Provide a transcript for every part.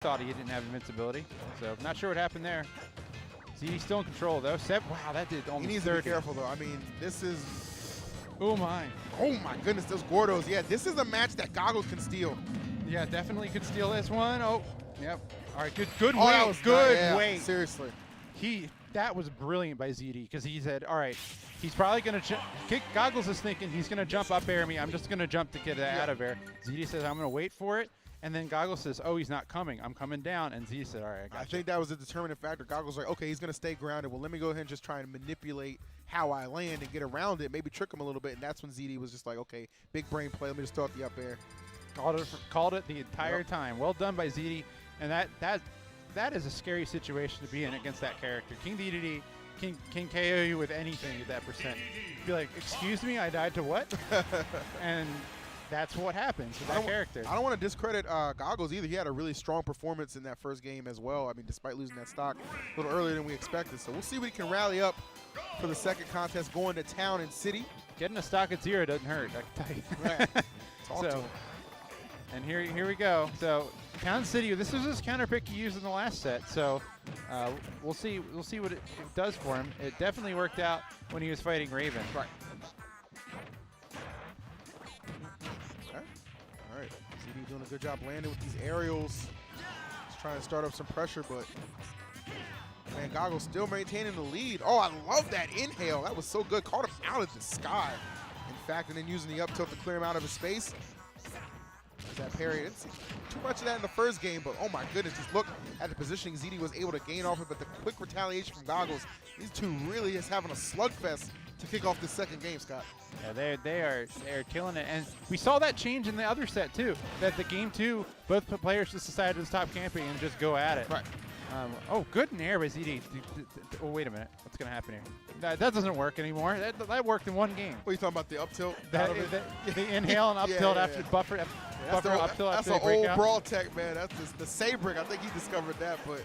thought he didn't have invincibility. So not sure what happened there. ZD still in control though. Wow, that did almost 30. He needs to be careful though. I mean, this is. Oh my. Oh my goodness, those Gordos. Yeah, this is a match that Goggles can steal. Yeah, definitely could steal this one. Oh, yep. All right, good Oh, weight. Good weight. Seriously. That was brilliant by ZD because he said, all right, he's probably going to kick. Goggles is thinking he's going to jump up air me. I'm just going to jump to get it out of air. ZD says, I'm going to wait for it. And then Goggles says, oh, he's not coming. I'm coming down. And ZD said, all right, I think that was a determining factor. Goggles was like, okay, he's going to stay grounded. Well, let me go ahead and just try and manipulate how I land and get around it, maybe trick him a little bit. And that's when ZD was just like, okay, big brain play. Let me just throw out the up air. Called it the entire time. Well done by ZD. And that is a scary situation to be in against that character. King DDD can KO you with anything at that percent. Be like, excuse me, I died to what? And that's what happens with that character. I don't want to discredit Goggles either. He had a really strong performance in that first game as well. I mean, despite losing that stock a little earlier than we expected. So we'll see what he can rally up for the second contest going to town and city. Getting a stock at 0 doesn't hurt, I can tell you. Right. Talk to him. And here we go. So Town City, this was his counter pick he used in the last set. So we'll see what it does for him. It definitely worked out when he was fighting Raven. Right. Okay. All right. ZD doing a good job landing with these aerials. Just trying to start up some pressure, but man, Goggles still maintaining the lead. Oh, I love that inhale. That was so good. Caught him out of the sky. In fact, and then using the up tilt to clear him out of his space. That parry. Didn't see too much of that in the first game, but oh my goodness, just look at the positioning ZD was able to gain off it, but the quick retaliation from Goggles, these two really is having a slugfest to kick off the second game, Scott. Yeah, they are killing it, and we saw that change in the other set too. That the game 2, both players just decided to stop camping and just go at it. Right. Oh, good nair by ZD. Oh, wait a minute. What's going to happen here? That doesn't work anymore. That worked in one game. What are you talking about, the up tilt? The inhale and up tilt after buffer up tilt that's after an old breakout. brawl tech, man. That's just the Sabrick. I think he discovered that, but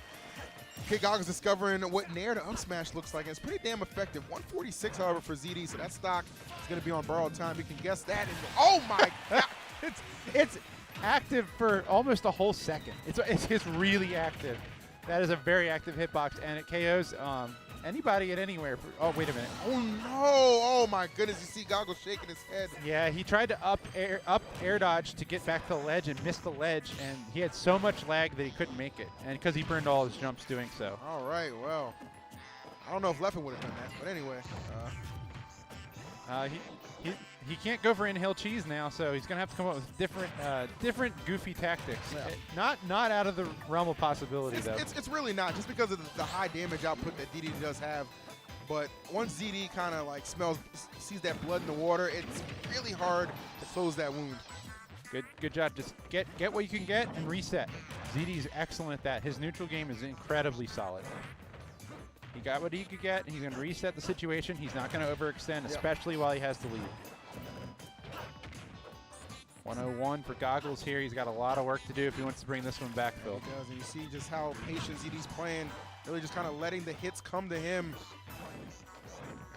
Kid Goggles discovering what nair to up smash looks like, and it's pretty damn effective. 146, however, for ZD, so that stock is going to be on borrowed time. You can guess that. And oh, my God. It's active for almost a whole second. It's really active. That is a very active hitbox, and it KOs anybody at anywhere. Oh, wait a minute. Oh, no. Oh, my goodness. You see Goggles shaking his head. Yeah, he tried to up air dodge to get back to the ledge and missed the ledge, and he had so much lag that he couldn't make it, and because he burned all his jumps doing so. All right, well, I don't know if Leffen would have done that, but anyway. He can't go for inhale cheese now, so he's gonna have to come up with different goofy tactics. Yeah. Not out of the realm of possibility though. It's really not, just because of the high damage output that DD does have. But once ZD kind of like sees that blood in the water, it's really hard to close that wound. Good job. Just get what you can get and reset. ZD's excellent at that. His neutral game is incredibly solid. He got what he could get, and he's going to reset the situation. He's not going to overextend, especially while he has the lead. 101 for Goggles here. He's got a lot of work to do if he wants to bring this one back, Phil. He does, and you see just how patient ZD's playing, really just kind of letting the hits come to him.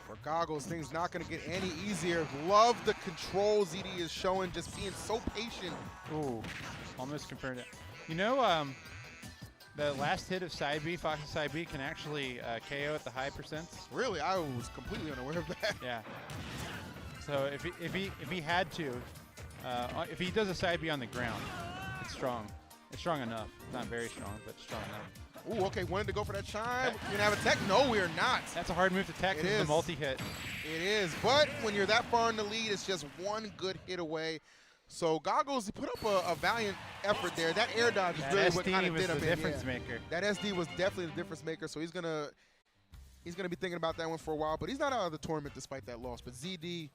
For Goggles, things not going to get any easier. Love the control ZD is showing, just being so patient. Ooh, almost confirmed it. You know, the last hit of side B, Fox's side B, can actually KO at the high percents. Really? I was completely unaware of that. Yeah. So if he had to, if he does a side B on the ground, it's strong. It's strong enough. Not very strong, but strong enough. Ooh, okay, wanted to go for that chime. You're gonna have a tech? No, we are not. That's a hard move to tech. It is the multi-hit. It is, but when you're that far in the lead, it's just one good hit away. So Goggles, he put up a valiant effort there. That air dodge is really what kind of did him in. That SD was the difference maker. That SD was definitely the difference maker. So he's gonna be thinking about that one for a while. But he's not out of the tournament despite that loss. But ZD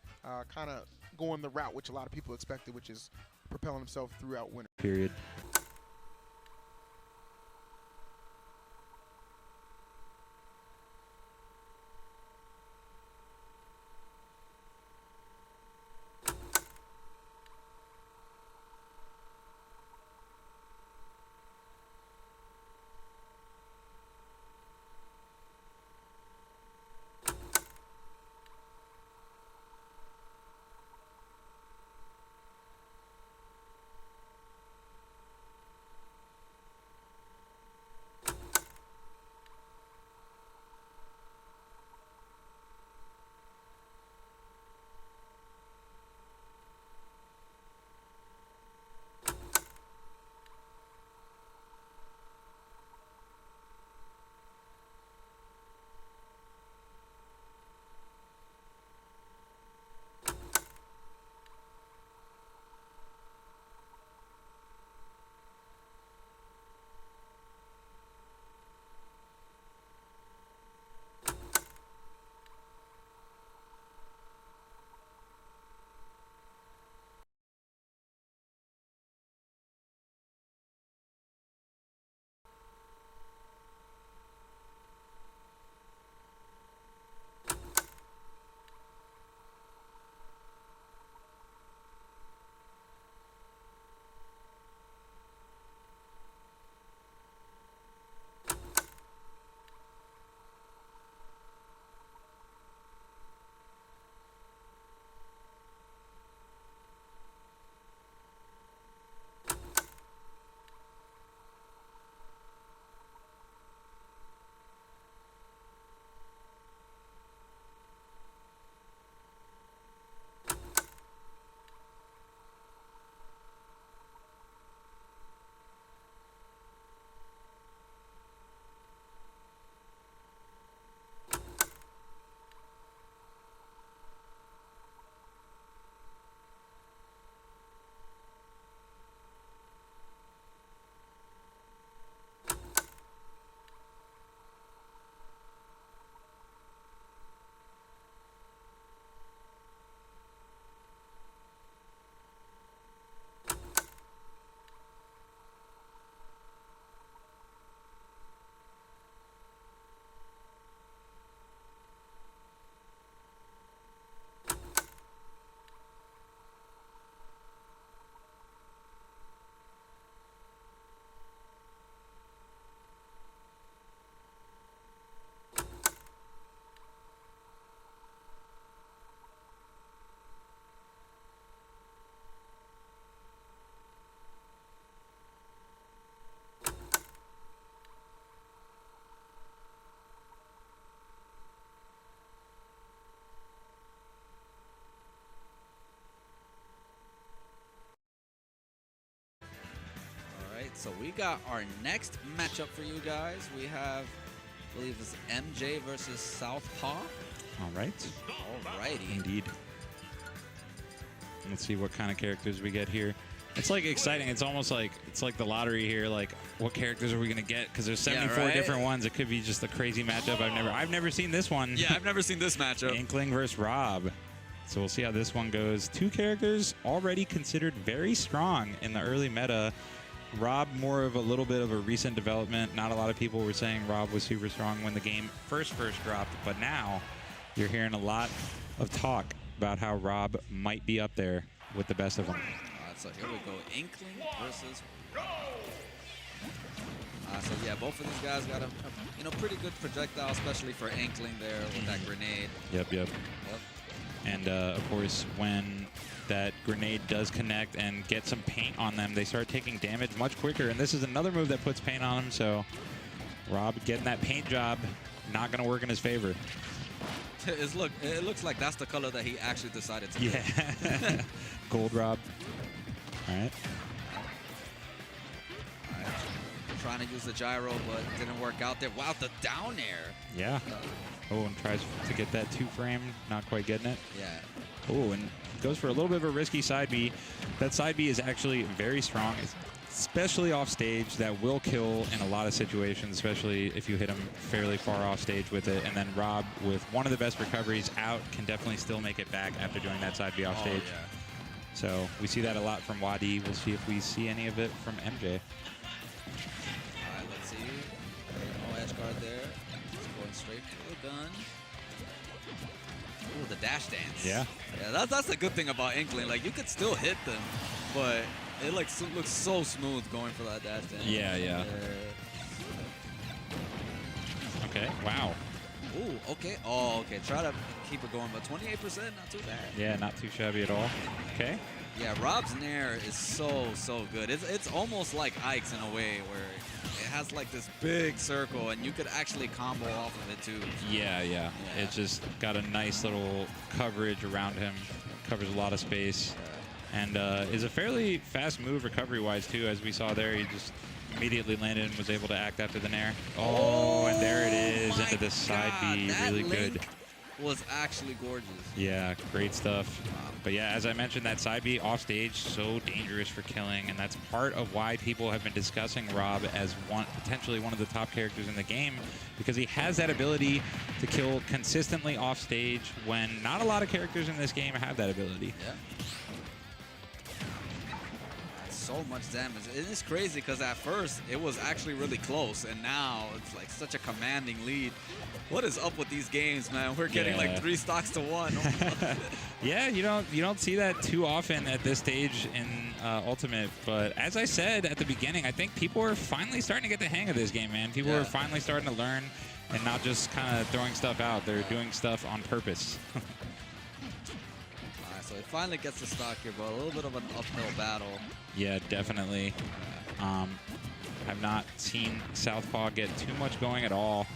kind of going the route which a lot of people expected, which is propelling himself throughout winter. Period. so we got our next matchup for you guys. We have, I believe it's MJ versus Southpaw. All right. Alrighty. Indeed. Let's see what kind of characters we get here. It's like exciting. It's almost like the lottery here. Like, what characters are we gonna get? Because there's 74 different ones. It could be just a crazy matchup. I've never seen this one. Yeah, I've never seen this matchup. Inkling versus Rob. So we'll see how this one goes. Two characters already considered very strong in the early meta. Rob, more of a little bit of a recent development. Not a lot of people were saying Rob was super strong when the game first dropped, but now you're hearing a lot of talk about how Rob might be up there with the best of them. So here we go, Inkling versus Rob. So yeah, both of these guys got a pretty good projectile, especially for Inkling there with that grenade. Yep. And of course, when that grenade does connect and get some paint on them, they start taking damage much quicker. And this is another move that puts paint on them. So Rob getting that paint job, not going to work in his favor. It looks like that's the color that he actually decided to do. Yeah. Gold Rob. All right. Trying to use the gyro, but didn't work out there. Wow, the down air. Yeah. Oh, and tries to get that 2-frame. Not quite getting it. Yeah. Oh, and goes for a little bit of a risky side B. That side B is actually very strong, especially off stage. That will kill in a lot of situations, especially if you hit him fairly far off stage with it. And then Rob, with one of the best recoveries out, can definitely still make it back after doing that side B off stage. Yeah. So we see that a lot from Wadi. We'll see if we see any of it from MJ. All right, let's see. No edge guard there. Just going straight for the gun. Ooh, the dash dance. Yeah. Yeah, that's the good thing about Inkling. Like, you could still hit them, but it looks so smooth going for that dash dance. Yeah. Okay, wow. Ooh, okay. Oh, okay. Try to keep it going, but 28%, not too bad. Yeah, not too shabby at all. Okay. Yeah, Rob's Nair is so good. It's almost like Ike's in a way, where it has like this big circle, and you could actually combo off of it too. Yeah. It's just got a nice little coverage around him. Covers a lot of space. And is a fairly fast move recovery-wise too, as we saw there. He just immediately landed and was able to act after the Nair. Oh, and there it is into the side B. Really good. Was actually gorgeous. Yeah, great stuff. But yeah, as I mentioned, that side B off stage, so dangerous for killing, and that's part of why people have been discussing Rob as potentially one of the top characters in the game, because he has that ability to kill consistently off stage when not a lot of characters in this game have that ability. Yeah. So much damage. It is crazy because at first it was actually really close, and now it's like such a commanding lead. What is up with these games, man? We're getting like 3 stocks to 1. Yeah, you don't see that too often at this stage in Ultimate. But as I said at the beginning, I think people are finally starting to get the hang of this game, man. People are finally starting to learn and not just kind of throwing stuff out. They're doing stuff on purpose. So he finally gets the stock here, but a little bit of an uphill battle. Yeah, definitely. I've not seen Southpaw get too much going at all.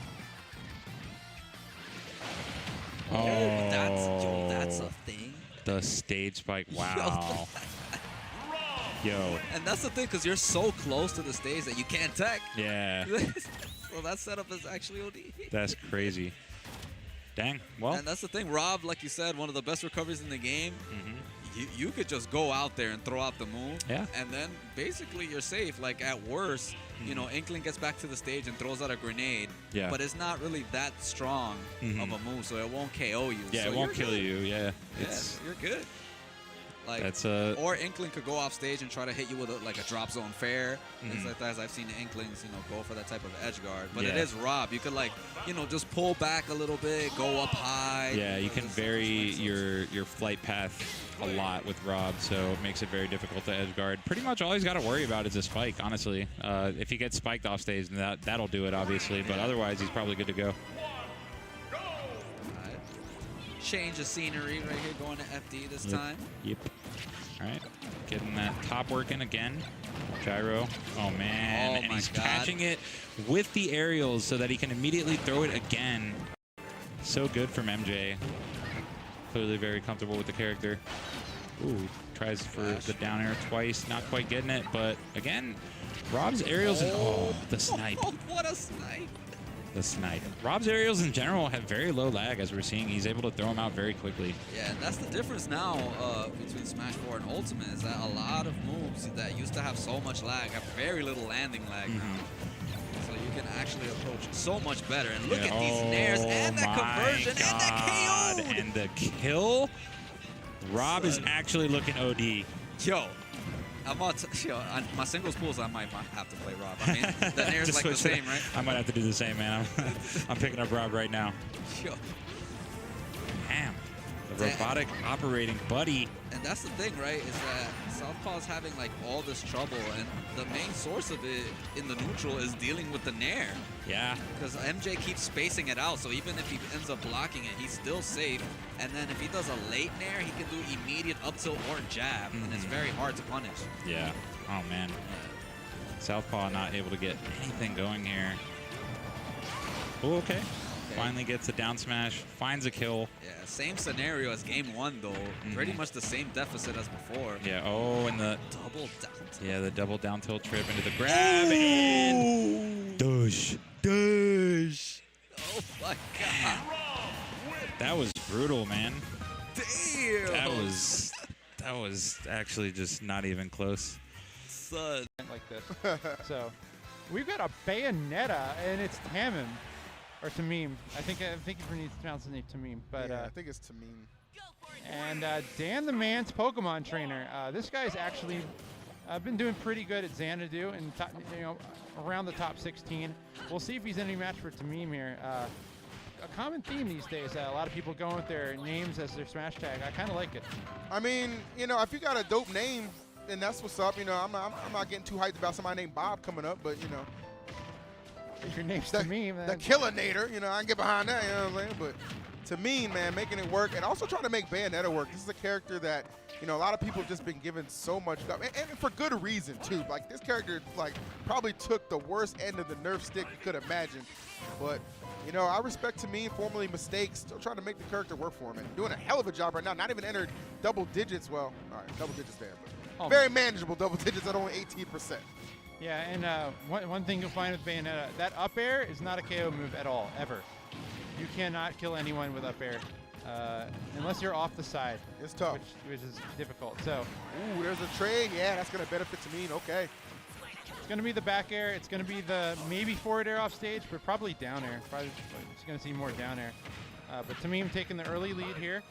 Oh, that's a thing. The stage spike. Wow. Yo. And that's the thing, because you're so close to the stage that you can't tech. Yeah. So that setup is actually OD. That's crazy. Dang. Well. And that's the thing, Rob, like you said, one of the best recoveries in the game. You could just go out there and throw out the move. Yeah. And then basically you're safe. Like, at worst, you know, Inkling gets back to the stage and throws out a grenade. Yeah. But it's not really that strong of a move, so it won't KO you. Yeah, so it won't kill you. Yeah. It's, you're good. Like, that's or Inkling could go off stage and try to hit you with like a drop zone fair. Things like that, as I've seen Inklings, go for that type of edge guard. But it is Rob. You could, like, just pull back a little bit, go up high. Yeah, you can vary your flight path a lot with Rob, so it makes it very difficult to edge guard. Pretty much all he's got to worry about is a spike, honestly. If he gets spiked off stage, then that'll do it, obviously. But otherwise, he's probably good to go. Change of scenery right here, going to FD this time. Yep. All right, getting that top working again. Gyro. Oh, man. And he's catching it with the aerials so that he can immediately throw it again. So good from MJ. Clearly very comfortable with the character. Ooh, tries for the down air twice, not quite getting it, but again, Rob's aerials and the snipe. Oh, what a snipe. The snipe. Rob's aerials in general have very low lag, as we're seeing. He's able to throw them out very quickly. Yeah, and that's the difference now between Smash 4 and Ultimate, is that a lot of moves that used to have so much lag have very little landing lag now. So you can actually approach so much better. And look at these nairs and that conversion and that KO! And the kill. Rob is actually looking OD. Yo. My singles pools, I might have to play Rob. I mean, the nair's like the same, right? I might have to do the same, man. I'm picking up Rob right now. Yo. Damn. The robotic operating buddy. And that's the thing, right, is that Southpaw's having like all this trouble, and the main source of it in the neutral is dealing with the nair. Yeah. Because MJ keeps spacing it out, so even if he ends up blocking it, he's still safe. And then if he does a late nair, he can do immediate up tilt or jab, and it's very hard to punish. Yeah. Oh, man. Southpaw not able to get anything going here. Oh, okay. Finally gets a down smash, finds a kill. Yeah, same scenario as game 1, though. Pretty much the same deficit as before. Yeah, and the double down tilt. Yeah, the double down tilt trip into the grab, and douche. Oh my god. That was brutal, man. Damn. That was actually just not even close. Son. Like this. So we've got a Bayonetta, and it's Tamim. Or Tamim. I think you pronounce the name Tamim. But yeah, I think it's Tamim. And Dan the Man's Pokemon trainer. This guy's actually been doing pretty good at Xanadu and around the top 16. We'll see if he's any match for Tamim here. A common theme these days. A lot of people going with their names as their smash tag. I kind of like it. I mean, if you got a dope name, then that's what's up. I'm not getting too hyped about somebody named Bob coming up, but If your name's Tamim, the Killinator, I can get behind that, you know what I'm saying? But Tamim, man, making it work, and also trying to make Bayonetta work. This is a character that, a lot of people have just been given so much love, and for good reason, too. Like, this character, probably took the worst end of the Nerf stick you could imagine. But, I respect Tamim, formerly Mistake, still trying to make the character work for him, and doing a hell of a job right now. Not even entered double digits. Well, all right, double digits there, but very manageable double digits at only 18%. Yeah, and one thing you'll find with Bayonetta, that up air is not a KO move at all, ever. You cannot kill anyone with up air unless you're off the side. It's tough. Which is difficult. So, ooh, there's a trade. Yeah, that's going to benefit Tamim. Okay. It's going to be the back air. It's going to be the maybe forward air off stage, but probably down air. Probably it's going to see more down air. But Tamim taking the early lead here.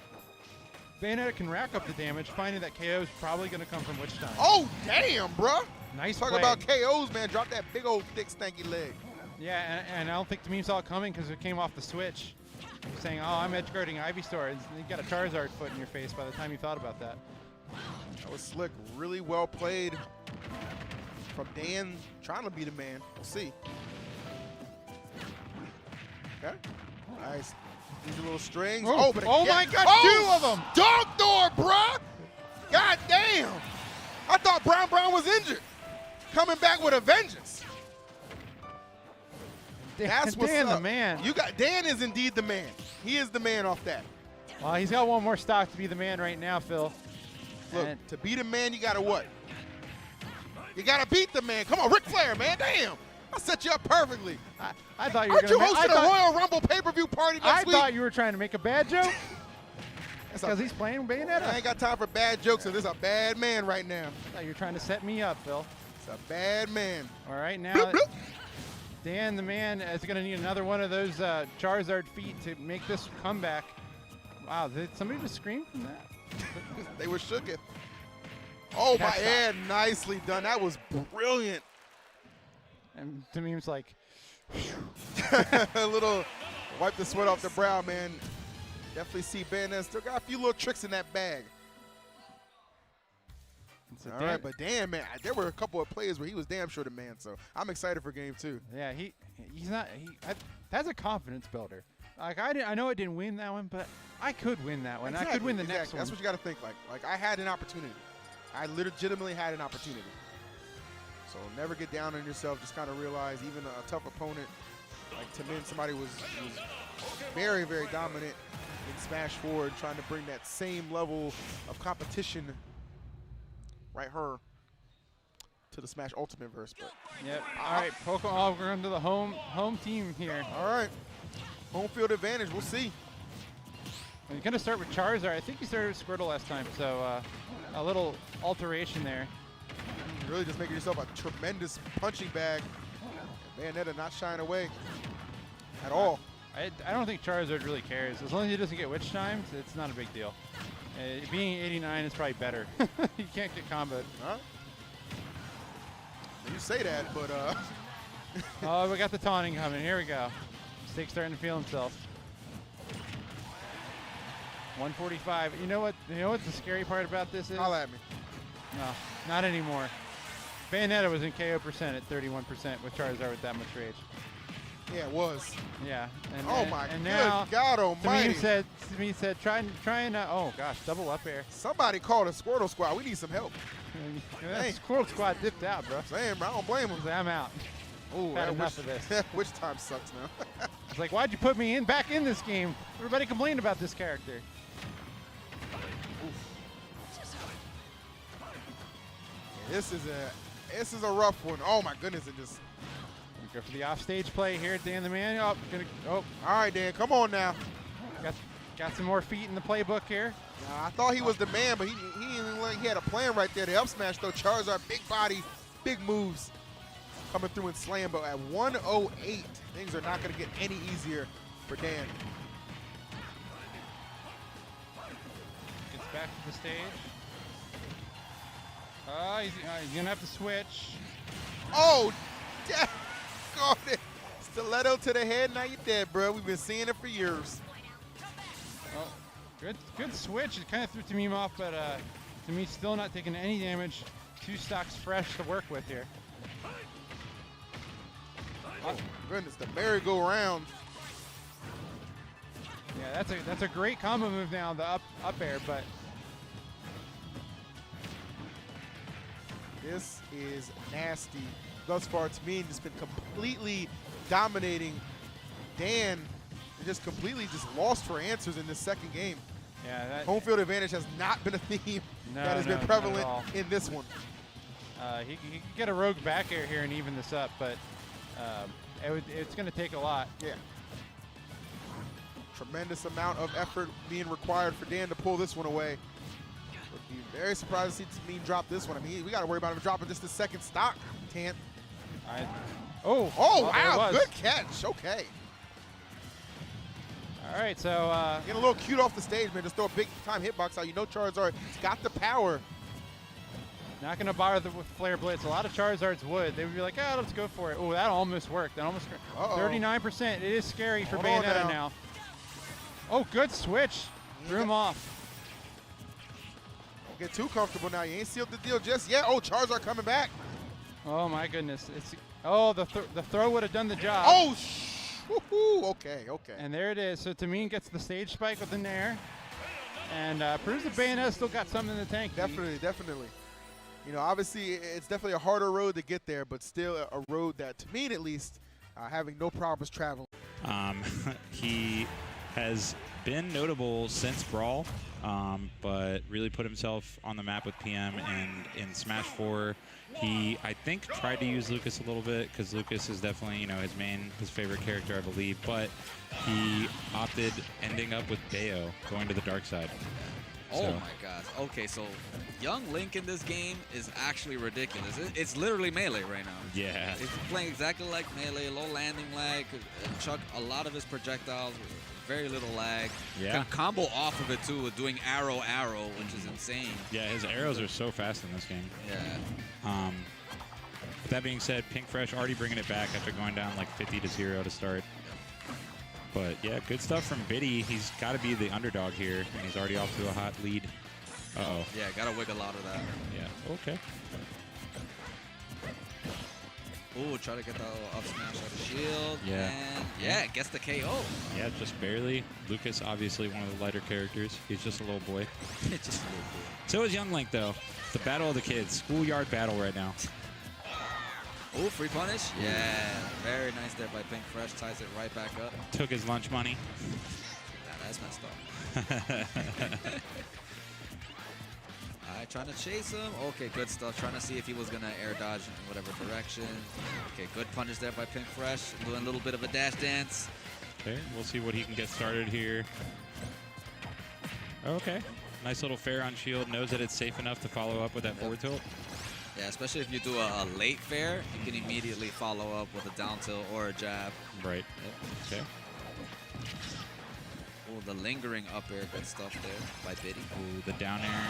Bayonetta can rack up the damage, finding that KO is probably going to come from Witch Time. Oh, damn, bruh. Nice Talk play. about KOs, man. Drop that big old thick stanky leg. Yeah, and I don't think Tamim saw it coming because it came off the switch. He's saying, oh, I'm edge guarding Ivysaur. And you got a Charizard foot in your face by the time you thought about that. That was slick. Really well played from Dan, trying to be the man. We'll see. Okay. Nice. These are little strings. Oh, but oh my God, 2 of them. Dog door, bruh. God damn. I thought Brown was injured. Coming back with a vengeance. That's what's Dan up. the man. Dan is indeed the man. He is the man off that. Well, he's got one more stock to be the man right now, Phil. Look, to be the man, you got to what? You got to beat the man. Come on, Ric Flair, man. Damn. I set you up perfectly. I thought you were going to hosting a Royal Rumble pay-per-view party next week? I thought you were trying to make a bad joke. Because he's playing Bayonetta. I ain't got time for bad jokes, and this is a bad man right now. I thought you were trying to set me up, Phil. It's a bad man. All right, now bloop, bloop. Dan the man is going to need another one of those Charizard feet to make this comeback. Wow, did somebody just scream from that? They were shooketh. Oh, my head, nicely done. That was brilliant. And Tamim's like, a little wipe the sweat off the brow, man. Definitely see Bayonetta still got a few little tricks in that bag. All right, but damn, man, there were a couple of plays where he was damn sure the man. So I'm excited for game 2. Yeah, he's not. That's a confidence builder. Like I know I didn't win that one, but I could win that one. Exactly, I could win the next one. That's what you got to think. Like I had an opportunity. I legitimately had an opportunity. So never get down on yourself. Just kind of realize even a tough opponent, like Tamin, somebody was very, very dominant in Smash 4, trying to bring that same level of competition, right, her, to the Smash Ultimate verse. But Yep. All right, Pokemon. We're going to the home team here. all right, home field advantage. We'll see. He's going to start with Charizard. I think he started with Squirtle last time, so a little alteration there. You're really just making yourself a tremendous punching bag. Bayonetta not shying away at all. I don't think Charizard really cares. As long as he doesn't get Witch Times, it's not a big deal. Being 89 is probably better. You can't get comboed. Huh? You say that, but Oh, we got the taunting coming. Here we go. Steak's starting to feel himself. 145. You know what? You know what the scary part about this is? holla at me. No, not anymore. Bayonetta was in KO percent at 31% with Charizard with that much rage. Yeah, it was. Yeah. And, Oh and, my and good now, God Almighty! Samir said, try and oh gosh, double up air. Somebody called a Squirtle Squad. We need some help. That Hey. Squirrel Squad dipped out, bro. Saying, bro, I don't blame him. He's like, I'm out. Ooh, Had that enough which, of this. Which time sucks now. It's like, why'd you put me back in this game? Everybody complained about this character. This is a rough one. Oh my goodness! It just. Go for the offstage play here, Dan the Man. Oh, All right, Dan, come on now. got some more feet in the playbook here. I thought he was the man, but he didn't like he had a plan right there. The up smash though, Charizard, big body, big moves, coming through and slam. But at 108, things are not going to get any easier for Dan. Gets back to the stage. He's gonna have to switch. Oh, got it. Stiletto to the head, now you're dead, bro. We've been seeing it for years. Oh, good switch. It kind of threw Tamim off, but Tamim's still not taking any damage. 2 stocks fresh to work with here. Oh goodness, the merry-go-round. Yeah, that's a great combo move now, the up air, but This is nasty. Thus far, to me, just been completely dominating Dan. And just completely just lost for answers in this second game. yeah, that Home field advantage has not been a theme that has been not at prevalent all. in this one. He could get a rogue back air here and even this up, but it's going to take a lot. Yeah. Tremendous amount of effort being required for Dan to pull this one away. Would be very surprised to see Tamim drop this one. I mean, we got to worry about him dropping just the second stock, Tant. Oh, Oh, there it wow, was. good catch. Okay. All right, so Getting a little cute off the stage, man. Just throw a big-time hitbox out. You know Charizard's got the power. not going to bother with Flare Blitz. A lot of Charizards would. They would be like, oh, let's go for it. Oh, that almost worked. That almost Uh-oh. 39%. It is scary for Hold on Bayonetta now. now. Oh, good switch. Threw him off. Don't get too comfortable now. You ain't sealed the deal just yet. Oh, Charizard coming back. Oh, my goodness. The throw would have done the job. Oh, woohoo. Okay. And there it is. So Tamim gets the stage spike with the Nair. And proves that Bayonetta still got something in the tank. Definitely. You know, obviously, it's definitely a harder road to get there, but still a road that, to me at least, having no problems traveling. He has been notable since Brawl, but really put himself on the map with PM, and in Smash 4, he, I think, tried to use Lucas a little bit, because Lucas is definitely, you know, his favorite character, I believe, but he opted ending up with Bayo, going to the dark side. Oh So- my god. Okay, so young Link in this game is actually ridiculous. It's literally Melee right now. Yeah. He's playing exactly like Melee, low landing lag, chuck a lot of his projectiles, very little lag. Yeah. Can combo off of it too with doing arrow, which is insane. Yeah, his arrows are so fast in this game. Yeah. With that being said, Pink Fresh already bringing it back after going down like 50-0 to start. But yeah, good stuff from Biddy. He's got to be the underdog here, and he's already off to a hot lead. Uh-oh. Yeah, gotta wiggle out of that. Yeah, okay. Ooh, try to get the up smash out of shield. Yeah. And yeah, gets the KO. Yeah, just barely. Lucas, obviously one of the lighter characters. He's just a little boy. It's just a little cool. So is Young Link, though. The battle of the kids. Schoolyard battle right now. Oh, free punish. Yeah, very nice there by Pink Fresh. Ties it right back up. Took his lunch money. Nah, that's messed up. Alright, trying to chase him. Okay, good stuff. Trying to see if he was going to air dodge in whatever direction. Okay, good punish there by Pink Fresh. Doing a little bit of a dash dance. Okay, we'll see what he can get started here. Okay, nice little fair on shield. Knows that it's safe enough to follow up with that forward tilt. Yeah, especially if you do a late fair, you can immediately follow up with a down tilt or a jab. Right. Okay. Oh, the lingering up air, good stuff there by Biddy. Ooh, the down air.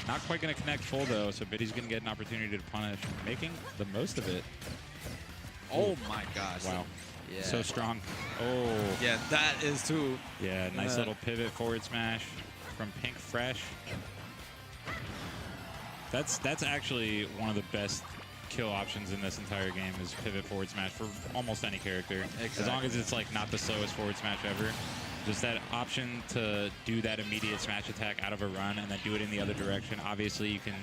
Not quite going to connect full, though, so Biddy's going to get an opportunity to punish, making the most of it. Oh, my gosh. Wow. Yeah. So strong. Oh. Yeah, that is too. Yeah, nice little pivot forward smash from Pink Fresh. That's actually one of the best kill options in this entire game is pivot forward smash for almost any character. Exactly. As long as it's like not the slowest forward smash ever. Just that option to do that immediate smash attack out of a run and then do it in the other direction. Obviously, you can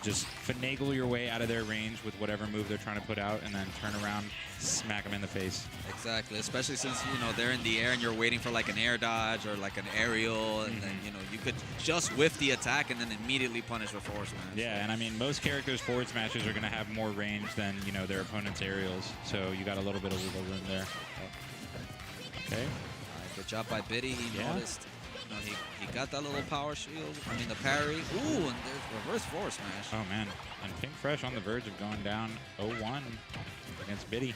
just finagle your way out of their range with whatever move they're trying to put out and then turn around, smack them in the face. Exactly, especially since, you know, they're in the air and you're waiting for like an air dodge or like an aerial, and then, you know, you could just whiff the attack and then immediately punish with forward smash. Yeah, and I mean, most characters' forward smashes are going to have more range than, you know, their opponent's aerials, so you got a little bit of wiggle room there. Okay. Good job by Biddy. He noticed. You know, he got that little power shield. I mean, the parry. Ooh, and there's reverse forward smash. Oh, man. And Pink Fresh on the verge of going down 0-1 against Biddy.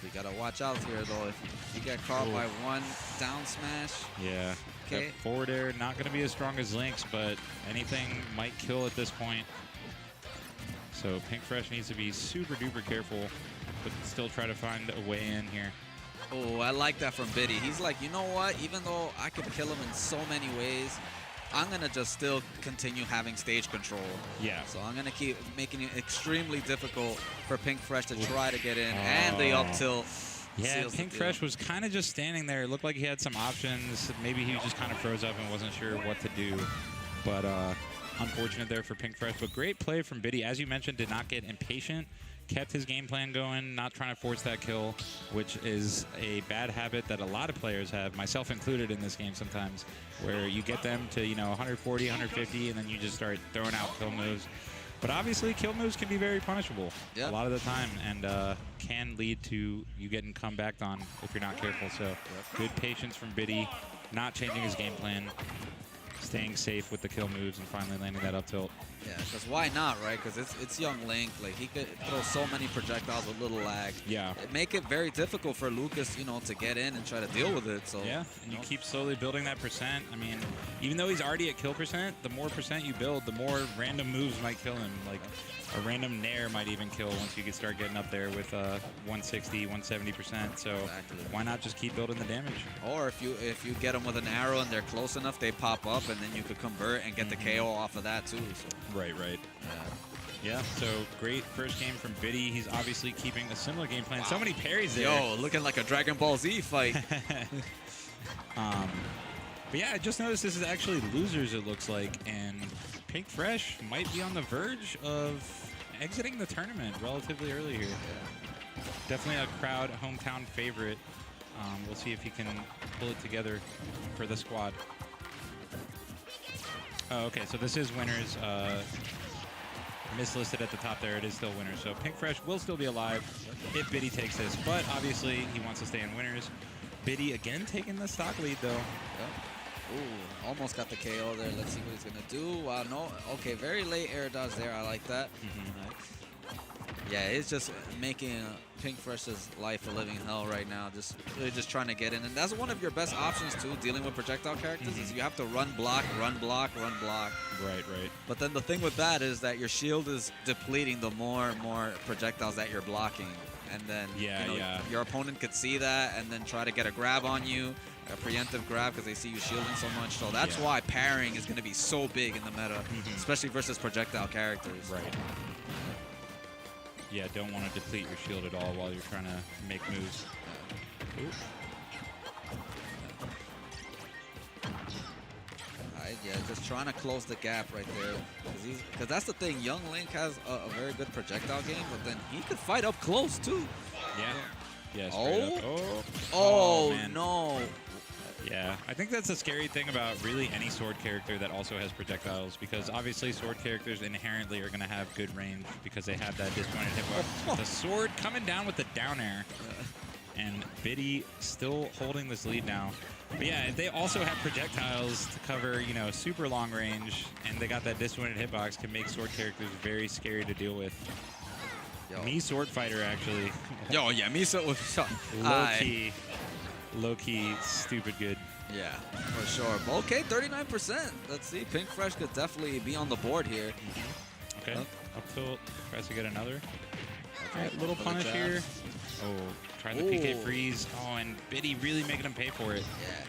We got to watch out here, though. If you get caught by one down smash. Yeah. Okay. That forward air, not going to be as strong as Link's, but anything might kill at this point. So Pink Fresh needs to be super duper careful, but still try to find a way in here. Oh, I like that from Biddy. He's like, you know what? Even though I could kill him in so many ways, I'm going to just still continue having stage control. Yeah. So I'm going to keep making it extremely difficult for Pink Fresh to try to get in. And the up tilt. Yeah, Pink Fresh was kind of just standing there. It looked like he had some options. Maybe he just kind of froze up and wasn't sure what to do. But unfortunate there for Pink Fresh. But great play from Biddy. As you mentioned, did not get impatient. Kept his game plan going, not trying to force that kill, which is a bad habit that a lot of players have, myself included in this game sometimes, where you get them to, you know, 140, 150, and then you just start throwing out kill moves. But obviously, kill moves can be very punishable a lot of the time, and can lead to you getting come back on if you're not careful. So good patience from Biddy, not changing his game plan, staying safe with the kill moves, and finally landing that up tilt. Yeah, because why not, right? Because it's young Link. Like, he could throw so many projectiles with little lag. Yeah. It make it very difficult for Lucas, you know, to get in and try to deal with it. So yeah, and you keep slowly building that percent. I mean, even though he's already at kill percent, the more percent you build, the more random moves might kill him. Like a random Nair might even kill once you can start getting up there with 160, 170%. So why not just keep building the damage? Or if you get them with an arrow and they're close enough, they pop up, and then you could convert and get the KO off of that too. So. Right. Yeah, so great first game from Biddy. He's obviously keeping a similar game plan. Wow. So many parries there. Yo, looking like a Dragon Ball Z fight. But yeah, I just noticed this is actually losers, it looks like, and Pink Fresh might be on the verge of exiting the tournament relatively early here. Definitely a crowd hometown favorite. We'll see if he can pull it together for the squad. Oh, okay, so this is winners. Mislisted at the top there. It is still winners. So Pink Fresh will still be alive if Biddy takes this, but obviously he wants to stay in winners. Biddy again taking the stock lead though. Ooh, almost got the KO there. Let's see what he's gonna do. Wow, no, okay, very late air dodge there. I like that. Yeah, it's just making Pink Fresh's life a living hell right now. Really just trying to get in, and that's one of your best options too. Dealing with projectile characters is you have to run block, run block, run block. Right. But then the thing with that is that your shield is depleting the more and more projectiles that you're blocking, and then your opponent could see that and then try to get a grab on you. A preemptive grab because they see you shielding so much. So that's why parrying is going to be so big in the meta, especially versus projectile characters. Right. Yeah, don't want to deplete your shield at all while you're trying to make moves. right? Yeah, just trying to close the gap right there. Because that's the thing. Young Link has a very good projectile game, but then he could fight up close too. Yeah. Straight up. Oh, man. no. Yeah, I think that's the scary thing about really any sword character that also has projectiles, because obviously sword characters inherently are going to have good range because they have that disjointed hitbox. The sword coming down with the down air, and Biddy still holding this lead now. But yeah, if they also have projectiles to cover, you know, super long range, and they got that disjointed hitbox, can make sword characters very scary to deal with. Me sword fighter actually. Yo, yeah, me so Low key, stupid good. Yeah, for sure. Okay, 39%. Let's see. Pink Fresh could definitely be on the board here. Okay, up tilt, tries to get another. All right, little punish here. Oh, trying the PK freeze. Oh, and Biddy really making him pay for it. Yeah.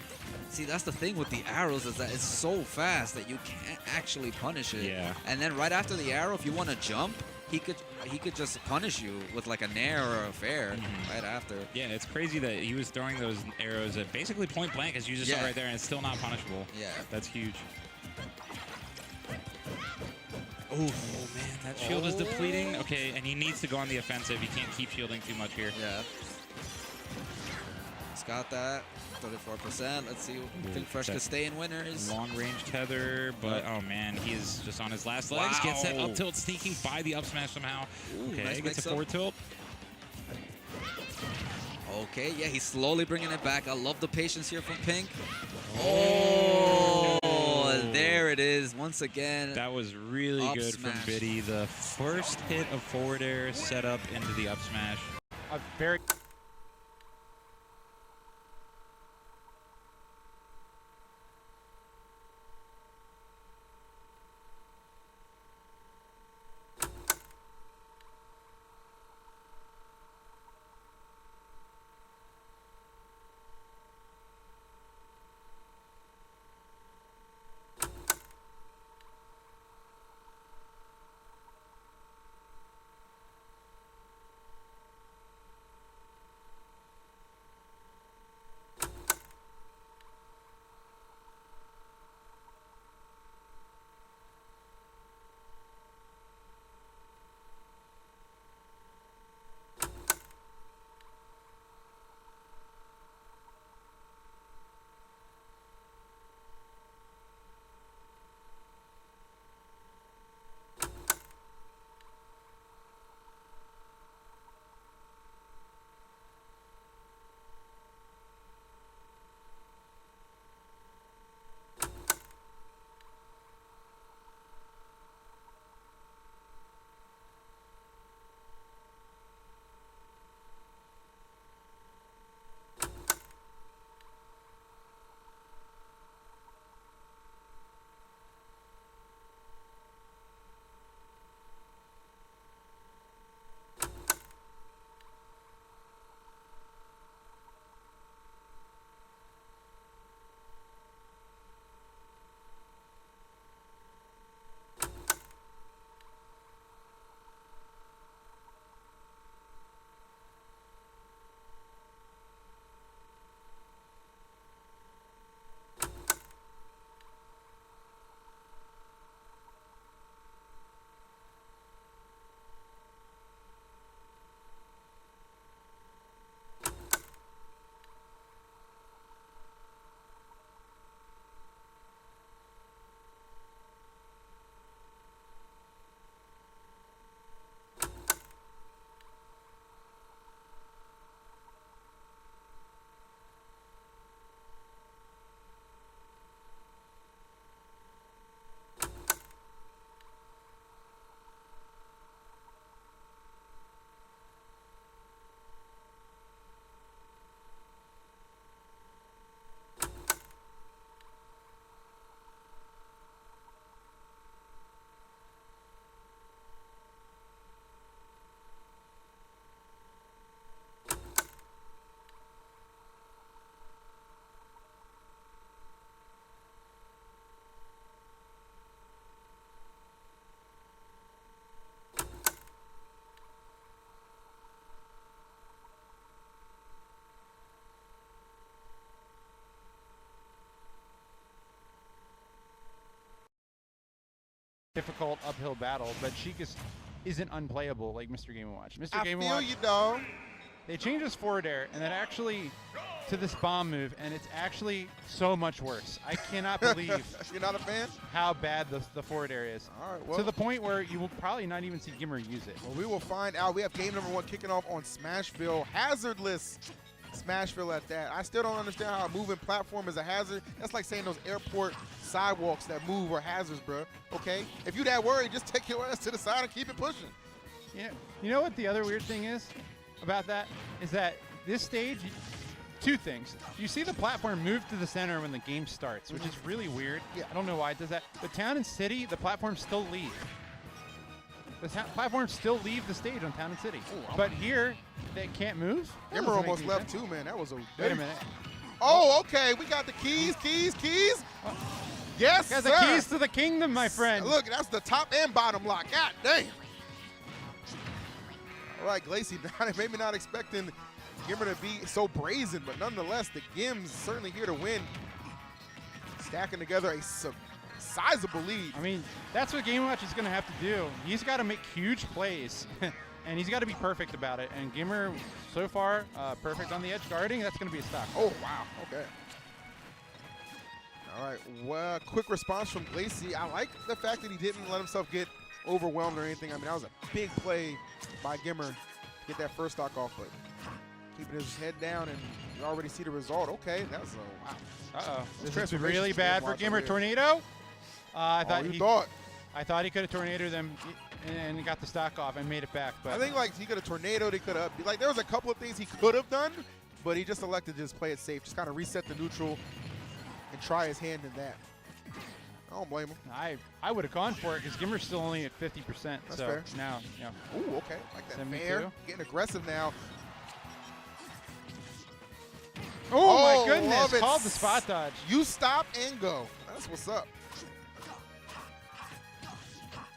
See, that's the thing with the arrows, is that it's so fast that you can't actually punish it. Yeah. And then right after the arrow, if you want to jump, he could just punish you with like a nair or a fair right after. Yeah, it's crazy that he was throwing those arrows at basically point blank, as you just saw right there, and it's still not punishable. Yeah. That's huge. Oh, man, that shield is depleting. Okay, and he needs to go on the offensive. He can't keep shielding too much here. Yeah. He's got that. 34%. Let's see if Pink Fresh can stay in winners. Long range tether, but oh man, he is just on his last legs. Gets that up tilt, sneaking by the up smash somehow. Okay, nice gets a forward tilt. Okay, yeah, he's slowly bringing it back. I love the patience here from Pink. Oh, there it is once again. That was really good from Biddy. The first hit of forward air set up into the up smash. A very difficult uphill battle, but Sheik isn't unplayable like Mr. Game & Watch. Mr. I Game & feel Watch, you, dog. they changed his forward air, and then actually to this bomb move, and it's actually so much worse. I cannot believe You're not a fan? how bad the forward air is. All right, well. To the point where you will probably not even see Gimmer use it. Well, we will find out. We have game number 1 kicking off on Smashville. Hazardless Smashville at that. I still don't understand how a moving platform is a hazard. That's like saying those airport sidewalks that move are hazards, bro. Okay? If you that worried, just take your ass to the side and keep it pushing. Yeah. You know what the other weird thing is about that? Is that this stage, two things. You see the platform move to the center when the game starts, which is really weird. Yeah. I don't know why it does that. But Town and City, the platforms still leave. The platforms still leave the stage on Town and City. Ooh, but here, they can't move. That Emmer doesn't make almost any left sense. too, man. That was a Wait a minute. Oh, okay. We got the keys. Yes, Got sir. the keys to the kingdom, my friend. Look, that's the top and bottom lock. God dang. All right, Glacy, maybe not expecting Gimmer to be so brazen, but nonetheless, the Gims certainly here to win. Stacking together a sizable lead. I mean, that's what Game Watch is going to have to do. He's got to make huge plays, and he's got to be perfect about it. And Gimmer, so far, perfect on the edge guarding. That's going to be a stock. Oh, wow. Okay. All right. Well, quick response from Glacy. I like the fact that he didn't let himself get overwhelmed or anything. I mean, that was a big play by Gimmer to get that first stock off, but keeping his head down, and you already see the result. Okay, that's a wow. Uh-oh. This is transformation really is bad gonna for watch Gimmer. right here. Tornado? I thought he could have tornadoed them and got the stock off and made it back. But I think like he could have tornadoed. He could have like there was a couple of things he could have done, but he just elected to just play it safe, just kind of reset the neutral and try his hand in that. I don't blame him. I would have gone for it because Gimmer's still only at 50%. That's so fair. now, Ooh, okay, like that 72. fair, getting aggressive now. Oh, my love goodness! it. Called the spot dodge. You stop and go. That's what's up.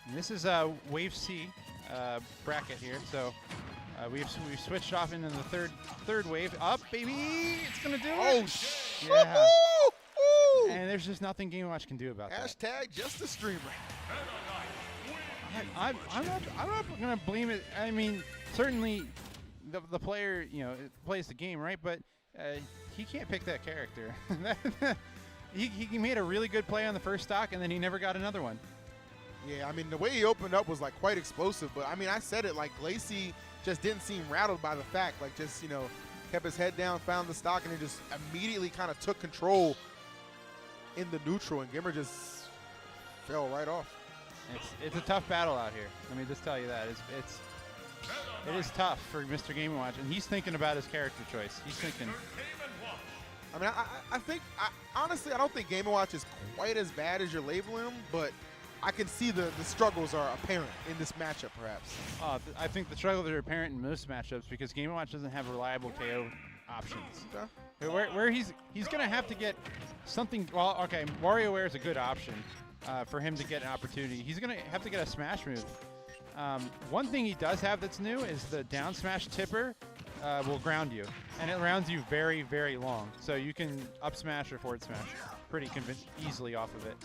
And this is Wave C bracket here. So we've switched off into the third wave. Up, baby! It's gonna do Oh, it. Yeah. woo-hoo! And there's just nothing Game Watch can do about that. Hashtag just a streamer. I'm not gonna blame it. I mean, certainly the player, plays the game, right? But he can't pick that character. he made a really good play on the first stock, and then he never got another one. Yeah, I mean, the way he opened up was, like, quite explosive. But, I mean, I said it, like, Glacy just didn't seem rattled by the fact. Like, just, kept his head down, found the stock, and then just immediately kind of took control in the neutral. And Gimmer just fell right off. It's a tough battle out here. Let me just tell you that. It is tough for Mr. Game & Watch, and he's thinking about his character choice. He's thinking. I mean, I think, honestly, I don't think Game & Watch is quite as bad as you're labeling him, but I can see the struggles are apparent in this matchup, perhaps. I think the struggles are apparent in most matchups because Game & Watch doesn't have reliable KO options. Okay. Where he's going to have to get something. Well, okay, WarioWare is a good option for him to get an opportunity. He's going to have to get a smash move. One thing he does have that's new is the down smash tipper will ground you, and it rounds you very, very long. So you can up smash or forward smash pretty easily off of it.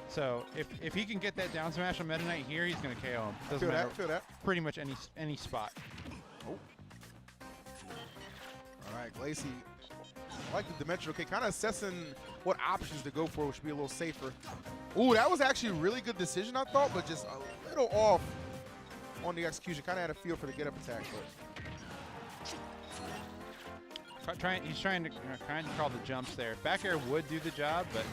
So if he can get that down smash on Meta Knight here, he's going to KO him. Doesn't matter. Feel that. Pretty much any spot. Oh. All right, Glacy. I like the dimensional kick, kind of assessing what options to go for, which would be a little safer. Ooh, that was actually a really good decision, I thought, but just a little off on the execution. Kind of had a feel for the get-up attack, but He's trying to call the jumps there. Back air would do the job, but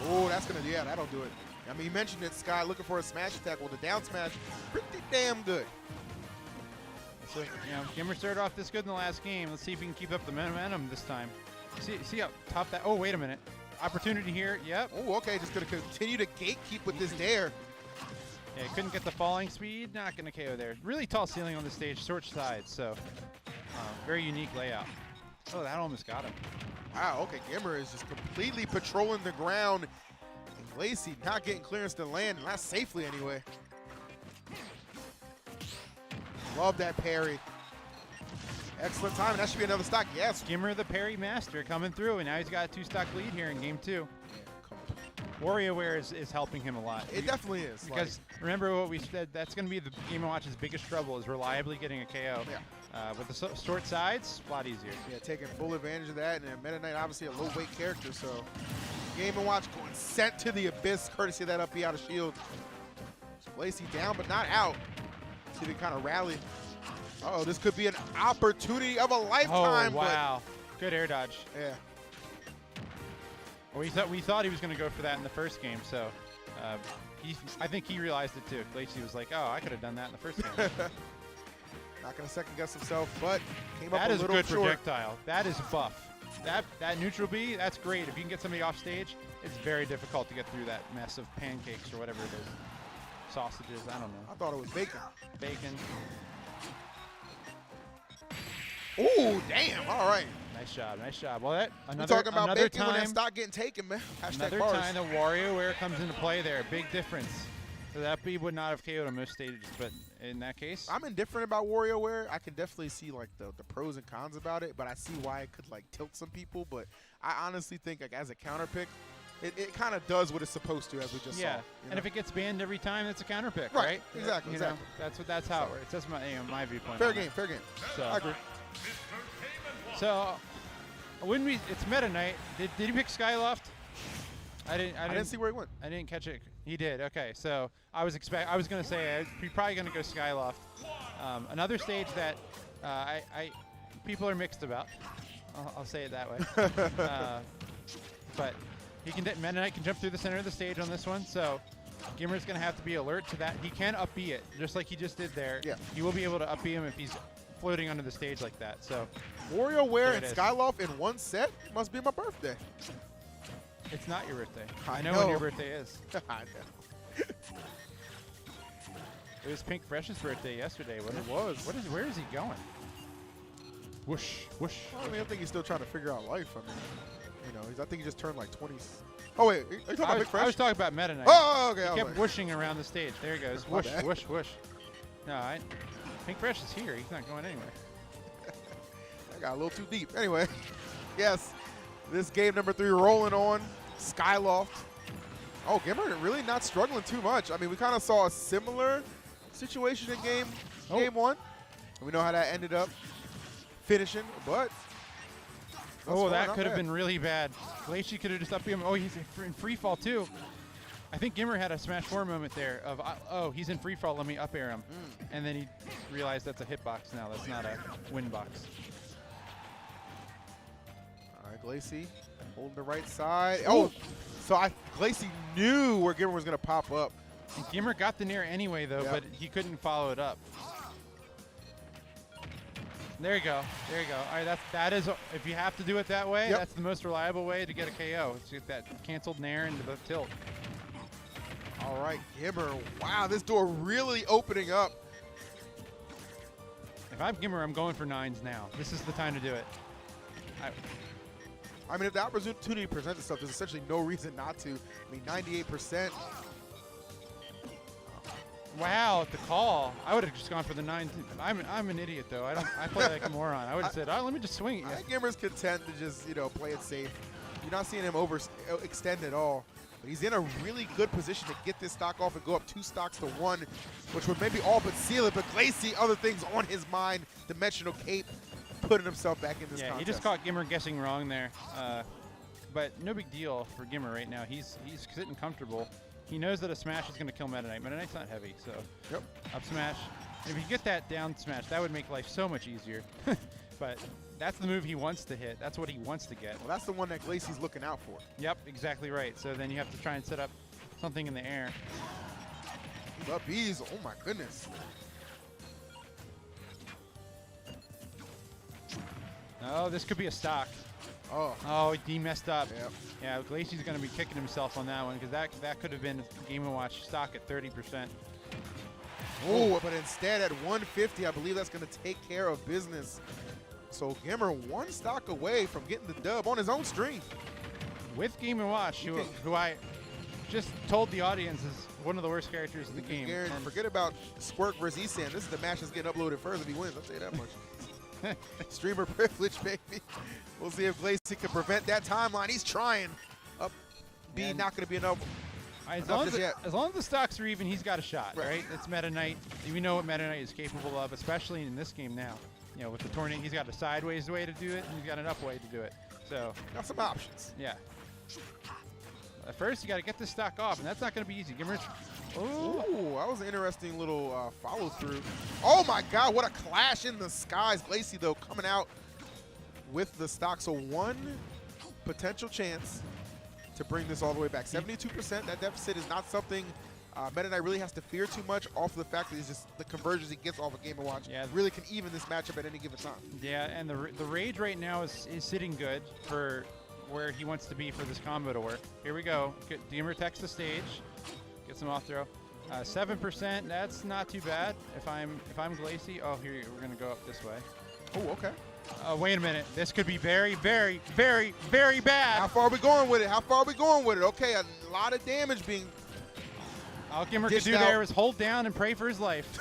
oh, that'll do it. I mean, you mentioned it, Sky, looking for a smash attack. Well, the down smash, pretty damn good. so Gimmer started off this good in the last game. Let's see if he can keep up the momentum this time. See how tough that. Oh, wait a minute. Opportunity here. Yep. Oh, okay, just gonna continue to gatekeep with this dare. Yeah, couldn't get the falling speed. Not gonna KO there. Really tall ceiling on the stage, short sides, so very unique layout. Oh, that almost got him. Wow, okay, Gimmer is just completely patrolling the ground. And Glacy not getting clearance to land, not safely anyway. Love that parry. Excellent time, and that should be another stock, yes. Gimmer the parry master coming through, and now he's got a 2-stock lead here in game 2. Yeah, WarioWare is helping him a lot. It definitely is. Because remember what we said, that's going to be the Game & Watch's biggest trouble is reliably getting a KO. Yeah. With the short sides, a lot easier. Yeah, taking full advantage of that. And then Meta Knight, obviously a low-weight character, so Game & Watch going sent to the abyss, courtesy of that up B out of shield. Lacey down, but not out. See if he kind of rally. Uh-oh, this could be an opportunity of a lifetime. Oh, wow. Good air dodge. Yeah. Well, we thought he was going to go for that in the first game, so I think he realized it too. Lacey was like, oh, I could have done that in the first game. Not going to second-guess himself, but came up That a is little good short. projectile. That is buff. That neutral B, that's great. If you can get somebody off stage, it's very difficult to get through that mess of pancakes or whatever it is. Sausages, I don't know. I thought it was bacon. Bacon. Ooh, damn. All right. Nice job, nice job. Well, that We're another talking about another bacon when that time, stock getting taken, man. Hashtag another bars. time the WarioWare comes into play there. Big difference. So that B would not have KO'd on most stages, but in that case, I'm indifferent about WarioWare. I can definitely see like the pros and cons about it, but I see why it could like tilt some people. But I honestly think like as a counter pick, it kind of does what it's supposed to, as we just saw. yeah. you And know? if it gets banned every time, it's a counter pick, Right, right? exactly, You know, exactly. that's how it works. That's my viewpoint. Fair on it. game, fair game. So, I agree. So, when it's Meta Knight, did he pick Skyloft? I didn't see where he went. I didn't catch it. He did. Okay, so I was gonna say he's probably gonna go Skyloft. Another stage that people are mixed about. I'll say it that way. But Meta Knight can jump through the center of the stage on this one. So Gimmer's gonna have to be alert to that. He can up B it just like he just did there. Yeah. He will be able to up B him if he's floating under the stage like that. So WarioWare There and it is. Skyloft in one set must be my birthday. it's not your birthday. I I know know. when your birthday is. I know. It was Pink Fresh's birthday yesterday, wasn't it? It was. Where is he going? Whoosh, whoosh. I mean, I think he's still trying to figure out life. I mean, you know, I think he just turned like 20s. Oh wait, are you talking about Big Fresh? I was talking about Meta Knight. Oh, okay. I He was kept like- whooshing around the stage. There he goes. My Whoosh, bad. whoosh, whoosh. No, Pink Fresh is here. He's not going anywhere. I got a little too deep. Anyway, yes, this game number 3 rolling on. Skyloft. Oh, Gimmer really not struggling too much. I mean, we kind of saw a similar situation in game 1. And we know how that ended up finishing, but Oh, that not could have bad. been really bad. Glacier could have just up him. Oh, he's in free fall too. I think Gimmer had a Smash 4 moment there of, oh, he's in free fall, let me up air him. And then he realized that's a hitbox now. That's not a win box. All right, Glacy holding the right side. Oh, so Glacy knew where Gimmer was going to pop up. And Gimmer got the nair anyway, though, Yep. but he couldn't follow it up. There you go. There you go. All right, that is, if you have to do it that way, Yep. that's the most reliable way to get a KO. It's get that canceled nair into the tilt. All right, Gimmer. Wow, this door really opening up. If I'm Gimmer, I'm going for 9s now. This is the time to do it. I mean, if the opportunity presents itself, there's essentially no reason not to. I mean, 98%. Wow, the call. I would have just gone for the 9s. I'm an idiot, though. I play like a moron. I would have said, oh, let me just swing it. I think Gimmer's content to just, play it safe. You're not seeing him extend at all. But he's in a really good position to get this stock off and go up 2 stocks to 1, which would maybe all but seal it. But Glacy, other things on his mind. Dimensional Cape, putting himself back in this Yeah, contest. he just caught Gimmer guessing wrong there. But no big deal for Gimmer right now. He's sitting comfortable. He knows that a smash is going to kill Meta Knight. Meta Knight's not heavy, so Yep. up smash. If you get that down smash, that would make life so much easier. But that's the move he wants to hit. That's what he wants to get. Well, that's the one that Glacy's looking out for. Yep, exactly right. So then you have to try and set up something in the air. But bees, oh my goodness. Oh, this could be a stock. Oh, Oh, he messed up. Yep. Yeah, Glacy's going to be kicking himself on that one because that could have been Game & Watch stock at 30%. oh, but instead at 150, I believe that's going to take care of business. So Gimmer 1 stock away from getting the dub on his own stream. With Game & Watch, who I just told the audience is one of the worst characters in the game. Garen, And forget about Squirk versus Esan. This is the match that's getting uploaded first if he wins. I'll tell you that much. Streamer privilege, baby. We'll see if Glacy can prevent that timeline. He's trying. Up B And- not going to be enough. As Enough long just yet. as long as the stocks are even, he's got a shot, Right. right? It's Meta Knight. We know what Meta Knight is capable of, especially in this game now. You know, with the tournament, he's got a sideways way to do it, and he's got an up way to do it. So, Got some options. yeah. At first, you got to get this stock off, and that's not going to be easy. Give him a Ooh, that was an interesting little follow through. Oh my God, what a clash in the skies. Glacy though coming out with the stock. So one potential chance to bring this all the way back. 72%, that deficit is not something Meta Knight really has to fear too much off of the fact that it's just the conversions he gets off a Game & Watch really can even this matchup at any given time. Yeah, and the rage right now is sitting good for where he wants to be for this combo to work. Here we go. Deemer text the stage. Get some off throw. 7%. That's not too bad. If I'm Glacy, oh, here we're gonna go up this way. Oh, okay. Wait a minute. This could be very, very, very, very bad. How far are we going with it? How far are we going with it? Okay, a lot of damage being. All Gimmer could dished do out. there is hold down and pray for his life.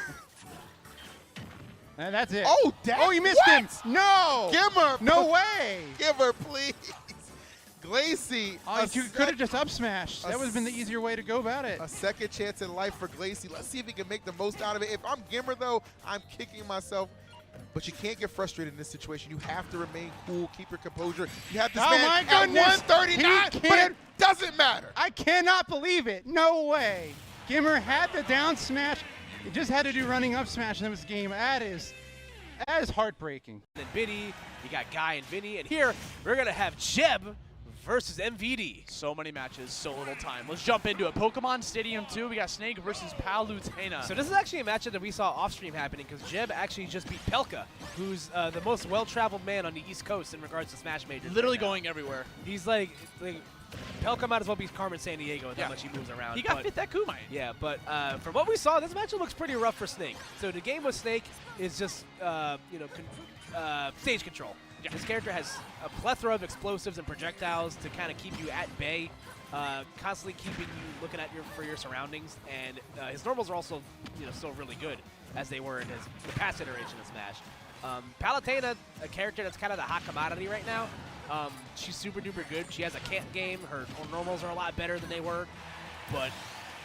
And that's it. Oh, Oh, you missed him. No. Gimmer. No way. Gimmer, please. Glacy. Oh, you could have just up smashed. That would have been the easier way to go about it. A second chance in life for Glacy. Let's see if he can make the most out of it. If I'm Gimmer, though, I'm kicking myself. But you can't get frustrated in this situation. You have to remain cool, keep your composure. You have this Oh man my at goodness. 139, He but can't- it doesn't matter. I cannot believe it. No way. Gimmer had the down smash. He just had to do running up smash and it was game. That is heartbreaking. Then Vinny, you got Guy and Vinny, and here we're gonna have Jeb versus MVD. So many matches, so little time. Let's jump into it. Pokemon Stadium 2, we got Snake versus Palutena. So this is actually a matchup that we saw off stream happening because Jeb actually just beat Pelka, who's the most well-traveled man on the East Coast in regards to Smash Majors. literally right now. going everywhere. He's like Pelka might as well be Carmen San Diego with Yeah. how much he moves around. He got but- fit that Kumai. Yeah, but from what we saw, this matchup looks pretty rough for Snake. So the game with Snake is just, stage control. Yeah. This character has a plethora of explosives and projectiles to kind of keep you at bay, constantly keeping you looking at for your surroundings. And his normals are also, still really good as they were in the past iteration of Smash. Palutena, a character that's kind of the hot commodity right now. She's super duper good. She has a can't game. Her normals are a lot better than they were, but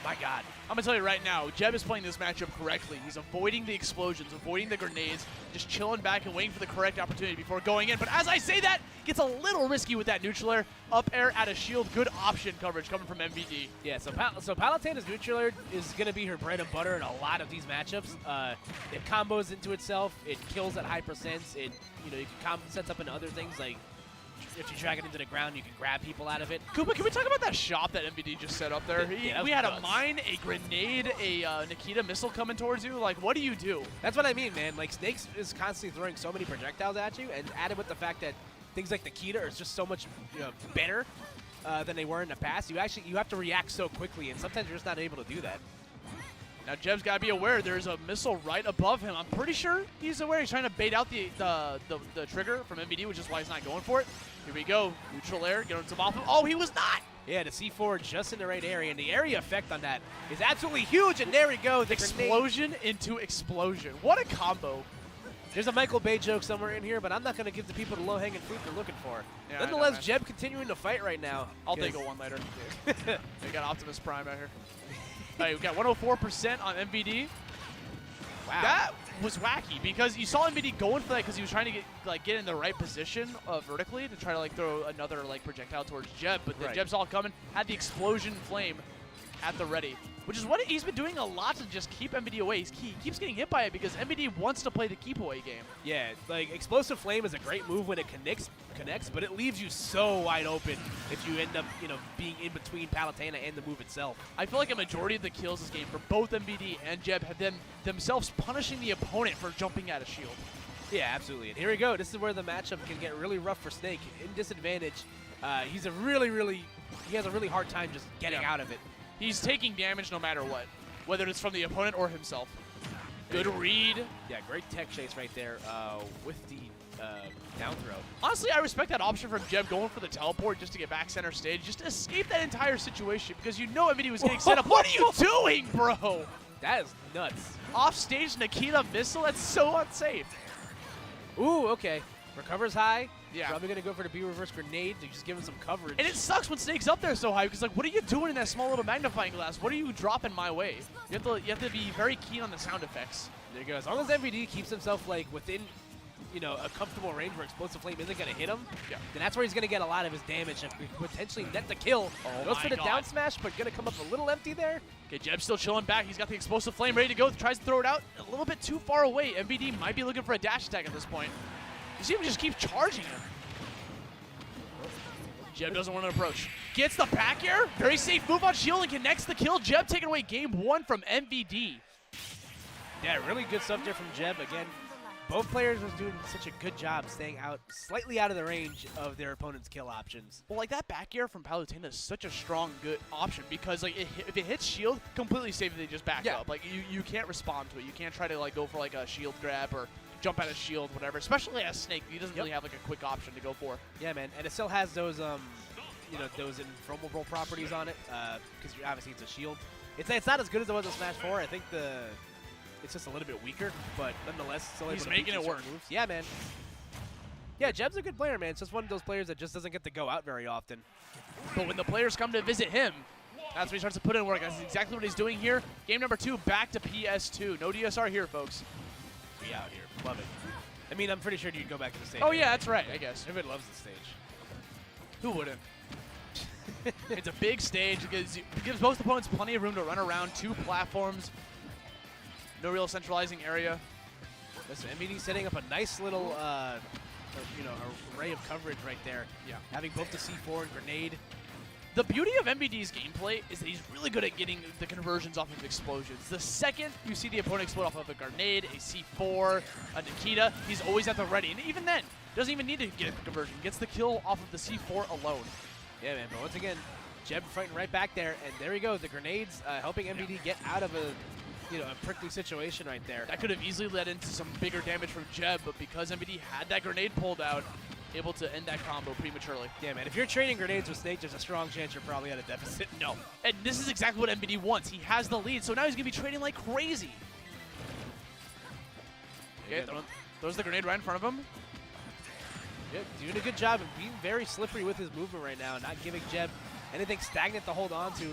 my God. I'm going to tell you right now, Jeb is playing this matchup correctly. He's avoiding the explosions, avoiding the grenades, just chilling back and waiting for the correct opportunity before going in. But as I say that, gets a little risky with that neutral air. Up air at a shield. Good option coverage coming from MVD. Yeah, so Palutena's neutral air is going to be her bread and butter in a lot of these matchups. It combos into itself. It kills at high percents. You can sets up into other things like if you drag it into the ground, you can grab people out of it. Koopa, can we talk about that shop that MVD just set up there? Yeah, that We was had a nuts. mine, a grenade, a Nikita missile coming towards you. Like, what do you do? That's what I mean, man. Like, Snake is constantly throwing so many projectiles at you, and added with the fact that things like Nikita are just so much better than they were in the past. You have to react so quickly, and sometimes you're just not able to do that. Now, Jeb's got to be aware there's a missile right above him. I'm pretty sure he's aware. He's trying to bait out the trigger from MVD, which is why he's not going for it. Here we go. Neutral air. Get him off him. Oh, he was not. Yeah, the C4 just in the right area, and the area effect on that is absolutely huge, and there we go. The grenade. Explosion into explosion. What a combo. There's a Michael Bay joke somewhere in here, but I'm not going to give the people the low-hanging fruit they're looking for. Yeah, I know, Nonetheless, man. Jeb continuing to fight right now. I'll take a one later. We got Optimus Prime out here. All right, we got 104% on MVD. Wow. That was wacky because you saw MVD going for that because he was trying to get in the right position vertically to try to throw another projectile towards Jeb, but then Right. Jeb saw it coming, had the explosion flame at the ready, which is what he's been doing a lot to just keep MVD away. He keeps getting hit by it because MVD wants to play the keep away game. Yeah, like Explosive Flame is a great move when it connects, but it leaves you so wide open if you end up, being in between Palutena and the move itself. I feel like a majority of the kills this game for both MVD and Jeb have been themselves punishing the opponent for jumping at a shield. Yeah, absolutely. And here we go. This is where the matchup can get really rough for Snake. In disadvantage, he has a really hard time just getting Yeah. out of it. He's taking damage no matter what, whether it's from the opponent or himself. Good read. Yeah, great tech chase right there with the down throw. Honestly, I respect that option from Jeb going for the teleport just to get back center stage, just to escape that entire situation because MVD was getting set up. What are you doing, bro? That is nuts. Off stage Nikita missile? That's so unsafe. Ooh, okay. Recovers high. Yeah. Probably going to go for the B reverse grenade to just give him some coverage. And it sucks when Snake's up there so high because, like, what are you doing in that small little magnifying glass? What are you dropping my way? You have to be very keen on the sound effects. There you go. As long as MVD keeps himself, like, within, you know, a comfortable range where Explosive Flame isn't going to hit him, then that's where he's going to get a lot of his damage and potentially net the kill. Oh Goes my for the God. down smash, but going to come up a little empty there. Okay, Jeb's still chilling back. He's got the Explosive Flame ready to go. Tries to throw it out a little bit too far away. MVD might be looking for a dash attack at this point. You see him just keep charging him. Jeb doesn't want to approach. Gets the back air. Very safe move on shield and connects the kill. Jeb taking away game 1 from MVD. Yeah, really good stuff there from Jeb. Again, both players was doing such a good job staying out, slightly out of the range of their opponent's kill options. Well, like that back air from Palutena is such a strong, good option because like if it hits shield, completely safe if they just back up. Like you can't respond to it. You can't try to like go for like a shield grab or jump out of shield, whatever. Especially as Snake, he doesn't really have like a quick option to go for. Yeah, man, and it still has those you know, those invulnerable properties on it because obviously it's a shield. It's not as good as it was in Smash 4. I think it's just a little bit weaker, but nonetheless, still able to making beat it some work. moves. Yeah, man. Yeah, Jeb's a good player, man. It's just one of those players that just doesn't get to go out very often. But when the players come to visit him, that's when he starts to put in work. That's exactly what he's doing here. Game number 2, back to PS2. No DSR here, folks. We out here. Love it. I mean, I'm pretty sure you'd go back to the stage. Oh, yeah, that's right, I guess. Everybody loves the stage. Who wouldn't? It's a big stage. It gives both opponents plenty of room to run around. 2 platforms. No real centralizing area. Listen, MVD setting up a nice little, you know, array of coverage right there. Yeah. Having both the C4 and grenade. The beauty of MVD's gameplay is that he's really good at getting the conversions off of explosions. The second you see the opponent explode off of a grenade, a C4, a Nikita, he's always at the ready. And even then, doesn't even need to get the conversion. Gets the kill off of the C4 alone. Yeah, man, but once again, Jeb fighting right back there, and there we go. The grenades helping MVD get out of a prickly situation right there. That could have easily led into some bigger damage from Jeb, but because MVD had that grenade pulled out, able to end that combo prematurely. Yeah, man, if you're trading grenades with Snake, there's a strong chance you're probably at a deficit. No. And this is exactly what MVD wants. He has the lead, so now he's going to be trading like crazy. Okay, throws the grenade right in front of him. Yeah, doing a good job of being very slippery with his movement right now, not giving Jeb anything stagnant to hold on to.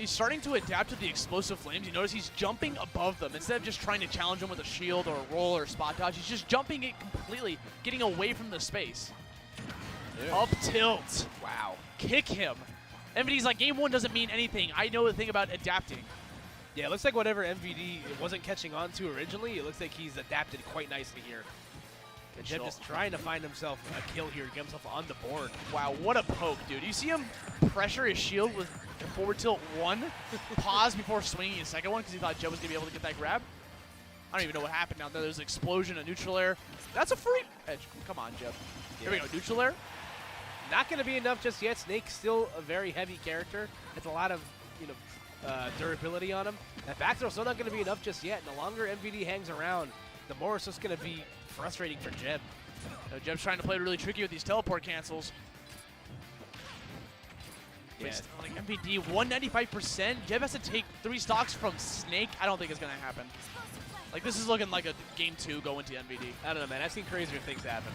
He's starting to adapt to the explosive flames. You notice he's jumping above them. Instead of just trying to challenge them with a shield or a roll or a spot dodge, he's just jumping it completely, getting away from the space. Yeah. Up tilt. Wow. Kick him. MVD's like, game 1 doesn't mean anything. I know the thing about adapting. Yeah, it looks like whatever MVD wasn't catching on to originally, it looks like he's adapted quite nicely here. And Jeb just trying to find himself a kill here, get himself on the board. Wow, what a poke, dude. You see him pressure his shield with forward tilt 1, pause before swinging his second one because he thought Jeb was going to be able to get that grab. I don't even know what happened now. There's an explosion, a neutral air. That's a free edge. Come on, Jeb. Here we go, neutral air. Not going to be enough just yet. Snake's still a very heavy character. It's a lot of, durability on him. That back throw still not going to be enough just yet. And the longer MVD hangs around, the more it's just going to be frustrating for Jeb. Jeb's trying to play really tricky with these teleport cancels. Yeah. Like MVD, 195%. Jeb has to take 3 stocks from Snake. I don't think it's going to happen. Like, this is looking like a game 2 going to MVD. I don't know, man. I've seen crazier things happen.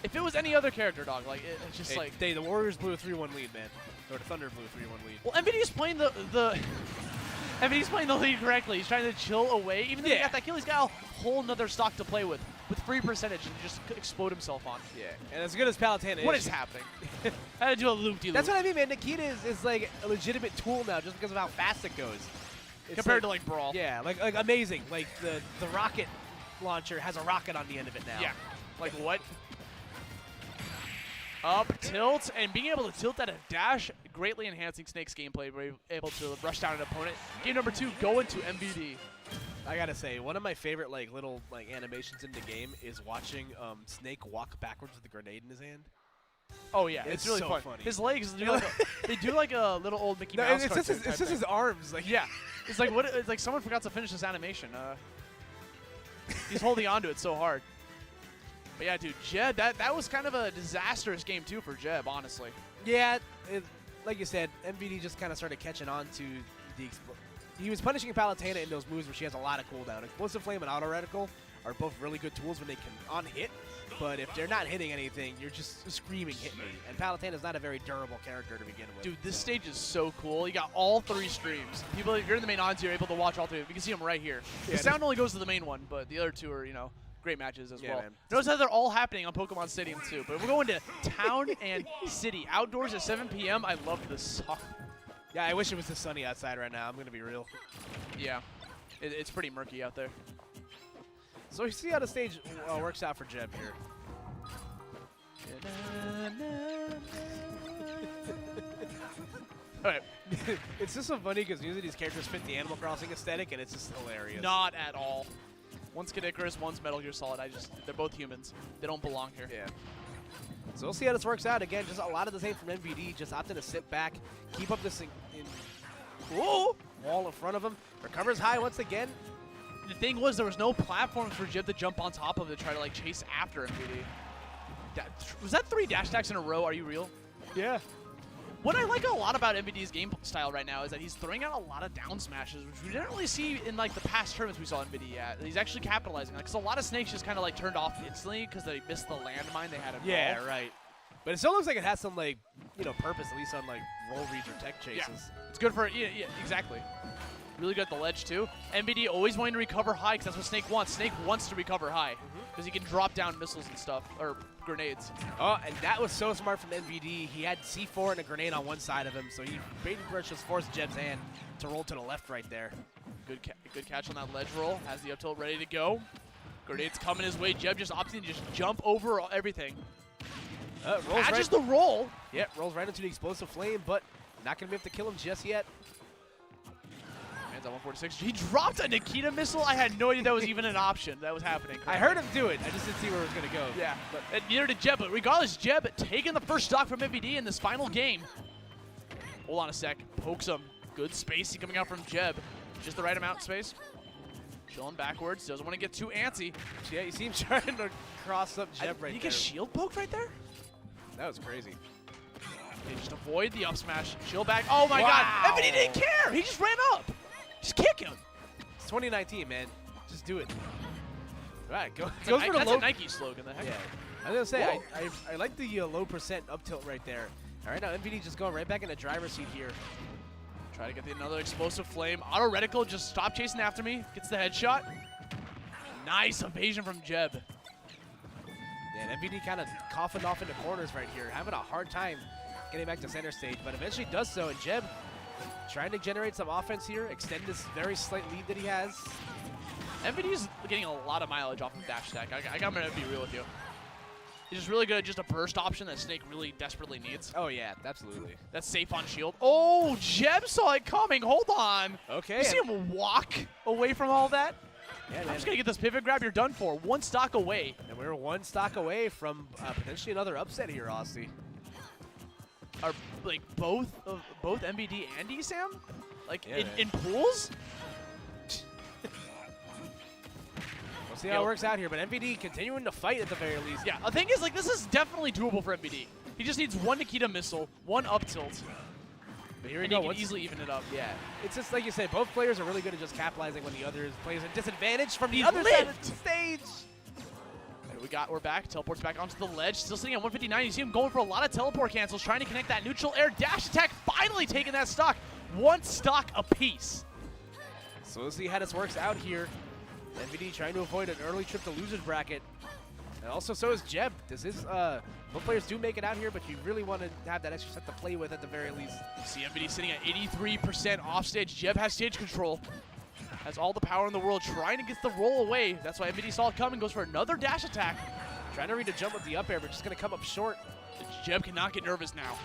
If it was any other character, dog, like, it's just like... The Warriors blew a 3-1 lead, man. Or the Thunder blew a 3-1 lead. Well, MVD's playing the MVD's playing the lead correctly. He's trying to chill away. Even though he got that kill, he's got a whole nother stock to play with free percentage and just explode himself on. Yeah, and as good as Palutena What is happening? I had to do a loop-de-loop. That's what I mean, man. Nikita is like a legitimate tool now just because of how fast it goes. It's compared to like Brawl. Yeah, like amazing. Like the rocket launcher has a rocket on the end of it now. Yeah. Like what? Up tilt, and being able to tilt at a dash, greatly enhancing Snake's gameplay. We're able to rush down an opponent. Game number 2, going to MVD. I gotta say, one of my favorite little animations in the game is watching Snake walk backwards with a grenade in his hand. Oh yeah, it's really so fun. funny. His legs do like they do like a little old Mickey Mouse. It's just his arms. Like yeah, it's like what? It's like someone forgot to finish this animation. He's holding on to it so hard. But yeah, dude, Jeb, that was kind of a disastrous game too for Jeb, honestly. Yeah, like you said, MVD just kind of started catching on to the. He was punishing Palutena in those moves where she has a lot of cooldown. Explosive Flame and Auto Reticle are both really good tools when they can on-hit. But if they're not hitting anything, you're just screaming, hit me. And Palutena's not a very durable character to begin with. Dude, this stage is so cool. You got all 3 streams. People, if you're in the main audience, you're able to watch all 3. You can see them right here. Yeah, The sound only goes to the main one, but the other 2 are, you know, great matches as Yeah, well. man. Notice how they're all happening on Pokemon Stadium too. But if we're going to town and city outdoors at 7 p.m., I love this song. Yeah, I wish it was this sunny outside right now. I'm going to be real. Yeah, it's pretty murky out there. So you see how the stage works out for Jeb here. All right, It's just so funny because usually these characters fit the Animal Crossing aesthetic, and it's just hilarious. not at all. One's Kid Icarus, one's Metal Gear Solid. They're both humans. They don't belong here. Yeah. So we'll see how this works out. Again, just a lot of the same from MVD. Just opting to sit back, keep up this whoa, wall in front of him. Recovers high once again. The thing was, there was no platforms for Jib to jump on top of to try to like chase after MVD. Was that 3 dash attacks in a row? Are you real? Yeah. What I like a lot about MVD's game style right now is that he's throwing out a lot of down smashes, which we didn't really see in like the past tournaments we saw MVD at. He's actually capitalizing on, because a lot of snakes just kind of like turned off instantly because they missed the landmine they had involved. Yeah, right. But it still looks like it has some like, purpose, at least on like roll reads or tech chases. Yeah. It's good for, yeah, exactly. Really good at the ledge too. MVD always wanting to recover high because that's what Snake wants. Snake wants to recover high because he can drop down missiles and stuff, or grenades. Oh, and that was so smart from MVD. He had C4 and a grenade on one side of him, so he pretty much just forced Jeb's hand to roll to the left right there. Good catch on that ledge roll. Has the up tilt ready to go. Grenades coming his way. Jeb just opting to just jump over everything. Rolls Catches right. the roll. Yeah, rolls right into the explosive flame, but not going to be able to kill him just yet. Man's at 146. He dropped a Nikita missile. I had no idea that was even an option that was happening. I heard him do it. I just didn't see where it was going to go. Yeah, but neither did Jeb. But regardless, Jeb taking the first stock from MVD in this final game. Hold on a sec. Pokes him. Good spacing coming out from Jeb. Just the right amount of space. Chilling backwards. Doesn't want to get too antsy. Yeah, you see him trying to cross up Jeb right Did he there. get shield poked right there? That was crazy. They just avoid the up smash. Chill back. Oh my Wow. god. MVD didn't care. He just ran up. Just kick him. It's 2019, man. Just do it. All right, go That's, for the that's low. a Nike slogan. The heck? Yeah. I was going to say, I like the low percent up tilt right there. All right, now MVD just going right back in the driver's seat here. Try to get another explosive flame. Auto reticle, just stop chasing after me. Gets the headshot. Nice evasion from Jeb. Yeah, and MVD kind of coughing off into corners right here, having a hard time getting back to center stage, but eventually does so. And Jeb trying to generate some offense here, extend this very slight lead that he has. MVD's getting a lot of mileage off of dash attack. I'm going to be real with you. He's just really good at just a burst option that Snake really desperately needs. Oh, yeah, absolutely. That's safe on shield. Oh, Jeb saw it coming. Hold on. Okay. You see him walk away from all that? Yeah, I'm man. just going to get this pivot grab. You're done for. One stock away. And we're one stock away from potentially another upset here, Aussie. Are like both MVD and ESAM? Like Yeah, in pools? We'll see how it works out here, but MVD continuing to fight at the very least. Yeah, the thing is, like, this is definitely doable for MVD. He just needs one Nikita missile, one up tilt, But here we and go. he can easily even it up. Yeah, it's just like you said, both players are really good at just capitalizing when the other plays a disadvantage from the He's other side of lit. the stage. We're back. Teleports back onto the ledge. Still sitting at 159. You see him going for a lot of teleport cancels, trying to connect that neutral air dash attack. Finally taking that stock. One stock apiece. So we'll see how this works out here. MVD trying to avoid an early trip to loser's bracket. And also so is Jeb. This is, both players do make it out here, but you really want to have that extra set to play with at the very least. You see MVD sitting at 83% off stage. Jeb has stage control. Has all the power in the world, trying to get the roll away. That's why MVD saw it coming, goes for another dash attack. Trying to read a jump with the up air, but just going to come up short. Jeb cannot get nervous now.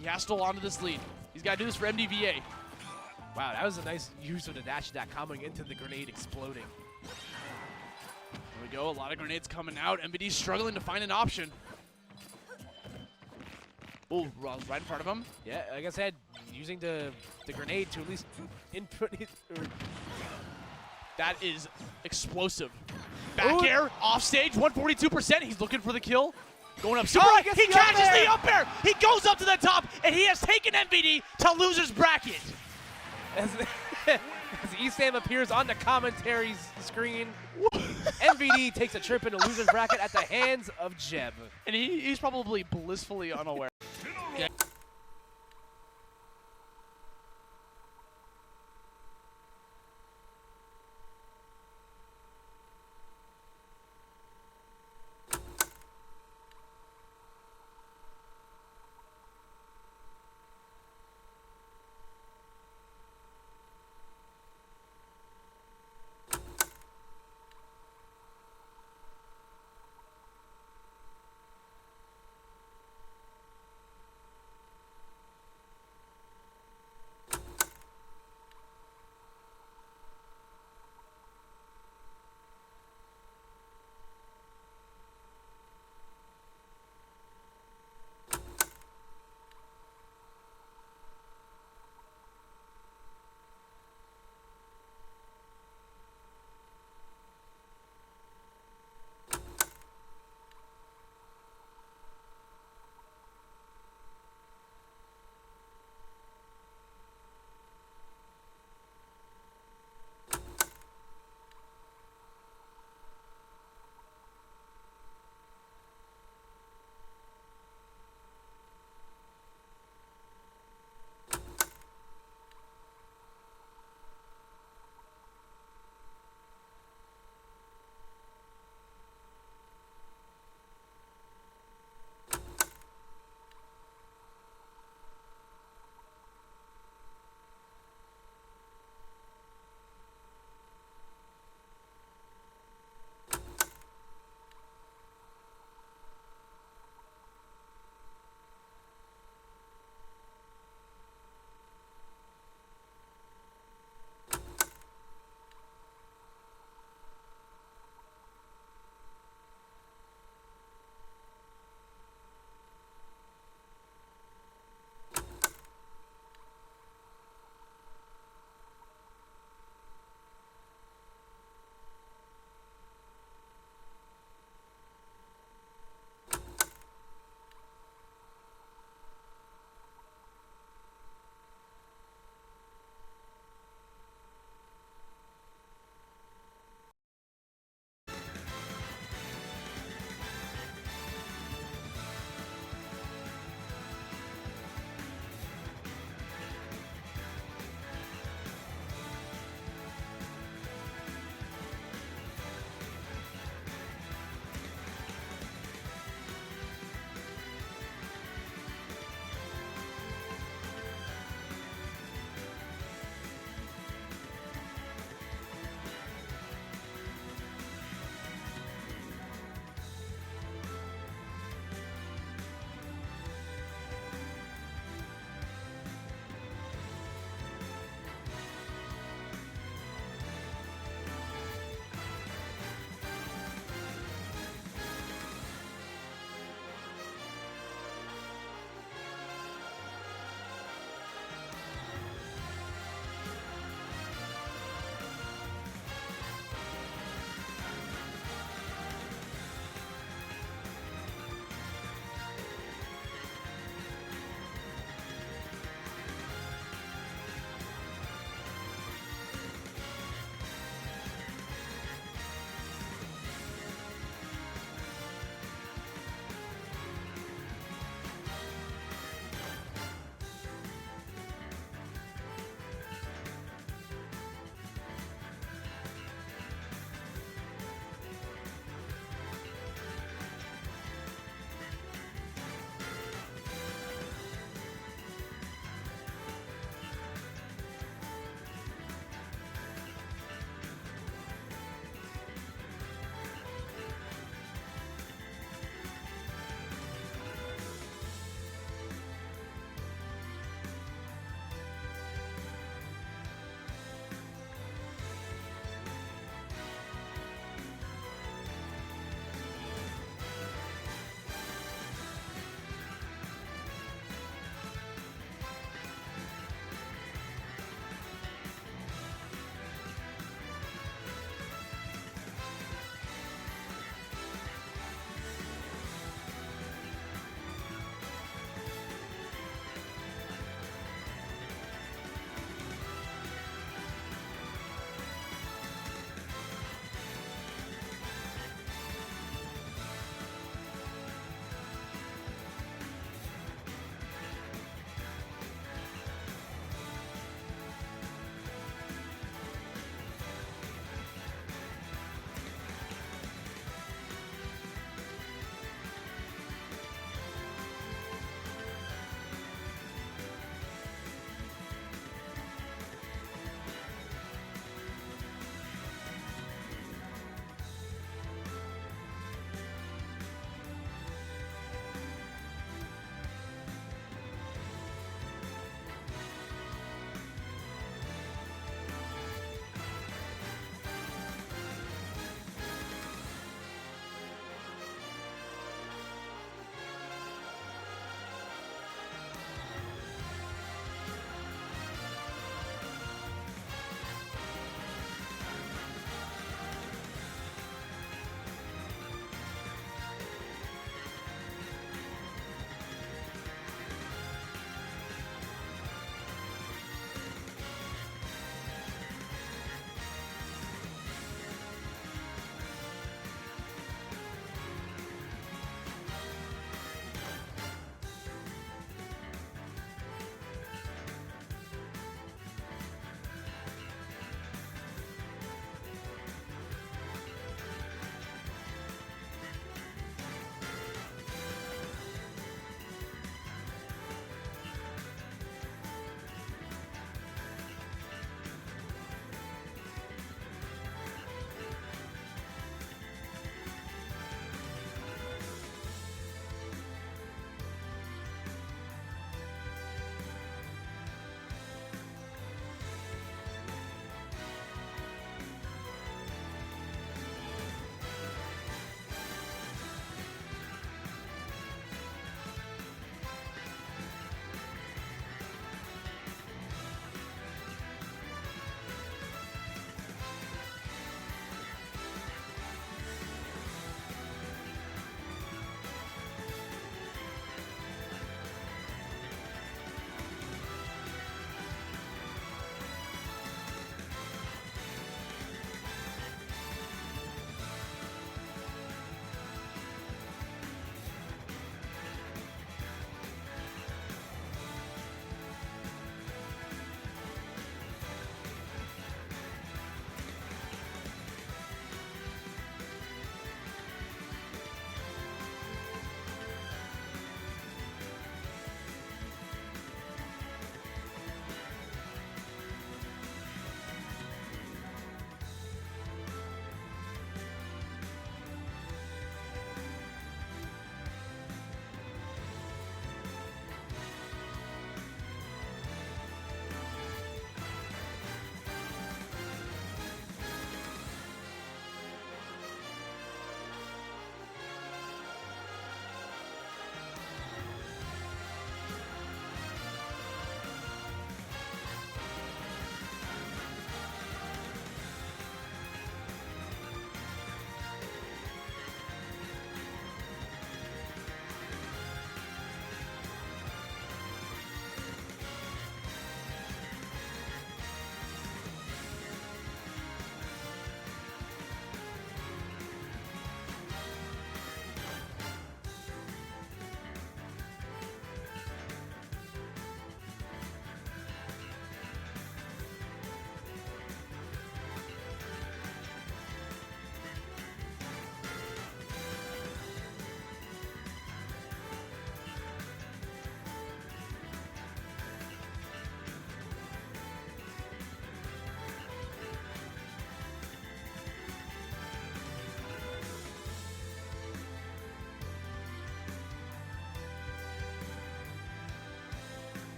He has to hold on to this lead. He's got to do this for MDVA. Wow, that was a nice use of the dash attack coming into the grenade exploding. There we go, a lot of grenades coming out. MVD's struggling to find an option. Oh, Ross right in front of him. Yeah, like I said, using the grenade to at least input it. That is explosive. Back air, off stage, 142%. He's looking for the kill. Going up super high. He catches the up air. He goes up to the top, and he has taken MVD to loser's bracket. As ESAM appears on the commentary screen. MVD takes a trip into loser's bracket at the hands of Jeb. And he's probably blissfully unaware. Yeah.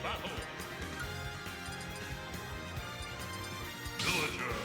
battle. Villager.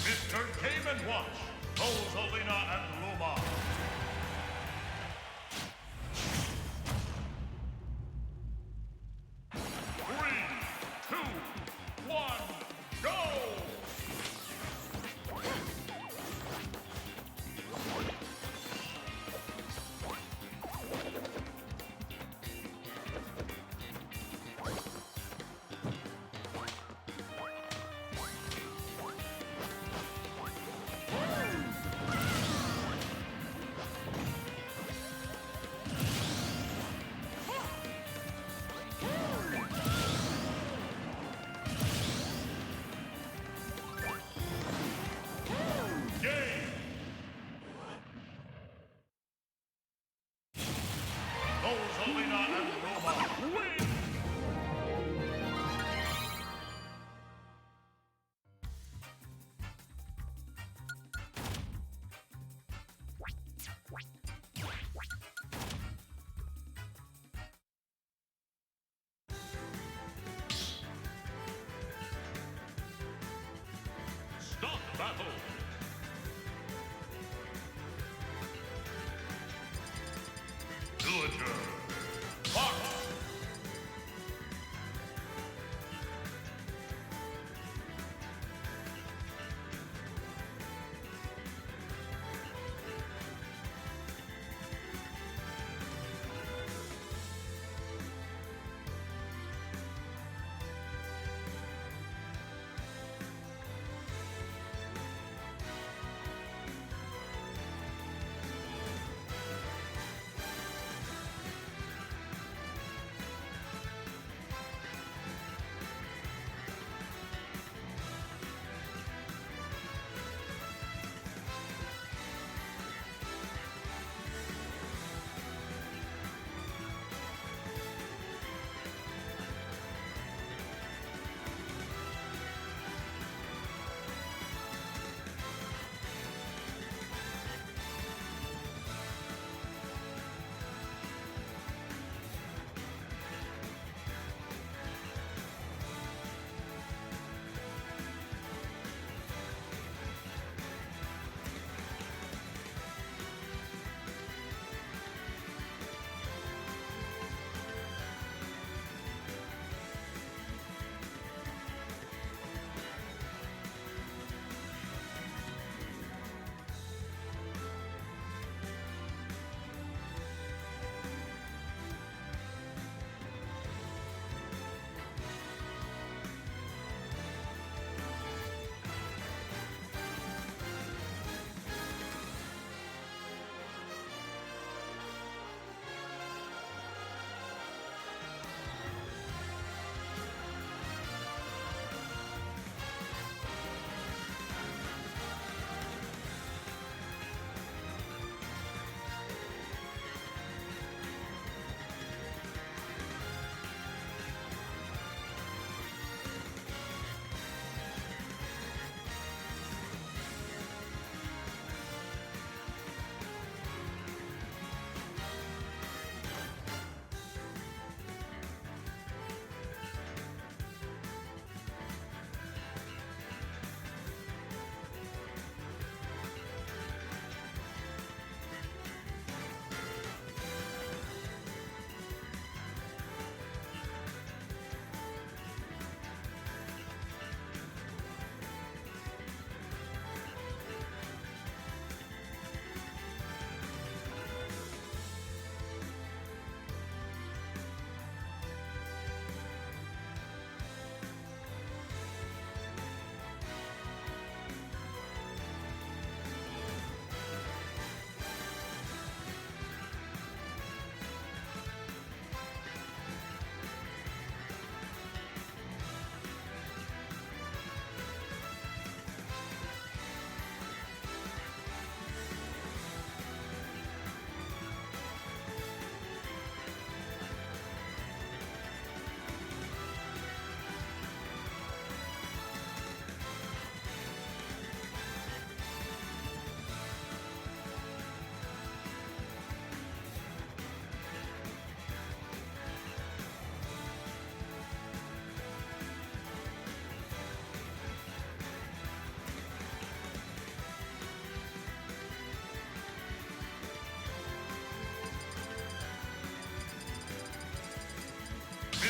Mr. Game & Watch, Rosalina and Luma. Three, two, one, go! Rosalina and Luma win! Stop battle! Villager. Fox.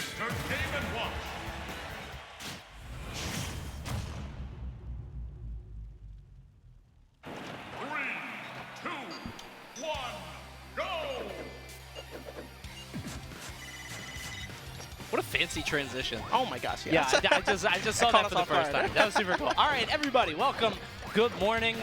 Mr. Game & Watch. Three, two, one, go! What a fancy transition. Oh my gosh, Yeah, I just saw that for the first time. That was super cool. All right, everybody, welcome. Good morning.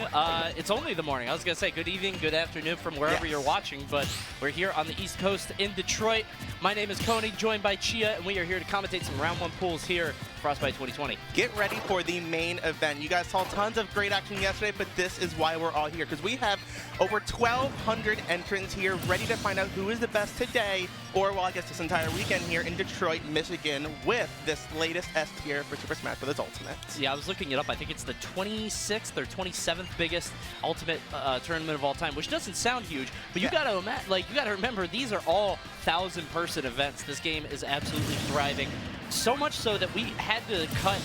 It's only the morning. I was going to say good evening, good afternoon from wherever you're watching, but we're here on the East Coast in Detroit. My name is Coney, joined by Chia, and we are here to commentate some round one pools here, Frostbite 2020. Get ready for the main event. You guys saw tons of great action yesterday, but this is why we're all here, because we have over 1,200 entrants here ready to find out who is the best today, or well, I guess this entire weekend here in Detroit, Michigan, with this latest S tier for Super Smash Bros. Ultimate. Yeah, I was looking it up. I think it's the 26th or 27th biggest Ultimate tournament of all time, which doesn't sound huge, but you gotta remember these are all 1,000-person events. This game is absolutely thriving. So much so that we had to cut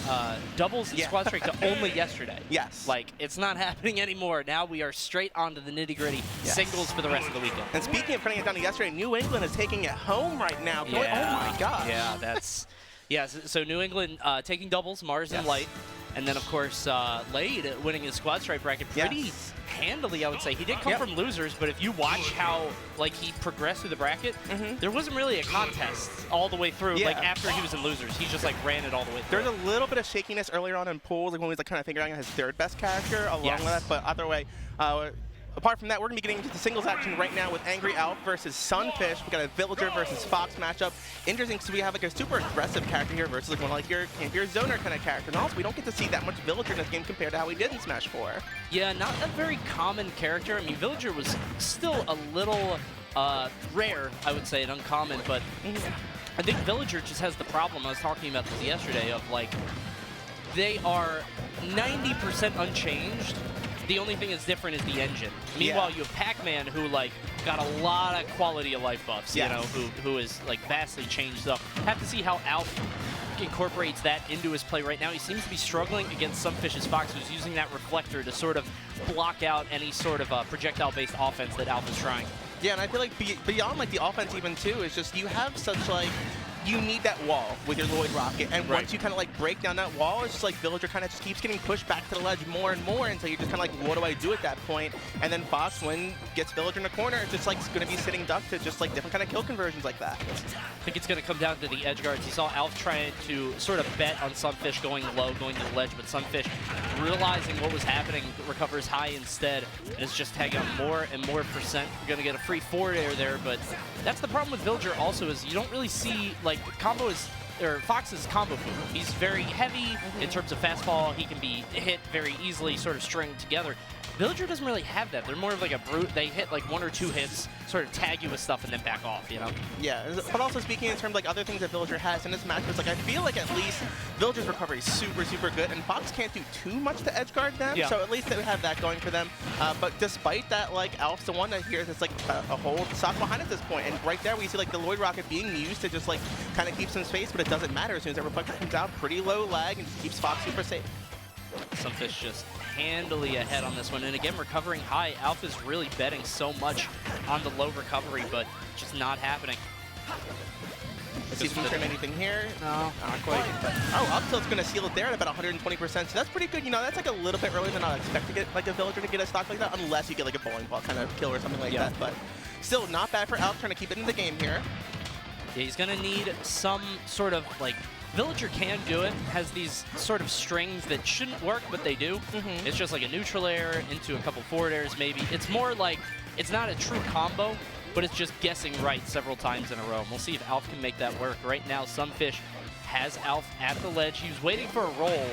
doubles and squad strike to only yesterday. Yes. Like, it's not happening anymore. Now we are straight onto the nitty-gritty singles for the rest of the weekend. And speaking of cutting it down to yesterday, New England is taking it home right now. Yeah. Oh my gosh. Yeah, that's... Yeah, so New England taking doubles, Mars and Light. And then, of course, Lade winning his squad strike bracket pretty handily, I would say. He did come from losers, but if you watch how he progressed through the bracket, there wasn't really a contest all the way through. Like, after he was in losers, he just, ran it all the way through. There's a little bit of shakiness earlier on in pools, when he was kind of figuring out his third best character along with that, but either way, apart from that, we're going to be getting into the singles action right now with Angry Alf versus Sunfish. We got a Villager versus Fox matchup. Interesting, because we have a super aggressive character here versus one your zoner kind of character. And also, we don't get to see that much Villager in this game compared to how we did in Smash 4. Yeah, not a very common character. I mean, Villager was still a little rare, I would say, and uncommon, but I think Villager just has the problem. I was talking about this yesterday of, they are 90% unchanged. The only thing that's different is the engine. Meanwhile, you have Pac-Man, who got a lot of quality of life buffs. You know, who is vastly changed. So have to see how Alf incorporates that into his play right now. He seems to be struggling against Sunfish's Fox, who's using that reflector to sort of block out any sort of projectile-based offense that Alf is trying. Yeah, and I feel like beyond the offense even too, it's just you have such you need that wall with your Lloyd Rocket, and once you kind of break down that wall, it's just Villager kind of just keeps getting pushed back to the ledge more and more until you're just kind of what do I do at that point? And then Fox, when gets Villager in the corner, it's just going to be sitting duck to just different kind of kill conversions like that. I think it's going to come down to the edge guards. You saw Alf trying to sort of bet on Sunfish going low, going to the ledge, but Sunfish, realizing what was happening, recovers high instead, and is just tagging on more and more percent. You're going to get a free forward air there, but that's the problem with Villager also, is you don't really see, Fox's combo food. He's very heavy in terms of fastball. He can be hit very easily, sort of stringed together. Villager doesn't really have that. They're more of a brute. They hit 1 or 2 hits, sort of tag you with stuff, and then back off, you know? Yeah, but also speaking in terms of other things that Villager has in this match, it's I feel like at least Villager's recovery is super, super good, and Fox can't do too much to edge guard them, so at least they have that going for them. But despite that, Alf's the one that hears it's a whole sock behind at this point, and right there we see the Lloyd Rocket being used to just kind of keep some space, but it doesn't matter. As soon as that reflector comes out, pretty low lag, and just keeps Fox super safe. Sunfish just handily ahead on this one, and again recovering high. Alf is really betting so much on the low recovery, but just not happening. Let's see if we can trim anything here. No, not quite. But, up tilt's going to seal it there at about 120%, so that's pretty good. You know, that's a little bit earlier than I'd expect to get a Villager to get a stock like that, unless you get a bowling ball kind of kill or something like that. But still, not bad for Alf, trying to keep it in the game here. Yeah, he's going to need some sort of Villager can do it, has these sort of strings that shouldn't work, but they do. It's just a neutral air into a couple forward airs maybe. It's more it's not a true combo, but it's just guessing right several times in a row. And we'll see if Alf can make that work. Right now, Sunfish has Alf at the ledge. He was waiting for a roll.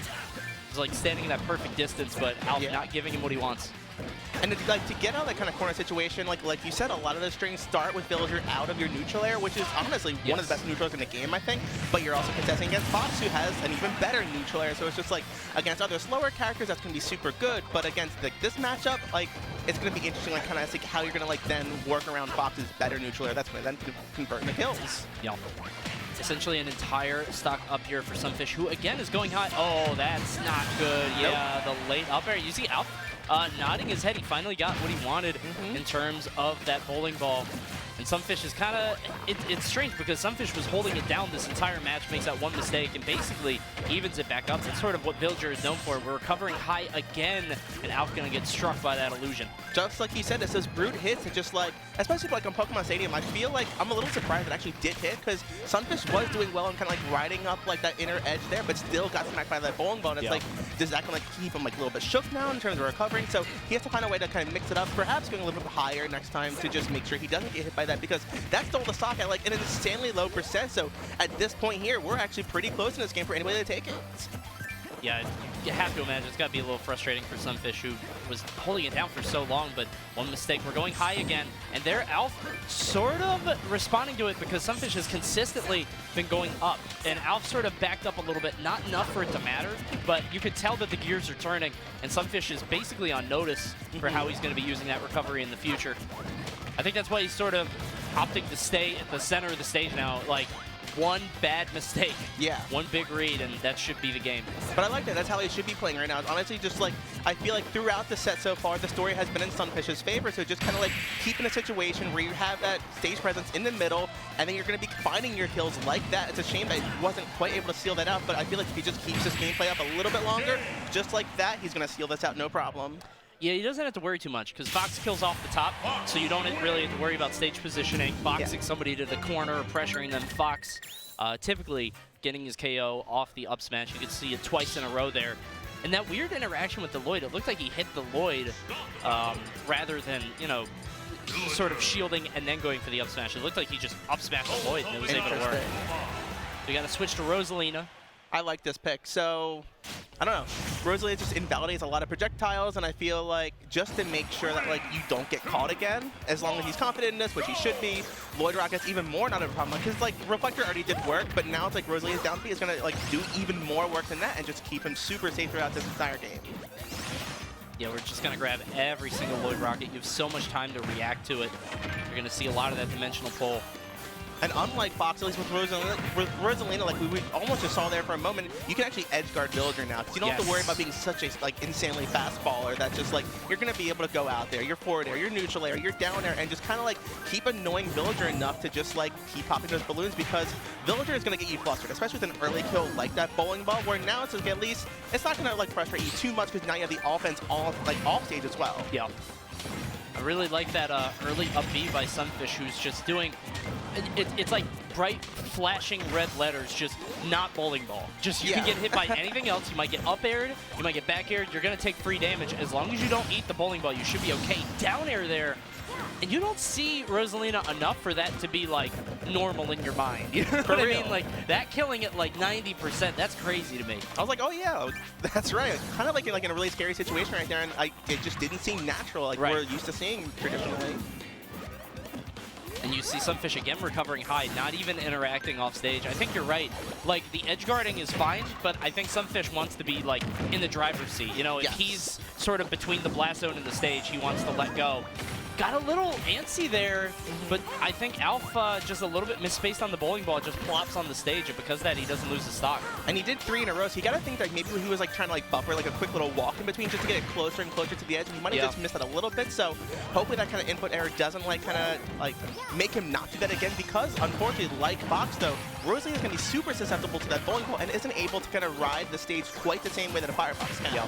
He's standing in that perfect distance, but Alf not giving him what he wants. And to get out of that kind of corner situation, like you said, a lot of those strings start with Villager out of your neutral air, which is honestly one of the best neutrals in the game, I think. But you're also contesting against Fox, who has an even better neutral air. So it's just against other slower characters, that's going to be super good. But against this matchup, it's going to be interesting, kind of how you're going to then work around Fox's better neutral air. That's going to then convert into kills. Yeah. Essentially an entire stock up here for Sunfish, who again is going high. Oh, that's not good. Yeah, the late up air. You see Alf nodding his head. He finally got what he wanted in terms of that bowling ball. And Sunfish is kind of, it's strange because Sunfish was holding it down this entire match, makes that one mistake, and basically evens it back up. That's sort of what Villager is known for. We're recovering high again, and Alf gonna get struck by that illusion. Just like you said, it's those brute hits that just like, especially like on Pokemon Stadium, I feel like I'm a little surprised it actually did hit because Sunfish was doing well and kind of like riding up like that inner edge there, but still got smacked by that bowling ball. And it's like, does that kind of like keep him like a little bit shook now in terms of recovering? So he has to find a way to kind of mix it up, perhaps going a little bit higher next time to just make sure he doesn't get hit by that, because that stole the stock at like an insanely low percent. So at this point here, we're actually pretty close in this game for anybody to take it. Yeah, you have to imagine it's got to be a little frustrating for Sunfish, who was holding it down for so long, but one mistake. We're going high again, and there Alf sort of responding to it because Sunfish has consistently been going up, and Alf sort of backed up a little bit, not enough for it to matter, but you could tell that the gears are turning, and Sunfish is basically on notice for how he's going to be using that recovery in the future. I think that's why he's sort of opting to stay at the center of the stage now, like, one bad mistake, one big read, and that should be the game. But I like that. That's how he should be playing right now. It's honestly just like, I feel like throughout the set so far, the story has been in Sunfish's favor. So just kind of like keeping a situation where you have that stage presence in the middle, and then you're going to be finding your kills like that. It's a shame that he wasn't quite able to seal that out, but I feel like if he just keeps this gameplay up a little bit longer, just like that, he's going to seal this out no problem. Yeah, he doesn't have to worry too much because Fox kills off the top, so you don't really have to worry about stage positioning, boxing somebody to the corner, pressuring them. Fox typically getting his KO off the up smash. You can see it twice in a row there. And that weird interaction with the Lloyd, it looked like he hit the Lloyd rather than, you know, sort of shielding and then going for the up smash. It looked like he just up smashed the Lloyd and it was able to work. We got to switch to Rosalina. I like this pick. So, I don't know. Rosalina just invalidates a lot of projectiles, and I feel like just to make sure that like you don't get caught again, as long as he's confident in this, which he should be, Lloyd Rocket's even more not a problem. Because like Reflector already did work, but now it's like Rosalina's down B is gonna like do even more work than that and just keep him super safe throughout this entire game. Yeah, we're just going to grab every single Lloyd Rocket. You have so much time to react to it. You're going to see a lot of that dimensional pull. And unlike Fox, at least with Rosalina, like we almost just saw there for a moment, you can actually edge guard Villager now. Because you don't have to worry about being such a like insanely fast baller that just like, you're going to be able to go out there, your forward air, your neutral air, your down air, and just kind of like keep annoying Villager enough to just like keep popping those balloons, because Villager is going to get you flustered, especially with an early kill like that bowling ball, where now it's like at least, it's not going to like frustrate you too much because now you have the offense off stage as well. Yeah. I really like that early up B by Sunfish, who's just doing, it's like bright flashing red letters, just not bowling ball. Just you can get hit by anything else. You might get up aired, you might get back aired, you're going to take free damage. As long as you don't eat the bowling ball, you should be okay. Down air there, and you don't see Rosalina enough for that to be like normal in your mind. You know what I mean? Like that killing at like 90%, that's crazy to me. I was like, oh yeah, that's right. Kind of like in a really scary situation right there, and it just didn't seem natural like we're used to seeing traditionally. And you see Sunfish again recovering high, not even interacting off stage. I think you're right. Like, the edge guarding is fine, but I think Sunfish wants to be, like, in the driver's seat. You know, if he's sort of between the blast zone and the stage, he wants to let go. Got a little antsy there, but I think Alf just a little bit misspaced on the bowling ball, just plops on the stage, and because of that, he doesn't lose the stock. And he did 3 in a row, so you gotta think that maybe he was like trying to like buffer like a quick little walk in between just to get it closer and closer to the edge, and he might have just missed that a little bit, so hopefully that kind of input error doesn't like kind of like make him not do that again, because unfortunately, like Fox though, Rosalina is gonna be super susceptible to that bowling ball and isn't able to kind of ride the stage quite the same way that a Firefox can.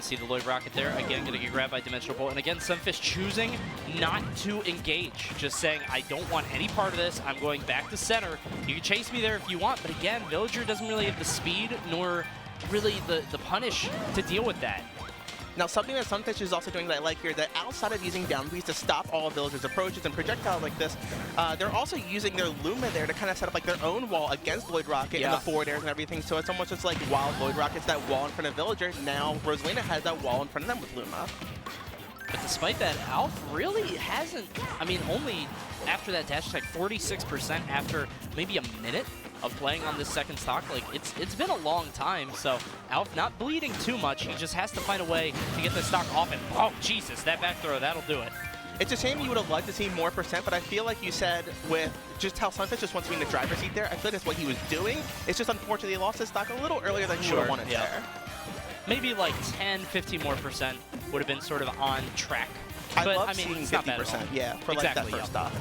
See the Lloyd Rocket there, again going to get grabbed by Dimensional Bolt, and again Sunfish choosing not to engage, just saying I don't want any part of this, I'm going back to center, you can chase me there if you want, but again Villager doesn't really have the speed nor really the punish to deal with that. Now, something that Sunfish is also doing that I like here, that outside of using down Bs to stop all of Villager's approaches and projectiles like this, they're also using their Luma there to kind of set up like their own wall against Lloyd Rocket and the forward airs and everything. So it's almost just like while Lloyd Rocket's that wall in front of Villager, now Rosalina has that wall in front of them with Luma. But despite that, Alf really hasn't, I mean, only after that dash attack, 46% after maybe a minute of playing on this second stock. Like, it's been a long time, so Alf not bleeding too much. He just has to find a way to get the stock off, and oh, Jesus, that back throw, that'll do it. It's a shame you would have liked to see more percent, but I feel like you said with just how Sunfish just wants to be in the driver's seat there, I feel like that's what he was doing. It's just unfortunately he lost his stock a little earlier than he would have wanted there. Maybe like 10, 15% more would have been sort of on track I But, love I mean, seeing it's not bad at 50%, all. yeah, for Exactly, like that first yeah. stock.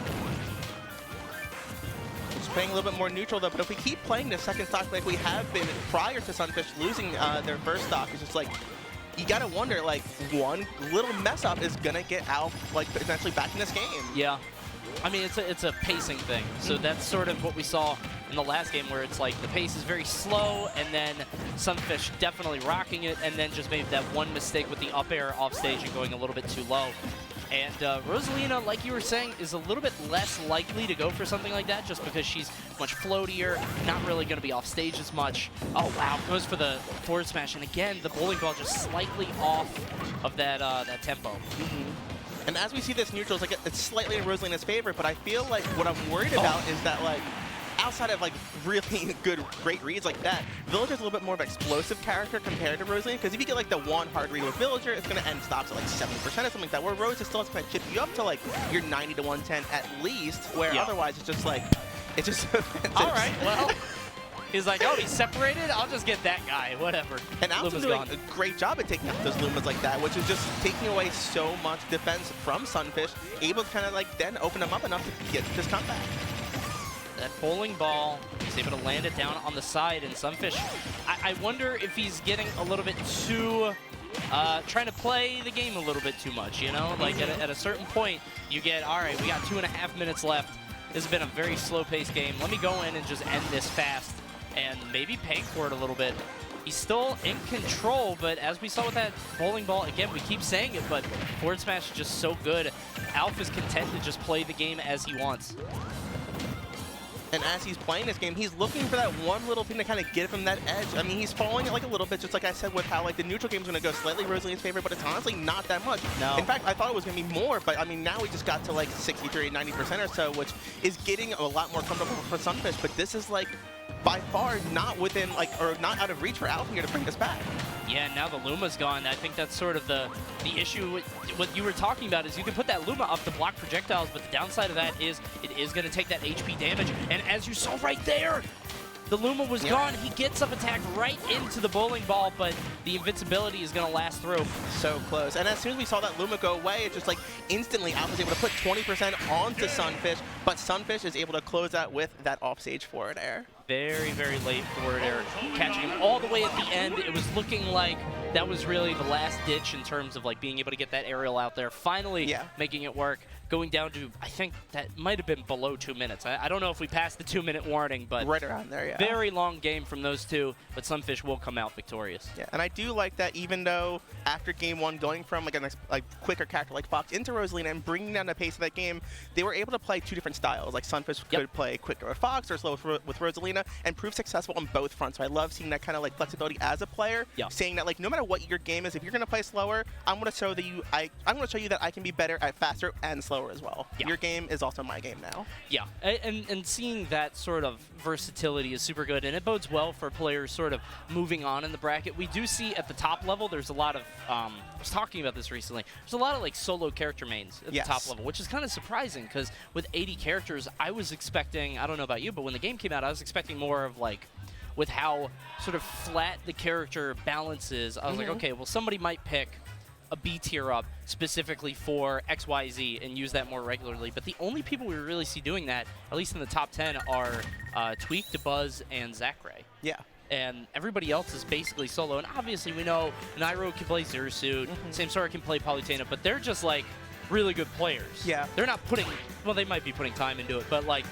Just playing a little bit more neutral though, but if we keep playing the second stock like we have been prior to Sunfish losing their first stock, it's just like, you gotta wonder, like, one little mess up is gonna get Alf, like, potentially back in this game. Yeah. I mean, it's a pacing thing. So that's sort of what we saw in the last game, where it's like the pace is very slow, and then Sunfish definitely rocking it, and then just maybe that one mistake with the up air off stage and going a little bit too low. And Rosalina, like you were saying, is a little bit less likely to go for something like that just because she's much floatier, not really going to be off stage as much. Oh, wow, goes for the forward smash. And again, the bowling ball just slightly off of that, that tempo. And as we see this neutral, it's like it's slightly in Rosalina's favor, but I feel like what I'm worried about is that, like, outside of like really great reads like that, Villager's a little bit more of an explosive character compared to Rosalina, because if you get like the one hard read with Villager, it's going to end stocks at like 70% or something like that, where Rose is still going to chip you up to like your 90 to 110 at least, where otherwise it's just like, it's just all right, well, he's like, oh, he's separated? I'll just get that guy, whatever. And Alpha's doing a great job at taking out those Lumas like that, which is just taking away so much defense from Sunfish, able to kind of like then open them up enough to get this comeback. That bowling ball, he's able to land it down on the side, and Sunfish, I wonder if he's getting a little bit too, trying to play the game a little bit too much, you know? Like at a certain point, you get, all right, we got 2.5 minutes left. This has been a very slow-paced game. Let me go in and just end this fast and maybe pay for it a little bit. He's still in control, but as we saw with that bowling ball, again, we keep saying it, but forward smash is just so good. Alf is content to just play the game as he wants. And as he's playing this game, he's looking for that one little thing to kind of get him that edge. I mean, he's following it like a little bit, just like I said with how like the neutral game is going to go slightly Rosalina's favor, but it's honestly not that much. No. In fact, I thought it was going to be more, but I mean, now we just got to like 63, 90% or so, which is getting a lot more comfortable for Sunfish, but this is like by far not within like, or not out of reach for Alf here to bring this back. Yeah, now the Luma's gone. I think that's sort of the issue with what you were talking about, is you can put that Luma up to block projectiles, but the downside of that is it is going to take that HP damage. And as you saw right there, the Luma was gone. He gets up attack right into the bowling ball, but the invincibility is going to last through. So close. And as soon as we saw that Luma go away, it's just like instantly Alf was able to put 20% onto Sunfish, but Sunfish is able to close out with that offstage forward air. Very, very late forward air, catching him all the way at the end. It was looking like that was really the last ditch in terms of like being able to get that aerial out there, finally making it work, going down to, I think that might have been below 2 minutes. I don't know if we passed the 2-minute warning, but right around there, yeah. Very long game from those two, but Sunfish will come out victorious. Yeah, and I do like that even though after game one, going from like a quicker character like Fox into Rosalina and bringing down the pace of that game, they were able to play two different styles. Like Sunfish could play quicker with Fox or slow with Rosalina, and prove successful on both fronts. So I love seeing that kind of like flexibility as a player, saying that like no matter what your game is, if you're going to play slower, I'm going to show that I'm going to show you that I can be better at faster and slower as well. Your game is also my game now. Yeah, and seeing that sort of versatility is super good, and it bodes well for players sort of moving on in the bracket. We do see at the top level, there's a lot of, I was talking about this recently, there's a lot of like solo character mains at the top level, which is kind of surprising because with 80 characters, I was expecting, I don't know about you, but when the game came out, I was expecting more of like, with how sort of flat the character balance is, I was like, okay, well, somebody might pick a B tier up specifically for XYZ and use that more regularly. But the only people we really see doing that, at least in the top 10, are Tweek, Dabuz, and Zackray. Yeah. And everybody else is basically solo. And obviously we know Nairo can play Zero Suit, Samsora can play Palutena, but they're just like really good players. Yeah. They're not putting, well, they might be putting time into it, but like,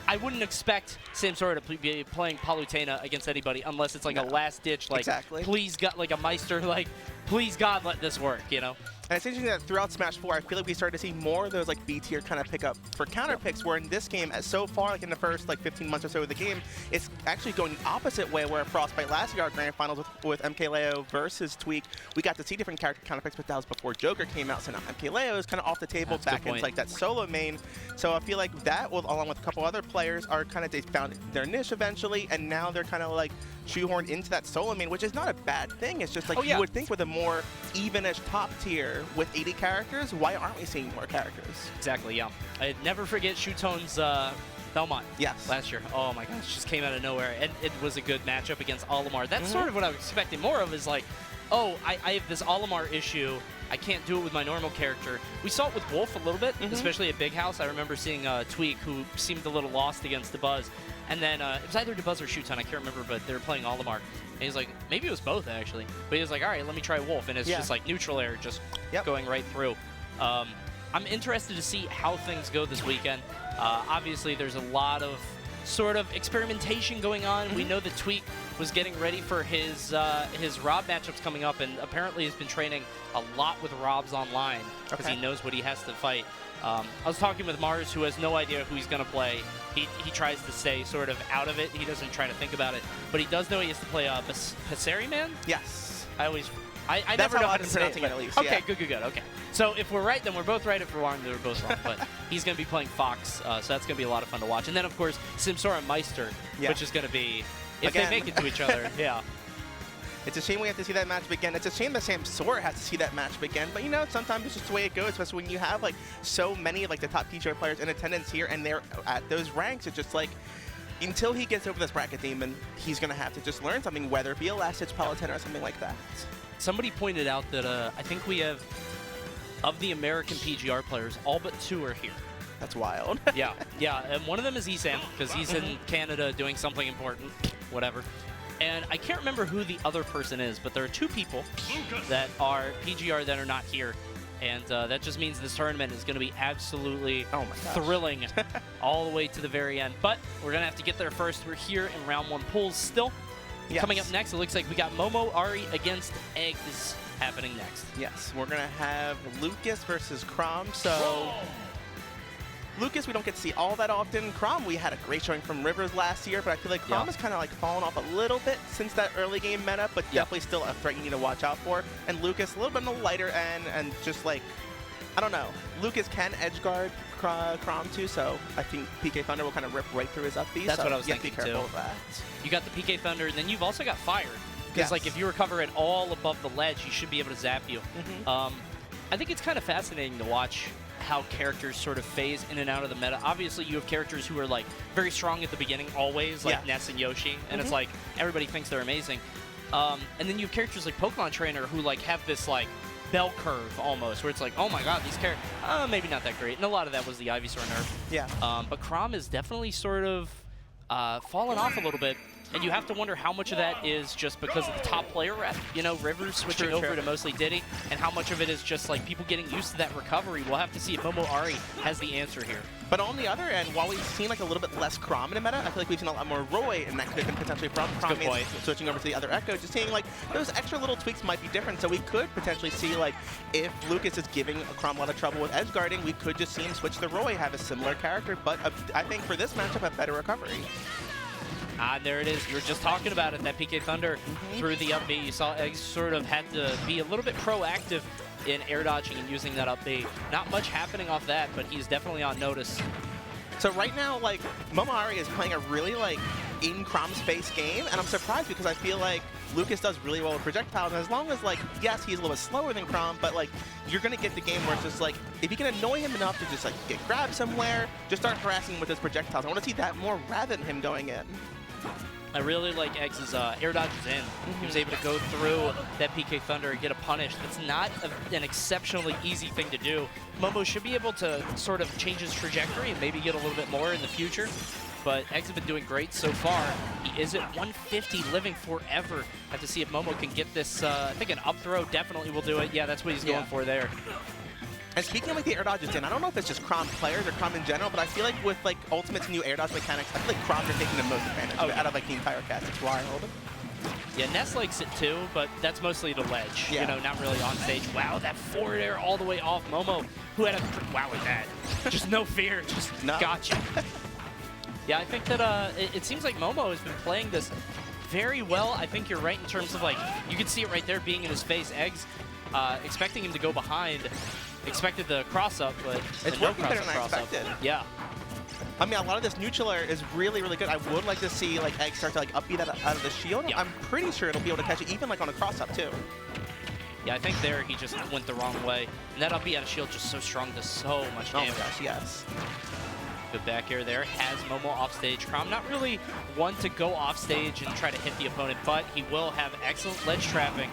I wouldn't expect Samsora to be playing Palutena against anybody unless it's like a last ditch, like, please God, like a Maister, like, please God, let this work, you know? And it's interesting that throughout Smash 4, I feel like we started to see more of those like B tier kind of pickup for counter picks, where in this game, as so far, like in the first like 15 months or so of the game, it's actually going the opposite way, where Frostbite last year, our grand finals with MKleo versus Tweek, we got to see different character counter picks, but that was before Joker came out, so now MKleo is kind of off the table, back into like that solo main. So I feel like that, along with a couple other players, are kind of, they found their niche eventually, and now they're kind of like shoehorned into that solo main, which is not a bad thing. It's just like you would think with a more even-ish top tier with 80 characters, why aren't we seeing more characters? Exactly, yeah. I'd never forget Shutone's Belmont last year. Oh my gosh, just came out of nowhere, and it was a good matchup against Olimar. That's sort of what I was expecting more of, is like oh, I have this Olimar issue. I can't do it with my normal character. We saw it with Wolf a little bit, especially at Big House. I remember seeing Tweek, who seemed a little lost against Dabuz. And then it was either Dabuz or Shuton, I can't remember, but they were playing Olimar. And he's like, maybe it was both, actually. But he was like, all right, let me try Wolf. And it's just like neutral air, just going right through. I'm interested to see how things go this weekend. Obviously, there's a lot of sort of experimentation going on. We know that Tweek was getting ready for his Rob matchups coming up, and apparently has been training a lot with Robs online because he knows what he has to fight. I was talking with Mars, who has no idea who he's going to play. He tries to stay sort of out of it. He doesn't try to think about it, but he does know he has to play Passeri Man? Yes. I Never know how to say pronounce it, it, at least. Okay, good. Okay. So if we're right, then we're both right. If we're wrong, then we're both wrong. But he's going to be playing Fox, so that's going to be a lot of fun to watch. And then, of course, Samsora and Maister, which is going to be, if they make it to each other, It's a shame we have to see that match begin. It's a shame that Samsora has to see that match begin. But, you know, sometimes it's just the way it goes, especially when you have, like, so many of, like, the top PGR players in attendance here, and they're at those ranks. It's just, like, until he gets over this bracket demon, he's going to have to just learn something, whether it be a last-ditch Paladin or something like that. Somebody pointed out that I think we have, of the American PGR players, all but 2 are here. That's wild. yeah, and one of them is Esam, because he's in Canada doing something important, whatever. And I can't remember who the other person is, but there are 2 people that are PGR that are not here. And that just means this tournament is going to be absolutely thrilling all the way to the very end. But we're going to have to get there first. We're here in round 1 pools still. Yes. Coming up next, it looks like we got Momo Ari against Eggs happening next. Yes, we're going to have Lucas versus Crom. So Lucas, we don't get to see all that often. Crom, we had a great showing from Rivers last year, but I feel like Crom has kind of like fallen off a little bit since that early game meta, but definitely still a threat you need to watch out for. And Lucas, a little bit on the lighter end, and just like, I don't know. Lucas can edge guard Crom too, so I think PK Thunder will kind of rip right through his up B. That's what I was thinking thinking too. Be careful too. of that. You got the PK Thunder, and then you've also got Fire. Because like if you recover it all above the ledge, you should be able to zap you. I think it's kind of fascinating to watch how characters sort of phase in and out of the meta. Obviously, you have characters who are like very strong at the beginning always, like Ness and Yoshi, and it's like everybody thinks they're amazing. And then you have characters like Pokemon Trainer who like have this like bell curve almost, where it's like, oh my god, these characters, maybe not that great. And a lot of that was the Ivysaur nerf. Yeah. But Crom is definitely sort of fallen off a little bit. And you have to wonder how much of that is just because of the top player rep, you know, Rivers switching over to mostly Diddy, and how much of it is just like people getting used to that recovery. We'll have to see if Momo Ari has the answer here. But on the other end, while we've seen like a little bit less Crom in the meta, I feel like we've seen a lot more Roy, and that could have been potentially from Crom switching over to the other Echo, just seeing like those extra little tweaks might be different. So we could potentially see like if Lucas is giving Crom a lot of trouble with edge guarding, we could just see him switch to Roy, have a similar character, but I think for this matchup, a better recovery. There it is. You were just talking about it, that PK Thunder through the up B. You saw Eggs sort of had to be a little bit proactive in air dodging and using that up B. Not much happening off that, but he's definitely on notice. So right now, like, Momo Ari is playing a really, like, in Crom space game, and I'm surprised because I feel like Lucas does really well with projectiles, and as long as, like, yes, he's a little bit slower than Crom, but, like, you're going to get the game where it's just, like, if you can annoy him enough to just, like, get grabbed somewhere, just start harassing him with his projectiles. I want to see that more rather than him going in. I really like Eggs' air dodges in. He was able to go through that PK Thunder and get a punish. That's not an exceptionally easy thing to do. Momo should be able to sort of change his trajectory and maybe get a little bit more in the future. But Eggs has been doing great so far. He is at 150, living forever. Have to see if Momo can get this. I think an up throw definitely will do it. Yeah, that's what he's going for there. And speaking of like the air dodges in, I don't know if it's just Crom players or Crom in general, but I feel like with like Ultimate's new air dodge mechanics, I feel like Crom are taking the most advantage of it out of like the entire cast. It's wild. Yeah, Ness likes it too, but that's mostly the ledge. You know, not really on stage. Wow, that forward air all the way off. Momo, who had a wow with that. Just no fear, just gotcha. Yeah, I think that it seems like Momo has been playing this very well. I think you're right in terms of like, you can see it right there being in his face. Eggs expecting him to go behind. Expected the cross-up, but it's no working better than I expected. Yeah. I mean, a lot of this neutral air is really, really good. I would like to see like Egg start to like upbeat that out of the shield. Yeah. I'm pretty sure it'll be able to catch it even like on a cross-up too. Yeah, I think there he just went the wrong way. And that upbeat out of shield just so strong, does so much damage. Oh my gosh, yes. Good back air there. Has Momo off stage. Crom not really one to go off stage and try to hit the opponent, but he will have excellent ledge trapping.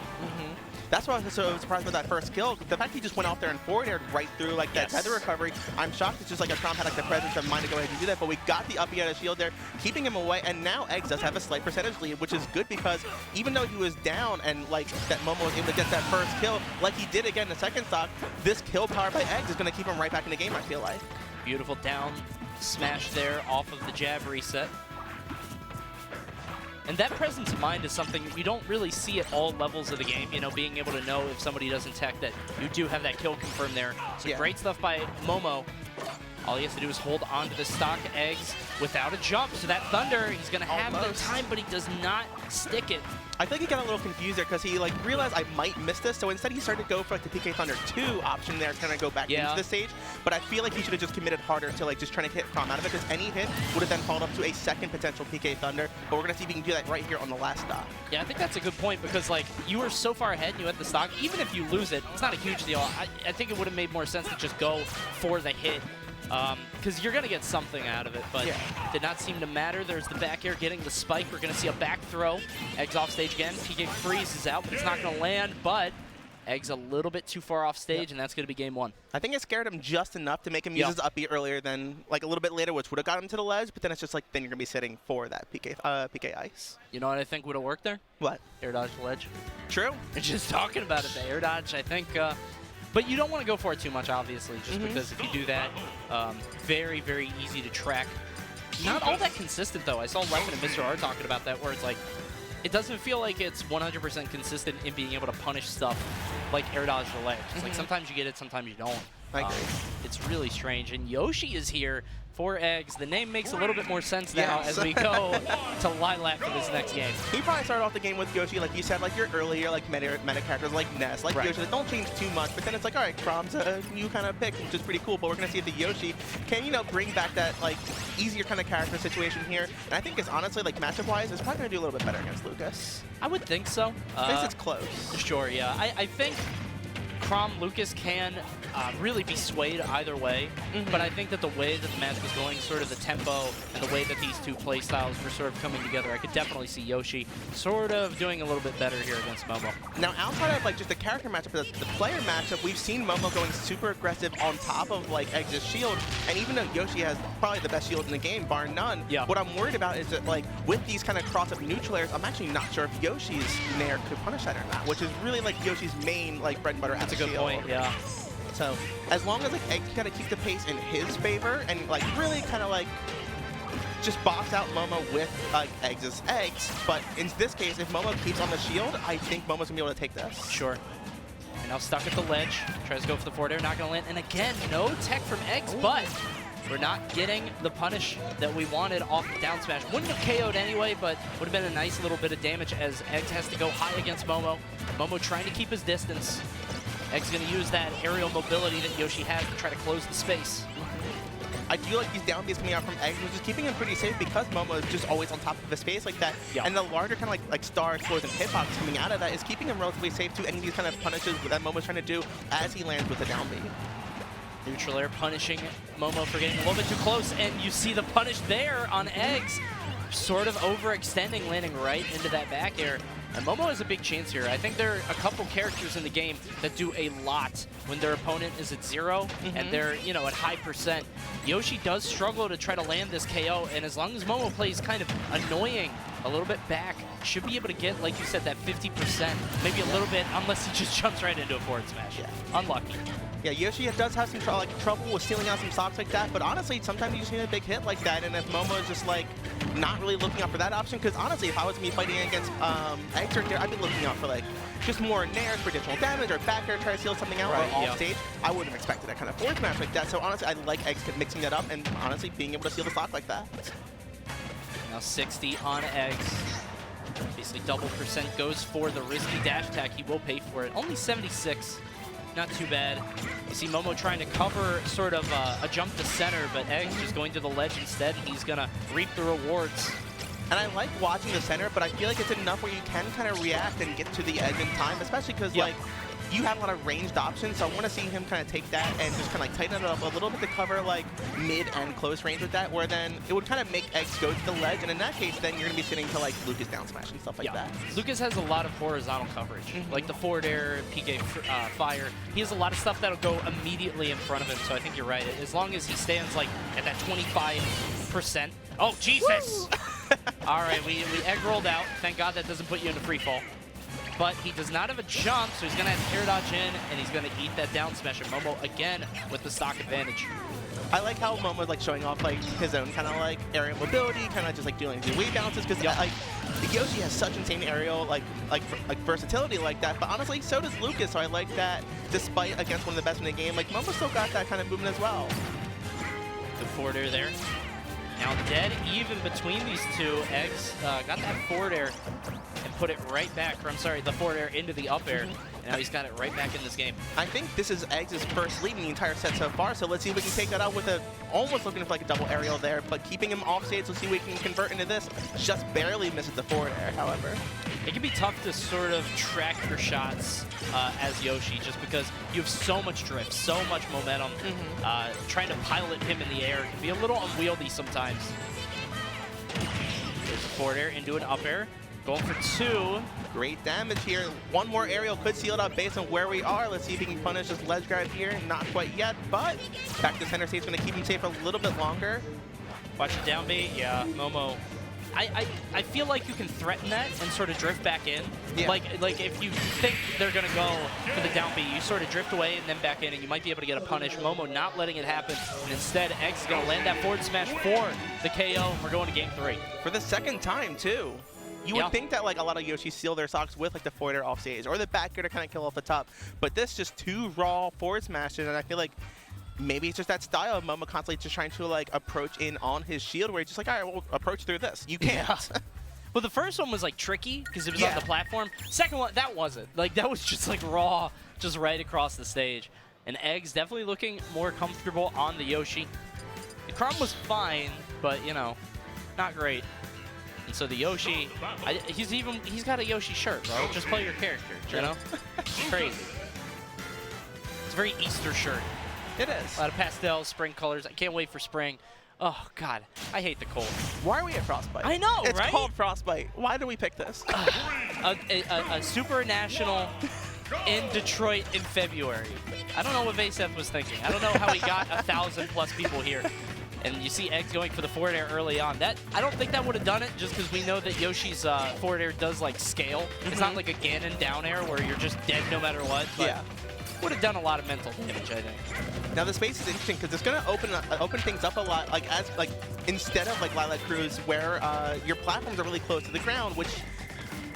That's why I was so surprised with that first kill. The fact he just went out there and forward aired right through like that tether recovery. I'm shocked it's just like a Crom had like the presence of mind to go ahead and do that, but we got the up-E out of shield there, keeping him away, and now Eggs does have a slight percentage lead, which is good because even though he was down and like that Momo was able to get that first kill, like he did again in the second stock, this kill power by Eggs is going to keep him right back in the game, I feel like. Beautiful down smash there off of the jab reset. And that presence of mind is something you don't really see at all levels of the game, you know, being able to know if somebody doesn't tech that you do have that kill confirmed there. So great stuff by Momo. All he has to do is hold on to the stock Eggs without a jump. So that Thunder, he's going to have the time, but he does not stick it. I think he got a little confused there because he like realized I might miss this, so instead he started to go for like the PK Thunder 2 option there, kind of go back into the stage. But I feel like he should have just committed harder to like just trying to hit Crom out of it, because any hit would have then followed up to a second potential PK Thunder. But we're gonna see if he can do that right here on the last stock. Yeah, I think that's a good point, because like you were so far ahead and you had the stock, even if you lose it, it's not a huge deal. I think it would have made more sense to just go for the hit. Because you're going to get something out of it, but did not seem to matter. There's the back air getting the spike. We're going to see a back throw. Eggs off stage again. PK freezes out, but it's not going to land, but Eggs a little bit too far off stage, and that's going to be game 1. I think it scared him just enough to make him use his up-B earlier than, like, a little bit later, which would have got him to the ledge, but then it's just like, then you're going to be sitting for that PK ice. You know what I think would have worked there? What? Air dodge the ledge. True. And just talking about it, the air dodge, I think... but you don't want to go for it too much, obviously, just because if you do that, very, very easy to track. Not all that consistent, though. I saw Leffen and Mr. R talking about that, where it's like, it doesn't feel like it's 100% consistent in being able to punish stuff like air dodge the ledge. It's like sometimes you get it, sometimes you don't. I agree. It's really strange. And Yoshi is here for Eggs. The name makes a little bit more sense now as we go to Lilac for this next game. He probably started off the game with Yoshi, like you said, like your earlier like meta characters like Ness, like Yoshi, that don't change too much, but then it's like, all right, Crom's a new kind of pick, which is pretty cool, but we're going to see if the Yoshi can, you know, bring back that like easier kind of character situation here. And I think it's honestly, like matchup-wise, it's probably going to do a little bit better against Lucas. I would think so. I guess it's close. Sure, yeah. I think Crom Lucas can really be swayed either way, but I think that the way that the match was going, sort of the tempo and the way that these two play styles were sort of coming together, I could definitely see Yoshi sort of doing a little bit better here against Momo. Now, outside of like just the character matchup, the player matchup, we've seen Momo going super aggressive on top of like Eggs' shield, and even though Yoshi has probably the best shield in the game, bar none, what I'm worried about is that like with these kind of cross-up neutral airs, I'm actually not sure if Yoshi's Nair could punish that or not, which is really like Yoshi's main like bread and butter. That's a good point, yeah. So as long as like Eggs kind of keep the pace in his favor and like really kind of like just box out Momo with like Eggs' eggs, but in this case, if Momo keeps on the shield, I think Momo's gonna be able to take this. Sure. And now stuck at the ledge, tries to go for the forward air, not gonna land, and again, no tech from Eggs, but we're not getting the punish that we wanted off the down smash. Wouldn't have KO'd anyway, but would have been a nice little bit of damage as Eggs has to go high against Momo. Momo trying to keep his distance. Eggs going to use that aerial mobility that Yoshi has to try to close the space. I do like these down Bs coming out from Eggs, which is keeping him pretty safe because Momo is just always on top of the space like that. And the larger kind of like star explores and hitbox coming out of that is keeping him relatively safe to any of these kind of punishes that Momo's trying to do as he lands with the down B. Neutral air punishing Momo for getting a little bit too close, and you see the punish there on Eggs, sort of overextending, landing right into that back air. And Momo has a big chance here. I think there are a couple characters in the game that do a lot when their opponent is at 0 and they're, you know, at high percent. Yoshi does struggle to try to land this KO, and as long as Momo plays kind of annoying a little bit back, should be able to get, like you said, that 50%, maybe a little bit, unless he just jumps right into a forward smash. Unlucky. Yeah, Yoshi does have some trouble with stealing out some stocks like that, but honestly, sometimes you just need a big hit like that, and if Momo is just like not really looking out for that option, because honestly, if I was me fighting against Eggs right there, I'd be looking out for like just more nairs for additional damage or back air, try to steal something out or off stage. I wouldn't have expected that kind of forward smash like that, so honestly, I like Eggs mixing that up and honestly being able to steal the stock like that. Now 60 on Eggs. Basically double percent goes for the risky dash attack. He will pay for it. Only 76. Not too bad. You see Momo trying to cover sort of a jump to center, but Eggs just going to the ledge instead, and he's going to reap the rewards. And I like watching the center, but I feel like it's enough where you can kind of react and get to the edge in time, especially because like you have a lot of ranged options, so I want to see him kind of take that and just kind of like tighten it up a little bit to cover like mid and close range with that, where then it would kind of make Eggs go to the ledge, and in that case, then you're going to be sitting to like Lucas down smash and stuff like that. Lucas has a lot of horizontal coverage, like the forward air, PK fire. He has a lot of stuff that'll go immediately in front of him, so I think you're right. As long as he stands like at that 25%. Oh, Jesus! All right, we egg rolled out. Thank God that doesn't put you into free fall. But he does not have a jump, so he's going to have to air dodge in, and he's going to eat that down smash. And Momo, again, with the stock advantage. I like how Momo's like showing off like his own kind of like aerial mobility, kind of just like doing his wave bounces, because like Yoshi has such insane aerial like versatility like that. But honestly, so does Lucas. So I like that despite against one of the best in the game, like Momo still got that kind of movement as well. Good forward air there. Now dead even between these two. Eggs got that forward air and put it right back, or I'm sorry, the forward air into the up air. And now he's got it right back in this game. I think this is Eggs' first lead in the entire set so far, so let's see if we can take that out with a almost looking for like a double aerial there, but keeping him off stage. Let's see if we can convert into this. Just barely misses the forward air, however. It can be tough to sort of track your shots as Yoshi, just because you have so much drift, so much momentum. Trying to pilot him in the air can be a little unwieldy sometimes. There's a forward air into an up air. Going for 2. Great damage here. One more aerial could seal it up based on where we are. Let's see if he can punish this ledge grab here. Not quite yet, but back to center stage is going to keep him safe a little bit longer. Watch the down bait. Yeah, Momo. I feel like you can threaten that and sort of drift back in. Yeah. Like if you think they're going to go for the down bait, you sort of drift away and then back in, and you might be able to get a punish. Momo not letting it happen, and instead Eggs is going to land that forward smash for the KO. We're going to game 3. For the second time, too. You would think that like a lot of Yoshi seal their socks with like the forward air off stage or the back air to kind of kill off the top, but this just 2 raw forward smashes, and I feel like maybe it's just that style of Momo constantly just trying to like approach in on his shield, where he's just like, all right, we'll approach through this. You can't. Well, the first one was like tricky because it was on the platform. Second one, that wasn't. Like that was just like raw, just right across the stage. And Eggs definitely looking more comfortable on the Yoshi. The Crom was fine, but you know, not great. And so the Yoshi, he's got a Yoshi shirt, bro. Just play your character, you know? It's crazy. It's a very Easter shirt. It is. A lot of pastels, spring colors. I can't wait for spring. Oh, God. I hate the cold. Why are we at Frostbite? I know, it's right? called Frostbite. Why did we pick this? A super national in Detroit in February. I don't know what Vasef was thinking. I don't know how he got 1,000+ people here. And you see Eggs going for the forward air early on. That I don't think that would have done it, just because we know that Yoshi's forward air does like scale. It's not like a Ganon down air where you're just dead no matter what. But would have done a lot of mental damage, I think. Now the space is interesting because it's going to open things up a lot. Like instead of like Lilac Cruise, where your platforms are really close to the ground, which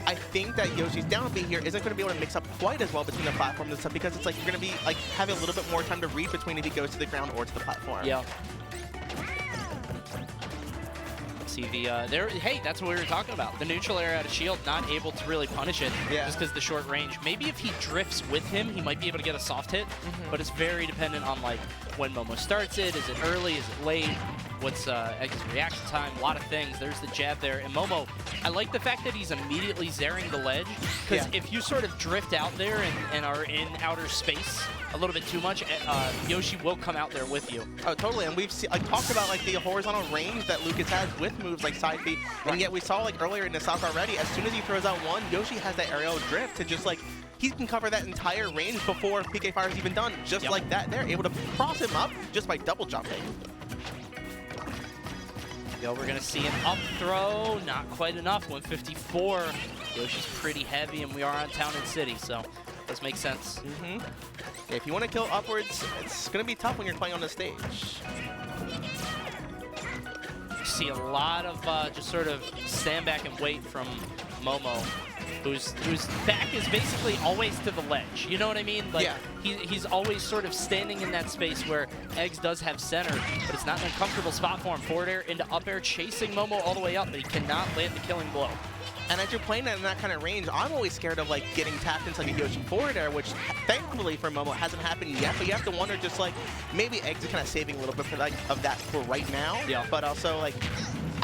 I think that Yoshi's down B here isn't going to be able to mix up quite as well between the platforms and stuff, because it's like you're going to be like having a little bit more time to read between if he goes to the ground or to the platform. Yeah. See the hey, that's what we were talking about. The neutral air out of shield, not able to really punish it just because the short range. Maybe if he drifts with him, he might be able to get a soft hit, but it's very dependent on like when Momo starts it. Is it early? Is it late? What's Eggs' reaction time? A lot of things. There's the jab there. And Momo, I like the fact that he's immediately zaring the ledge, because if you sort of drift out there and are in outer space a little bit too much, Yoshi will come out there with you. Oh, totally. And we've talked about like the horizontal range that Lucas has with moves like side B, and yet we saw like earlier in the stock already, as soon as he throws out one, Yoshi has that aerial drift to just like, he can cover that entire range before PK Fire is even done. Just like that, they're able to cross him up just by double jumping. Yo, we're going to see an up throw. Not quite enough. 154. Yoshi's pretty heavy, and we are on Town and City, so does make sense. Yeah, if you want to kill upwards, it's going to be tough when you're playing on the stage. You see a lot of just sort of stand back and wait from Momo, whose back is basically always to the ledge. You know what I mean? Like, he's always sort of standing in that space where Eggs does have center, but it's not an uncomfortable spot for him. Forward air into up air, chasing Momo all the way up, but he cannot land the killing blow. And as you're playing in that kind of range, I'm always scared of like getting tapped into like a Yoshi forward air, which thankfully for Momo hasn't happened yet. But you have to wonder, just like maybe Eggs is kind of saving a little bit for like of that for right now. Yeah. But also like,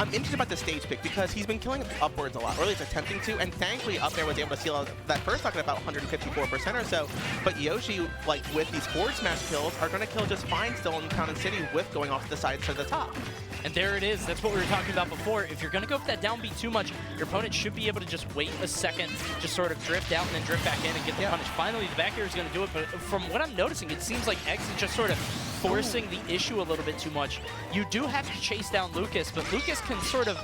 I'm interested about the stage pick because he's been killing upwards a lot, or at least attempting to, and thankfully up there was able to seal out that first stock at about 154% or so. But Yoshi, like with these forward smash kills, are going to kill just fine still in Town and City with going off to the sides to the top. And there it is. That's what we were talking about before. If you're going to go for that down B too much, your opponent should be able to just wait a second, just sort of drift out and then drift back in and get the punish. Finally, the back air is going to do it, but from what I'm noticing, it seems like X is just sort of forcing the issue a little bit too much. You do have to chase down Lucas, but Lucas can sort of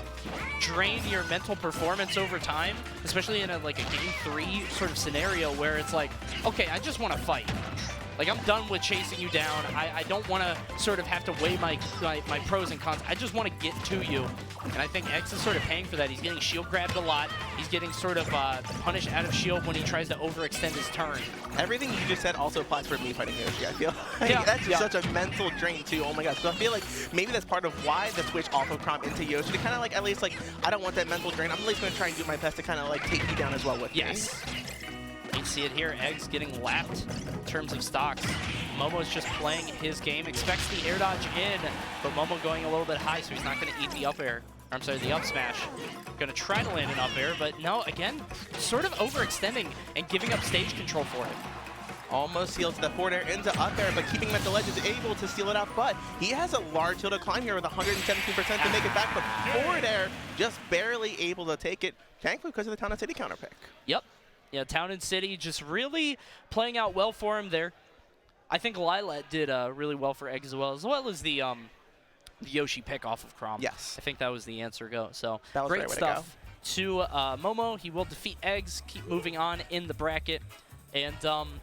drain your mental performance over time, especially in like a game 3 sort of scenario where it's like, okay, I just want to fight. Like, I'm done with chasing you down. I don't want to sort of have to weigh my pros and cons. I just want to get to you. And I think X is sort of paying for that. He's getting shield grabbed a lot. He's getting sort of punished out of shield when he tries to overextend his turn. Everything you just said also applies for me fighting Yoshi, I feel. Like, that's just such a mental drain, too. Oh, my gosh. So I feel like maybe that's part of why the Twitch also prompt into Yoshi to kind of like, at least like, I don't want that mental drain. I'm at least going to try and do my best to kind of like take you down as well with me. You can see it here, Eggs getting lapped in terms of stocks. Momo's just playing his game, expects the air dodge in, but Momo going a little bit high, so he's not going to eat the up air. I'm sorry, the up smash. Going to try to land an up air, but no, again, sort of overextending and giving up stage control for it. Almost seals the forward air into up air, but keeping him at the ledge is able to seal it out. But he has a large hill to climb here with 117% to make it back, but forward air just barely able to take it, thankfully because of the Town and City counter pick. Yep. Yeah, Town and City just really playing out well for him there. I think Lilat did really well for Egg as well as the Yoshi pick off of Crom. Yes. I think that was the answer go. So that was great the right stuff to Momo. He will defeat Eggs, keep moving on in the bracket. And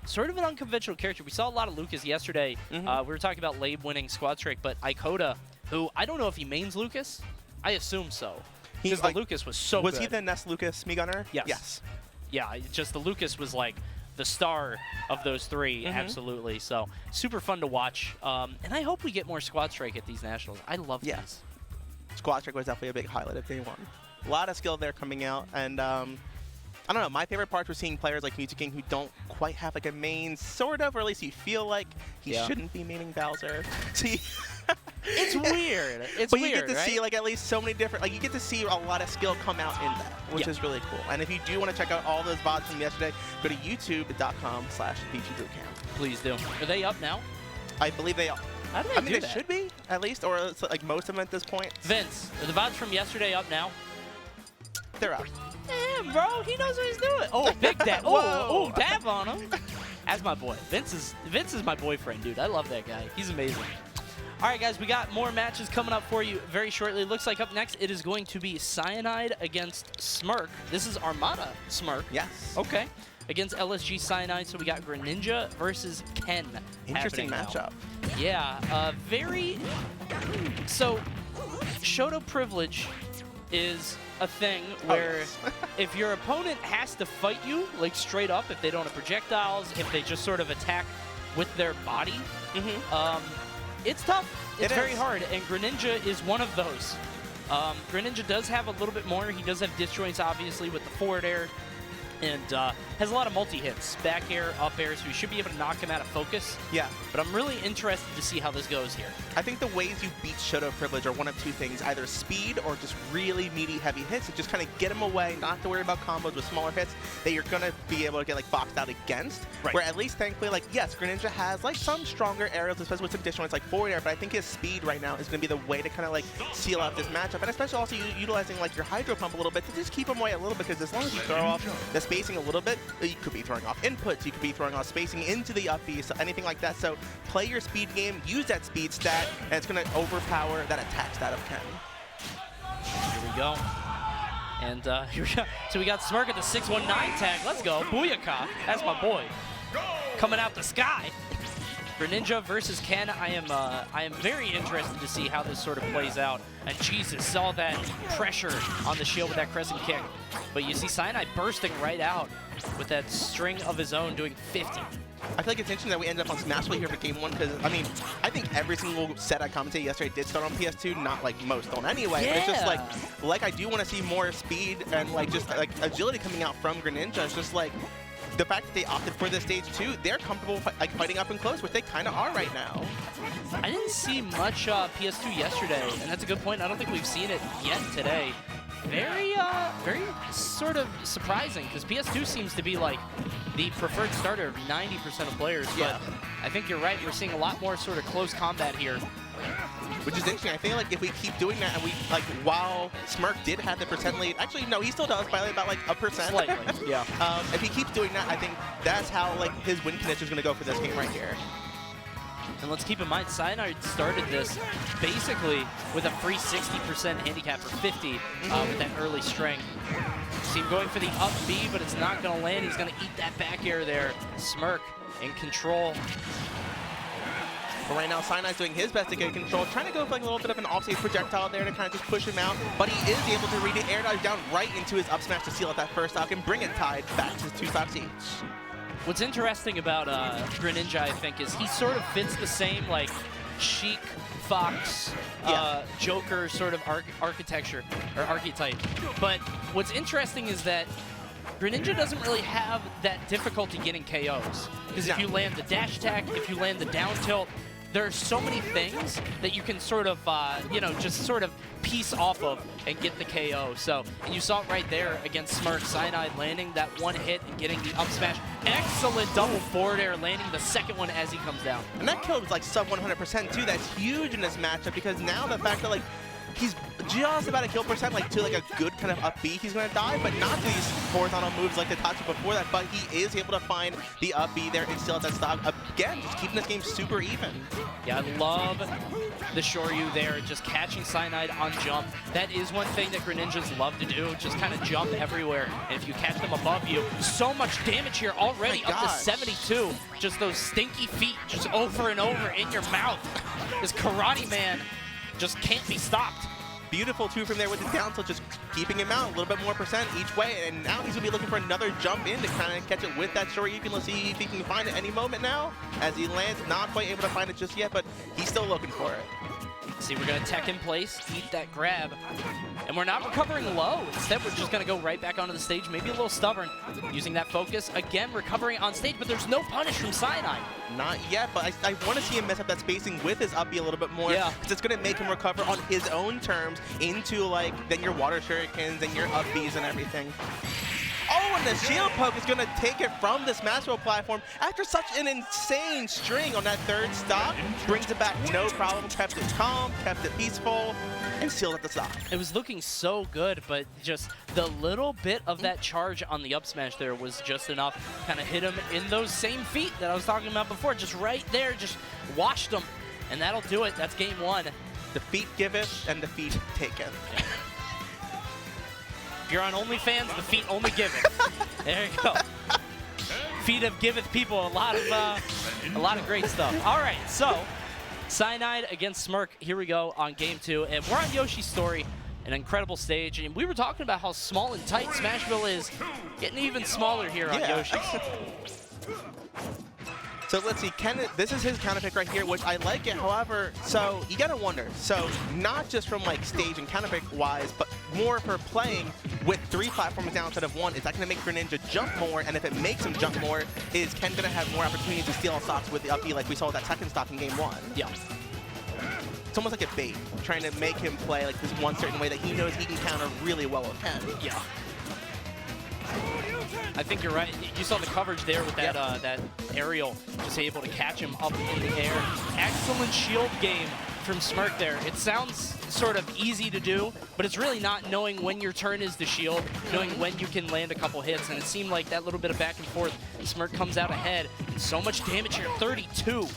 sort of an unconventional character. We saw a lot of Lucas yesterday. We were talking about Labe winning Squad Strike, but Ikoda, who I don't know if he mains Lucas. I assume so. Because like, Lucas was so good. Was he the Nest Lucas Mii-Gunner? Yes. Yeah, just the Lucas was like the star of those three, absolutely. So super fun to watch. And I hope we get more Squad Strike at these Nationals. I love these. Squad Strike was definitely a big highlight of day one. A lot of skill there coming out. And I don't know, my favorite part was seeing players like Music King who don't quite have like a main, sort of, or at least you feel like he shouldn't be maining Bowser. See, it's weird. It's but weird, you get to see like at least so many different, like you get to see a lot of skill come out in that, which is really cool. And if you do want to check out all those VODs from yesterday, go to youtube.com/VGBootcamp. Please do. Are they up now? I believe they are. How do they I mean, do they that? should be, at least, or it's like most of them at this point. Vince, are the VODs from yesterday up now? They're up. Damn, bro, he knows what he's doing. Oh, big dab. Oh, dab on him. That's my boy. Vince is my boyfriend, dude. I love that guy. He's amazing. All right, guys, we got more matches coming up for you very shortly. Looks like up next it is going to be Cyanide against Smirk. This is Armada Smirk. Yes. Okay. Against LSG Cyanide, so we got Greninja versus Ken. Interesting matchup. Yeah, very. So, Shoto privilege is a thing where if your opponent has to fight you, like straight up, if they don't have projectiles, if they just sort of attack with their body, it's tough. It's very hard, and Greninja is one of those. Greninja does have a little bit more. He does have disjoints, obviously, with the forward air, and has a lot of multi-hits, back air, up air, so you should be able to knock him out of focus. Yeah. But I'm really interested to see how this goes here. I think the ways you beat Shoto Privilege are one of two things, either speed or just really meaty, heavy hits that just kind of get him away, not to worry about combos with smaller hits that you're going to be able to get like boxed out against. Right. Where at least, thankfully, like, yes, Greninja has like some stronger aerials, especially with some disjoints like forward air, but I think his speed right now is going to be the way to kind of like seal out this matchup, and especially also utilizing like your Hydro Pump a little bit to just keep him away a little bit, because as long as you throw off the spacing a little bit, you could be throwing off inputs, you could be throwing off spacing into the up B, so anything like that. So play your speed game, use that speed stat, and it's going to overpower that attack stat of Ken. Here we go. And here we go. So we got Smirk at the 619 tag. Let's go. Booyaka. That's my boy. Coming out the sky. Greninja versus Ken. I am very interested to see how this sort of plays out. And Jesus, all that pressure on the shield with that crescent kick. But you see Cyanide bursting right out with that string of his own, doing 50. I feel like it's interesting that we ended up on Smash Play here for Game 1, because, I mean, I think every single set I commentated yesterday did start on PS2, not like most don't anyway. Yeah. But it's just like I do want to see more speed and like just like agility coming out from Greninja. It's just like, the fact that they opted for this stage too, they're comfortable like fighting up and close, which they kind of are right now. I didn't see much PS2 yesterday, and that's a good point. I don't think we've seen it yet today. Very sort of surprising, because PS2 seems to be like the preferred starter of 90% of players. Yeah. But I think you're right. We're seeing a lot more sort of close combat here. Which is interesting. I feel like if we keep doing that, and we like, while Smirk did have the percent lead, actually no, he still does by about like a percent. Slightly, yeah. If he keeps doing that, I think that's how like his win condition is going to go for this game right here. And let's keep in mind, Cyanide started this basically with a free 60% handicap for 50 with that early strength. See him going for the up B, but it's not going to land. He's going to eat that back air there. Smirk in control. But right now, Cyanide's doing his best to get control, trying to go for like a little bit of an offstage projectile there to kind of just push him out. But he is able to read it, air dive down right into his up smash to seal out that first stock and bring it tied back to 2 stocks each. What's interesting about Greninja, I think, is he sort of fits the same like Sheik, Fox, Joker sort of architecture or archetype. But what's interesting is that Greninja doesn't really have that difficulty getting KOs. Because if you land the dash attack, if you land the down tilt, there are so many things that you can sort of, you know, just sort of piece off of and get the KO. So, and you saw it right there against Smirk. Cyanide landing that one hit and getting the up smash. Excellent double forward air, landing the second one as he comes down. And that kill was like sub 100% too. That's huge in this matchup because now the fact that like he's just about a kill percent, like to like a good kind of up B, he's gonna die, but not these horizontal moves like the Tatsu before that, but he is able to find the up B there and still at that stock. Again, just keeping this game super even. Yeah, I love the Shoryu there, just catching Cyanide on jump. That is one thing that Greninjas love to do, just kind of jump everywhere. And if you catch them above you, so much damage here already, up to 72. Just those stinky feet just over and over in your mouth. This Karate Man just can't be stopped. Beautiful too from there with the down tilt, just keeping him out a little bit more percent each way, and now he's gonna be looking for another jump in to kind of catch it with that short Let's see if he can find it any moment now. As he lands, not quite able to find it just yet, but he's still looking for it. See, we're gonna tech in place, eat that grab, and we're not recovering low. Instead, we're just gonna go right back onto the stage, maybe a little stubborn, using that focus. Again, recovering on stage, but there's no punish from Cyanide. Not yet, but I want to see him mess up that spacing with his up B a little bit more, because it's gonna make him recover on his own terms into like then your water shurikens and your up Bs and everything. Oh, and the shield poke is going to take it from this Smash platform after such an insane string on that third stock. Brings it back no problem, kept it calm, kept it peaceful, and sealed at the stock. It was looking so good, but just the little bit of that charge on the up smash there was just enough. Kind of hit him in those same feet that I was talking about before. Just right there, just washed him. And that'll do it. That's game one. The feet giveth and the feet taketh. If you're on OnlyFans, the feet only giveth. There you go. Feet have giveth people a lot of great stuff. All right, so Cyanide against Smirk. Here we go on game two, and we're on Yoshi's story, an incredible stage. And we were talking about how small and tight Smashville is, getting even smaller here on Yoshi's. So let's see, this is his counter pick right here, which I like it. However, so you gotta wonder, so not just from like stage and counter pick wise, but more for playing with 3 platforms down instead of 1, is that gonna make Greninja jump more? And if it makes him jump more, is Ken gonna have more opportunities to steal stocks with the up B like we saw with that second stock in game 1? Yeah. It's almost like a bait, trying to make him play like this one certain way that he knows he can counter really well with Ken. Yeah. I think you're right. You saw the coverage there with that that aerial, just able to catch him up in the air. Excellent shield game from Smirk there. It sounds sort of easy to do, but it's really not, knowing when your turn is to shield, knowing when you can land a couple hits, and it seemed like that little bit of back and forth, Smirk comes out ahead. So much damage here, 32.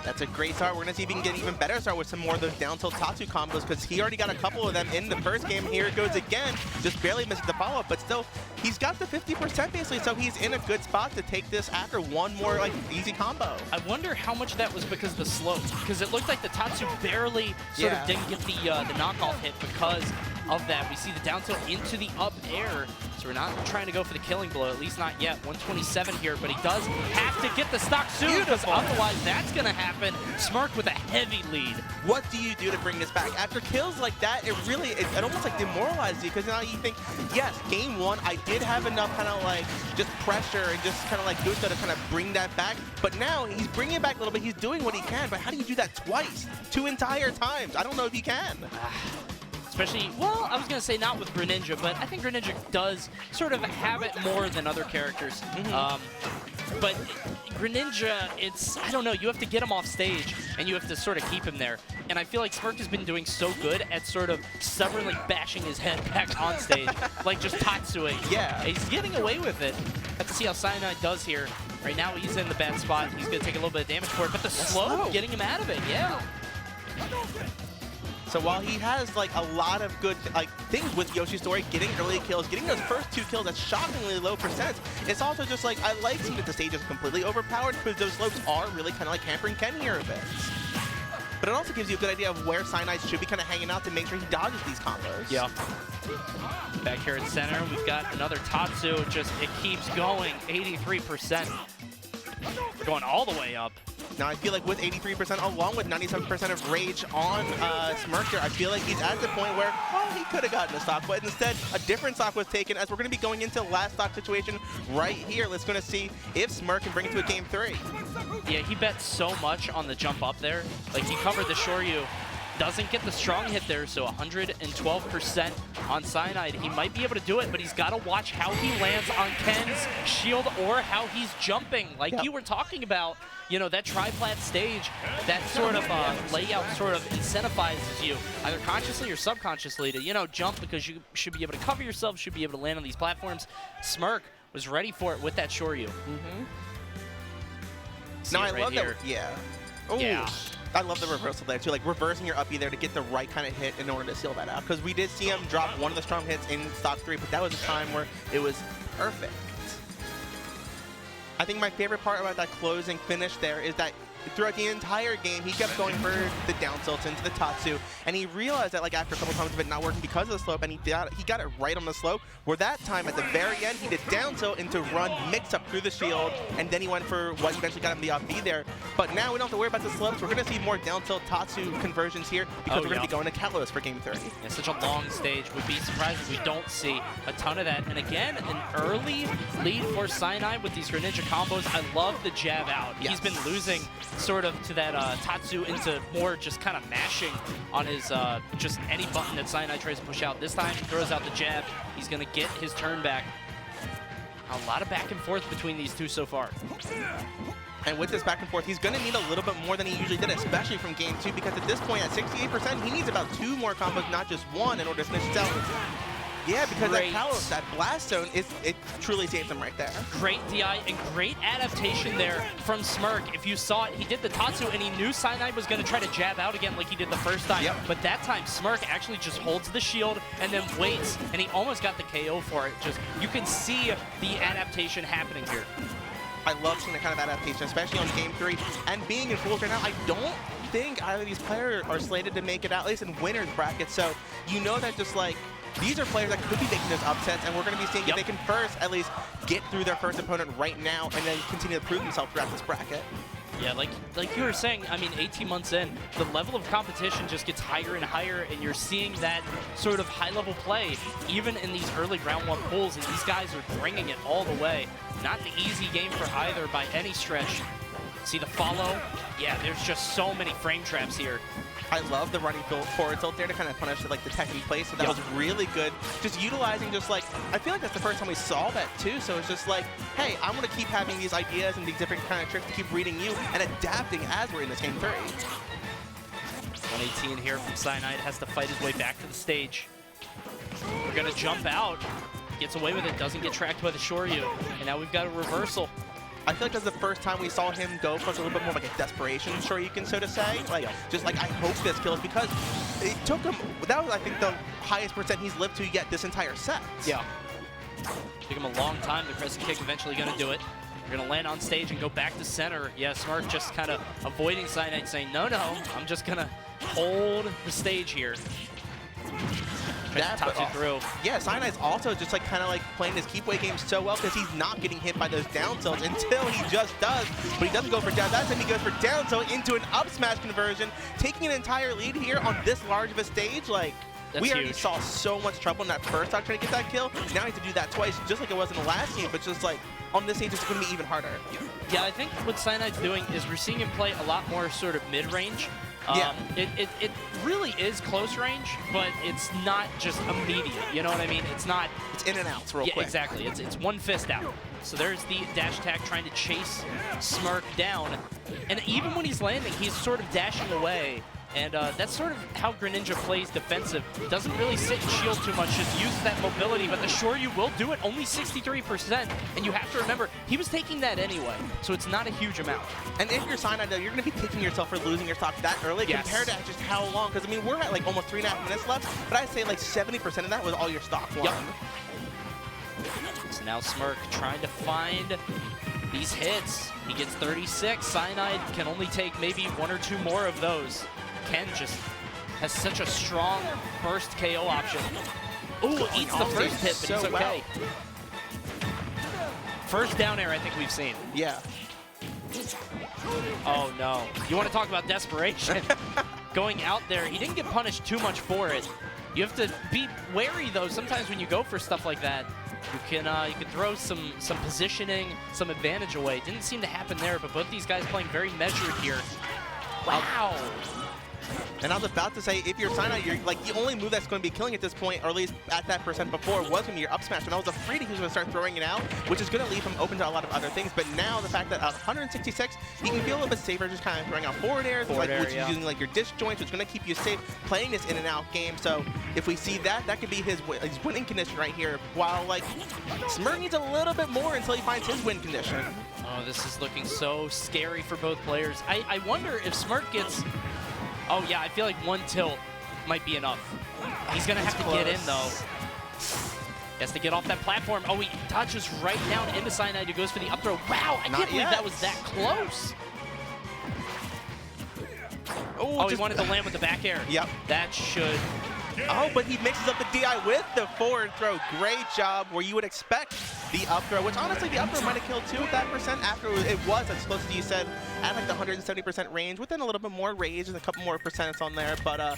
That's a great start. We're going to see if he can get an even better start with some more of those down tilt Tatsu combos, because he already got a couple of them in the first game. Here it goes again, just barely missing the follow-up, but still, he's got the 50% basically, so he's in a good spot to take this after one more like easy combo. I wonder how much that was because of the slope, because it looked like the Tatsu barely sort of didn't get the knockoff hit because of that. We see the down tilt into the up air, so we're not trying to go for the killing blow, at least not yet. 127 here, but he does have to get the stock soon, because otherwise that's going to happen. Smirk with a heavy lead. What do you do to bring this back? After kills like that, it really, it almost like demoralizes you, because now you think, yes, game one, I did have enough kind of like just pressure and just kind of like Gluto to kind of bring that back, but now he's bringing it back a little bit, he's doing what he can, but how do you do that twice, 2 entire times? I don't know if you can. Especially, well, I was going to say not with Greninja, but I think Greninja does sort of have it more than other characters. But Greninja, it's, I don't know, you have to get him off stage, and you have to sort of keep him there. And I feel like Smirk has been doing so good at sort of stubbornly bashing his head back on stage, like just Tatsuing. Yeah. He's getting away with it. Have to see how Cyanide does here. Right now, he's in the bad spot. He's going to take a little bit of damage for it, but the slow getting him out of it, yeah. So while he has like a lot of good like things with Yoshi's story, getting early kills, getting those first 2 kills at shockingly low percents, it's also just like, I like seeing that the stage is completely overpowered, because those slopes are really kind of like hampering Ken here a bit. But it also gives you a good idea of where Cyanide should be kind of hanging out to make sure he dodges these combos. Yeah. Back here in center, we've got another Tatsu. Just, it keeps going, 83%. We're going all the way up. Now I feel like with 83% along with 97% of rage on Smirk here, I feel like he's at the point where, well, he could have gotten a stock, but instead a different stock was taken, as we're going to be going into last stock situation right here. Let's going to see if Smirk can bring it to a game 3. Yeah, he bet so much on the jump up there. Like, he covered the Shoryu. Doesn't get the strong hit there, so 112% on Cyanide. He might be able to do it, but he's got to watch how he lands on Ken's shield or how he's jumping. Like you were talking about, you know, that tri-plat stage, that sort of layout sort of incentivizes you, either consciously or subconsciously, to, you know, jump, because you should be able to cover yourself, should be able to land on these platforms. Smirk was ready for it with that Shoryu. Now I right love here. that. Yeah. Ooh. Yeah. I love the reversal there too, like reversing your uppie there to get the right kind of hit in order to seal that out. Because we did see him drop one of the strong hits in stock 3, but that was a time where it was perfect. I think my favorite part about that closing finish there is that throughout the entire game, he kept going for the down tilts into the Tatsu, and he realized that like after a couple times of it not working because of the slope, and he got it right on the slope, where that time at the very end, he did down tilt into run, mix up through the shield, and then he went for what eventually got him the off B there. But now we don't have to worry about the slopes. We're going to see more down tilt Tatsu conversions here, because we're going to be going to Catalyst for game 3. Yeah, such a long stage. Would be surprised if we don't see a ton of that. And again, an early lead for Cyanide with these Greninja combos. I love the jab out. Yes. He's been losing sort of to that Tatsu into more just kind of mashing on his just any button that Cyanide tries to push out. This time he throws out the jab. He's going to get his turn back. A lot of back and forth between these two so far. And with this back and forth, he's going to need a little bit more than he usually did, especially from game 2, because at this point, at 68%, he needs about 2 more combos, not just 1, in order to finish it out. Yeah, because that Kalos, that blast zone, it truly saves him right there. Great DI and great adaptation there from Smirk. If you saw it, he did the Tatsu, and he knew Cyanide was going to try to jab out again like he did the first time. But that time, Smirk actually just holds the shield and then waits, and he almost got the KO for it. Just, you can see the adaptation happening here. I love seeing that kind of adaptation, especially on game 3. And being in Fools right now, I don't think either of these players are slated to make it out, at least in winners brackets. So you know that just like, these are players that could be making those upsets, and we're going to be seeing if they can first at least get through their first opponent right now and then continue to prove themselves throughout this bracket. Yeah, like you were saying, I mean, 18 months in, the level of competition just gets higher and higher, and you're seeing that sort of high-level play even in these early round 1 pools, and these guys are bringing it all the way. Not the easy game for either by any stretch. See the follow? Yeah, there's just so many frame traps here. I love the running forward tilt there to kind of punish like the technique play, so that was really good. Just utilizing just like, I feel like that's the first time we saw that too, so it's just like, hey, I'm going to keep having these ideas and these different kind of tricks to keep reading you and adapting as we're in this game 3. 118 here from Cyanide, has to fight his way back to the stage. We're going to jump out, gets away with it, doesn't get tracked by the Shoryu, and now we've got a reversal. I feel like that's the first time we saw him go for a little bit more like a desperation, sure you can so to say. Like, just like, I hope this kills, because it took him, that was I think the highest percent he's lived to yet this entire set. Yeah. Took him a long time. The crescent kick eventually going to do it. We're going to land on stage and go back to center. Yeah, Smirk just kind of avoiding Cyanide, saying, no, I'm just going to hold the stage here. that, but Tatsu through. yeah, Cyanide's also just like kind of like playing his keep away game so well because he's not getting hit by those down tilts until he just does. But he doesn't go for down. That time he goes for down tilt into an up smash conversion, taking an entire lead here on this large of a stage. Like, That's we already huge. saw so much trouble in that first stock trying to get that kill. Now he has to do that twice, just like it was in the last game, but just like on this stage, it's going to be even harder. Yeah, I think what Cyanide's doing is we're seeing him play a lot more sort of mid-range. Yeah. It really is close range, but it's not just immediate. You know what I mean? It's not. It's in and outs real Yeah, quick. exactly. It's one fist out. So there's the dash attack trying to chase Smirk down. And even when he's landing, he's sort of dashing away. And that's sort of how Greninja plays defensive. Doesn't really sit and shield too much, just uses that mobility, but the sure you will do it, only 63%. And you have to remember, he was taking that anyway, so it's not a huge amount. And if you're Cyanide, though, you're going to be kicking yourself for losing your stock that early Yes. compared to just how long. Because, I mean, we're at like almost 3.5 minutes left, but I'd say like 70% of that was all your stock won. Yep. So now Smirk trying to find these hits. He gets 36. Cyanide can only take maybe 1 or 2 more of those. Ken just has such a strong burst KO option. Ooh, eats the first hit, but he's okay. First down air I think we've seen. Yeah. Oh no. You want to talk about desperation? Going out there, he didn't get punished too much for it. You have to be wary though. Sometimes when you go for stuff like that, you can throw some positioning, some advantage away. Didn't seem to happen there, but both these guys playing very measured here. Wow. And I was about to say, if you're Cyanide, you're like the only move that's going to be killing at this point, or at least at that percent before, was going to be your up smash. And I was afraid he was going to start throwing it out, which is going to leave him open to a lot of other things. But now the fact that at 166, he can feel a little bit safer, just kind of throwing out forward airs, Forward air, which is yeah. using like your disjoints, which is going to keep you safe playing this in and out game. So if we see that, that could be his winning condition right here. While like Smirk needs a little bit more until he finds his win condition. Oh, this is looking so scary for both players. I wonder if Smirk gets... Oh yeah, I feel like 1 tilt might be enough. He's gonna have to get in though. He has to get off that platform. Oh, he touches right down into Cyanide, who goes for the up throw. Wow, I can't believe that was that close. Oh, he wanted to land with the back air. Yep. That should... Oh, but he mixes up the DI with the forward throw. Great job, where you would expect the up throw, which honestly the up throw might have killed too at that percent after it was as close as you said, at like the 170% range, within a little bit more rage and a couple more percents on there. But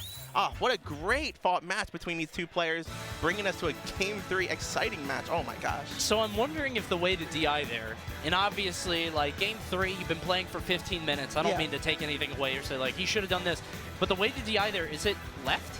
what a great fought match between these two players, bringing us to a Game 3 exciting match. Oh my gosh. So I'm wondering if the way to DI there, and obviously like Game 3, you've been playing for 15 minutes. I don't mean to take anything away or say like he should have done this, but the way to DI there, is it left?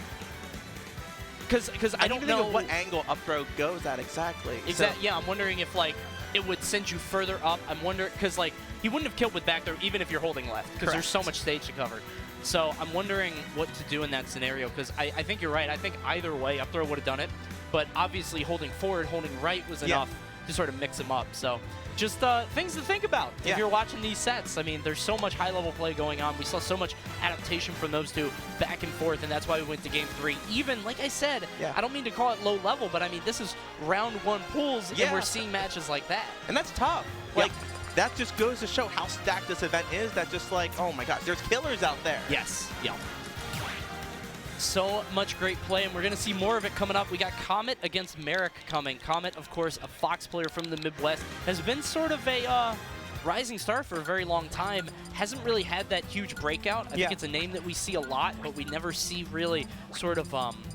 Because I don't know what angle up throw goes at exactly. Exactly. So, yeah, I'm wondering if like it would send you further up. I'm wondering because like he wouldn't have killed with back throw even if you're holding left because there's so much stage to cover. So I'm wondering what to do in that scenario because I think you're right. I think either way up throw would have done it, but obviously holding forward, holding right was enough to sort of mix them up. So just things to think about if you're watching these sets. I mean, there's so much high-level play going on. We saw so much adaptation from those two back and forth, and that's why we went to Game 3. Even, like I said, I don't mean to call it low level, but I mean, this is round 1 pools, and we're seeing matches like that. And that's tough. Like, that just goes to show how stacked this event is, that just like, oh my gosh, there's killers out there. Yes. Yeah. So much great play, and we're going to see more of it coming up. We got Comet against Merrick coming. Comet, of course, a Fox player from the Midwest, has been sort of a rising star for a very long time. Hasn't really had that huge breakout. I think it's a name that we see a lot, but we never see really sort of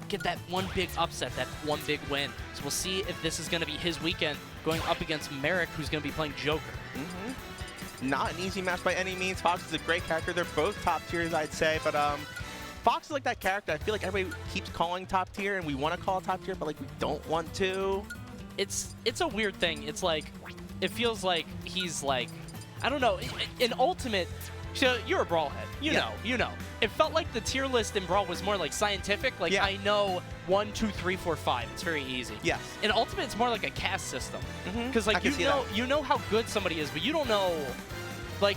get that one big upset, that one big win. So we'll see if this is going to be his weekend going up against Merrick, who's going to be playing Joker. Not an easy match by any means. Fox is a great character. They're both top tiers, I'd say, but Fox is like that character. I feel like everybody keeps calling top tier, and we want to call it top tier, but like we don't want to. It's a weird thing. It's like, it feels like he's like, I don't know, in Ultimate, so you're a Brawl head. You know. It felt like the tier list in Brawl was more like scientific. Like I know 1, 2, 3, 4, 5. It's very easy. Yes. In Ultimate, it's more like a caste system. Because like you know how good somebody is, but you don't know, like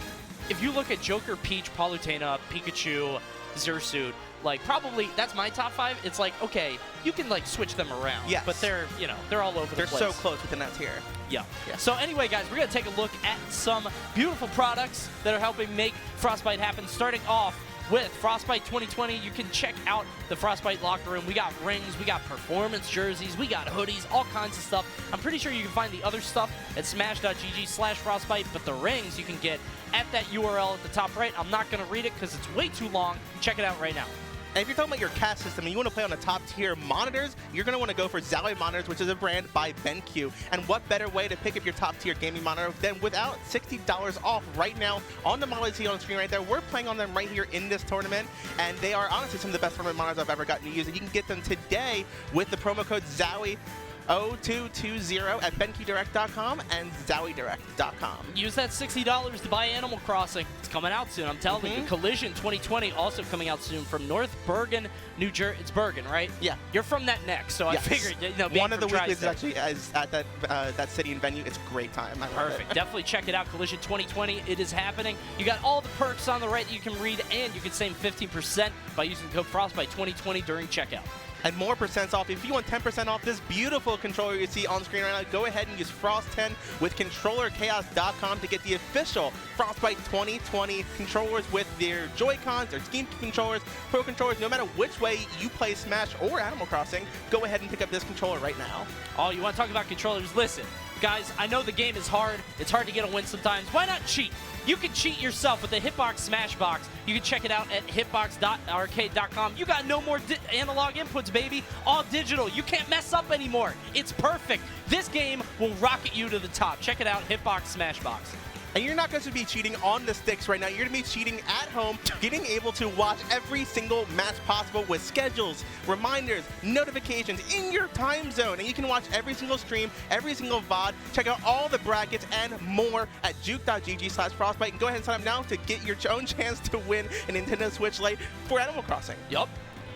if you look at Joker, Peach, Palutena, Pikachu, Zersuit, like probably that's my top 5. It's like, okay, you can like switch them around. Yes. But they're, you know, they're all over the place. They're so close within that tier. Yeah. So anyway, guys, we're going to take a look at some beautiful products that are helping make Frostbite happen. Starting off with Frostbite 2020. You can check out the Frostbite locker room. We got rings, we got performance jerseys, we got hoodies, all kinds of stuff. I'm pretty sure you can find the other stuff at smash.gg/Frostbite, but the rings you can get at that URL at the top right. I'm not going to read it because it's way too long. Check it out right now. And if you're talking about your CAT system and you want to play on the top tier monitors, you're going to want to go for Zackray monitors, which is a brand by BenQ. And what better way to pick up your top tier gaming monitor than without $60 off right now on the model you see on screen right there. We're playing on them right here in this tournament, and they are honestly some of the best tournament monitors I've ever gotten to use. And you can get them today with the promo code Zackray 0220 at BenQDirect.com and ZowieDirect.com. Use that $60 to buy Animal Crossing. It's coming out soon, I'm telling you. Collision 2020 also coming out soon from North Bergen, New Jersey. It's Bergen, right? Yeah. You're from that neck, so Yes. I figured, you know, being one of the from weeklies Tri-State. actually is at that city and venue. It's a great time. I love Perfect. it. Definitely check it out. Collision 2020. It is happening. You got all the perks on the right that you can read, and you can save 15% by using the code Frostbite 2020 during checkout. And more percents off. If you want 10% off this beautiful controller you see on screen right now, go ahead and use Frost10 with ControllerChaos.com to get the official Frostbite 2020 controllers with their Joy-Cons, their Scheme controllers, Pro controllers. No matter which way you play Smash or Animal Crossing, go ahead and pick up this controller right now. Oh, you want to talk about controllers? Listen, guys, I know the game is hard. It's hard to get a win sometimes. Why not cheat? You can cheat yourself with the Hitbox Smashbox. You can check it out at hitbox.arcade.com. You got no more analog inputs, baby. All digital. You can't mess up anymore. It's perfect. This game will rocket you to the top. Check it out, Hitbox Smashbox. And you're not going to be cheating on the sticks right now. You're going to be cheating at home, getting able to watch every single match possible with schedules, reminders, notifications in your time zone. And you can watch every single stream, every single VOD, check out all the brackets and more at juke.gg/Frostbite. And go ahead and sign up now to get your own chance to win a Nintendo Switch Lite for Animal Crossing. Yup.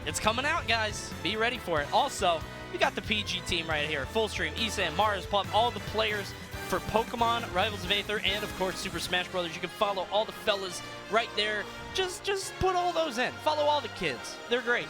It's coming out, guys. Be ready for it. Also, we got the PG team right here. Full stream, Esan, Mars, Plum, all the players for Pokemon, Rivals of Aether, and of course Super Smash Brothers. You can follow all the fellas right there. Just put all those in. Follow all the kids. They're great.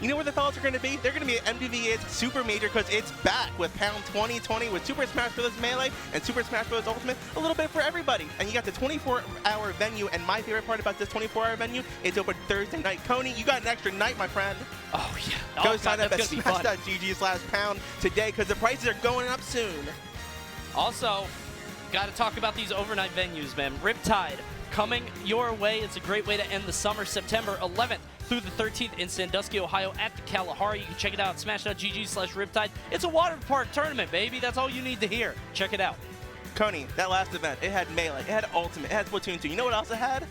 You know where the fellas are going to be? They're going to be at MTV's Super Major because it's back with Pound 2020 with Super Smash Bros. Melee and Super Smash Bros. Ultimate. A little bit for everybody. And you got the 24-hour venue. And my favorite part about this 24-hour venue, it's open Thursday night. Coney, you got an extra night, my friend. Oh, yeah. Go sign up at smash.gg/pound today because the prices are going up soon. Also, got to talk about these overnight venues, man. Riptide coming your way. It's a great way to end the summer, September 11th through the 13th in Sandusky, Ohio at the Kalahari. You can check it out at smash.gg/Riptide. It's a water park tournament, baby. That's all you need to hear. Check it out. Coney, that last event, it had Melee, it had Ultimate, it had Splatoon 2. You know what else it had?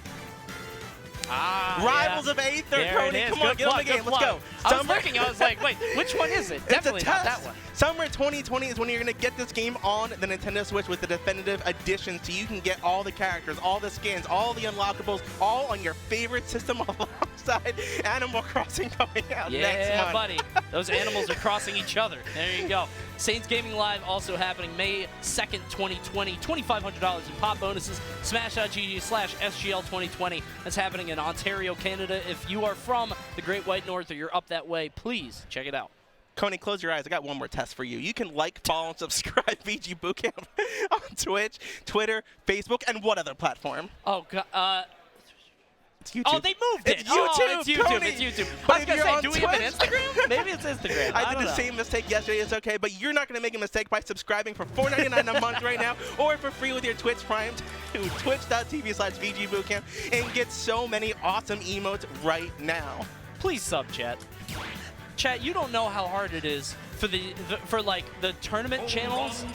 Rivals of Aether, there Coney. Come on, get on the game. Let's go. I was looking, I was like, wait, which one is it? Definitely not that one. Summer 2020 is when you're going to get this game on the Nintendo Switch with the definitive edition, so you can get all the characters, all the skins, all the unlockables, all on your favorite system alongside Animal Crossing coming out next month. Yeah, buddy. Those animals are crossing each other. There you go. Saints Gaming Live also happening May 2nd, 2020. $2,500 in pop bonuses. Smash.gg/SGL2020. That's happening in Ontario, Canada. If you are from the Great White North or you're up that way, please check it out. Coney, close your eyes. I got one more test for you. You can like, follow, and subscribe VG Bootcamp on Twitch, Twitter, Facebook, and what other platform? Oh, God. It's YouTube. Oh, they moved it. It's YouTube, it's YouTube. Coney. It's YouTube. But I was if going to you're say, on do we have an Twitch- Instagram? Maybe it's Instagram. I did don't the know. same mistake yesterday. It's okay, but you're not going to make a mistake by subscribing for $4.99 a month right now, or for free with your Twitch Prime to twitch.tv/VGBootcamp and get so many awesome emotes right now. Please sub, chat. Chat, you don't know how hard it is for like the tournament channels.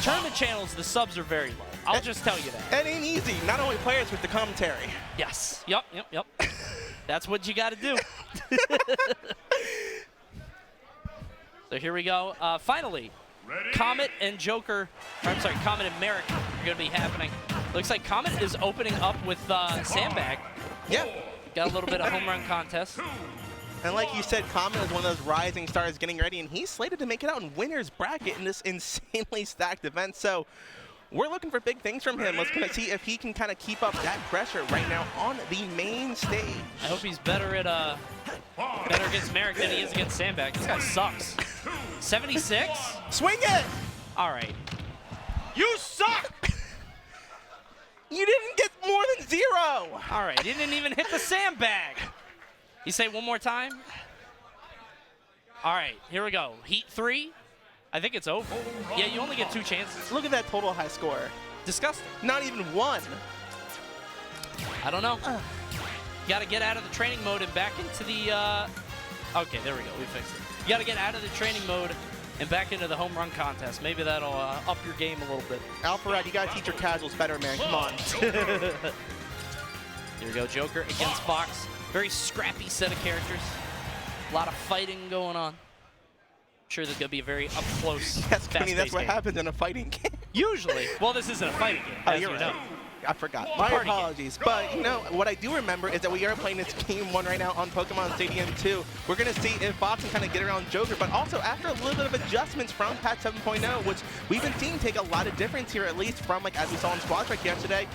Tournament channels, the subs are very low. I'll just tell you that. It ain't easy. Not only players with the commentary. Yes. Yep. That's what you got to do. So here we go. Finally, Comet and Joker, or I'm sorry, Comet and Merrick are going to be happening. Looks like Comet is opening up with Sandbag. Yeah. Got a little bit of home run contest. And like you said, Comet is one of those rising stars getting ready, and he's slated to make it out in winner's bracket in this insanely stacked event. So we're looking for big things from him. Let's kind of see if he can kind of keep up that pressure right now on the main stage. I hope he's better against Merrick than he is against Sandbag. This guy sucks. 76? Swing it! All right. You suck! You didn't get more than 0! All right, he didn't even hit the Sandbag. You say one more time? All right, here we go. Heat 3. I think it's over. Yeah, you only get 2 chances. Look at that total high score. Disgusting. Not even 1. I don't know. Got to get out of the training mode and back into the... Okay, there we go. We fixed it. You got to get out of the training mode and back into the home run contest. Maybe that'll up your game a little bit. Alpharad, you got to teach your casuals better, man. Come on. Here we go. Joker against Fox. Very scrappy set of characters. A lot of fighting going on. I'm sure there's going to be a very up-close, Yes, Kenny, that's what game. happens in a fighting game. Usually. Well, this isn't a fighting game, as you're you right. know. I forgot. My Party game. apologies. But, you know, what I do remember is that we are playing this game 1 right now on Pokemon Stadium 2. We're going to see if Fox can kind of get around Joker, but also after a little bit of adjustments from patch 7.0, which we've been seeing take a lot of difference here, at least from, like, as we saw in Squad Strike yesterday.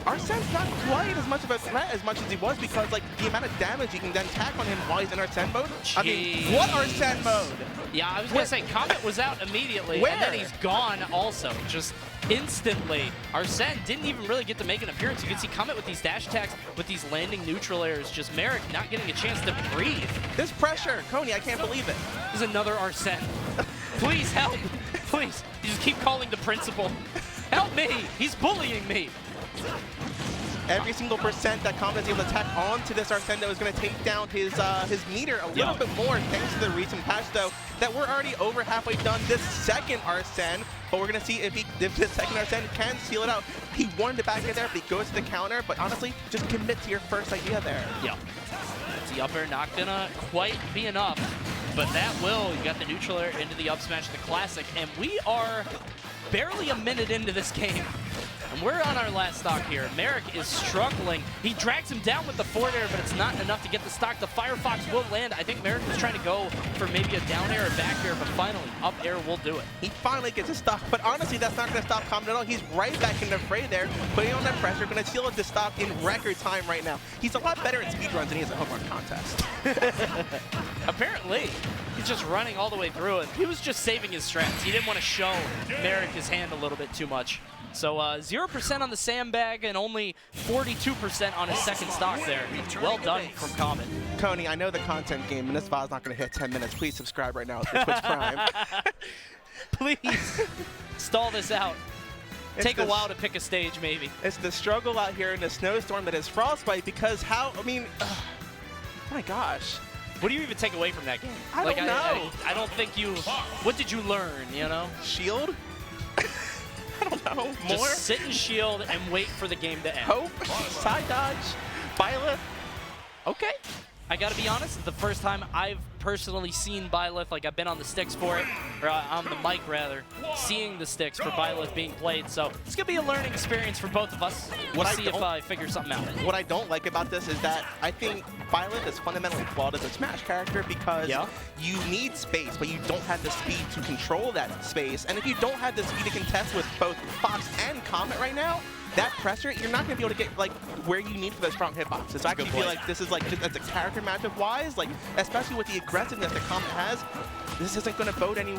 Arsene's not quite as much of a threat as much as he was because, like, the amount of damage you can then tack on him while he's in Arsene mode. I mean, what Arsene mode? Yeah, I was going to say, Comet was out immediately, Where? and then he's gone also, just instantly. Arsene didn't even really get to make an appearance. You can see Comet with these dash attacks, with these landing neutral airs, just Merrick not getting a chance to breathe. This pressure, Coney, I can't believe it. There's another Arsene. Please help. Please. You just keep calling the principal. Help me. He's bullying me. Every single percent that Comet is able to tack onto this Arsene that was going to take down his meter a little bit more thanks to the recent patch, though, that we're already over halfway done this second Arsene, but we're going to see if this second Arsene can seal it out. He wanted to back it there, but he goes to the counter, but honestly, just commit to your first idea there. Yeah. The up air not going to quite be enough, but that will. You got the neutral air into the up smash, the classic, and we are barely a minute into this game. And we're on our last stock here. Merrick is struggling. He drags him down with the forward air, but it's not enough to get the stock. The Firefox will land. I think Merrick was trying to go for maybe a down air or back air, but finally, up air will do it. He finally gets his stock, but honestly, that's not going to stop Comet at all. He's right back in the fray there, putting on that pressure, going to seal up the stock in record time right now. He's a lot better at speedruns than he is at home run contest. Apparently, he's just running all the way through it. He was just saving his strats. He didn't want to show Merrick his hand a little bit too much. So 0% on the sandbag and only 42% on his second stock there. Well done from Comet. Coney, I know the content game, and this VOD's not going to hit 10 minutes. Please subscribe right now to Twitch Prime. Please stall this out. Take a while to pick a stage, maybe. It's the struggle out here in the snowstorm that is Frostbite because oh my gosh. What do you even take away from that game? I don't know. I don't think you... What did you learn, you know? Shield? I don't know. More? Just sit and shield and wait for the game to end. Hope? Side dodge? Byleth? Okay. I gotta be honest, it's the first time I've personally seen Byleth, like I've been on the sticks for it, or on the mic rather, seeing the sticks for Byleth being played, so it's gonna be a learning experience for both of us. We'll see if I figure something out. What I don't like about this is that I think Byleth is fundamentally flawed as a Smash character because you need space, but you don't have the speed to control that space, and if you don't have the speed to contest with both Fox and Comet right now, that pressure, you're not going to be able to get like where you need for those strong hitboxes. So I actually feel like this is like just as a character matchup wise, like especially with the aggressiveness that Comet has, this isn't going to bode any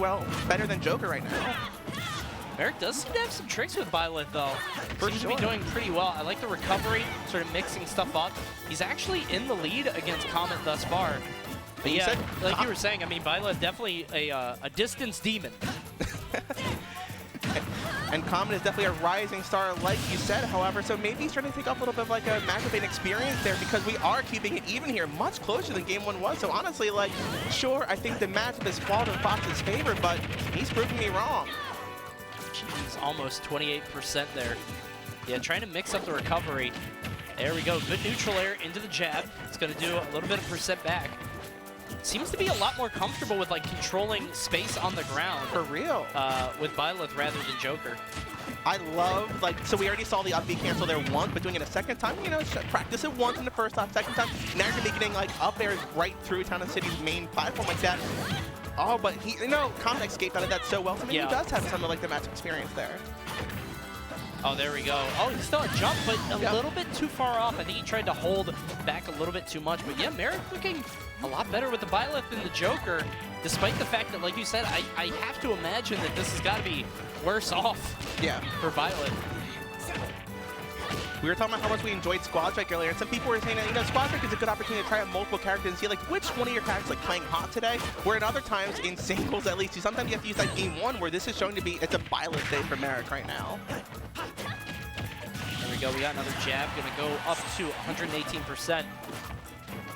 better than Joker right now. Merrick does seem to have some tricks with Byleth though. Seems to be doing pretty well. I like the recovery, sort of mixing stuff up. He's actually in the lead against Comet thus far. But yeah, like you were saying, I mean, Byleth definitely a distance demon. And Comet is definitely a rising star, like you said, however, so maybe he's trying to take up a little bit of like a matchup experience there because we are keeping it even here, much closer than Game 1 was. So honestly, like, sure, I think the matchup is flawed in Fox's favor, but he's proving me wrong. He's almost 28% there. Yeah, trying to mix up the recovery. There we go, good neutral air into the jab. It's going to do a little bit of percent back. Seems to be a lot more comfortable with like controlling space on the ground. For real. With Byleth rather than Joker. I love, like, so we already saw the up B cancel there once, but doing it a second time, you know, practice it once in the first half, second time. Now you're going to be getting like up airs right through Town and City's main platform like that. Oh, but he, you know, Comet escaped out of that so well, so maybe he does have some of like the match experience there. Oh, there we go. Oh, he's still a jump, but a little bit too far off. I think he tried to hold back a little bit too much. But yeah, Merrick looking a lot better with the Byleth than the Joker, despite the fact that, like you said, I have to imagine that this has got to be worse off for Byleth. We were talking about how much we enjoyed Squad Strike earlier, and some people were saying that, you know, Squad Strike is a good opportunity to try out multiple characters and see, like, which one of your characters like playing hot today. Where in other times, in singles at least, sometimes you have to use like game 1, where this is showing to be, it's a byless day for Merrick right now. There we go. We got another jab. Going to go up to 118%.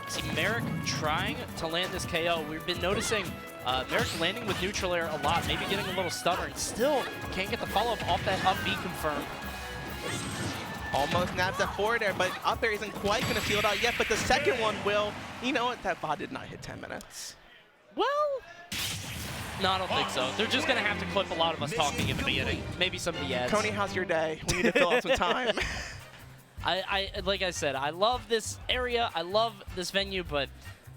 See Merrick trying to land this KO. We've been noticing Merrick landing with neutral air a lot, maybe getting a little stubborn. Still can't get the follow-up off that up B confirm. Almost nabs that forward air, but up air isn't quite going to seal it out yet, but the second one will. You know what? That bot did not hit 10 minutes. Well, no, I don't think so. They're just going to have to clip a lot of us talking in the beginning. Maybe some of the ads. Tony, how's your day? We need to fill out some time. Like I said, I love this area. I love this venue, but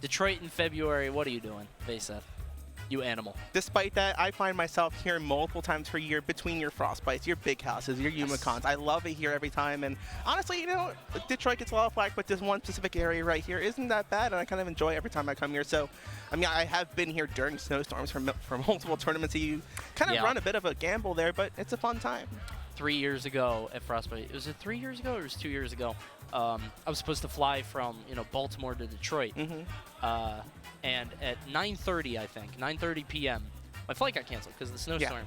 Detroit in February, what are you doing, Vayseth? You animal. Despite that, I find myself here multiple times per year between your Frostbites, your big houses, your Yumicons. I love it here every time, and honestly, you know, Detroit gets a lot of flack, but this one specific area right here isn't that bad, and I kind of enjoy every time I come here. So, I mean, I have been here during snowstorms for multiple tournaments, so you kind of run a bit of a gamble there, but it's a fun time. 3 years ago at Frostbite, was it 3 years ago or was it 2 years ago? I was supposed to fly from Baltimore to Detroit, and at 9:30, I think 9:30 p.m. my flight got canceled because of the snowstorm.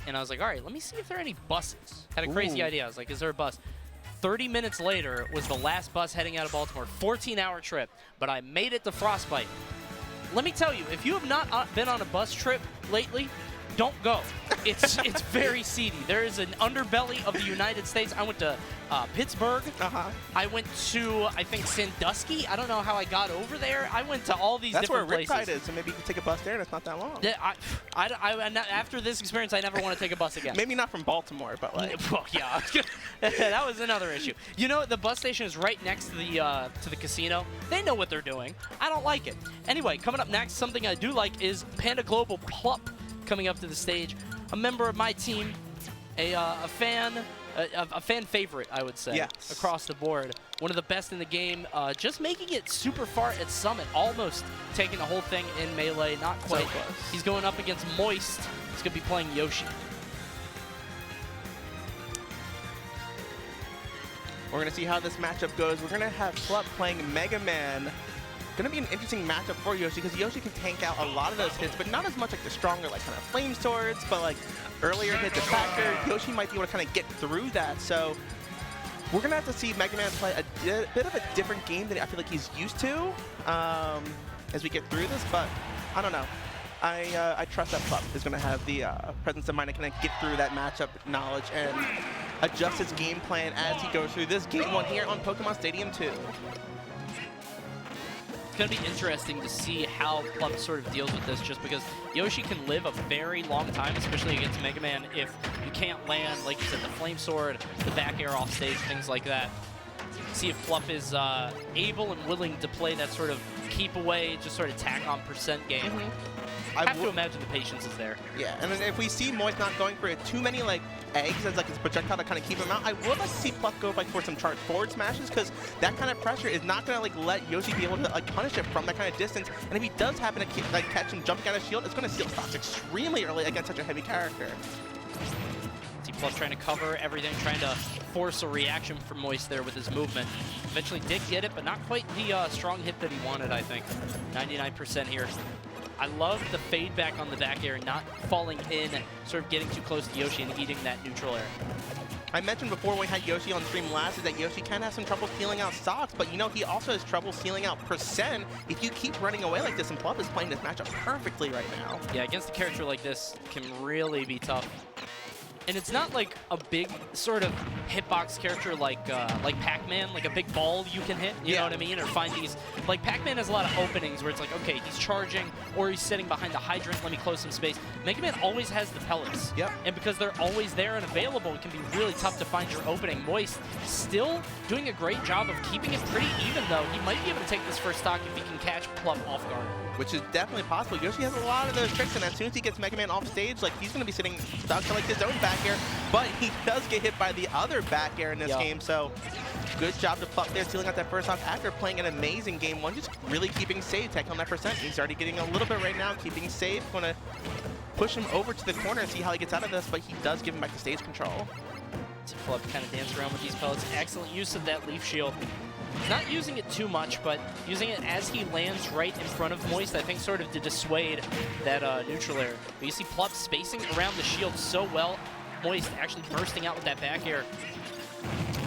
And I was like, all right, let me see if there are any buses. Had a crazy idea. I was like, is there a bus? 30 minutes later was the last bus heading out of Baltimore. 14-hour trip, but I made it to Frostbite. Let me tell you, if you have not been on a bus trip lately, don't go. It's very seedy. There is an underbelly of the United States. I went to Pittsburgh. I went to, I think, Sandusky. I don't know how I got over there. I went to all these different places. That's where Riptide is, so maybe you can take a bus there and it's not that long. After this experience, I never want to take a bus again. Maybe not from Baltimore, but like. Well, yeah, that was another issue. You know, the bus station is right next to the casino. They know what they're doing. I don't like it. Anyway, coming up next, something I do like is Panda Global Plup coming up to the stage. A member of my team, a fan favorite, I would say, across the board. One of the best in the game, just making it super far at Summit, almost taking the whole thing in Melee, not quite. So close. He's going up against Moist. He's going to be playing Yoshi. We're going to see how this matchup goes. We're going to have Plup playing Mega Man. Going to be an interesting matchup for Yoshi because Yoshi can tank out a lot of those hits, but not as much like the stronger, like kind of flame swords, but like earlier hits attacker. Yoshi might be able to kind of get through that. So we're going to have to see Mega Man play a bit of a different game than I feel like he's used to as we get through this, but I don't know. I trust that Plup is going to have the presence of mind to kind of get through that matchup knowledge and adjust his game plan as he goes through this game 1 here on Pokemon Stadium 2. It's going to be interesting to see how Plup sort of deals with this, just because Yoshi can live a very long time, especially against Mega Man, if you can't land, like you said, the Flame Sword, the back air off stage, things like that. See if Plup is able and willing to play that sort of keep away, just sort of tack on % game. I have to imagine the patience is there. Yeah, and then if we see Moist not going for too many like eggs as like his projectile to kind of keep him out, I would like to see Plup go like for some charge forward smashes, because that kind of pressure is not gonna like let Yoshi be able to like punish it from that kind of distance. And if he does happen to like catch him jumping out of shield, it's gonna steal stocks extremely early against such a heavy character. See Plup trying to cover everything, trying to force a reaction from Moist there with his movement. Eventually did get it, but not quite the strong hit that he wanted, I think. 99% here. I love the fade back on the back air, not falling in, sort of getting too close to Yoshi and eating that neutral air. I mentioned before when we had Yoshi on stream last is that Yoshi can have some trouble sealing out stocks, but you know, he also has trouble sealing out % if you keep running away like this, and Plup is playing this matchup perfectly right now. Yeah, against a character like this can really be tough. And it's not like a big sort of hitbox character like Pac-Man, like a big ball you can hit, you know what I mean? Or find these, like Pac-Man has a lot of openings where it's like, okay, he's charging or he's sitting behind the hydrant, let me close some space. Mega Man always has the pellets. And because they're always there and available, it can be really tough to find your opening. Moist still doing a great job of keeping it pretty even though. He might be able to take this first stock if he can catch Plup off guard. Which is definitely possible. Yoshi has a lot of those tricks, and as soon as he gets Mega Man off stage, like he's going to be sitting stuck to like his own back air, but he does get hit by the other back air in this game, so good job to Plup there, sealing out that first off after playing an amazing game 1, just really keeping safe, taking on that %. He's already getting a little bit right now, keeping safe, going to push him over to the corner and see how he gets out of this, but he does give him back to stage control. Club kind of dance around with these pellets. Excellent use of that leaf shield. Not using it too much, but using it as he lands right in front of Moist, I think sort of to dissuade that neutral air. But you see Plup spacing around the shield so well. Moist actually bursting out with that back air.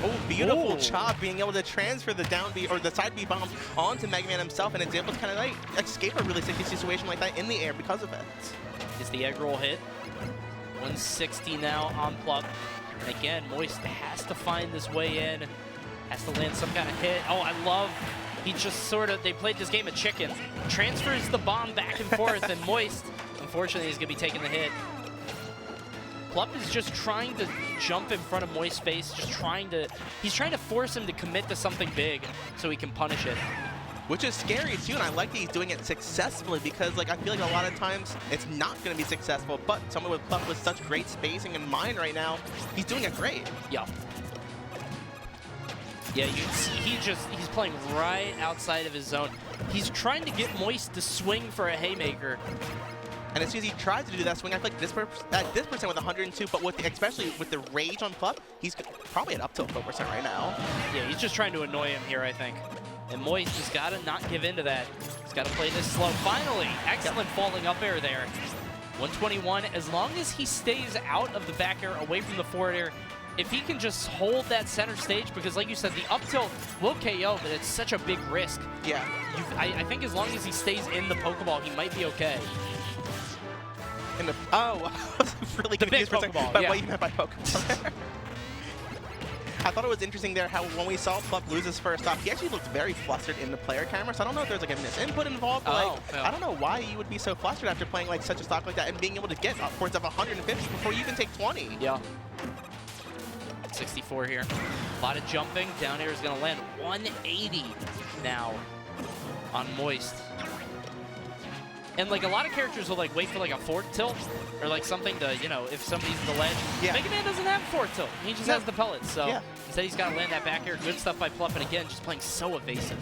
Oh, beautiful chop, being able to transfer the down B or the side B bomb onto Mega Man himself, and it's able to kind of like escape a really sticky situation like that in the air because of it. Is the egg roll hit? 160 now on Plup. And again, Moist has to find this way in. Has to land some kind of hit. Oh, I love, he just sort of, they played this game of chicken. Transfers the bomb back and forth, and Moist, unfortunately, is going to be taking the hit. Plup is just trying to jump in front of Moist's face, he's trying to force him to commit to something big so he can punish it. Which is scary too, and I like that he's doing it successfully because like I feel like a lot of times it's not going to be successful, but someone with Plup with such great spacing in mind right now, he's doing it great. Yeah. Yeah, you see, he's playing right outside of his zone. He's trying to get Moist to swing for a haymaker. And as soon as he tries to do that swing, I feel like this percent with 102, but with especially with the rage on Plup, he's probably at up to 4% right now. Yeah, he's just trying to annoy him here, I think. And Moist has got to not give in to that. He's got to play this slow. Finally, excellent falling up air there. 121, as long as he stays out of the back air, away from the forward air, if he can just hold that center stage, because like you said, the up tilt will KO, but it's such a big risk. Yeah. I think as long as he stays in the Pokeball, he might be okay. In the, oh, I was really confused for a second by what you meant by Pokeball. I thought it was interesting there how when we saw Plup lose his first stop, he actually looked very flustered in the player camera. So I don't know if there's like a misinput involved. But I don't know why you would be so flustered after playing like such a stock like that and being able to get upwards of 150 before you even take 20. Yeah. 64 here. A lot of jumping. Down air is going to land 180 now on Moist. And like a lot of characters will like wait for like a forward tilt or like something to, you know, if somebody's in the ledge. Yeah. Mega Man doesn't have forward tilt. He just has the pellets. So instead he's got to land that back air. Good stuff by Plup. And again, just playing so evasive.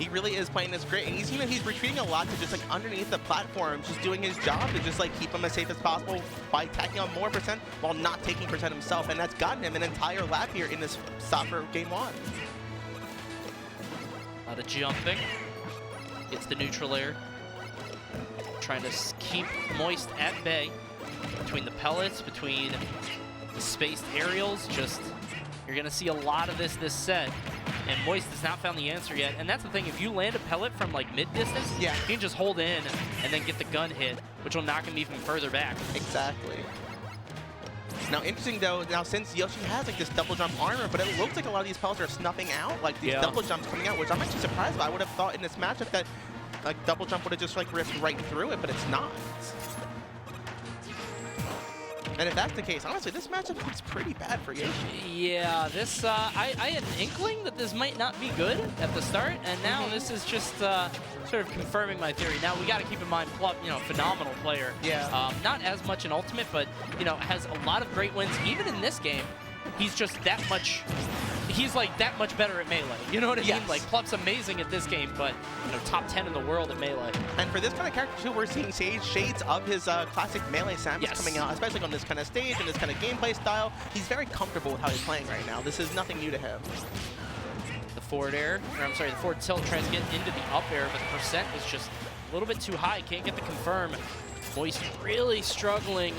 He really is playing this great. And he's, you know, he's retreating a lot to just like underneath the platform, just doing his job to just like keep him as safe as possible by tacking on more percent while not taking percent himself. And that's gotten him an entire lap here in this stop for game 1. A lot of jumping. Gets the neutral air. Trying to keep Moist at bay. Between the pellets, between the spaced aerials, just you're going to see a lot of this set. And Moist has not found the answer yet. And that's the thing, if you land a pellet from like mid-distance, you can just hold in and then get the gun hit, which will knock him even further back. Exactly. Now, interesting though, now since Yoshi has like this double jump armor, but it looks like a lot of these pellets are snuffing out, like these double jumps coming out, which I'm actually surprised by. I would have thought in this matchup that like double jump would have just like ripped right through it, but it's not. And if that's the case, honestly, this matchup looks pretty bad for Yoshi. Yeah, this, I had an inkling that this might not be good at the start, and now this is just sort of confirming my theory. Now, we got to keep in mind, Plup, you know, phenomenal player. Yeah. Not as much in Ultimate, but, you know, has a lot of great wins. Even in this game, he's just that much, he's like that much better at Melee. You know what I mean? Like, Plup's amazing at this game, but, you know, top 10 in the world at Melee. And for this kind of character, too, we're seeing shades of his classic Melee Samus coming out, especially on this kind of stage and this kind of gameplay style. He's very comfortable with how he's playing right now. This is nothing new to him. The forward air, or I'm sorry, the forward tilt tries to get into the up air, but the percent is just a little bit too high. Can't get the confirm. Moist really struggling.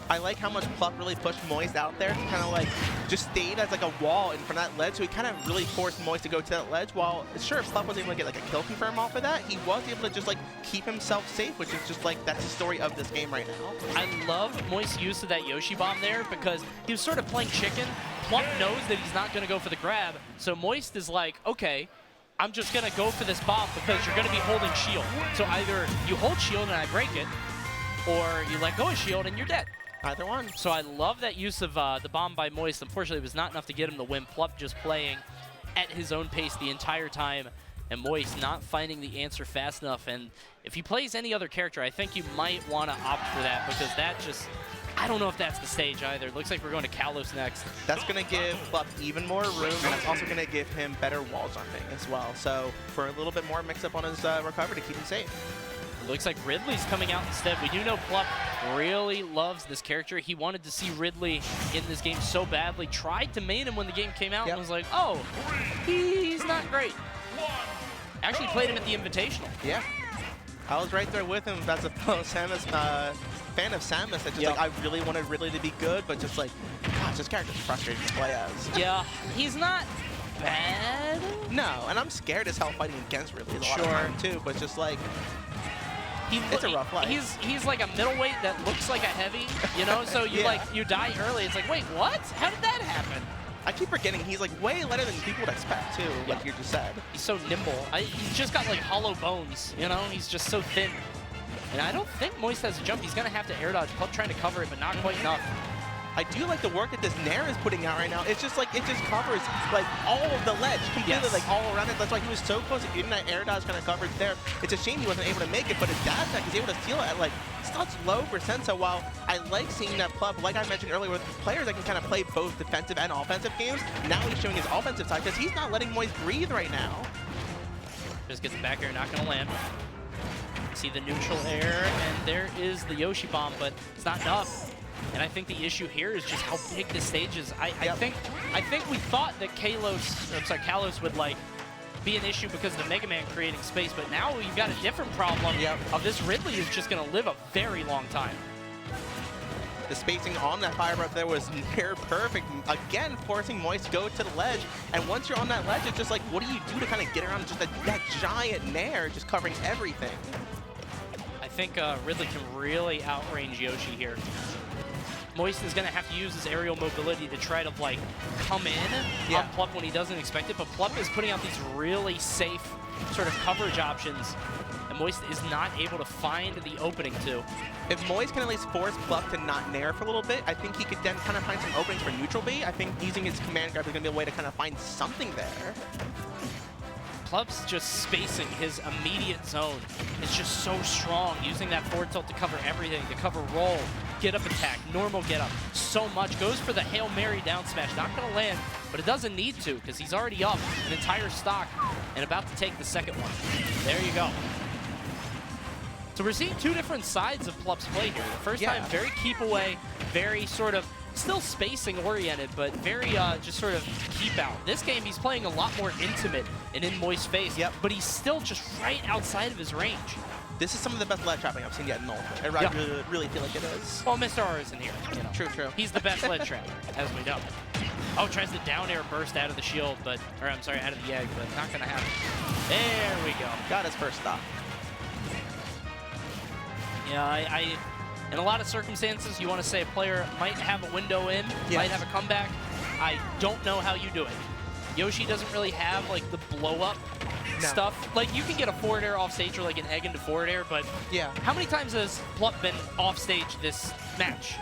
I like how much Plup really pushed Moist out there. He kind of like just stayed as like a wall in front of that ledge, so he kind of really forced Moist to go to that ledge. While sure, Plup was able to get like a kill confirm off of that, he was able to just like keep himself safe, which is just like that's the story of this game right now. I love Moist's use of that Yoshi bomb there because he was sort of playing chicken. Plup knows that he's not going to go for the grab, so Moist is like, okay, I'm just going to go for this bomb because you're going to be holding shield. So either you hold shield and I break it, or you let go of shield and you're dead. Either one. So I love that use of the bomb by Moist. Unfortunately, it was not enough to get him the win. Plup just playing at his own pace the entire time, and Moist not finding the answer fast enough. And if he plays any other character, I think you might want to opt for that because that just, I don't know if that's the stage either. It looks like we're going to Kalos next. That's going to give Plup even more room, and it's also going to give him better wall jumping as well. So for a little bit more mix-up on his recovery to keep him safe. It looks like Ridley's coming out instead. We do know Plup really loves this character. He wanted to see Ridley in this game so badly. Tried to main him when the game came out and was like, oh, he's not great. Actually played him at the Invitational. Yeah. I was right there with him as a Samus, fan of Samus. That just like I really wanted Ridley to be good, but just like, gosh, this character's frustrating to play as. Yeah, he's not bad. No, and I'm scared as hell fighting against Ridley a lot of time too, but just like, it's a rough life. He's like a middleweight that looks like a heavy, you know? So you you die early. It's like, wait, what? How did that happen? I keep forgetting he's like way lighter than people would expect too, like you just said. He's so nimble. He's just got like hollow bones, you know? He's just so thin. And I don't think Moist has a jump. He's gonna have to air dodge. Plup trying to cover it, but not quite enough. I do like the work that this Nair is putting out right now. It's just like, it just covers like all of the ledge, completely like all around it. That's why he was so close to getting that air dodge kind of coverage there. It's a shame he wasn't able to make it, but his dash attack is able to steal it at like such low percent. So while I like seeing that Plup, like I mentioned earlier, with players that can kind of play both defensive and offensive games, now he's showing his offensive side because he's not letting Moist breathe right now. Just gets the back air, not gonna land. See the neutral air, and there is the Yoshi bomb, but it's not enough. And I think the issue here is just how big the stage is. I think we thought that Kalos would like be an issue because of the Mega Man creating space, but now you've got a different problem of this Ridley is just gonna live a very long time. The spacing on that fire breath there was near perfect. Again, forcing Moist to go to the ledge. And once you're on that ledge, it's just like, what do you do to kind of get around just that giant Nair just covering everything? I think Ridley can really outrange Yoshi here. Moist is going to have to use his aerial mobility to try to like come in on Plup when he doesn't expect it, but Plup is putting out these really safe sort of coverage options, and Moist is not able to find the opening to. If Moist can at least force Plup to not Nair for a little bit, I think he could then kind of find some openings for neutral B. I think using his command grab is going to be a way to kind of find something there. Plup's just spacing his immediate zone. It's just so strong, using that forward tilt to cover everything, to cover roll, get up attack, normal get up, so much. Goes for the Hail Mary down smash, not gonna land, but it doesn't need to because he's already up an entire stock and about to take the second one. There you go. So we're seeing two different sides of Plup's play here. The first time, very keep away, very sort of still spacing oriented, but very just sort of keep out. This game, he's playing a lot more intimate and in Moist's face, but he's still just right outside of his range. This is some of the best ledge trapping I've seen yet in Ultimate. I really feel like it is. Well, Mr. R isn't here. You know. True. He's the best ledge trapper, as we know. Oh, tries the down air burst out of the shield, but, or I'm sorry, out of the egg, but not gonna happen. There we go. Got his first stop. Yeah, in a lot of circumstances, you want to say a player might have a window in, might have a comeback. I don't know how you do it. Yoshi doesn't really have like the blow up stuff. Like you can get a forward air off stage or like an egg into forward air, but how many times has Plup been off stage this match?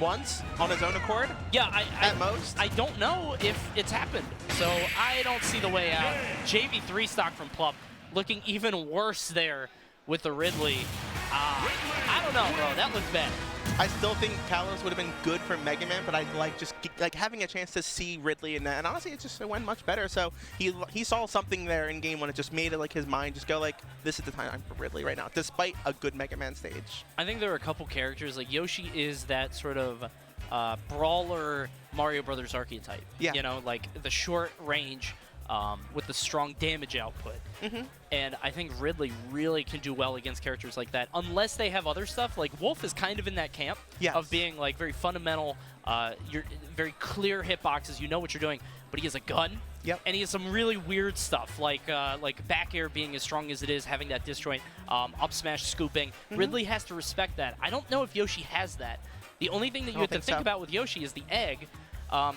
Once on his own accord? Yeah, at most. I don't know if it's happened, so I don't see the way out. JV3 stock from Plup looking even worse there with the Ridley. I don't know, bro. That looks bad. I still think Kalos would have been good for Mega Man, but I like just like having a chance to see Ridley in that. And honestly, it went much better. So he saw something there in game when it just made it like his mind just go like, this is the time for Ridley right now, despite a good Mega Man stage. I think there are a couple characters like Yoshi is that sort of brawler Mario Brothers archetype. You know, like the short range. With the strong damage output. And I think Ridley really can do well against characters like that, unless they have other stuff. Like Wolf is kind of in that camp of being like very fundamental, you're very clear hitboxes, you know what you're doing, but he has a gun. And he has some really weird stuff, like back air being as strong as it is, having that disjoint, up smash scooping. Ridley has to respect that. I don't know if Yoshi has that. The only thing that you have to think about with Yoshi is the egg,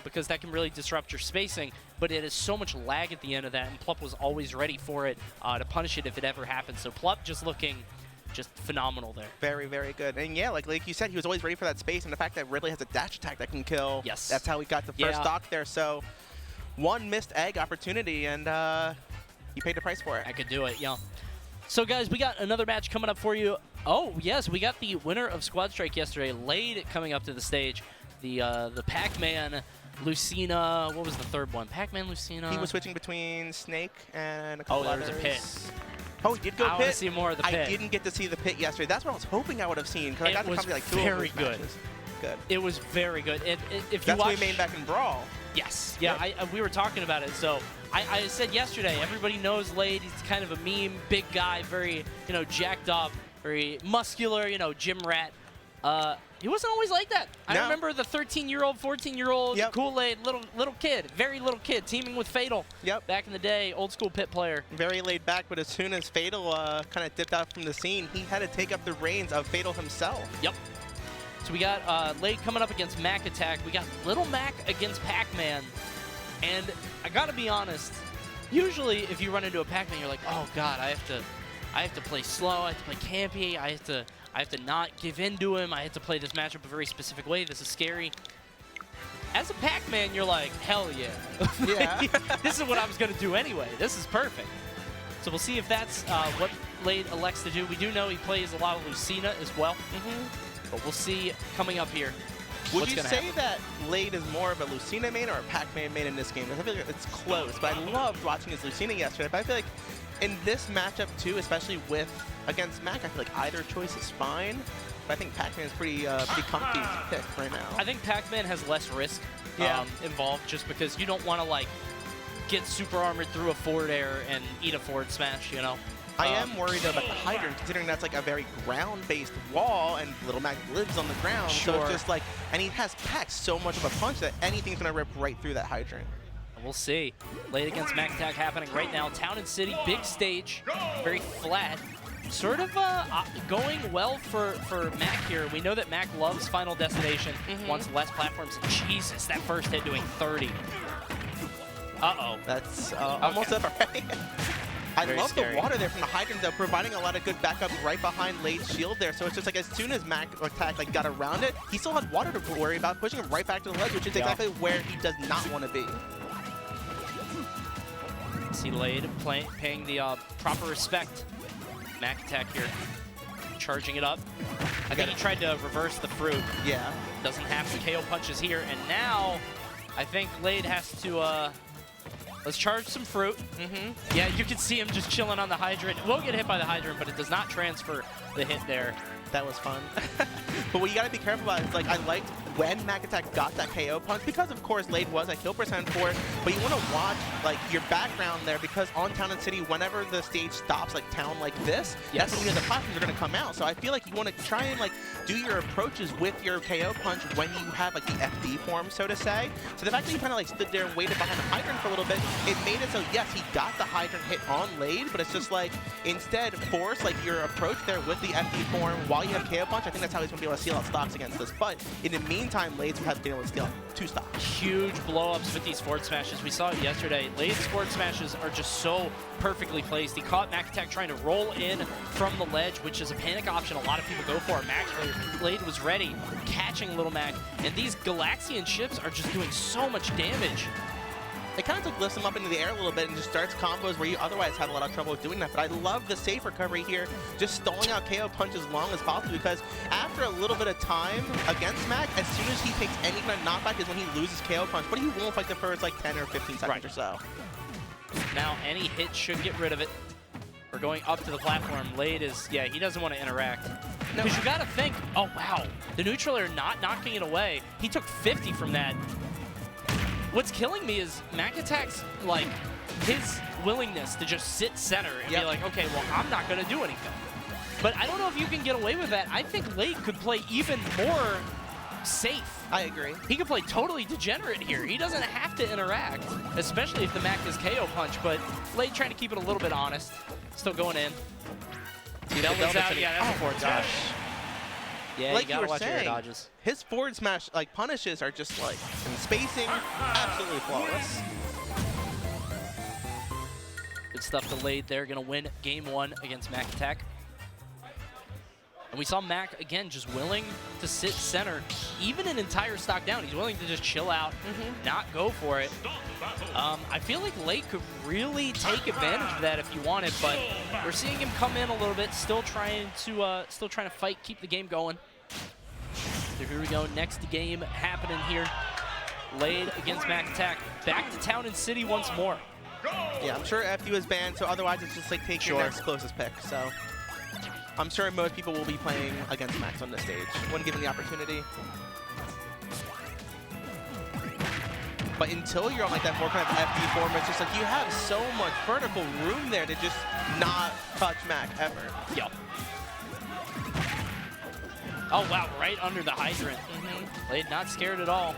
because that can really disrupt your spacing, but it is so much lag at the end of that, and Plup was always ready for it to punish it if it ever happened. So Plup just looking just phenomenal there. Very, very good. And yeah, like you said, he was always ready for that space, and the fact that Ridley has a dash attack that can kill, that's how he got the first stock there. So one missed egg opportunity, and he paid the price for it. I could do it, So guys, we got another match coming up for you. Oh, yes, we got the winner of Squad Strike yesterday, Lade, coming up to the stage. The Pac-Man, Lucina, what was the third one? Pac-Man, Lucina? He was switching between Snake and a couple others. There was a pit. Oh, he did go I pit? want to see more of the pit. I didn't get to see the pit yesterday. That's what I was hoping I would have seen, because I got to come to like 2 very of those good. matches. Good. It was very good. If you That's watch, what we made back in Brawl. Yes. Yeah, we were talking about it. So I said yesterday, everybody knows Lade. He's kind of a meme, big guy, very, jacked up, very muscular, gym rat. He wasn't always like that. I No. remember the 13-year-old, 14-year-old Yep. Kool-Aid, little kid, very little kid, teaming with Fatal. Yep. Back in the day, old school pit player. Very laid back, but as soon as Fatal kind of dipped out from the scene, he had to take up the reins of Fatal himself. Yep. So we got Lade coming up against Mac Attack. We got Little Mac against Pac-Man. And I gotta be honest, usually if you run into a Pac-Man, you're like, oh god, I have to play slow, I have to play campy, I have to not give in to him, I have to play this matchup a very specific way, this is scary. As a Pac-Man, you're like, hell yeah. Yeah. This is what I was gonna do anyway. This is perfect. So we'll see if that's what Lade elects to do. We do know he plays a lot of Lucina as well. But we'll see coming up here. Would you say that Lade is more of a Lucina main or a Pac-Man main in this game? I feel like it's close, but I loved watching his Lucina yesterday. But I feel like in this matchup too, especially against Mac, I feel like either choice is fine. But I think Pac-Man is pretty comfy to pick right now. I think Pac-Man has less risk involved, just because you don't want to get super armored through a forward air and eat a forward smash, I am worried about the hydrant, considering that's like a very ground-based wall, and Little Mac lives on the ground. Sure. So it's just like, and he has packed so much of a punch that anything's gonna rip right through that hydrant. We'll see. Lade against Mac Attack happening right now. Town and City, big stage, very flat. Sort of going well for Mac here. We know that Mac loves Final Destination, wants less platforms. Jesus, that first hit doing 30. Uh-oh. That's almost up already. I love scary. the water there from the hydrant, though, providing a lot of good backup right behind Lade's shield there. So it's just like as soon as Mac Attack got around it, he still had water to worry about, pushing him right back to the ledge, which is exactly where he does not want to be. See Lade paying the proper respect. Mac Attack here, charging it up. I think he tried to reverse the fruit. Yeah. Doesn't have the KO punches here, and now I think Lade has to let's charge some fruit. Yeah, you can see him just chilling on the hydrant. Won't get hit by the hydrant, but it does not transfer the hit there. That was fun. But what you gotta be careful about is, like, I liked when Mac Attack got that KO punch, because of course Lade was at kill percent for it, but you wanna watch like your background there, because on Town and City, whenever the stage stops, like town like this, that's when the platforms are gonna come out. So I feel like you wanna try and like do your approaches with your KO punch when you have like the FD form, so to say. So the fact that you kind of like stood there and waited behind the hydrant for a little bit, it made it so yes, he got the hydrant hit on Lade, but it's just like instead force like your approach there with the FD form while you have KO punch. I think that's how he's gonna be able to steal out stocks against this. But in the meantime, Lade has been able to steal 2 stocks. Huge blow-ups with these forward smashes. We saw it yesterday. Lade's forward smashes are just so perfectly placed. He caught Mac Attack trying to roll in from the ledge, which is a panic option a lot of people go for. Lade was ready, catching Little Mac, and these Galaxian ships are just doing so much damage. It kind of lifts him up into the air a little bit and just starts combos where you otherwise have a lot of trouble with doing that. But I love the safe recovery here, just stalling out KO punch as long as possible, because after a little bit of time against Mac, as soon as he takes any kind of knockback is when he loses KO punch, but he won't like the first like 10 or 15 seconds or so. Now any hit should get rid of it. We're going up to the platform. Lade is, yeah, he doesn't want to interact. Because you got to think, oh wow, the neutral air not knocking it away. He took 50 from that. What's killing me is Mac Attack's, like, his willingness to just sit center and be like, okay, well, I'm not going to do anything. But I don't know if you can get away with that. I think Lade could play even more safe. I agree. He could play totally degenerate here. He doesn't have to interact, especially if the Mac is KO punch, but Lade trying to keep it a little bit honest. Still going in. That was out. Yeah, that's a forward smash. Yeah, like you gotta watch your air saying, dodges. his forward smash like punishes are just like in spacing, absolutely flawless. Good stuff to Lade there. Gonna win game 1 against Mac Attack. And we saw Mac, again, just willing to sit center, even an entire stock down. He's willing to just chill out, not go for it. I feel like Lade could really take advantage of that if you wanted, but we're seeing him come in a little bit, still trying to fight, keep the game going. So here we go, next game happening here. Lade against Mac Attack. Back to Town and City once more. Yeah, I'm sure FD was banned, so otherwise it's just like take your next closest pick. So I'm sure most people will be playing against Max on this stage when given the opportunity. But until you're on like that more kind of FD form, it's just like you have so much vertical room there to just not touch Mac ever. Yep. Oh wow, right under the hydrant. Blade not scared at all.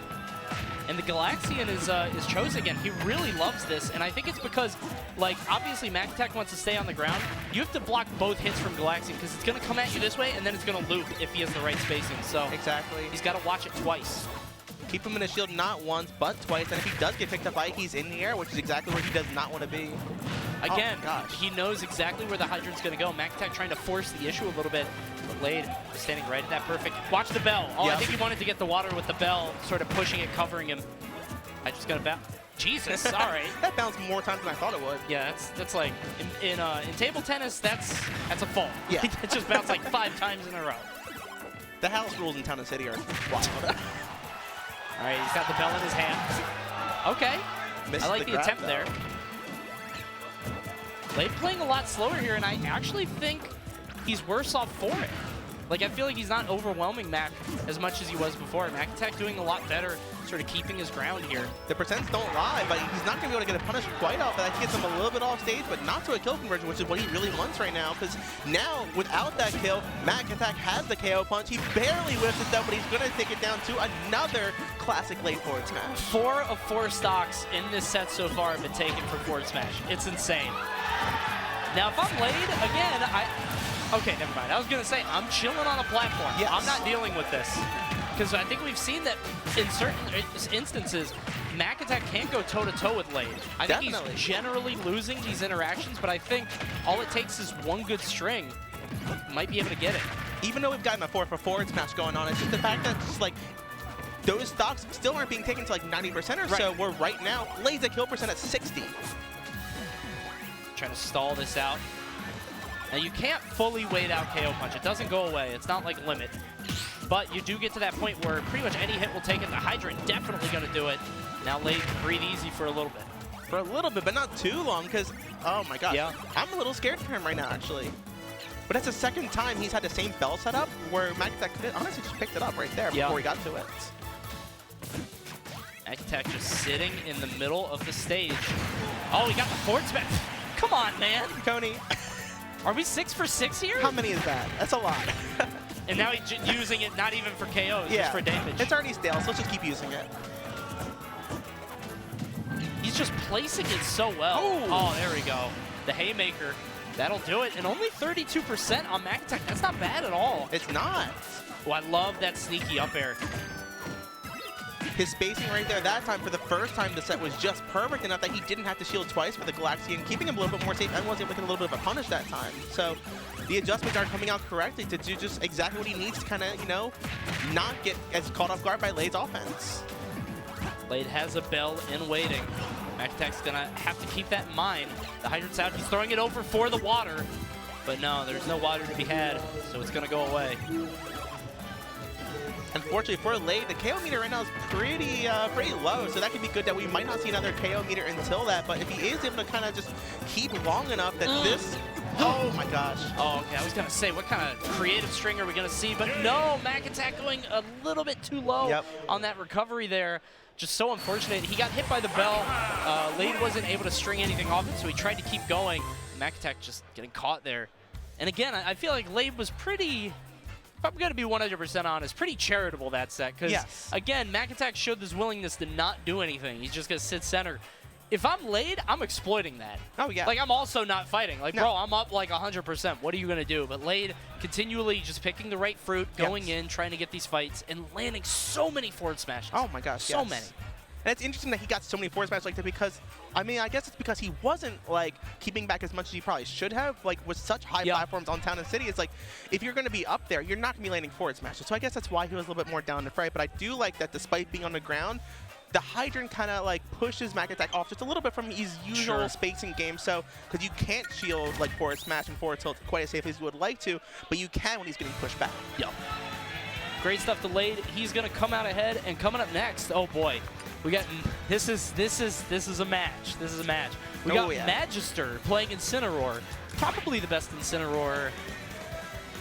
And the Galaxian is chosen again. He really loves this, and I think it's because, like, obviously McAttack wants to stay on the ground. You have to block both hits from Galaxian because it's going to come at you this way, and then it's going to loop if he has the right spacing. So exactly, he's got to watch it twice. Keep him in a shield not once, but twice, and if he does get picked up by, he's in the air, which is exactly where he does not want to be. Again, he knows exactly where the hydrant's going to go. McAttack trying to force the issue a little bit. Blade standing right at that perfect. Watch the bell. Oh, I think he wanted to get the water with the bell, sort of pushing it, covering him. I just got to bounce. Jesus, all right. That bounced more times than I thought it would. Yeah, that's like in table tennis. That's a fault. Yeah, it just bounced like 5 times in a row. The house rules in Town and City are wild. All right, he's got the bell in his hand. Okay, I like the attempt there. Blade playing a lot slower here, and I actually think he's worse off for it. Like, I feel like he's not overwhelming Mac as much as he was before. McAttack doing a lot better, sort of keeping his ground here. The percents don't lie, but he's not going to be able to get a punish quite off. That gets him a little bit off stage, but not to a kill conversion, which is what he really wants right now. Because now, without that kill, McAttack has the KO punch. He barely whiffs it though, but he's going to take it down to another classic late forward smash. 4 of 4 stocks in this set so far have been taken for forward smash. It's insane. Now, if I'm Lade, again, okay, never mind. I was going to say, I'm chilling on a platform. Yes. I'm not dealing with this. Because I think we've seen that in certain instances, McAttack can't go toe-to-toe with Lade. I think he's generally losing these interactions, but I think all it takes is one good string. Might be able to get it. Even though we've gotten a 4 for forward smash going on, it's just the fact that just like those stocks still aren't being taken to like 90% or so, where right now, Lade's a kill percent at 60. Trying to stall this out. Now, you can't fully wait out KO Punch. It doesn't go away. It's not like Limit. But you do get to that point where pretty much any hit will take it. The Hydrant definitely going to do it. Now, Lade, breathe easy for a little bit. For a little bit, but not too long, because, oh my gosh. Yeah. I'm a little scared for him right now, actually. But that's the second time he's had the same bell setup where McAttack could have honestly just picked it up right there before he got to it. McAttack just sitting in the middle of the stage. Oh, he got the forward smash. Come on, man. Coney. Are we 6 for 6 here? How many is that? That's a lot. And now he's using it not even for KOs, just for damage. It's already stale, so let's just keep using it. He's just placing it so well. Oh, there we go. The Haymaker. That'll do it. And only 32% on McAttack. That's not bad at all. It's not. Oh, I love that sneaky up air. His spacing right there that time for the first time the set was just perfect enough that he didn't have to shield twice for the Galaxian, keeping him a little bit more safe and was able to get a little bit of a punish that time. So the adjustments are coming out correctly to do just exactly what he needs to kind of, you know, not get as caught off guard by Lade's offense. Lade has a bell in waiting. McAttack's going to have to keep that in mind. The Hydrant's out. He's throwing it over for the water. But no, there's no water to be had, so it's going to go away. Unfortunately for Lade, the KO meter right now is pretty low, so that could be good that we might not see another KO meter until that, but if he is able to kind of just keep long enough that this... Oh my gosh. Oh, okay, I was going to say, what kind of creative string are we going to see? But no, McAttack going a little bit too low on that recovery there. Just so unfortunate. He got hit by the bell. Lade wasn't able to string anything off it, so he tried to keep going. McAttack just getting caught there. And again, I feel like Lade was pretty... If I'm going to be 100% honest, pretty charitable that set. Because, again, McAttack showed this willingness to not do anything. He's just going to sit center. If I'm Lade, I'm exploiting that. Oh, yeah. Like, I'm also not fighting. Like, bro, I'm up like 100%. What are you going to do? But Lade continually just picking the right fruit, going in, trying to get these fights, and landing so many forward smashes. Oh, my gosh, So many. And it's interesting that he got so many forward smashes like that because, I mean, I guess it's because he wasn't, like, keeping back as much as he probably should have. Like, with such high platforms on Town and City, it's like, if you're going to be up there, you're not going to be landing forward smashes. So I guess that's why he was a little bit more down to fray. But I do like that despite being on the ground, the Hydrant kind of, like, pushes McAttack off just a little bit from his usual spacing game. So, because you can't shield, like, forward smash and forward tilt quite as safely as you would like to, but you can when he's getting pushed back. Great stuff to Lade. He's going to come out ahead, and coming up next, oh boy, We got this is a match. This is a match. We got Magister playing Incineroar, probably the best Incineroar.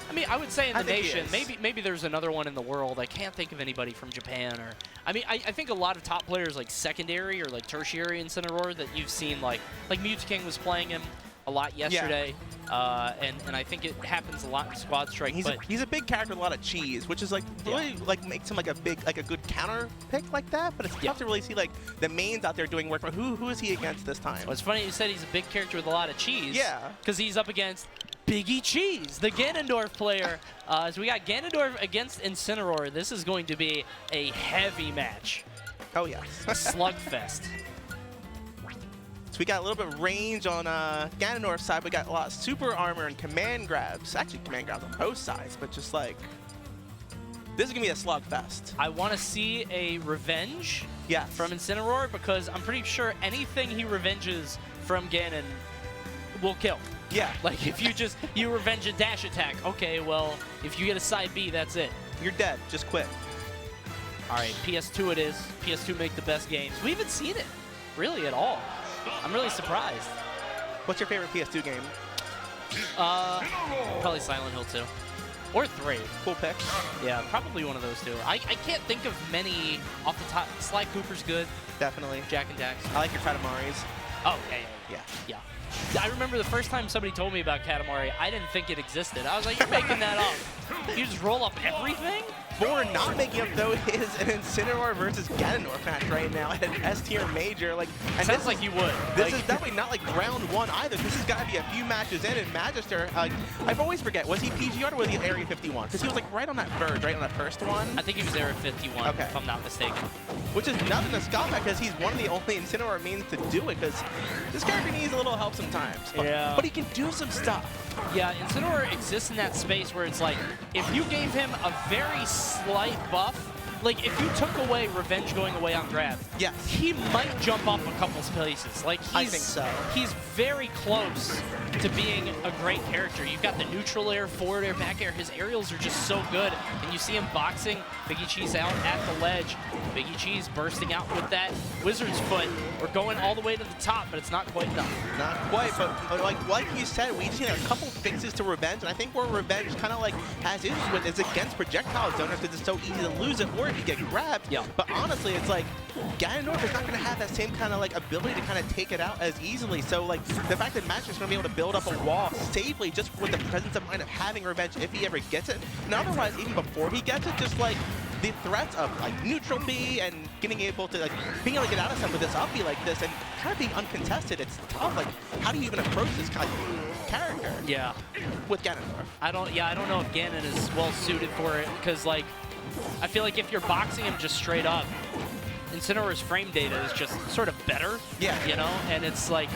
I mean, I would say in the nation. Maybe there's another one in the world. I can't think of anybody from Japan or. I mean, I think a lot of top players like secondary or like tertiary Incineroar that you've seen like Mutaking was playing him a lot yesterday, and I think it happens a lot in Squad Strike. He's a big character with a lot of cheese, which is like really like makes him like a good counter pick like that. But it's tough to really see like the mains out there doing work. But who is he against this time? Well, it's funny you said he's a big character with a lot of cheese. Yeah, because he's up against Biggie Cheese, the Ganondorf player. So we got Ganondorf against Incineroar. This is going to be a heavy match. Oh yes, slugfest. So we got a little bit of range on Ganondorf's side. We got a lot of super armor and command grabs. Actually, command grabs on both sides, but just like, this is going to be a slugfest. I want to see a revenge from Incineroar because I'm pretty sure anything he revenges from Ganon will kill. Yeah. Like, if you revenge a dash attack, okay, well, if you get a side B, that's it. You're dead. Just quit. All right, PS2 it is. PS2 make the best games. We haven't seen it, really, at all. I'm really surprised. What's your favorite PS2 game? Probably Silent Hill 2. Or 3. Cool pick. Yeah, probably one of those two. I can't think of many off the top. Sly Cooper's good. Definitely. Jack and Dax. I like your Katamari's. Oh, yeah. I remember the first time somebody told me about Katamari, I didn't think it existed. I was like, you're making that up. You just roll up everything? What we're not making up, though, is an Incineroar versus Ganondorf match right now at an S-tier major. Like, and sounds like you would. This is definitely not like round one either. This has got to be a few matches in. And Magister, I always forget, was he PGR or was he Area 51? Because he was like right on that verge, right on that first one. I think he was Area 51, if I'm not mistaken. Which is nothing to scoff at because he's one of the only Incineroar means to do it. Because this character needs a little help sometimes. But he can do some stuff. Yeah, Incineroar exists in that space where it's like, if you gave him a very slight buff, like if you took away Revenge going away on grab, he might jump up a couple places. Like I think so. He's very close to being a great character. You've got the neutral air, forward air, back air. His aerials are just so good. And you see him boxing Biggie Cheese out at the ledge. Biggie Cheese bursting out with that Wizard's Foot. We're going all the way to the top, but it's not quite enough. Not quite, but like you said, we just need a couple fixes to Revenge. And I think where Revenge kind of like has issues with is against projectile zoners because it's so easy to lose it or if you get grabbed. But honestly, it's like Ganondorf is not going to have that same kind of like ability to kind of take it out as easily. So like the fact that Magister's going to be able to build up a wall safely just with the presence of mind of having Revenge if he ever gets it. And otherwise, even before he gets it, just like the threats of like neutral B and being able to get out of some with this up B like this and kind of being uncontested, it's tough. Like, how do you even approach this kind of character? Yeah. With Ganondorf. I don't know if Ganon is well suited for it because like I feel like if you're boxing him just straight up, Incineroar's frame data is just sort of better. Yeah. You know, and it's like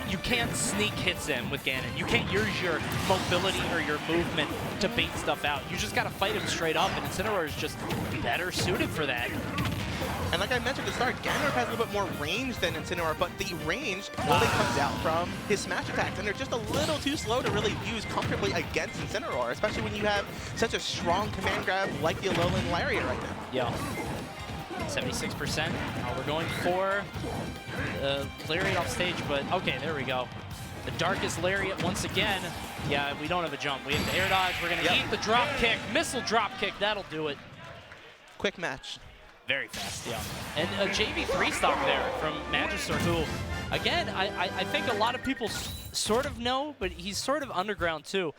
you can't sneak hits in with Ganon. You can't use your mobility or your movement to bait stuff out. You just got to fight him straight up, and Incineroar is just better suited for that. And like I mentioned at the start, Ganondorf has a little bit more range than Incineroar, but the range only comes out from his smash attacks, and they're just a little too slow to really use comfortably against Incineroar, especially when you have such a strong command grab like the Alolan Lariat right now. Yeah. 76%. We're going for Lariat off stage, but okay, there we go. The Darkest Lariat once again. Yeah, we don't have a jump. We have the air dodge. We're going to eat the drop kick. Missile drop kick. That'll do it. Quick match. Very fast, yeah. And a JV3 stock there from Magister, who, again, I think a lot of people sort of know, but he's sort of underground too.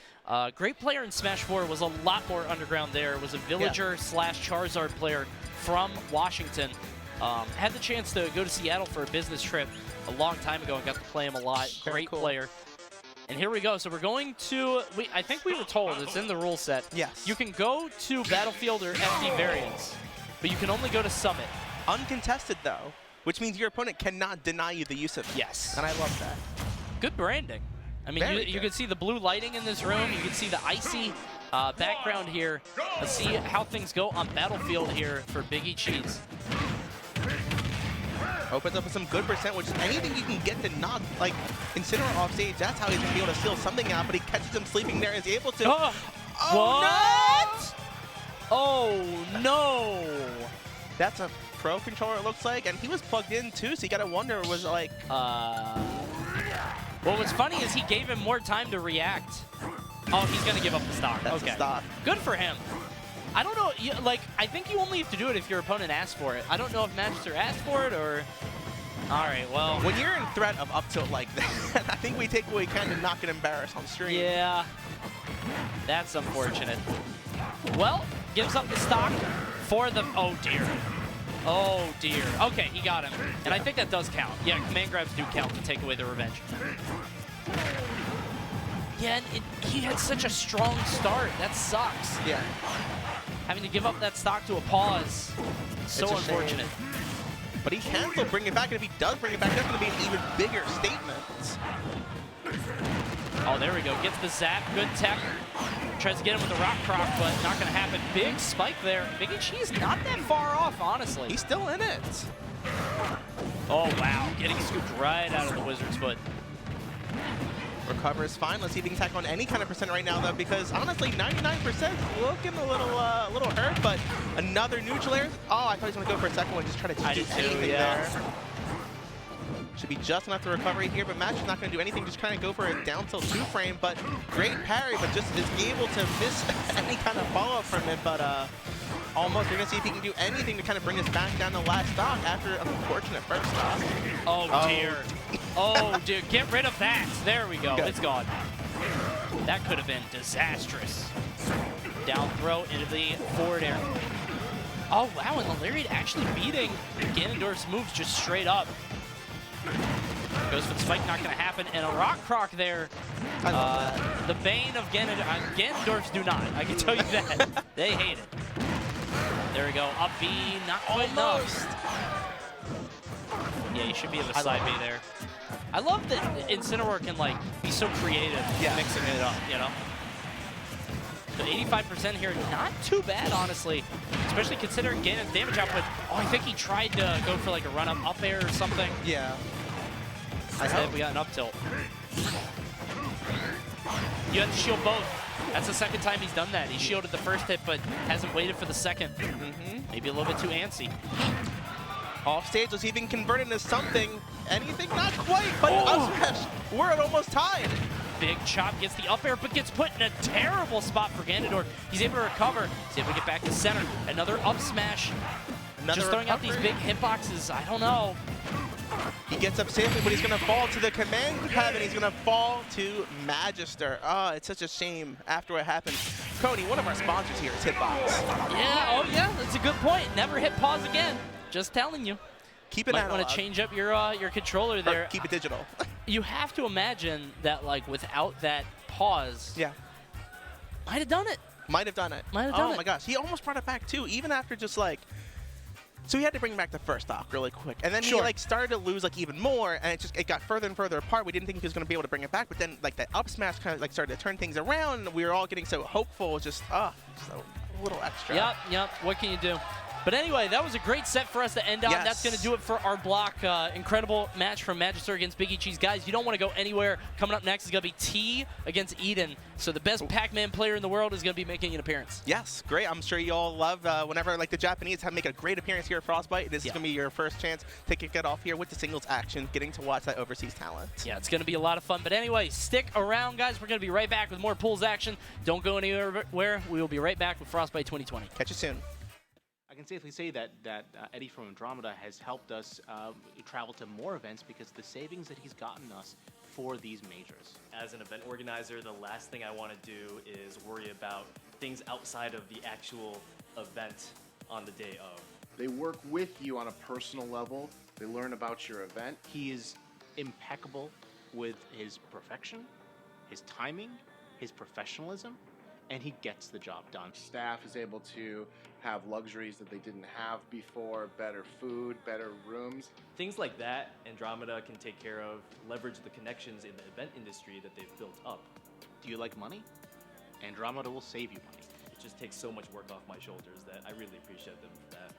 Great player in Smash 4, was a lot more underground there. Was a villager slash Charizard player from Washington. Had the chance to go to Seattle for a business trip a long time ago and got to play him a lot. Great player. And here we go. So we're going to, I think we were told, it's in the rule set. Yes. You can go to Battlefield or FD variants, but you can only go to Summit. Uncontested though, which means your opponent cannot deny you the use of it. Yes. And I love that. Good branding. I mean, you can see the blue lighting in this room. You can see the icy background here. Let's see how things go on Battlefield here for Biggie Cheese. Opens up with some good percent, which is anything you can get to knock, like, Incineroar off stage. That's how he's going to be able to steal something out, but he catches him sleeping there and is able to... Oh, what? No! Oh, no! That's a Pro controller, it looks like, and he was plugged in too, so you gotta wonder, was like... Well, what's funny is he gave him more time to react. Oh, he's gonna give up the stock. That's okay. the stock. Good for him. I don't know, like, I think you only have to do it if your opponent asks for it. I don't know if Maister asked for it or... All right, well... When you're in threat of up tilt like that, I think we take away kind of not get embarrassed on stream. Yeah, that's unfortunate. Well, gives up the stock for the... Oh, dear. Oh, dear. Okay, he got him. And I think that does count. Yeah, command grabs do count to take away the revenge. Yeah, and he had such a strong start. That sucks. Yeah. Having to give up that stock to a pause. So It's a unfortunate. shame. But he can still bring it back, and if he does bring it back, that's going to be an even bigger statement. Oh, there we go. Gets the zap. Good tech. Tries to get him with the rock croc, but not going to happen. Big spike there. Big H is not that far off, honestly. He's still in it. Oh, wow. Getting scooped right out of the Wizard's foot. Recover is fine. Let's see if he can tack on any kind of percent right now, though, because honestly, 99% looking a little hurt, but another neutral air. Oh, I thought he was going to go for a second one, just try to do anything there. Should be just enough to recover here, but Match is not going to do anything, just kind of go for a down tilt 2-frame, but great parry, but just is able to miss any kind of follow-up from it, but almost. We're going to see if he can do anything to kind of bring us back down to last stock after an unfortunate first stock. Oh, dear. Oh, dear. Get rid of that. There we go. Good. It's gone. That could have been disastrous. Down throw into the forward air. Oh, wow. And the Lariat actually beating Ganondorf's moves just straight up. Goes for the spike. Not going to happen. And a rock croc there. The bane of Ganondorf. Ganondorfs do not. I can tell you that. They hate it. There we go. Up B. Not quite enough. Yeah, you should be able to side B there. I love that Incineroar can like be so creative, mixing it up, you know? So 85% here, not too bad, honestly. Especially considering Ganon's damage output. Oh, I think he tried to go for like a run-up up air or something. Yeah. Instead, we got an up tilt. You have to shield both. That's the second time he's done that. He shielded the first hit, but hasn't waited for the second. Maybe a little bit too antsy. Off stage, was even converted into something. Anything? Not quite, but up smash. We're at almost tied. Big chop gets the up air, but gets put in a terrible spot for Ganondorf. He's able to recover. He's able to get back to center. Another up smash. Just throwing out these big hitboxes. I don't know. He gets up safely, but he's going to fall to the command grab, and he's going to fall to Magister. Oh, it's such a shame after what happened. Cody, one of our sponsors here is Hitbox. Yeah, oh yeah, that's a good point. Never hit pause again. Just telling you. Keep it Might analog. want to change up your controller there. Or keep it digital. You have to imagine that like without that pause, might have done it. Might have done it. Might have done it. Oh my gosh, he almost brought it back too, even after just like. So he had to bring back the first stock really quick, and then he like started to lose like even more, and it got further and further apart. We didn't think he was going to be able to bring it back, but then like that up smash kind of like started to turn things around, and we were all getting so hopeful. Just a little extra. Yep. What can you do? But anyway, that was a great set for us to end on. Yes. That's going to do it for our block. Incredible match from Magister against Big Cheese. Guys, you don't want to go anywhere. Coming up next is going to be T against Eden. So the best Pac-Man player in the world is going to be making an appearance. Yes, great. I'm sure you all love whenever like the Japanese make a great appearance here at Frostbite. This is going to be your first chance to kick it off here with the singles action, getting to watch that overseas talent. Yeah, it's going to be a lot of fun. But anyway, stick around, guys. We're going to be right back with more pools action. Don't go anywhere. We will be right back with Frostbite 2020. Catch you soon. I can safely say that Eddie from Andromeda has helped us travel to more events because of the savings that he's gotten us for these majors. As an event organizer, the last thing I want to do is worry about things outside of the actual event on the day of. They work with you on a personal level. They learn about your event. He is impeccable with his perfection, his timing, his professionalism, and he gets the job done. Staff is able to have luxuries that they didn't have before, better food, better rooms. Things like that, Andromeda can take care of, leverage the connections in the event industry that they've built up. Do you like money? Andromeda will save you money. It just takes so much work off my shoulders that I really appreciate them for that.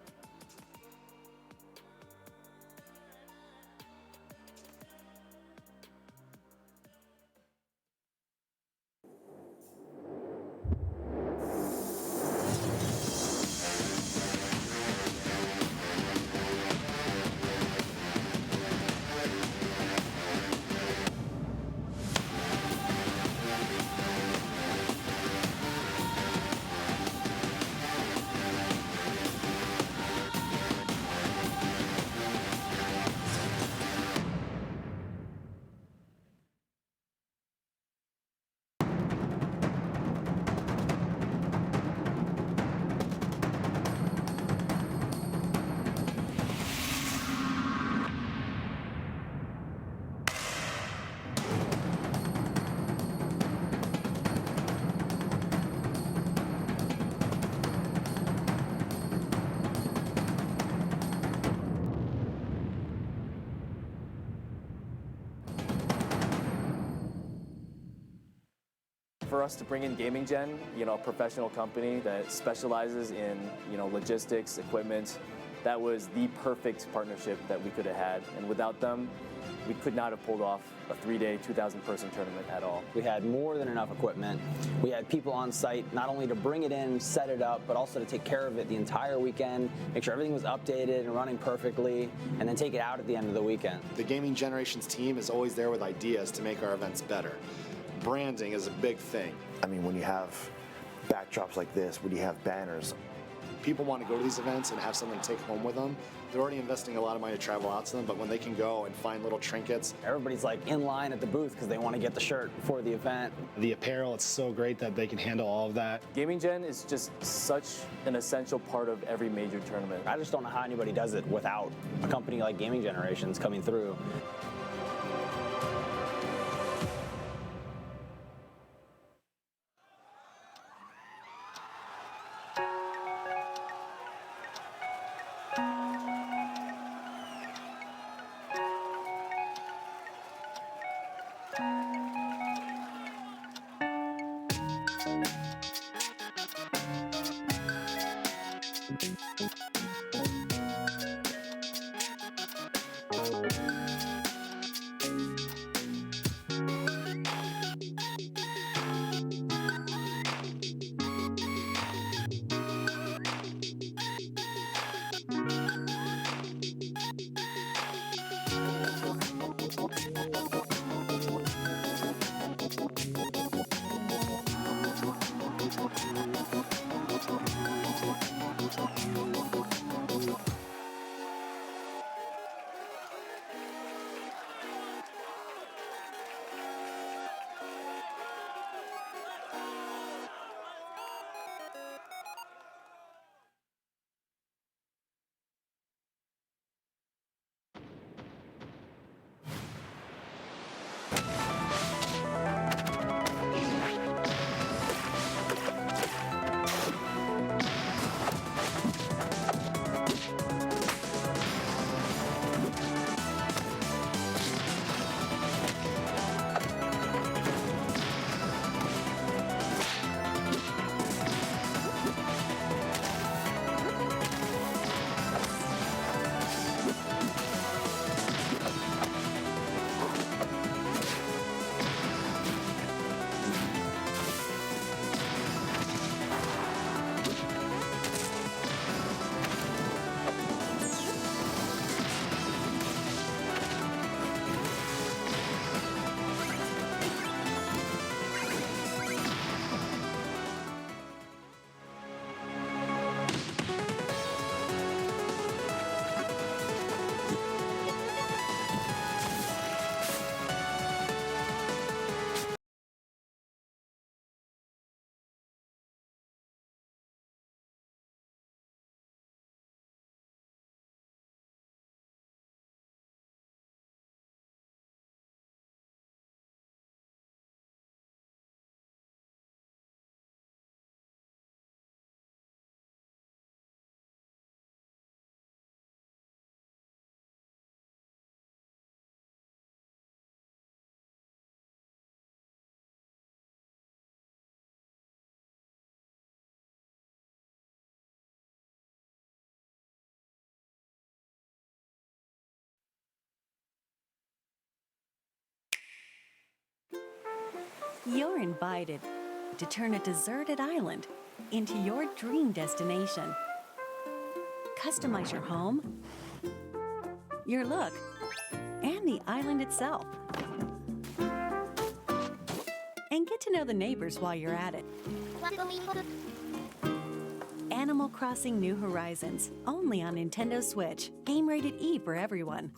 for us to bring in Gaming Gen, you know, a professional company that specializes in, you know, logistics, equipment, that was the perfect partnership that we could have had. And without them, we could not have pulled off a 3-day, 2,000-person tournament at all. We had more than enough equipment. We had people on site not only to bring it in, set it up, but also to take care of it the entire weekend, make sure everything was updated and running perfectly, and then take it out at the end of the weekend. The Gaming Generations team is always there with ideas to make our events better. Branding is a big thing. I mean, when you have backdrops like this, when you have banners, people want to go to these events and have something to take home with them. They're already investing a lot of money to travel out to them, but when they can go and find little trinkets. Everybody's like in line at the booth because they want to get the shirt before the event. The apparel, it's so great that they can handle all of that. Gaming Gen is just such an essential part of every major tournament. I just don't know how anybody does it without a company like Gaming Generations coming through. You're invited to turn a deserted island into your dream destination. Customize your home, your look, and the island itself. And get to know the neighbors while you're at it. Animal Crossing New Horizons, only on Nintendo Switch. Game rated E for everyone.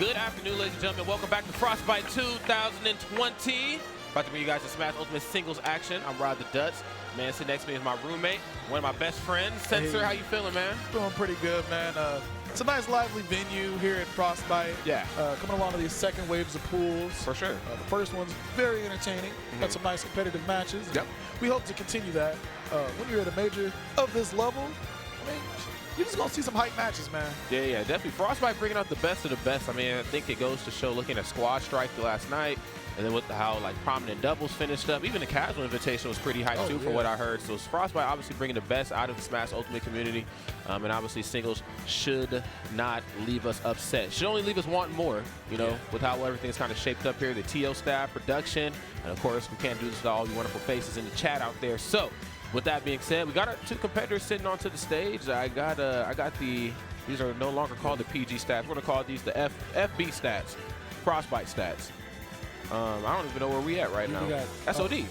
Good afternoon, ladies and gentlemen. Welcome back to Frostbite 2020. About to bring you guys to Smash Ultimate Singles action. I'm Rod the Dutz. Man, sitting next to me is my roommate, one of my best friends. Sensor, how you feeling, man? Feeling pretty good, man. It's a nice, lively venue here at Frostbite. Yeah. Coming along to these second waves of pools. For sure. The first one's very entertaining. Got some nice competitive matches. Yep. We hope to continue that. When you're at a major of this level, I mean, you're just going to see some hype matches, man. Yeah, definitely. Frostbite bringing out the best of the best. I mean, I think it goes to show, looking at Squad Strike last night, and then with how like prominent doubles finished up. Even the casual invitation was pretty hyped too, for what I heard. So Frostbite obviously bringing the best out of the Smash Ultimate community, and obviously singles should not leave us upset. Should only leave us wanting more. You know, with how everything's kind of shaped up here, the TO staff, production, and of course we can't do this without all you wonderful faces in the chat out there. So with that being said, we got our two competitors sitting onto the stage. I got the, these are no longer called the PG stats. We're gonna call these the FB stats, Frostbite stats. I don't even know where we at right now. SOD.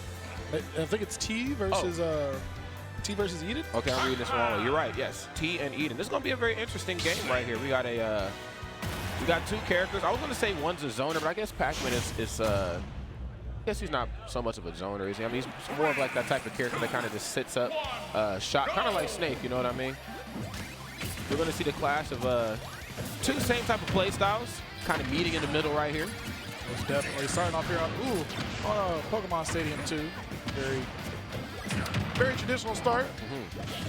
I think it's T versus Eden. Okay, I'm reading this wrong. You're right. Yes, T and Eden. This is gonna be a very interesting game right here. We got a we got two characters. I was gonna say one's a zoner, but I guess Pac-Man is I guess he's not so much of a zoner, is he? I mean, he's more of like that type of character that kind of just sits up, shot, kind of like Snake. You know what I mean? We're gonna see the clash of two same type of play styles, kind of meeting in the middle right here. Most definitely. Starting off here on Pokemon Stadium 2. Very traditional start.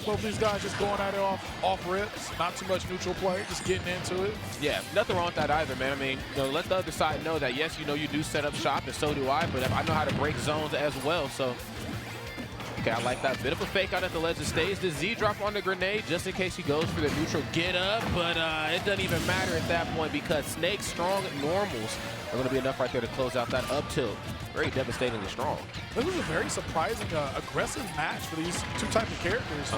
Both of these guys just going at it off rips. Not too much neutral play, just getting into it. Yeah, nothing wrong with that either, man. I mean, you know, let the other side know that, yes, you know, you do set up shop, and so do I, but I know how to break zones as well, so. Okay, I like that. Bit of a fake out at the ledge of stage. The Z drop on the grenade just in case he goes for the neutral get up, but it doesn't even matter at that point because Snake's strong normals are going to be enough right there to close out that up tilt. Very devastatingly strong. This was a very surprising, aggressive match for these two types of characters.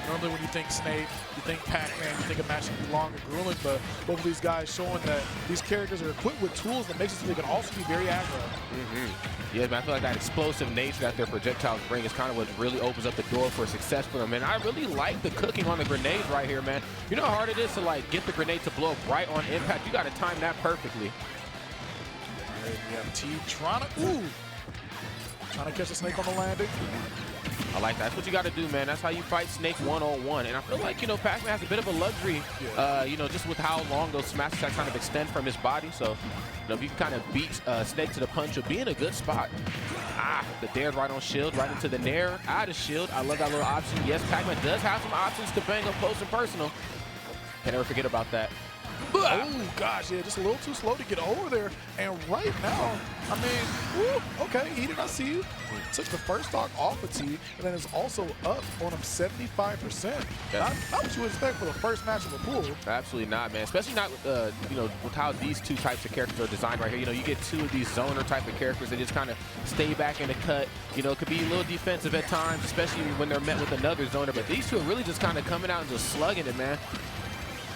Normally when you think Snake, you think Pac-Man, you think a match can be long and grueling, but both of these guys showing that these characters are equipped with tools that makes it so they can also be very aggro. Yeah, man, I feel like that explosive nature that their projectiles bring is kind of what really opens up the door for success for them. And I really like the cooking on the grenades right here, man. You know how hard it is to like get the grenade to blow up right on impact? You got to time that perfectly. All right, we have T trying to catch the Snake on the landing. I like that. That's what you got to do, man. That's how you fight Snake one-on-one. And I feel like, you know, Pac-Man has a bit of a luxury, you know, just with how long those smash attacks kind of extend from his body. So, you know, if you can kind of beat Snake to the punch, you'll be in a good spot. The dare's right on shield, right into the nair, out of shield. I love that little option. Yes, Pac-Man does have some options to bang up close and personal. Can't ever forget about that. Oh, gosh, yeah, just a little too slow to get over there. And right now, I mean, okay, Eden, I see you. Took the first stock off of T, and then is also up on him 75%. Not what you would expect for the first match of a pool. Absolutely not, man. Especially not, you know, with how these two types of characters are designed right here. You know, you get two of these zoner type of characters that just kind of stay back in the cut. You know, it could be a little defensive at times, especially when they're met with another zoner. But these two are really just kind of coming out and just slugging it, man.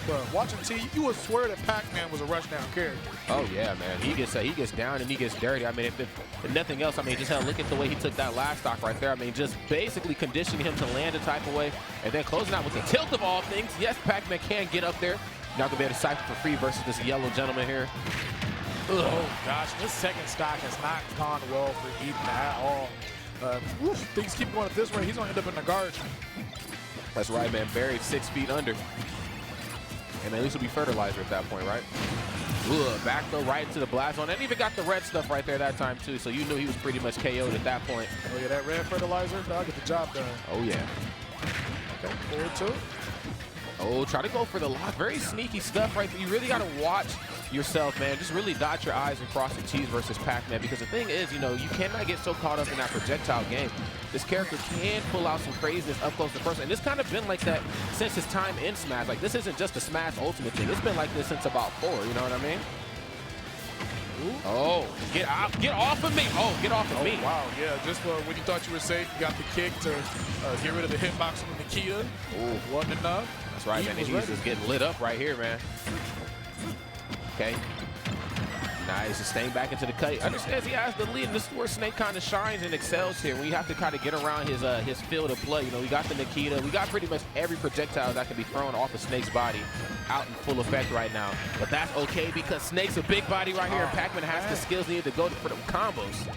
Bro, watching T, you would swear that Pac-Man was a rushdown character. Oh yeah, man. He gets down and he gets dirty. I mean, if nothing else, I mean, just look at the way he took that last stock right there. I mean, just basically conditioning him to land a type of way, and then closing out with the tilt of all things. Yes, Pac-Man can get up there. Not gonna be able to cypher for free versus this yellow gentleman here. Oh gosh, this second stock has not gone well for Eden at all. Things keep going this way. He's gonna end up in the guard. That's right, man. Buried 6 feet under. And at least it'll be fertilizer at that point, right? Back throw right into the blast zone. And even got the red stuff right there that time, too. So you knew he was pretty much KO'd at that point. Oh, yeah, that red fertilizer, that'll get the job done. Oh, yeah. Okay, forward to it. Oh, try to go for the lock. Very sneaky stuff right there. You really got to watch yourself, man. Just really dot your I's and cross your T's versus Pac-Man, because the thing is, you know, you cannot get so caught up in that projectile game. This character can pull out some craziness up close to personal, and it's kind of been like that since his time in Smash. Like, this isn't just a Smash Ultimate thing. It's been like this since about 4, you know what I mean? Oh, get off of me. Oh, get off of me. Wow, yeah, just when you thought you were safe, you got the kick to get rid of the hitbox from Nikita. Wasn't enough. That's right, man. He's just getting lit up right here, man. Okay. Nice, just staying back into the cut. Understands he has the lead, and this is where Snake kind of shines and excels here. When you have to kind of get around his field of play. You know, we got the Nikita, we got pretty much every projectile that can be thrown off of Snake's body out in full effect right now. But that's okay because Snake's a big body right here, and Pac-Man has the skills needed to go for them combos.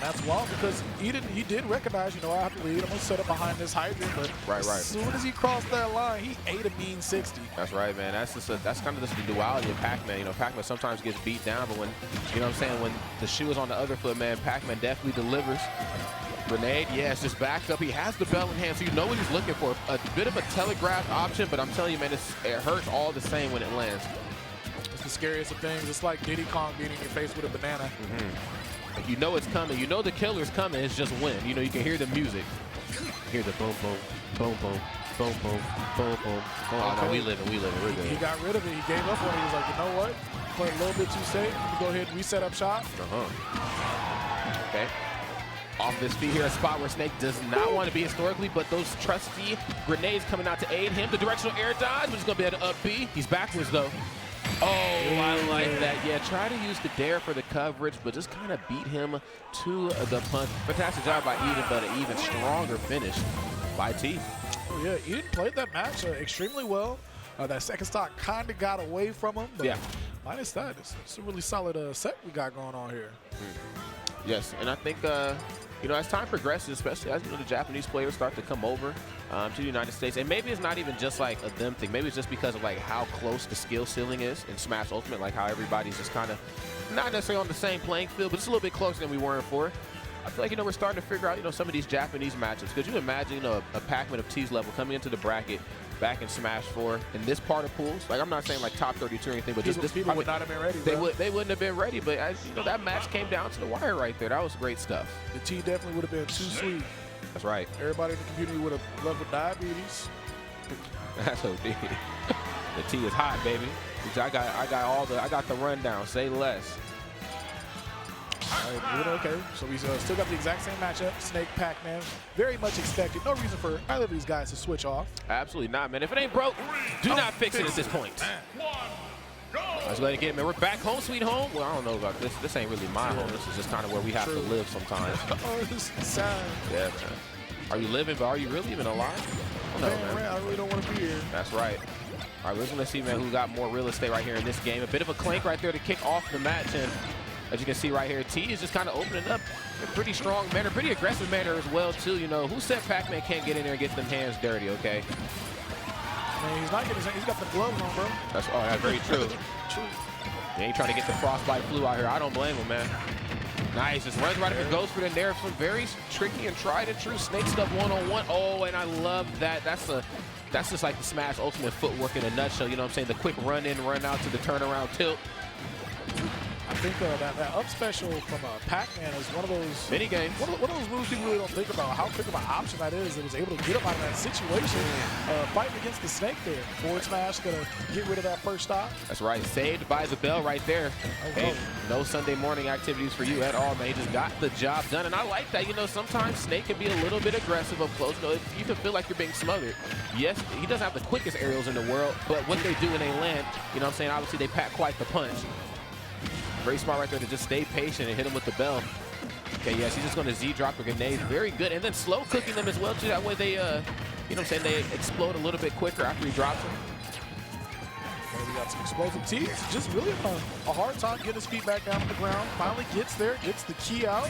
That's wild because he did recognize, you know, I have to lead. I'm gonna set up behind this hydrant, but as soon as he crossed that line, he ate a mean 60. That's right, man. That's kind of just the duality of Pac-Man. You know, Pac-Man sometimes gets beat down, but when, you know what I'm saying, when the shoe is on the other foot, man, Pac-Man definitely delivers. Grenade, yeah, it's just backed up. He has the bell in hand, so you know what he's looking for. A bit of a telegraphed option, but I'm telling you, man, it hurts all the same when it lands. It's the scariest of things. It's like Diddy Kong beating your face with a banana. Like, you know it's coming. You know the killer's coming. It's just when. You know, you can hear the music. Hear the boom, boom, boom, boom, boom, boom, boom, boom. Oh, no, we living. We're good. He got rid of it. He gave up on it. He was like, you know what? Playing a little bit too safe. Let me go ahead and reset up shop. Okay. Off this feet here, a spot where Snake does not want to be historically, but those trusty grenades coming out to aid him. The directional air dodge, but he's going to be able to up B. He's backwards, though. Oh, I like that. Yeah, try to use the dare for the coverage, but just kind of beat him to the punch. Fantastic job by Eden, but an even stronger finish by T. Oh, yeah, Eden played that match extremely well. That second stock kind of got away from him, but minus that, it's a really solid set we got going on here. Yes, and I think, you know, as time progresses, especially as, you know, the Japanese players start to come over to the United States, and maybe it's not even just like a them thing. Maybe it's just because of like how close the skill ceiling is in Smash Ultimate, like how everybody's just kind of not necessarily on the same playing field, but it's a little bit closer than we were before. I feel like, you know, we're starting to figure out, you know, some of these Japanese matchups. Could you imagine, you know, a Pac-Man of T's level coming into the bracket back in Smash 4 in this part of pools? Like, I'm not saying like top 32 or anything, but just this people would not have been ready. They wouldn't have been ready, but as you know, that match came down to the wire right there. That was great stuff. The T definitely would have been too sweet. That's right. Everybody in the community would have loved with diabetes. That's OD. The T is hot, baby. I got the rundown. Say less. All right, okay. So we still got the exact same matchup. Snake, Pac-Man. Very much expected. No reason for either of these guys to switch off. Absolutely not, man. If it ain't broke, do not fix it at this point. Let's let it get, man. We're back home, sweet home. Well, I don't know about this. This ain't really my home. This is just kind of where we have to live sometimes. Oh, this is sad. Yeah, man. Are you living, but are you really even alive? No, man. I really don't want to be here. That's right. All right, we're going to see, man, who got more real estate right here in this game. A bit of a clank right there to kick off the match. And as you can see right here, T is just kind of opening up in a pretty strong manner, pretty aggressive manner as well, too. You know, who said Pac-Man can't get in there and get them hands dirty, okay? Man, he's not getting his, he's got the gloves on, bro. That's very true. He ain't trying to get the Frostbite flu out here. I don't blame him, man. Nice, just runs right up and goes for the nair. Some very tricky and tried and true Snake stuff one-on-one. Oh, and I love that. That's just like the Smash Ultimate footwork in a nutshell. You know what I'm saying? The quick run in, run out to the turnaround tilt. I think that up special from Pac-Man is one of those mini games. One of those moves people really don't think about. How quick of an option that is. It was able to get him out of that situation. Fighting against the Snake there. Forward smash gonna get rid of that first stop. That's right. Saved by the bell right there. Hey, no Sunday morning activities for you at all, man. He just got the job done, and I like that. You know, sometimes Snake can be a little bit aggressive up close. You know, you can feel like you're being smothered. Yes, he doesn't have the quickest aerials in the world, but what they do when they land, you know what I'm saying? Obviously, they pack quite the punch. Very smart right there to just stay patient and hit him with the bell. Okay, yes, he's just going to Z-drop the grenades. Very good. And then slow cooking them as well, too. That way they, you know what I'm saying, they explode a little bit quicker after he drops them. Okay, we got some explosive T's. Just really a hard time getting his feet back down on the ground. Finally gets there, gets the key out.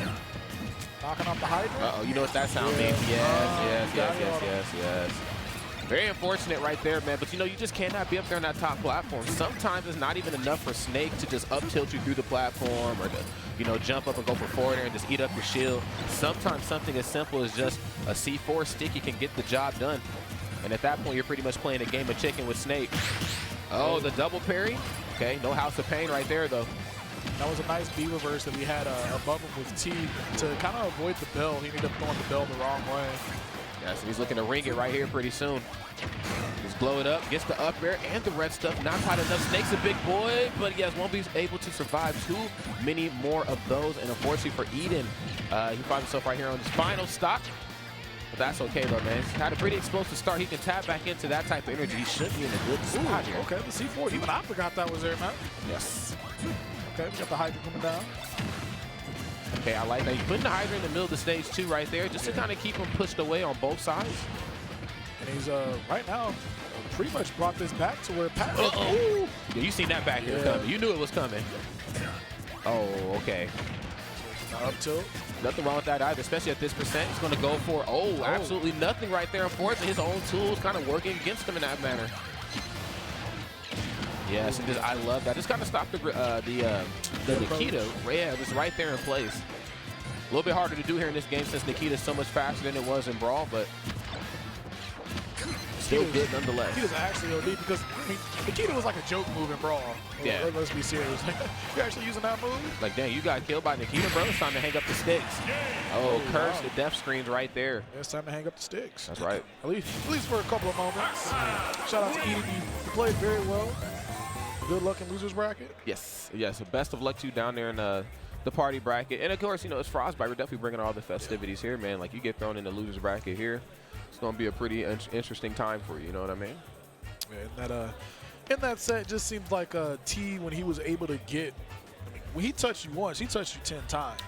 Knocking off the hydrant. Uh-oh, you know what that sound means. Yes. Very unfortunate right there, man. But, you know, you just cannot be up there on that top platform. Sometimes it's not even enough for Snake to just up-tilt you through the platform or to, you know, jump up and go for forward air and just eat up your shield. Sometimes something as simple as just a C4 sticky can get the job done. And at that point, you're pretty much playing a game of chicken with Snake. Oh, the double parry. Okay, no House of Pain right there, though. That was a nice B reverse that we had above him with T to kind of avoid the bell. He ended up throwing the bell the wrong way. Yeah, so he's looking to ring it right here pretty soon. Just blow it up, gets the up air and the red stuff. Not hot enough. Snake's a big boy, but yes, won't be able to survive too many more of those. And unfortunately for Eden, he finds himself right here on his final stock. But that's okay though, man. He's had a pretty explosive start. He can tap back into that type of energy. He should be in a good spot here. Okay, the C4. Even I forgot that was there, man. Yes. Okay, we got the Hydra coming down. Okay, I like that. He's putting the Hydra in the middle of the stage too right there, just to kind of keep him pushed away on both sides. And he's right now pretty much brought this back to where Pat. Yeah, you seen that back here coming. You knew it was coming. Oh, okay. Not up tilt. Nothing wrong with that either, especially at this percent. He's going to go for, absolutely nothing right there. Unfortunately, his own tools kind of working against him in that manner. Yes, and I love that. Just kind of stopped the Nikita. Yeah, just right there in place. A little bit harder to do here in this game since Nikita's so much faster than it was in Brawl, but still good nonetheless. Nikita's actually OD because, I mean, Nikita was like a joke move in Brawl. Yeah. Let's be serious. You're actually using that move? Like, dang, you got killed by Nikita, bro. It's time to hang up the sticks. Oh, curse the death screens right there. Yeah, it's time to hang up the sticks. That's right. At least for a couple of moments. Shout out to Edie. You played very well. Good luck in losers bracket. Yes, yes. Best of luck to you down there in the party bracket. And of course, you know, it's Frostbite. We're definitely bringing all the festivities here, man. Like, you get thrown in the losers bracket here, it's going to be a pretty interesting time for you. You know what I mean? Yeah, in that set, just seems like T, when he was able to get, I mean, when he touched you once, he touched you 10 times.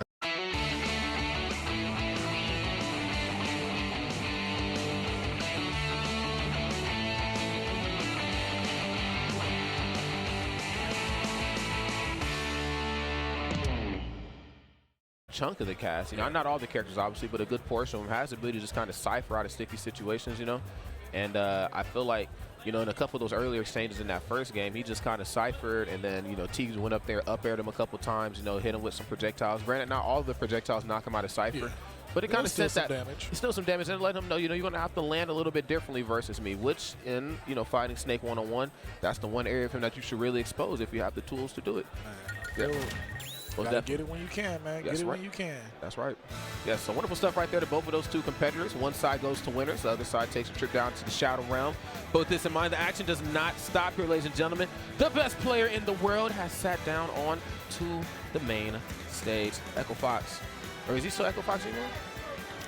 Chunk of the cast, you know, not all the characters obviously, but a good portion of them has the ability to just kind of cipher out of sticky situations, you know. And I feel like, you know, in a couple of those earlier exchanges in that first game, he just kind of ciphered, and then, you know, Teagues went up there, up aired him a couple times, you know, hit him with some projectiles. Granted, not all of the projectiles knock him out of cipher, but it kind of sets that damage. It's still some damage, and let him know, you know, you're going to have to land a little bit differently versus me, which in, you know, fighting Snake one-on-one, that's the one area of him that you should really expose if you have the tools to do it. Well, gotta get it when you can, man. Get it when you can. That's right. Yeah, so wonderful stuff right there to both of those two competitors. One side goes to winners. The other side takes a trip down to the Shadow Realm. But with this in mind, the action does not stop here, ladies and gentlemen. The best player in the world has sat down on to the main stage. Echo Fox. Or is he still Echo Fox anymore?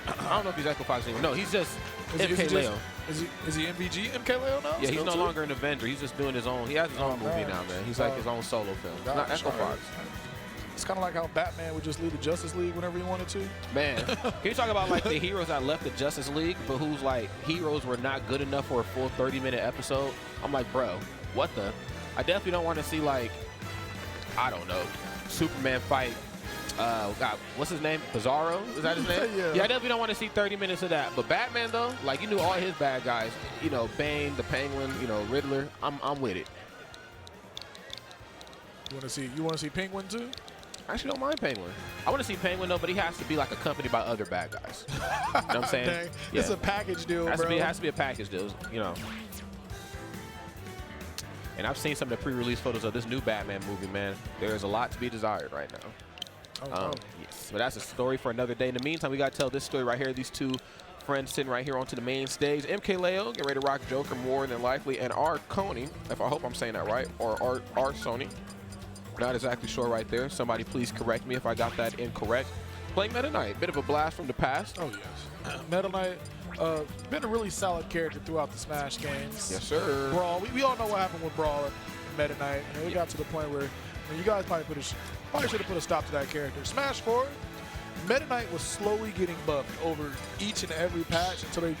I don't know if he's Echo Fox anymore. No, he's just MKleo. Is he MVG MKleo now? Yeah, he's no longer an Avenger. He's just doing his own. He has his own movie now, man. He's like his own solo film. Not Echo Fox. It's kind of like how Batman would just leave the Justice League whenever he wanted to. Man, can you talk about like the heroes that left the Justice League, but whose like heroes were not good enough for a full 30-minute episode? I'm like, bro, what the? I definitely don't want to see like, I don't know, Superman fight. God, what's his name? Bizarro? Is that his name? Yeah, I definitely don't want to see 30 minutes of that. But Batman though, like you knew all his bad guys. You know, Bane, the Penguin, you know, Riddler. I'm with it. You want to see Penguin too? I actually don't mind Penguin. I want to see Penguin though, but he has to be like accompanied by other bad guys. You know what I'm saying? Dang. Yeah. It's a package deal, It bro. has to be a package deal, you know. And I've seen some of the pre-release photos of this new Batman movie, man. There's a lot to be desired right now. Yes, but that's a story for another day. In the meantime, we got to tell this story right here. These two friends sitting right here onto the main stage. MKleo, get ready to rock Joker more than likely, and R. Coney, if I hope I'm saying that right, or R. Sony. Not exactly sure right there. Somebody please correct me if I got that incorrect. Playing Meta Knight, bit of a blast from the past. Oh, yes. Meta Knight, been a really solid character throughout the Smash games. Yes, sir. Brawl, we all know what happened with Brawl and Meta Knight. And it got to the point where you guys probably should have put a stop to that character. Smash 4, Meta Knight was slowly getting buffed over each and every patch until they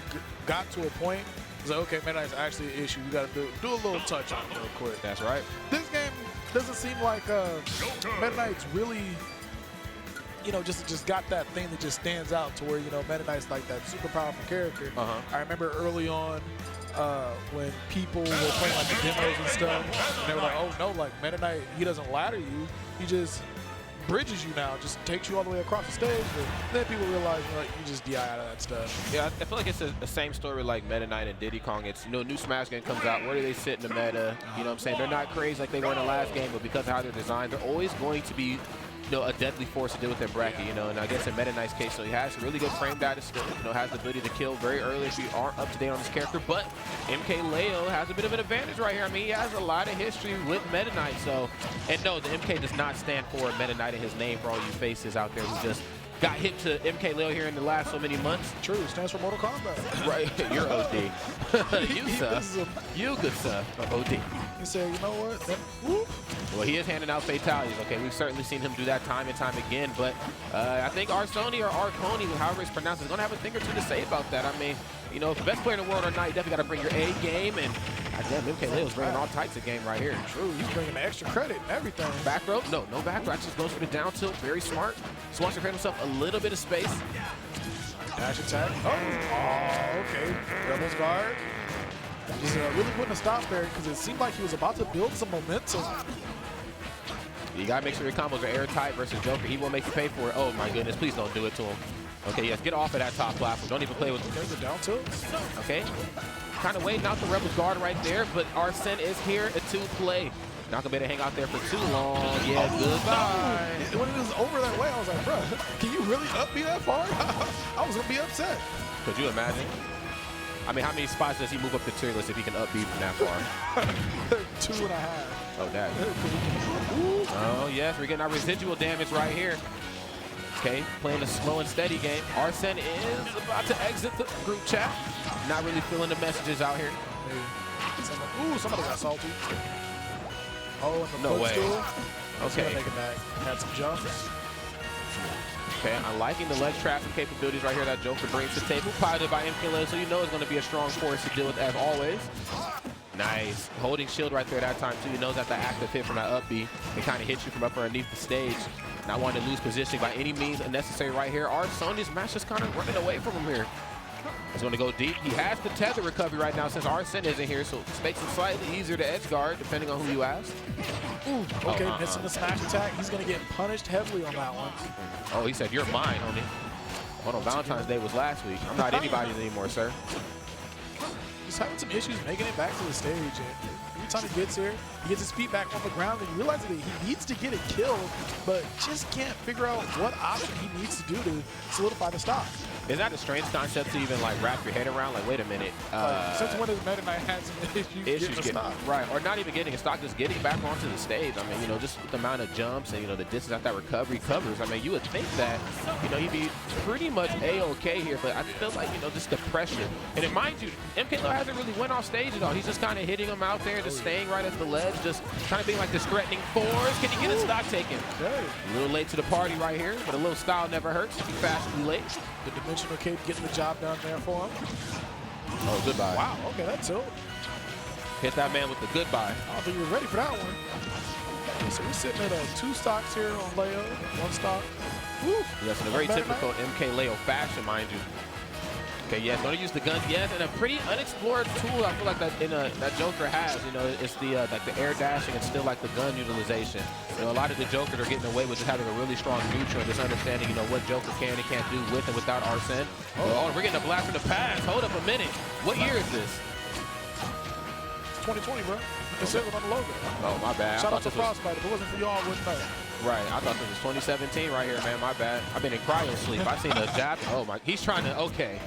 got to a point. It's like, okay, Meta Knight's actually an issue. You got to do a little touch on it real quick. That's right. This game doesn't seem like Meta Knight's really, you know, just got that thing that just stands out to where, you know, Meta Knight's like that super powerful character. I remember early on when people were playing like the demos and stuff, and they were like, oh no, like Meta Knight, he doesn't ladder you, he just bridges you now, just takes you all the way across the stage. But then people realize, you know, like, you just DI out of that stuff. Yeah, I feel like it's the same story like Meta Knight and Diddy Kong. It's, you know, new Smash game comes out, where do they sit in the meta? You know what I'm saying? They're not crazy like they were in the last game, but because of how they're designed, they're always going to be, you know, a deadly force to deal with their bracket, you know. And I guess in Meta Knight's case, so he has really good frame data skill, you know, has the ability to kill very early if you aren't up to date on this character. But MKleo has a bit of an advantage right here. I mean, he has a lot of history with Meta Knight. So, and no, the MK does not stand for Meta Knight in his name for all you faces out there who just got hip to MKleo here in the last so many months. True, it stands for Mortal Kombat. Right, you're OD. You, sir. You, good sir, OD. He said, you know what? Well, he is handing out fatalities. Okay, we've certainly seen him do that time and time again, but I think Arsoni or Arconi, however it's pronounced, is going to have a thing or two to say about that. I mean, you know, if the best player in the world or not, you definitely got to bring your A game, and damn, MKleo's bringing all types of game right here. True, he's bringing the extra credit and everything. Back throw? No back throw. Just goes for the down tilt. Very smart. Just wants to create himself a little bit of space. Dash attack. Oh, okay. Rebel's guard. Just really putting a stop there because it seemed like he was about to build some momentum. You got to make sure your combos are airtight versus Joker. He will make you pay for it. Oh, my goodness. Please don't do it to him. Okay, yes, get off of that top platform. Don't even play with him. There's a down tilt. Okay. Kind of waiting out the Rebel's guard right there, but Arsene is here to play. Not going to be able to hang out there for too long. Yeah, goodbye. No. When it was over that way, I was like, bro, can you really up me that far? I was going to be upset. Could you imagine? I mean, how many spots does he move up the tier list if he can up B from that far? 2.5. Oh, that. Oh, yes, we're getting our residual damage right here. Okay, playing a slow and steady game. Arsene is about to exit the group chat. Not really feeling the messages out here. Ooh, somebody got salty. Oh, and the no way. Okay. Had some jumps. Okay, I'm liking the ledge trapping capabilities right here that Joker brings to the table. Piloted by MKleo, so you know it's going to be a strong force to deal with as always. Nice. Holding shield right there that time, too. You know that the active hit from that up B can kind of hit you from up underneath the stage. Not wanting to lose positioning by any means unnecessary right here. Arsoni's match just kind of running away from him here. He's going to go deep. He has the tether recovery right now since Arsene isn't here, so it makes it slightly easier to edge guard, depending on who you ask. Ooh, okay, missing the smash attack. He's going to get punished heavily on that one. Oh, he said, you're mine, homie. Hold on, Valentine's Day was last week. I'm not anybody's anymore, sir. He's having some issues making it back to the stage. And every time he gets here, he gets his feet back on the ground and he realizes that he needs to get it killed, but just can't figure out what option he needs to do to solidify the stock. Is that a strange concept to even like wrap your head around? Like, wait a minute. Since when has Meta Knight had some issues getting a stock? Right, or not even getting a stock, just getting back onto the stage. I mean, you know, just with the amount of jumps and, you know, the distance that recovery covers. I mean, you would think that, you know, he'd be pretty much A-okay here, but I feel like, you know, just the pressure. And mind you, MKleo hasn't really went off stage at all. He's just kind of hitting him out there, just staying right at the ledge, just kind of being like this threatening force. Can he get his stock taken? A little late to the party right here, but a little style never hurts. Be fast and late. The dimensional cape getting the job done there for him. Oh, goodbye. Wow, okay, that's it. Hit that man with the goodbye. I don't think he was ready for that one. So we're sitting at 2 stocks here on Leo, 1 stock. Woo. Yes, in a very typical MKleo fashion, mind you. Okay, yes, going to use the guns, yes, and a pretty unexplored tool I feel like that Joker has. You know, it's the like the air dashing and still like the gun utilization. You know, a lot of the Jokers are getting away with just having a really strong neutral and just understanding, you know, what Joker can and can't do with and without Arsene. Oh, we're getting a blast from the past. Hold up a minute. What year is this? It's 2020, bro. It says it on the logo. Oh, my bad. Shout out to Frostbite. If it wasn't for y'all, I wouldn't know. Right, I thought this was 2017 right here, man. My bad. I've been in cryo sleep. I seen a jab. Oh my, he's trying to. Okay,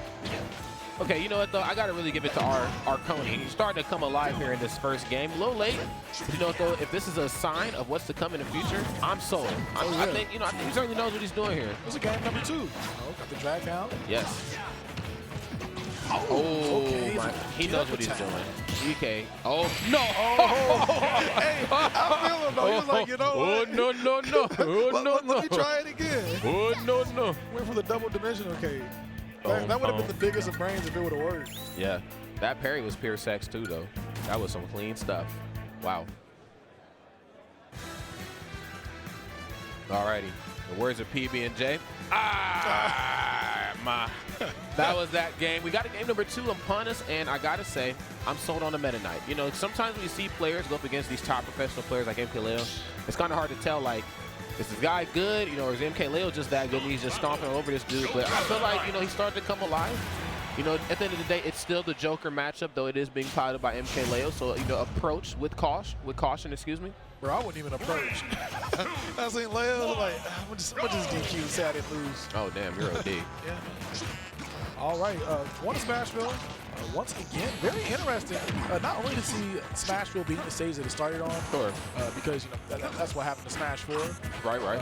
you know what though? I gotta really give it to Arconi. He's starting to come alive here in this first game. A little late. But you know what though? If this is a sign of what's to come in the future, I'm sold. I think he certainly knows what he's doing here. This is game number 2. Oh, got the drag down. Yes. Oh, okay, my. He knows what he's doing. DK. Oh, no. Hey, I feel him, though. He was like, you know what? No. Oh, no. Let me try it again. Oh, no. Went for the double dimensional cave. That would have been the biggest of brains if it would have worked. Yeah. That parry was pure sex, too, though. That was some clean stuff. Wow. Alrighty. The words of PB&J. That was that game. We got a game number 2 upon us, and I gotta say, I'm sold on the Meta Knight. You know, sometimes when you see players go up against these top professional players like MKleo, it's kind of hard to tell, like, is this guy good, you know, or is MKleo just that good and he's just stomping over this dude? But I feel like, you know, he's starting to come alive. You know, at the end of the day, it's still the Joker matchup, though it is being piloted by MKleo. So, you know, approach with caution, excuse me. Bro, I wouldn't even approach. I seen Leo, like, I'm just DQ, say I didn't lose. Oh, damn, you're OD. Yeah. All right, one Smashville. Once again, very interesting. Not only to see Smashville beating the stage that it started on, sure, because you know that's what happened to Smash 4. Right.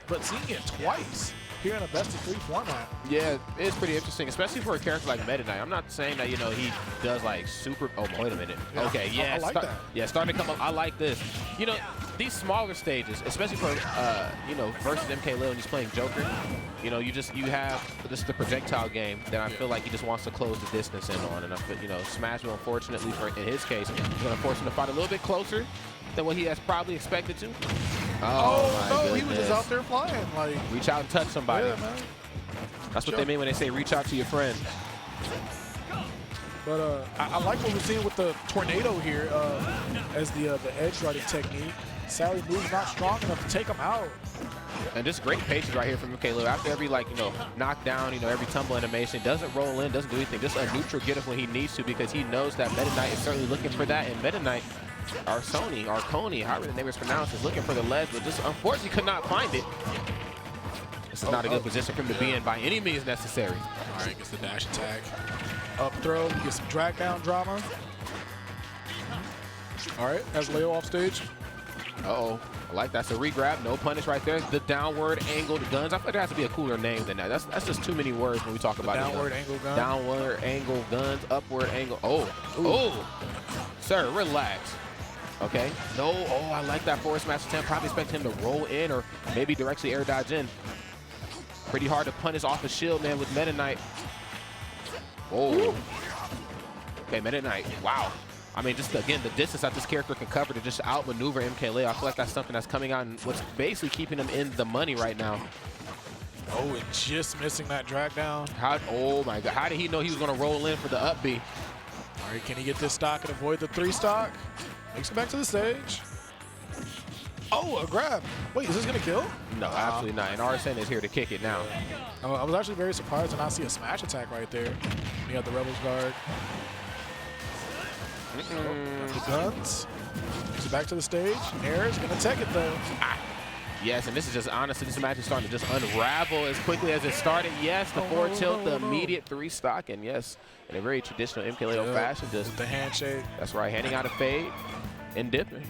But seeing it twice here in a best-of-3 format. Yeah, it's pretty interesting, especially for a character like Meta Knight. I'm not saying that, you know, he does like super. Oh, wait a minute. Yeah, Okay, yeah, I like that. Yeah, starting to come up. I like this. You know, these smaller stages, especially for you know, versus MKleo and he's playing Joker. You know, you have this the projectile game that I feel like he just wants to close the distance in on, and I feel, you know, Smash will unfortunately in his case is going to force him to fight a little bit closer than what he has probably expected to. Oh no, goodness. he was just out there flying. Like, reach out and touch somebody. Yeah, man. That's what they mean when they say reach out to your friend. But I like what we're seeing with the tornado here as the edge riding technique. Sally moves not strong enough to take him out. And just great patience right here from MKleo. After every, like, you know, knockdown, you know, every tumble animation, doesn't roll in, doesn't do anything. Just a neutral get up when he needs to, because he knows that Meta Knight is certainly looking for that. And Meta Knight, or Sony, or Coney, however the name is pronounced, is looking for the ledge, but just unfortunately could not find it. This is not a good position for him to be in by any means necessary. All right, gets the dash attack. Up throw, get some drag down drama. All right, has Leo off stage. Uh-oh. I like that's a re-grab. No punish right there. The downward angled guns. I feel like there has to be a cooler name than that. That's just too many words when we talk about downward angle gun. Downward angle guns. Upward angle. Oh. Ooh. Oh. Sir, relax. Okay. No. Oh, I like that forward smash attempt. Probably expect him to roll in or maybe directly air dodge in. Pretty hard to punish off the shield, man, with Meta Knight. Oh. Okay, Meta Knight. Wow. I mean, just again, the distance that this character can cover to just outmaneuver MKleo. I feel like that's something that's coming out and what's basically keeping him in the money right now. Oh, and just missing that drag down. Oh my God, how did he know he was going to roll in for the up B? All right, can he get this stock and avoid the 3 stock? Makes it back to the stage. Oh, a grab. Wait, is this going to kill? No, absolutely not. And RSN is here to kick it now. Oh, I was actually very surprised to not see a smash attack right there. He got the Rebels guard. The guns. He's back to the stage. Air's gonna take it though. Yes, and this is just honestly, this match is starting to just unravel as quickly as it started. Yes, the forward tilt, the immediate 3 stock, and yes, in a very traditional MKleo fashion, just the handshake. That's right, handing out a fade and dipping.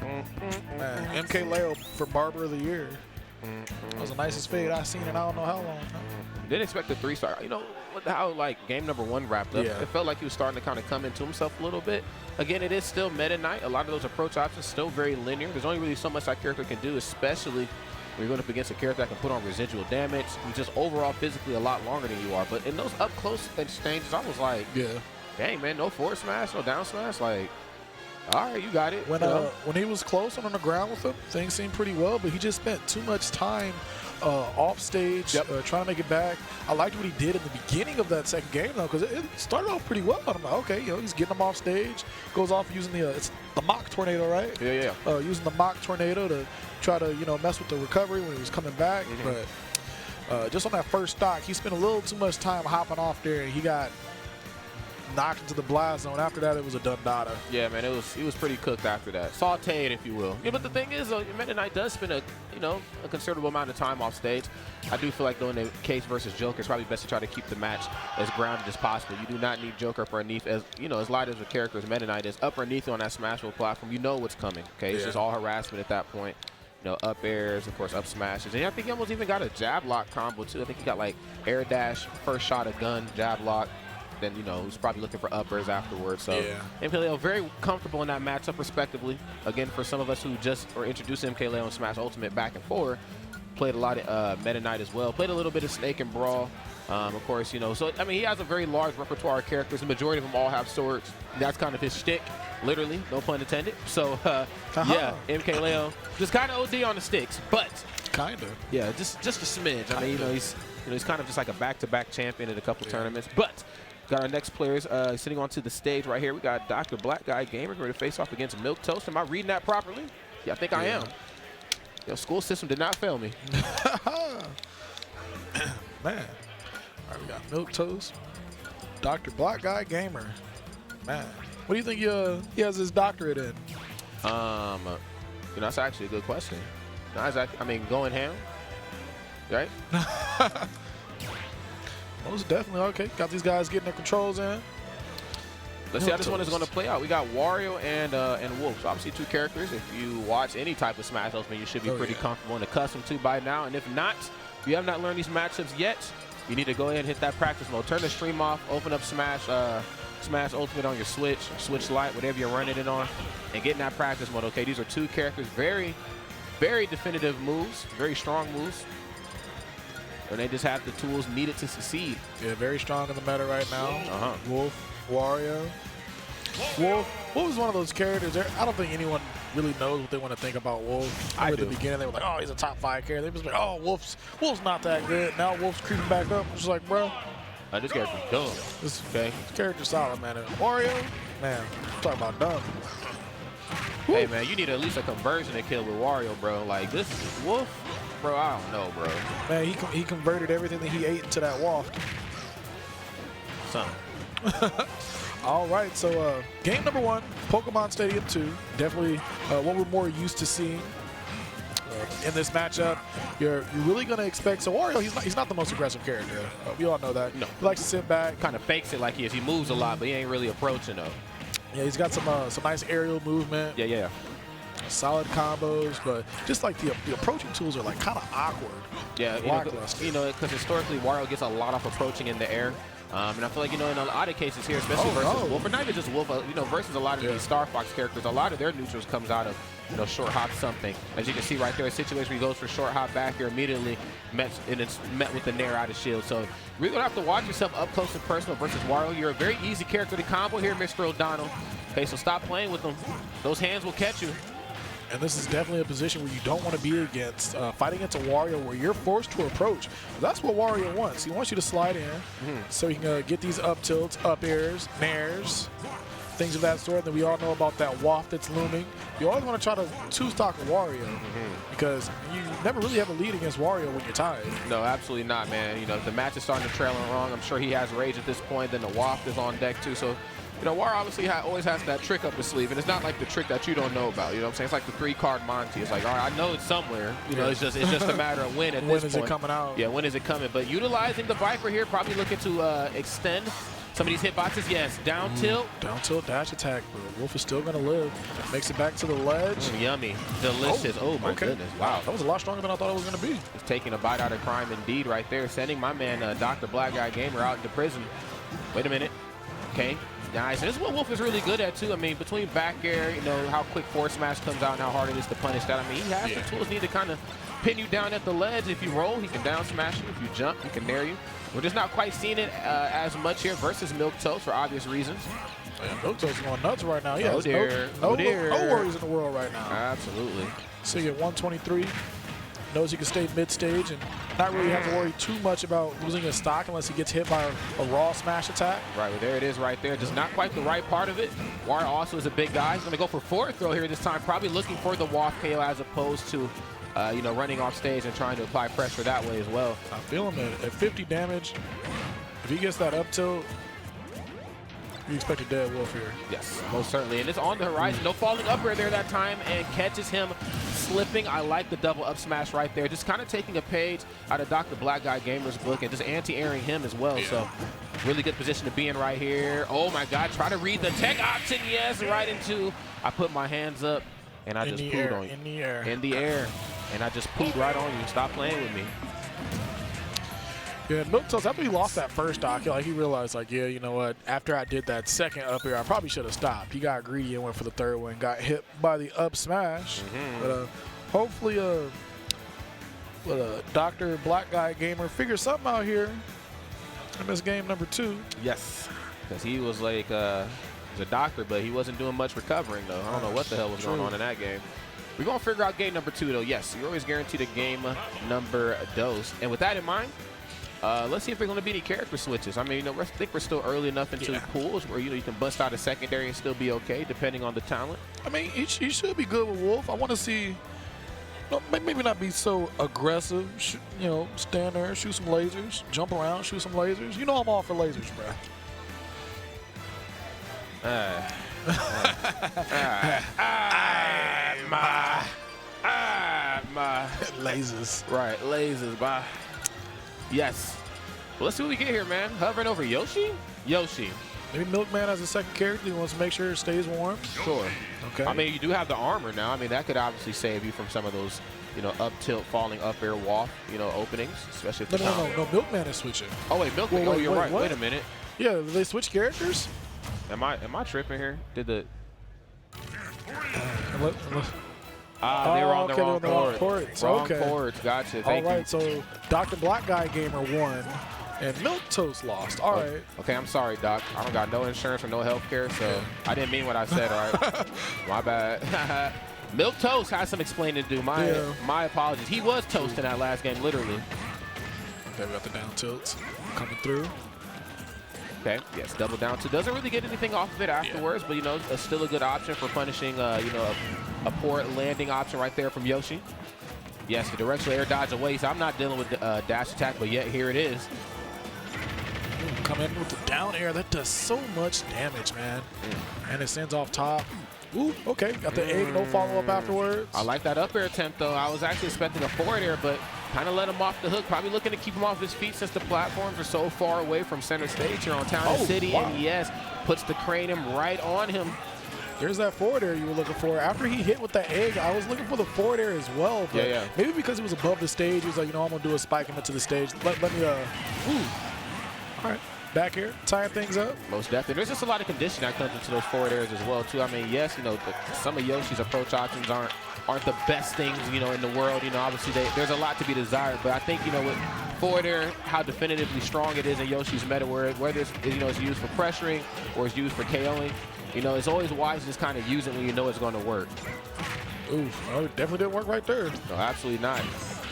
Man, MKleo for Barber of the Year. That was the nicest fade I've seen in I don't know how long. Didn't expect the 3-star. You know how like game number 1 wrapped up. Yeah. It felt like he was starting to kind of come into himself a little bit. Again, it is still Meta Knight. A lot of those approach options still very linear. There's only really so much that character can do, especially when you're going up against a character that can put on residual damage. He's just overall physically a lot longer than you are. But in those up close exchanges, I was like, yeah, dang man, no forward smash, no down smash, like. All right, you got it. When he was close and on the ground with him, things seemed pretty well, but he just spent too much time off stage trying to make it back. I liked what he did in the beginning of that second game, though, because it started off pretty well. I'm like, okay, you know, he's getting him off stage, goes off using it's the mock tornado, right? Yeah, yeah. Using the mock tornado to try to, you know, mess with the recovery when he was coming back. But just on that first stock, he spent a little too much time hopping off there, and he got knocked into the blast zone. After that, it was a done data. Yeah, man, he was pretty cooked after that. Sauteed, if you will. Yeah, but the thing is, Meta Knight does spend a considerable amount of time off stage. I do feel like, though, in the case versus Joker, it's probably best to try to keep the match as grounded as possible. You do not need Joker up underneath, as you know, as light as a character as Meta Knight is, up underneath on that Smashville platform. You know what's coming. Okay, it's just all harassment at that point. You know, up airs, of course, up smashes. And I think he almost even got a jab lock combo too. I think he got like air dash, first shot of gun, jab lock. Then, you know, he's probably looking for uppers afterwards. So, MKleo very comfortable in that matchup, respectively. Again, for some of us who just were introduced to MKleo and Smash Ultimate back and forth, played a lot of Meta Knight as well. Played a little bit of Snake and Brawl, of course, you know. So, I mean, he has a very large repertoire of characters. The majority of them all have swords. That's kind of his shtick, literally, no pun intended. So, yeah, MKleo just kind of OD on the sticks, but kind of, yeah, just a smidge. I mean, you know, he's kind of just like a back-to-back champion in a couple tournaments, but. Got our next players sitting onto the stage right here. We got Dr. Black Guy Gamer ready to face off against Milk Toast. Am I reading that properly? Yeah, I think I am. Your school system did not fail me. Man. All right, we got Milk Toast, Dr. Black Guy Gamer. Man, what do you think he has his doctorate in? You know, that's actually a good question. No, I mean, going ham, right? Most definitely. Okay, got these guys getting their controls in. Let's see how this one is going to play out. We got Wario and Wolf. So obviously 2 characters. If you watch any type of Smash Ultimate, you should be pretty comfortable and accustomed to by now. And if not, If you have not learned these matchups yet, you need to go ahead and hit that practice mode. Turn the stream off, open up Smash Ultimate on your Switch, or Switch Lite, whatever you're running it on, and get in that practice mode, okay? These are two characters, very, very definitive moves, very strong moves. And they just have the tools needed to succeed. Yeah, very strong in the meta right now. Wolf, Wario. Wolf was one of those characters there. I don't think anyone really knows what they want to think about Wolf. At the beginning, they were like, oh, he's a top 5 character. They was like, oh, Wolf's not that good. Now Wolf's creeping back up. It's just like, bro. This character's dumb. This character's solid, man. And Wario, man, talking about dumb. Hey, man, you need at least a conversion to kill with Wario, bro. Like, this Wolf, bro, I don't know, bro. Man, he converted everything that he ate into that waft. Son. All right, so game number 1, Pokemon Stadium 2. Definitely what we're more used to seeing in this matchup. You're really going to expect. So Wario, he's not the most aggressive character. We all know that. No. He likes to sit back. Kind of fakes it like he is. He moves a lot, but he ain't really approaching though. Yeah, he's got some nice aerial movement. Yeah. Solid combos, but just like the approaching tools are like kind of awkward. Yeah, you know, because historically Wario gets a lot of approaching in the air. And I feel like, you know, in a lot of cases here, especially versus Wolf, or not even just Wolf, you know, versus a lot of these Star Fox characters, a lot of their neutrals comes out of, you know, short hop something. As you can see right there, a situation where he goes for short hop back here immediately, and it's met with the Nair out of shield. So you're really going to have to watch yourself up close and personal versus Wario. You're a very easy character to combo here, Mr. O'Donnell. Okay, so stop playing with them. Those hands will catch you. And this is definitely a position where you don't want to be against, fighting against a Wario where you're forced to approach. That's what Wario wants. He wants you to slide in so he can get these up tilts, up airs, nairs, things of that sort. And then we all know about that waft that's looming. You always want to try to two-stock Wario because you never really have a lead against Wario when you're tied. No, absolutely not, man. You know, if the match is starting to trail him wrong, I'm sure he has rage at this point. Then the waft is on deck too. So, you know, Wario obviously always has that trick up his sleeve, and it's not like the trick that you don't know about. You know what I'm saying? It's like the 3-card Monty. It's like, all right, I know it's somewhere. You know, it's just a matter of when at this point. When is it coming out? Yeah, when is it coming? But utilizing the Viper here, probably looking to extend some of these hitboxes. Yes, down tilt. Down tilt dash attack, but Wolf is still going to live. Makes it back to the ledge. Yummy. Delicious. Oh my goodness. Wow. That was a lot stronger than I thought it was going to be. It's taking a bite out of crime indeed right there. Sending my man, Dr. Black Guy Gamer, out into prison. Wait a minute. Okay. Nice. And this is what Wolf is really good at, too. I mean, between back air, you know, how quick forward smash comes out and how hard it is to punish that. I mean, he has the tools needed to kind of pin you down at the ledge. If you roll, he can down smash you. If you jump, he can nair you. We're just not quite seeing it as much here versus Milk Toast for obvious reasons. Man, Milk Toast is going nuts right now. Oh, dear. No worries in the world right now. Absolutely. So you get 123. Knows he can stay mid-stage and not really have to worry too much about losing his stock unless he gets hit by a raw smash attack. Right, well, there it is right there. Just not quite the right part of it. Wario also is a big guy. He's going to go for forward throw here this time, probably looking for the waft KO as opposed to, you know, running off stage and trying to apply pressure that way as well. I feel him at 50 damage. If he gets that up tilt, you expect a dead Wolf here. Yes, most certainly. And it's on the horizon. No falling up air there that time and catches him slipping. I like the double up smash right there. Just kind of taking a page out of Dr. Black Guy Gamer's book and just anti-airing him as well. So really good position to be in right here. Oh my God, try to read the tech option. Yes, right into, I put my hands up and I just pooed on you. In the air. In the air. And I just pooed right on you. Stop playing with me. Yeah, Milk Toast, after he lost that first stock, like he realized, like, yeah, you know what? After I did that second up air, I probably should have stopped. He got greedy and went for the third one, got hit by the up smash. But hopefully, Dr. Black Guy Gamer figures something out here in this game number 2. Yes, because he was like, he's a doctor, but he wasn't doing much recovering though. I don't know what the hell was going on in that game. We're gonna figure out game number 2 though. Yes, you're always guaranteed a game number dose. And with that in mind, let's see if there's going to be any character switches. I mean, you know, I think we're still early enough into pools where, you know, you can bust out a secondary and still be okay, depending on the talent. I mean, he should be good with Wolf. I want to see, maybe not be so aggressive, you know, stand there, shoot some lasers, jump around, shoot some lasers. You know I'm all for lasers, bro. Lasers. Right, lasers, bye. Yes. Well, let's see what we get here, man. Hovering over Yoshi? Yoshi. Maybe Milkman as a second character. He wants to make sure it stays warm. Sure. Okay. I mean, you do have the armor now. I mean, that could obviously save you from some of those you know, up tilt, falling up air waft, you know, openings, especially if the No, Milkman is switching. Oh wait, Milkman. Oh, you're right. What? Wait a minute. Yeah, did they switch characters? Am I tripping here? Did the they were on the wrong ports. Wrong Okay. ports. Gotcha. All Thank right, you. so Dr. Black Guy Gamer won, and Milktoast lost. All right. Okay, I'm sorry, Doc. I don't got no insurance or no health care, so I didn't mean what I said, all right? My bad. Milktoast has some explaining to do. My apologies. He was toast in that last game, literally. Okay, we got the down tilts coming through. Okay, yes, double down two. Doesn't really get anything off of it afterwards, but, you know, it's still a good option for punishing, you know, a poor landing option right there from Yoshi. Yes, the directional air dodge away, so I'm not dealing with dash attack, but yet here it is. Come in with the down air. That does so much damage, man. And it sends off top. Ooh, okay. Got the egg, no follow-up afterwards. I like that up air attempt, though. I was actually expecting a forward air, but kind of let him off the hook. Probably looking to keep him off his feet since the platforms are so far away from center stage here on Town and City. Wow. And yes, puts the cranium right on him. There's that forward air you were looking for. After he hit with that egg, I was looking for the forward air as well. But maybe because he was above the stage, he was like, you know, I'm going to do a spike him into the stage. Let me, ooh. All right. Back here, tying things up. Most definitely. There's just a lot of condition that comes into those forward airs as well, too. I mean, yes, you know, some of Yoshi's approach options aren't the best things, you know, in the world. You know, obviously there's a lot to be desired, but I think, you know, with forward air, how definitively strong it is in Yoshi's meta, whether it's, you know, it's used for pressuring or it's used for KOing, you know, it's always wise to just kind of use it when you know it's going to work. Ooh, oh, it definitely didn't work right there. No, absolutely not.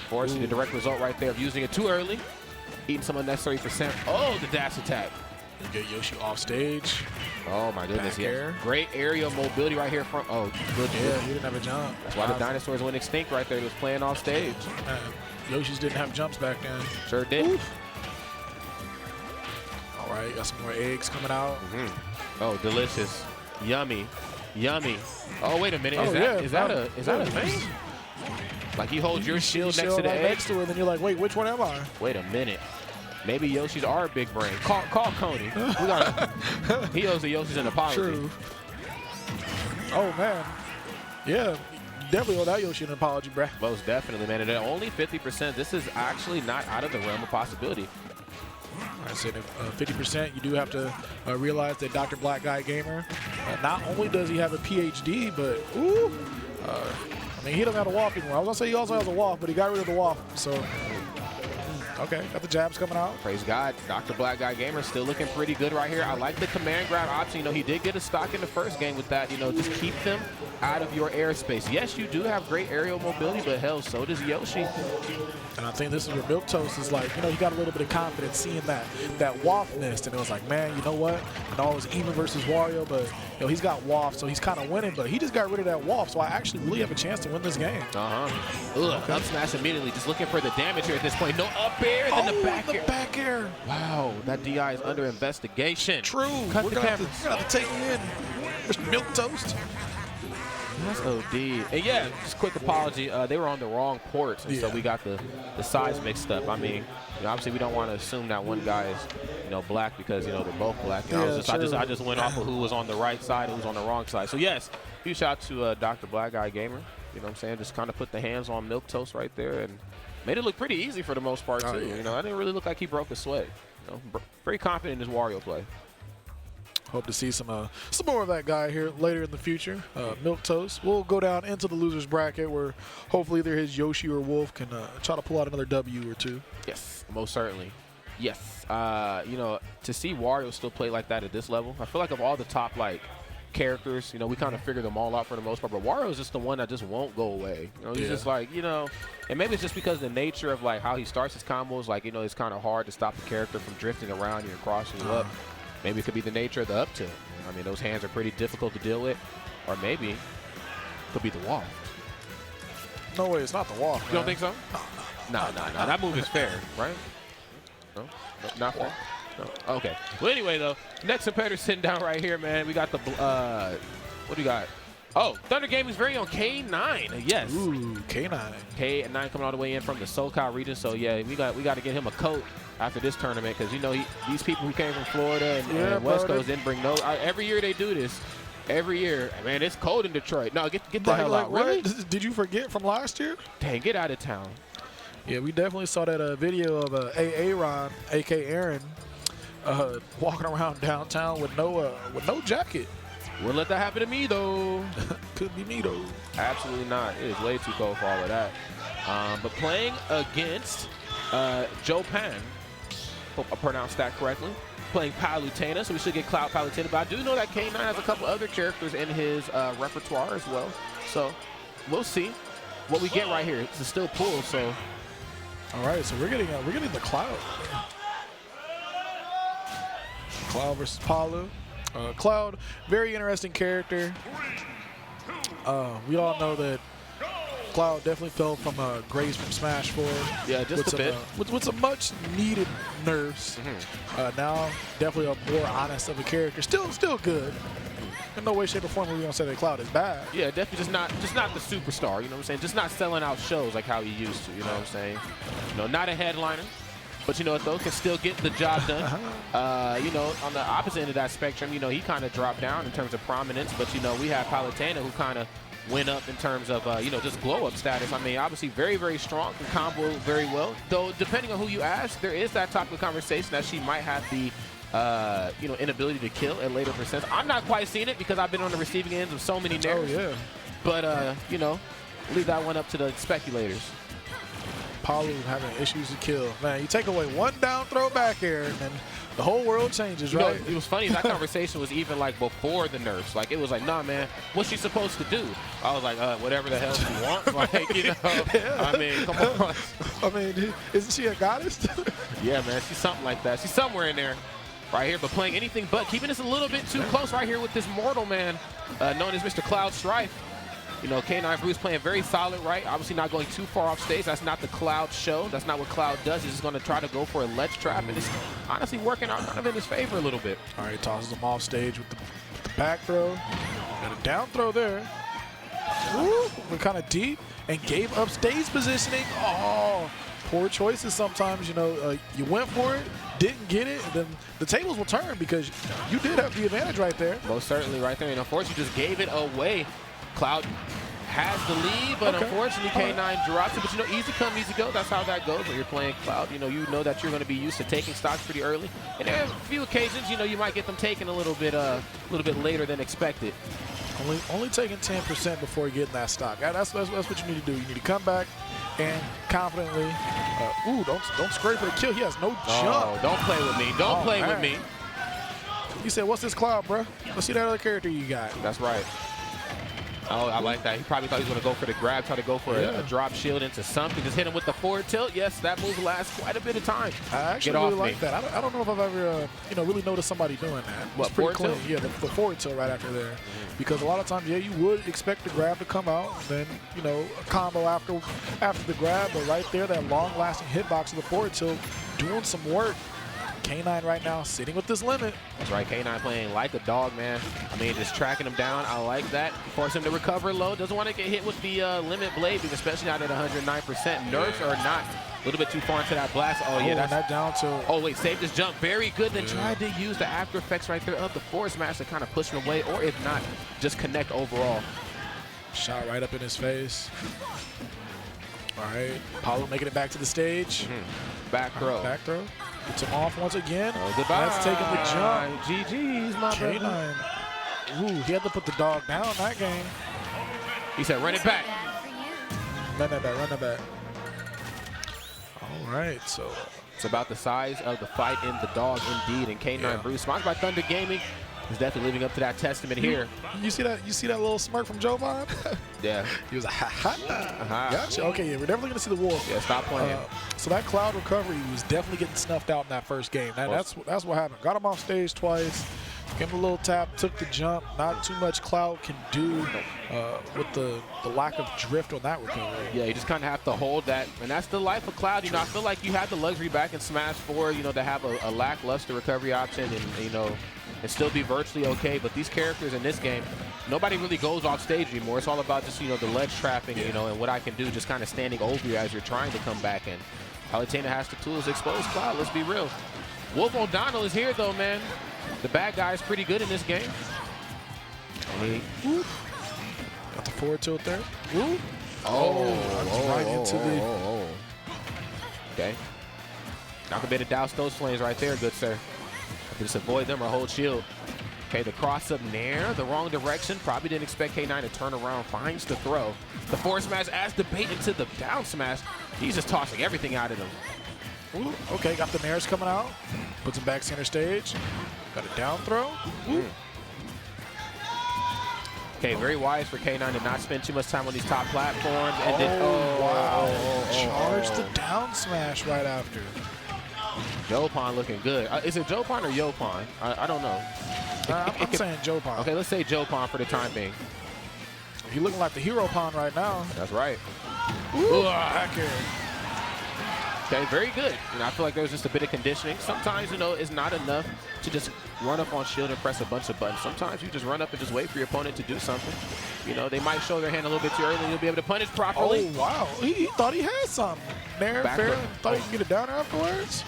Forcing the direct result right there of using it too early. Eating some unnecessary percent. Oh, the dash attack. You get Yoshi off stage. Oh, my goodness. Yeah. Great aerial mobility right here from. Oh, good. Yeah, he didn't have a jump. That's why the dinosaurs went extinct right there. He was playing off stage. Yoshi's didn't have jumps back then. Sure did. Oof. All right, got some more eggs coming out. Oh, delicious. Yummy. Yummy. Oh, wait a minute. Is that a thing? Like he holds your shield next to the egg? Next to it, and then you're like, wait, which one am I? Wait a minute. Maybe Yoshi's are big brain. Call Coney. He owes the Yoshi's an apology. True. Oh, man. Yeah, definitely owe that Yoshi an apology, bruh. Most definitely, man. And at only 50%, this is actually not out of the realm of possibility. I said 50%, you do have to realize that Dr. Black Guy Gamer, not only does he have a PhD, but, I mean, he doesn't have a waft anymore. I was going to say he also has a waft, but he got rid of the waft, so. Okay, got the jabs coming out. Praise God. Dr. Black Guy Gamer still looking pretty good right here. I like the command grab option. You know, he did get a stock in the first game with that. You know, just keep them out of your airspace. Yes, you do have great aerial mobility, but hell, so does Yoshi. And I think this is where Milktoast is like, you know, he got a little bit of confidence seeing that waft nest, and it was like, man, you know what? I know it was even versus Wario, but, you know, he's got waft, so he's kind of winning, but he just got rid of that waft, so I actually really have a chance to win this game. Up smash immediately, just looking for the damage here at this point. No up air, then the back air. Wow, that DI is under investigation. True. Cut We're the gonna cameras. have to take him in, Mr. Milktoast. That's OD. And yeah, just quick apology. They were on the wrong ports, and so we got the size mixed up. I mean, you know, obviously we don't want to assume that one guy is, you know, black because, you know, they're both black. You know, I just went off of who was on the right side and who was on the wrong side. So yes, huge shout out to Dr. Black Guy Gamer. You know what I'm saying? Just kind of put the hands on Milktoast right there and made it look pretty easy for the most part too. You know, I didn't really look like he broke a sweat. You know, very confident in his Wario play. Hope to see some more of that guy here later in the future. Milktoast. We'll go down into the losers bracket where hopefully either his Yoshi or Wolf can try to pull out another W or two. Yes, most certainly. Yes. You know, to see Wario still play like that at this level, I feel like of all the top characters, you know, we kind of figure them all out for the most part, but Wario is just the one that just won't go away. You know, he's just like, you know, and maybe it's just because the nature of how he starts his combos, you know, it's kind of hard to stop the character from drifting around you and crossing you up. Maybe it could be the nature of the up tilt. I mean, those hands are pretty difficult to deal with. Or maybe it could be the waft. No way, it's not the waft. You don't think so? No. That move is fair, right? No? Not fair? No. Okay. Well, anyway, though, next competitor sitting down right here, man. We got the, what do you got? Oh, Thunder Gaming's very own K9. Yes. Ooh, K9. K9 coming all the way in from the SoCal region. So, yeah, we got to get him a coat after this tournament because, you know, these people who came from Florida and West Coast didn't bring no. Every year they do this. Every year, man, it's cold in Detroit. No, get the Like, hell out. what? Really? Did you forget from last year? Dang, get out of town. Yeah, we definitely saw that video of Aaron, a.k.a. Aaron, walking around downtown with no jacket. Wouldn't let that happen to me, though. Could be me, though. Absolutely not. It is way too cold for all of that. But playing against Joe Pan, hope I pronounced that correctly, playing Palutena, so we should get Cloud Palutena. But I do know that K9 has a couple other characters in his repertoire as well. So we'll see what we get right here. It's a still pool, so. All right, so we're getting the Cloud. Cloud versus Palu. Cloud, very interesting character. We all know that Cloud definitely fell from grace from Smash 4. Yeah, just a bit. With some much needed nerfs. Now, definitely a more honest of a character. Still good. In no way, shape, or form are we gonna say that Cloud is bad. Yeah, definitely just not the superstar. You know what I'm saying? Just not selling out shows like how he used to. You know what I'm saying? You know, not a headliner. But you know what, though, can still get the job done. You know, on the opposite end of that spectrum, you know, he kind of dropped down in terms of prominence. But, you know, we have Palutena who kind of went up in terms of, you know, just glow-up status. I mean, obviously very, very strong, can combo very well. Though, depending on who you ask, there is that type of conversation that she might have the, you know, inability to kill at later percents. I'm not quite seeing it because I've been on the receiving ends of so many nerfs. Oh, yeah. But, you know, leave that one up to the speculators. Palu having issues to kill. Man, you take away one down throw back air, and then the whole world changes, right? You know, it was funny. That conversation was even like before the nerfs. Like, it was like, nah, man, what's she supposed to do? I was like, whatever the hell she wants. Like, you know, Yeah. I mean, come on. I mean, isn't she a goddess? Yeah, man, she's something like that. She's somewhere in there right here, but playing anything but keeping us a little bit too close right here with this mortal man known as Mr. Cloud Strife. You know, K9 Bruce playing very solid, right? Obviously not going too far off stage. That's not the Cloud show. That's not what Cloud does. He's just going to try to go for a ledge trap, and it's honestly working out kind of in his favor a little bit. All right, tosses him off stage with the back throw. And a down throw there. Ooh, we're kind of deep and gave up stage positioning. Oh, poor choices sometimes. You know, you went for it, didn't get it, and then the tables will turn because you did have the advantage right there. Most certainly right there. And unfortunately, you just gave it away. Cloud has the lead, but unfortunately K9 drops it. But you know, easy come, easy go. That's how that goes when you're playing Cloud. You know that you're going to be used to taking stocks pretty early. And there are a few occasions, you know, you might get them taken a little bit later than expected. Only taking 10% before getting that stock. That's what you need to do. You need to come back and confidently. Ooh, don't scrape for the kill. He has no jump. Don't play with me. Don't play with me. He said, "What's this Cloud, bro? Let's see that other character you got." That's right. Oh, I like that. He probably thought he was going to go for the grab, try to go for a drop shield into something. Just hit him with the forward tilt. Yes, that move lasts quite a bit of time. I actually really like that. I don't know if I've ever, you know, really noticed somebody doing that. What, it's pretty forward clean. tilt? Yeah, the forward tilt right after there. Because a lot of times, yeah, you would expect the grab to come out, then, you know, a combo after the grab. But right there, that long-lasting hitbox of the forward tilt doing some work. K9 right now sitting with this limit. That's right, K9 playing like a dog, man. I mean, just tracking him down. I like that. Force him to recover low. Doesn't want to get hit with the limit blade, especially not at 109%. Nerfs are not a little bit too far into that blast. Oh, yeah. That's that down to. Oh, wait, saved his jump. Very good. Then tried to use the after effects right there of the forward smash to kind of push him away, or if not, just connect overall. Shot right up in his face. All right, Paulo making it back to the stage. Back throw. Back throw. Gets him off once again. Oh, goodbye. That's taking the jump. GG's, my brother. K9. Ooh, he had to put the dog down that game. He said, run it back. Run that back. All right, so. It's about the size of the fight in the dog, indeed. And K9 Bruce, sponsored by Thunder Gaming, is definitely living up to that testament here. You see that little smirk from Jovan? Yeah. He was like, ha. Gotcha. Okay, yeah, we're definitely going to see the wolf. Yeah, stop playing. So that Cloud recovery was definitely getting snuffed out in that first game. That's what happened. Got him off stage twice. Gave him a little tap, took the jump. Not too much Cloud can do with the lack of drift on that recovery. Yeah, you just kind of have to hold that. And that's the life of Cloud. You know, I feel like you had the luxury back in Smash 4, you know, to have a lackluster recovery option and, you know, and still be virtually okay. But these characters in this game, nobody really goes off stage anymore. It's all about just, you know, the ledge trapping, you know, and what I can do just kind of standing over you as you're trying to come back in. Palutena has the tools to expose Cloud, let's be real. Wolf O'Donnell is here, though, man. The bad guy is pretty good in this game. Got the forward tilt there. Ooh. Right into the... Okay. Not a bit of douse those flames right there, good sir. Just avoid them or hold shield. Okay, the cross up Nair, the wrong direction. Probably didn't expect K9 to turn around. Finds the throw. The forward smash adds the bait into the down smash. He's just tossing everything out of him. Ooh, okay, got the Nairs coming out. Puts him back center stage. Got a down throw. Ooh. Okay, very wise for K9 to not spend too much time on these top platforms. And Wow. Charge the down smash right after. Jopon looking good. Is it Jopon or Yopon? I don't know. I'm saying Jopon. Okay, let's say Jopon for the time being. He looking like the hero pawn right now. That's right. Ooh, back air. Okay, very good. I feel like there's just a bit of conditioning. Sometimes, it's not enough to just run up on shield and press a bunch of buttons. Sometimes you just run up and just wait for your opponent to do something. They might show their hand a little bit too early and you'll be able to punish properly. Oh, wow. He thought he had something. Nair, fair. Thought he could get it down afterwards.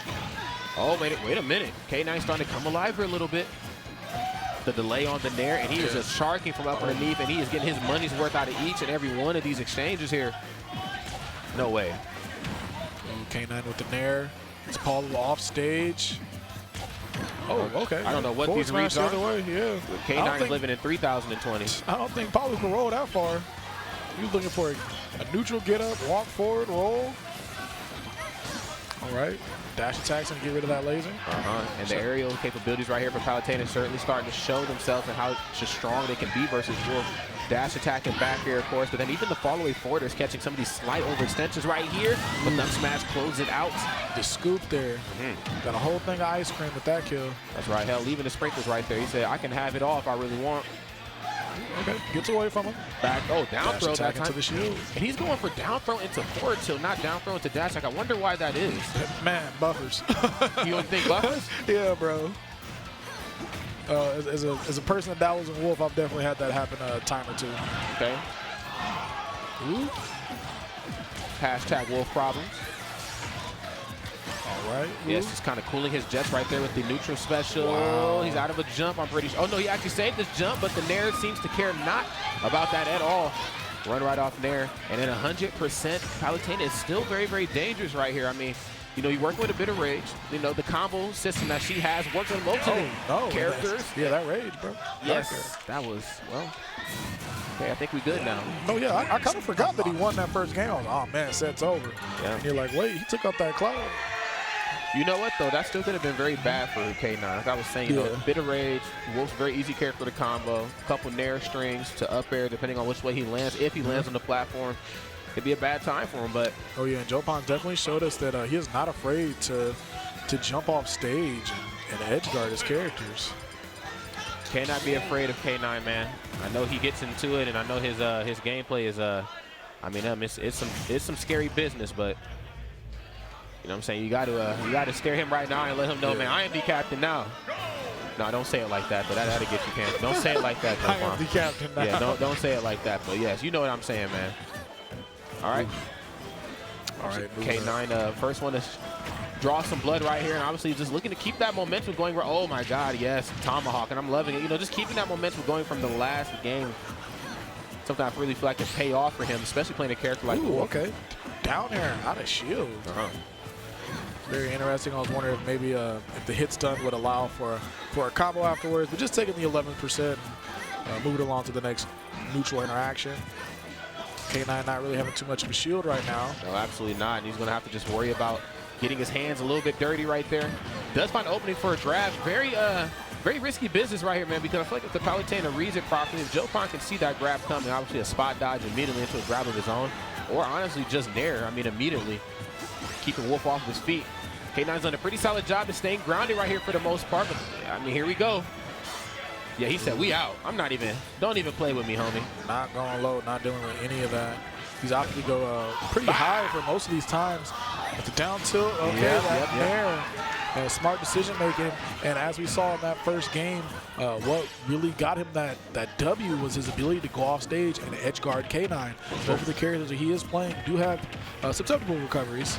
Oh, wait a minute. K9 starting to come alive here a little bit. The delay on the Nair, and he is just sharking from up underneath, and he is getting his money's worth out of each and every one of these exchanges here. No way. K9 with the Nair. It's Paulo off stage. Oh, okay. I don't know what these reads are. The other way. Yeah. K9 is living in 3020. I don't think Paulo can roll that far. He was looking for a neutral get up, walk forward, roll. All right. Dash attacks and get rid of that laser. And the aerial capabilities right here for Palutena certainly starting to show themselves and how strong they can be versus Wolf. Dash attack and back air, of course, but then even the follow-away forward is catching some of these slight overextensions right here. But Nut Smash closes it out. The scoop there. Got a whole thing of ice cream with that kill. That's right. Hell, leaving the sprinkles right there. He said, I can have it all if I really want. Okay, gets away from him. Back, down throw that time. Into the shield. And he's going for down throw into forward tilt, not down throw into dash. Like, I wonder why that is. Man, buffers. You don't think buffers? Yeah, bro. As a person that dabbles in Wolf, I've definitely had that happen a time or two. Okay. Ooh. Hashtag Wolf problems. All right. Yes, he's kind of cooling his jets right there with the neutral special. Wow. He's out of a jump, I'm pretty sure. Oh, no, he actually saved this jump, but the Nair seems to care not about that at all. Run right off Nair. And then 100%, Palutena is still very, very dangerous right here. I mean, you're working with a bit of rage. The combo system that she has works on multiple characters. Yeah, that rage, bro. Yes, that was, okay, I think we good now. Oh, yeah, I kind of forgot that he won that first game. I was like, oh, man, set's over. Yeah. And you're like, wait, he took out that cloud. You know what, though? That still could have been very bad for K9. Like I was saying, a bit of rage. Wolf's very easy character to combo. A couple Nair strings to up air, depending on which way he lands. If he lands on the platform, it'd be a bad time for him, but... Oh, yeah, and Jopon definitely showed us that he is not afraid to jump off stage and edge guard his characters. Cannot be afraid of K9, man. I know he gets into it, and I know his gameplay is, it's some scary business, but... You know what I'm saying? You got to stare him right now and let him know, man, I am the captain now. No, don't say it like that, but that'll get you canceled. Don't say it like that, though, I am the captain now. Yeah, don't say it like that, but yes, you know what I'm saying, man. All right. All right. K9, first one to draw some blood right here, and obviously just looking to keep that momentum going. Oh my God, yes, Tomahawk, and I'm loving it. Just keeping that momentum going from the last game. Something I really feel like can pay off for him, especially playing a character like Wolf. Okay. Down air, out of shield. Very interesting. I was wondering if maybe if the hit stun would allow for a combo afterwards, but just taking the 11% and moving along to the next neutral interaction. K9 not really having too much of a shield right now. No, absolutely not. And he's going to have to just worry about getting his hands a little bit dirty right there. Does find opening for a grab. Very risky business right here, man, because I feel like if the Palutena reads it properly, if Jopon can see that grab coming, obviously a spot dodge immediately into a grab of his own, or honestly just Nair, immediately keeping Wolf off of his feet. K9's done a pretty solid job of staying grounded right here for the most part, but here we go. Yeah, he said, we out. Don't even play with me, homie. Not going low, not dealing with any of that. He's opted to go pretty high for most of these times. With the down tilt, Nair. And smart decision making, and as we saw in that first game, what really got him that W was his ability to go off stage and edge guard K9. Both of the characters that he is playing do have some technical recoveries.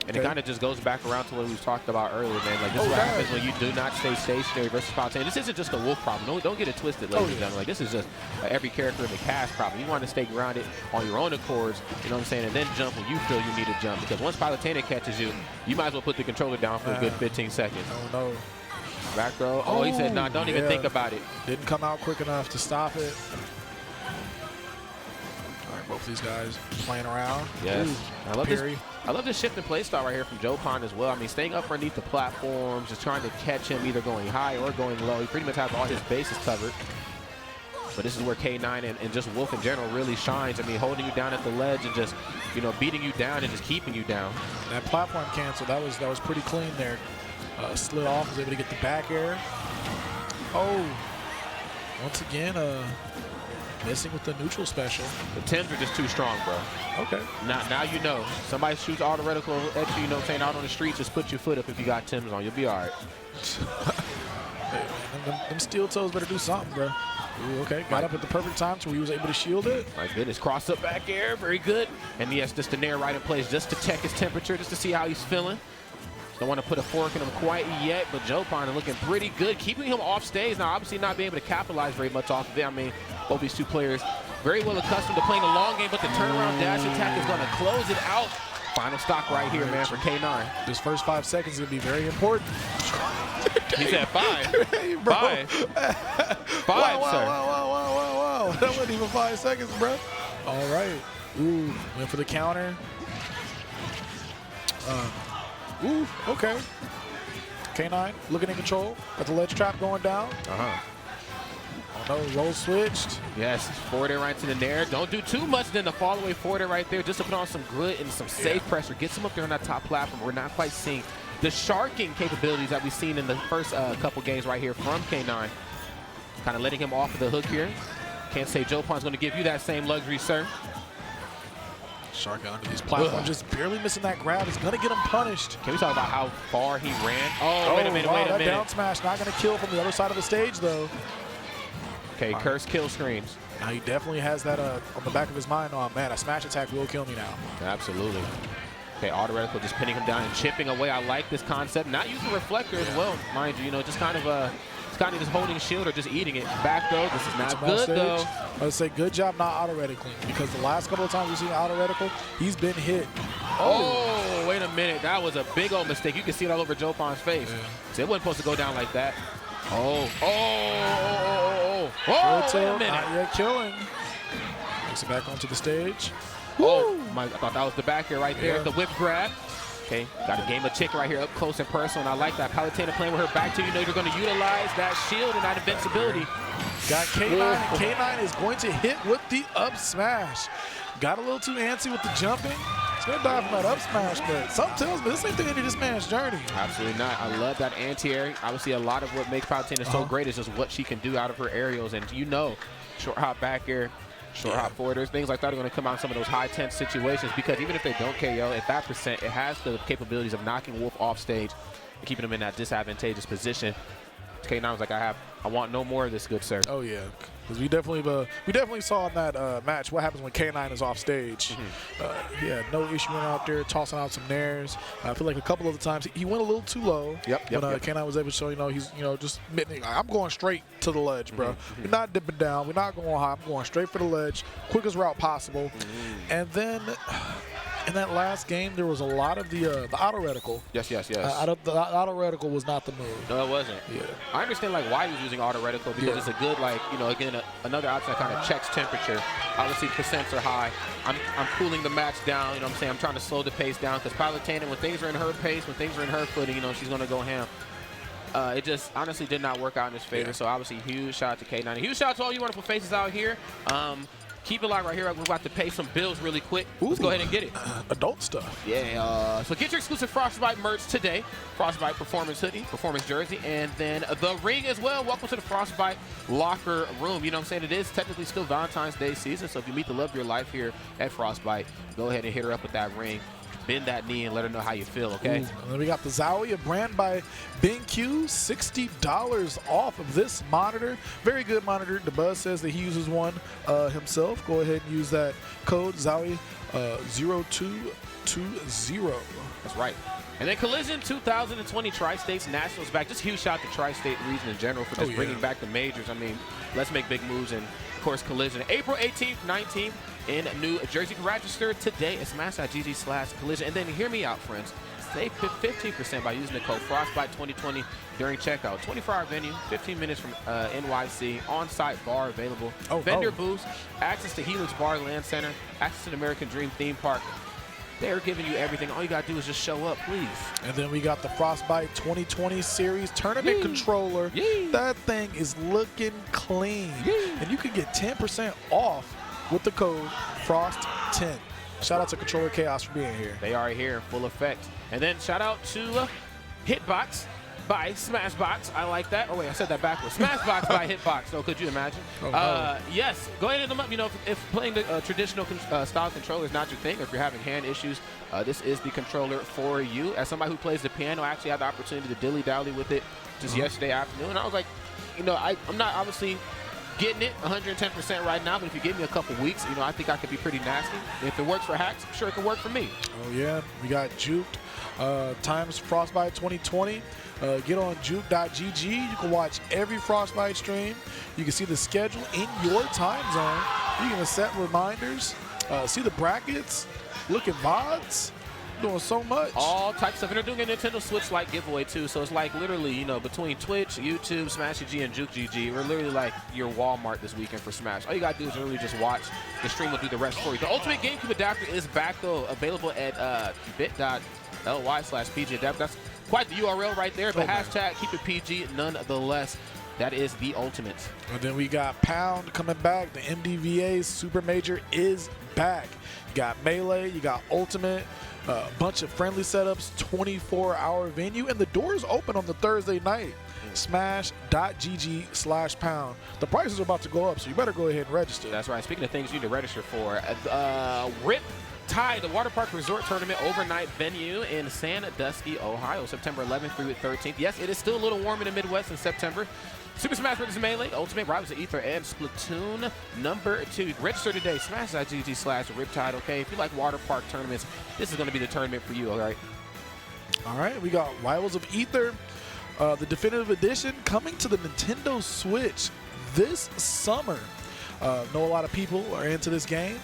And it kind of just goes back around to what we talked about earlier, man. Like, this is what happens when you do not stay stationary versus Palutena. This isn't just a Wolf problem. Don't get it twisted, ladies and gentlemen. Like, this is just every character in the cast problem. You want to stay grounded on your own accords, you know what I'm saying, and then jump when you feel you need to jump. Because once Palutena catches you, you might as well put the controller down for a good 15 seconds. Oh, no. Back throw. Oh, he said, nah, don't even think about it. Didn't come out quick enough to stop it. All right, both these guys playing around. Yes. Ooh, I love this shift in play style right here from Jopan as well. I mean, staying up underneath the platforms, just trying to catch him either going high or going low. He pretty much has all his bases covered. But this is where K9 and just Wolf in general really shines. I mean, holding you down at the ledge and just, you know, beating you down and just keeping you down. That platform cancel, that was pretty clean there. Slid off, was able to get the back air. Oh, once again, missing with the neutral special. The Tims are just too strong, bro. Okay. Now you know. Somebody shoots auto reticle at you, you know what I'm saying, out on the streets, just put your foot up if you got Tims on. You'll be all right. Hey, man, them steel toes better do something, bro. Ooh, okay, got up at the perfect time to where he was able to shield it. My goodness, cross up back air, very good. And yes, just the Nair right in place just to check his temperature, just to see how he's feeling. Don't want to put a fork in him quite yet, but Jopan is looking pretty good, keeping him off stage. Now, obviously not being able to capitalize very much off of it. I mean, both these two players very well accustomed to playing a long game, but the turnaround dash attack is going to close it out. Final stock right here, man, for K9. This first 5 seconds is going to be very important. He said 5. Hey, bro. 5. 5, wow, sir. Wow. That wasn't even 5 seconds, bro. All right. Ooh, went for the counter. Ooh, okay. K9 looking in control. Got the ledge trap going down. Oh no, roll switched. Yes, forward air right to the Nair. Don't do too much, then the fall away forward air right there just to put on some grit and some safe pressure. Get some up there on that top platform. We're not quite seeing the sharking capabilities that we've seen in the first couple games right here from K9. Kind of letting him off of the hook here. Can't say Jopan's going to give you that same luxury, sir. Shark under these platforms, just barely missing that grab. Is going to get him punished. Can we talk about how far he ran? Oh, wait a minute, wait a minute. That down smash not going to kill from the other side of the stage, though. Okay, curse kill screens. Now he definitely has that on the back of his mind. Oh, man, a smash attack will kill me now. Absolutely. Okay, auto reticle just pinning him down and chipping away. I like this concept. Not using reflector as well, mind you. You know, just kind of just holding shield or just eating it. Back though, this is not good though. I would say good job not auto reticling, because the last couple of times we've seen auto reticle, he's been hit. Oh, wait a minute. That was a big old mistake. You can see it all over Jopan's face. Yeah. So it wasn't supposed to go down like that. Oh, wait a minute. Not yet killing. Makes it back onto the stage. Oh, I thought that was the back here right there. The whip grab. Okay, got a game of chicken right here up close and personal, and I like that. Palutena playing with her back to you. Know you're going to utilize that shield and that invincibility. Got K9, and K9 is going to hit with the up smash. Got a little too antsy with the jumping. He's going to die from that up smash, but something tells me this ain't the end of this man's journey. Absolutely not. I love that anti-air. Obviously, a lot of what makes Palutena so great is just what she can do out of her aerials, and you know, short hop back air, short hop forwarders, things like that are going to come out in some of those high tense situations, because even if they don't KO at that percent, it has the capabilities of knocking Wolf off stage and keeping him in that disadvantageous position. K9 was like, I want no more of this, good sir. Oh yeah, because we definitely saw in that match what happens when K9 is off stage. He had no issue out there tossing out some nairs. I feel like a couple of the times he went a little too low. But K9 was able to show, you know, he's, you know, just I'm going straight to the ledge, bro. We're not dipping down. We're not going high. I'm going straight for the ledge, quickest route possible. And then in that last game, there was a lot of the auto reticle. Yes. The auto reticle was not the move. No, it wasn't. Yeah. I understand like why he was using auto reticle, because it's a good, like, you know, again, another option that kind of checks temperature. Obviously, percents are high. I'm cooling the match down. You know what I'm saying? I'm trying to slow the pace down, because Palutena, when things are in her pace, when things are in her footing, you know, she's going to go ham. It just honestly did not work out in his favor. So obviously, huge shout out to K9. Huge shout out to all you wonderful faces out here. Keep it locked right here. We're about to pay some bills really quick. Let's go ahead and get it. Adult stuff. Yeah. So get your exclusive Frostbite merch today. Frostbite Performance Hoodie, Performance Jersey, and then the ring as well. Welcome to the Frostbite Locker Room. You know what I'm saying? It is technically still Valentine's Day season, so if you meet the love of your life here at Frostbite, go ahead and hit her up with that ring. Bend that knee and let her know how you feel, okay? And then we got the Zowie, a brand by BenQ, $60 off of this monitor. Very good monitor. Dabuz says that he uses one himself. Go ahead and use that code Zowie 0220. That's right. And then Collision 2020 Tri-States Nationals back. Just huge shout out to Tri-State region in general for just bringing back the majors. I mean, let's make big moves. And, of course, Collision. April 18th, 19th in New Jersey. You can register today at smash.gg/collision. And then hear me out, friends. Save 15% by using the code Frostbite2020 during checkout. 24-hour venue, 15 minutes from NYC, on-site bar available, vendor booths, access to Helix Bar Land Center, access to the American Dream theme park. They're giving you everything. All you got to do is just show up, please. And then we got the Frostbite 2020 Series Tournament Controller. That thing is looking clean. And you can get 10% off with the code FROST10. Shout out to Controller Chaos for being here. They are here, full effect. And then shout out to Hitbox by Smashbox. I like that. Oh, wait, I said that backwards. Smashbox by Hitbox. So could you imagine? Yes, go ahead and hit them up. You know, if playing the traditional style controller is not your thing, or if you're having hand issues, this is the controller for you. As somebody who plays the piano, I actually had the opportunity to dilly-dally with it just yesterday afternoon. I was like, you know, I'm not obviously getting it 110% right now, but if you give me a couple weeks, you know, I think I could be pretty nasty. If it works for Hacks, I'm sure it can work for me. Oh, yeah. We got Juked times Frostbite 2020. Get on juke.gg. You can watch every Frostbite stream. You can see the schedule in your time zone. You can set reminders, see the brackets, look at VODs. Doing so much. All types of stuff. And they're doing a Nintendo Switch-like giveaway, too. So it's like literally, you know, between Twitch, YouTube, Smash.gg, and Juke.gg, we're literally like your Walmart this weekend for Smash. All you got to do is really just watch. The stream will do the rest for you. The Ultimate GameCube adapter is back, though, available at bit.ly/PG adapter. That's quite the URL right there, but hashtag keep it PG nonetheless. That is the Ultimate. And then we got Pound coming back. The MDVA Super Major is back. You got Melee, you got Ultimate, a bunch of friendly setups, 24-hour venue, and the doors open on the Thursday night. Smash.gg/pound. The prices are about to go up, so you better go ahead and register. That's right. Speaking of things you need to register for, RIP Tide, the Water Park Resort Tournament overnight venue in Sandusky, Ohio, September 11th through 13th. Yes, it is still a little warm in the Midwest in September. Super Smash Bros. Melee, Ultimate, Rivals of Ether, and Splatoon #2. Register today, smash.gg/riptide, okay? If you like water park tournaments, this is going to be the tournament for you, all right? All right, we got Rivals of Ether, the definitive edition, coming to the Nintendo Switch this summer. Know a lot of people are into this game.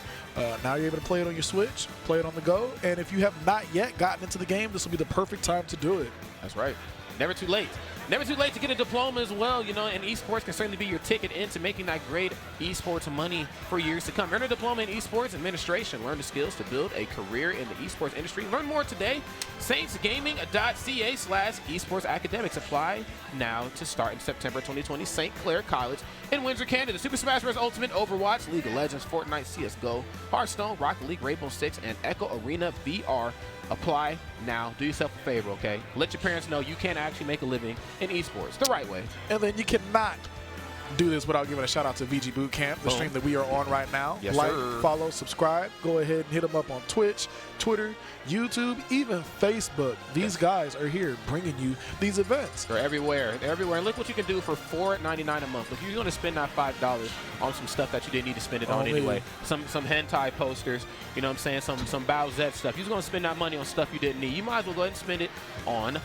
Now you're able to play it on your Switch, play it on the go, and if you have not yet gotten into the game, this will be the perfect time to do it. That's right. Never too late. Never too late to get a diploma as well, you know, and esports can certainly be your ticket into making that great esports money for years to come. Earn a diploma in esports administration. Learn the skills to build a career in the esports industry. Learn more today. saintsgaming.ca/esports academics. Apply now to start in September 2020. St. Clair College in Windsor, Canada. Super Smash Bros. Ultimate, Overwatch, League of Legends, Fortnite, CSGO, Hearthstone, Rocket League, Rainbow Six, and Echo Arena VR. Apply now. Do yourself a favor, okay? Let your parents know you can actually make a living in esports the right way. And then you cannot do this without giving a shout out to VG Bootcamp, the stream that we are on right now. Yes, like, sir. follow, subscribe. Go ahead and hit them up on Twitch, Twitter, YouTube, even Facebook. These guys are here bringing you these events. They're everywhere. They're everywhere. And look what you can do for $4.99 a month. If you're going to spend that $5 on some stuff that you didn't need to spend it on anyway, some hentai posters, you know what I'm saying, some Bowsette stuff. You're going to spend that money on stuff you didn't need. You might as well go ahead and spend it on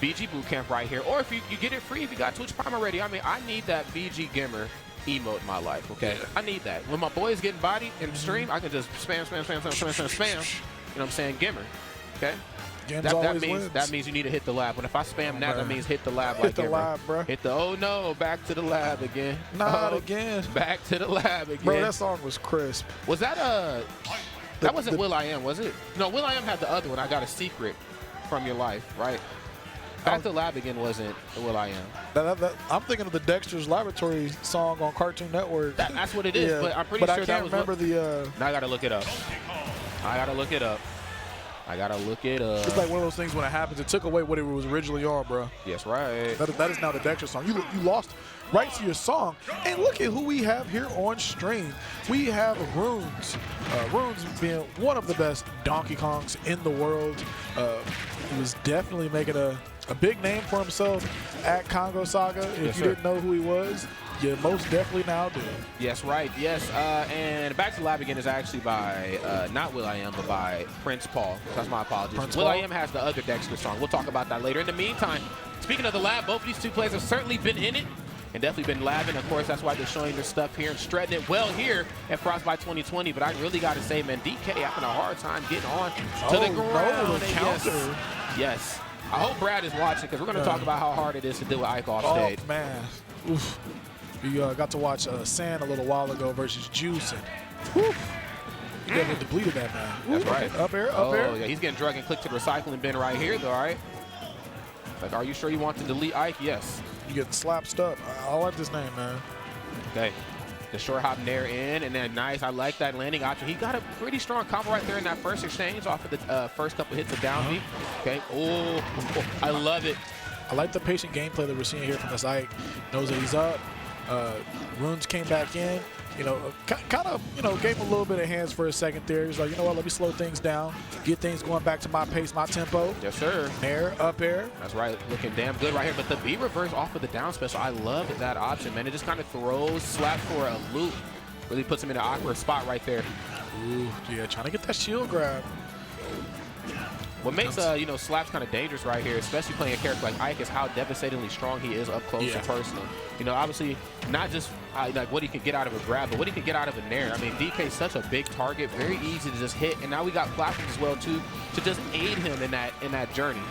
VG Bootcamp right here. Or if you get it free if you got Twitch Prime already. I mean, I need that VG Gamer emote in my life, okay? Yeah. I need that. When my boy's getting bodied in the stream, I can just spam. You know what I'm saying? Gimmer, okay? That means you need to hit the lab. When if I spam that means hit the lab like Hit the lab, bro. Hit the, oh no, back to the lab again. Not again. Back to the lab again. Bro, that song was crisp. Was that that wasn't Will.i.am, was it? No, Will.i.am had the other one. I Got a Secret from Your Life, right? Back to the Lab Again wasn't Will.i.am. I'm thinking of the Dexter's Laboratory song on Cartoon Network. That's what it is, but I'm pretty sure that was. I can't remember the. Now I gotta look it up. It's like one of those things when it happens, it took away what it was originally on, bro. Yes, right. That is now the Dexter song. You lost rights to your song. And look at who we have here on stream. We have Runes. Runes being one of the best Donkey Kongs in the world. He was definitely making a big name for himself at Congo Saga. If you didn't know who he was, You most definitely now do. Yes, right. Yes. And Back to the Lab again is actually by not will.i.am, but by Prince Paul. That's my apologies. will.i.am has the other Dexter song. We'll talk about that later. In the meantime, speaking of the lab, both of these two players have certainly been in it and definitely been labbing. Of course, that's why they're showing their stuff here and shredding it well here at Frostbite 2020. But I really got to say, man, DK having a hard time getting on to the ground. No, the counter. Yes. I hope Brad is watching because we're going to talk about how hard it is to deal with Ike off stage. Oh, man. Oof. We got to watch Sand a little while ago versus Juice, and whew, he definitely depleted that man. That's right. Up air, up air. Oh, yeah, he's getting drug and clicked to the recycling bin right here, though, all right? Like, are you sure you want to delete Ike? Yes. You getting slapped up. I like this name, man. Okay. The short hop Nair in, and then nice. I like that landing option. He got a pretty strong combo right there in that first exchange off of the first couple hits of down B. Okay. Oh, I love it. I like the patient gameplay that we're seeing here from this Ike. Knows that he's up. Runes came back in, kind of, gave him a little bit of hands for a second there. He was like, you know what, let me slow things down, get things going back to my pace, my tempo. Yes, sir. Air, up air. That's right, looking damn good right here. But the B reverse off of the down special, I love that option, man. It just kind of throws Slap for a loop. Really puts him in an awkward spot right there. Ooh, yeah, trying to get that shield grab. What makes Slaps kind of dangerous right here, especially playing a character like Ike, is how devastatingly strong he is up close and personal. Obviously not just like what he can get out of a grab, but what he can get out of a nair. I mean, DK is such a big target, very easy to just hit, and now we got platforms as well too to just aid him in that journey.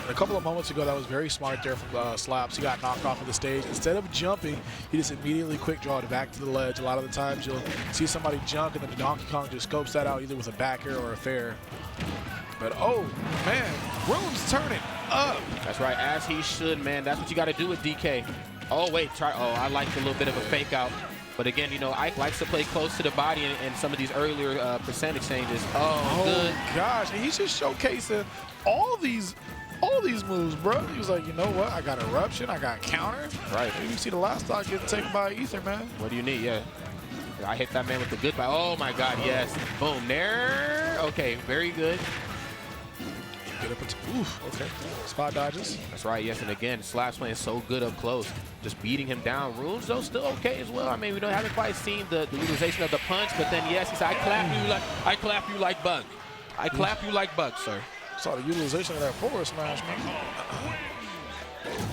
A couple of moments ago, that was very smart there from Slaps. He got knocked off of the stage. Instead of jumping, he just immediately quick draw it back to the ledge. A lot of the times you'll see somebody jump, and then the Donkey Kong just scopes that out either with a back air or a fair. But, oh, man, Rune's turning up. That's right, as he should, man. That's what you got to do with DK. Oh, wait, I like a little bit of a fake out. But again, Ike likes to play close to the body in some of these earlier percent exchanges. Oh, good. Gosh, and he's just showcasing all these moves, bro. He was like, you know what? I got Eruption, I got Counter. Right. You see the last stock getting taken by Ether, man. What do you need? Yeah. I hit that man with the goodbye. Oh, my God, yes. Boom, there. Okay, very good. Get up into, oof, okay. Spot dodges. That's right, yes, and again, Slaps playing so good up close. Just beating him down. Runes, though, still okay as well. I mean, we haven't quite seen the utilization of the punch, but then, yes, he said, I clap you like Bug. I clap you like Bug, sir. Saw the utilization of that forward smash, man.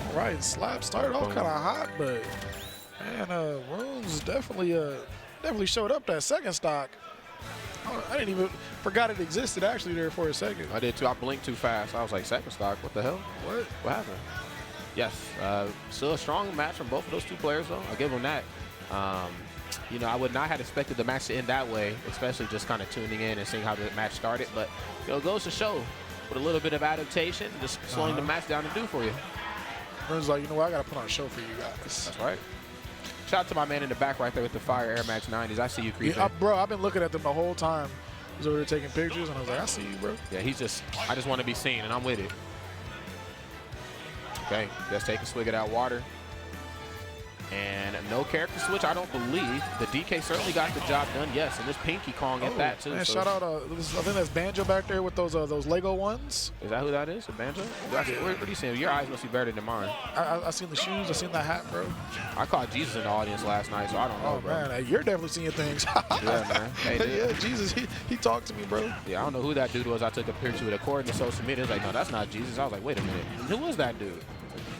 All right, Slap started off kind of hot, but, man, Runes definitely showed up that second stock. I didn't even forgot it existed actually there for a second. I did too. I blinked too fast. I was like, second stock, what the hell? What happened? Yes, still a strong match from both of those two players, though. I'll give them that. I would not have expected the match to end that way, especially just kind of tuning in and seeing how the match started. But it goes to show with a little bit of adaptation, just slowing the match down to do for you. Rune's like, you know what? I got to put on a show for you guys. That's right. Shout out to my man in the back right there with the Fire Air Max 90s. I see you, creeping. Yeah, bro, I've been looking at them the whole time. He was over there taking pictures, and I was like, I see you, bro. Yeah, I just want to be seen, and I'm with it. Okay, let's take a swig of that water. And no character switch, I don't believe. The DK certainly got the job done, yes, and this Pinky Kong at that, too. Man, so shout out, I think that's Banjo back there with those Lego ones. Is that who that is, a Banjo? What are you saying? Your eyes must be better than mine. I seen the shoes, I seen the hat, bro. I caught Jesus in the audience last night, so I don't know, bro. Man, hey, you're definitely seeing things. Yeah, man. Hey, yeah, Jesus, he talked to me, bro. Yeah, I don't know who that dude was. I took a picture with. According to social media, it's like, no, that's not Jesus. I was like, wait a minute. Who was that dude?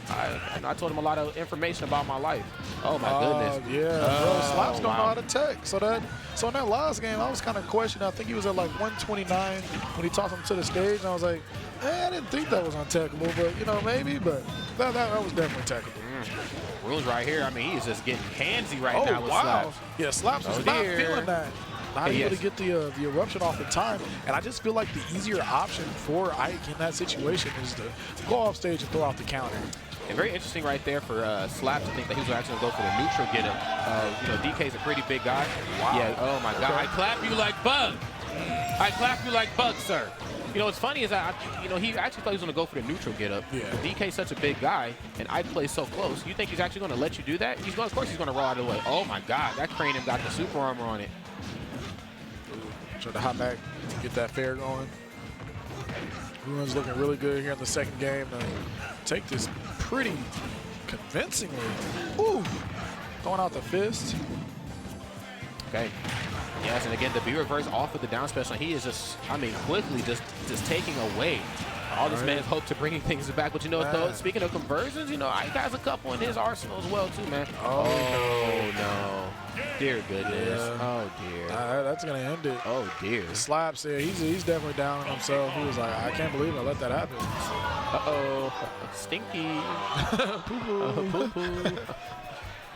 I told him a lot of information about my life. Oh, my goodness. Yeah, bro. Slap's don't know how to tech. So in that last game, I was kind of questioning. I think he was at like 129 when he tossed him to the stage. And I was like, I didn't think that was untechable, but, maybe. But that was definitely techable. Rules right here. I mean, he's just getting handsy right now with Slaps. Yeah, Slaps was not feeling that. Not able to get the eruption off in time. And I just feel like the easier option for Ike in that situation is to go off stage and throw out the counter. And very interesting right there for Slap to think that he was actually going to go for the neutral get him. DK's a pretty big guy. Wow. Yeah, oh my God. I clap you like Bug. I clap you like Bug, sir. What's funny is that, he actually thought he was going to go for the neutral get up. Yeah. But DK's such a big guy, and I play so close. You think he's actually going to let you do that? Of course he's going to roll out of the way. Oh my God, that cranium got the super armor on it. Try to hop back, get that fair going. Rune's looking really good here in the second game. Take this pretty convincingly. Ooh. Throwing out the fist. Okay. Yes, and again, the B reverse off of the down special. He is just, I mean, quickly just taking away all this man's hope to bringing things back. But you know what, though? Speaking of conversions, you know, Ike has a couple in his arsenal as well, too, man. Oh no. Dear goodness. Yeah. Oh, dear. That's going to end it. Oh, dear. The slaps there. He's definitely down on himself. He was like, I can't believe I let that happen. Uh-oh. Stinky. Poo-poo. Poo-poo.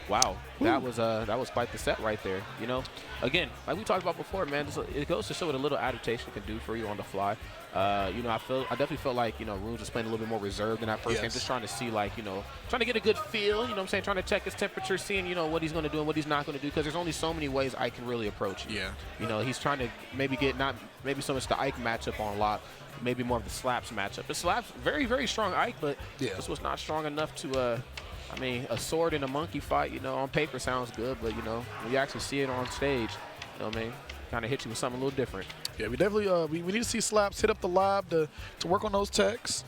Wow, that was quite the set right there. You know, again, like we talked about before, man, it goes to show what a little adaptation can do for you on the fly. You know, I definitely felt like, you know, Runes was playing a little bit more reserved in that first game, just trying to see, like, you know, trying to get a good feel. You know what I'm saying? Trying to check his temperature, seeing, you know, what he's going to do and what he's not going to do, because there's only so many ways Ike can really approach you. Yeah. You know, he's trying to maybe get not maybe so much the Ike matchup on lock, maybe more of the slaps matchup. The slaps, very, very strong Ike, but this was not strong enough to. I mean, a sword and a monkey fight, you know, on paper sounds good, but, you know, when you actually see it on stage, you know what I mean, kind of hit you with something a little different. Yeah, we definitely we need to see slaps hit up the lab to work on those techs.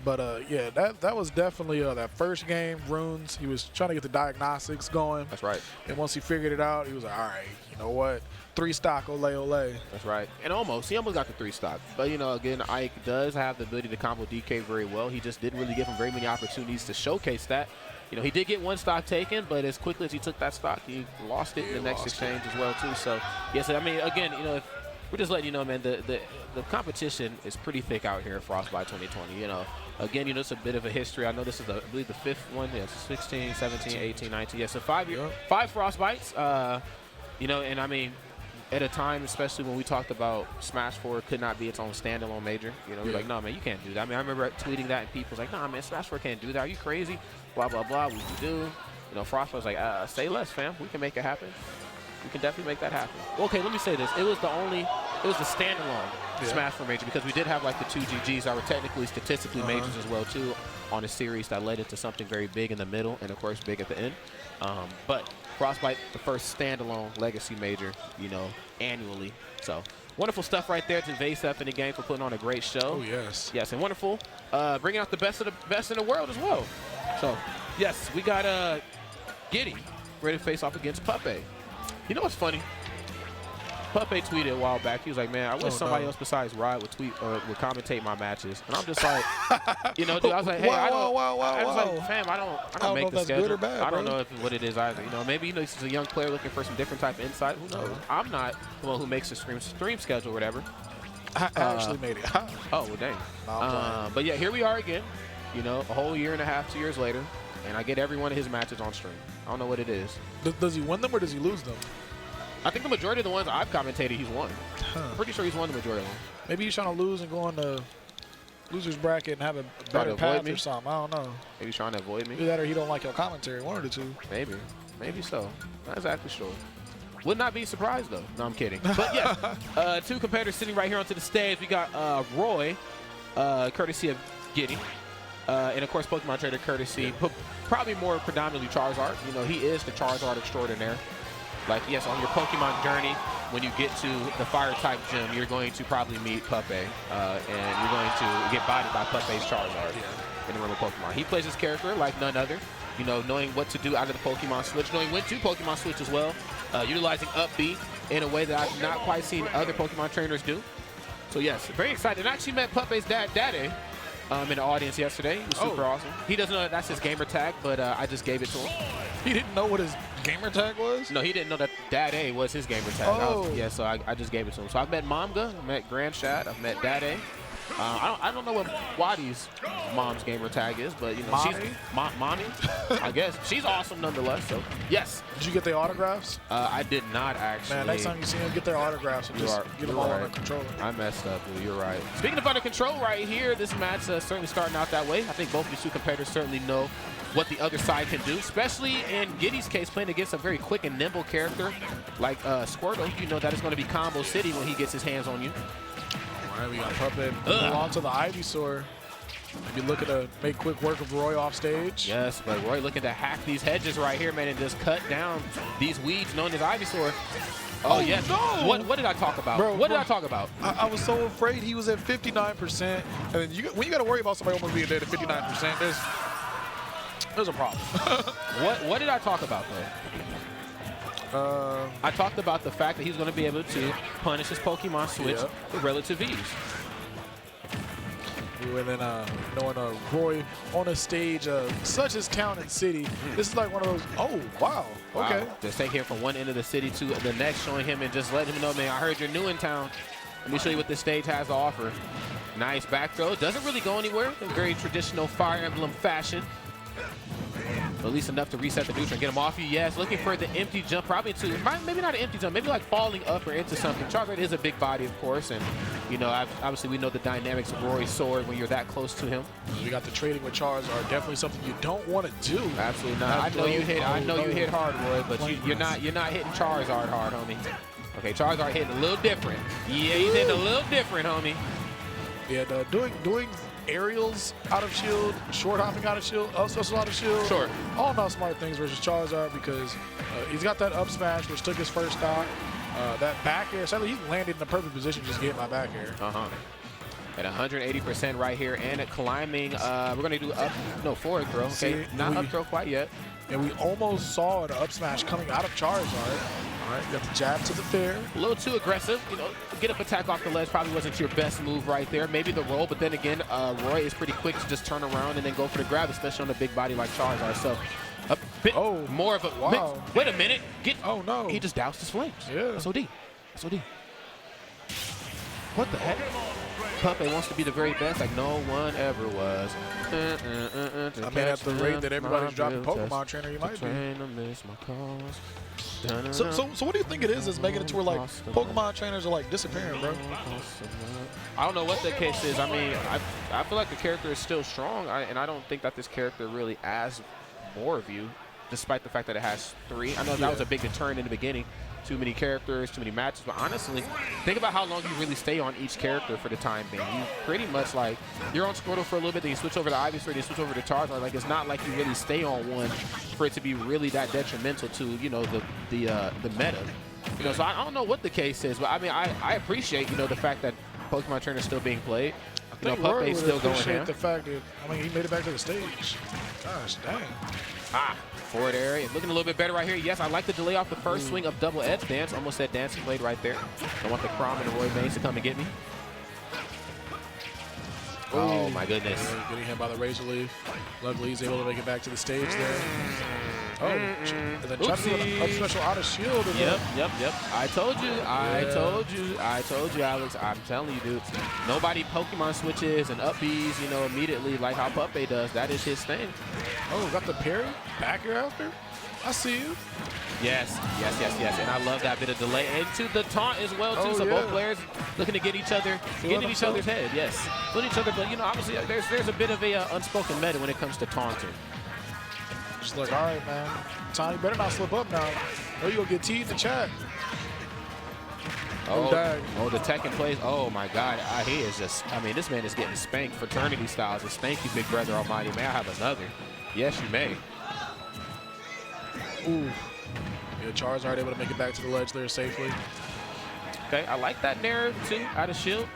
But, yeah, that was definitely that first game, Runes, he was trying to get the diagnostics going. That's right. And once he figured it out, he was like, all right, you know what, 3 stock, ole, ole. That's right. And he almost got the 3 stock. But, you know, again, Ike does have the ability to combo DK very well. He just didn't really give him very many opportunities to showcase that. You know, he did get 1 stock taken, but as quickly as he took that stock, he lost it in the next exchange as well, too. So, yes, I mean, again, you know, we're just letting you know, man, the competition is pretty thick out here at Frostbite 2020. You know, again, you know, it's a bit of a history. I know this is, I believe, the 5th one. Yeah, 16, 17, 18, 19. Yeah, so 5 Frostbites. You know, and I mean, at a time, especially when we talked about Smash 4 could not be its own standalone major. You know, we're like, no, man, you can't do that. I mean, I remember tweeting that, and people's like, nah, man, Smash 4 can't do that. Are you crazy? Blah, blah, blah. What you do? You know, Frostbite was like, say less, fam. We can make it happen. We can definitely make that happen. Okay, let me say this. It was the standalone Smash 4 major, because we did have, like, the 2 GGs that were technically, statistically majors as well, too, on a series that led into something very big in the middle and, of course, big at the end. But Frostbite, the first standalone legacy major, you know, annually. So wonderful stuff right there to Vasef in the game for putting on a great show. Oh, yes. Yes, and wonderful. Bringing out the best of the best in the world as well. So, yes, we got Giddy ready to face off against Puppet. You know what's funny? Puppet tweeted a while back. He was like, man, I wish somebody else besides Rod would tweet or would commentate my matches. And I'm just like, you know, dude, I was like, hey, I was like, fam, I don't make the schedule. Good or bad, I don't know what it is either. You know, maybe, you know, this is a young player looking for some different type of insight. Who knows? I'm not the one who makes the stream schedule or whatever. I actually made it. Oh, well, dang. But yeah, here we are again. You know, a whole year and a half, 2 years later, and I get every one of his matches on stream. I don't know what it is. Does he win them or does he lose them? I think the majority of the ones I've commentated, he's won. I'm pretty sure he's won the majority of them. Maybe he's trying to lose and go on the loser's bracket and have a better path or something. I don't know. Maybe he's trying to avoid me. Either that or he don't like your commentary. One of the two. Maybe so. Not exactly sure. Would not be surprised, though. No, I'm kidding. But, yeah, 2 competitors sitting right here onto the stage. We got Roy, courtesy of Giddy. And, of course, Pokemon Trader courtesy, probably more predominantly Charizard. You know, he is the Charizard extraordinaire. Like, yes, on your Pokemon journey, when you get to the Fire-type gym, you're going to probably meet Puppet, and you're going to get bodied by Puppet's Charizard in the room of Pokemon. He plays his character like none other, you know, knowing what to do out of the Pokemon Switch, knowing when to Pokemon Switch as well, utilizing up B in a way that I've not quite seen other Pokemon trainers do. So, yes, very excited. And I actually met Puppet's Daddy in the audience yesterday. It was super awesome. He doesn't know that that's his gamer tag, but I just gave it to him. He didn't know what his gamer tag was? No, he didn't know that Daddy was his gamer tag. Yeah, so I just gave it to him. So I've met Momga, I've met Grand Shad, I've met Daddy. I don't know what Wadi's mom's gamer tag is, but, you know, she's Mommy, I guess. She's awesome nonetheless, so yes. Did you get the autographs? I did not, actually. Man, next time you see him, get their autographs and just get them all under control. I messed up, dude. You're right. Speaking of under control right here, this match certainly starting out that way. I think both of these 2 competitors certainly know what the other side can do, especially in Giddy's case, playing against a very quick and nimble character like Squirtle. You know that it's going to be Combo City when he gets his hands on you. All right, we got Puppet on to the Ivysaur. Maybe looking to make quick work of Roy off stage. Yes, but Roy looking to hack these hedges right here, man, and just cut down these weeds known as Ivysaur. Oh, yes. No. What did I talk about? What did I talk about? I was so afraid he was at 59%. And then when you got to worry about somebody almost being dead at 59%, There's a problem. What did I talk about, though? I talked about the fact that he's going to be able to punish his Pokemon Switch with relative ease. And then knowing Roy on a stage such as Town and City, this is like one of those, oh, wow, okay. Wow. Just take him from one end of the city to the next, showing him and just letting him know, man, I heard you're new in town. Let me show you what this stage has to offer. Nice back throw. Doesn't really go anywhere in very traditional Fire Emblem fashion. But at least enough to reset the neutral and get him off you. Yes, looking for the empty jump, probably to, maybe not an empty jump, maybe like falling up or into something. Charizard is a big body, of course, and you know, obviously we know the dynamics of Rory's sword when you're that close to him. You got the trading with Charizard, definitely something you don't want to do. Absolutely not. I know you hit hard, Roy, but you're not hitting Charizard hard, homie. Okay, Charizard hitting a little different. Yeah, he's hitting a little different, homie. Yeah, doing aerials out of shield, short hopping out of shield, up special out of shield. Sure. All not smart things versus Charizard because he's got that up smash, which took his first stock. That back air, sadly, he's landed in the perfect position to just get my back air. At 180% right here and at climbing. We're going to do forward throw. Okay, not up throw quite yet. And we almost saw an up smash coming out of Charizard. All right, got the jab to the fair. A little too aggressive. You know, get up attack off the ledge probably wasn't your best move right there. Maybe the roll, but then again, Roy is pretty quick to just turn around and then go for the grab, especially on a big body like Charizard. So a bit more of a... Wow. Wait a minute. Oh, no. He just doused his flames. Yeah. That's OD. That's OD. What the heck? Puppet wants to be the very best like no one ever was. I mean, at the rate that everybody's dropping Pokemon Trainer, you might be. So what do you think it is that's making it to where, like, Pokemon Trainers are, like, disappearing, bro? I don't know what the case is. I mean, I feel like the character is still strong, and I don't think that this character really asks more of you, despite the fact that it has 3. I know that was a big deterrent in the beginning. Too many characters, too many matches, but honestly, think about how long you really stay on each character for the time being. You pretty much, like, you're on Squirtle for a little bit, then you switch over to Ivysaur, then you switch over to Charizard. Like, it's not like you really stay on one for it to be really that detrimental to, you know, the meta. You know, so I don't know what the case is, but I mean, I appreciate, you know, the fact that Pokemon Trainer is still being played. You know, Puppet's still going ham. The fact that, I mean, he made it back to the stage. Gosh, dang. Forward area, looking a little bit better right here. Yes, I like the delay off the first swing of double edge dance. Almost said dancing blade right there. Don't want the Crom and the Roy Mains to come and get me. Oh my goodness. Getting hit by the Razor Leaf. Luckily, he's able to make it back to the stage there. Oh, and then trying to do an up special out of shield. Yep. I told you, Alex. I'm telling you, dude. Nobody Pokemon switches and up Bs, you know, immediately like how Puppet does. That is his thing. Oh, got the parry back here after. I see you. Yes. And I love that bit of delay into the taunt as well, too. So both players looking to get each other, get in each other's head. Yes, put each other. But you know, obviously, there's a bit of a unspoken meta when it comes to taunting. Just like, all right, man, Tom, you better not slip up now. Or you gonna get teed in the chat. Oh, the tech in place. Oh my God, he is just. I mean, this man is getting spanked fraternity style. Just thank you, Big Brother Almighty. May I have another? Yes, you may. Ooh. Yeah, Charizard able to make it back to the ledge there safely. Okay, I like that narrative too, out of shield.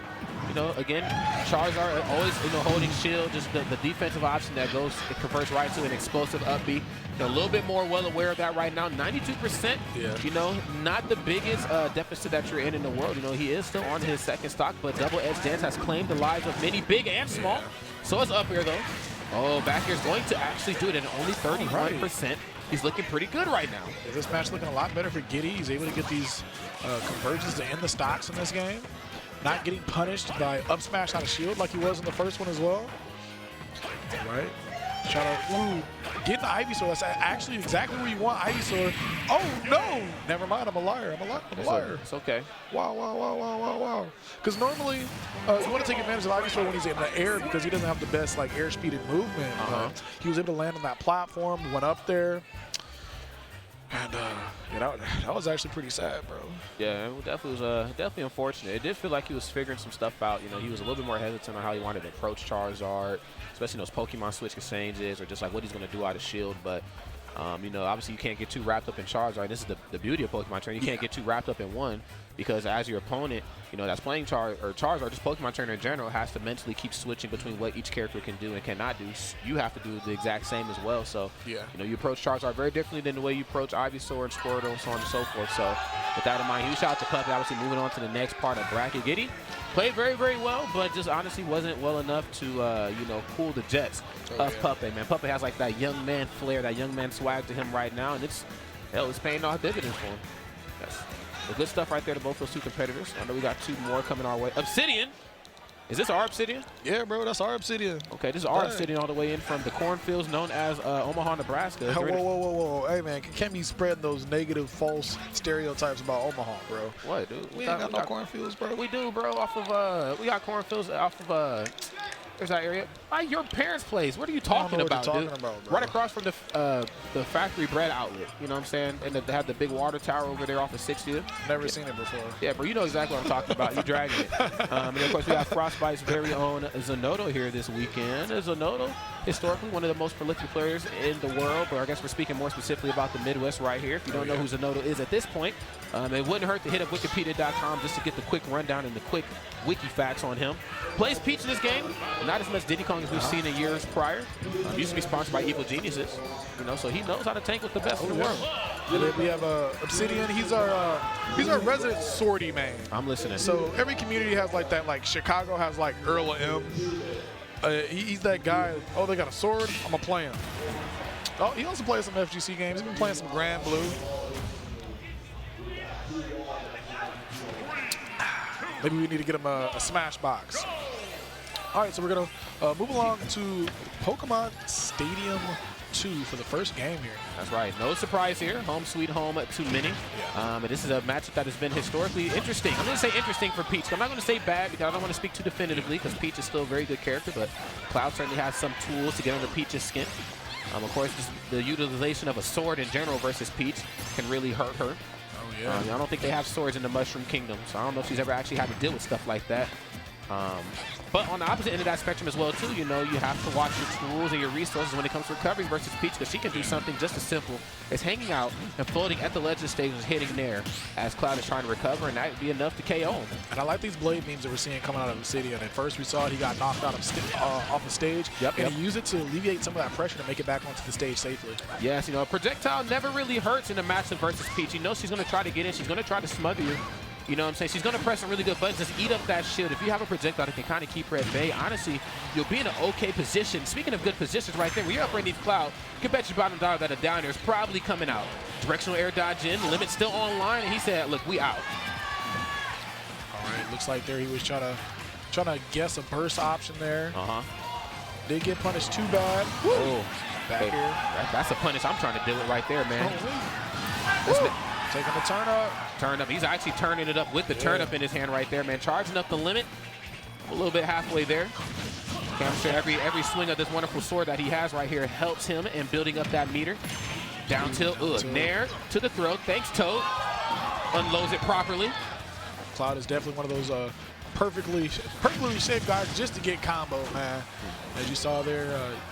You know, again, Charizard always, you know, holding shield, just the defensive option that goes, it converts right to an explosive up B. A little bit more well aware of that right now. 92%, you know, not the biggest deficit that you're in the world. You know, he is still on his second stock, but Double Edge Dance has claimed the lives of many, big and small. So it's up here, though. Oh, back here is going to actually do it at only 31%. He's looking pretty good right now. Yeah, this match looking a lot better for Giddy. He's able to get these conversions to end the stocks in this game. Not getting punished by up smash out of shield like he was in the first one as well. Right? Shout out. Getting the Ivysaur. That's actually exactly where you want Ivysaur. Oh, no. Never mind. I'm a liar. I'm a liar. It's okay. Wow. Because normally you want to take advantage of Ivysaur when he's in the air because he doesn't have the best like air speed and movement. He was able to land on that platform, went up there. And yeah, that was actually pretty sad, bro. Yeah, it definitely was definitely unfortunate. It did feel like he was figuring some stuff out. You know, he was a little bit more hesitant on how he wanted to approach Charizard, especially those Pokemon Switch exchanges or just like what he's going to do out of shield. But You know, obviously you can't get too wrapped up in charge. Right, this is the beauty of Pokemon training. You can't get too wrapped up in one, because as your opponent, you know, that's playing charge or just Pokemon trainer in general, has to mentally keep switching between what each character can do and cannot do. You have to do the exact same as well. So, you know, you approach Charizard very differently than the way you approach Ivysaur and Squirtle and so on and so forth. So, with that in mind, huge shout out to Puppy. Obviously, moving on to the next part of bracket. Giddy played very, very well, but just honestly wasn't well enough to, you know, cool the jets of Puppy, man. Puppy has like that young man flair, that young man swag to him right now, and it's paying off dividends for him. Yes. The good stuff right there to both those two competitors. I know we got two more coming our way. Obsidian. Is this our Obsidian? Yeah, bro, that's our Obsidian. Okay, this is our Obsidian all the way in from the cornfields known as Omaha, Nebraska. Whoa. Hey, man, can't be spreading those negative, false stereotypes about Omaha, bro. What, dude? We ain't got no cornfields, bro. We do, bro, off of, we got cornfields off of, there's that area. Your parents' place. What are you talking about, dude? Right across from the factory bread outlet. You know what I'm saying? And they have the big water tower over there off of 60th. Never seen it before. Yeah, bro, you know exactly what I'm talking about. You dragging it. And of course, we got Frostbite's very own Zanoto here this weekend. Zanoto, historically one of the most prolific players in the world, but I guess we're speaking more specifically about the Midwest right here. If you don't know who Zanoto is at this point, it wouldn't hurt to hit up Wikipedia.com just to get the quick rundown and the quick wiki facts on him. Plays Peach in this game, not as much Diddy Kong as we've seen in years prior. Used to be sponsored by Evil Geniuses, you know, so he knows how to tank with the best in the world. And then we have Obsidian. He's our resident sortie man. I'm listening. So every community has like that. Like Chicago has like Earl of M. He's that guy. Oh, they got a sword. I'm gonna play him. Oh, he also plays some FGC games. He's been playing some Grand Blue. Maybe we need to get him a Smash Box. All right, so we're going to move along to Pokemon Stadium 2 for the first game here. That's right. No surprise here. Home sweet home to many. And this is a matchup that has been historically interesting. I'm going to say interesting for Peach. I'm not going to say bad because I don't want to speak too definitively because Peach is still a very good character, but Cloud certainly has some tools to get under Peach's skin. Of course, the utilization of a sword in general versus Peach can really hurt her. I don't think they have swords in the Mushroom Kingdom, so I don't know if she's ever actually had to deal with stuff like that. But on the opposite end of that spectrum as well, too, you know, you have to watch your tools and your resources when it comes to recovering versus Peach, because she can do something just as simple as hanging out and floating at the ledge of the stage and hitting there as Cloud is trying to recover, and that would be enough to KO him. And I like these blade beams that we're seeing coming out of Obsidian. At first we saw he got knocked out off the stage, and he used it to alleviate some of that pressure to make it back onto the stage safely. Yes, you know, a projectile never really hurts in a matchup versus Peach. You know she's going to try to get in. She's going to try to smother you. You know what I'm saying? She's going to press some really good buttons, just eat up that shield. If you have a projectile that can kind of keep her at bay, honestly, you'll be in an okay position. Speaking of good positions right there, when you're up underneath Cloud, you can bet your bottom dollar that a down air is probably coming out. Directional air dodge in, limit still online, and he said, look, we out. All right, looks like there he was trying to guess a burst option there. Did get punished too bad. Oh, back here. That's a punish I'm trying to deal with right there, man. Taking the turn up. Turn up. He's actually turning it up with the turn up in his hand right there, man. Charging up the limit. A little bit halfway there. I'm sure every swing of this wonderful sword that he has right here helps him in building up that meter. Down tilt. Nair to the throat. Thanks, Toad. Unloads it properly. Cloud is definitely one of those perfectly shaped guys just to get combo, man. As you saw there,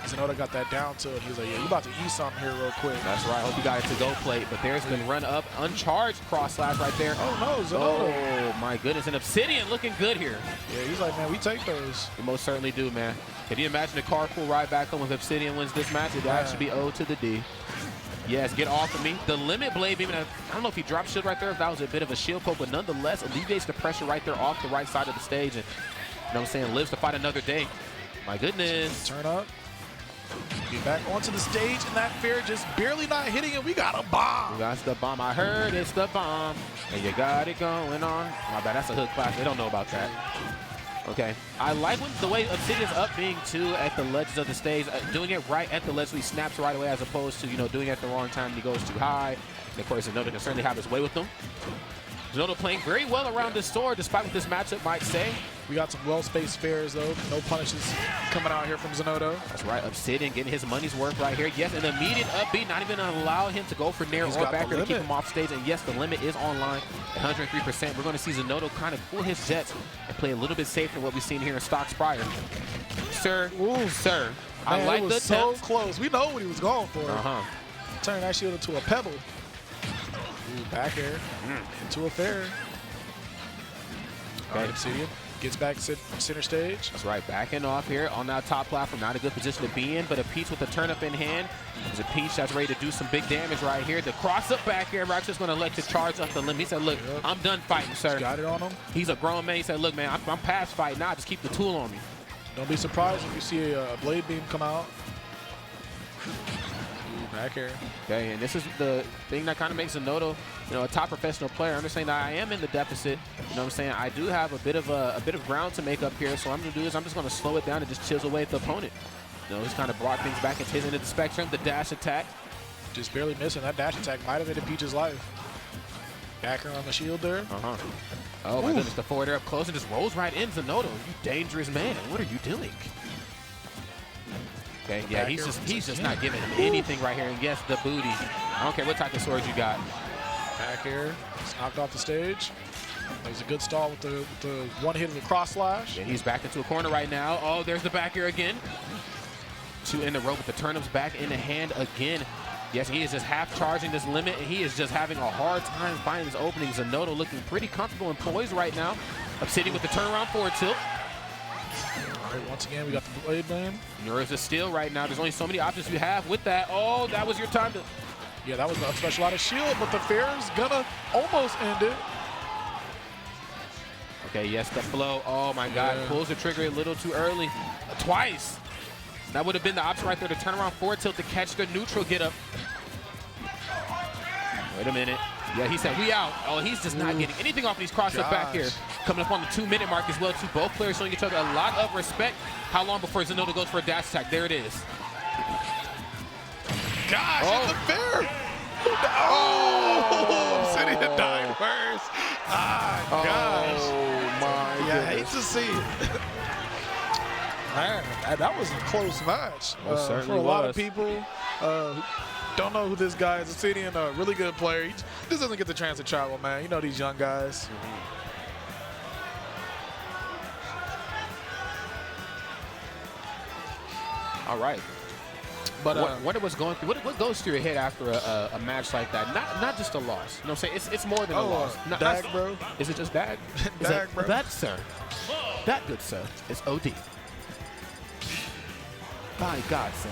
Zanoto got that down tilt. He was like, yeah, you about to eat something here real quick. That's right. Hope you got it to go plate. But there's been run up, uncharged cross slash right there. Oh, no, Zanoto. Oh, my goodness. And Obsidian looking good here. Yeah, he's like, man, we take those. We most certainly do, man. Can you imagine a carpool ride back home if Obsidian wins this match? It'd actually be O to the D. Yes, get off of me. The limit blade beam, I don't know if he dropped shield right there, if that was a bit of a shield poke, but nonetheless alleviates the pressure right there off the right side of the stage. And, you know what I'm saying, lives to fight another day. My goodness. Turn up. Get back onto the stage, and that fair just barely not hitting it. We got a bomb. We got the bomb. I heard it's the bomb. And you got it going on. My bad, that's a hood class. They don't know about that. Okay. I like the way Obsidian's up being two at the ledges of the stage, doing it right at the ledge so he snaps right away as opposed to, you know, doing it at the wrong time and he goes too high. And of course, Zanoto can certainly have his way with them. Zanoto playing very well around this sword, despite what this matchup might say. We got some well-spaced fairs, though. No punishes coming out here from Zanoto. That's right. Obsidian getting his money's worth right here. Yes, an immediate upbeat, not even allowing him to go for Nair or backer to keep him off stage. And yes, the limit is online at 103%. We're going to see Zanoto kind of pull his jets and play a little bit safer than what we've seen here in stocks prior. Sir, sir, Man, I like it was the so attempt. close. We know what he was going for. Turning that shield into a pebble. Ooh, back air into a fair. Okay. Obsidian gets back center stage. That's right, backing off here on that top platform. Not a good position to be in, but a Peach with the turn up in hand. There's a Peach that's ready to do some big damage right here. The cross up back here, Rock's just going to let you charge up the limit. He said, look, I'm done fighting, sir. He's got it on him. He's a grown man. He said, look, man, I'm past fighting now. Just keep the tool on me. Don't be surprised if you see a blade beam come out. Ooh, back here. Okay, and this is the thing that kind of makes Zenodo, you know, a top professional player. I'm just saying that I am in the deficit. You know what I'm saying? I do have a bit of ground to make up here. So what I'm going to do is I'm just going to slow it down and just chisel away at the opponent. You know, he's kind of brought things back into his end of the spectrum. The dash attack. Just barely missing. That dash attack might have ended Peach's life. Backer on the shield there. Oh, my goodness. The forward air up close and just rolls right in. Zenodo, you dangerous man. What are you doing? Okay, yeah, he's just not giving him anything right here. And yes, the booty. I don't care what type of sword you got. Back air. It's knocked off the stage. That was a good stall with the one hit of the cross slash. Yeah, he's back into a corner right now. Oh, there's the back air again. 2 in a row with the turnips back in the hand again. Yes, he is just half charging this limit, and he is just having a hard time finding his openings. Zenodo looking pretty comfortable and poised right now. Obsidian with the turnaround forward tilt. All right, once again, we got the blade man. Nura's a steal right now. There's only so many options you have with that. Oh, that was your time to... Yeah, that was a special out of shield, but the fair is gonna almost end it. Okay, yes, the flow. Oh, my God. Pulls the trigger a little too early. Twice. That would have been the option right there to turn around forward tilt to catch the neutral get up. Wait a minute. Yeah, he said, we out. Oh, he's just not getting anything off these cross up back here. Coming up on the 2-minute mark as well, too. Both players showing each other a lot of respect. How long before Zenodo goes for a dash attack? There it is. Gosh, it's a fair. Oh, Obsidian died first. Ah, gosh. Oh, my Yeah, I hate to see it. Man, that was a close match. For a lot of people who don't know who this guy is. Obsidian, a really good player. He just doesn't get the chance to travel, man. You know these young guys. All right. But what was going through? What goes through your head after a match like that? Not just a loss. You know what I'm saying? It's more than a loss. Dag, bro. Is it just dag? Dag, bro. That, sir. That, good sir, is OD. By God, sir.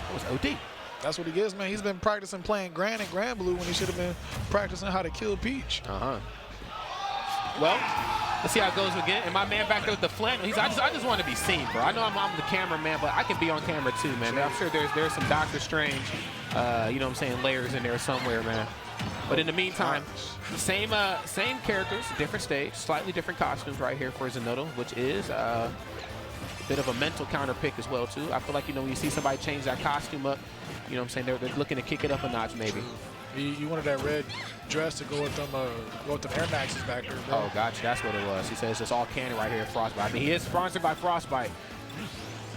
That was OD. That's what he gets, man. He's been practicing playing Grand and Grand Blue when he should have been practicing how to kill Peach. Well, let's see how it goes again. And my man back there with the flannel, I just want to be seen, bro. I know I'm the cameraman, but I can be on camera too, man. I'm sure there's some Doctor Strange, you know what I'm saying, layers in there somewhere, man. But in the meantime, same characters, different stage, slightly different costumes right here for Zenodo, which is a bit of a mental counter pick as well too. I feel like, you know, when you see somebody change that costume up, you know what I'm saying, they're looking to kick it up a notch maybe. You wanted that red dress to go with them Air Maxes back there, bro. Oh, gotcha. That's what it was. He says it's all canon right here at Frostbite. I mean, he is sponsored by Frostbite.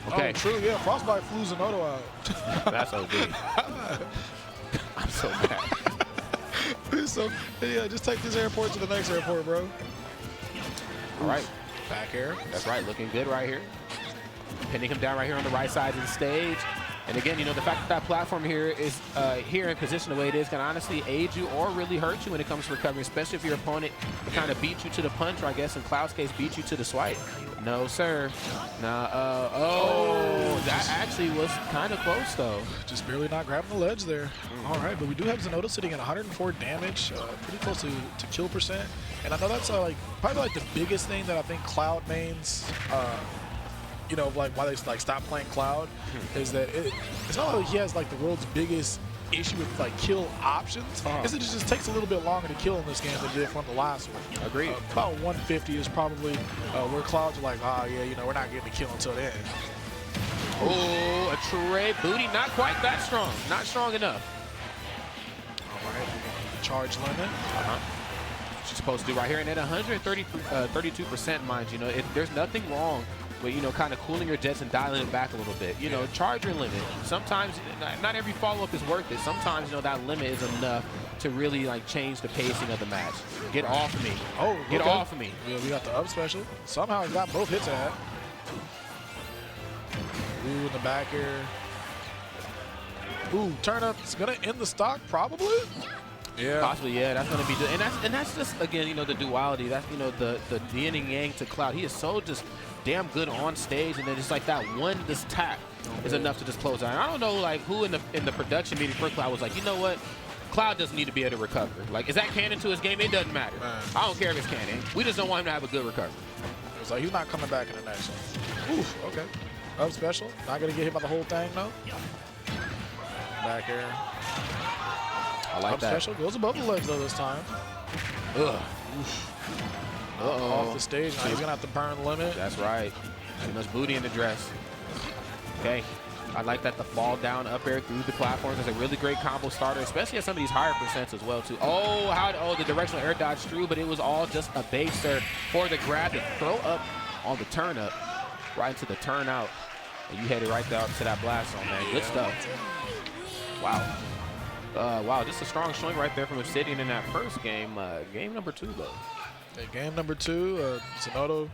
Okay. Oh, true. Yeah, Frostbite flew Zenodo out. That's OD. I'm so mad. So, yeah, just take this airport to the next airport, bro. All right. Back air. That's right. Looking good right here. Pinning him down right here on the right side of the stage. And again, you know, the fact that platform here is here in position the way it is can honestly aid you or really hurt you when it comes to recovery, especially if your opponent kind of beat you to the punch, or I guess in Cloud's case, beat you to the swipe. No, sir. Nah, that actually was kind of close, though. Just barely not grabbing the ledge there. All right, but we do have Zenodo sitting at 104 damage, pretty close to kill percent. And I know that's probably like the biggest thing that I think Cloud mains you know, like why they like stopped playing Cloud is that it's not like he has like the world's biggest issue with like kill options. Is it just takes a little bit longer to kill in this game than it did from the last one. Agreed. About 150 is probably where Clouds are like, yeah, you know, we're not getting the kill until then. Oh, a Trey booty, not quite that strong, not strong enough. All right, charge limit. She's supposed to do right here, and at 32%, mind you, know, there's nothing wrong with, you know, kind of cooling your jets and dialing it back a little bit. You know, charge your limit. Sometimes, not every follow-up is worth it. Sometimes, you know, that limit is enough to really, like, change the pacing of the match. Get off of me. Oh, Get off of me. Yeah, we got the up special. Somehow he got both hits at. Ooh, in the back here. Ooh, turnup's gonna end the stock probably. Yeah, possibly. Yeah, that's gonna be good. And that's just again, you know, the duality. That's, you know, the yin and yang to Cloud. He is so just damn good on stage, and then it's like that one just tap is enough to just close out. And I don't know like who in the production meeting for Cloud was like, you know what? Cloud doesn't need to be able to recover. Like, is that canon to his game? It doesn't matter. I don't care if it's canon. We just don't want him to have a good recovery. It's like he's not coming back in the next one. Oof, okay. Up special. Not going to get hit by the whole thing, though. Back air. I like up that. Special goes above the ledge, though, this time. Ugh. Off the stage. Now he's going to have to burn limit. That's right. Too much booty in the dress. Okay. I like that the fall down up air through the platforms is a really great combo starter, especially at some of these higher percents as well too. Oh, the directional air dodge through, but it was all just a baser for the grab to throw up on the turn up, right into the turn out. And you headed right there to that blast zone, man. Good stuff. Wow. Wow, just a strong showing right there from Obsidian in that first game. Game number 2 though. Okay, game number 2, Sonoto.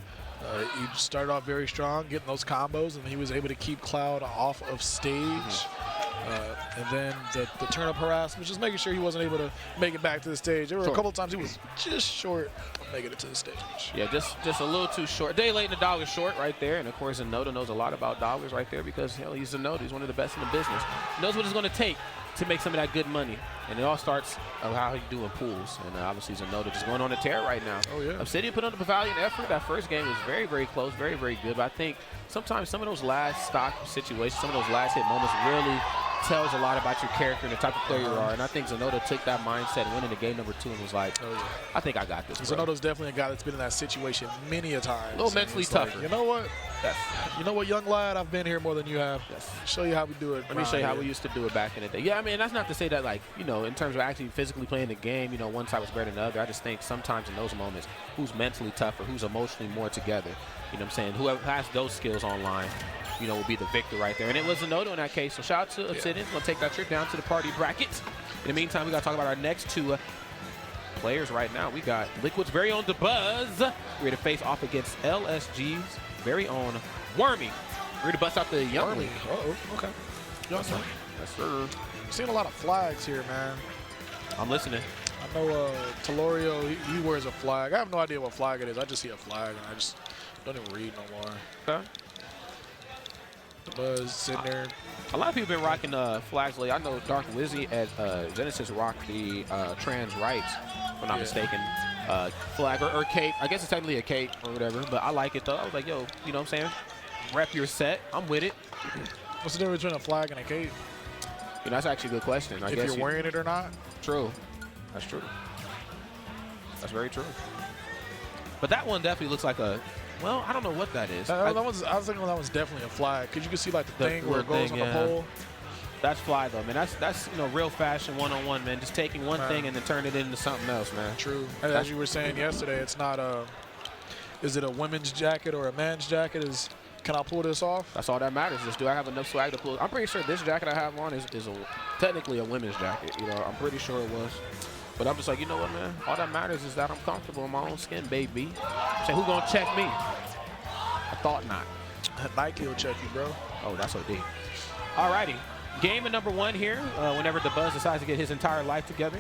He started off very strong, getting those combos, and he was able to keep Cloud off of stage. And then the turn-up harassment, just making sure he wasn't able to make it back to the stage. There were a couple of times he was just short of making it to the stage. Yeah, just a little too short. A day late and $1 short right there. And, of course, Zenoda knows a lot about dollars right there because, hell, he's Zenoda. He's one of the best in the business. He knows what it's going to take to make some of that good money. And it all starts of how you do in pools. And obviously Zenoda just going on a tear right now. Oh, yeah. Obsidian put on the valiant effort. That first game was very, very close, very, very good. But I think sometimes some of those last stock situations, some of those last hit moments really tells a lot about your character and the type of player you are. And I think Zenoda took that mindset and went into game number 2 and was like, I think I got this, bro. Zenoda's definitely a guy that's been in that situation many a time. A little mentally tougher. Like, you know what? You know what, young lad? I've been here more than you have. Show you how we do it. Let me show you how we used to do it back in the day. Yeah, I mean, that's not to say that, like, you know, in terms of actually physically playing the game, you know, one side was better than the other. I just think sometimes in those moments, who's mentally tougher, who's emotionally more together, you know what I'm saying? Whoever has those skills online, you know, will be the victor right there. And it was Zenoda in that case. So shout out to Obsidian. We'll take that trip down to the party bracket. In the meantime, we got to talk about our next 2 players right now. We got Liquid's very own Dabuz. We're going to face off against LSG's very own Wormy. We're going to bust out the young Wormy. Uh-oh, okay. Yes, sir. Yes, sir. I've seen a lot of flags here, man. I'm listening. I know Talorio, he wears a flag. I have no idea what flag it is. I just see a flag, and I just don't even read no more. Okay. Dabuz sitting there. A lot of people have been rocking flags lately. I know Dark Wizzy at Genesis rocked the trans rights, if I'm not mistaken, flag or cape. I guess it's technically a cape or whatever, but I like it though. I was like, yo, you know what I'm saying? Rep your set. I'm with it. What's the difference between a flag and a cape? You know, that's actually a good question. If you're wearing it or not? True. That's true. That's very true. But that one definitely looks like a, well, I don't know what that is. I was thinking that was definitely a flag because you can see like the thing where it goes on the pole. That's fly though, man. That's you know, real fashion one-on-one, man. Just taking one thing and then turning it into something else, man. True. And as you were saying yesterday, it's not is it a women's jacket or a man's jacket? Can I pull this off? That's all that matters. Is do I have enough swag to pull? I'm pretty sure this jacket I have on is technically a women's jacket. You know, I'm pretty sure it was. But I'm just like, you know what, man? All that matters is that I'm comfortable in my own skin, baby. So who gonna check me? I thought not. Nike will check you, bro. Oh, that's OD. Alrighty. Game of number 1 here. Whenever Dabuz decides to get his entire life together.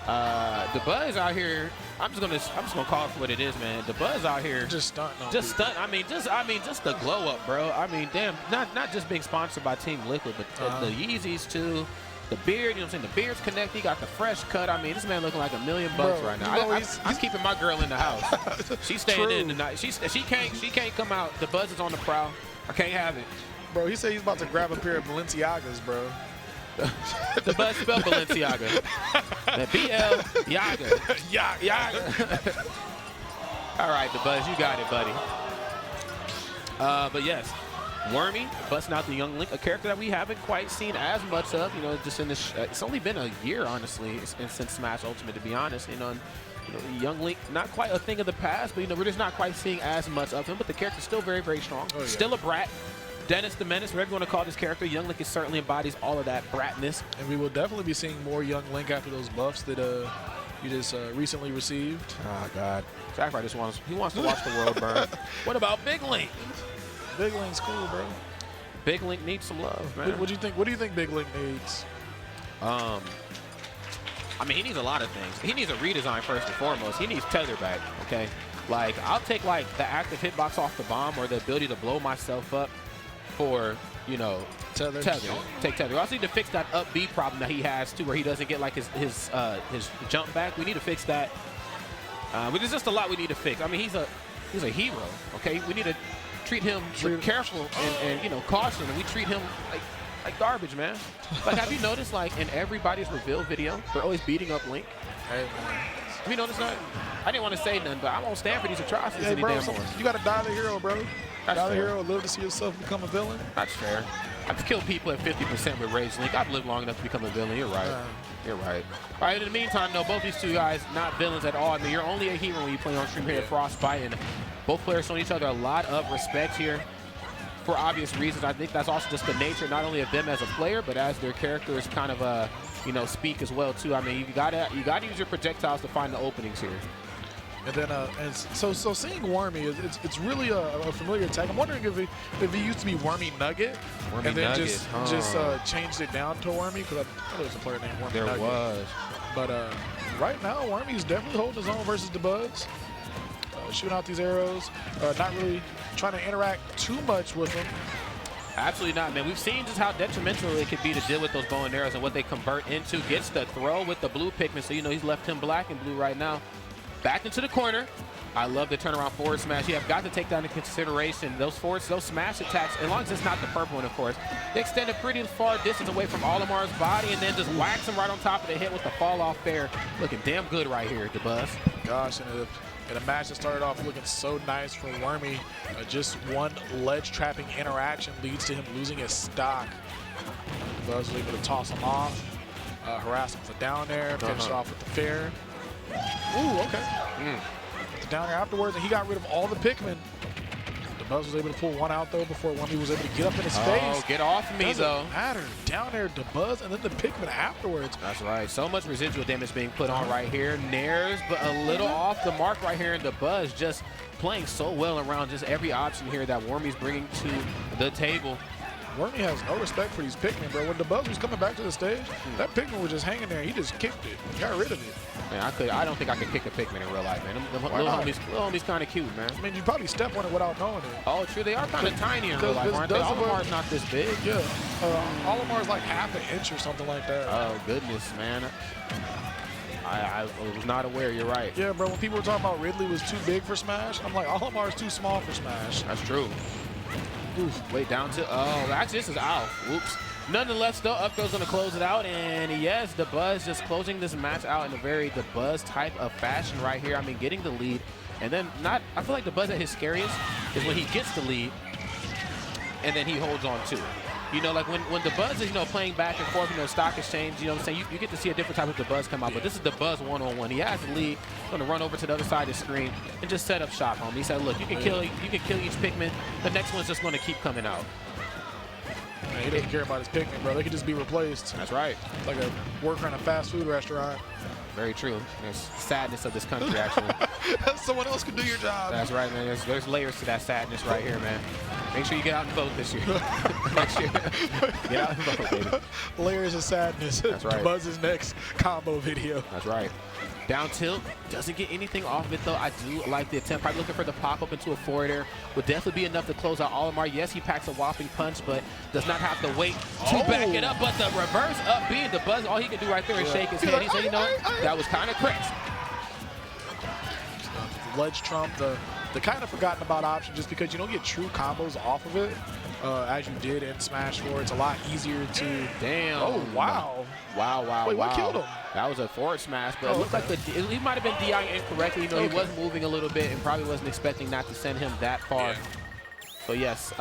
Dabuz out here. I'm just gonna call it for what it is, man. Dabuz out here just stunting. Just stunt. I mean, just the glow up, bro. I mean, damn. Not just being sponsored by Team Liquid, but the Yeezys too. The beard, you know what I'm saying? The beard's connected. He got the fresh cut. I mean, this man looking like $1 million right now. You know, I'm keeping my girl in the house. She's staying in tonight. She can't come out. The Buzz is on the prowl. I can't have it. Bro, he said he's about to grab a pair of Balenciagas, bro. The Buzz spelled Balenciaga. BL Yaga. Yaga. All right, the Buzz, you got it, buddy. But yes. Wormy busting out the young Link, a character that we haven't quite seen as much of, you know, just in this. It's only been a year, honestly, since Smash Ultimate, to be honest. You know, young Link, not quite a thing of the past, but you know, we're just not quite seeing as much of him. But the character's still very, very strong. Oh, yeah. Still a brat. Dennis the Menace, whatever you want to call this character, young Link certainly embodies all of that bratness. And we will definitely be seeing more young Link after those buffs that you just recently received. Oh God, Zackray just wants to watch the world burn. What about Big Link? Big Link's cool, bro. Big Link needs some love, man. What do you think? What do you think Big Link needs? I mean, he needs a lot of things. He needs a redesign first and foremost. He needs tether back, okay? Like, I'll take, like, the active hitbox off the bomb or the ability to blow myself up for, you know, tether. Take tether. We also need to fix that up B problem that he has, too, where he doesn't get, like, his jump back. We need to fix that. But there's just a lot we need to fix. I mean, he's a hero, okay? We need to treat him with careful and, you know, caution, and we treat him like garbage, man. Like, have you noticed, like, in everybody's reveal video, they're always beating up Link? Hey, man. Have you noticed that? I didn't want to say nothing, but I won't stand for these atrocities any damn more. You got to die the hero, bro. That's die the fair. hero, live to see yourself become a villain. That's fair. I've killed people at 50% with Rage Link. I've lived long enough to become a villain. You're right. You're right. All right, in the meantime, though, both these two guys, not villains at all. I mean, you're only a hero when you play on stream here at Frostbite, and both players showing each other a lot of respect here for obvious reasons. I think that's also just the nature not only of them as a player, but as their characters kind of, you know, speak as well, too. I mean, you gotta use your projectiles to find the openings here. And then, so seeing Wormy, it's really a familiar tag. I'm wondering if he used to be Wormy Nugget, Wormy and then Nugget, just changed it down to Wormy, because I thought there was a player named Wormy There Nugget. was. But right now, Wormy's definitely holding his own versus Dabuz. Shooting out these arrows, not really trying to interact too much with them. Absolutely not, man. We've seen just how detrimental it could be to deal with those bow and arrows and what they convert into. Gets the throw with the blue pigment, so you know he's left him black and blue right now. Back into the corner. I love the turnaround forward smash. You have got to take that into consideration. Those smash attacks, as long as it's not the purple one, of course, they extend a pretty far distance away from Olimar's body and then just whacks him right on top of the head with the fall off fair. Looking damn good right here, Dabuz. Gosh, and in a match that started off looking so nice for Wormy, just one ledge trapping interaction leads to him losing his stock. Dabuz was able to toss him off, harass him for down there, finish off with the fair. Ooh, okay. The down there afterwards, and he got rid of all the Pikmin. Dabuz was able to pull one out, though, before Wormy was able to get up in his face. Oh, get off me, though. Doesn't matter. Down there, Dabuz, and then the Pikmin afterwards. That's right. So much residual damage being put on right here. Nair's, but a little off the mark right here, and Dabuz just playing so well around just every option here that Wormy's bringing to the table. Wormy has no respect for these Pikmin, bro. When Dabuz was coming back to the stage, that Pikmin was just hanging there. He just kicked it, got rid of it. Man, I don't think I could kick a Pikmin in real life, man. Them little homies kind of cute, man. I mean, you probably step on it without knowing it. Oh, true. They are kind of tiny in real life, aren't they? Olimar's not this big. Yeah. Olimar's like half an inch or something like that. Oh, goodness, man. I was not aware. You're right. Yeah, bro. When people were talking about Ridley was too big for Smash, I'm like, Olimar's too small for Smash. That's true. Oof, way down to, oh, actually this is out. Whoops. Nonetheless, though, up goes going to close it out. And yes, Dabuz just closing this match out in a very Dabuz type of fashion right here. I mean, getting the lead. And then I feel like Dabuz at his scariest is when he gets the lead and then he holds on to it. You know, like when Dabuz is, you know, playing back and forth, you know, stock exchange, you know what I'm saying? You get to see a different type of Dabuz come out, but this is Dabuz one-on-one. He has the lead, going to run over to the other side of the screen and just set up shop, homie. He said, look, you can kill each Pikmin. The next one's just going to keep coming out. Man, he doesn't care about his Pikmin, bro. They can just be replaced. That's right. Like a worker in a fast food restaurant. Very true. There's sadness of this country, actually. Someone else can do your job. That's right, man. There's layers to that sadness right here, man. Make sure you get out and vote this year. Make sure get out and vote, baby. Layers of sadness. That's right. Buzz's next combo video. That's right. Down tilt, doesn't get anything off of it though. I do like the attempt. Probably looking for the pop-up into a forward air. Would definitely be enough to close out Olimar. Yes, he packs a whopping punch, but does not have to wait to back it up. But the reverse up being Dabuz, all he can do right there is shake his head. He said, you know, that was kind of crazy. Ledge trump, the kind of forgotten about option, just because you don't get true combos off of it as you did in Smash 4. It's a lot easier to. Damn. Oh, wow. Wow. Wait, what killed him? That was a forward smash, but it looked like he might have been DI'd incorrectly. You know, he was moving a little bit and probably wasn't expecting that to send him that far. Yeah. So yes,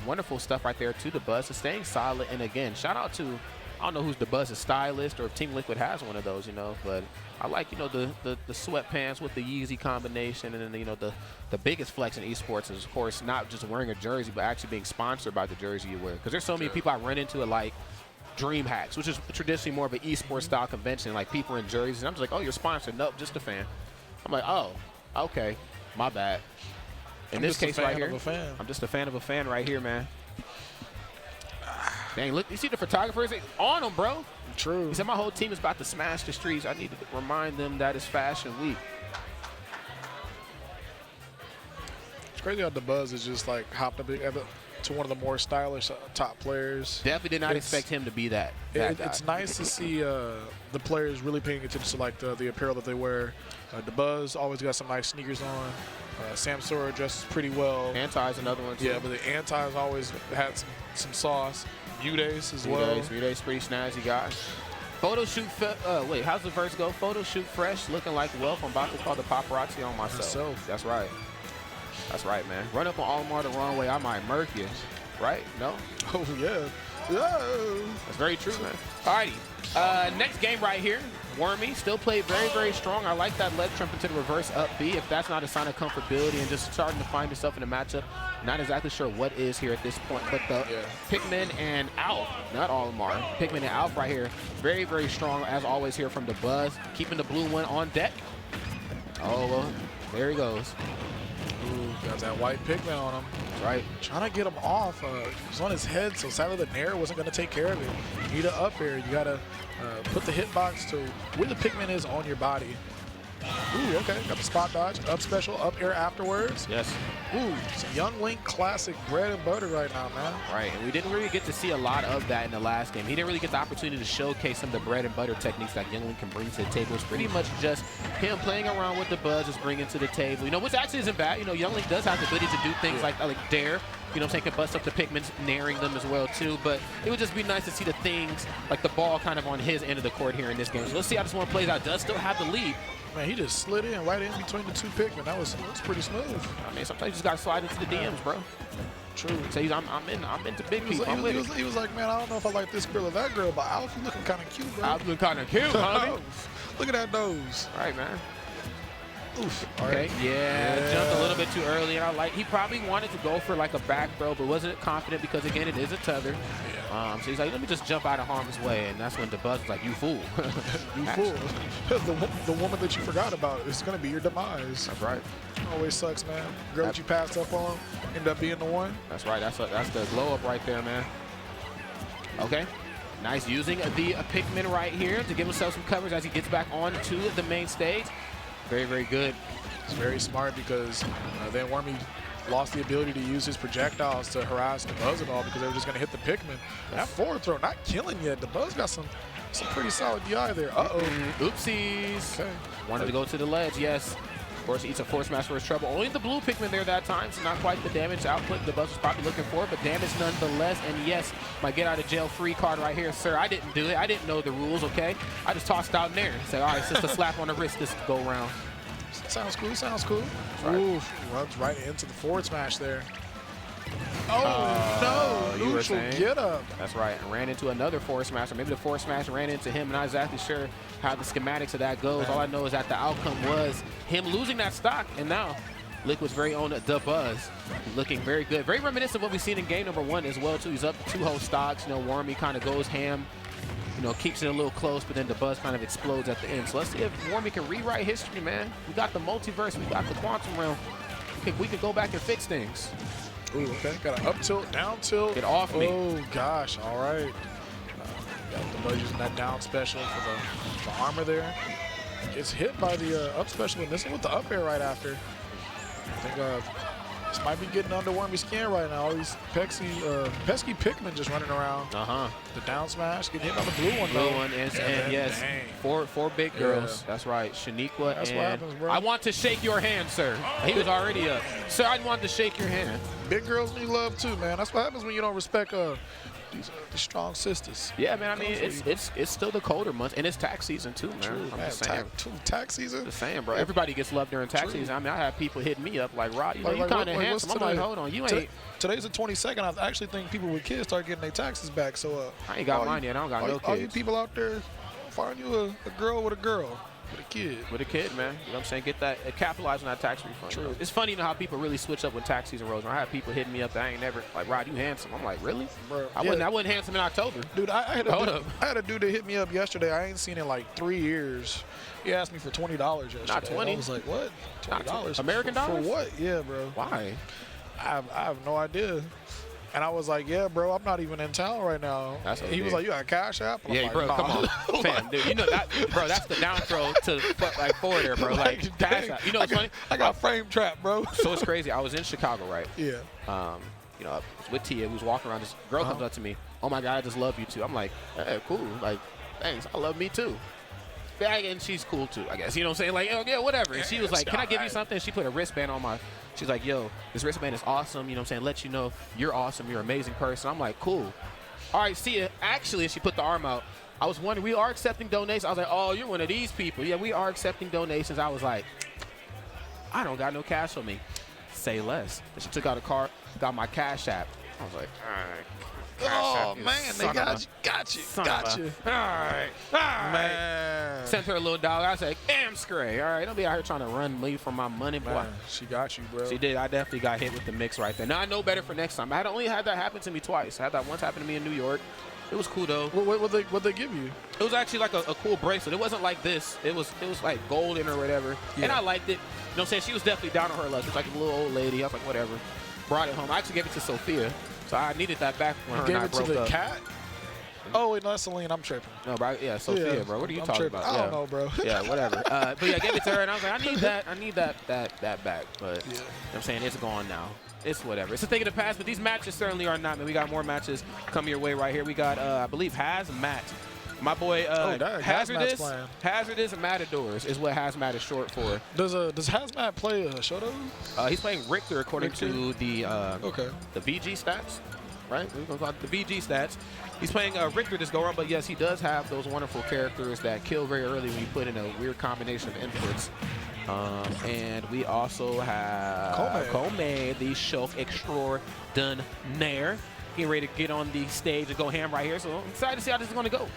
wonderful stuff right there to Dabuz. Staying solid, and again, shout out to, I don't know who's Dabuz's stylist or if Team Liquid has one of those, you know, but I like, you know, the sweatpants with the Yeezy combination, and then, you know, the biggest flex in esports is, of course, not just wearing a jersey, but actually being sponsored by the jersey you wear. Because there's so many people I run into at, like, DreamHacks, which is traditionally more of an esports style convention, like people in jerseys, and I'm just like, oh, you're sponsored? Nope, just a fan. I'm like, oh, okay, my bad. In this case right here, I'm just a fan of a fan right here, man. Dang, look, you see the photographers on him, bro. True. He said, my whole team is about to smash the streets. I need to remind them that it's Fashion Week. It's crazy how Dabuz is just like hopped up to one of the more stylish top players. Definitely did not expect him to be that guy. It's nice to see the players really paying attention to like the apparel that they wear. Dabuz always got some nice sneakers on. Samsora dresses pretty well. Anti's another one too. Yeah, but the Anti's always had some sauce. Udays as well. Udays pretty snazzy guy. Photo shoot, wait, how's the verse go? Photo shoot fresh, looking like wealth. I'm about to call the paparazzi on myself. That's right. That's right, man. Run up on Olimar the wrong way, I might murk you. Right? No? Oh, yeah. Yeah. That's very true, man. All righty. Next game right here. Wormy still played very, very strong. I like that leg trump into the reverse up B. If that's not a sign of comfortability and just starting to find yourself in a matchup, not exactly sure what is here at this point. But the Pikmin and Alf, not Olimar, Pikmin and Alf right here, very, very strong as always here from Dabuz. Keeping the blue one on deck. Oh, well, there he goes. Ooh, got that white Pikmin on him. That's right. Trying to get him off. He's on his head, so sadly the Nair wasn't going to take care of it. You need an up air. You got to put the hitbox to where the Pikmin is on your body. Ooh, okay. Got the spot dodge, up special, up air afterwards. Yes. Ooh, some Young Link classic bread and butter right now, man. Right, and we didn't really get to see a lot of that in the last game. He didn't really get the opportunity to showcase some of the bread and butter techniques that Young Link can bring to the table. It's pretty much just him playing around with the Buzz is bringing to the table. You know, which actually isn't bad. You know, Young Link does have the ability to do things like dare. You know what I'm saying, can bust up the Pikmins, naring them as well, too. But it would just be nice to see the things, like the ball kind of on his end of the court here in this game. So let's see how this one plays out. Does still have the lead. Man, he just slid in right in between the two Pikmin. That was pretty smooth. I mean, sometimes you just got to slide into the DMs, bro. True. So I'm into big people. He was like, man, I don't know if I like this girl or that girl, but Alf, you looking kind of cute, bro. Alf looking kind of cute, homie. Look at that nose. All right, man. Oof. Okay, yeah, jumped a little bit too early, and I like. He probably wanted to go for like a back throw, but wasn't confident because again, it is a tether. So he's like, let me just jump out of harm's way, and that's when Dabuz was like, you fool. You fool. The woman that you forgot about is gonna be your demise. That's right. Always sucks, man. Girl that you passed up on, end up being the one. That's right. That's the glow up right there, man. Okay. Nice using the Pikmin right here to give himself some coverage as he gets back on to the main stage. Very, very good. It's very smart because then Wormy lost the ability to use his projectiles to harass Dabuz at all because they were just going to hit the Pikmin. That forward throw, not killing yet. Dabuz got some pretty solid DI there. Uh-oh. Oopsies. Okay. Wanted to go to the ledge, yes. Of course, he eats a force smash for his trouble. Only the blue Pikmin there that time, so not quite the damage output Dabuz was probably looking for, but damage nonetheless. And yes, my get out of jail free card right here, sir. I didn't do it. I didn't know the rules, okay? I just tossed out in there and said, all right, it's just a slap on the wrist this go round. Sounds cool, sounds cool. Right. Oof, runs right into the forward smash there. Oh, no, neutral get up. That's right, ran into another forward smash, or maybe the forward smash ran into him. I'm not exactly sure how the schematics of that goes. All I know is that the outcome was him losing that stock, and now Liquid's very own Dabuz looking very good. Very reminiscent of what we've seen in game number 1 as well, too. He's up 2 whole stocks. You know, Wormy kind of goes ham. You know, keeps it a little close, but then Dabuz kind of explodes at the end. So let's see if Wormy can rewrite history, man. We got the multiverse, we got the quantum realm. We could go back and fix things. Ooh, okay. Got an up tilt, down tilt. Get off me. Oh, gosh. All right. Got Dabuz using that down special for the armor there. Gets hit by the up special, and this one with the up air right after. I think this might be getting under Wormy's skin right now. All these pesky Pikmin just running around. The down smash, getting hit on the blue one, though. Blue one, and yes, four big girls. That's right, Shaniqua. That's what happens, bro. I want to shake your hand, sir. He was already up. Sir, I want to shake your hand. Big girls need love, too, man. That's what happens when you don't respect these strong sisters. Yeah, man. I mean, it's still the colder months, and it's tax season too, man. True, I'm man. just saying. Tax season. Just saying, bro. Everybody gets love during tax season. I mean, I have people hitting me up like, Rod, you know, you kind of handsome. I'm like, hold on, you ain't. Today's the 22nd. I actually think people with kids start getting their taxes back. So I ain't got mine yet. I don't got no kids. All you people out there, find you a girl with a girl. With a kid. With a kid, man. You know what I'm saying? Get that, capitalize on that tax refund. True. It's funny, you know, how people really switch up when tax season rolls. I have people hitting me up that I ain't never, like, Rod, you handsome. I'm like, really? Bro, I wasn't handsome in October. Dude, I had a dude that hit me up yesterday. I ain't seen in like 3 years. He asked me for $20 yesterday. Not 20. I was like, what? $20? American dollars? For what? Yeah, bro. Why? I have no idea. And I was like, yeah, bro, I'm not even in town right now. That's what he was like, you got Cash App? And I'm Yeah, like, bro, nah. come on. Fam, dude, you know that, bro, that's the down throw to like forward there, bro. Like, Cash App. You know what's funny? I got frame trap, bro. So it's crazy. I was in Chicago, right? Yeah. You know, I was with Tia. We was walking around. This girl comes up to me. Oh my God, I just love you too. I'm like, hey, cool. Like, thanks. I love me too. Yeah, and she's cool too, I guess. You know what I'm saying? Like, yeah, whatever. And she was like, can I give you something? She put a wristband on my. She's like, yo, this wristband is awesome. You know what I'm saying? Let you know you're awesome. You're an amazing person. I'm like, cool. All right, see ya. Actually, she put the arm out. I was wondering, we are accepting donations. I was like, oh, you're one of these people. Yeah, we are accepting donations. I was like, I don't got no cash on me. Say less. And she took out a card, got my Cash App. I was like, all right. Oh, man, they got you. Got you. All right. Man. Sent her a little dollar. I was like, damn, Zackray. All right, don't be out here trying to run me for my money, boy. Man, she got you, bro. She did. I definitely got hit with the mix right there. Now I know better for next time. I had only had that happen to me twice. I had that once happen to me in New York. It was cool though. What they give you? It was actually like a cool bracelet. It wasn't like this. It was like golden or whatever. Yeah. And I liked it. You know what I'm saying? She was definitely down on her luck. She was like a little old lady. I was like, whatever. Brought it home. I actually gave it to Sophia. So I needed that back when her and I broke up. Gave it to the cat? Oh, wait, no, that's Celine. I'm tripping. No, bro. Yeah, Sophia, bro. What are you talking about? I don't know, bro. Yeah, whatever. But yeah, I gave it to her, and I was like, I need that. I need that back. But you know what I'm saying, it's gone now. It's whatever. It's a thing of the past, but these matches certainly are not. Man, we got more matches coming your way right here. We got, I believe, Hazmat. My boy, Hazardous Matadors is what Hazmat is short for. Does Hazmat play Shoto? He's playing Richter according to the VG stats, right? We're gonna call it the VG stats. He's playing Richter this go around, but yes, he does have those wonderful characters that kill very early when you put in a weird combination of inputs. And we also have Kome, the Shulk extraordinaire, getting ready to get on the stage and go ham right here. So I'm excited to see how this is going to go.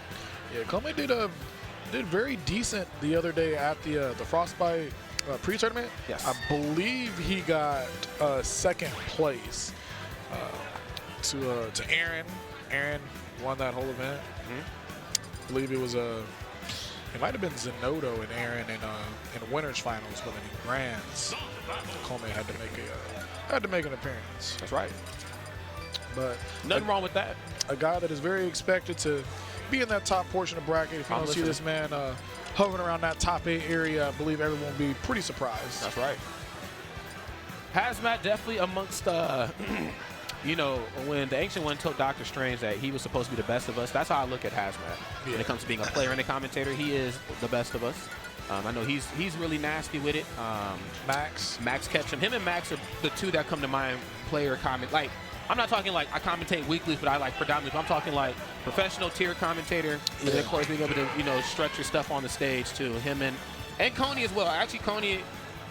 Yeah, Kome did very decent the other day at the Frostbite pre-tournament. Yes. I believe he got second place to Aaron. Aaron won that whole event. I believe it was it might have been Zenodo and Aaron in winners finals, but in grands, Kome had to make an appearance. That's right. But nothing wrong with that. A guy that is very expected to be in that top portion of bracket. If you don't see this man hovering around that top 8 area, I believe everyone will be pretty surprised. That's right. Hazmat definitely amongst, you know, when the Ancient One told Dr. Strange that he was supposed to be the best of us, that's how I look at Hazmat. When it comes to being a player and a commentator, he is the best of us. I know he's really nasty with it. Max Ketchum. Him and Max are the two that come to mind player comment. Like, I'm not talking like I commentate weekly, but I like predominantly. I'm talking like professional tier commentator. And then of course being able to, you know, stretch your stuff on the stage too. Him and Coney as well. Actually, Coney,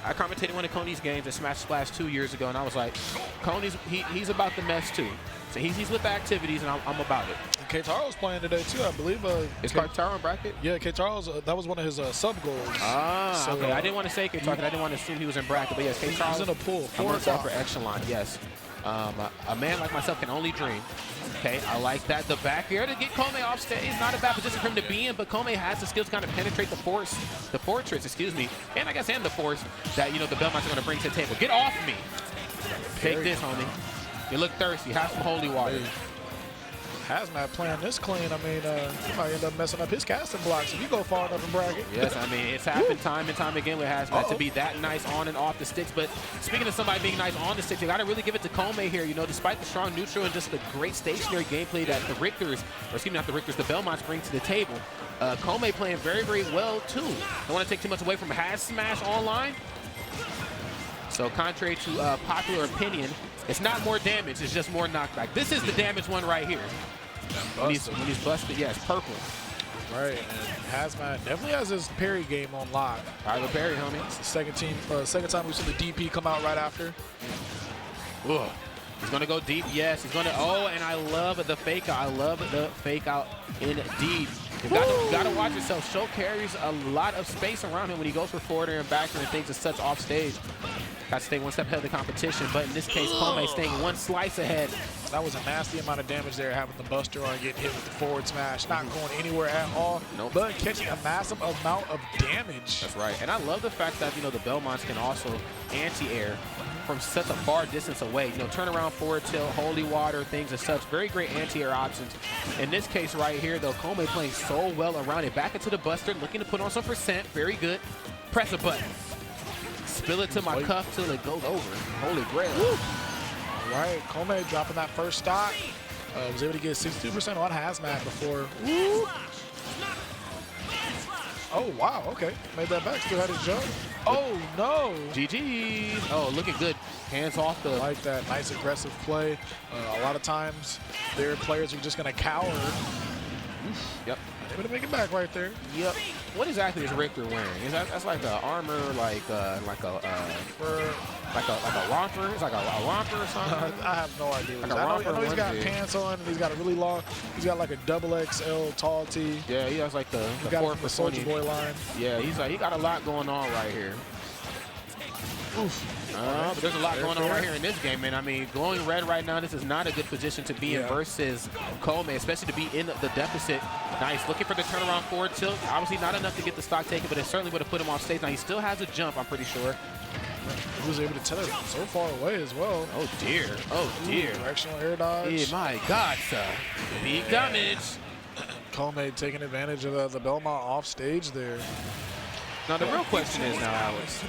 I commentated one of Coney's games at Smash Splash 2 years ago, and I was like, Coney's he's about the mess too. So he's with the activities, and I'm about it. K-Taro's playing today too, I believe. Is K-Taro in bracket? Yeah, K-Taro's that was one of his sub goals. Ah, so, okay. I didn't want to say K-Taro, I didn't want to assume he was in bracket, but yes, K-Taro's in a pool. 4 upper echelon, yes. A man like myself can only dream. Okay, I like that. The back air to get Kome off stage is not a bad position for him to be in, but Kome has the skills to kind of penetrate the fortress, excuse me, and I guess and the force that, you know, the Belmonts are going to bring to the table. Get off me. Take this, homie. You look thirsty. Have some holy water. Hazmat playing this clean. I mean, he might end up messing up his casting blocks if you go far enough in bracket. Yes, I mean, it's happened time and time again with Hazmat to be that nice on and off the sticks. But speaking of somebody being nice on the sticks, you got to really give it to Kome here. You know, despite the strong neutral and just the great stationary gameplay that the Richters, or excuse me, not the Richters, the Belmonts bring to the table, Kome playing very, very well, too. Don't want to take too much away from Smash Online. So contrary to popular opinion, it's not more damage, it's just more knockback. This is the damage one right here. When he's busted, yeah, it's purple. Right, and Hazmat definitely has his parry game on lock. All right, the parry, homie. It's the second time we've seen the DP come out right after. Ugh. He's going to go deep, yes. He's going to, and I love the fake out. I love the fake out indeed. You got to watch yourself. Show carries a lot of space around him when he goes for forward air and back and things as such off stage. Got to stay one step ahead of the competition, but in this case, Kome staying one slice ahead. That was a nasty amount of damage there, having the buster on, getting hit with the forward smash, not going anywhere at all, but catching a massive amount of damage. That's right, and I love the fact that, you know, the Belmonts can also anti-air from such a far distance away. You know, turn around, forward tilt, holy water, things as such. Very great anti-air options. In this case right here, though, Kome playing so well around it. Back into the buster, looking to put on some percent. Very good. Press a button. Spill it to my cuff till it goes over. Holy grail. Woo. All right, Kome dropping that first stock. Was able to get 62% on Hazmat before. Woo. Oh, wow, okay. Made that back, still had his jump. Oh, no. GG. Oh, looking good. Hands off the... Like that, nice aggressive play. A lot of times, their players are just going to cower. Yep. Able to make it back right there. Yep. What exactly is Richter wearing? Is that's like a armor, like a romper? It's like a romper or something. I have no idea. Like I know he's got pants on, and he's got a really long. He's got like a XXL tall tee. Yeah, he has like the 4 for Soldier Boy line. Yeah, he got a lot going on right here. Oof. But there's a lot going on right here in this game, man. I mean, glowing red right now, this is not a good position to be in versus Kome, especially to be in the deficit. Nice, looking for the turnaround forward tilt. Obviously not enough to get the stock taken, but it certainly would have put him off stage. Now he still has a jump, I'm pretty sure. He was able to tell it so far away as well. Oh dear, oh dear. Directional air dodge. Yeah, my God, sir. Big damage. Kome taking advantage of the Belmont off stage there. Now the real question is now, Alex,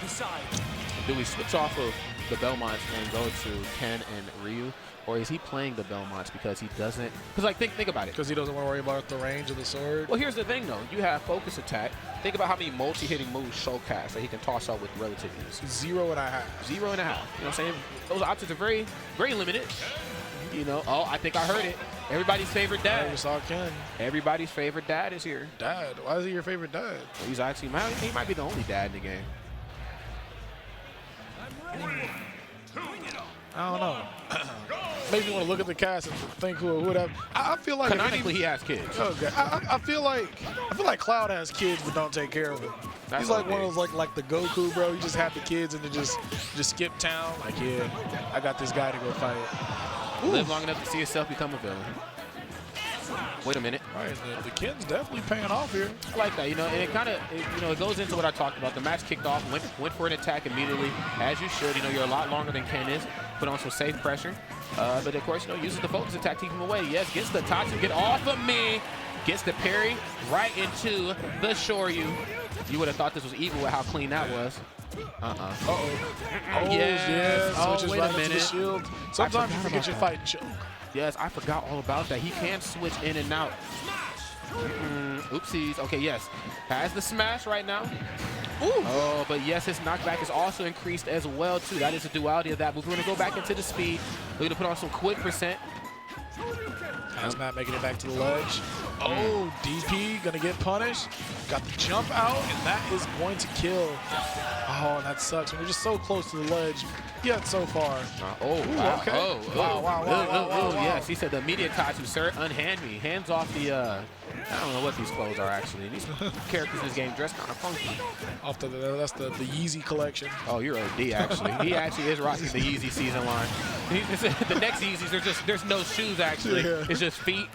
do we switch off of the Belmonts and go to Ken and Ryu? Or is he playing the Belmonts because he doesn't? Because, like, think about it. Because he doesn't want to worry about the range of the sword? Well, here's the thing, though. You have focus attack. Think about how many multi-hitting moves Showcast that he can toss out with relative ease. 0.5. 0.5. You know what I'm saying? Those options are very, very limited. You know, oh, I think I heard it. Everybody's favorite dad. I saw Ken. Everybody's favorite dad is here. Dad? Why is he your favorite dad? He's actually, he might be the only dad in the game. I don't know. Makes me want to look at the cast and think who would have. I feel like canonically he has kids. Okay. I feel like Cloud has kids but don't take care of them. He's like one of those like the Goku, bro. You just have the kids and then just skip town. Like, yeah, I got this guy to go fight. Live long enough to see yourself become a villain. Wait a minute. All right, the Ken's definitely paying off here. I like that, you know, and it kind of, you know, it goes into what I talked about. The match kicked off, went for an attack immediately, as you should. You know, you're a lot longer than Ken is. Put on some safe pressure. But of course, you know, uses the focus attack to keep him away. Yes, gets the Tatsu, get off of me. Gets the parry right into the Shoryu. You would have thought this was evil with how clean that was. Oh, yes. Oh, Wait right a minute. The shield. Sometimes you forget your fighting choke. Yes, I forgot all about that. He can switch in and out. Oopsies. Okay, yes. Has the smash right now. Ooh. Oh, but yes, his knockback is also increased as well, too. That is the duality of that. But we're going to go back into the speed. We're going to put on some quick percent. That's not making it back to the ledge. Oh, DP going to get punished. Got the jump out, and that is going to kill. Oh, that sucks. We're just so close to the ledge. Yet so far. Wow. Okay. Wow. Yes, he said the immediate Tatsu, sir, unhand me. Hands off the, I don't know what these clothes are, actually. These characters in this game dress kind of funky. That's the Yeezy collection. Oh, you're OD, actually. He actually is rocking the Yeezy season line. The next Yeezys, there's no shoes, actually. Yeah. It's just feet.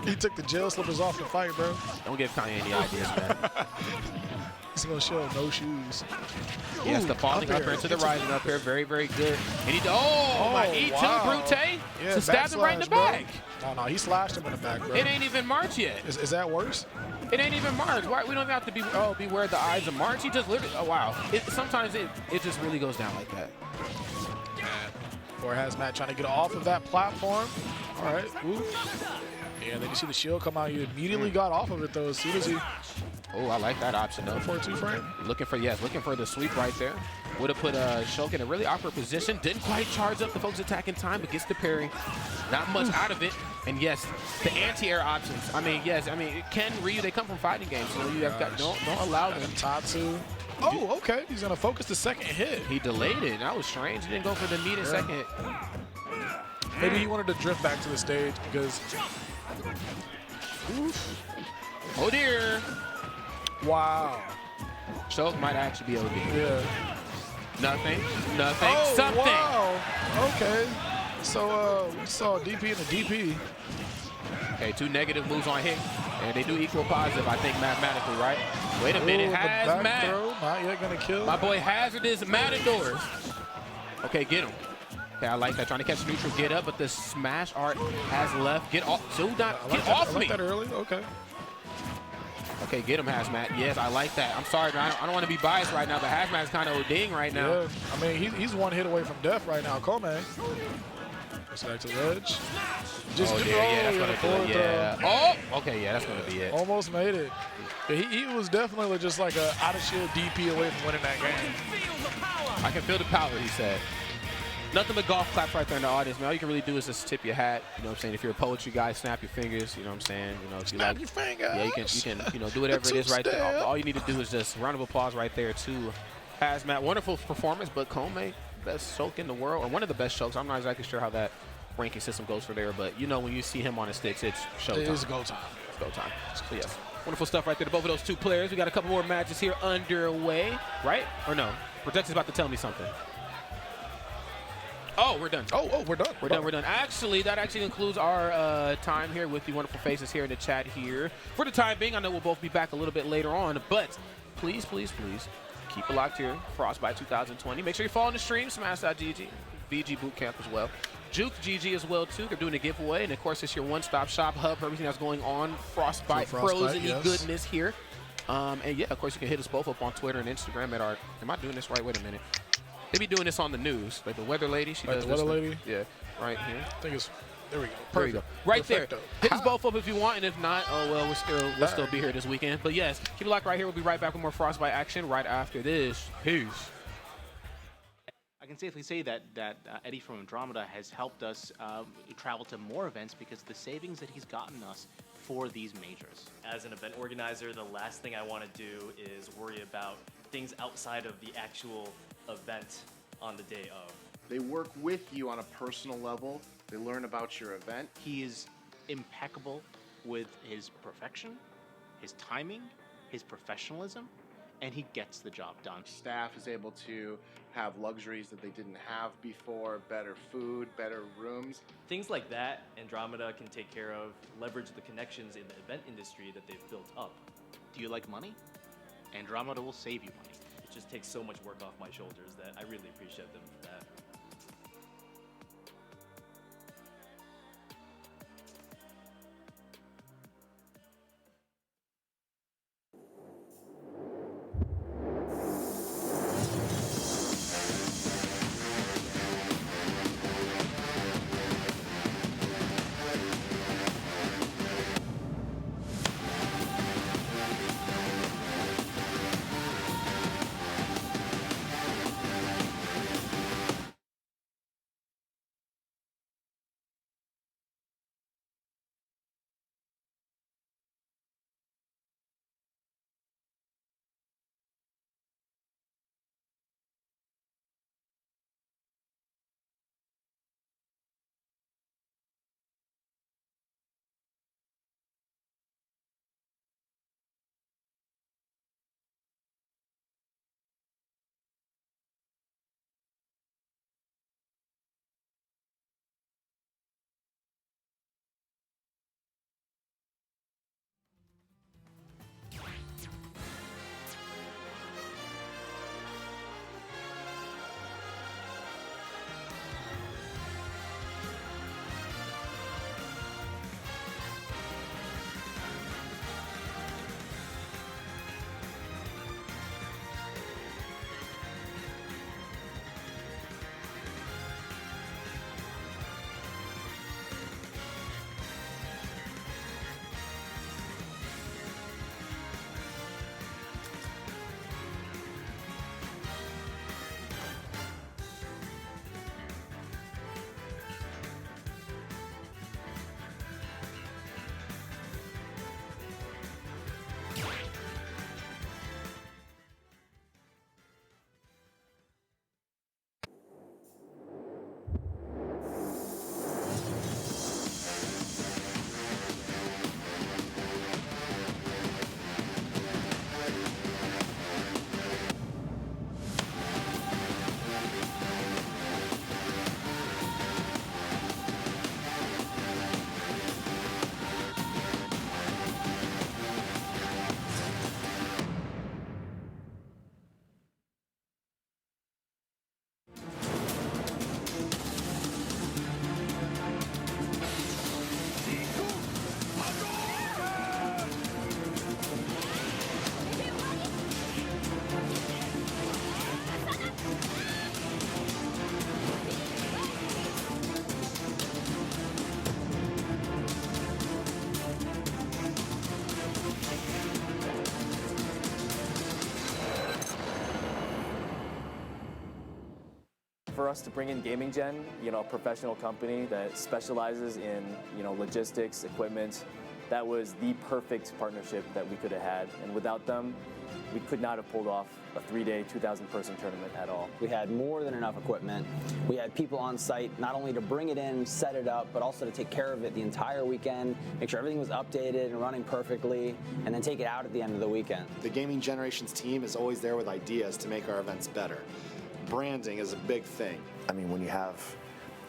He took the gel slippers off the fight, bro. Don't give Kanye any ideas, man. He's going to show no shoes. Yes, the falling up air into the rising up here. Very, very good. And he, my E2 Brute. Yeah, to stab him right in the back. No, he slashed him in the back, bro. It ain't even March yet. Is that worse? It ain't even March. Why? We don't even have to beware the eyes of March. He just literally, oh, wow. Sometimes it just really goes down like that. Or Hazmat trying to get off of that platform. All right. Ooh. Yeah, then you see the shield come out. You immediately got off of it, though, as soon as he... Oh, I like that option, though. 4-2 frame. Looking for the sweep right there. Would have put Shulk in a really awkward position. Didn't quite charge up the focus attack in time, but gets the parry. Not much out of it. And yes, the anti-air options. Ken, Ryu, they come from fighting games, so you have got don't allow them. Tatsu. Oh, okay. He's gonna focus the second hit. He delayed it. That was strange. He didn't go for the immediate second hit. Maybe he wanted to drift back to the stage because. Oof. Oh dear. Wow. Shulk might actually be OD. Yeah. Nothing. Oh, something. Wow. Okay. So we saw DP and a DP. Okay, 2 negative moves on hit, and they do equal positive, I think, mathematically, right? Wait a minute, Hazmat. Not yet gonna kill. My boy Hazard is Matadors. Okay, get him. Okay, I like that. Trying to catch neutral, get up, but the smash art has left. Get off. So not get off me. I like that early. Okay. Okay, get him, Hazmat. Yes, I like that. I'm sorry, man. I don't want to be biased right now, but Hazmat's kind of ODing right now. Yeah. I mean, he's one hit away from death right now. Come, Let's back to the ledge. Just that's gonna do it. Yeah. Oh, okay, yeah, that's gonna be it. Almost made it. He was definitely just like a out of shield DP away from winning that game. I can feel the power, he said. Nothing but golf claps right there in the audience, man. All you can really do is just tip your hat. You know what I'm saying? If you're a poetry guy, snap your fingers. You know what I'm saying? You know, if you snap like, your fingers. Yeah, you can do whatever it is right there. All you need to do is just round of applause right there to Hazmat. Wonderful performance, but Kome, best choke in the world, or one of the best chokes. I'm not exactly sure how that ranking system goes for there, but you know when you see him on the sticks, it's showtime. It is go time. It's go time. So yes, wonderful stuff right there to both of those two players. We got a couple more matches here underway, right? Or no? Projection's about to tell me something. Oh, we're done. Oh, we're done. We're done. Actually, that actually includes our time here with the wonderful faces here in the chat here. For the time being, I know we'll both be back a little bit later on, but please, please, please keep it locked here. Frostbite 2020. Make sure you follow the stream, smash.gg, VG Bootcamp as well. Juke GG as well, too. They're doing a giveaway, and of course, it's your one-stop shop hub for everything that's going on. Frostbite pros and the goodness here. And yeah, of course, you can hit us both up on Twitter and Instagram at our. Am I doing this right? Wait a minute. They be doing this on the news, like the weather lady. She does the weather lady. Yeah, right here. I think it's there. We go. Perfect. There you go. Right Perfecto. there. Hit us both up if you want, and if not, oh well, we'll still be here this weekend. But yes, keep it locked right here. We'll be right back with more Frostbite action right after this. Peace. I can safely say that Eddie from Andromeda has helped us travel to more events because the savings that he's gotten us for these majors. As an event organizer, the last thing I want to do is worry about things outside of the actual event on the day of. They work with you on a personal level. They learn about your event. He is impeccable with his perfection, his timing, his professionalism, and he gets the job done. Staff is able to have luxuries that they didn't have before, better food, better rooms. Things like that, Andromeda can take care of, leverage the connections in the event industry that they've built up. Do you like money? Andromeda will save you money. It just takes so much work off my shoulders that I really appreciate them for that. for us to bring in Gaming Gen, a professional company that specializes in, logistics, equipment, that was the perfect partnership that we could have had. And without them, we could not have pulled off a 3-day, 2,000-person tournament at all. We had more than enough equipment. We had people on site not only to bring it in, set it up, but also to take care of it the entire weekend, make sure everything was updated and running perfectly, and then take it out at the end of the weekend. The Gaming Generations team is always there with ideas to make our events better. Branding is a big thing. I mean, when you have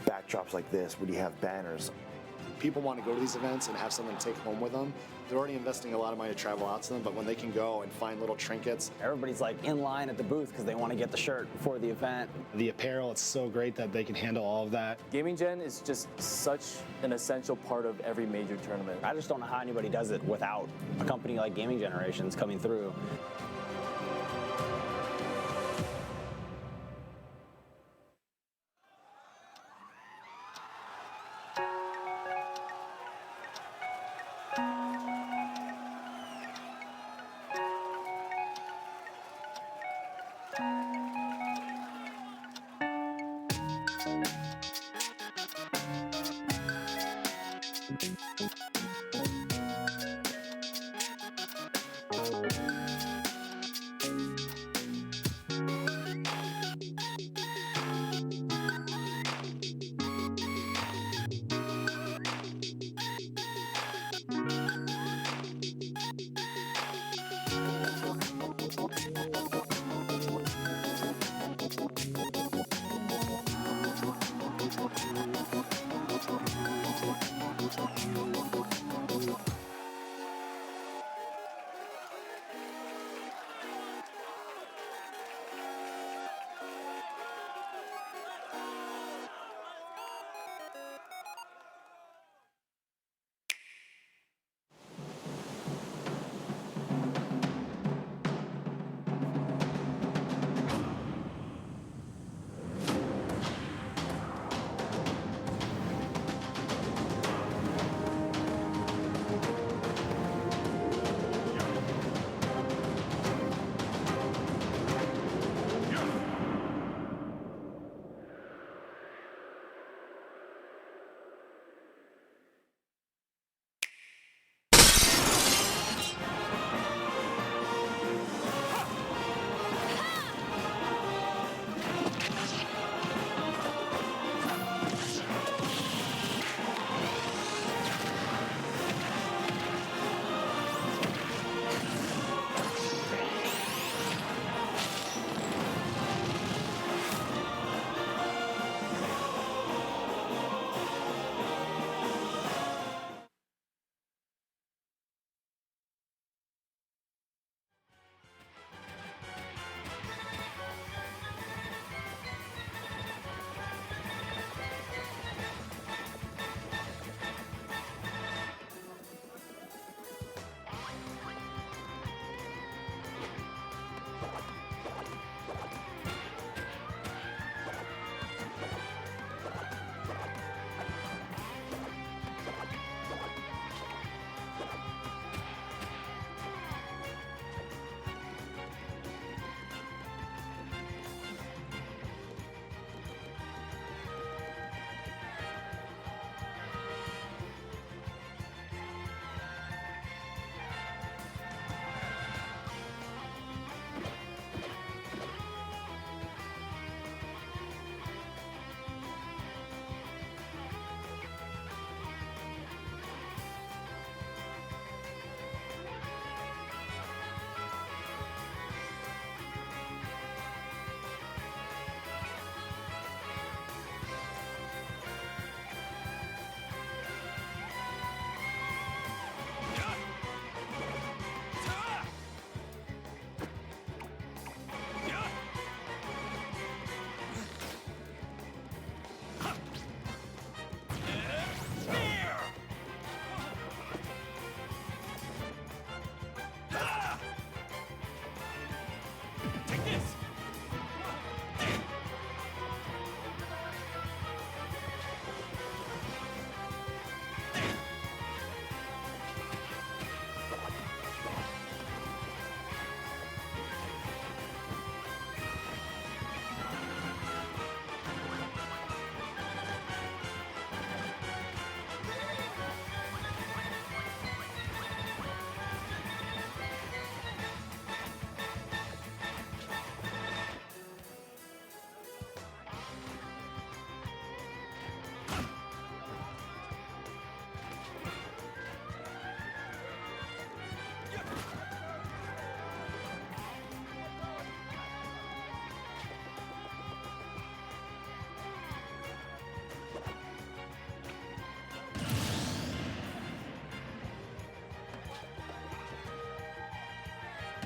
backdrops like this, when you have banners, people want to go to these events and have something to take home with them. They're already investing a lot of money to travel out to them, but when they can go and find little trinkets. Everybody's like in line at the booth because they want to get the shirt before the event. The apparel, it's so great that they can handle all of that. Gaming Gen is just such an essential part of every major tournament. I just don't know how anybody does it without a company like Gaming Generations coming through.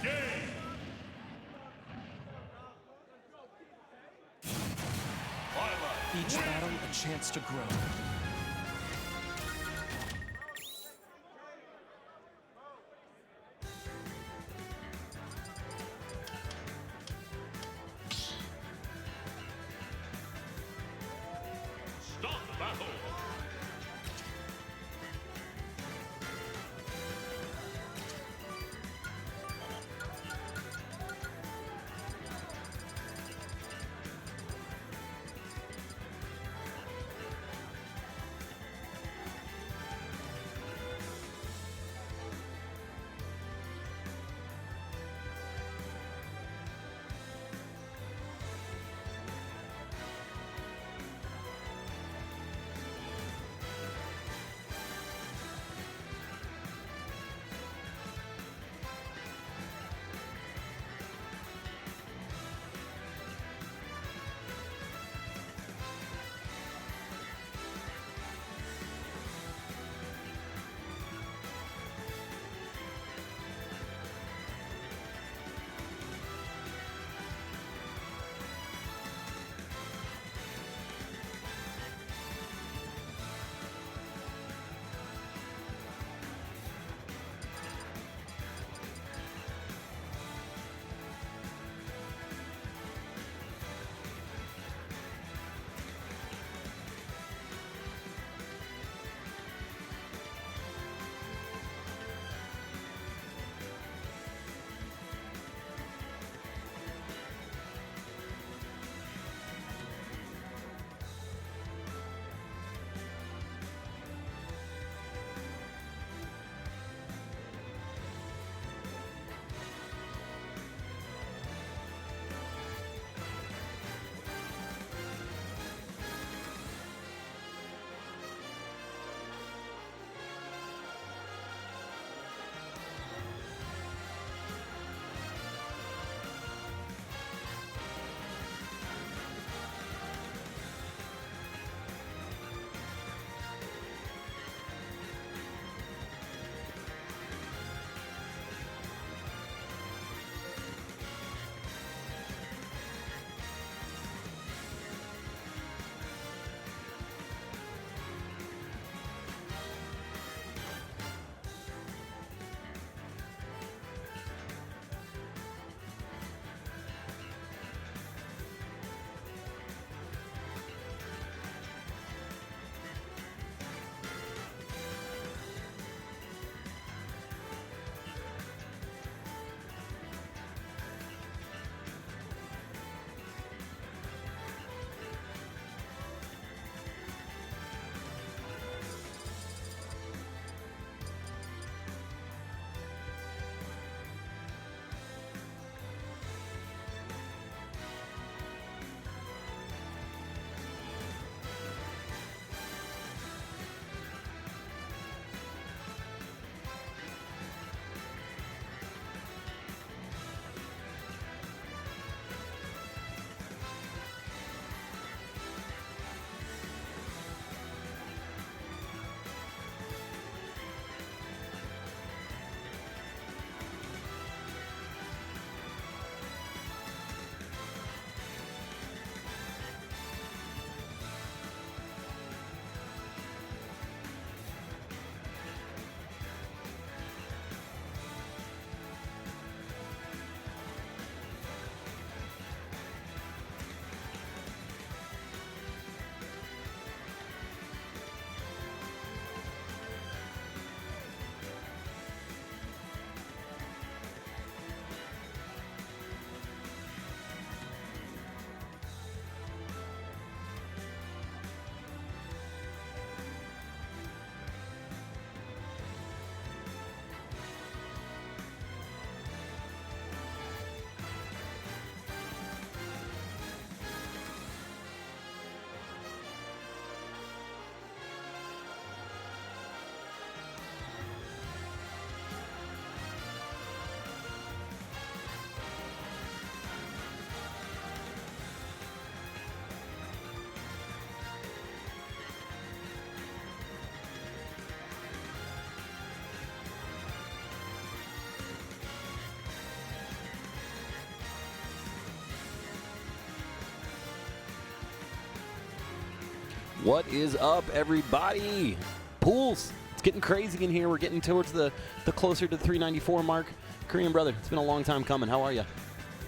Game. Each battle a chance to grow. Start the battle. What is up, everybody? Pools. It's getting crazy in here. We're getting towards the closer to the 394 mark. Korean brother, it's been a long time coming. How are you?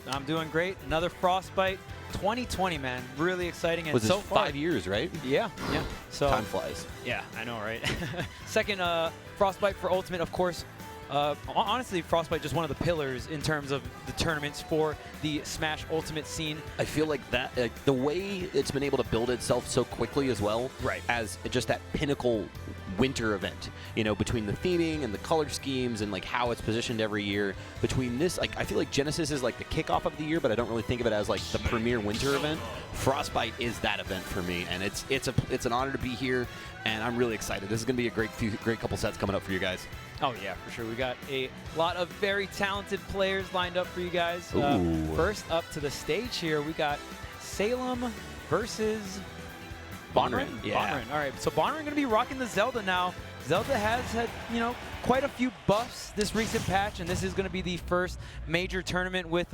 I'm doing great. Another Frostbite 2020, man. Really exciting. And Was so this far, 5 years, right? Yeah. So Time flies. Yeah, I know, right? Second Frostbite for Ultimate, of course. Honestly, Frostbite just one of the pillars in terms of the tournaments for the Smash Ultimate scene. I feel like that the way it's been able to build itself so quickly as well, right, as just that pinnacle winter event, you know, between the theming and the color schemes and like how it's positioned every year. Between this, like I feel like Genesis is like the kickoff of the year, but I don't really think of it as like the premier winter event. Frostbite is that event for me, and it's an honor to be here, and I'm really excited. This is going to be a great couple sets coming up for you guys. Oh, yeah, for sure. We got a lot of very talented players lined up for you guys. First up to the stage here, we got Salem versus Bonren. Yeah. Bonren. All right, so Bonren going to be rocking the Zelda now. Zelda has had, you know, quite a few buffs this recent patch, and this is going to be the first major tournament with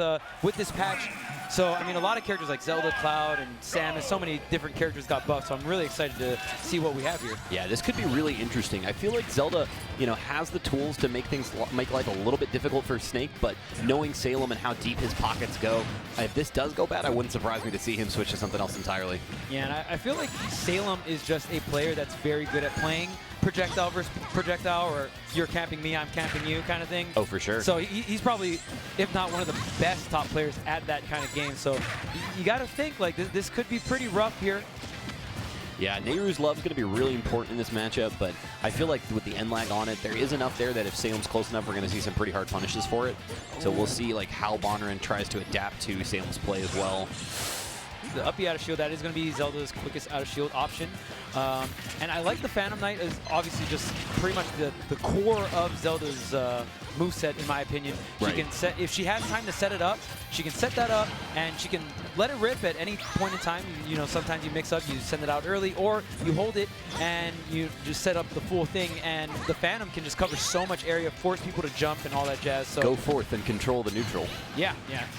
this patch. So, I mean, a lot of characters like Zelda, Cloud, and Samus, so many different characters got buffed, so I'm really excited to see what we have here. Yeah, this could be really interesting. I feel like Zelda, you know, has the tools to make life a little bit difficult for Snake, but knowing Salem and how deep his pockets go, if this does go bad, I wouldn't surprise me to see him switch to something else entirely. Yeah, and I feel like Salem is just a player that's very good at playing projectile versus projectile, or you're camping me, I'm camping you kind of thing. Oh, for sure. So he's probably, if not one of the best top players at that kind of game. So you got to think like this could be pretty rough here. Yeah, Nairu's Love is going to be really important in this matchup, but I feel like with the end lag on it, there is enough there that if Salem's close enough, we're going to see some pretty hard punishes for it. So we'll see like how Bonren tries to adapt to Salem's play as well. The up B out of shield, that is going to be Zelda's quickest out of shield option. And I like the Phantom Knight as obviously just pretty much the core of Zelda's moveset, in my opinion. She can set, if she has time to set it up, she can set that up and she can let it rip at any point in time. You know, sometimes you mix up, you send it out early, or you hold it and you just set up the full thing, and the Phantom can just cover so much area, force people to jump and all that jazz. So go forth and control the neutral. Yeah.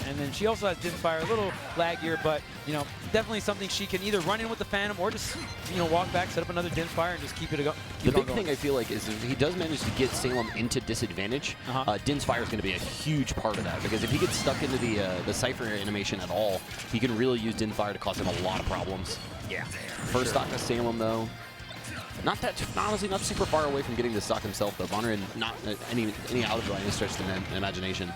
And then she also has Dim Fire, a little laggier, but you know, definitely something she can either run in with the Phantom or just, you know, walk back, set up another Dim Fire, and just keep it going. The big thing I feel like is if he does manage to get Salem into disadvantage, Din's Fire is going to be a huge part of that, because if he gets stuck into the Cypher animation at all, he can really use Din Fire to cause him a lot of problems. Yeah. First stock to Salem, though. Honestly, not super far away from getting the stock himself, though. Bonren, not any out of any stretch of imagination.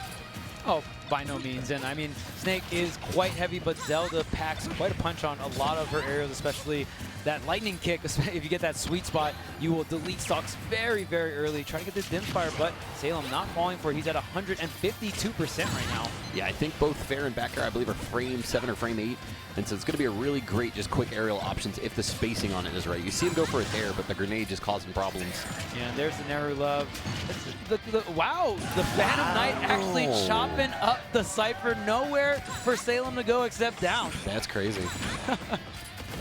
Oh, by no means. And I mean, Snake is quite heavy, but Zelda packs quite a punch on a lot of her areas, especially that lightning kick. If you get that sweet spot, you will delete stocks very, very early. Try to get this Dim Fire, but Salem not falling for it. He's at 152% right now. Yeah, I think both Fair and Backer, I believe, are frame 7 or frame 8. And so it's going to be a really great, just quick aerial options if the spacing on it is right. You see him go for it there, but the grenade just causing problems. Yeah, there's the Nairo Love. Wow, the Phantom Knight actually chopping up the Cypher. Nowhere for Salem to go except down. That's crazy.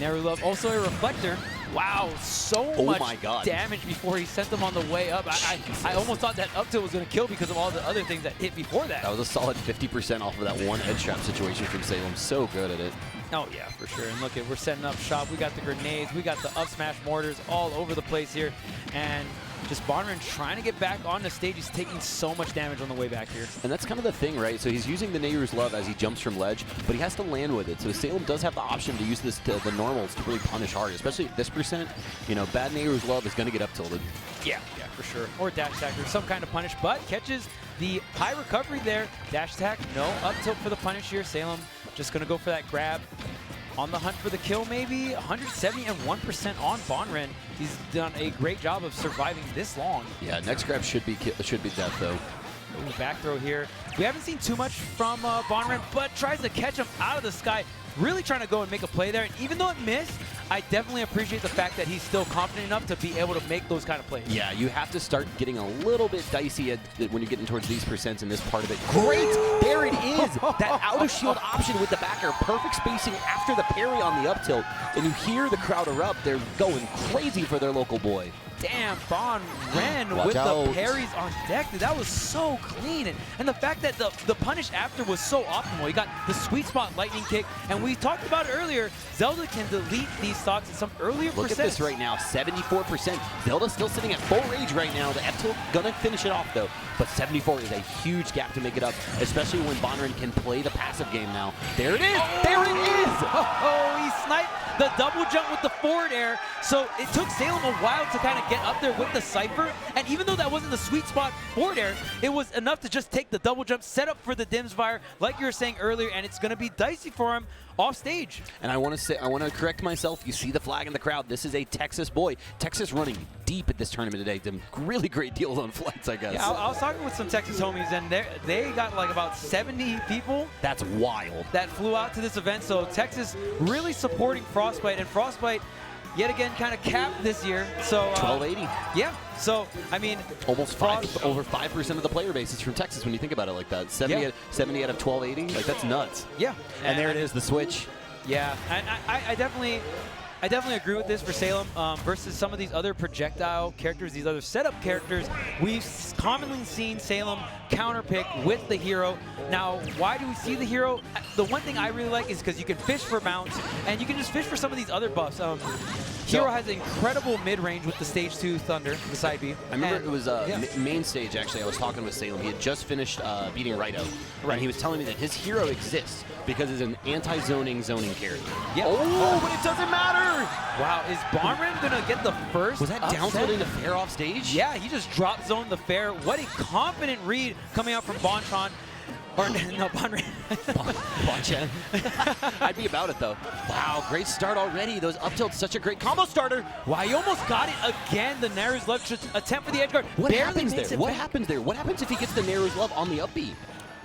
Nairo Love, also a reflector. Wow, so much damage before he sent them on the way up. I almost thought that up tilt was going to kill because of all the other things that hit before that. That was a solid 50% off of that one edge trap situation from Salem. So good at it. Oh, yeah, for sure. And look, we're setting up shop. We got the grenades. We got the up smash mortars all over the place here. And just Bonren trying to get back on the stage. He's taking so much damage on the way back here. And that's kind of the thing, right? So he's using the Nairu's Love as he jumps from ledge, but he has to land with it. So Salem does have the option to use this the normals to really punish hard, especially at this percent. You know, bad Nairu's Love is going to get up tilted. Yeah, for sure. Or dash attack or some kind of punish, but catches the high recovery there. Dash attack, no up tilt for the punish here. Salem just going to go for that grab. On the hunt for the kill, maybe 171% on Bonren. He's done a great job of surviving this long. Yeah, next grab should be death though. Ooh, back throw here. We haven't seen too much from Bonren, but tries to catch him out of the sky. Really trying to go and make a play there. And even though it missed, I definitely appreciate the fact that he's still confident enough to be able to make those kind of plays. Yeah, you have to start getting a little bit dicey when you're getting towards these percents in this part of it. Great! There it is! That out-of-shield option with the backer. Perfect spacing after the parry on the up tilt. And you hear the crowd erupt. They're going crazy for their local boy. damn, Bon Ren Watch with out. the parries on deck. Dude, that was so clean. And the fact that the punish after was so optimal. You got the sweet spot lightning kick, and we talked about it earlier. Zelda can delete these stocks at some earlier Look at this right now, 74%. Zelda's still sitting at full rage right now. The F-tilt gonna finish it off though, but 74 is a huge gap to make it up, especially when Bon Ren can play the passive game now. There it is! There it is! Oh, he sniped the double jump with the forward air. So it took Salem a while to kind of get up there with the Cypher. And even though that wasn't the sweet spot forward air, it was enough to just take the double jump, set up for the Dims fire, like you were saying earlier, and it's going to be dicey for him off stage. And I want to correct myself. You see the flag in the crowd. This is a Texas boy. Texas running deep at this tournament today. Some really great deals on flights, I guess. Yeah, I was talking with some Texas homies, and they got like about 70 people. That's wild. That flew out to this event. So Texas really supporting Frostbite, and Frostbite yet again kind of capped this year. So 1280. Yeah. So I mean, almost over 5% of the player base is from Texas when you think about it like that. 70 out of 1280. Like that's nuts. Yeah. And there it is, the switch. Yeah, and I definitely agree with this for Salem versus some of these other projectile characters, these other setup characters. We've commonly seen Salem counterpick with the hero. Now, why do we see the hero? The one thing I really like is because you can fish for mounts, and you can just fish for some of these other buffs. Hero has incredible mid-range with the stage 2 Thunder, the side B. I remember it was main stage, actually. I was talking with Salem. He had just finished beating Raito. Right. And he was telling me that his hero exists because it's an anti-zoning character. Yeah. Oh, but it doesn't matter! Wow, is Bon Ren going to get the first Was that down tilting the fair off stage? Yeah, he just drop zoned the fair. What a confident read coming out from Bontron. Or no, Bon Ren. Bonchen. I'd be about it though. Wow, great start already. Those up tilts, such a great combo starter. Wow, he almost got it again. The Nairo's love should attempt for the edge guard. What happens there? What happens there? What happens if he gets the Nairo's love on the up B?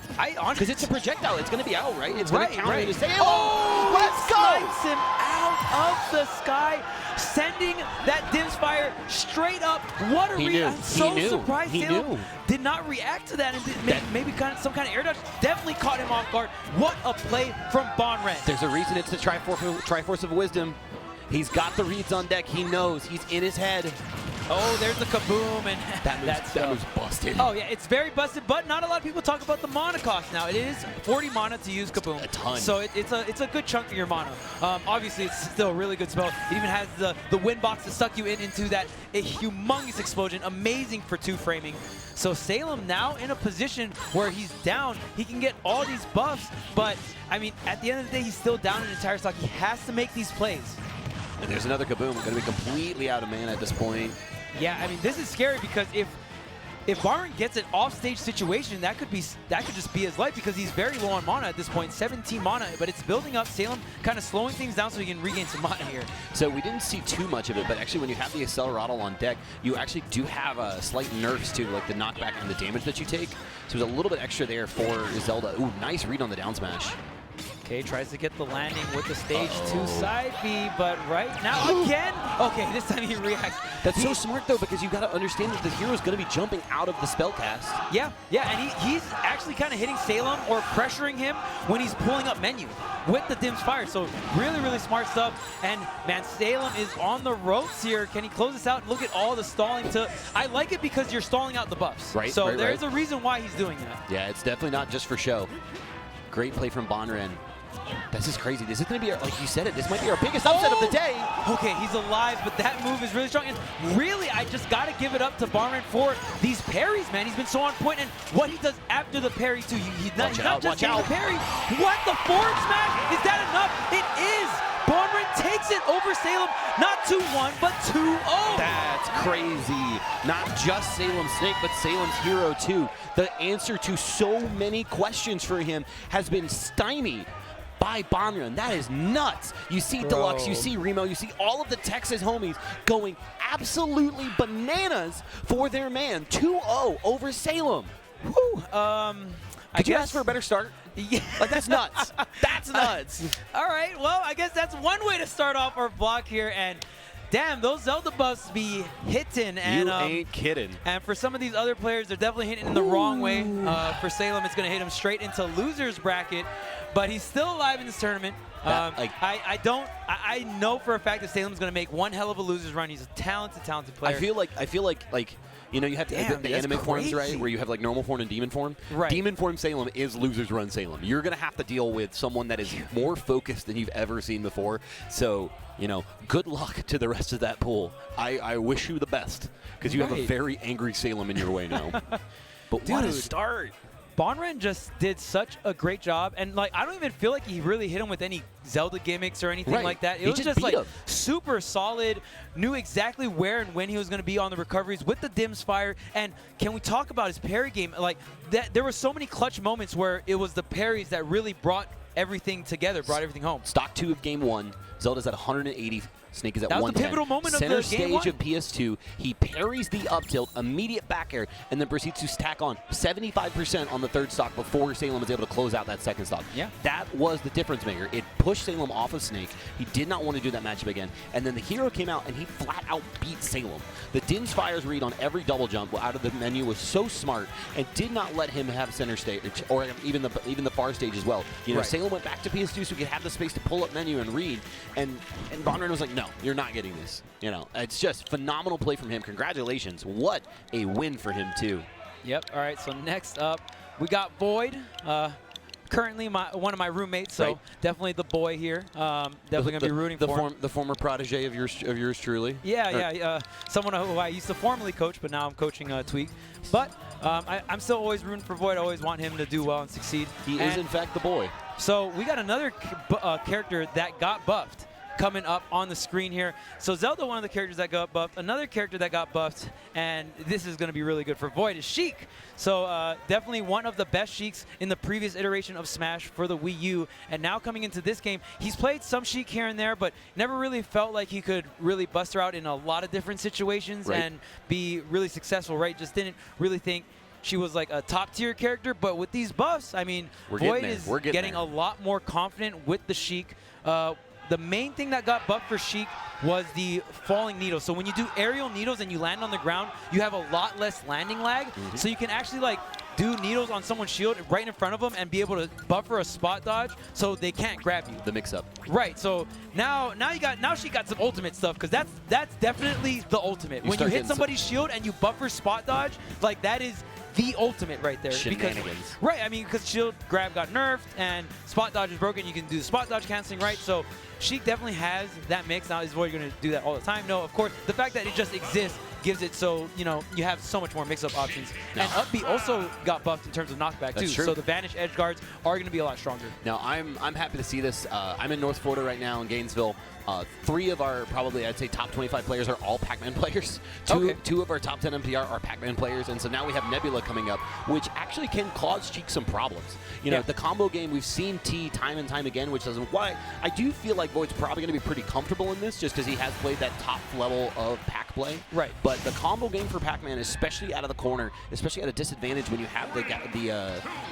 Because it's a projectile. It's going to be out, right? It's going to count into Salem. Oh, let's go! Snipes him out of the sky, sending that Dims fire straight up. What a read. I'm so surprised Salem did not react to that and maybe some kind of air dodge. Definitely caught him off guard. What a play from Bon Ren. There's a reason it's the Triforce of Wisdom. He's got the reads on deck. He knows. He's in his head. Oh, there's the kaboom, and that move's busted. Oh yeah, it's very busted, but not a lot of people talk about the mana cost now. It is 40 mana to use kaboom. A ton. So it's a good chunk of your mana. Obviously, it's still a really good spell. It even has the wind box to suck you into that humongous explosion. Amazing for 2 framing. So Salem now in a position where he's down. He can get all these buffs, but I mean, at the end of the day, he's still down an entire stock. He has to make these plays. And there's another kaboom. Going to be completely out of mana at this point. Yeah, I mean, this is scary because if Byron gets an off-stage situation, that could just be his life because he's very low on mana at this point, 17 mana, but it's building up. Salem kind of slowing things down so he can regain some mana here. So we didn't see too much of it, but actually when you have the Accelerotl on deck, you actually do have slight nerfs to like the knockback and the damage that you take. So there's a little bit extra there for Zelda. Ooh, nice read on the down smash. Okay, tries to get the landing with the stage 2 side B, but right now again. Okay, this time he reacts. That's so smart though, because you got to understand that the hero's going to be jumping out of the spellcast. Yeah, and he's actually kind of hitting Salem or pressuring him when he's pulling up menu with the Dims fire. So really, really smart stuff. And man, Salem is on the ropes here. Can he close this out? Look at all the stalling. I like it because you're stalling out the buffs. Right. So there's a reason why he's doing that. Yeah, it's definitely not just for show. Great play from Bon Ren. This is crazy. This is going to be, like you said it, this might be our biggest upset of the day. Okay, he's alive, but that move is really strong. And really, I just got to give it up to Bon Ren for these parries, man. He's been so on point, and what he does after the parry, too. He's not just getting the parry. What? The forward smash? Is that enough? It is. Bon Ren takes it over Salem. Not 2-1, but 2-0. That's crazy. Not just Salem Snake, but Salem's hero, too. The answer to so many questions for him has been stymied by Bon Ren. That is nuts. You see Deluxe, you see Remo, you see all of the Texas homies going absolutely bananas for their man. 2-0 over Salem. Whew. Could you ask for a better start? Yeah. Like, that's nuts. That's nuts. All right. Well, I guess that's one way to start off our block here. And damn, those Zelda buffs be hitting. And, you ain't kidding. And for some of these other players, they're definitely hitting in the wrong way. For Salem, it's going to hit him straight into loser's bracket. But he's still alive in this tournament. I know for a fact that Salem's going to make one hell of a loser's run. He's a talented player. I feel like you know, you have to the anime forms, right? Where you have like normal form and demon form. Right. Demon form Salem is loser's run Salem. You're going to have to deal with someone that is more focused than you've ever seen before. So, you know, good luck to the rest of that pool. I wish you the best because you have a very angry Salem in your way now. But what a start. Bonren just did such a great job, and like I don't even feel like he really hit him with any Zelda gimmicks or anything like that. It was just like super solid, knew exactly where and when he was going to be on the recoveries with the Dim's Fire. And can we talk about his parry game? Like there were so many clutch moments where it was the parries that really brought everything together, brought everything home. Stock 2 of game 1, Zelda's at 180. Snake is at 110. That was the pivotal moment Center of the game stage of PS2. He parries the up tilt, immediate back air, and then proceeds to stack on 75% on the third stock before Salem was able to close out that second stock. Yeah. That was the difference maker. It pushed Salem off of Snake. He did not want to do that matchup again. And then the hero came out, and he flat out beat Salem. The Din's Fire's read on every double jump out of the menu was so smart and did not let him have center stage, or even the far stage as well. You know, Salem went back to PS2 so he could have the space to pull up menu and read, and Bonren was like, no, you're not getting this. You know, it's just phenomenal play from him. Congratulations. What a win for him, too. Yep. All right, so next up, we got Void. Currently one of my roommates, so definitely the boy here. Definitely going to be rooting for him. The former protege of yours truly. Yeah. Someone who I used to formerly coach, but now I'm coaching Tweek. But I'm still always rooting for Void. I always want him to do well and succeed. He is, in fact, the boy. So we got another character that got buffed coming up on the screen here. So Zelda, one of the characters that got buffed. Another character that got buffed, and this is going to be really good for Void, is Sheik. So definitely one of the best Sheiks in the previous iteration of Smash for the Wii U. And now coming into this game, he's played some Sheik here and there, but never really felt like he could really bust her out in a lot of different situations and be really successful, right? Just didn't really think she was like a top-tier character. But with these buffs, I mean, Void is getting a lot more confident with the Sheik. The main thing that got buffed for Sheik was the falling needles. So when you do aerial needles and you land on the ground, you have a lot less landing lag. So you can actually like do needles on someone's shield right in front of them and be able to buffer a spot dodge so they can't grab you. The mix-up. Right. So now she got some ultimate stuff, because that's definitely the ultimate. When you hit somebody's shield and you buffer spot dodge, like that is the ultimate right there. Shenanigans. Because shield grab got nerfed and spot dodge is broken. You can do the spot dodge canceling, right? So Sheik definitely has that mix. Now, is Void going to do that all the time? No, of course. The fact that it just exists gives it so, you know, you have so much more mix-up options. And Up B also got buffed in terms of knockback, too. So the Vanish edge guards are going to be a lot stronger. Now, I'm happy to see this. I'm in North Florida right now in Gainesville. 3 of our, probably, I'd say, top 25 players are all Pac-Man players. Two of our top 10 MPR are Pac-Man players, and so now we have Nebula coming up, which actually can cause Sheik some problems. You know, the combo game, we've seen T time and time again, which doesn't why. I do feel like Void's probably going to be pretty comfortable in this, just because he has played that top level of Pac play. Right. But the combo game for Pac-Man, especially out of the corner, especially at a disadvantage when you have the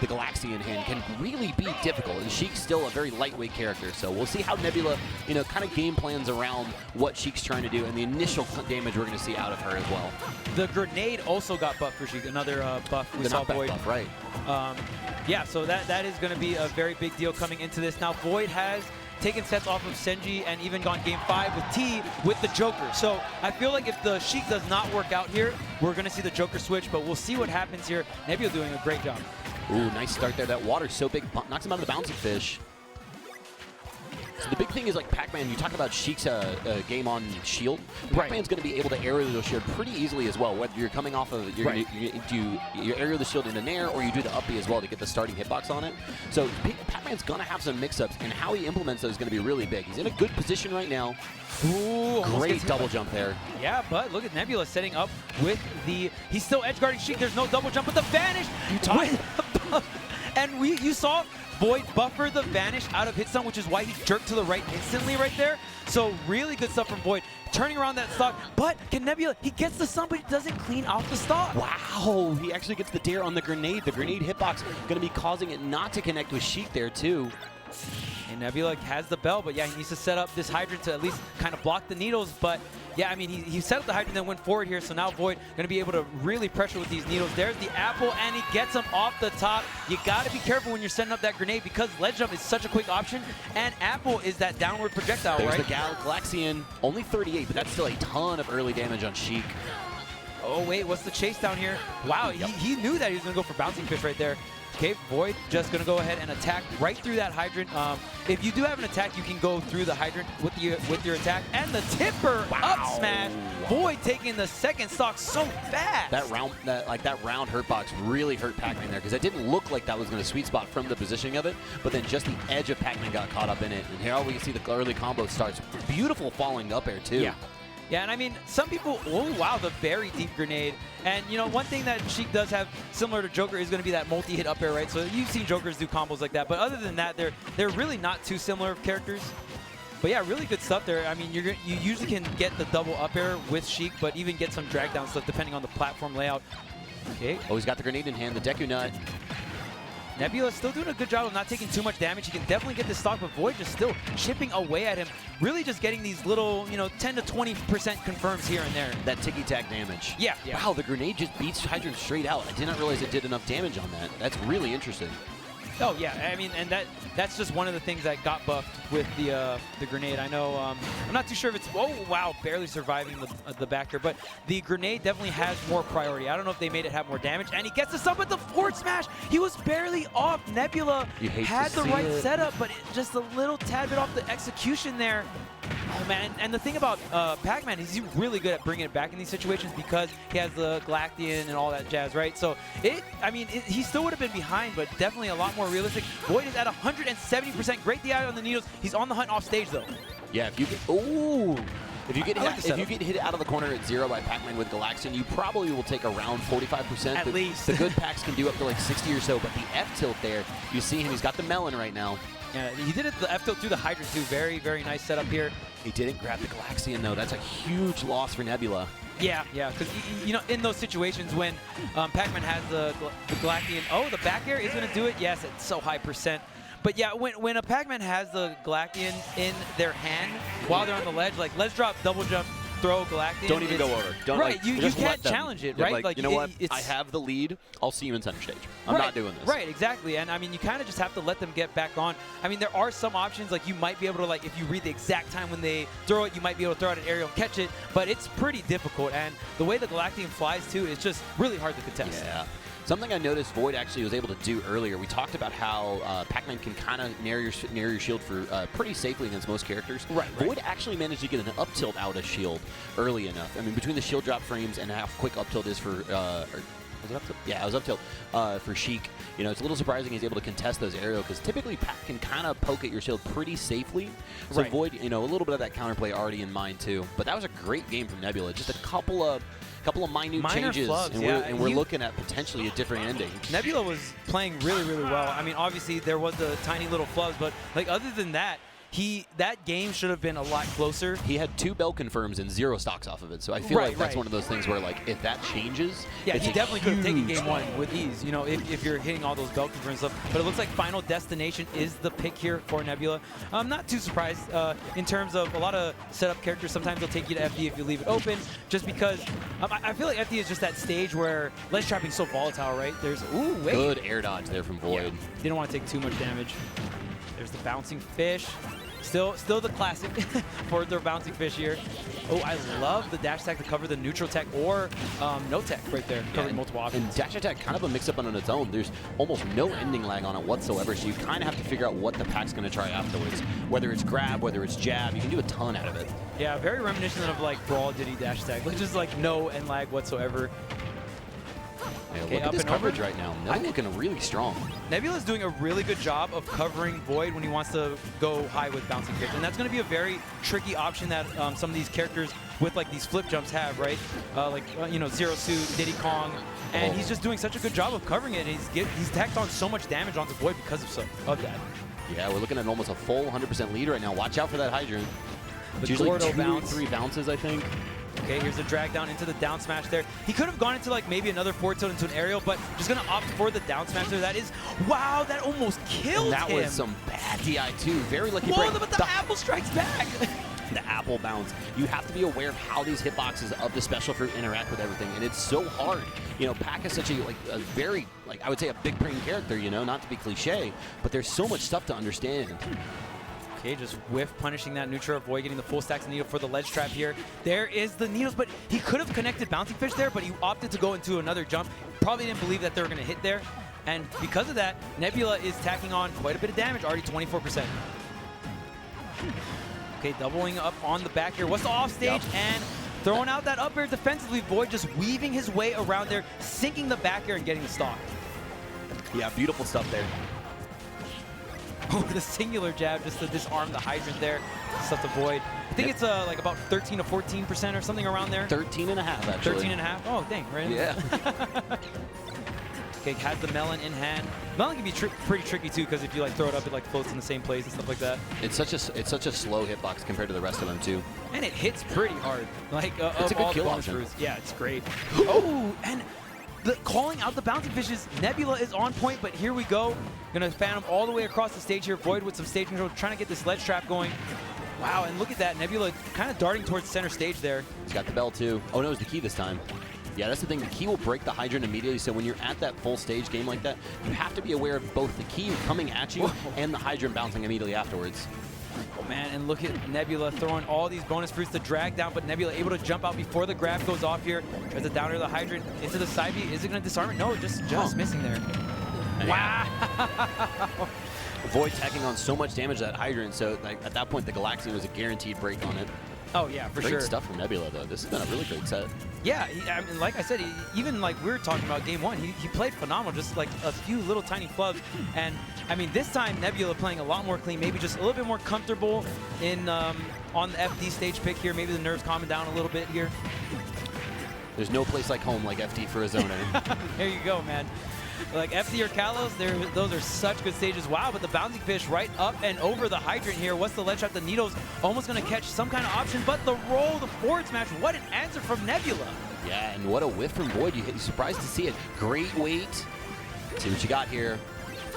Galaxy in hand, can really be difficult. And Sheik's still a very lightweight character, so we'll see how Nebula, you know, kind of game plans around what Sheik's trying to do and the initial damage we're going to see out of her as well. The grenade also got buffed for Sheik, another buff we saw Void. Buff, right. Yeah, so that is going to be a very big deal coming into this. Now, Void has taken sets off of Senji and even gone game 5 with T with the Joker. So I feel like if the Sheik does not work out here, we're going to see the Joker switch, but we'll see what happens here. Nebula doing a great job. Ooh, nice start there. That water's so big, knocks him out of the bouncing fish. So the big thing is, like, Pac-Man, you talk about Sheik's game on shield. Pac-Man's going to be able to aerial the shield pretty easily as well, whether you're coming off of, you aerial the shield into Nair, or you do the up B as well to get the starting hitbox on it. So Pac-Man's going to have some mix-ups, and how he implements those is going to be really big. He's in a good position right now. Ooh, great double jump there. Yeah, but look at Nebula setting up with the... He's still edge guarding Sheik. There's no double jump, but the Vanish! And you saw Void buffer the Vanish out of hit stun, which is why he jerked to the right instantly right there. So really good stuff from Void. Turning around that stock, but can Nebula, he gets the stun, but he doesn't clean off the stock. Wow, he actually gets the dare on the grenade. The grenade hitbox going to be causing it not to connect with Sheik there too. And Nebula has the bell, but yeah, he needs to set up this hydrant to at least kind of block the needles, but Yeah, I mean, he set up the hydrant, then went forward here, so now Void going to be able to really pressure with these needles. There's the apple, and he gets him off the top. You got to be careful when you're setting up that grenade because ledge jump is such a quick option, and apple is that downward projectile, There's right? the Galaxian, only 38, but that's still a ton of early damage on Sheik. Oh, wait, what's the chase down here? Wow, he knew that he was going to go for bouncing fish right there. Okay, Void just going to go ahead and attack right through that hydrant. If you do have an attack, you can go through the hydrant with your attack. And the tipper up smash. Void taking the second stock so fast. That round hurt box really hurt Pac-Man there because it didn't look like that was going to sweet spot from the positioning of it, but then just the edge of Pac-Man got caught up in it. And here we see the early combo starts. Beautiful falling up air too. Yeah. Yeah, and I mean, some people, oh wow, the very deep grenade. And you know, one thing that Sheik does have similar to Joker is going to be that multi-hit up air, right? So you've seen Jokers do combos like that, but other than that, they're really not too similar characters. But yeah, really good stuff there. I mean, you usually can get the double up air with Sheik, but even get some drag down stuff depending on the platform layout. Okay. Oh, he's got the grenade in hand, the Deku Nut. Nebula's still doing a good job of not taking too much damage. He can definitely get this stock, but Void just still chipping away at him. Really just getting these little, 10 to 20% confirms here and there. That ticky-tack damage. Yeah. Wow, the grenade just beats Hydrant straight out. I did not realize it did enough damage on that. That's really interesting. Oh, yeah. I mean, and that's just one of the things that got buffed with the grenade. I know, I'm not too sure if it's, oh, wow, barely surviving the back here, but the grenade definitely has more priority. I don't know if they made it have more damage, and he gets us up with the forward smash. He was barely off. Nebula had the right setup, but just a little tad bit off the execution there. Oh, man, and the thing about Pac-Man is he's really good at bringing it back in these situations because he has the Galactian and all that jazz, right? So, he still would have been behind, but definitely a lot more realistic. Void is at 170%. Great DI on the needles. He's on the hunt off stage, though. Yeah, if you get hit out of the corner at 0 by Pac-Man with Galaxian, you probably will take around 45%. At least. The good packs can do up to like 60 or so, but the F-tilt there, you see him, he's got the melon right now. Yeah, he did it the F-tilt through the hydrant too. Very, very nice setup here. He didn't grab the Galaxian though. That's a huge loss for Nebula. Yeah, because in those situations when Pac-Man has the Galactian, oh, the back air is going to do it. Yes, it's so high percent. But yeah, when a Pac-Man has the Galactian in their hand while they're on the ledge, like let's drop, double jump, throw Galactian. Don't even go over. Don't, right, you can't challenge it, right? Like, you know what? I have the lead. I'll see you in center stage. I'm not doing this. Right, exactly. And I mean, you kind of just have to let them get back on. I mean, there are some options, like you might be able to, like if you read the exact time when they throw it, you might be able to throw out an aerial and catch it, but it's pretty difficult. And the way the Galactian flies too is just really hard to contest. Yeah. Something I noticed Void actually was able to do earlier, we talked about how Pac-Man can kind of narrow your shield for pretty safely against most characters. Right. Void actually managed to get an up tilt out of shield early enough. I mean, between the shield drop frames and how quick up tilt is for... was it up tilt? Yeah, it was up tilt for Sheik. It's a little surprising he's able to contest those aerial because typically Pac can kind of poke at your shield pretty safely. So Void, a little bit of that counterplay already in mind too. But that was a great game from Nebula. Just a couple of minor changes, flubs, and we're looking at potentially a different ending. Nebula was playing really, really well. I mean, obviously there was the tiny little flubs, but like other than that, that game should have been a lot closer. He had 2 bell confirms and 0 stocks off of it, so I feel like that's one of those things where, like, if that changes, yeah, he definitely could have taken game 1 with ease. If you're hitting all those bell confirms stuff. But it looks like Final Destination is the pick here for Nebula. I'm not too surprised in terms of a lot of setup characters. Sometimes they'll take you to FD if you leave it open, just because I feel like FD is just that stage where ledge trapping is so volatile, right? There's good air dodge there from Void. Yeah, didn't want to take too much damage. There's the bouncing fish. Still the classic for their bouncing fish here. Oh, I love the dash attack to cover the neutral tech or no tech right there, covering multiple options. And dash attack kind of a mix-up on its own. There's almost no ending lag on it whatsoever, so you kind of have to figure out what the pack's going to try afterwards. Whether it's grab, whether it's jab, you can do a ton out of it. Yeah, very reminiscent of like Brawl Diddy dash attack, which is like no end lag whatsoever. Yeah, look at this coverage right now. Nebula looking really strong. Nebula's doing a really good job of covering Void when he wants to go high with bouncing fish. And that's going to be a very tricky option that some of these characters with like these flip jumps have, right? Zero Suit, Diddy Kong. And he's just doing such a good job of covering it. He's tacked on so much damage onto Void because of that. Yeah, we're looking at almost a full 100% lead right now. Watch out for that Hydrant. The it's usually Gordo 2 bounce. 3 bounces, I think. Okay, here's a drag down into the down smash there. He could have gone into like maybe another forward tilt into an aerial, but just gonna opt for the down smash there. That is, wow, that almost killed him. That was some bad DI too. Very lucky break. break. But the apple strikes back. the apple bounce. You have to be aware of how these hitboxes of the special fruit interact with everything, and it's so hard. You know, Pac is such a very I would say a big brain character. You know, not to be cliche, but there's so much stuff to understand. Okay, just whiff punishing that neutral, avoid getting the full stacks of needle for the ledge trap here. There is the needles, but he could have connected Bouncing Fish there, but he opted to go into another jump. Probably didn't believe that they were going to hit there. And because of that, Nebula is tacking on quite a bit of damage, already 24%. Okay, doubling up on the back here. What's the offstage? And throwing out that up air defensively. Void just weaving his way around there, sinking the back air and getting the stock. Yeah, beautiful stuff there. Oh, the singular jab just to disarm the hydrant there. Stuff to Void. I think it's like about 13 to 14% or something around there. 13.5 actually. 13.5? Oh, dang, right? Yeah. Okay, has the melon in hand. Melon can be pretty tricky too, because if you throw it up, it floats in the same place and stuff like that. It's such a slow hitbox compared to the rest of them too. And it hits pretty hard. It's a good kill option. Fruits. Yeah, it's great. Oh, and calling out the Bouncing Fishes. Nebula is on point, but here we go. Gonna fan him all the way across the stage here. Void with some stage control, trying to get this ledge trap going. Wow, and look at that. Nebula kind of darting towards center stage there. He's got the bell too. Oh no, it's the key this time. Yeah, that's the thing. The key will break the hydrant immediately, so when you're at that full stage game like that, you have to be aware of both the key coming at you and the hydrant bouncing immediately afterwards. Oh man, and look at Nebula throwing all these bonus fruits to drag down, but Nebula able to jump out before the grab goes off here. There's a downer of the hydrant into the side B. Is it going to disarm it? No, just missing there. Wow! Void tacking on so much damage to that hydrant, so at that point the Galaxy was a guaranteed break on it. Oh yeah, for sure. Great stuff from Nebula though. This has been a really great set. Yeah, I mean, like I said, even we were talking about game one, he played phenomenal, just a few little tiny flubs. And I mean, this time Nebula playing a lot more clean, maybe just a little bit more comfortable in on the FD stage pick here. Maybe the nerves calming down a little bit here. There's no place like home like FD for a zoner. There you go, man. Like FD or Kalos, those are such good stages. Wow, but the Bouncing Fish right up and over the hydrant here. What's the ledge trap? The Needle's almost going to catch some kind of option, but the roll, the forward smash, what an answer from Nebula. Yeah, and what a whiff from Void. You're surprised to see it. Great weight. See what you got here.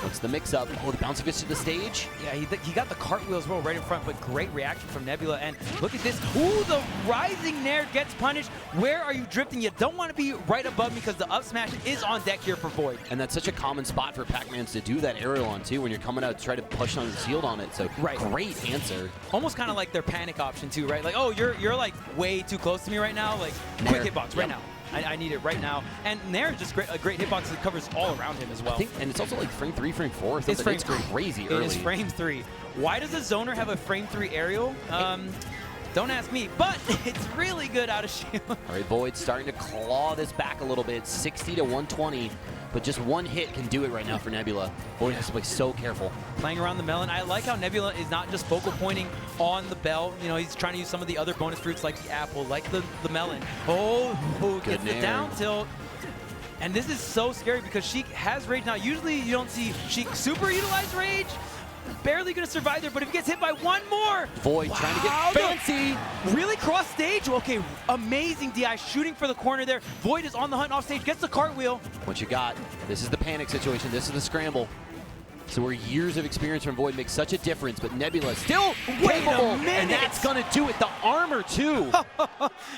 What's the mix-up? Oh, the Bouncing Fish to the stage. Yeah, he got the cartwheel as well right in front, but great reaction from Nebula. And look at this. Ooh, the rising Nair gets punished. Where are you drifting? You don't want to be right above me because the up smash is on deck here for Void. And that's such a common spot for Pac-Mans to do that aerial on, too, when you're coming out to try to push on the shield on it. So great answer. Almost kind of like their panic option, too, right? Like, oh, you're way too close to me right now. Like, quick hitbox right now. I need it right now. And Nair is just a great hitbox that covers all around him as well. And it's also like frame 3, frame 4. It's frame 3. Crazy early. It is frame 3. Why does a zoner have a frame 3 aerial? Don't ask me, but it's really good out of shield. All right, Void starting to claw this back a little bit, 60 to 120. But just one hit can do it right now for Nebula. Void has to play so careful. Playing around the melon. I like how Nebula is not just focal pointing on the bell. You know, he's trying to use some of the other bonus fruits like the apple, like the melon. Oh, gets the down tilt. And this is so scary because Sheik has rage now. Usually you don't see Sheik super utilize rage. Barely going to survive there, but if he gets hit by one more. Void trying to get fancy. Really cross stage. Okay, amazing DI shooting for the corner there. Void is on the hunt off stage, gets the cartwheel. What you got? This is the panic situation. This is the scramble. So where years of experience from Void makes such a difference, but Nebula is still capable, and that's going to do it. The armor, too.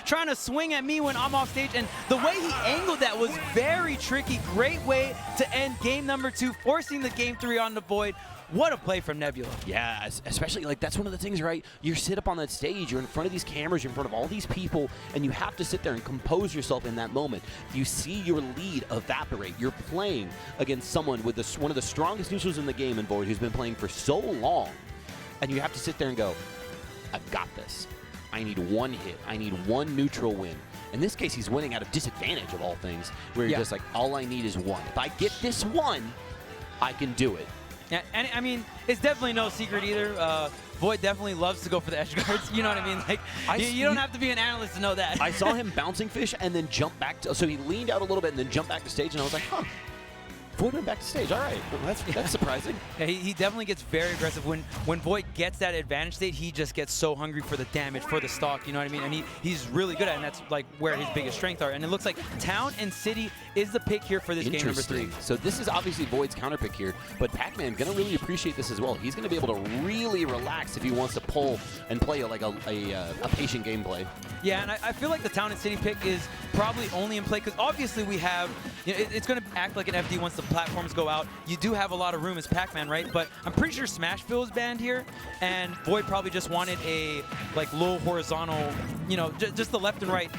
Trying to swing at me when I'm off stage, and the way he angled that was very tricky. Great way to end game number 2, forcing the game 3 on the Void. What a play from Nebula. Yeah, especially that's one of the things, right? You sit up on that stage, you're in front of these cameras, you're in front of all these people, and you have to sit there and compose yourself in that moment. You see your lead evaporate. You're playing against someone with one of the strongest neutrals in the game in Void who's been playing for so long, and you have to sit there and go, I've got this. I need one hit. I need one neutral win. In this case, he's winning out of disadvantage of all things, where you're just like, all I need is one. If I get this one, I can do it. Yeah, and I mean, it's definitely no secret either. Void definitely loves to go for the edge guards. You know what I mean? Like, you don't have to be an analyst to know that. I saw him Bouncing Fish and then jump back. So he leaned out a little bit and then jumped back to stage, and I was like, huh. Void went back to stage. All right, well, that's surprising. Yeah, he definitely gets very aggressive. When Void gets that advantage state, he just gets so hungry for the damage, for the stock. You know what I mean? And he's really good at it, and that's like where his biggest strengths are. And it looks like Town and City is the pick here for this game number 3. So this is obviously Void's counter pick here, but Pac-Man going to really appreciate this as well. He's going to be able to really relax if he wants to pull and play like a patient gameplay. Yeah, and I feel like the Town and City pick is probably only in play because obviously we have, you know, it's going to act like an FD once the platforms go out. You do have a lot of room as Pac-Man, right? But I'm pretty sure Smashville is banned here, and Void probably just wanted a like low horizontal, you know, just the left and right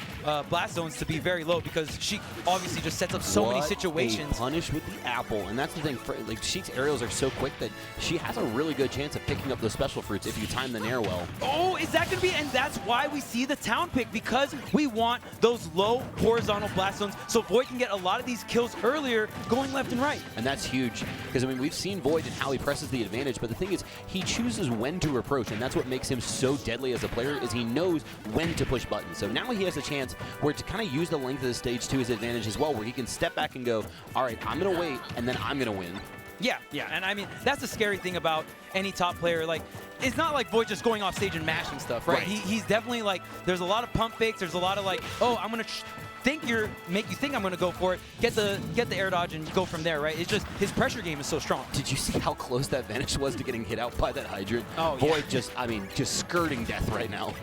blast zones to be very low because Sheik obviously just sets up so many situations. A punish with the apple, and that's the thing. Like Sheik's aerials are so quick that she has a really good chance of picking up those special fruits if you time the nair well. Oh, is that going to be? And that's why we see the Town pick, because we want those low horizontal blast zones so Void can get a lot of these kills earlier going left and right. And that's huge because, I mean, we've seen Void and how he presses the advantage, but the thing is he chooses when to approach, and that's what makes him so deadly as a player is he knows when to push buttons. So now he has a chance where to kind of use the length of the stage to his advantage as well, where he can step back and go, all right, I'm going to wait, and then I'm going to win. Yeah, and I mean, that's the scary thing about any top player. Like, it's not like Void just going off stage and mashing stuff, right? He's definitely like, there's a lot of pump fakes, there's a lot of like, oh, I'm going to make you think I'm going to go for it, get the air dodge and go from there, right? It's just his pressure game is so strong. Did you see how close that Vanish was to getting hit out by that Hydrant? Oh, Void just skirting death right now.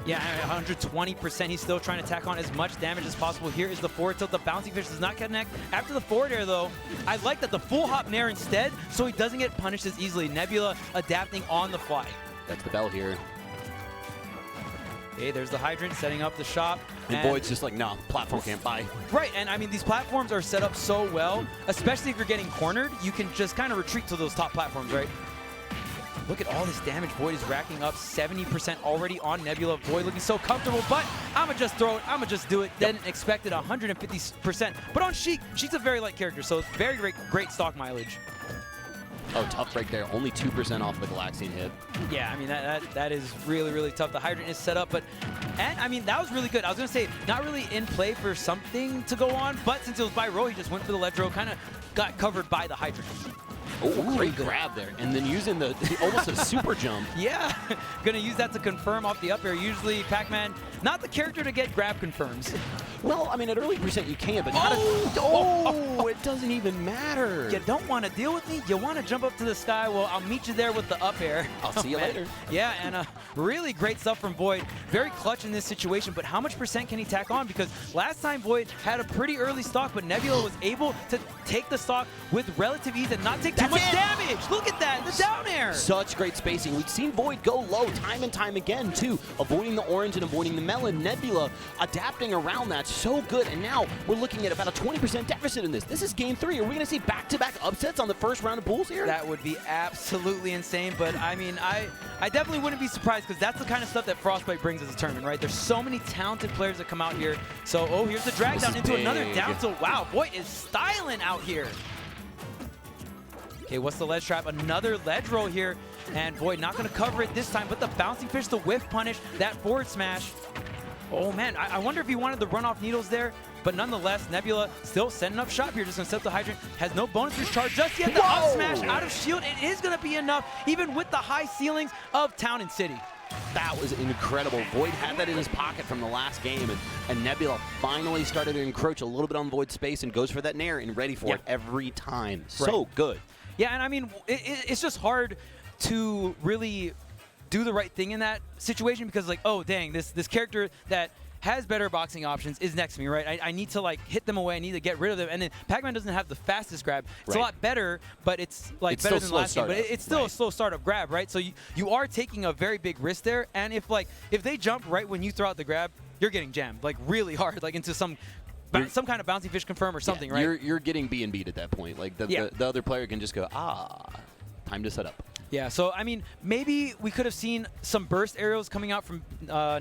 Yeah, 120%. He's still trying to tack on as much damage as possible. Here is the forward tilt. The bouncing fish does not connect. After the forward air, though, I like that the full hop nair instead, so he doesn't get punished as easily. Nebula adapting on the fly. That's the bell here. Okay, there's the Hydrant setting up the shop. And Void's just like, no, platform can't buy. Right, and I mean, these platforms are set up so well, especially if you're getting cornered, you can just kind of retreat to those top platforms, right? Look at all this damage Void is racking up, 70% already on Nebula. Void looking so comfortable, but I'ma just throw it, I'ma just do it. Didn't expect it, 150%. But on Sheik, Sheik's a very light character, so very great stock mileage. Oh, tough break there. Only 2% off the Galaxian hit. Yeah, I mean, that is really, really tough. The Hydrant is set up, and I mean, that was really good. I was going to say, not really in play for something to go on, but since it was by row, he just went for the ledge row, kind of got covered by the Hydrant. Oh, great grab there. And then using the almost a super jump. Yeah, going to use that to confirm off the up air. Usually, Pac-Man, not the character to get grab confirms. Well, I mean, at early percent you can, but not it doesn't even matter. You don't want to deal with me? You want to jump up to the sky? Well, I'll meet you there with the up air. I'll see you later. Yeah, and really great stuff from Void. Very clutch in this situation, but how much percent can he tack on? Because last time Void had a pretty early stock, but Nebula was able to take the stock with relative ease and not take too much damage. Look at that, the down air. Such great spacing. We've seen Void go low time and time again, too. Avoiding the orange and avoiding the melon. Nebula adapting around that so good, and now we're looking at about a 20% deficit in this. This is game 3. Are we going to see back-to-back upsets on the first round of pools here? That would be absolutely insane, but I mean, I definitely wouldn't be surprised because that's the kind of stuff that Frostbite brings as a tournament, right? There's so many talented players that come out here. So, oh, here's the drag down into another down. So, wow, Void is styling out here. Okay, what's the ledge trap? Another ledge roll here, and Void not going to cover it this time, but the bouncing fish, the whiff punish, that forward smash. Oh, man, I wonder if he wanted the runoff needles there, but nonetheless, Nebula still setting up shop here, just going to set up the Hydrant. Has no bonus charge just yet. The up smash out of shield, it is going to be enough, even with the high ceilings of Town and City. That was incredible. Void had that in his pocket from the last game, and Nebula finally started to encroach a little bit on Void's space and goes for that nair and ready for it every time. So good. Yeah, and I mean, it's just hard to really do the right thing in that situation because, like, oh, dang, this character that has better boxing options is next to me, right? I need to, like, hit them away. I need to get rid of them. And then Pac-Man doesn't have the fastest grab. It's a lot better, but it's, like, better than last game. But it's still a slow startup grab, right? So you are taking a very big risk there. And if they jump right when you throw out the grab, you're getting jammed, like, really hard, like, into some kind of bouncing fish confirm or something, right? You're getting B&B'd at that point. Like, the other player can just go, time to set up. Yeah, so, I mean, maybe we could have seen some burst aerials coming out from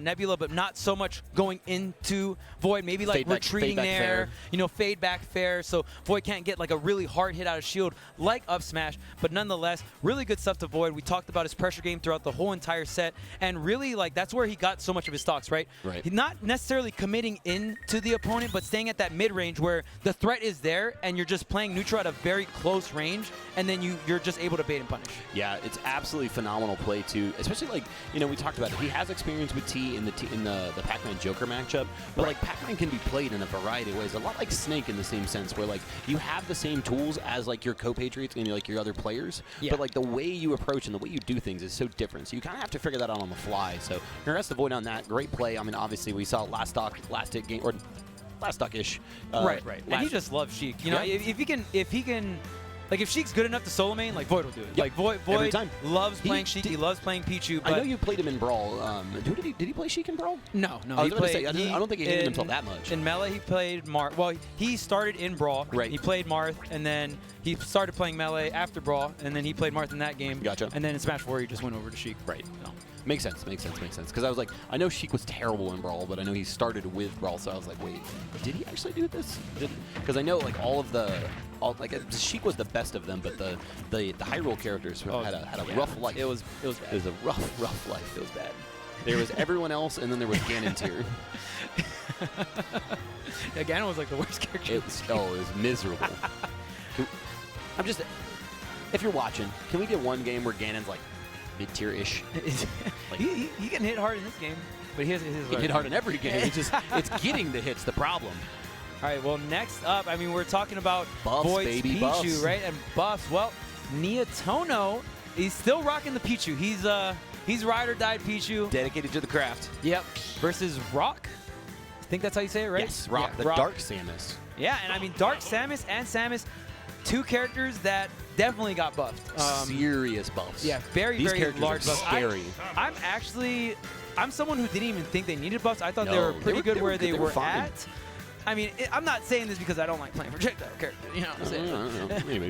Nebula, but not so much going into Void. Maybe, like, retreating there, you know, fade back fair, so Void can't get, like, a really hard hit out of shield like up smash. But nonetheless, really good stuff to Void. We talked about his pressure game throughout the whole entire set, and really, like, that's where he got so much of his stocks, right? He's not necessarily committing into the opponent, but staying at that mid-range where the threat is there, and you're just playing neutral at a very close range, and then you're just able to bait and punish. Yeah, it's absolutely phenomenal play too. Especially like we talked about it. He has experience with T in the Pac-Man Joker matchup, but like Pac-Man can be played in a variety of ways. A lot like Snake in the same sense, where like you have the same tools as like your co-patriots and like your other players, but like the way you approach and the way you do things is so different. So you kind of have to figure that out on the fly. So congrats to Void on that. Great play. I mean, obviously we saw last hit game or last stock-ish. Right. And he just loves Sheik. You know, if he can. Like, if Sheik's good enough to solo main, like, Void will do it. Like, Void loves playing Sheik. He loves playing Pichu. But I know you played him in Brawl. Did he play Sheik in Brawl? No. I was going to say, I don't think he hit him until that much. In Melee, he played Marth. Well, he started in Brawl. Right. He played Marth, and then he started playing Melee after Brawl, and then he played Marth in that game. Gotcha. And then in Smash 4, he just went over to Sheik. Right. No. Makes sense. Because I was like, I know Sheik was terrible in Brawl, but I know he started with Brawl, so I was like, wait, did he actually do this? Because I know like Sheik was the best of them, but the Hyrule characters had a rough life. It was a rough life. It was bad. There was everyone else, and then there was Ganon tier. Yeah, Ganon was like the worst character. It was miserable. If you're watching, can we get one game where Ganon's like mid-tier-ish? Like, he getting hit hard in this game, but he hit hard in every game. It's getting the hits the problem. All right, well, next up, I mean, we're talking about buffs, Void's baby, Pichu, buffs. right? And buffs. Well, Neotono, he's still rocking the Pichu. He's ride or died Pichu. Dedicated to the craft. Yep. Versus Rock. I think that's how you say it, right? Yes, Rock, the Dark Samus. Yeah, and I mean, Dark Samus and Samus, two characters that definitely got buffed. Serious buffs. Yeah, very large buffs. Scary. I'm someone who didn't even think they needed buffs. I thought they were pretty good where they were at. I mean, I'm not saying this because I don't like playing projectile characters, you know what I'm saying?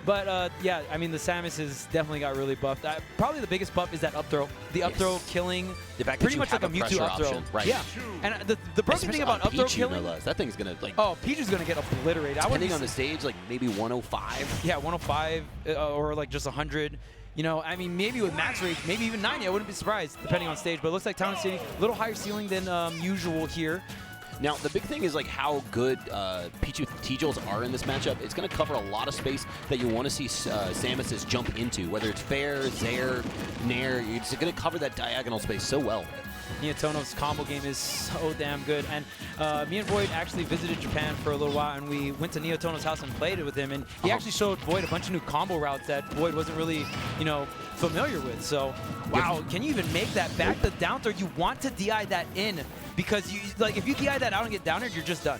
But yeah, I mean, the Samus has definitely got really buffed. Probably the biggest buff is that up throw. The up throw killing pretty much like a Mewtwo up throw. Right. Yeah. And the broken thing about up throw killing, that thing's gonna like. Oh, Pichu's gonna get obliterated. Depending on the stage, like maybe 105. Yeah, 105 or like just 100. You know, I mean, maybe with max rage, maybe even 90. I wouldn't be surprised, depending on stage. But it looks like Town and City a little higher ceiling than usual here. Now, the big thing is like how good Pichu T-Jils are in this matchup. It's going to cover a lot of space that you want to see Samus's jump into, whether it's Fair, Zaire, Nair. It's going to cover that diagonal space so well. Neotono's combo game is so damn good. And me and Void actually visited Japan for a little while, and we went to Neotono's house and played it with him. And he actually showed Void a bunch of new combo routes that Void wasn't really, familiar with. So, wow, can you even make that back to down throw? You want to DI that in because if you DI that out and get down air, you're just done.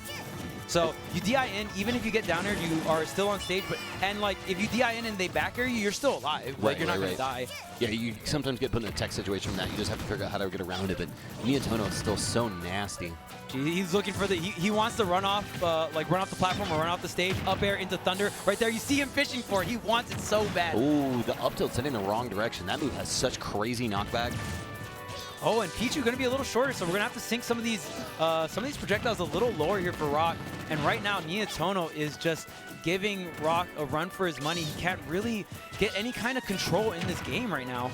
So you DI in, even if you get down air, you are still on stage. And if you DI in and they back air you, you're still alive. Like you're not gonna die. Yeah, you sometimes get put in a tech situation from that. You just have to figure out how to get around it. But Neotono is still so nasty. He's looking for he wants to run off, run off the platform or run off the stage, up air into Thunder. Right there, you see him fishing for it. He wants it so bad. Ooh, the up tilt sending the wrong direction. That move has such crazy knockback. Oh, and Pichu going to be a little shorter, so we're going to have to sink some of these projectiles a little lower here for Rock. And right now, Neotono is just giving Rock a run for his money. He can't really get any kind of control in this game right now.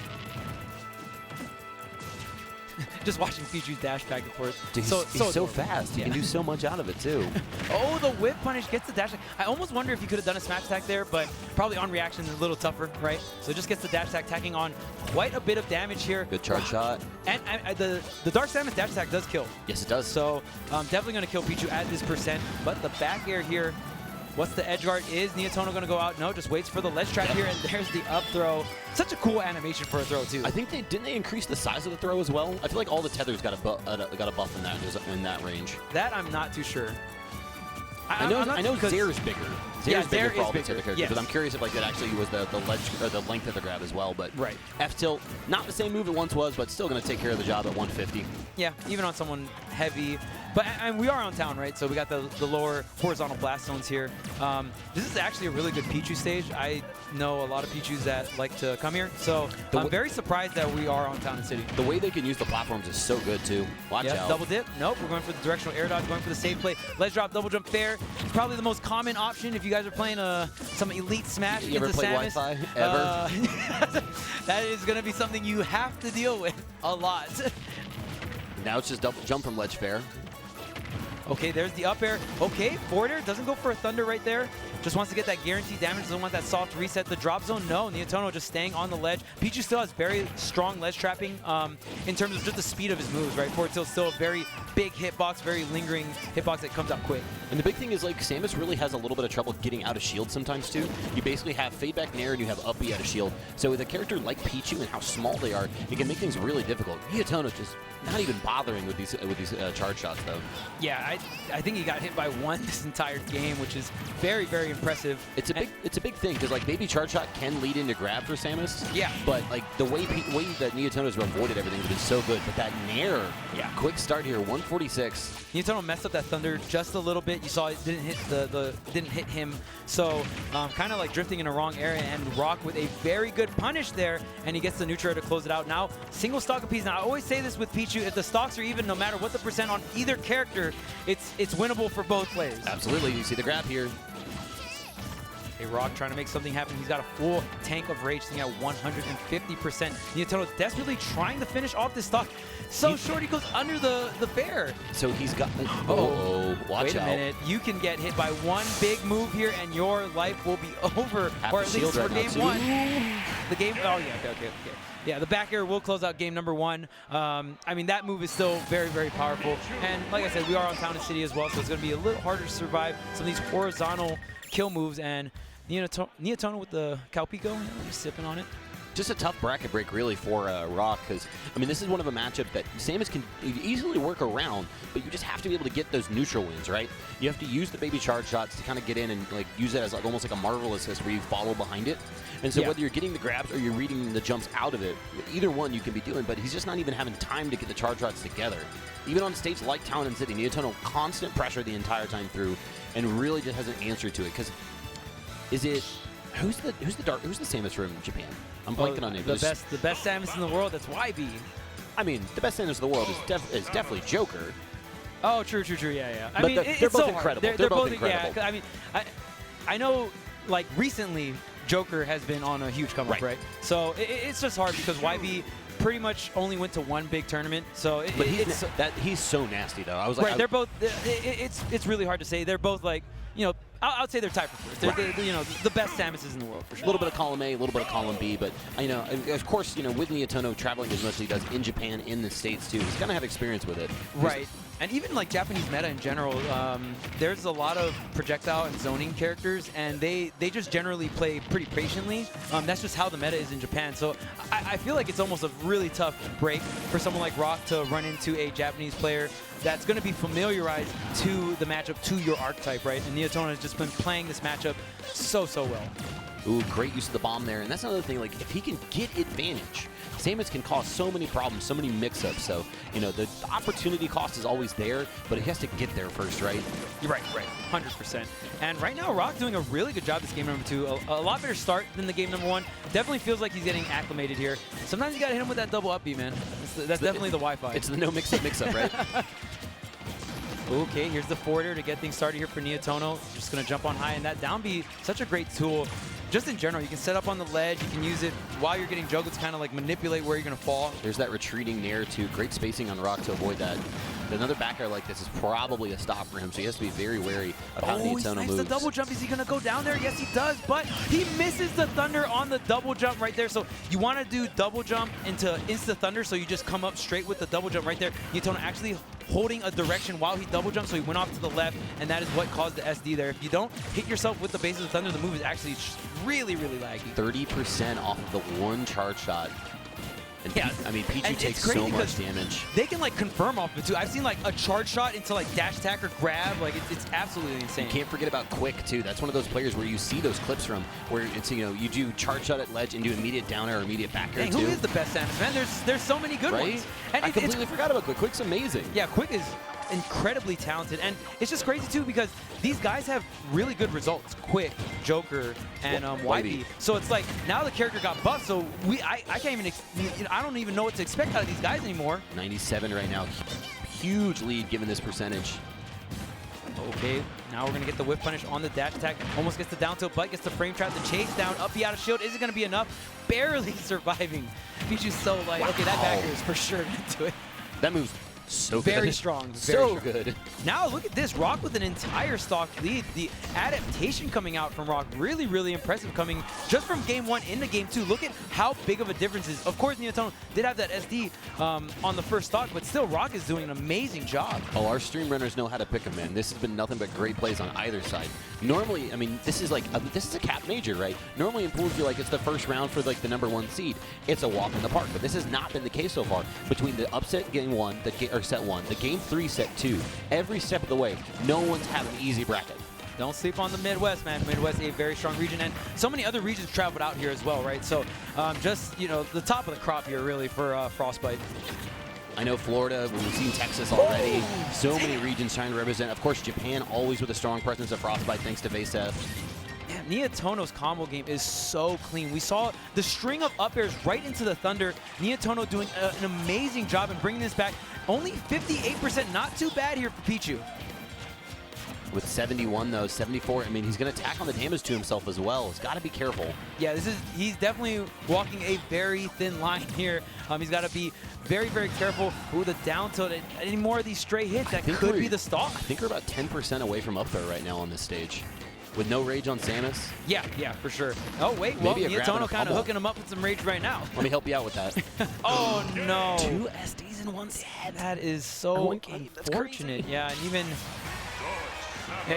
Just watching Pichu's dash back and forth. Dude, he's so fast. He can do so much out of it, too. Oh, the whip punish gets the dash attack. I almost wonder if he could have done a smash attack there, but probably on reaction is a little tougher, right? So just gets the dash attack, tacking on quite a bit of damage here. Good charge shot. And the Dark Samus dash attack does kill. Yes, it does. So definitely going to kill Pichu at this percent. But the back air here, what's the edge guard? Is Neotono going to go out? No, just waits for the ledge trap here, and there's the up throw. Such a cool animation for a throw, too. I think didn't they increase the size of the throw as well? I feel like all the tethers got a buff in that range. That I'm not too sure. I know Zaire's bigger. Zaire's bigger for all the tether characters, yes. but I'm curious if it actually was the ledge or the length of the grab as well. But right. F tilt, not the same move it once was, but still going to take care of the job at 150. Yeah, even on someone heavy. But and we are on town, right? So we got the lower horizontal blast zones here. This is actually a really good Pichu stage. I know a lot of Pichus that like to come here, so I'm very surprised that we are on Town and City. The way they can use the platforms is so good too. Watch out. Double dip. Nope, we're going for the directional air dodge, going for the safe play. Ledge drop, double jump fair. Probably the most common option if you guys are playing some Elite Smash. You ever play Wi-Fi? Ever? That is going to be something you have to deal with a lot. Now it's just double jump from ledge fair. Okay, there's the up air. Okay, forward air doesn't go for a thunder right there. Just wants to get that guaranteed damage. Doesn't want that soft reset. The drop zone, no. Neotono just staying on the ledge. Pichu still has very strong ledge trapping in terms of just the speed of his moves, right? Forward tilt's still a very big hitbox, very lingering hitbox that comes up quick. And the big thing is, like, Samus really has a little bit of trouble getting out of shield sometimes, too. You basically have fade back Nair and you have up B out of shield. So with a character like Pichu and how small they are, it can make things really difficult. Neotono just not even bothering with these charge shots, though. Yeah, I think he got hit by one this entire game, which is very, very impressive. It's a big thing because, like, maybe charge shot can lead into grab for Samus. Yeah. But like the way that Neotono's avoided everything has been so good. But that Nair, quick start here, 146. Neotono messed up that thunder just a little bit. You saw it didn't hit didn't hit him. So kind of like drifting in the wrong area, and Rock with a very good punish there, and he gets the neutral to close it out. Now single stock apiece. Now I always say this with Pichu, if the stocks are even, no matter what the percent on either character, it's winnable for both players. Absolutely, you see the grab here. Hey, Rock trying to make something happen. He's got a full tank of rage, sitting at 150%. Neotono desperately trying to finish off this stock. So short, he goes under the fair. So he's got. Watch Wait a out. minute. You can get hit by one big move here, and your life will be over, or at least for game one. The game. Oh yeah. Okay. Yeah, the back air will close out game number one. I mean, that move is still very, very powerful. And like I said, we are on Town and City as well, so it's going to be a little harder to survive some of these horizontal kill moves. And Neotono with the Calpico, just sipping on it. Just a tough bracket break, really, for Rock, because, I mean, this is one of a matchup that Samus can easily work around, but you just have to be able to get those neutral wins, right? You have to use the baby charge shots to kind of get in and like use it as like, almost like a Marvel assist where you follow behind it. And so whether you're getting the grabs or you're reading the jumps out of it, either one you can be doing, but he's just not even having time to get the charge shots together. Even on stages like Town and City, Neotono constant pressure the entire time through and really just has an answer to it, because is it... Who's the Samus from Japan? I'm blanking on it. The best Samus in the world. That's YB. I mean, the best Samus in the world is definitely Joker. Oh, true. Yeah. I But mean, they're both incredible. They're both incredible. Yeah, I mean, I know, like recently, Joker has been on a huge come up, right? So it's just hard because YB pretty much only went to one big tournament. So he's so nasty though. I was like, they're both. It's really hard to say. They're both like, I'd say they're tied for first. They're the best Samuses in the world for sure. A little bit of column A, a little bit of column B, but of course, with Neotono traveling as much as he does in Japan, in the States too, he's gonna have experience with it. Right. And even like Japanese meta in general, there's a lot of projectile and zoning characters, and they just generally play pretty patiently. That's just how the meta is in Japan. So I feel like it's almost a really tough break for someone like Rock to run into a Japanese player that's going to be familiarized to the matchup, to your archetype, right? And Neotono has just been playing this matchup so well. Ooh, great use of the bomb there. And that's another thing, like, if he can get advantage, Samus can cause so many problems, so many mix-ups. So, the opportunity cost is always there, but he has to get there first, right? You're right, 100%. And right now, Rock doing a really good job this game number two. A lot better start than the game number one. Definitely feels like he's getting acclimated here. Sometimes you got to hit him with that double up B, man. That's definitely the Wi-Fi. It's the no mix-up, right? Okay, here's the forwarder to get things started here for Neotono. Just going to jump on high, and that down B, such a great tool. Just in general, you can set up on the ledge, you can use it while you're getting juggled to kind of like manipulate where you're going to fall. There's that retreating Nair too. Great spacing on Rock to avoid that. Another back air like this is probably a stop for him, so he has to be very wary of how Neotono moves. The double jump. Is he going to go down there? Yes, he does, but he misses the thunder on the double jump right there. So you want to do double jump into insta-thunder, so you just come up straight with the double jump right there. Neotono actually holding a direction while he double jumps, so he went off to the left, and that is what caused the SD there. If you don't hit yourself with the base of the thunder, the move is actually really laggy. 30% off of the one charge shot. And yeah, I mean, Pichu takes so much damage. They can like confirm off of it too. I've seen like a charge shot into like dash attack or grab. Like it's absolutely insane. You can't forget about Quick too. That's one of those players where you see those clips from, where it's you do charge shot at ledge and do immediate down air or immediate back air too. Who is the best Samus, man? There's so many good ones. And I completely forgot about Quick. Quick's amazing. Yeah, Quick is incredibly talented, and it's just crazy too because these guys have really good results. Quick, Joker, and YB. So it's like now the character got buffed, so I can't even I don't even know what to expect out of these guys anymore. 97 right now, huge lead given this percentage. Okay, now we're gonna get the whip punish on the dash attack. Almost gets the down tilt, but gets the frame trap, the chase down, up B out of shield. Is it gonna be enough? Barely surviving. Pichu's so light. Okay, that backer is for sure into it. That move's So very good. strong. So good. Now look at this. Rock with an entire stock lead. The adaptation coming out from Rock, really, really impressive coming just from game 1 into game 2. Look at how big of a difference it is. Of course, Neotono did have that SD on the first stock, but still Rock is doing an amazing job. Oh, our stream runners know how to pick them, man. This has been nothing but great plays on either side. Normally, I mean, this is like this is a cap major, right? Normally in pools, you're like, it's the first round for like the #1 seed. It's a walk in the park, but this has not been the case so far. Between the upset game 1, or set 1, the game 3, set 2, every step of the way, no one's having an easy bracket. Don't sleep on the Midwest, man. Midwest, a very strong region, and so many other regions traveled out here as well, right? So just, you know, the top of the crop here, really, for Frostbite. I know Florida, we've seen Texas already. So many regions trying to represent. Of course, Japan always with a strong presence of Frostbite, thanks to Vasef. Yeah, Neotono's combo game is so clean. We saw the string of up airs right into the Thunder. Neotono doing an amazing job in bringing this back. Only 58%, not too bad here for Pichu. With 71 though, 74, I mean, he's going to tack on the damage to himself as well. He's got to be careful. Yeah, he's definitely walking a very thin line here. He's got to be very, very careful with the down tilt. Any more of these stray hits, that could be the stall. I think we're about 10% away from up there right now on this stage. With no rage on Samus? Yeah, for sure. Oh, wait, well, Neotono kind of hooking him up with some rage right now. Let me help you out with that. Oh, no. 2 SDs in one set. That is so unfortunate. Yeah, and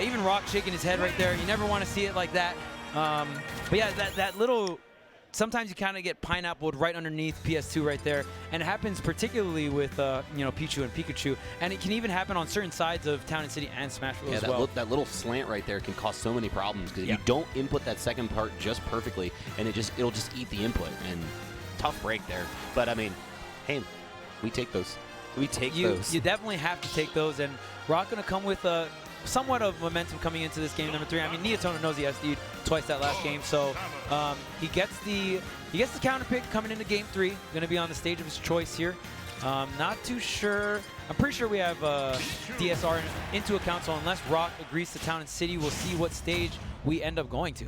even Rock shaking his head right there. You never want to see it like that. But yeah, that little... Sometimes you kind of get pineappled right underneath PS2 right there, and it happens particularly with Pichu and Pikachu, and it can even happen on certain sides of Town and City and Smash Bros. Yeah, as well. That little slant right there can cause so many problems because you don't input that second part just perfectly, and it'll just eat the input. And tough break there, but I mean, hey, we take those. We take those. You definitely have to take those, and Rock gonna come with somewhat of momentum coming into this game number 3. I mean, Neotono knows he SD'd twice that last game, so he gets the counter pick coming into game 3. Going to be on the stage of his choice here. Not too sure. I'm pretty sure we have DSR into account, so unless Rock agrees to Town and City, we'll see what stage we end up going to.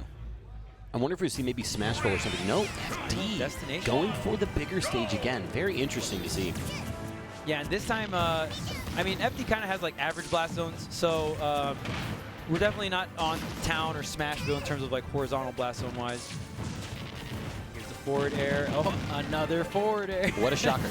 I wonder if we see maybe Smashville or something. No, FD. Destination. Going for the bigger stage again. Very interesting to see. Yeah, and this time, I mean, FD kind of has like average blast zones, so we're definitely not on Town or Smashville in terms of like horizontal blast zone wise. Here's the forward air. Oh, another forward air. What a shocker.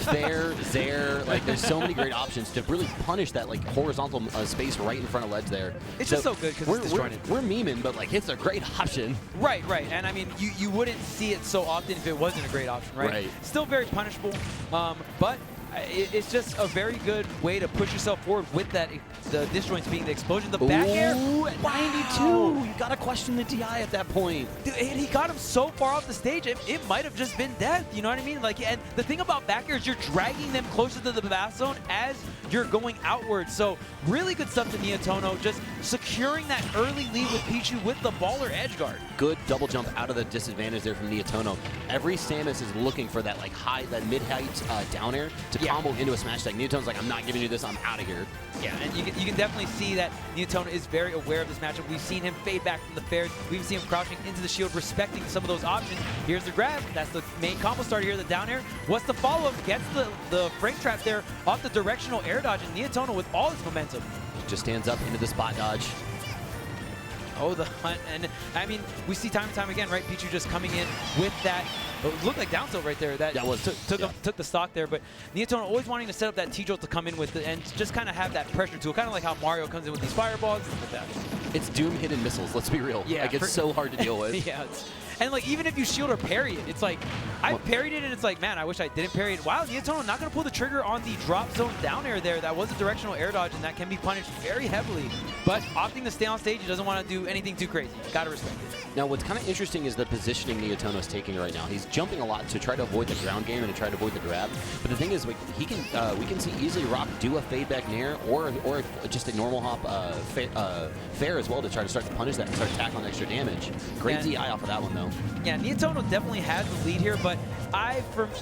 Fair, Zair, like there's so many great options to really punish that like horizontal space right in front of ledge there. It's just so good because it's disjointed. We're memeing, but like it's a great option. Right, and I mean you wouldn't see it so often if it wasn't a great option, right? Still very punishable, but it's just a very good way to push yourself forward with that, the disjoints being the explosion. The back air, 92. You gotta question the DI at that point. Dude, and he got him so far off the stage, it might have just been death. You know what I mean? Like, and the thing about back air is you're dragging them closer to the blast zone as you're going outwards. So really good stuff to Neotono, just securing that early lead with Pichu with the baller edge guard. Good double jump out of the disadvantage there from Neotono. Every Samus is looking for that like that mid-height down air to combo into a smash tag. Neotono's like, I'm not giving you this, I'm out of here. Yeah, and you can definitely see that Neotono is very aware of this matchup. We've seen him fade back from the fairs. We've seen him crouching into the shield, respecting some of those options. Here's the grab. That's the main combo starter here, the down air. What's the follow-up? Gets the frame trap there off the directional air dodge, and Neotono with all his momentum. Just stands up into the spot dodge. Oh, the hunt. And I mean, we see time and time again, right? Pichu just coming in with that. It looked like down tilt right there. That took the stock there. But Neotono always wanting to set up that T-Jolt to come in with it and just kind of have that pressure to it. Kind of like how Mario comes in with these fireballs, stuff like that. It's Doom hidden missiles, let's be real. Yeah, like, it's so hard to deal with. Yeah. And like, even if you shield or parry it, it's like, I parried it and it's like, man, I wish I didn't parry it. Wow, Neotono not going to pull the trigger on the drop zone down air there. That was a directional air dodge, and that can be punished very heavily. But opting to stay on stage, he doesn't want to do anything too crazy. Got to respect it. Now, what's kind of interesting is the positioning Neotono's taking right now. He's jumping a lot to try to avoid the ground game and to try to avoid the grab. But the thing is, like, we can see easily Rock do a fade back nair or just a normal hop fair as well to try to start to punish that and start tackling extra damage. Great DI off of that one, though. Yeah, Neotono definitely has the lead here, but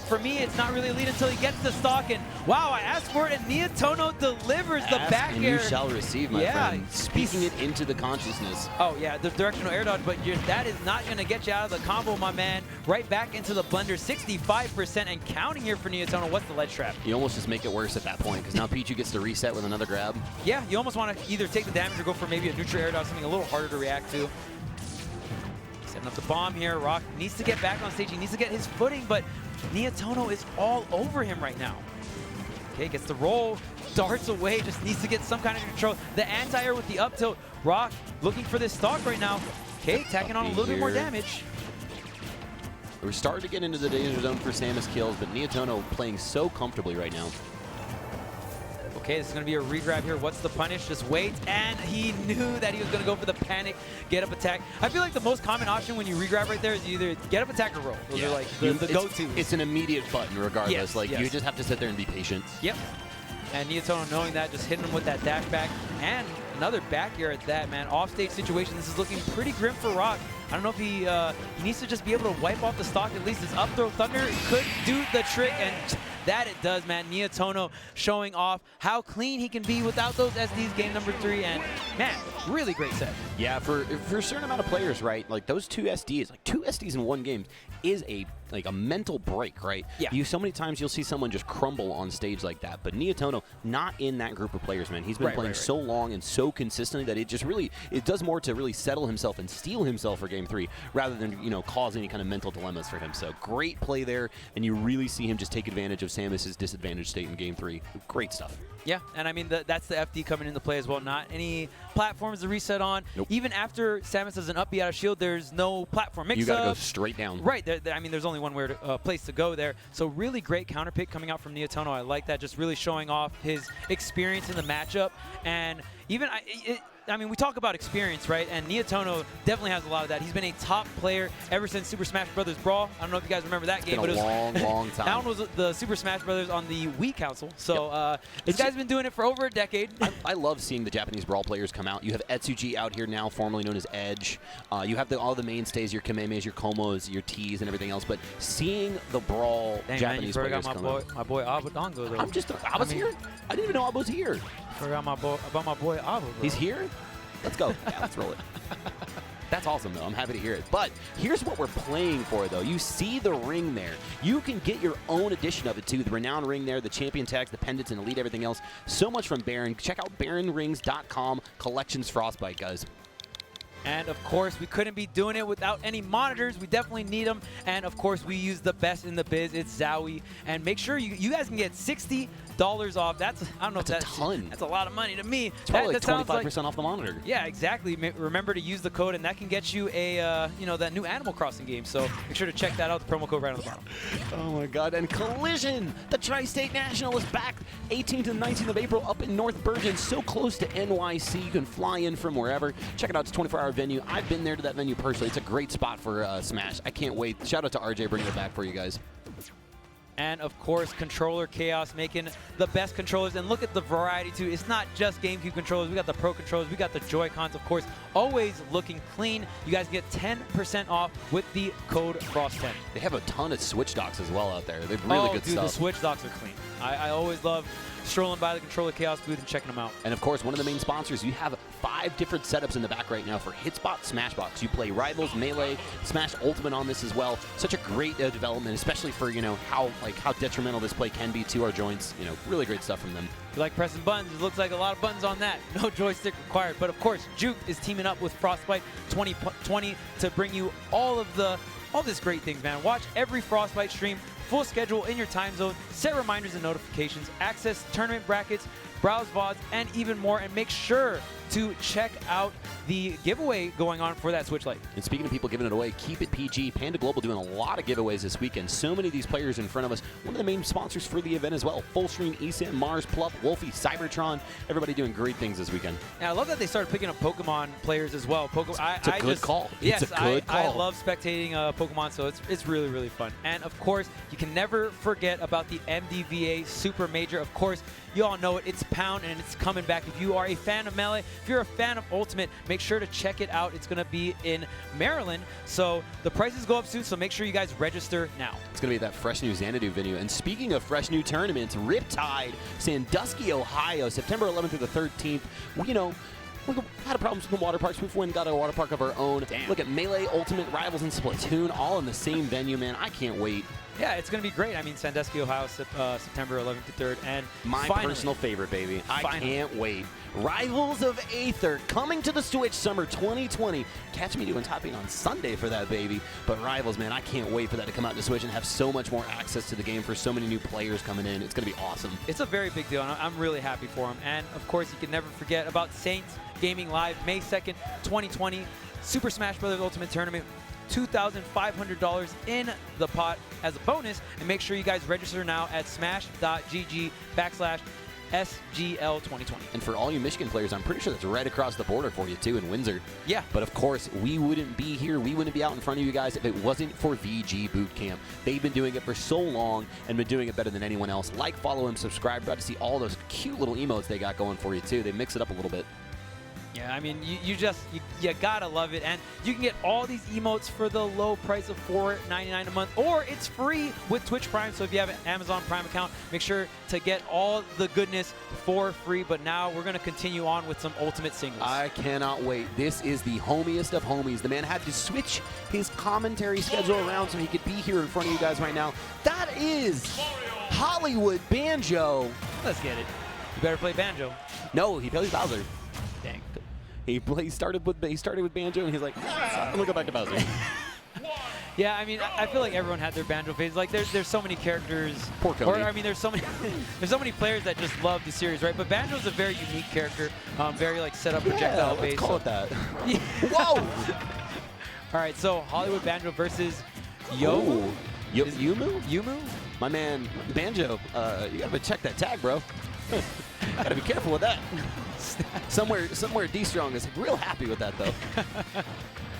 For me, it's not really a lead until he gets the stock. And wow, I asked for it, and Neotono delivers the back and air. You shall receive, my friend. Speaking it into the consciousness. Oh yeah, the directional air dodge, but that is not going to get you out of the combo, my man. Right back into the blender, 65% and counting here for Neotono. What's the ledge trap? You almost just make it worse at that point, because now Pichu gets to reset with another grab. Yeah, you almost want to either take the damage or go for maybe a neutral air dodge, something a little harder to react to. Setting up the bomb here. Rock needs to get back on stage. He needs to get his footing, but Neotono is all over him right now. Okay, gets the roll, darts away, just needs to get some kind of control. The anti-air with the up tilt. Rock looking for this stock right now. Okay, tacking on a little bit more damage. We're starting to get into the danger zone for Samus kills, but Neotono playing so comfortably right now. Okay, this is going to be a regrab here. What's the punish? Just wait. And he knew that he was going to go for the panic get up attack. I feel like the most common option when you regrab right there is either get up attack or roll. Those are like the go-tos. It's an immediate button regardless. Yes, like yes. you just have to sit there and be patient. Yep. And Neotono knowing that, just hitting him with that dash back. And another back air at that, man. Off-stage situation. This is looking pretty grim for Rock. I don't know if he needs to just be able to wipe off the stock. At least his up throw thunder could do the trick, and that it does, man. Neotono showing off how clean he can be without those SDs game number 3, and man, really great set. Yeah, for a certain amount of players, right? Like those two SDs, like 2 SDs in one game is a mental break, right? Yeah. So many times you'll see someone just crumble on stage like that, but Neotono not in that group of players, man. He's been playing so long and so consistently that it just really, it does more to really settle himself and steel himself for game 3 rather than, cause any kind of mental dilemmas for him. So great play there, and you really see him just take advantage of Samus's disadvantaged state in game 3. Great stuff. Yeah, and I mean, that's the FD coming into play as well. Not any platforms to reset on. Nope. Even after Samus has an up B out of shield, there's no platform mix-up. You got to go straight down. Right. I mean, there's only one place to go there. So really great counter pick coming out from Neotono. I like that, just really showing off his experience in the matchup. And even, I mean, we talk about experience, right? And Neotono definitely has a lot of that. He's been a top player ever since Super Smash Bros. Brawl. I don't know if you guys remember that game, but it was long time. That one was the Super Smash Bros. On the Wii console. So this guy's been doing it for over a decade. I love seeing the Japanese Brawl players come out. You have Etsuji out here now, formerly known as Edge. You have all the mainstays, your Kamemes, your Komos, your Ts, and everything else. But seeing the Brawl Japanese players come out. My boy Abudongo, though. Abu's here? I didn't even know Abu's here. Forgot about my boy Abu, bro. He's here? Let's go. Yeah, let's roll it. That's awesome, though. I'm happy to hear it. But here's what we're playing for, though. You see the ring there. You can get your own edition of it, too. The renowned ring there, the champion tags, the pendants, and elite everything else. So much from Baron. Check out baronrings.com. Collections Frostbite, guys. And of course, we couldn't be doing it without any monitors. We definitely need them. And of course, we use the best in the biz. It's Zowie. And make sure you guys can get $60 off. That's, I don't know if that's a ton. That's a lot of money to me. It's probably that like 25% off the monitor. Yeah, exactly. Remember to use the code, and that can get you a that new Animal Crossing game. So make sure to check that out. The promo code right on the bottom. Oh my God! And Collision, the Tri-State National is back, 18th and 19th of April, up in North Bergen, so close to NYC. You can fly in from wherever. Check it out. It's a 24-hour venue. I've been there to that venue personally. It's a great spot for Smash. I can't wait. Shout out to RJ bringing it back for you guys. And of course, Controller Chaos making the best controllers. And look at the variety too. It's not just GameCube controllers. We got the Pro controllers. We got the Joy-Cons, of course, always looking clean. You guys get 10% off with the code FROST10. They have a ton of Switch docks as well out there. They're really good stuff. The Switch docks are clean. I always love strolling by the Controller Chaos booth and checking them out. And of course, one of the main sponsors, you have 5 different setups in the back right now for Hitspot, Smashbox. You play Rivals, Melee, Smash Ultimate on this as well. Such a great development, especially for how detrimental this play can be to our joints. Really great stuff from them. If you like pressing buttons, it looks like a lot of buttons on that. No joystick required. But of course, Juke is teaming up with Frostbite 2020 to bring you all this great things, man. Watch every Frostbite stream. Full schedule in your time zone, set reminders and notifications, access tournament brackets, browse VODs, and even more. And make sure to check out the giveaway going on for that Switch Lite. And speaking of people giving it away, keep it PG. Panda Global doing a lot of giveaways this weekend. So many of these players in front of us. One of the main sponsors for the event as well. Fullstream, Esan, Mars, Plup, Wolfie, Cybertron. Everybody doing great things this weekend. And I love that they started picking up Pokemon players as well. It's a good call. Yes, it's a good call. I love spectating Pokemon, so it's really, really fun. And of course, you can never forget about the MDVA Super Major. Of course, you all know it. It's Pound, and it's coming back. If you are a fan of Melee, if you're a fan of Ultimate, make make sure to check it out. It's going to be in Maryland, so the prices go up soon, so make sure you guys register now. It's going to be that fresh new Xanadu venue. And speaking of fresh new tournaments, Riptide, Sandusky, Ohio, September 11th through the 13th. You know, we had a problem with the water parks. We've went and got a water park of our own. Damn. Look at Melee, Ultimate, Rivals, and Splatoon all in the same venue, man. I can't wait. Yeah, it's going to be great. I mean, Sandusky, Ohio, September 11th to 3rd. And my personal favorite, baby. I can't wait. Rivals of Aether coming to the Switch summer 2020. Catch me doing topping on Sunday for that, baby. But Rivals, man, I can't wait for that to come out to Switch and have so much more access to the game for so many new players coming in. It's going to be awesome. It's a very big deal, and I'm really happy for him. And, of course, you can never forget about Saints Gaming Live, May 2nd, 2020. Super Smash Bros. Ultimate Tournament. $2,500 in the pot as a bonus, and make sure you guys register now at smash.gg/SGL2020. And for all you Michigan players, I'm pretty sure that's right across the border for you too in Windsor. Yeah. But of course, we wouldn't be here, we wouldn't be out in front of you guys if it wasn't for VG Boot Camp. They've been doing it for so long and been doing it better than anyone else. Like, follow, and subscribe. Got to see all those cute little emotes they got going for you too. They mix it up a little bit. Yeah, I mean, you gotta love it, and you can get all these emotes for the low price of $4.99 a month, or it's free with Twitch Prime. So if you have an Amazon Prime account, make sure to get all the goodness for free. But now we're gonna continue on with some Ultimate Singles. I cannot wait. This is the homiest of homies. The man had to switch his commentary schedule around so he could be here in front of you guys right now. That is Hollywood Banjo. Let's get it. You better play Banjo. No, he plays Bowser. Dang. He started with Banjo, and he's like, I'm gonna go back to Bowser. Yeah, I mean, I feel like everyone had their Banjo phase. Like, there's so many characters. Poor Cody. Or, I mean, there's so many players that just love the series, right? But Banjo's a very unique character, very like set up projectile let's based. call it that. Yeah. Whoa! All right, so Hollywood Banjo versus Yumu? Yumu? My man, Banjo, you gotta check that tag, bro. Gotta be careful with that. Somewhere D-Strong is real happy with that, though.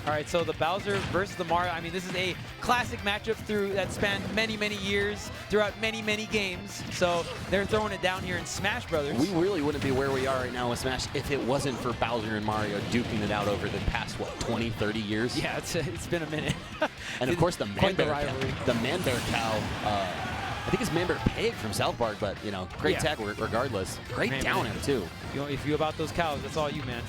All right, so the Bowser versus the Mario. I mean, this is a classic matchup that spanned many, many years throughout many, many games. So they're throwing it down here in Smash Brothers. We really wouldn't be where we are right now with Smash if it wasn't for Bowser and Mario duking it out over the past, what, 20, 30 years? Yeah, it's been a minute. And, of course, the Man-Bear cow. I think it's Man-Bear Pig from South Park, but, you know, great tag regardless. Great down air, too. If you about those cows, that's all you, man.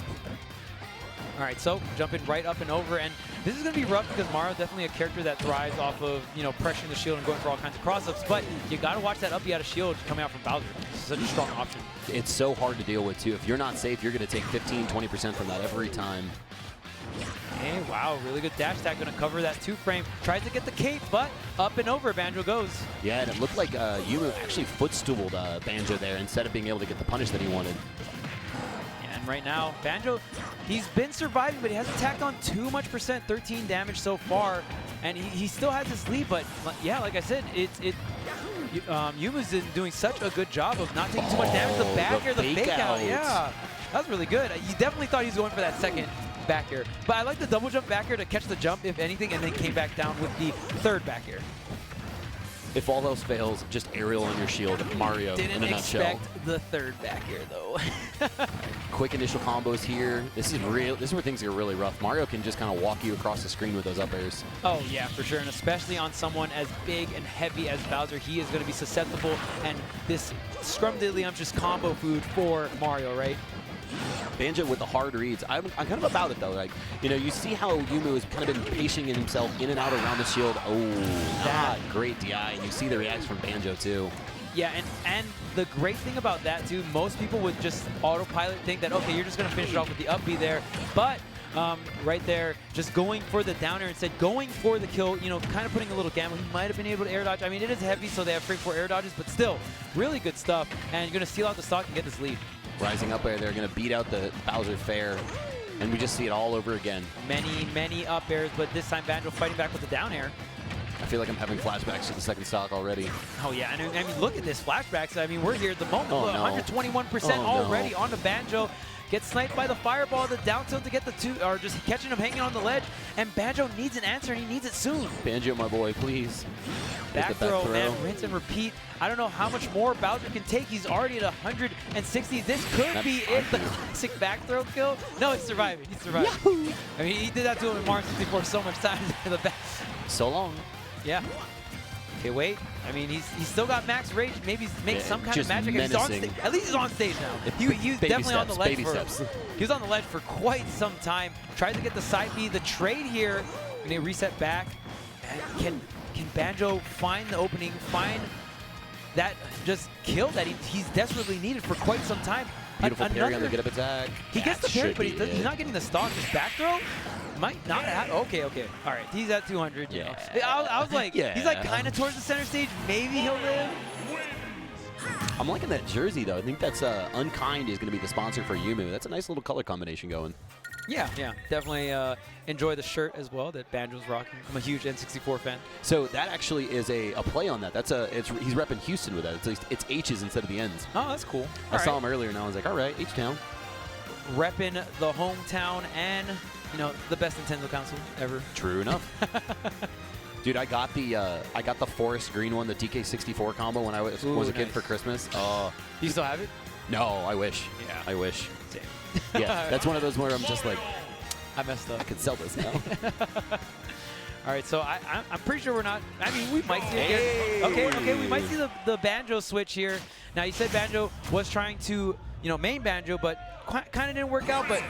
All right, so jumping right up and over, and this is going to be rough because Mario definitely a character that thrives off of, you know, pressuring the shield and going for all kinds of cross-ups, but you got to watch that up out of shield coming out from Bowser. This is such a strong option. It's so hard to deal with, too. If you're not safe, you're going to take 15, 20% from that every time. Hey, wow, really good dash attack, going to cover that 2-frame. Tries to get the cape, but up and over, Banjo goes. Yeah, and it looked like Yumu actually footstooled Banjo there instead of being able to get the punish that he wanted. And right now, Banjo, he's been surviving, but he hasn't tacked on too much percent, 13 damage so far, and he still has this lead, but yeah, like I said, Yumu's doing such a good job of not taking too much damage. The back air, the fake out, yeah, that was really good. You definitely thought he was going for that second back air, but I like the double jump back air to catch the jump, if anything, and then came back down with the third back air. If all else fails, just aerial on your shield. Mario in a nutshell. Didn't expect the third back air, though. Quick initial combos here. This is where things get really rough. Mario can just kind of walk you across the screen with those up airs. Oh, yeah, for sure. And especially on someone as big and heavy as Bowser, he is going to be susceptible. And this scrumdiddlyumptious combo food for Mario, right? Banjo with the hard reads. I'm kind of about it, though. Like, you know, you see how Yumu has kind of been patienting himself in and out around the shield. Oh, not great DI. And you see the reaction from Banjo, too. Yeah, and the great thing about that, too, most people would just autopilot think that, okay, you're just going to finish it off with the up B there. But right there, just going for the down air instead, going for the kill, you know, kind of putting a little gamble. He might have been able to air dodge. I mean, it is heavy, so they have frame 4 air dodges, but still, really good stuff. And you're going to steal out the stock and get this lead. Rising up there, they're going to beat out the Bowser fair, and we just see it all over again. Many up airs, but this time Banjo fighting back with the down air. I feel like I'm having flashbacks to the second stock already. Oh, yeah. I mean, look at this flashbacks. I mean, we're here at the moment. Oh, 121% already on the Banjo. gets sniped by the fireball, the down tilt to get the two, or just catching him hanging on the ledge. And Banjo needs an answer, and he needs it soon. Banjo, my boy, please. Back throw, man, rinse and repeat. I don't know how much more Bowser can take. He's already at 160. This could be it, the classic back throw kill. No, he's surviving. He's surviving. Yahoo! I mean, he did that to him in Mario 64 so much times in the back. So long. Yeah. Okay, wait. I mean, he's still got max rage. Maybe make some kind of magic. He's on at least he's on stage now. He was definitely on the ledge he was on the ledge for quite some time. Tried to get the side B. The trade here. And they reset back. Can Banjo find the opening? Find that just kill that he's desperately needed for quite some time. Beautiful parry on the get up attack. He gets the parry, but he's not getting the stock. His back throw might not have. Okay. All right. He's at 200. Yeah. I was like, he's like kind of towards the center stage. Maybe he'll live. I'm liking that jersey, though. I think that's Unkind is going to be the sponsor for Yumu. That's a nice little color combination going. Yeah. Definitely enjoy the shirt as well that Banjo's rocking. I'm a huge N64 fan. So that actually is a play on that. He's repping Houston with that. It's H's instead of the N's. Oh, that's cool. I saw him earlier, and I was like, all right, H-Town. Repping the hometown and, the best Nintendo console ever. True enough. Dude, I got the forest green one, the TK64 combo when I was a kid for Christmas. You still have it? No, I wish. Yeah. I wish. Same. Yeah, that's one of those where I'm just like, I messed up. I could sell this now. All right, so I'm pretty sure we're not. I mean, we might see it again. Okay, we might see the Banjo switch here. Now, you said Banjo was trying to, main Banjo, but kind of didn't work out. But,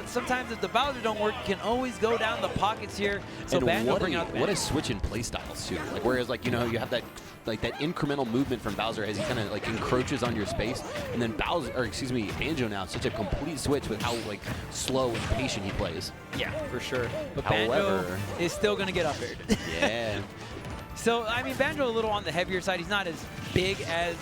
sometimes if the Bowser don't work, you can always go down the pockets here. So and Banjo bring out the what a switch in play styles, too. Like, whereas, you have that incremental movement from Bowser as he kind of encroaches on your space, and then Banjo now such a complete switch with how slow and patient he plays. Yeah, for sure. But Banjo is still going to get up aired. Yeah. So, I mean, Banjo a little on the heavier side. He's not as big as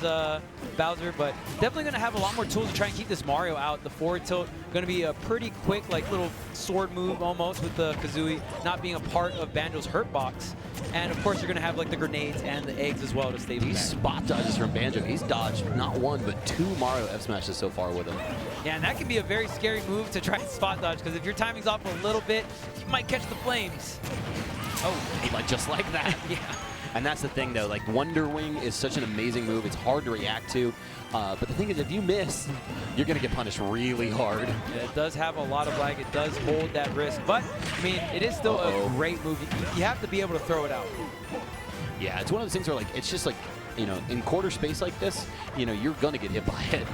Bowser, but definitely going to have a lot more tools to try and keep this Mario out. The forward tilt going to be a pretty quick, little sword move almost with the Kazooie not being a part of Banjo's hurt box. And, of course, you're going to have, the grenades and the eggs as well to stay These spot dodges from Banjo. He's dodged not one, but 2 Mario F Smashes so far with him. Yeah, and that can be a very scary move to try and spot dodge, because if your timing's off a little bit, you might catch the flames. Oh, just like that. Yeah. And that's the thing, though. Wonder Wing is such an amazing move. It's hard to react to. But the thing is, if you miss, you're going to get punished really hard. Yeah, it does have a lot of lag. It does hold that risk. But, I mean, it is still a great move. You have to be able to throw it out. Yeah, it's one of those things where, it's just in quarter space like this, you're going to get hit by it.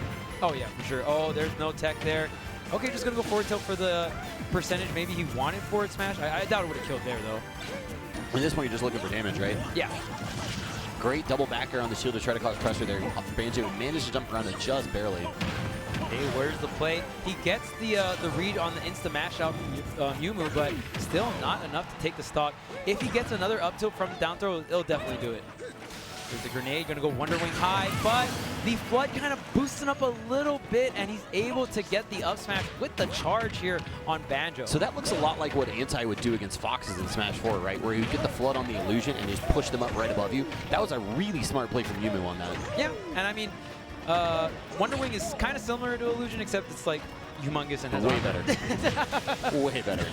Oh, yeah, for sure. Oh, there's no tech there. Okay, just going to go forward tilt for the percentage. Maybe he wanted forward smash. I doubt it would have killed there, though. At this point, you're just looking for damage, right? Yeah. Great double back air on the shield to try to cause pressure there. Banjo managed to jump around it just barely. Okay, where's the play? He gets the read on the insta mash out from Yumu, but still not enough to take the stock. If he gets another up tilt from the down throw, it'll definitely do it. There's the grenade, gonna go Wonder Wing high, but the Flood kind of boosting up a little bit, and he's able to get the up smash with the charge here on Banjo. So that looks a lot like what Anti would do against Foxes in Smash 4, right? Where he would get the Flood on the illusion and just push them up right above you. That was a really smart play from Yumu on that. Yeah, and I mean, Wonder Wing is kind of similar to illusion, except it's humongous and has way better. Way better.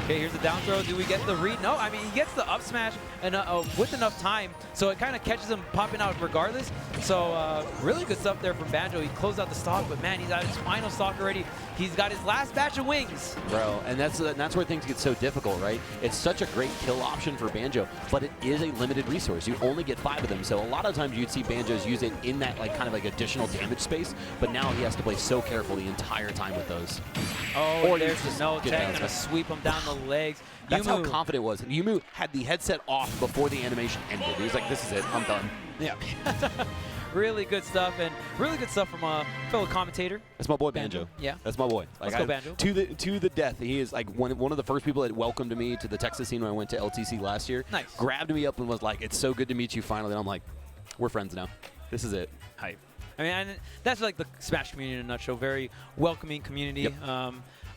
Okay, here's the down throw. Do we get the read? No, I mean, he gets the up smash and, with enough time, so it kind of catches him popping out regardless. So really good stuff there from Banjo. He closed out the stock, but man, he's out his final stock already. He's got his last batch of wings. Bro, and that's where things get so difficult, right? It's such a great kill option for Banjo, but it is a limited resource. You only get 5 of them, so a lot of times you'd see Banjos use it in that additional damage space, but now he has to play so careful the entire time with those. Oh, or there's the no tech, gonna sweep him down the legs. That's how confident it was. Yumu had the headset off before the animation ended. He was like, this is it, I'm done. Yeah. Really good stuff, and really good stuff from a fellow commentator. That's my boy Banjo. Yeah. That's my boy. Let's go Banjo. To the death. He is one of the first people that welcomed me to the Texas scene when I went to LTC last year. Nice. Grabbed me up and was like, it's so good to meet you finally. And I'm like, we're friends now. This is it. Hype. I mean, that's the Smash community in a nutshell. Very welcoming community. Yep.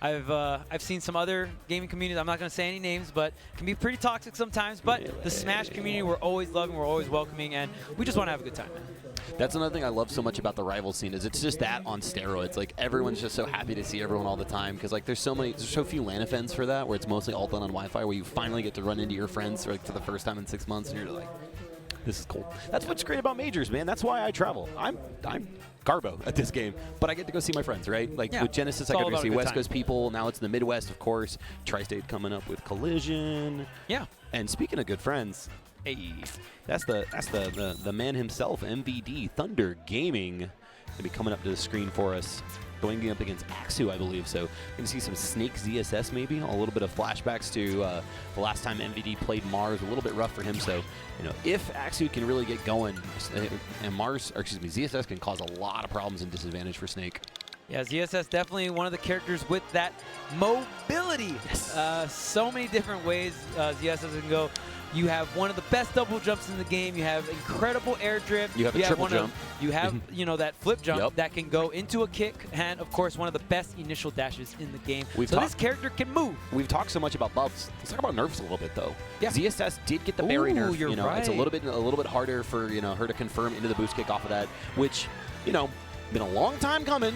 I've seen some other gaming communities. I'm not going to say any names, but can be pretty toxic sometimes. But the Smash community, we're always loving, we're always welcoming, and we just want to have a good time, man. That's another thing I love so much about the rival scene is it's just that on steroids. Like everyone's just so happy to see everyone all the time because like there's so few LAN events for that where it's mostly all done on Wi-Fi where you finally get to run into your friends like for the first time in 6 months and you're like, this is cool. That's what's great about majors, man. That's why I travel. I'm Garbo at this game, but I get to go see my friends, right? Like with Genesis, I get to go see West Coast people. Now it's in the Midwest, of course. Tri-State coming up with Collision. Yeah. And speaking of good friends, hey, that's the man himself, MVD Thunder Gaming, gonna be coming up to the screen for us. Going up against Axu, I believe. So going to see some Snake ZSS maybe, a little bit of flashbacks to the last time MVD played Mars, a little bit rough for him. So, you know, if Axu can really get going, and ZSS can cause a lot of problems and disadvantage for Snake. Yeah, ZSS definitely one of the characters with that mobility. Yes. So many different ways ZSS can go. You have one of the best double jumps in the game. You have incredible air drift. You have a triple jump. You have, you know, that flip jump that can go into a kick, and of course, one of the best initial dashes in the game. So this character can move. We've talked so much about buffs. Let's talk about nerfs a little bit, though. Yeah. ZSS did get the berry nerf. You're right. It's a little bit harder for her to confirm into the boost kick off of that, which, you know, been a long time coming.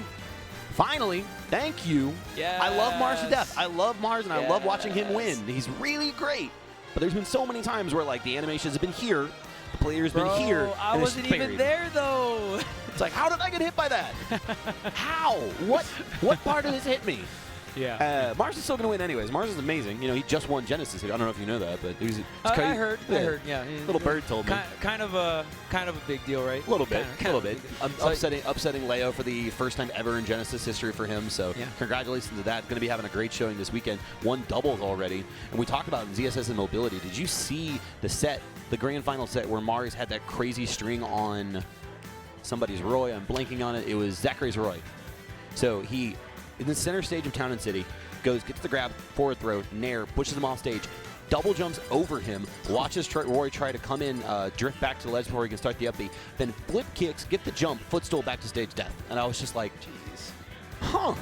Finally, thank you. Yeah. I love Mars to death. I love Mars, and I love watching him win. He's really great. But there's been so many times where, like, the animations have been here, the player's been here. I wasn't even there, though. It's like, how did I get hit by that? How? What part of this hit me? Yeah. Mars is still going to win anyways. Mars is amazing. You know, he just won Genesis. I don't know if you know that, but he's I heard, yeah. Little bird told me. Kind of a big deal, right? A little bit. Upsetting Leo for the first time ever in Genesis history for him. So congratulations to that. Going to be having a great showing this weekend. Won doubles already. And we talked about ZSS and mobility. Did you see the grand final set where Mars had that crazy string on somebody's Roy? I'm blanking on it. It was Zackray's Roy. So he, in the center stage of Town and City, gets the grab, forward throw, nair, pushes him off stage, double jumps over him, watches Roy try to come in, drift back to the ledge before he can start the up B, then flip kicks, get the jump, footstool back to stage death. And I was just like, jeez,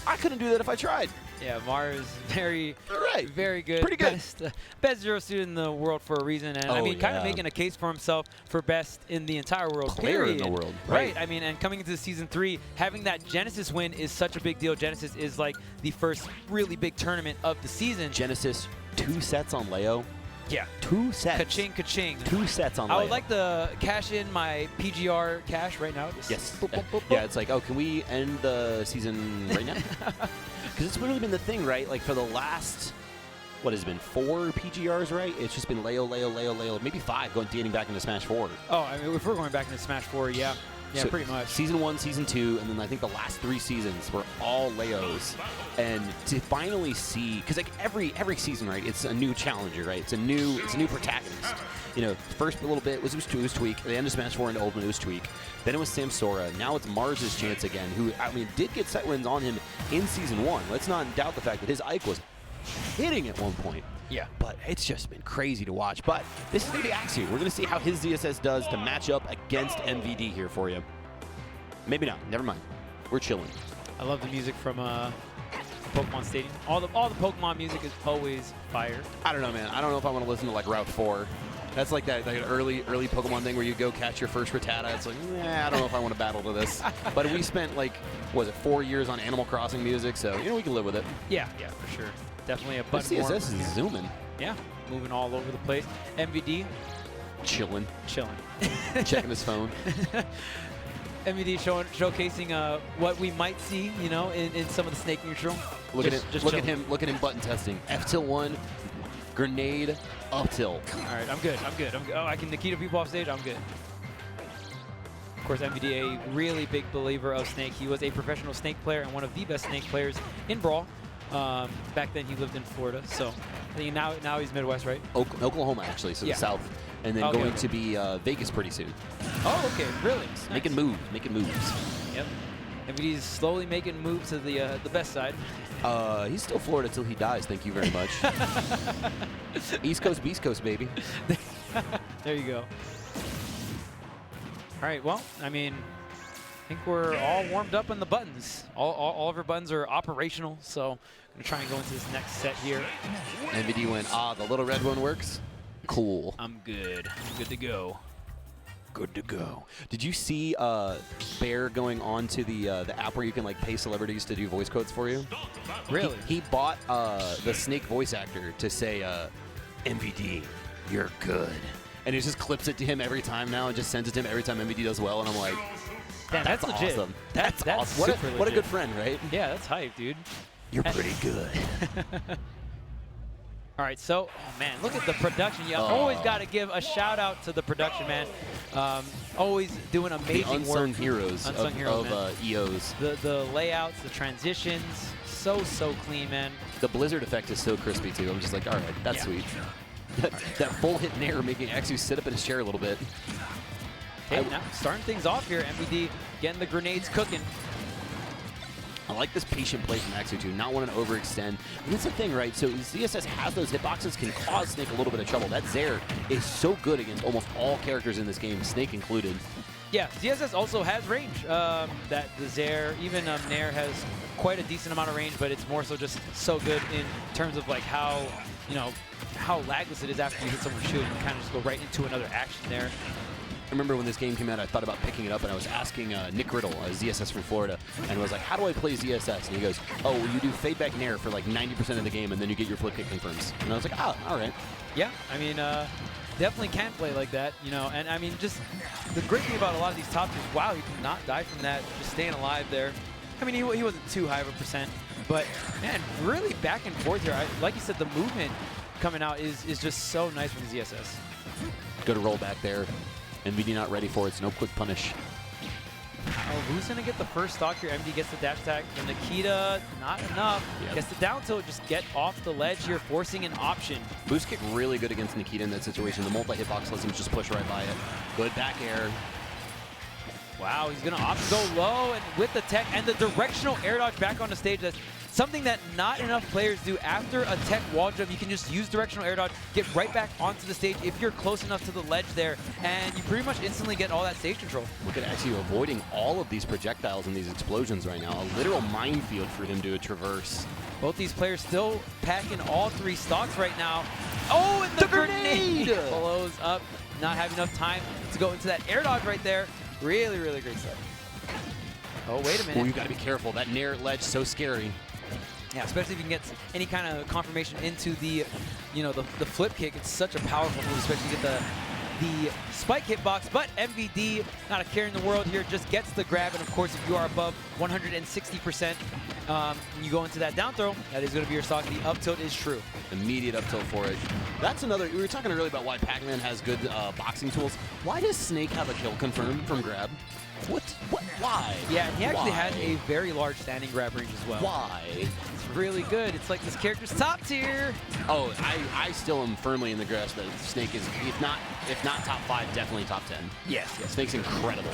I couldn't do that if I tried. Yeah, Mars, very good. Pretty good. Best Zero student in the world for a reason. And I mean, kind of making a case for himself for best in the entire world. Player in the world. Right. I mean, and coming into Season 3, having that Genesis win is such a big deal. Genesis is like the first really big tournament of the season. Genesis, 2 sets on Leo. Yeah. 2 sets. Ka-ching, ka-ching. 2 sets on Leo. I would like to cash in my PGR cash right now. Yes. Yeah, it's like, oh, can we end the season right now? Because it's really been the thing, right? Like for the last, what has it been, 4 PGRs, right? It's just been Leo, maybe 5 dating back into Smash 4. Oh, I mean, if we're going back into Smash 4, yeah. Yeah, so pretty much. Season 1, Season 2, and then I think the last 3 seasons were all Leos. And to finally see, because like every season, right, it's a new challenger, right? It's a new protagonist. You know, first a little bit was Tweek. At the end of Smash 4 into Ultimate, it was Tweek. Then it was Samsora. Now it's Mars' chance again, who, I mean, did get set wins on him in Season 1. Let's not doubt the fact that his Ike was hitting at one point. Yeah. But it's just been crazy to watch. But this is going to be Axu. We're going to see how his ZSS does to match up against MVD here for you. Maybe not. Never mind. We're chilling. I love the music from Pokemon Stadium. All the Pokemon music is always fire. I don't know, man. I don't know if I want to listen to like Route 4. That's like that early Pokemon thing where you go catch your first Rattata. It's like, I don't know if I want to battle to this. But we spent like, was it 4 years on Animal Crossing music? So, you know, we can live with it. Yeah, for sure. Definitely a button more. CSS is zooming. Yeah, moving all over the place. MVD. Chilling. Checking his phone. MVD showcasing what we might see, you know, in some of the Snake neutral. Look at him button testing. F-tilt-1, grenade, up-tilt. All right, I'm good. Oh, I can Nikita people off stage. I'm good. Of course, MVD, a really big believer of Snake. He was a professional Snake player and one of the best Snake players in Brawl. Back then, he lived in Florida, so I think now he's Midwest, right? Oklahoma, actually, so the South. And then going to be Vegas pretty soon. Oh, okay, really? Nice. Making moves. Yep. MVD's slowly making moves to the best side. He's still Florida till he dies, thank you very much. East Coast, Beast Coast, baby. There you go. All right, well, I mean, I think we're all warmed up on the buttons. All of our buttons are operational, so I'm going to try and go into this next set here. MVD went, the little red one works? Cool. I'm good. Good to go. Good to go. Did you see Bear going on to the app where you can like pay celebrities to do voice quotes for you? Really? He bought the Snake voice actor to say, MVD, you're good. And he just clips it to him every time now and just sends it to him every time MVD does well. And I'm like, yeah, that's legit. Awesome. That's awesome. super What a legit. good friend, right? Yeah, that's hype, dude. You're pretty good. All right, so, oh man, look at the production. You always got to give a shout out to the production, man. Always doing amazing the unsung work. Heroes of EOs. The layouts, the transitions, so clean, man. The Blizzard effect is so crispy too. I'm just like, all right, that's sweet. that full hit Nair making Axu sit up in his chair a little bit. Okay, now starting things off here. MVD getting the grenades cooking. I like this patient play from Axu too, not wanting to overextend. And that's the thing, right? So ZSS has those hitboxes, can cause Snake a little bit of trouble. That Zaire is so good against almost all characters in this game, Snake included. Yeah, ZSS also has range. That the Zaire, even Nair has quite a decent amount of range, but it's more so just so good in terms of like how, you know, how lagless it is after you hit someone's shield. You can kind of just go right into another action there. I remember when this game came out, I thought about picking it up, and I was asking Nick Riddle, ZSS from Florida, and I was like, how do I play ZSS? And he goes, oh, well, you do fade back Nair for like 90% of the game, and then you get your flip kick confirms. And I was like, oh, all right. Yeah, I mean, definitely can play like that, you know, and I mean, just the great thing about a lot of these top tiers, wow, he did not die from that, just staying alive there. I mean, he wasn't too high of a percent, but man, really back and forth here. Like you said, the movement coming out is just so nice from the ZSS. Good roll back there. MVD not ready for it, so no quick punish. Oh, who's going to get the first stock here? MVD gets the dash attack. And Nikita, not enough. Yep. Gets the down tilt, just get off the ledge here, forcing an option. Boost kick really good against Nikita in that situation. The multi-hitbox lets him just push right by it. Good back air. Wow, he's going to opt to go low, and with the tech and the directional air dodge back on the stage. That's something that not enough players do. After a tech wall jump, you can just use directional air dodge, get right back onto the stage if you're close enough to the ledge there, and you pretty much instantly get all that stage control. Look at actually avoiding all of these projectiles and these explosions right now. A literal minefield for him to traverse. Both these players still packing all three stocks right now. Oh, and the grenade blows up. Not having enough time to go into that air dodge right there. Really, really great stuff. Oh, wait a minute. Oh, you got to be careful. That Nair ledge so scary. Yeah, especially if you can get any kind of confirmation into the, you know, the flip kick. It's such a powerful move, especially to get the spike hitbox. But MVD, not a care in the world here, just gets the grab. And of course, if you are above 160%, you go into that down throw, that is going to be your stock. The up tilt is true. Immediate up tilt for it. That's another, we were talking earlier about why Pac-Man has good boxing tools. Why does Snake have a kill confirmed from grab? What? Why? Yeah, and he actually has a very large standing grab range as well. Why? It's really good. It's like this character's top tier. Oh, I still am firmly in the grasp that Snake is, if not top 5, definitely top 10. Yes. Snake's incredible.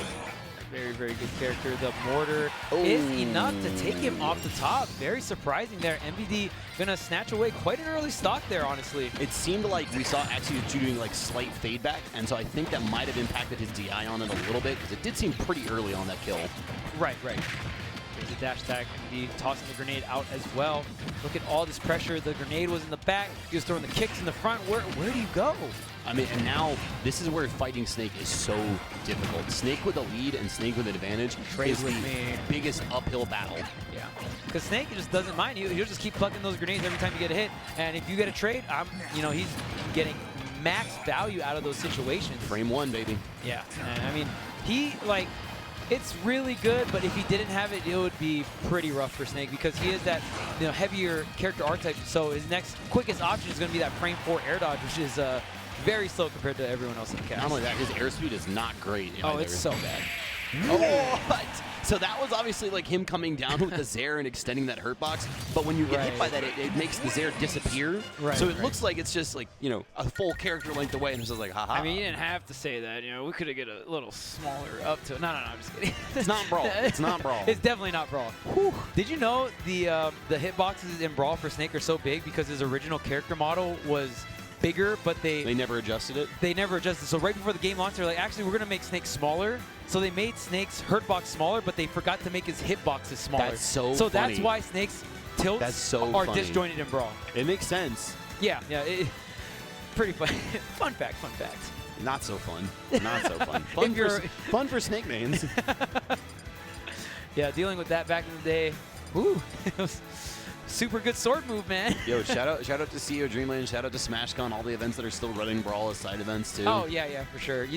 Very, very good character. The mortar is enough to take him off the top. Very surprising there. MVD gonna snatch away quite an early stock there, honestly. It seemed like we saw actually doing like slight fade back, and so I think that might have impacted his DI on it a little bit, because it did seem pretty early on that kill. Right. There's a dash attack. MVD tossing the grenade out as well. Look at all this pressure. The grenade was in the back. He was throwing the kicks in the front. Where do you go? I mean, and now this is where fighting Snake is so difficult. Snake with a lead and Snake with an advantage is the biggest uphill battle. Yeah, because Snake just doesn't mind. He'll just keep plucking those grenades every time you get a hit. And if you get a trade, you know, he's getting max value out of those situations. Frame 1, baby. Yeah, and I mean, it's really good, but if he didn't have it, it would be pretty rough for Snake, because he is that, you know, heavier character archetype. So his next quickest option is going to be that frame 4 air dodge, which is very slow compared to everyone else in the cast. Not only that, his airspeed is not great. Oh, it's so bad. What? So that was obviously like him coming down with the Zaire and extending that hurt box, but when you get hit by that, it makes the Zaire disappear. So it looks like it's just like, you know, a full character length away, and it's just like, haha. I mean, you didn't have to say that. You know, we could have get a little smaller up to it. No, I'm just kidding. It's not Brawl. It's not Brawl. It's definitely not Brawl. Whew. Did you know the hitboxes in Brawl for Snake are so big because his original character model was bigger, but they never adjusted it? They never adjusted. So right before the game launched, they're like, actually, we're going to make Snake smaller. So they made Snake's hurtbox smaller, but they forgot to make his hitboxes smaller. That's so funny. that's why Snake's tilts are disjointed in Brawl. It makes sense. Yeah, pretty fun. Fun fact. Not so fun. Not so fun. Fun for snake mains. Yeah, dealing with that back in the day. Ooh, it was super good sword move, man. Yo, shout out to CEO Dreamland, shout out to SmashCon, all the events that are still running Brawl as side events too. Oh yeah, for sure.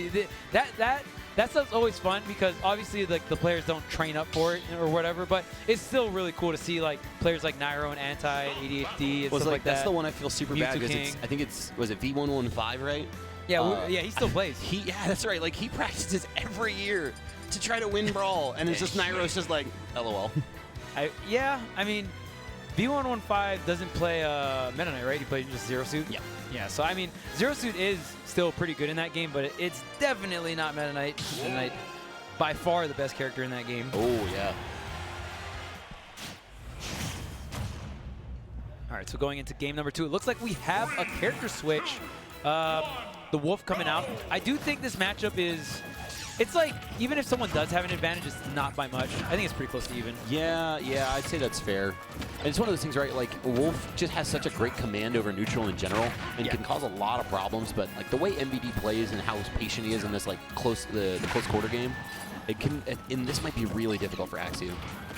That stuff's always fun because obviously like the players don't train up for it or whatever, but it's still really cool to see like players like Nairo and Anti, ADHD, and stuff like that. That's the one I feel super bad because I think was it V115, right? Yeah, yeah, he still plays. Yeah, that's right. Like he practices every year to try to win Brawl, and it's just Nairo's just like, LOL. I mean, V115 doesn't play Meta Knight, right? He plays just Zero Suit? Yeah. Yeah, so I mean, Zero Suit is still pretty good in that game, but it's definitely not Meta Knight. Meta Knight, by far the best character in that game. Oh, yeah. All right, so going into game number 2, it looks like we have a character switch. The Wolf coming out. I do think this matchup is... It's like, even if someone does have an advantage, it's not by much. I think it's pretty close to even. Yeah, I'd say that's fair. And it's one of those things, right? Like, Wolf just has such a great command over neutral in general and can cause a lot of problems, but like the way MVD plays and how patient he is in this like the close quarter game, and this might be really difficult for Axio.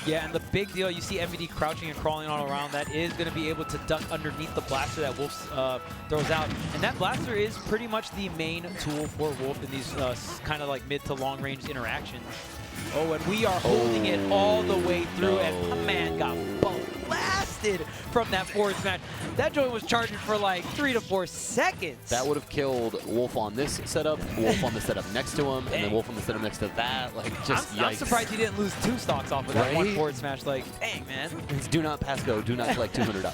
Yeah, and the big deal, you see MVD crouching and crawling all around, that is going to be able to duck underneath the blaster that Wolf throws out. And that blaster is pretty much the main tool for Wolf in these kind of like mid to long range interactions. Oh, and we are holding it all the way through, and a man got blasted from that forward smash. That joint was charging for like 3 to 4 seconds. That would have killed Wolf on this setup, Wolf on the setup next to him, and then Wolf on the setup next to that. Like, just I'm surprised he didn't lose 2 stocks off of that one forward smash. Like, dang, man. It's do not pass go, do not collect $200.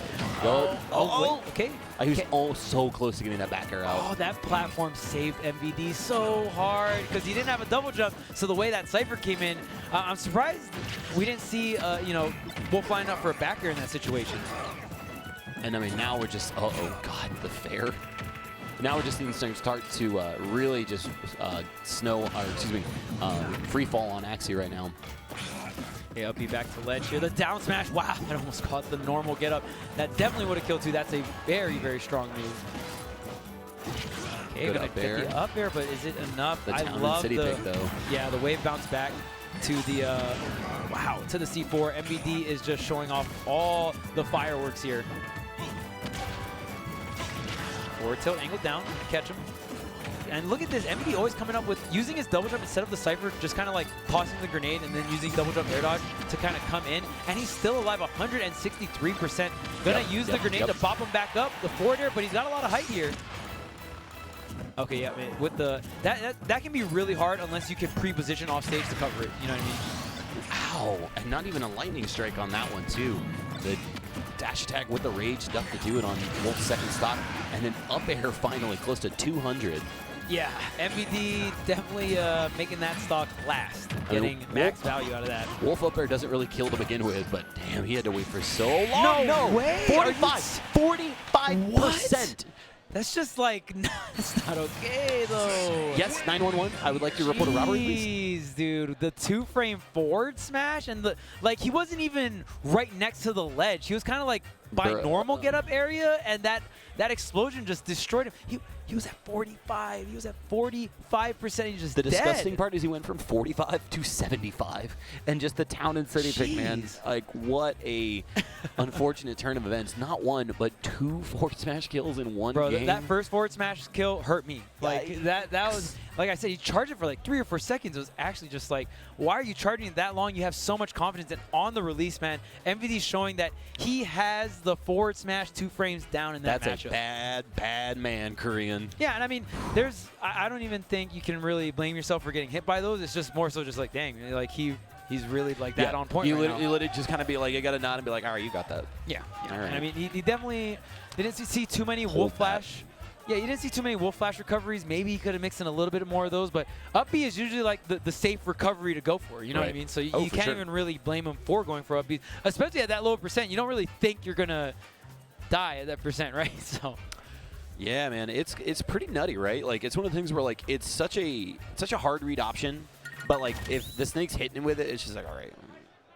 Okay. He was so close to getting that back air out. Oh, that platform saved MVD so hard because he didn't have a double jump. So the way that Cypher came in, I'm surprised we didn't see, Wolf line up for a back air in that situation. And I mean, now we're just, oh God, the fair. Now we're just seeing things start to really just free fall on Axie right now. Okay, up B back to ledge here. The down smash, wow, that almost caught the normal get up. That definitely would have killed too. That's a very, very strong move. Okay, good gonna up get air. the up air, but is it enough? The I Town love City the pick, though. Yeah, the wave bounce back to the to the C4. MVD is just showing off all the fireworks here. Forward tilt, angle down, catch him. And look at this, MVD always coming up with using his double jump instead of the Cypher, just kind of like tossing the grenade and then using double jump air dodge to kind of come in. And he's still alive, 163%. Gonna use the grenade to pop him back up, the forward air, but he's got a lot of height here. Okay, yeah, man, with the that can be really hard unless you can pre-position off stage to cover it. You know what I mean? Ow! And not even a lightning strike on that one too. The dash attack with the rage duck to do it on Wolf's second stock, and then up air finally close to 200. Yeah, MVD definitely making that stock last, getting max value out of that. Wolf up air doesn't really kill to begin with, but damn, he had to wait for so long. No way! 45%. That's just like, that's not okay though. Yes, 911. I would like to report a robbery, please. Jeez, dude, the 2-frame forward smash and he wasn't even right next to the ledge. He was kind of like by normal get up area, and that explosion just destroyed him. He was at 45. He was at 45%. He's just The dead. disgusting part is he went from 45 to 75, and just the Town and City pick, man. Like, what a unfortunate turn of events. Not one, but 2 forward smash kills in one game. That first forward smash kill hurt me. Like that was, like I said, he charged it for like 3 or 4 seconds. It was actually just like, why are you charging it that long? You have so much confidence, and on the release, man, MVD's showing that he has the forward smash 2 frames down in that matchup. That's a bad, bad man, Korean. Yeah, and I mean, I don't even think you can really blame yourself for getting hit by those. It's just more so just like, dang, like he's really like that on point. You right now. literally just kind of be like, you got to nod and be like, all right, you got that. Yeah. All right. And I mean, he definitely didn't see too many Wolf Flash. Yeah, you didn't see too many Wolf Flash recoveries. Maybe he could have mixed in a little bit more of those, but up B is usually like the safe recovery to go for. You know what I mean? So you can't even really blame him for going for up B, especially at that low percent. You don't really think you're gonna die at that percent, right? So. Yeah, man, it's pretty nutty, right? Like, it's one of the things where like it's such a hard read option, but like if the snake's hitting with it, it's just like, all right,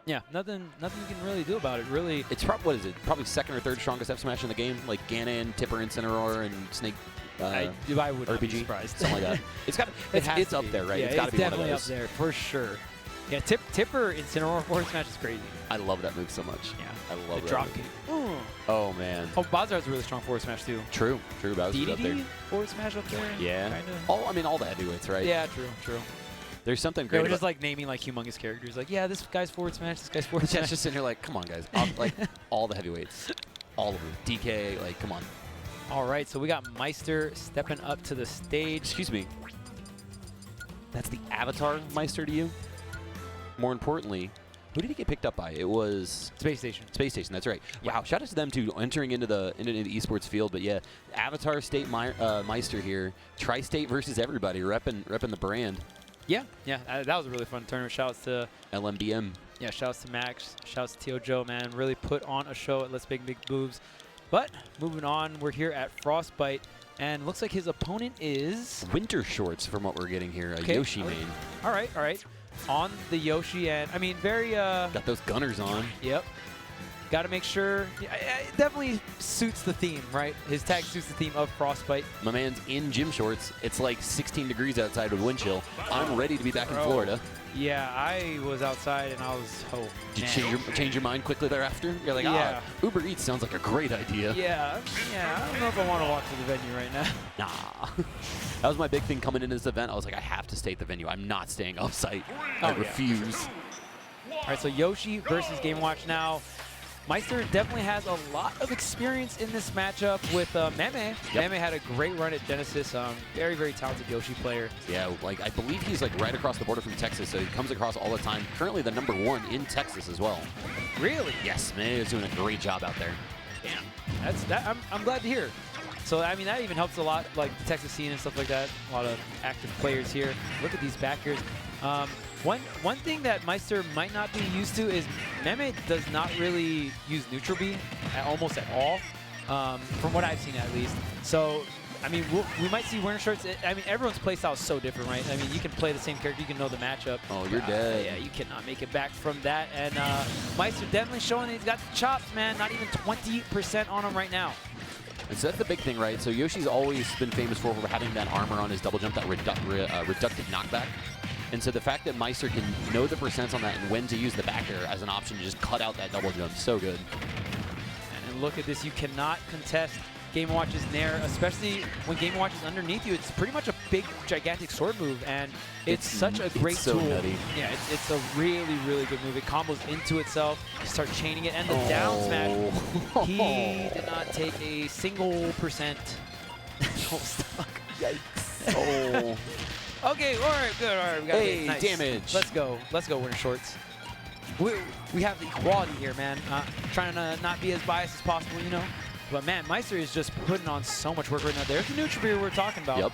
Yeah, nothing you can really do about it. Really, It's what is it? Probably second or third strongest F smash in the game. Like Ganon, Tipper, Incineroar, and Snake. I would not be RPG, surprised. something like that. It's got. It's up there, right? Yeah, It's got to be one of definitely those. up there for sure. Yeah, Tipper Incineroar forward smash is crazy. I love that move so much. Yeah, I love the that drop move. kick. Oh man. Oh, Bowser has a really strong forward smash too. True. Bowser's up there. DDD forward smash up there. Yeah. Kinda. I mean, all the heavyweights, right? Yeah, true. There's something They great. were just about- like naming like humongous characters. Like, yeah, this guy's forward smash. This guy's forward Yeah, smash. it's just sitting here like, come on, guys. Like all the heavyweights, all of them. DK, like, come on. All right, so we got Maister stepping up to the stage. Excuse me. That's the Avatar Meister to you? More importantly, who did he get picked up by? It was Space Station. Space Station, that's right. Wow, shout out to them too, entering into the esports field. But yeah, Avatar State Meister here. Tri-State versus everybody, repping the brand. Yeah, that was a really fun tournament. Shouts to LMBM. Yeah, shouts to Max. Shouts to Tio Joe, man. Really put on a show at Let's Make Big Boobs. But moving on, we're here at Frostbite, and looks like his opponent is Winter Shorts, from what we're getting here. Okay. Yoshi main. All right. On the Yoshi, and I mean, very Got those gunners on. Yep. Got to make sure. Yeah, it definitely suits the theme, right? His tag suits the theme of Frostbite. My man's in gym shorts. It's like 16 degrees outside with wind chill. I'm ready to be back in Florida. Yeah, I was outside and I was, Did you change your mind quickly thereafter? You're like, Yeah. Uber Eats sounds like a great idea. Yeah, I don't know if I want to walk to the venue right now. Nah. That was my big thing coming into this event. I was like, I have to stay at the venue. I'm not staying off-site. I yeah. refuse. All right, so Yoshi versus Game Watch now. Maister definitely has a lot of experience in this matchup with Meme. Yep. Meme had a great run at Genesis. Very, very talented Yoshi player. Yeah, like I believe he's like right across the border from Texas, so he comes across all the time. Currently the #1 in Texas as well. Really? Yes, man is doing a great job out there. Damn. I'm glad to hear. So, I mean, that even helps a lot, like the Texas scene and stuff like that. A lot of active players here. Look at these backers. One thing that Maister might not be used to is Meme does not really use neutral B almost at all, from what I've seen at least. So, I mean, we might see Winter Shorts. I mean, everyone's playstyle is so different, right? I mean, you can play the same character, you can know the matchup. Oh, you're dead. Yeah, you cannot make it back from that. And Maister definitely showing that he's got the chops, man. Not even 20% on him right now. And so that's the big thing, right? So Yoshi's always been famous for having that armor on his double jump, that reductive knockback. And so the fact that Maister can know the percents on that and when to use the back air as an option to just cut out that double jump, so good. And look at this, you cannot contest Game & Watch's Nair, especially when Game & Watch is underneath you. It's pretty much a big, gigantic sword move, and it's such a great so tool. nutty. Yeah, it's a really, really good move. It combos into itself, you start chaining it, and the down smash. He did not take a single percent. Yikes. Oh. Okay, all right, good, all right. We got Hey, nice. damage. Let's go, Winter Shorts. We have the equality here, man. Trying to not be as biased as possible, you know. But man, Maister is just putting on so much work right now. There's the neutral beer we're talking about. Yep.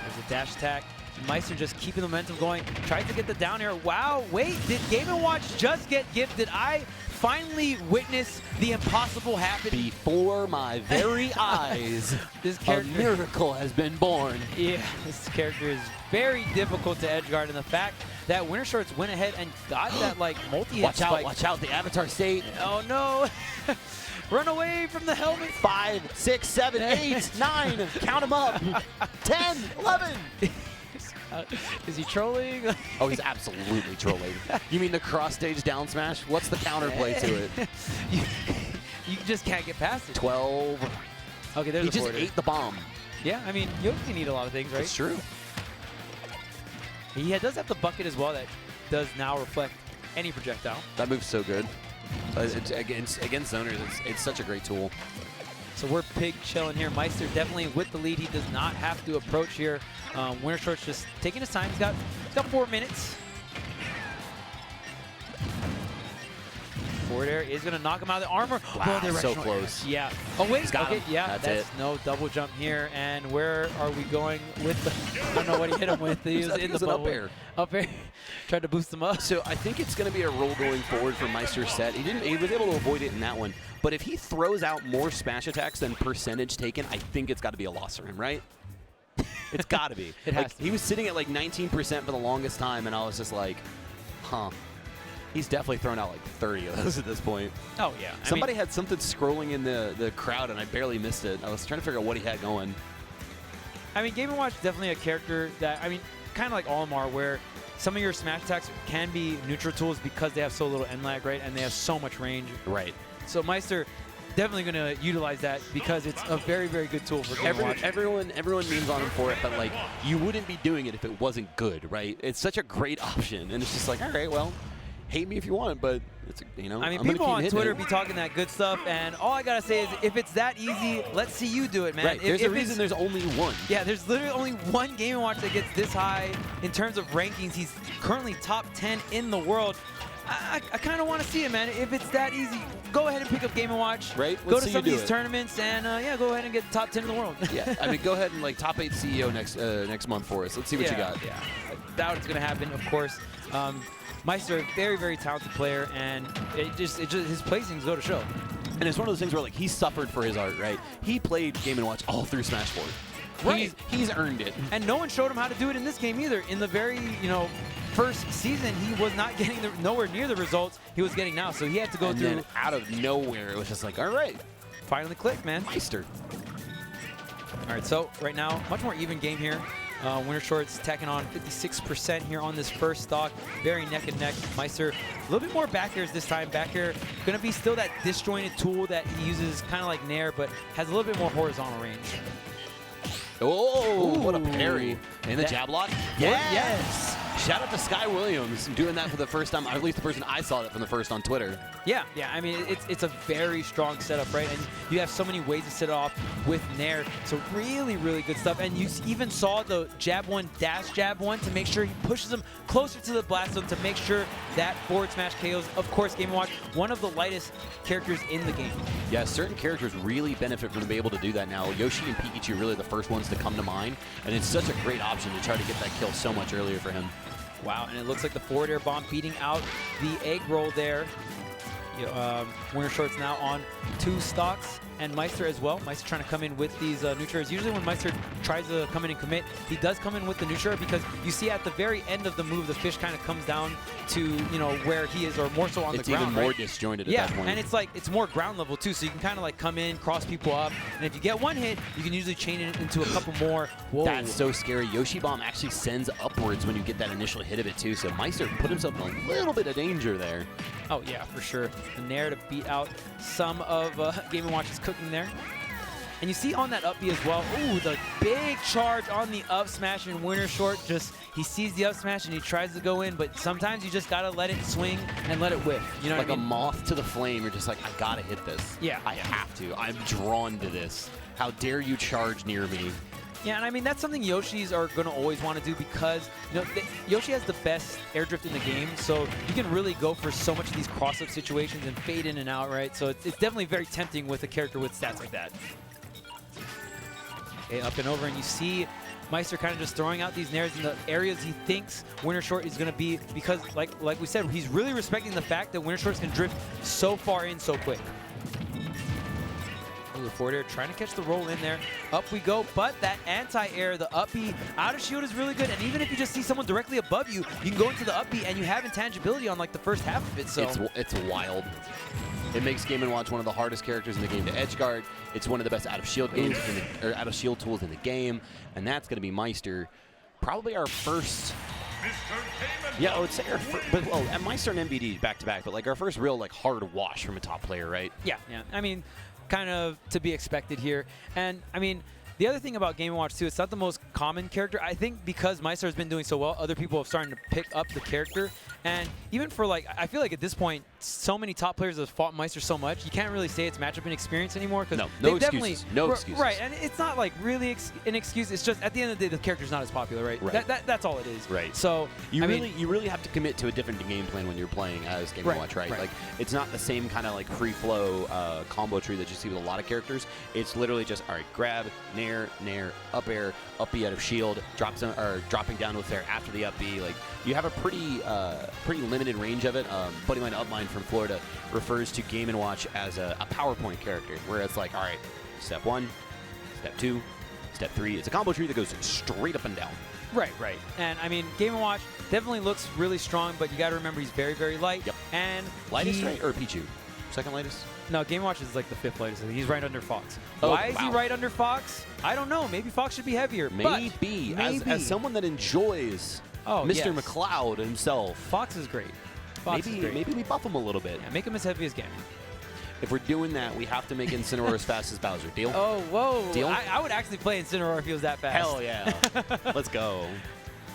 There's a dash attack. Maister just keeping the momentum going. Tries to get the down air. Wow, wait, did Game & Watch just get gifted? I finally witnessed the impossible happen. Before my very eyes, This a character, miracle has been born. yeah, this character is very difficult to edgeguard, and the fact that Winter Shorts went ahead and got that like multi-hit Watch spike. out, the Avatar State. Oh no! Run away from the helmet. 5, 6, 7, 8, 9. Count them up. 10, 11. Is he trolling? Oh, he's absolutely trolling. You mean the cross-stage down smash? What's the counterplay to it? you just can't get past it. 12. Okay, there's He a just forwarder. ate the bomb. Yeah, I mean, Yoshi can eat a lot of things, right? It's true. He does have the bucket as well that does now reflect any projectile. That move's so good. It's, against zoners, it's such a great tool. So we're pig chilling here. Maister definitely with the lead. He does not have to approach here. Winter Shorts just taking his time. He's got 4 minutes. Forward air is going to knock him out of the armor. Wow, Oh, so directional close. air. Yeah. Oh, wait. He's got Okay, him. yeah, That's it. no double jump here. And where are we going with the... I don't know what he hit him with. He was in the an up bubble. air. Up air. Tried to boost him up. So I think it's going to be a roll going forward for Meister's set. He was able to avoid it in that one. But if he throws out more smash attacks than percentage taken, I think it's got to be a loss for him, right? It's got to be. It has to He was sitting at like 19% for the longest time, and I was just like, huh. He's definitely thrown out like 30 of those at this point. Oh, yeah. Somebody had something scrolling in the crowd, and I barely missed it. I was trying to figure out what he had going. I mean, Game & Watch is definitely a character that, I mean, kind of like Olimar, where some of your smash attacks can be neutral tools because they have so little end lag, right? And they have so much range. Right. So Maister definitely going to utilize that because it's a very, very good tool for Game & Watch. Everyone memes on him for it, but like you wouldn't be doing it if it wasn't good, right? It's such a great option, and it's just like, all right, well, hate me if you want, but it's, you know. I mean, I'm people on Twitter it. be talking that good stuff, and all I gotta say is, if it's that easy, let's see you do it, man. Right. There's a reason there's only one. Yeah, there's literally only one Game & Watch that gets this high in terms of rankings. He's currently top 10 in the world. I kind of want to see it, man. If it's that easy, go ahead and pick up Game & Watch. Right. Go to some of these tournaments, and yeah, go ahead and get top 10 in the world. Yeah. I mean, go ahead and like top 8 CEO next month for us. Let's see what you got. Yeah. That's gonna happen, of course. Maister, very, very talented player, and it just his placings go to show. And it's one of those things where like he suffered for his art, right? He played Game & Watch all through Smash 4. Right. He's earned it. And no one showed him how to do it in this game either. In the very, first season, he was not getting nowhere near the results he was getting now. So he had to go through. Then out of nowhere, it was just like, all right, finally clicked, man. Maister. All right, so right now, much more even game here. Winter Shorts tacking on 56% here on this first stock. Very neck and neck. Maister, a little bit more back airs this time. Back air going to be still that disjointed tool that he uses kind of like Nair, but has a little bit more horizontal range. Oh, what a parry. And the jab lock. Yes. Shout out to Sky Williams doing that for the first time, or at least the person I saw it from the first on Twitter. Yeah. I mean, it's a very strong setup, right? And you have so many ways to set it off with Nair. So really, really good stuff. And you even saw the jab one, dash jab one to make sure he pushes him closer to the blast zone to make sure that forward smash KOs. Of course, Game & Watch, one of the lightest characters in the game. Yeah, certain characters really benefit from being able to do that now. Yoshi and Pikachu are really the first ones to come to mind. And it's such a great option to try to get that kill so much earlier for him. Wow, and it looks like the forward air bomb beating out the egg roll there. Winter Shorts now on 2 stocks, and Maister as well. Maister trying to come in with these neutrals. Usually when Maister tries to come in and commit, he does come in with the neutral because you see at the very end of the move, the fish kind of comes down to, where he is, or more so on the ground. It's even more disjointed at that point. Yeah, and it's like, it's more ground level too, so you can kind of like come in, cross people up, and if you get one hit, you can usually chain it into a couple more. Whoa. That's so scary. Yoshi Bomb actually sends upwards when you get that initial hit of it too, so Maister put himself in a little bit of danger there. Oh yeah, for sure. The Nair to beat out some of Game & Watch's cooking there. And you see on that up B as well, ooh, the big charge on the up smash, and Winter Short he sees the up smash and he tries to go in, but sometimes you just gotta let it swing and let it whiff. You know like what I mean? A moth to the flame, you're just like, I gotta hit this. Yeah. I have to. I'm drawn to this. How dare you charge near me? Yeah, and I mean, that's something Yoshis are going to always want to do because, Yoshi has the best air drift in the game, so you can really go for so much of these cross-up situations and fade in and out, right? So it's definitely very tempting with a character with stats like that. Okay, up and over, and you see Maister kind of just throwing out these nairs in the areas he thinks Winter Short is going to be because, like we said, he's really respecting the fact that Winter Shorts can drift so far in so quick. The forward air trying to catch the roll in there. Up we go, but that anti-air, the up B out of shield is really good. And even if you just see someone directly above you, you can go into the up B and you have intangibility on like the first half of it. So it's wild. It makes Game & Watch one of the hardest characters in the game to edgeguard. It's one of the best out of shield games out of shield tools in the game, and that's going to be Maister. Probably our first. Yeah, I would say and Maister and MVD back to back, but like our first real hard wash from a top player, right? Yeah. I mean, kind of to be expected here. And I mean, the other thing about Game & Watch too, it's not the most common character. I think because Maister has been doing so well, other people have started to pick up the character. And even for I feel like at this point, so many top players have fought Maister so much, you can't really say it's matchup inexperience anymore. No excuses. No excuses. Right, and it's not really an excuse. It's just at the end of the day, the character's not as popular, right? That's all it is. Right. So you really have to commit to a different game plan when you're playing as Game & Watch, right? Like it's not the same kind of free flow combo tree that you see with a lot of characters. It's literally just all right, grab, nair, up air, up B out of shield, dropping down with there after the up B. Like you have a pretty limited range of it. Buddy mine Upmine from Florida refers to Game & Watch as a PowerPoint character, where it's like, all right, step 1, step 2, Step 3, it's a combo tree that goes straight up and down. Right, right. And I mean, Game & Watch definitely looks really strong, but you got to remember he's very, very light. Yep. And lightest, right? Or Pichu? Second lightest? No, Game & Watch is like the 5th lightest. He's right under Fox. Oh, Why is he right under Fox? I don't know. Maybe Fox should be heavier. Maybe. As someone that enjoys Mr. McLeod himself. Fox is great. Fox is great. Maybe we buff him a little bit. Yeah, make him as heavy as Ganon. If we're doing that, we have to make Incineroar as fast as Bowser. Deal? Oh, whoa. Deal? I would actually play Incineroar if he was that fast. Hell yeah. Let's go.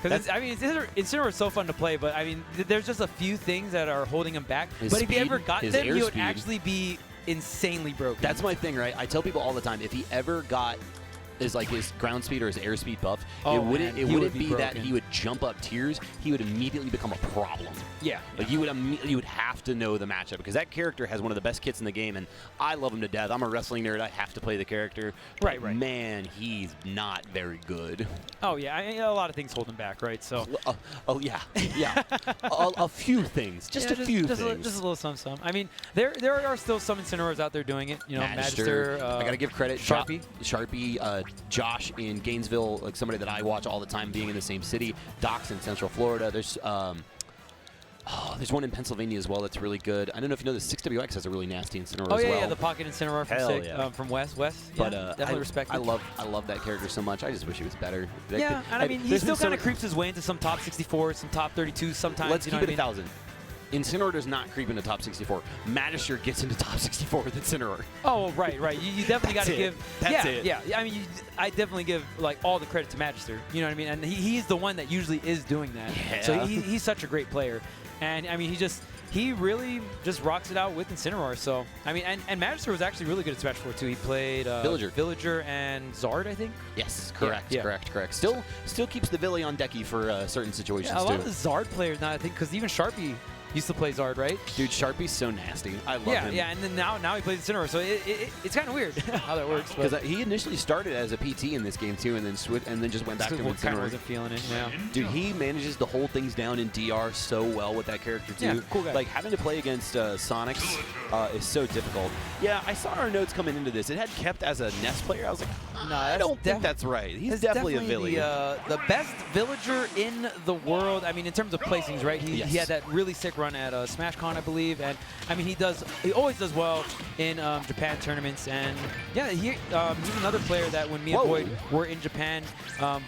Because I mean, Incineroar is so fun to play, but I mean, there's just a few things that are holding him back. But if he ever got them, he would actually be insanely broken. That's my thing, right? I tell people all the time, if he ever got his ground speed or his airspeed buff, it wouldn't be that he would jump up tiers. He would immediately become a problem. Yeah. Like you would have to know the matchup because that character has one of the best kits in the game, and I love him to death. I'm a wrestling nerd. I have to play the character. But right. Man, he's not very good. Oh yeah, a lot of things hold him back, right? So. Yeah. a few things, just a few things. Just a little some. I mean, there are still some Incineroars out there doing it. You know, Maister. I gotta give credit. Sharpie. Josh in Gainesville, like somebody that I watch all the time, being in the same city. Doc's in Central Florida. There's one in Pennsylvania as well that's really good. I don't know if you know this. 6WX has a really nasty Incineroar as well. Yeah, the Pocket Incineroar from West. But definitely respect. I love that character so much. I just wish he was better. Yeah, and I mean, he still kind of creeps his way into some top 64s, some top 32s sometimes. Let's keep it 1,000. Incineroar does not creep into top 64. Maister gets into top 64 with Incineroar. Oh, right. You definitely got to give. That's it. Yeah. I mean, I definitely give like all the credit to Maister. You know what I mean? And he's the one that usually is doing that. Yeah. So he's such a great player, and I mean, he really just rocks it out with Incineroar. So I mean, and Maister was actually really good at Smash 4 too. He played Villager and Zard, I think. Yes, correct. Still keeps the Villy on decky for certain situations too. A lot of the Zard players now, I think, because even Sharpie used to play Zard, right? Dude, Sharpie's so nasty. I love him. Yeah, and then now he plays Incineroar, so it's kind of weird how that works. Because he initially started as a PT in this game too, and then just went back to Incineroar. Kind of wasn't feeling it. Yeah. Dude, he manages to hold things down in DR so well with that character too. Yeah, cool guy. Like having to play against Sonics is so difficult. Yeah, I saw our notes coming into this. It had kept as a Nest player. I was like, no, I don't think that's right. He's definitely a Villy. The best villager in the world. I mean, in terms of placings, right? He had that really sick run at SmashCon, I believe, and I mean, he always does well in Japan tournaments, and yeah, he's another player that when me and Void were in Japan,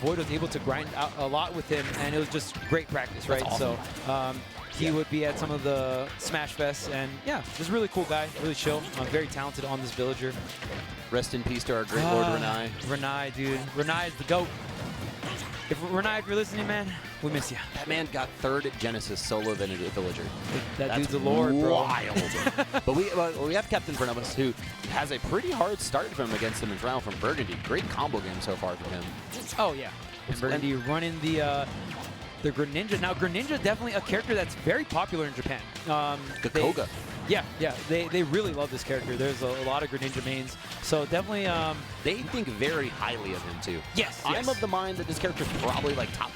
Void was able to grind out a lot with him, and it was just great practice, right? Awesome. So he would be at some of the Smash Fests, and yeah, just really cool guy, really chill, very talented on this villager. Rest in peace to our great Lord Renai. Renai, dude. Renai is the GOAT. Renai, if you're listening, man, we miss you. That man got 3rd at Genesis solo than a Villager. That's dude's a lord, bro. Wild. But we have Captain Fernandez, who has a pretty hard start from against him in trial from Burgundy. Great combo game so far for him. Oh yeah, and Burgundy running the Greninja. Now Greninja definitely a character that's very popular in Japan. Gakoga. They really love this character. There's a lot of Greninja mains, so definitely they think very highly of him too. Yes, I'm of the mind that this character's probably like top.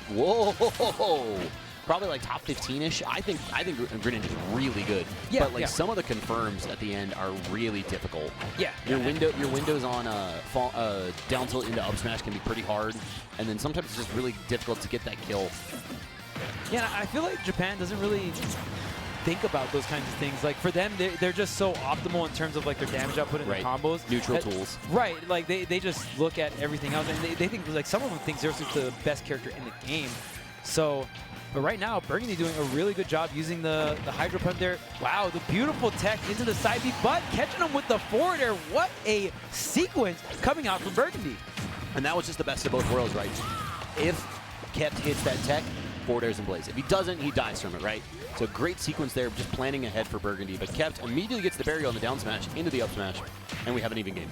Probably like top 15ish. I think Greninja's really good. Yeah, but like some of the confirms at the end are really difficult. Yeah. Your windows on down tilt into up smash can be pretty hard, and then sometimes it's just really difficult to get that kill. Yeah, I feel like Japan doesn't really think about those kinds of things. Like for them, they're just so optimal in terms of like their damage output and their combos. Neutral tools. Right. Like they just look at everything else, and they think like some of them think Xerxes is the best character in the game. So, but right now, Burgundy doing a really good job using the Hydro Pump there. Wow, the beautiful tech into the side B, but catching him with the forward air. What a sequence coming out from Burgundy. And that was just the best of both worlds, right? If Kept hits that tech, forward airs and blaze. If he doesn't, he dies from it, right? So great sequence there, just planning ahead for Burgundy. But Kept immediately gets the barrier on the down smash into the up smash, and we have an even game.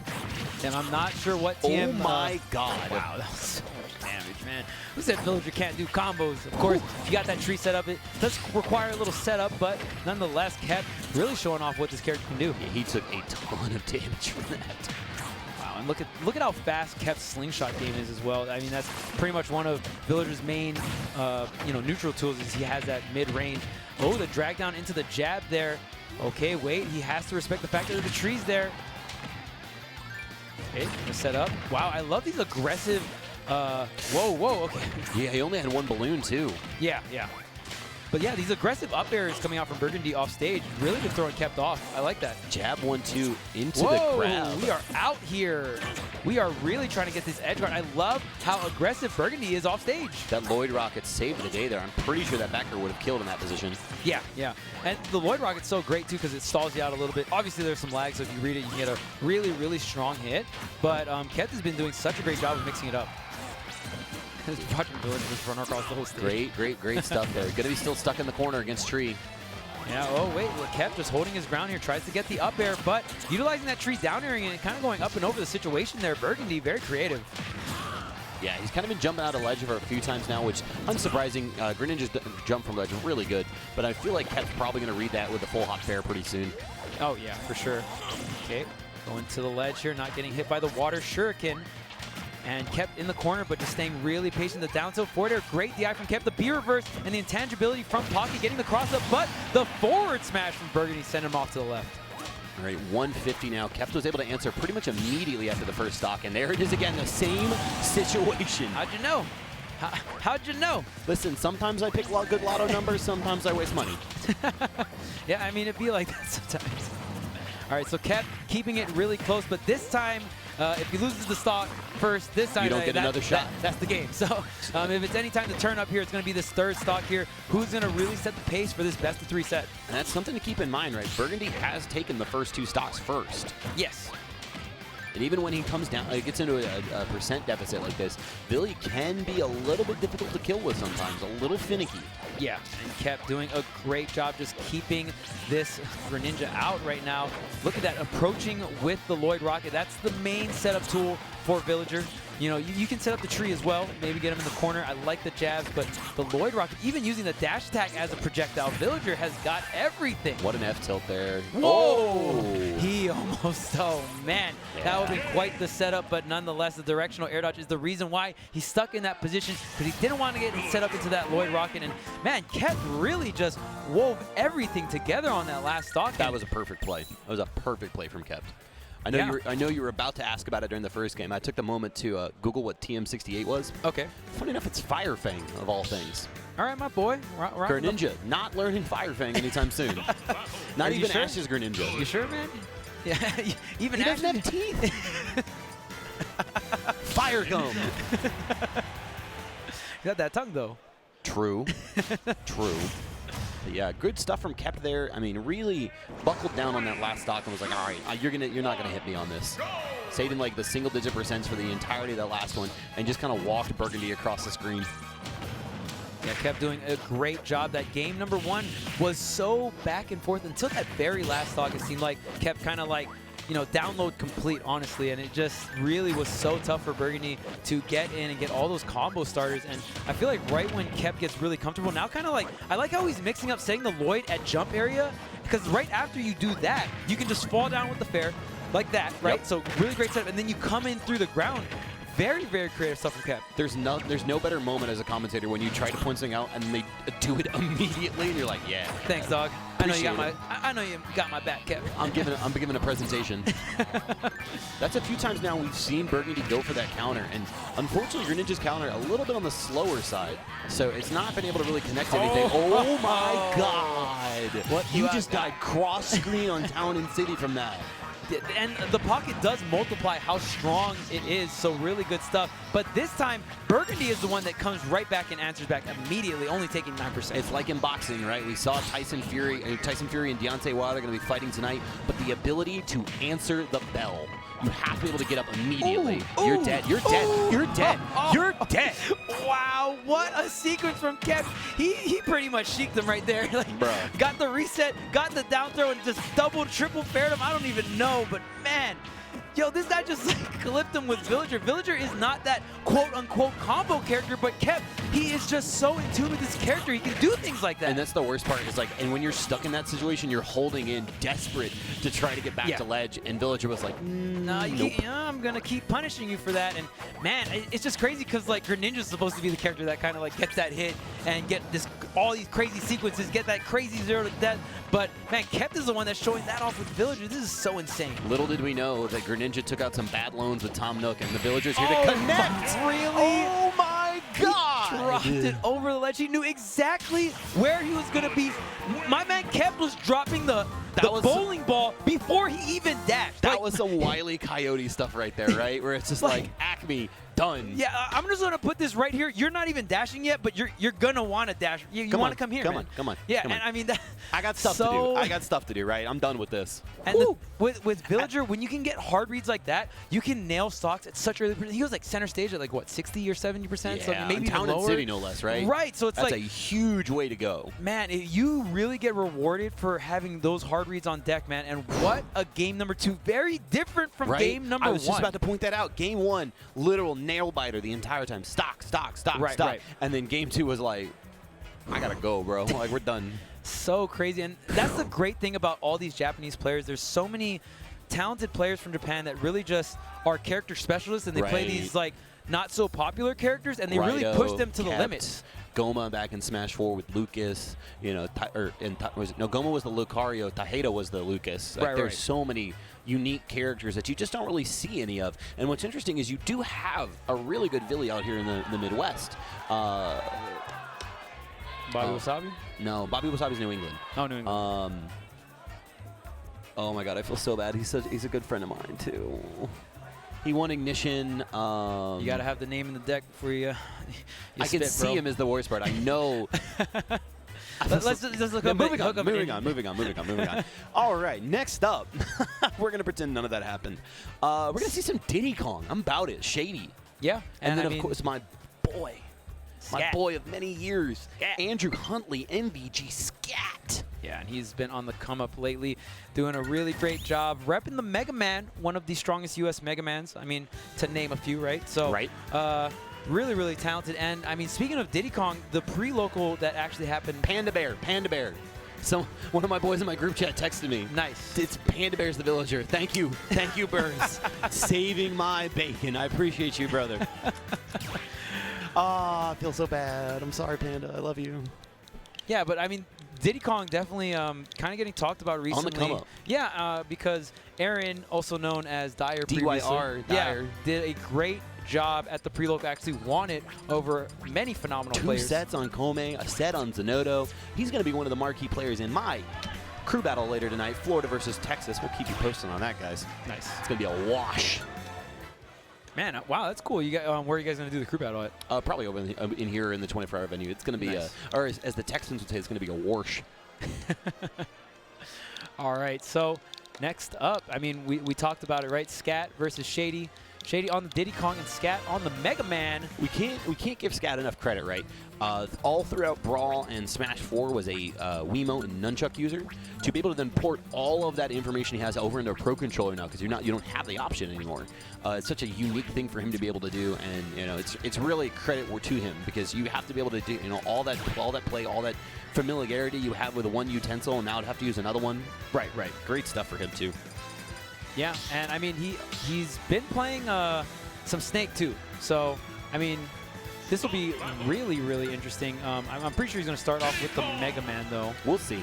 And I'm not sure what team. Oh my God! Wow, that was so much damage, man. Who said Villager can't do combos? Of course, if you got that tree set up, it does require a little setup, but nonetheless, Kept really showing off what this character can do. Yeah, he took a ton of damage from that. And look at how fast Kep's slingshot game is as well. I mean, that's pretty much one of Villager's main, neutral tools is he has that mid-range. Oh, the drag down into the jab there. Okay, wait, he has to respect the fact that the tree's there. Okay, gonna set up. Wow, I love these aggressive. Whoa, okay. Yeah, he only had one balloon too. Yeah. But yeah, these aggressive up airs coming out from Burgundy off stage really been throwing kept off. I like that. Jab 1-2 into Whoa, the grab. we are out here. We are really trying to get this edge guard. I love how aggressive Burgundy is off stage. That Lloyd Rocket saved the day there. I'm pretty sure that backer would have killed in that position. Yeah. And the Lloyd Rocket's so great, too, because it stalls you out a little bit. Obviously, there's some lag, so if you read it, you can get a really, really strong hit. But Kept has been doing such a great job of mixing it up. Watching Villager just run across the whole stage. Great stuff there. Gonna be still stuck in the corner against Tree. Yeah, oh wait, Kept just holding his ground here, tries to get the up air, but utilizing that Tree down airing and kind of going up and over the situation there. Burgundy, very creative. Yeah, he's kind of been jumping out of ledge for a few times now, which, unsurprising, Greninja's jump from ledge is really good, but I feel like Kept's probably going to read that with a full hop fair pretty soon. Oh yeah, for sure. Okay, going to the ledge here, not getting hit by the water shuriken. And Kept in the corner, but just staying really patient. The down tilt forward air, great DI from Kept. The B reverse and the intangibility from Pocky getting the cross up, but the forward smash from Burgundy sent him off to the left. All right, 150 now. Kept was able to answer pretty much immediately after the first stock, and there it is again, the same situation. How'd you know? How'd you know? Listen, sometimes I pick good lotto numbers, sometimes I waste money. Yeah, I mean, it'd be like that sometimes. All right, so Kept keeping it really close, but this time, if he loses the stock first, this time you don't get another shot. That's the game. So if it's any time to turn up here, it's going to be this third stock here. Who's going to really set the pace for this best of 3 set? And that's something to keep in mind, right? Burgundy has taken the first 2 stocks first. Yes. And even when he comes down, gets into a percent deficit like this, Billy can be a little bit difficult to kill with sometimes, a little finicky. Yeah, and Kept doing a great job just keeping this Greninja out right now. Look at that, approaching with the Lloyd Rocket. That's the main setup tool for Villager. You know, you can set up the tree as well, maybe get him in the corner. I like the jabs, but the Lloyd Rocket, even using the dash attack as a projectile, Villager has got everything. What an F tilt there. Whoa! He almost, oh man, that would be quite the setup, but nonetheless, the directional air dodge is the reason why he's stuck in that position, because he didn't want to get set up into that Lloyd Rocket, and man, Kept really just wove everything together on that last stock. That was a perfect play. That was a perfect play from Kept. I know you were about to ask about it during the first game. I took the moment to Google what TM68 was. Okay. Funny enough, it's Fire Fang of all things. All right, my boy. Greninja, not learning Fire Fang anytime soon. Not even sure? Ash's Greninja. You sure, man? Yeah, even he Ash doesn't have teeth. Fire Gum. You got that tongue, though. True. True. But yeah, good stuff from Kept there. I mean, really buckled down on that last stock and was like, all right, you're not gonna hit me on this. Saving like the single-digit percents for the entirety of that last one, and just kind of walked Burgundy across the screen. Yeah, Kept doing a great job. That game number 1 was so back and forth until that very last stock. It seemed like Kept kind of like, you know, download complete, honestly, and it just really was so tough for Burgundy to get in and get all those combo starters. And I feel like right when Kept gets really comfortable, now kind of like, I like how he's mixing up setting the Lloyd at jump area, because right after you do that, you can just fall down with the fair like that, right? Yep. So really great setup, and then you come in through the ground. Very, very creative stuff from Kept. There's no better moment as a commentator when you try to point something out and they do it immediately, and you're like, yeah. Thanks, dog. I know you got my back, Kept. I'm giving a presentation. That's a few times now we've seen Burgundy go for that counter, and unfortunately Greninja's counter a little bit on the slower side, so it's not been able to really connect to anything. Oh my God! What you just died cross screen on Town and City from that. And the pocket does multiply how strong it is, so really good stuff. But this time, Burgundy is the one that comes right back and answers back immediately, only taking 9%. It's like in boxing, right? We saw Tyson Fury and Deontay Wilder going to be fighting tonight, but the ability to answer the bell. You have to be able to get up immediately. Ooh, you're dead. You're dead. You're dead. You're dead. Wow, what a sequence from Kept. He pretty much cheeked him right there. Like, bro. Got the reset, got the down throw, and just double, triple fared him. I don't even know, but man. Yo, this guy just like clipped him with Villager. Villager is not that quote-unquote combo character, but Kept, he is just so in tune with this character. He can do things like that. And that's the worst part is like, and when you're stuck in that situation, you're holding in, desperate to try to get back to ledge, and Villager was like, nah, nope. I'm gonna keep punishing you for that. And man, it's just crazy because like Greninja's supposed to be the character that kind of like gets that hit and get this all these crazy sequences, get that crazy 0 to death. But man, Kept is the one that's showing that off with Villager. This is so insane. Little did we know that Greninja took out some bad loans with Tom Nook, and the Villagers here to connect. Really? Oh my God! He dropped it over the ledge. He knew exactly where he was going to be. My man Kept was dropping the bowling ball before he even dashed. That was some Wile E. Coyote stuff right there, right? Where it's just like Acme. Done. Yeah, I'm just gonna put this right here. You're not even dashing yet, but you're gonna want to dash. You want to come here, man. Come on. Yeah, come on. and I mean that. I got stuff to do. I got stuff to do. Right. I'm done with this. And with Villager, when you can get hard reads like that, you can nail stocks at such early. He was like center stage at like what 60 or 70%. Yeah, so maybe Town even and lower. City no less, right? Right. So it's that's like a huge way to go. Man, you really get rewarded for having those hard reads on deck, man. And what a game number 2. Very different from game number 1. I was just about to point that out. Game 1, literal nail biter the entire time. Stock. Right. And then game 2 was like, I gotta go, bro. Like, we're done. So crazy. And that's the great thing about all these Japanese players. There's so many talented players from Japan that really just are character specialists, and they play these like not so popular characters, and they really push them to the limits. Goma back in Smash 4 with Lucas, you know, Goma was the Lucario, Taheda was the Lucas. Like, there's so many unique characters that you just don't really see any of. And what's interesting is you do have a really good Villy out here in the Midwest. Bobby Wasabi? No, Bobby Wasabi's New England. Oh, New England. Oh my God, I feel so bad. He's a good friend of mine too. He won Ignition. You gotta have the name in the deck before you. I can see him as the worst part. I know. Let's just look up. Moving on. All right, next up, we're gonna pretend none of that happened. We're gonna see some Diddy Kong. I'm about it. Shady. Yeah, and then of course my boy. Scat. My boy of many years, Andrew Huntley, MVG Scat. Yeah, and he's been on the come up lately, doing a really great job repping the Mega Man, one of the strongest U.S. Mega Mans. I mean, to name a few, right? So, really, really talented. And I mean, speaking of Diddy Kong, the pre-local that actually happened. Panda Bear. So one of my boys in my group chat texted me. Nice. It's Panda Bear's the Villager. Thank you, Burns, saving my bacon. I appreciate you, brother. I feel so bad. I'm sorry, Panda. I love you. Yeah, but I mean, Diddy Kong definitely kind of getting talked about recently. On the come up. Yeah, because Aaron, also known as Dyer, DYR, Dyer, did a great job at the preload. Actually won it over many phenomenal players. 2 sets on Kome, a set on Zenodo. He's going to be one of the marquee players in my crew battle later tonight. Florida versus Texas. We'll keep you posted on that, guys. Nice. It's going to be a wash. Man, wow, that's cool. You got, where are you guys going to do the crew battle at? Probably over in here in the 24-hour venue. It's going to be, or as the Texans would say, it's going to be a wash. All right, so next up, I mean, we talked about it, right? Scat versus Shady. Shady on the Diddy Kong and Scat on the Mega Man. We can't give Scat enough credit, right? All throughout Brawl and Smash 4 was a Wiimote and Nunchuck user. To be able to then port all of that information he has over into a Pro Controller now, because you don't have the option anymore. It's such a unique thing for him to be able to do, and it's really credit to him, because you have to be able to do all that play, all that familiarity you have with one utensil, and now to have to use another one. Right. Great stuff for him too. Yeah, and I mean he's been playing some Snake too. So I mean, this will be really, really interesting. I'm pretty sure he's going to start off with the Mega Man though. We'll see.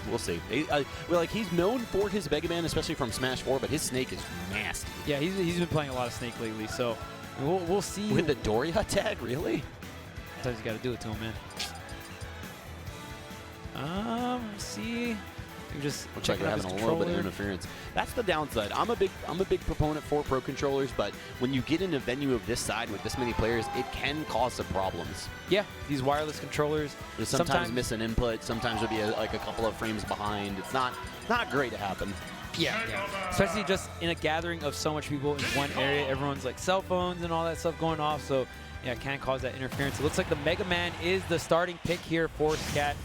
He's known for his Mega Man, especially from Smash 4, but his Snake is nasty. Yeah, he's been playing a lot of Snake lately. So we'll see. With the Doria tag, really? Sometimes you got to do it to him, man. See. Just looks like we're having a little bit of interference. That's the downside. I'm a big proponent for Pro Controllers, but when you get in a venue of this side with this many players, it can cause some problems. Yeah, these wireless controllers. You'll sometimes miss an input. Sometimes it'll be a couple of frames behind. It's not great to happen. Yeah. Especially just in a gathering of so much people in one area. Everyone's like cell phones and all that stuff going off. So yeah, it can cause that interference. It looks like the Mega Man is the starting pick here for Scat.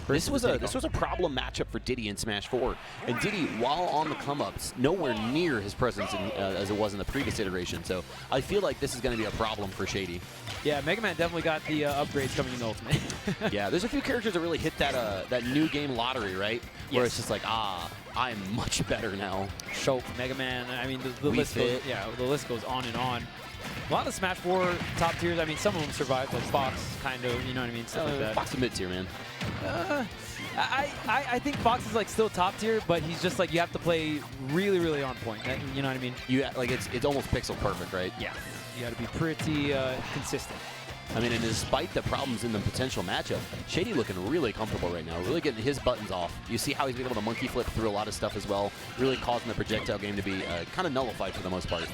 This was a problem matchup for Diddy in Smash 4, and Diddy, while on the come-ups, nowhere near his presence as it was in the previous iteration. So I feel like this is going to be a problem for Shady. Yeah, Mega Man definitely got the upgrades coming in the Ultimate. Yeah, there's a few characters that really hit that new game lottery, right? Yes. Where it's just like, I'm much better now. Shulk, Mega Man. I mean, the list goes on and on. A lot of the Smash 4 top tiers, I mean, some of them survived, like Fox, kind of, you know what I mean? Stuff like that. Fox is mid-tier, man. I think Fox is like still top tier, but he's just like you have to play really, really on point. You know what I mean? You like it's almost pixel perfect, right? Yeah. You got to be pretty consistent. I mean, and despite the problems in the potential matchup, Shady looking really comfortable right now, really getting his buttons off. You see how he's been able to monkey flip through a lot of stuff as well, really causing the projectile game to be kind of nullified for the most part.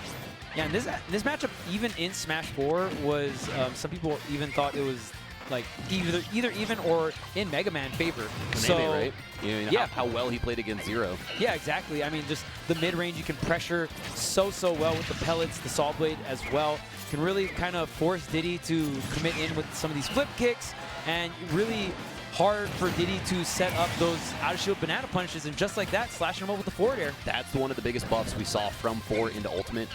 Yeah, and this matchup, even in Smash 4, was some people even thought it was like either even or in Mega Man favor. So, right? You know, yeah, how well he played against Zero. Yeah, exactly. I mean, just the mid range you can pressure so well with the pellets, the Saw Blade as well. Can really kind of force Diddy to commit in with some of these flip kicks, and really hard for Diddy to set up those out-of-shield banana punches, and just like that, slashing him up with the forward air. That's one of the biggest buffs we saw from 4 into Ultimate.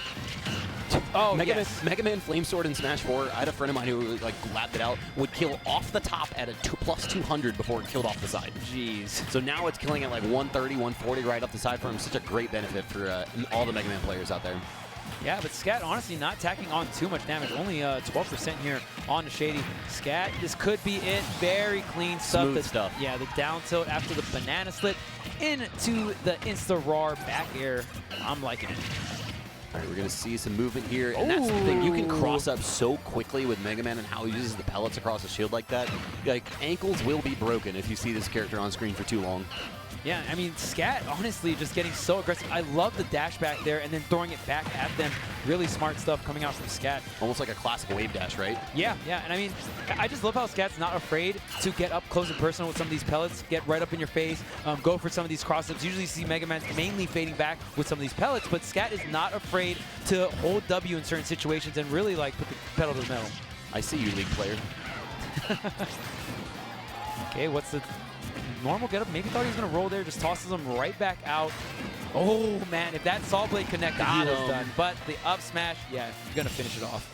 Oh, Mega Man Flame Sword in Smash 4, I had a friend of mine who like lapped it out, would kill off the top at a plus 200 before it killed off the side. Jeez. So now it's killing at like 130, 140 right off the side for him. Such a great benefit for all the Mega Man players out there. Yeah, but Scat honestly not tacking on too much damage. Only 12% here on the Shady. Scat, this could be it. Very clean stuff. Smooth stuff. Yeah, the down tilt after the banana slip into the insta-raw back air. I'm liking it. All right, we're going to see some movement here. And that's the thing. You can cross up so quickly with Mega Man and how he uses the pellets across the shield like that. Like, ankles will be broken if you see this character on screen for too long. Yeah, I mean, Scat, honestly, just getting so aggressive. I love the dash back there and then throwing it back at them. Really smart stuff coming out from Scat. Almost like a classic wave dash, right? Yeah, and I mean, I just love how Scat's not afraid to get up close and personal with some of these pellets, get right up in your face, go for some of these cross-ups. Usually you see Mega Man mainly fading back with some of these pellets, but Scat is not afraid to hold W in certain situations and really, like, put the pedal to the metal. I see you, League player. Okay, what's the normal get up? Maybe thought he was going to roll there, just tosses him right back out. Oh, man, if that Saw Blade connected, he was done. But the up smash, yeah, you're going to finish it off.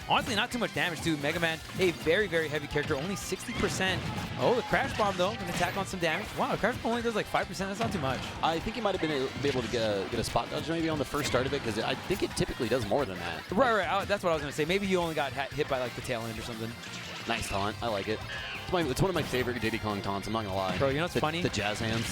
Honestly, not too much damage to Mega Man. A very, very heavy character, only 60%. Oh, the Crash Bomb, though, going to tack on some damage. Wow, the Crash Bomb only does like 5%. That's not too much. I think he might have been able to get a spot dodge maybe on the first start of it, because I think it typically does more than that. Right. That's what I was going to say. Maybe you only got hit by like the tail end or something. Nice taunt. I like it. It's one of my favorite Diddy Kong taunts. I'm not gonna lie. Bro, you know what's funny? The jazz hands.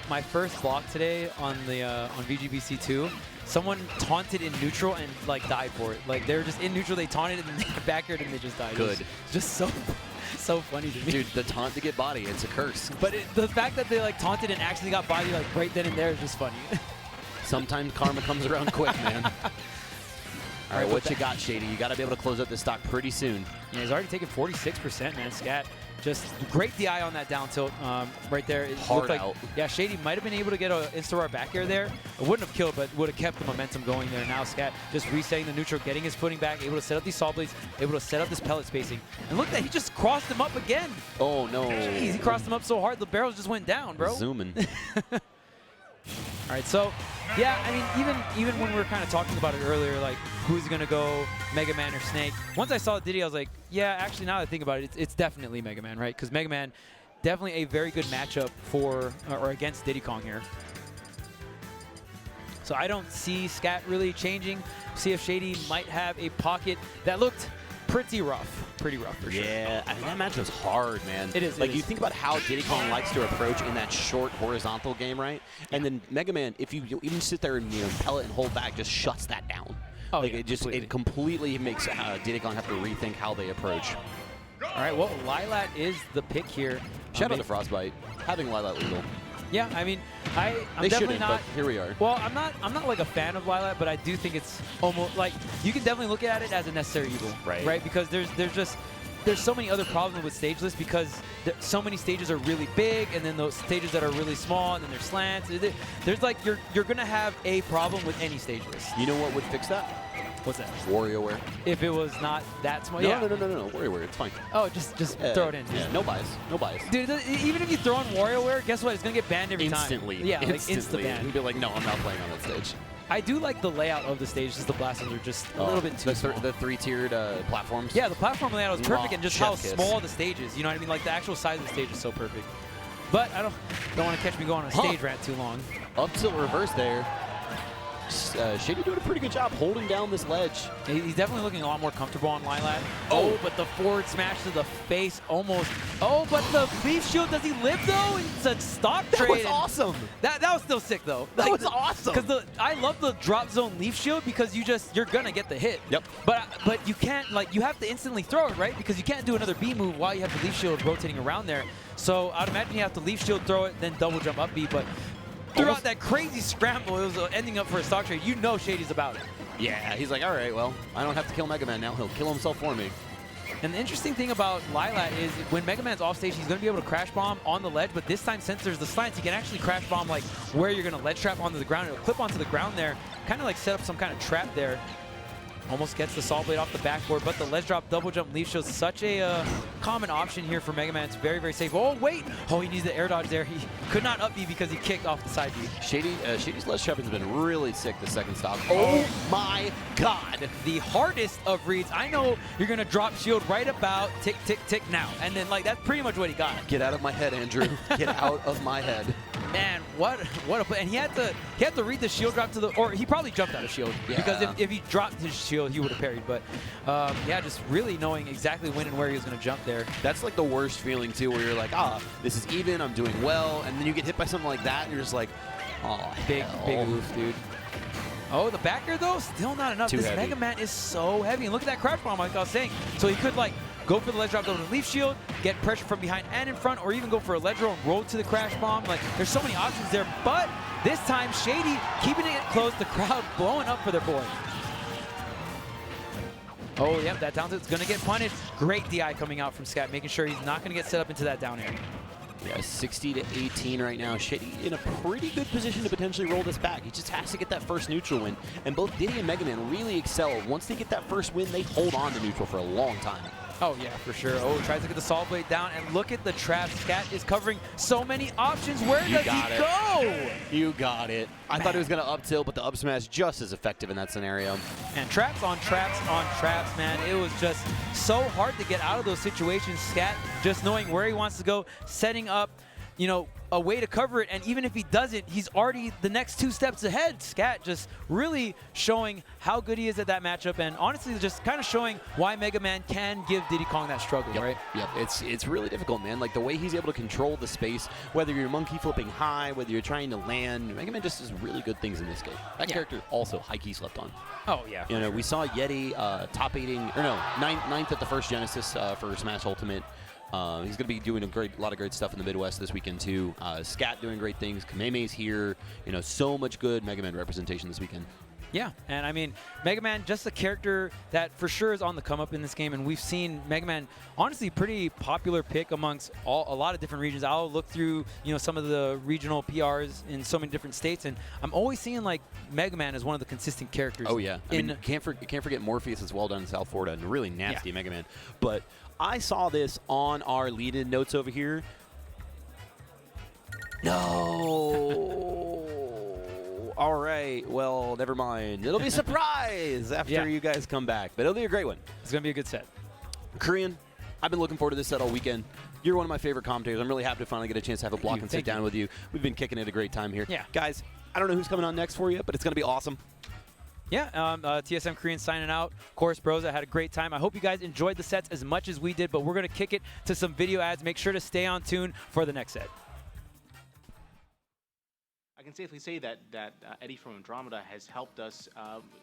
My first block today on the on VGBC2, someone taunted in neutral and like died for it. Like they were just in neutral, they taunted and then they back aired and they just died. Good. It was just so funny to me. Dude, the taunt to get body, it's a curse. But the fact that they like taunted and actually got body like right then and there is just funny. Sometimes karma comes around quick, man. All right, what you got, Shady? You got to be able to close out this stock pretty soon. Yeah, he's already taken 46%, man. Scat, just great DI on that down tilt right there. It Hard like, out. Yeah, Shady might have been able to get an insta-raw back air there. It wouldn't have killed, but would have kept the momentum going there. Now Scat just resetting the neutral, getting his footing back, able to set up these Saw Blades, able to set up this pellet spacing. And look at that, he just crossed him up again. Oh, no. Jeez, he crossed him up so hard, the barrels just went down, bro. Zooming. All right, so yeah, I mean, even when we were kind of talking about it earlier, like who's gonna go, Mega Man or Snake? Once I saw Diddy, I was like, yeah, actually, now that I think about it, it's definitely Mega Man, right? Because Mega Man, definitely a very good matchup for or against Diddy Kong here. So I don't see Scat really changing. See if Shady might have a pocket that looked pretty rough for sure. Yeah, I mean, that match was hard, man. It is. Like, you think about how Diddy Kong likes to approach in that short horizontal game, right? And then Mega Man, if you even sit there and pellet and hold back, just shuts that down. Oh, like, yeah, it completely makes Diddy Kong have to rethink how they approach. All right, well, Lilat is the pick here. Shout out to Frostbite, having Lilat legal. Yeah, I mean, I'm they definitely shouldn't, not. but here we are. Well, I'm not like a fan of Lilat, but I do think it's almost like you can definitely look at it as a necessary evil, right? Because there's so many other problems with stageless because so many stages are really big, and then those stages that are really small, and then there's slants. There's like you're gonna have a problem with any stageless. You know what would fix that? What's that? WarioWare. If it was not that small. No, yeah. no, WarioWare, it's fine. Oh, just throw it in. Yeah, no bias. Dude, even if you throw in WarioWare, guess what? It's gonna get banned every Instantly. time. Yeah, Instantly. like insta-ban. You'd be like, no, I'm not playing on that stage. I do like the layout of the stage, just the blasters are just a little bit too small. The three-tiered platforms? Yeah, the platform layout was perfect, and just how chef kiss. small the stage is. You know what I mean? Like, the actual size of the stage is so perfect. But I don't want to catch me going on a stage rant too long. Up tilt reverse there. Shady doing a pretty good job holding down this ledge. He's definitely looking a lot more comfortable on Lilat. Oh, but the forward smash to the face almost. Oh, but the leaf shield, does he live though? It's a stock trade. That was awesome. That was still sick though. That was awesome. Because I love the drop zone leaf shield because you're gonna get the hit. Yep. But you can't, like, you have to instantly throw it, right? Because you can't do another B move while you have the leaf shield rotating around there. So I'd imagine you have to leaf shield, throw it, then double jump up B. But throughout that crazy scramble, it was ending up for a stock trade. You know Shady's about it. Yeah, he's like, all right, well, I don't have to kill Mega Man now. He'll kill himself for me. And the interesting thing about Lilat is when Mega Man's off stage, he's going to be able to crash bomb on the ledge, but this time, since there's the slants, he can actually crash bomb like where you're going to ledge trap onto the ground. It'll clip onto the ground there, kind of like set up some kind of trap there. Almost gets the Saw Blade off the backboard, but the ledge drop double jump leaf shows such a common option here for Mega Man. It's very, very safe. Oh, wait! Oh, he needs the air dodge there. He could not up B because he kicked off the side B. Shady's ledge trap has been really sick the second stock. Oh my god! The hardest of reads. I know you're going to drop shield right about tick, tick, tick now. And then, like, that's pretty much what he got. Get out of my head, Andrew. Get out of my head. Man, what a play. And he had to read the shield drop to the, or he probably jumped out of shield. Yeah. Because if he dropped his shield, he would have parried. But yeah, just really knowing exactly when and where he was going to jump there. That's like the worst feeling too, where you're like, this is even, I'm doing well, and then you get hit by something like that, and you're just like, oh, big oof, dude. Oh, the back air though, still not enough. This Mega Man is so heavy. And look at that crash bomb, like I was saying. So he could like go for the ledge drop, go to the leaf shield, get pressure from behind and in front, or even go for a ledge roll and roll to the crash bomb. Like, there's so many options there. But this time, Shady keeping it close, the crowd blowing up for their boy. Oh, yep, that down tilt's going to get punished. Great DI coming out from Scat, making sure he's not going to get set up into that down air. Yeah, 60 to 18 right now. Shady in a pretty good position to potentially roll this back. He just has to get that first neutral win. And both Diddy and Mega Man really excel. Once they get that first win, they hold on to neutral for a long time. Oh, yeah, for sure. Oh, tries to get the Saw Blade down, and look at the trap. Scat is covering so many options. Where does he go? You got it. I thought he was going to up tilt, but the up smash just as effective in that scenario. And traps on traps on traps, man. It was just so hard to get out of those situations. Scat just knowing where he wants to go, setting up, you know, a way to cover it, and even if he doesn't, he's already the next 2 steps ahead. Scat just really showing how good he is at that matchup, and honestly just kind of showing why Mega Man can give Diddy Kong that struggle, right? Yep, it's really difficult, man. Like the way he's able to control the space, whether you're monkey flipping high, whether you're trying to land, Mega Man just does really good things in this game. That character also high key slept on. Oh, yeah. You know, we saw Yeti top 8ing, or no, ninth at the first Genesis for Smash Ultimate. He's going to be doing a lot of great stuff in the Midwest this weekend too. Scat doing great things. Kameme's here. You know, so much good Mega Man representation this weekend. Yeah, and I mean, Mega Man, just a character that for sure is on the come up in this game, and we've seen Mega Man, honestly, pretty popular pick amongst a lot of different regions. I'll look through, you know, some of the regional PRs in so many different states, and I'm always seeing like Mega Man as one of the consistent characters. Oh yeah, I mean, can't forget Morpheus as well done in South Florida, and really nasty Mega Man. But I saw this on our lead-in notes over here. No. All right. Well, never mind. It'll be a surprise after you guys come back, but it'll be a great one. It's going to be a good set. Korean, I've been looking forward to this set all weekend. You're one of my favorite commentators. I'm really happy to finally get a chance to have a block and sit down with you. We've been kicking it a great time here. Yeah. Guys, I don't know who's coming on next for you, but it's going to be awesome. Yeah, TSM Korean signing out. Of course, bros, I had a great time. I hope you guys enjoyed the sets as much as we did, but we're going to kick it to some video ads. Make sure to stay on tune for the next set. I can safely say that Eddie from Andromeda has helped us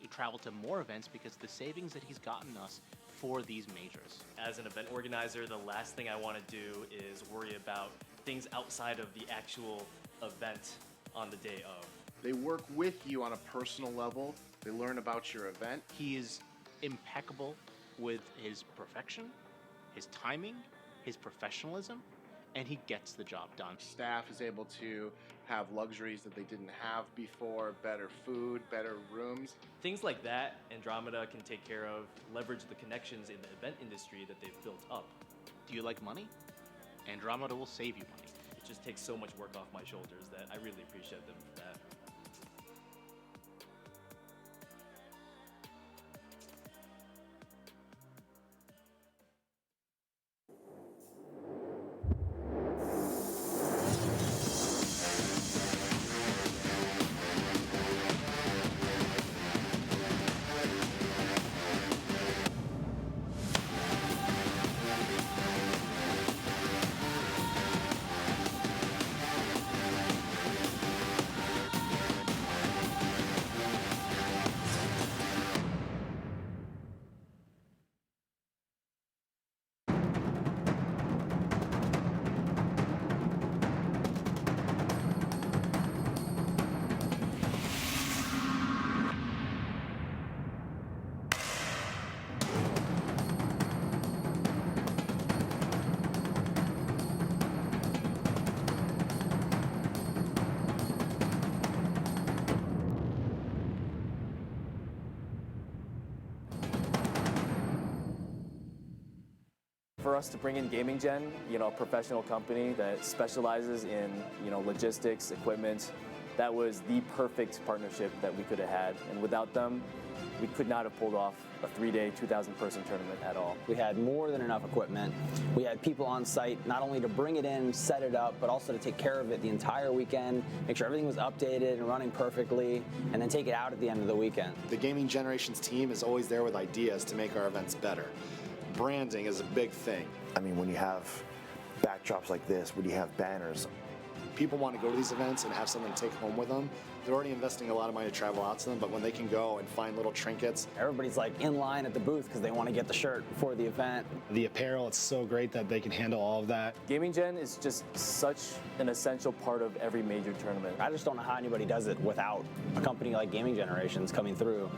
travel to more events because the savings that he's gotten us for these majors. As an event organizer, the last thing I want to do is worry about things outside of the actual event on the day of. They work with you on a personal level. They learn about your event. He is impeccable with his perfection, his timing, his professionalism, and he gets the job done. Staff is able to have luxuries that they didn't have before, better food, better rooms. Things like that, Andromeda can take care of, leverage the connections in the event industry that they've built up. Do you like money? Andromeda will save you money. It just takes so much work off my shoulders that I really appreciate them for that. for us to bring in Gaming Gen, a professional company that specializes in, logistics, equipment, that was the perfect partnership that we could have had. And without them, we could not have pulled off a 3-day, 2,000-person tournament at all. We had more than enough equipment. We had people on site not only to bring it in, set it up, but also to take care of it the entire weekend, make sure everything was updated and running perfectly, and then take it out at the end of the weekend. The Gaming Generations team is always there with ideas to make our events better. Branding is a big thing. I mean, when you have backdrops like this, when you have banners, people want to go to these events and have something to take home with them. They're already investing a lot of money to travel out to them, but when they can go and find little trinkets. Everybody's like in line at the booth because they want to get the shirt before the event. The apparel, it's so great that they can handle all of that. Gaming Gen is just such an essential part of every major tournament. I just don't know how anybody does it without a company like Gaming Generations coming through.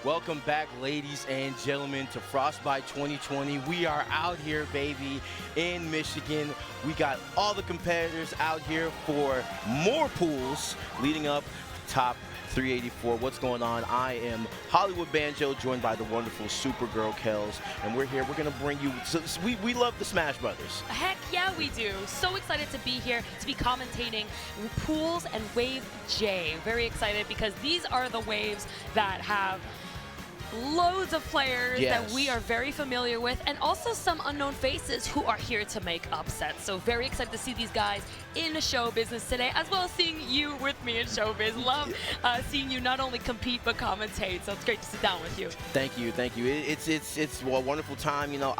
Welcome back, ladies and gentlemen, to Frostbite 2020. We are out here, baby, in Michigan. We got all the competitors out here for more pools leading up to top 384. What's going on? I am Hollywood Banjo, joined by the wonderful Supergirl Kels, and we're here. We're gonna bring you. So we love the Smash Brothers. Heck yeah, we do. So excited to be here to be commentating pools and Wave J. Very excited because these are the waves that have loads of players that we are very familiar with, and also some unknown faces who are here to make upsets. So very excited to see these guys in show business today, as well as seeing you with me in showbiz. Love seeing you not only compete but commentate. So it's great to sit down with you. Thank you, thank you. It's a wonderful time. You know,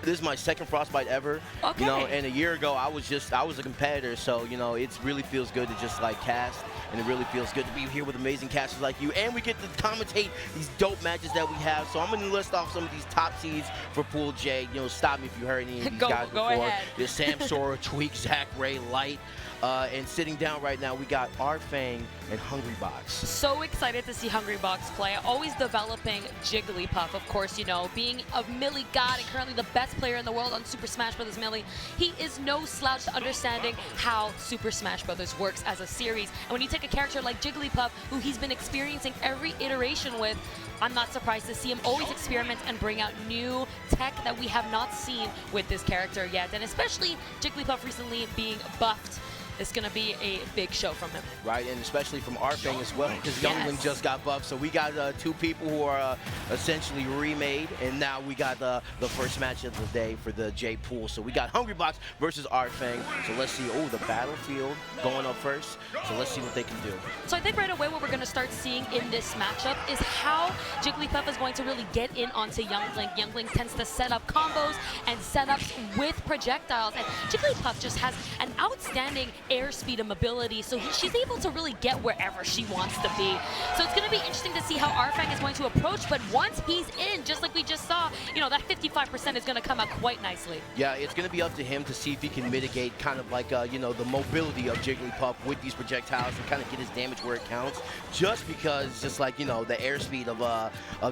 this is my second Frostbite ever. Okay. You know, and a year ago I was a competitor, so you know, it really feels good to just like cast, and it really feels good to be here with amazing casters like you, and we get to commentate these dope matches that we have. So I'm gonna list off some of these top seeds for Pool J. You know, stop me if you heard any of these guys before. Go ahead. There's Samsora, Tweek, Zackray, Light. And sitting down right now, we got Arfang and Hungrybox. So excited to see Hungrybox play. Always developing Jigglypuff, of course, you know, being a Melee god and currently the best player in the world on Super Smash Bros. Melee. He is no slouch to understanding how Super Smash Bros. Works as a series. And when you take a character like Jigglypuff, who he's been experiencing every iteration with, I'm not surprised to see him always experiment and bring out new tech that we have not seen with this character yet. And especially Jigglypuff recently being buffed. It's going to be a big show from him. Right, and especially from Arfang as well, because Youngling just got buffed. So we got two people who are essentially remade, and now we got the first match of the day for the J pool. So we got Hungrybox versus Arfang. So let's see, the battlefield going up first. So let's see what they can do. So I think right away what we're going to start seeing in this matchup is how Jigglypuff is going to really get in onto Youngling. Youngling tends to set up combos and setups with projectiles, and Jigglypuff just has an outstanding airspeed and mobility, so she's able to really get wherever she wants to be. So it's going to be interesting to see how Arfang is going to approach, but once he's in, just like we just saw, you know, that 55% is going to come out quite nicely. Yeah, it's going to be up to him to see if he can mitigate kind of like, you know, the mobility of Jigglypuff with these projectiles and kind of get his damage where it counts, just because just like, you know, the airspeed of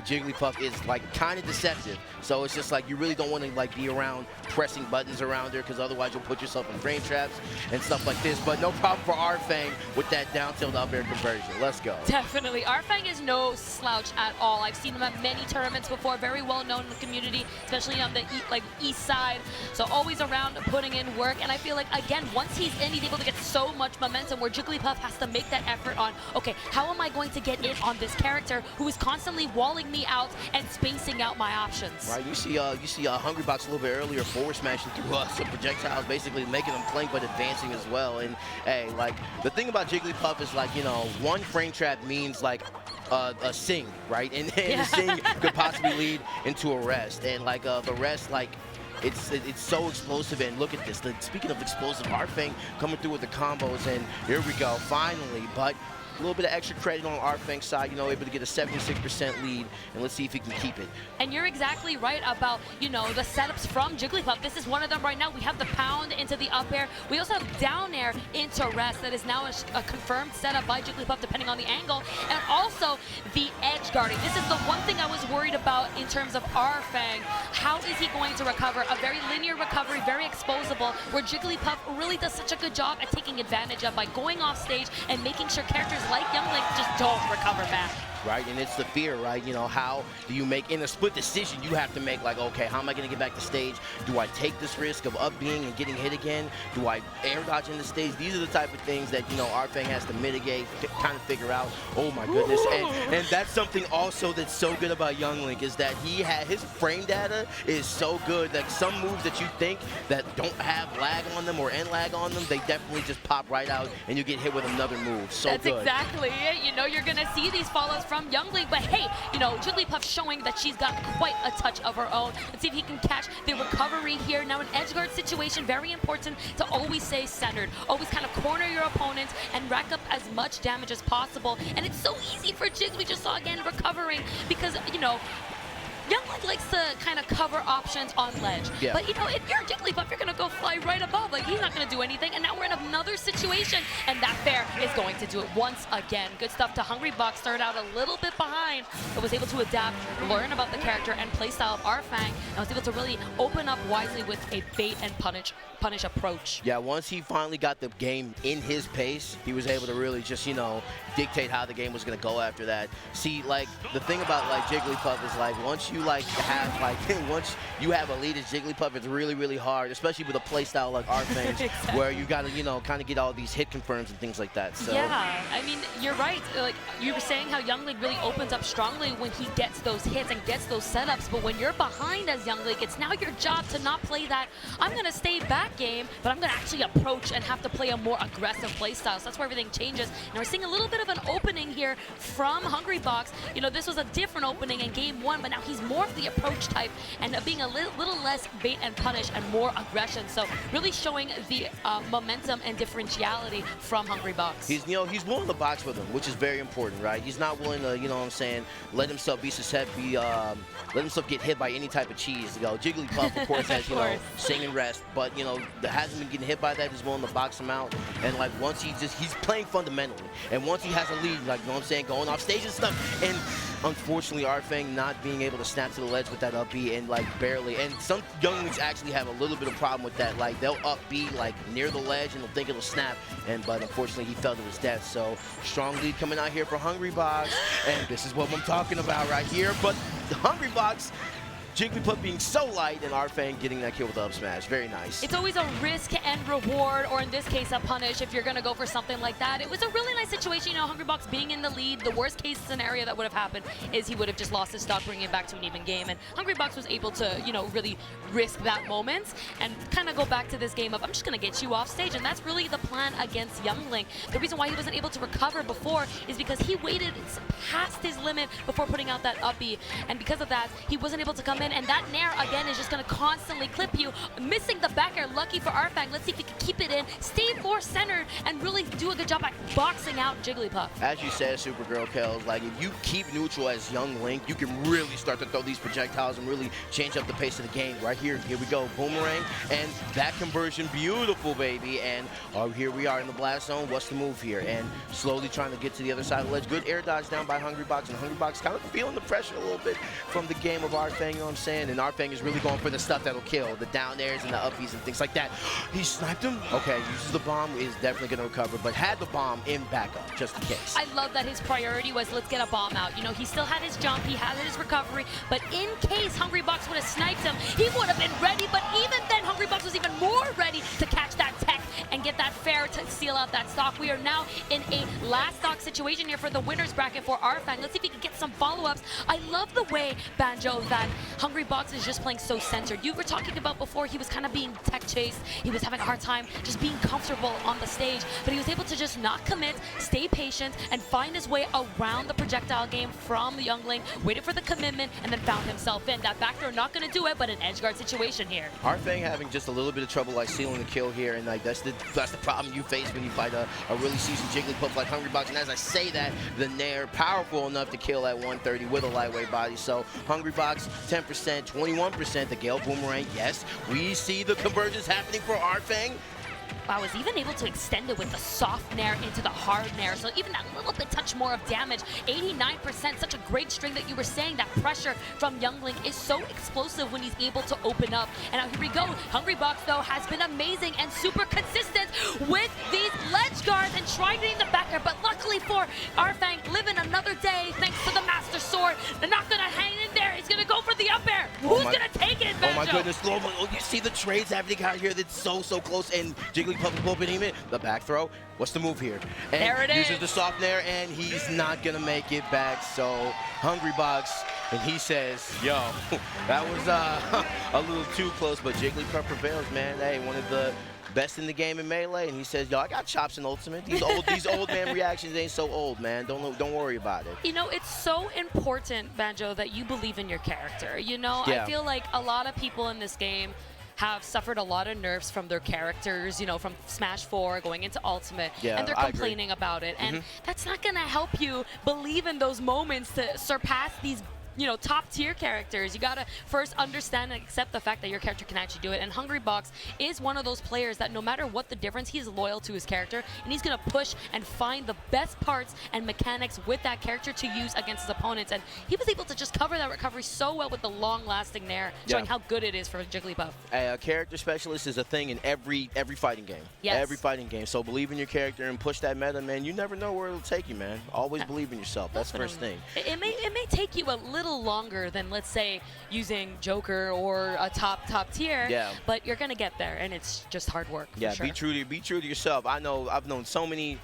Jigglypuff is like kind of deceptive. So it's just like you really don't want to like be around pressing buttons around her, because otherwise you'll put yourself in frame traps and stuff like this. But no problem for Arfang with that down tilt up air conversion. Let's go. Definitely. Arfang is no slouch at all. I've seen him at many tournaments before, very well known in the community, especially on the east side. So always around putting in work. And I feel like, again, once he's in, he's able to get so much momentum where Jigglypuff has to make that effort on, okay, how am I going to get in on this character who is constantly walling me out and spacing out my options? Right, you see Hungrybox a little bit earlier forward smashing through some projectiles, basically making them blink but advancing as well. And hey, like the thing about Jigglypuff is like, you know, one frame trap means like a sing, right? And the sing could possibly lead into a rest, and like the rest, like it's so explosive. And look at this. Speaking of explosive, Arfang coming through with the combos, and here we go, finally. But a little bit of extra credit on Arfang's side, you know, able to get a 76% lead, and let's see if he can keep it. And you're exactly right about, you know, the setups from Jigglypuff. This is one of them right now. We have the pound into the up air. We also have down air into rest. That is now a confirmed setup by Jigglypuff, depending on the angle. And also the edge guarding. This is the one thing I was worried about in terms of Arfang. How is he going to recover? A very linear recovery, very exposable, where Jigglypuff really does such a good job at taking advantage of by going off stage and making sure characters like Youngling just don't recover back. Right, and it's the fear, right? You know, how do you make, in a split decision, you have to make like, okay, how am I going to get back to stage? Do I take this risk of up being and getting hit again? Do I air dodge in the stage? These are the type of things that, you know, Arfang has to mitigate, kind of figure out. Oh my goodness. And that's something also that's so good about Youngling, is that his frame data is so good that some moves that you think that don't have lag on them or end lag on them, they definitely just pop right out and you get hit with another move. So that's good. Exactly it. You know, you're going to see these follows from Youngling, but hey, you know, Jigglypuff showing that she's got quite a touch of her own. Let's see if he can catch the recovery here. Now, an edge guard situation, very important to always stay centered. Always kind of corner your opponent and rack up as much damage as possible. And it's so easy for Jiggs. We just saw again recovering because, you know, Youngling likes to kind of cover options on ledge. Yeah. But, you know, if you're Jigglypuff, you're going to go fly right above. Like, he's not going to do anything. And now we're in another situation. And that fair is going to do it once again. Good stuff to Hungry Buck. Started out a little bit behind, but was able to adapt, learn about the character and playstyle of Arfang, and was able to really open up wisely with a bait and punish approach. Yeah, once he finally got the game in his pace, he was able to really just, you know, dictate how the game was going to go after that. See, like, the thing about, like, Jigglypuff is, like, once you, like, have, like, once you have a lead as Jigglypuff, it's really, really hard, especially with a playstyle like Arfang's, Exactly. where you got to, you know, kind of get all these hit confirms and things like that. So. Yeah, I mean, you're right. Like, you were saying how Youngling really opens up strongly when he gets those hits and gets those setups, but when you're behind as Youngling, it's now your job to not play that, I'm going to stay back game, but I'm going to actually approach and have to play a more aggressive playstyle. So that's where everything changes. And we're seeing a little bit of an opening here from Hungry Box. You know, this was a different opening in game one, but now he's more of the approach type and being a little less bait and punish and more aggression. So really showing the momentum and differentiality from Hungry Box. He's, you know, he's willing to box with him, which is very important, right? He's not willing to, you know what I'm saying, let himself be susceptible, let himself get hit by any type of cheese. You know, Jigglypuff, of course, has, you know, sing and rest, but, you know, hasn't been getting hit by that. He's willing to box him out. And, like, once he's playing fundamentally. And once he has a lead, like, you know what I'm saying, going off stage and stuff. And unfortunately, Arfang not being able to snap to the ledge with that up B and, like, barely. And some Younglings actually have a little bit of problem with that. Like, they'll up B, like, near the ledge and they'll think it'll snap. But unfortunately, he fell to his death. So strong lead coming out here for Hungry Box. And this is what I'm talking about right here. But the Hungry Box, Jigglypuff being so light and Arfang getting that kill with the up smash. Very nice. It's always a risk and reward, or in this case, a punish if you're going to go for something like that. It was a really nice situation. You know, Hungry Box being in the lead, the worst case scenario that would have happened is he would have just lost his stock, bringing it back to an even game. And Hungry Box was able to, you know, really risk that moment and kind of go back to this game of, I'm just going to get you off stage. And that's really the plan against Youngling. The reason why he wasn't able to recover before is because he waited past his limit before putting out that up B. And because of that, he wasn't able to come in. And that Nair, again, is just going to constantly clip you. Missing the back air, lucky for Arfang. Let's see if he can keep it in, stay more centered, and really do a good job at boxing out Jigglypuff. As you said, Supergirl Kells, like, if you keep neutral as Young Link, you can really start to throw these projectiles and really change up the pace of the game. Right here we go, Boomerang, and that conversion, beautiful, baby. And here we are in the blast zone. What's the move here? And slowly trying to get to the other side of the ledge. Good air dodge down by Hungry Box, and Hungry Box kind of feeling the pressure a little bit from the game of Arfang, you know what I'm saying? And Arfang is really going for the stuff that'll kill, the down airs and the uppies and things like that. He sniped him. Okay, uses the bomb, is definitely going to recover, but had the bomb in backup, just in case. I love that his priority was, let's get a bomb out. You know, he still had his jump, he had his recovery, but in case Hungry Box would have sniped him, he would have been ready, but even then, Hungry Box was even more ready to catch that tech and get that fair to seal out that stock. We are now in a last stock situation here for the winner's bracket for Arfang. Let's see if he can get some follow-ups. I love the way, Banjo, that Hungry Box is just playing so centered. You were talking about before he was kind of being tech chased. He was having a hard time just being comfortable on the stage, but he was able to just not commit, stay patient, and find his way around the projectile game from the Youngling, waited for the commitment, and then found himself in. That back throw not going to do it, but an edge guard situation here. Arfang having just a little bit of trouble, like, sealing the kill here, and like that's the problem you face when you fight a really seasoned Jigglypuff like Hungry Box. And as I say that, the Nair powerful enough to kill at 130 with a lightweight body. So Hungry Box 10%, 21%. The Gale Boomerang, yes, we see the conversions happening for Arfang. I was even able to extend it with the soft Nair into the hard Nair, so even that little bit touch more of damage. 89%, such a great string that you were saying. That pressure from Youngling is so explosive when he's able to open up. And now here we go. Hungry Box, though, has been amazing and super consistent with these ledge guards and trying getting the back air, but luckily for Arfang, living another day thanks to the Master Sword. They're not going to hang in there. He's going to go for the up air. Who's going to take it, Banjo? Oh, my goodness. Oh, you see the trades happening out here that's so close, and Jigglypuff opening it. The back throw. What's the move here? And there it uses is. the soft Nair, and he's not going to make it back. So Hungry Box, and he says, yo, that was a little too close, but Jigglypuff prevails, man. Hey, one of the best in the game in Melee, and he says, yo, I got chops in Ultimate. These old man reactions ain't so old, man. Don't worry about it. You know, it's so important, Banjo, that you believe in your character. You know, Yeah. I feel like a lot of people in this game have suffered a lot of nerfs from their characters, you know, from Smash 4 going into Ultimate, Yeah, and they're I agree. complaining about it. And that's not going to help you believe in those moments to surpass these you know, top tier characters. You gotta first understand and accept the fact that your character can actually do it. And Hungrybox is one of those players that no matter what the difference, he's loyal to his character, and he's gonna push and find the best parts and mechanics with that character to use against his opponents. And he was able to just cover that recovery so well with the long-lasting nair, showing how good it is for Jigglypuff. A character specialist is a thing in every fighting game. Yes. Every fighting game. So believe in your character and push that meta, man. You never know where it'll take you, man. Always believe in yourself. That's the first thing. It may take you a little longer than, let's say, using Joker or a top tier. Yeah. But you're gonna get there, and it's just hard work. Yeah. For sure. Be true to yourself. I've known so many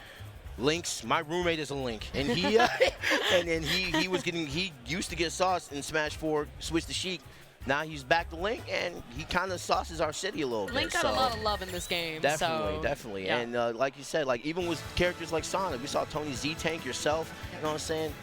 Links. My roommate is a Link, and he he used to get sauce in Smash 4, switched to Sheik. Now he's back to Link, and he kind of sauces our city a little bit. Link got a lot of love in this game. Definitely. Yeah. And like you said, like even with characters like Sonic, we saw Tony Z tank yourself. You know what I'm saying?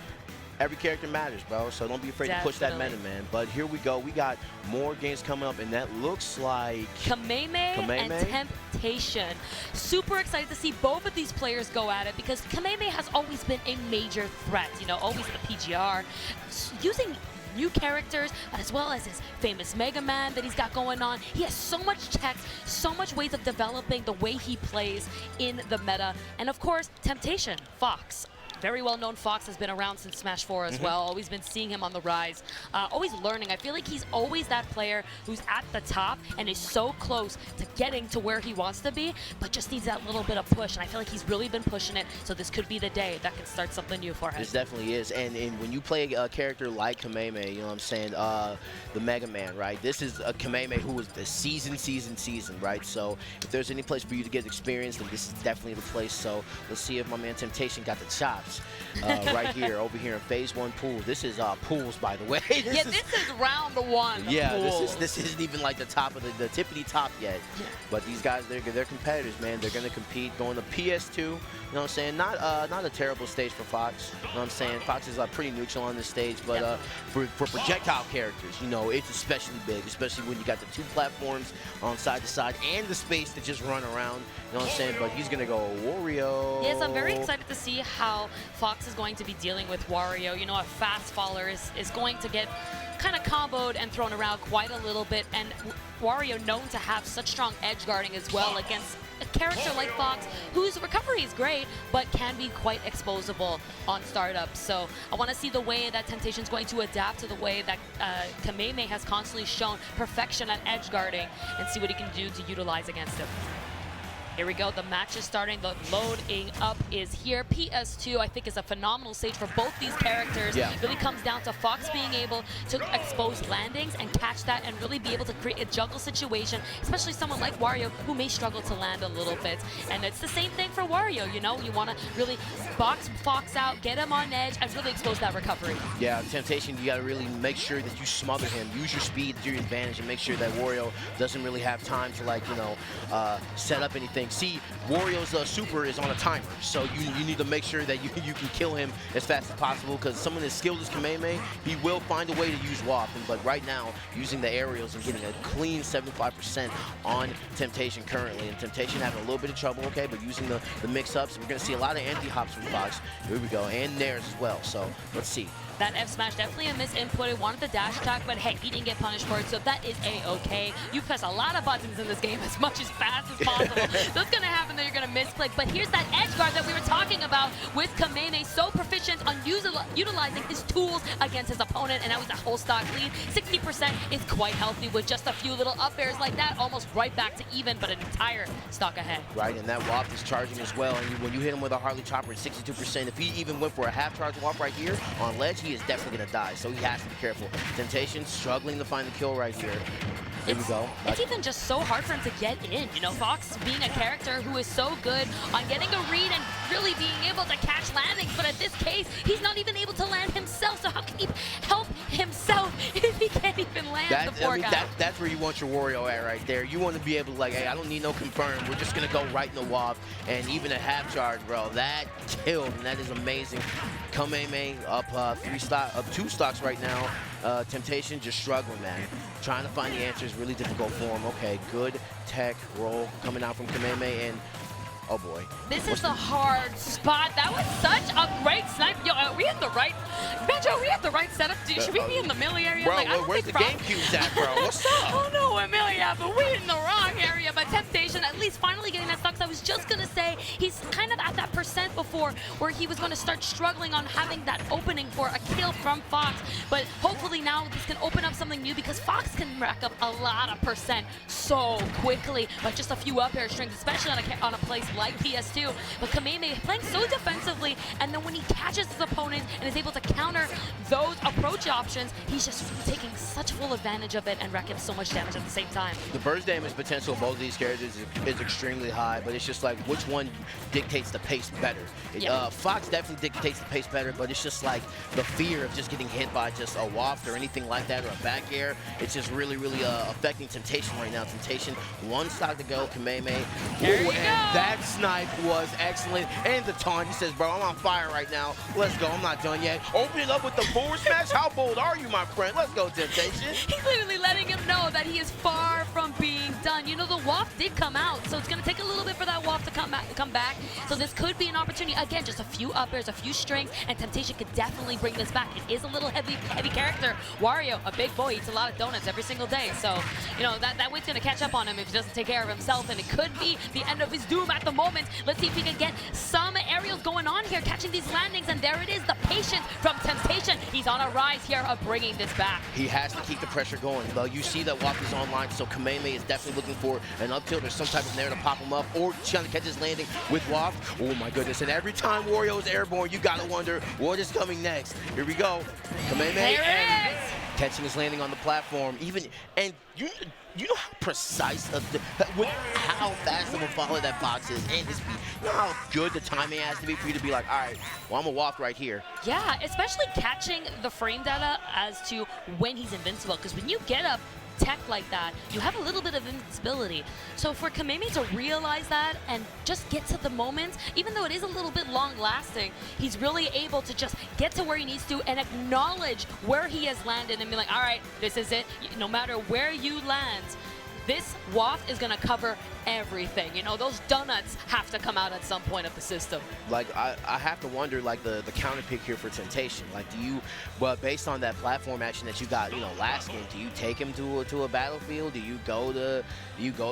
Every character matters, bro. So don't be afraid to push that meta, man. But here we go. We got more games coming up, and that looks like Kameme and Temptation. Super excited to see both of these players go at it because Kameme has always been a major threat. You know, always the PGR. Using new characters as well as his famous Mega Man that he's got going on. He has so much tech, so much ways of developing the way he plays in the meta. And of course, Temptation, Fox. Very well-known Fox has been around since Smash 4 as well. Always been seeing him on the rise. Always learning. I feel like he's always that player who's at the top and is so close to getting to where he wants to be, but just needs that little bit of push. And I feel like he's really been pushing it, so this could be the day that can start something new for him. This definitely is. And when you play a character like Kameme, you know what I'm saying, the Mega Man, right? This is a Kameme who was the season, right? So if there's any place for you to get experience, then this is definitely the place. So let's see if my man Temptation got the chops. Right here, over here in Phase 1 pool. This is pools, by the way. This is round one. Yeah, this isn't even like the top of the tippity top yet. Yeah. But these guys, they're competitors, man. They're gonna compete. Going to PS2. You know what I'm saying? Not a terrible stage for Fox. You know what I'm saying? Fox is pretty neutral on this stage, but for projectile characters, you know, it's especially big, especially when you got the two platforms on side to side and the space to just run around. You know what I'm saying? But he's gonna go Wario. Yes, I'm very excited to see how Fox is going to be dealing with Wario. You know, a fast faller is going to get kind of comboed and thrown around quite a little bit, and Wario known to have such strong edge guarding as well against a character like Fox, whose recovery is great, but can be quite exposable on startup. So I want to see the way that Temptation's going to adapt to the way that Kameme has constantly shown perfection at edge guarding and see what he can do to utilize against him. Here we go, the match is starting, the loading up is here. PS2, I think, is a phenomenal stage for both these characters. Yeah. It really comes down to Fox being able to expose landings and catch that and really be able to create a juggle situation, especially someone like Wario who may struggle to land a little bit. And it's the same thing for Wario, you know? You want to really box Fox out, get him on edge, and really expose that recovery. Yeah, Temptation, you got to really make sure that you smother him. Use your speed to your advantage and make sure that Wario doesn't really have time to, like, you know, set up anything. See, Wario's super is on a timer, so you need to make sure that you can kill him as fast as possible, because someone as skilled as Kameme, he will find a way to use WAP. But right now, using the aerials and getting a clean 75% on Temptation currently, and Temptation having a little bit of trouble, okay, but using the mix-ups, we're going to see a lot of anti-hops from Fox. Here we go, and nairs as well, so let's see. That F smash, definitely a misinput. It wanted the dash attack, but hey, he didn't get punished for it, so that is a-okay. You press a lot of buttons in this game as much as fast as possible. So it's gonna happen that you're gonna misclick, but here's that edge guard that we were talking about with Kameme, so proficient on utilizing his tools against his opponent, and that was a whole stock lead. 60% is quite healthy with just a few little up airs like that, almost right back to even, but an entire stock ahead. Right, and that WAP is charging as well, and when you hit him with a Harley Chopper at 62%, if he even went for a half-charge WAP right here on ledge, he is definitely going to die, so he has to be careful. Temptation struggling to find the kill right here. Here we go. It's even just so hard for him to get in. You know, Fox being a character who is so good on getting a read and really being able to catch landings, but in this case, he's not even able to land himself, so how can he help himself if he can't even land the poor guy? That's where you want your Wario at right there. You want to be able to, like, hey, I don't need no confirm. We're just going to go right in the WAP, and even a half charge, bro. That killed, and that is amazing. Kameme up 2 stocks right now. Temptation just struggling, man. Trying to find the answers, really difficult for him. Okay, good tech roll coming out from Kameme, and Oh boy. This is the hard spot. That was such a great snipe. Yo, are we at the right? Benjo, are we at the right setup? Should we be in the melee area? Bro, like, I don't where's the think GameCube's at, bro? What's up? Oh no, we're melee at, but we're in the wrong area. But Temptation, at least finally getting that stock. I was just gonna say he's kind of at that percent before where he was gonna start struggling on having that opening for a kill from Fox. But hopefully now this can open up something new because Fox can rack up a lot of percent so quickly. But just a few up air strings, especially on a place like PS2. But Kameme playing so defensively, and then when he catches his opponent and is able to counter those approach options, he's just taking such full advantage of it and racking up so much damage at the same time. The burst damage potential of both of these characters is extremely high, but it's just like which one dictates the pace better. Fox definitely dictates the pace better, but it's just like the fear of just getting hit by just a waft or anything like that or a back air. It's just really, really affecting Temptation right now. Temptation, one stock to go, Kameme. And that snipe was excellent. And the taunt, he says, bro, I'm on fire right now. Let's go, I'm not done yet. Open it up with the forward smash. How bold are you, my friend? Let's go, Temptation. He's literally letting him know that he is far from being done. You know, the waft did come out, so it's going to take a little bit for that waft to come back. So this could be an opportunity. Again, just a few up airs, a few strings, and Temptation could definitely bring this back. It is a little heavy character. Wario, a big boy, eats a lot of donuts every single day. So, you know, that weight's going to catch up on him if he doesn't take care of himself, and it could be the end of his doom at the moment. Let's see if he can get some aerials going on here, catching these landings, and there it is, the patience from Temptation. He's on a rise here of bringing this back. He has to keep the pressure going. Well, you see that Waft is online, so Kameme is definitely looking for an up tilt or some type of nair to pop him up, or trying to catch his landing with Waft. Oh my goodness, and every time Wario is airborne, you gotta wonder what is coming next. Here we go. Kameme and catching his landing on the platform. And you know how precise, with how fast of a follow that box is, and his speed. You know how good the timing has to be for you to be like, all right, well, I'm gonna walk right here. Yeah, especially catching the frame data as to when he's invincible, because when you get up tech like that, you have a little bit of invincibility. So for Kameme to realize that and just get to the moment, even though it is a little bit long lasting, he's really able to just get to where he needs to and acknowledge where he has landed and be like, all right, this is it. No matter where you land, this waft is gonna cover everything. You know, those donuts have to come out at some point of the system. Like, I have to wonder, like, the counter pick here for Temptation. Like, well, based on that platform action that you got, you know, last game, do you take him to a battlefield? Do you go to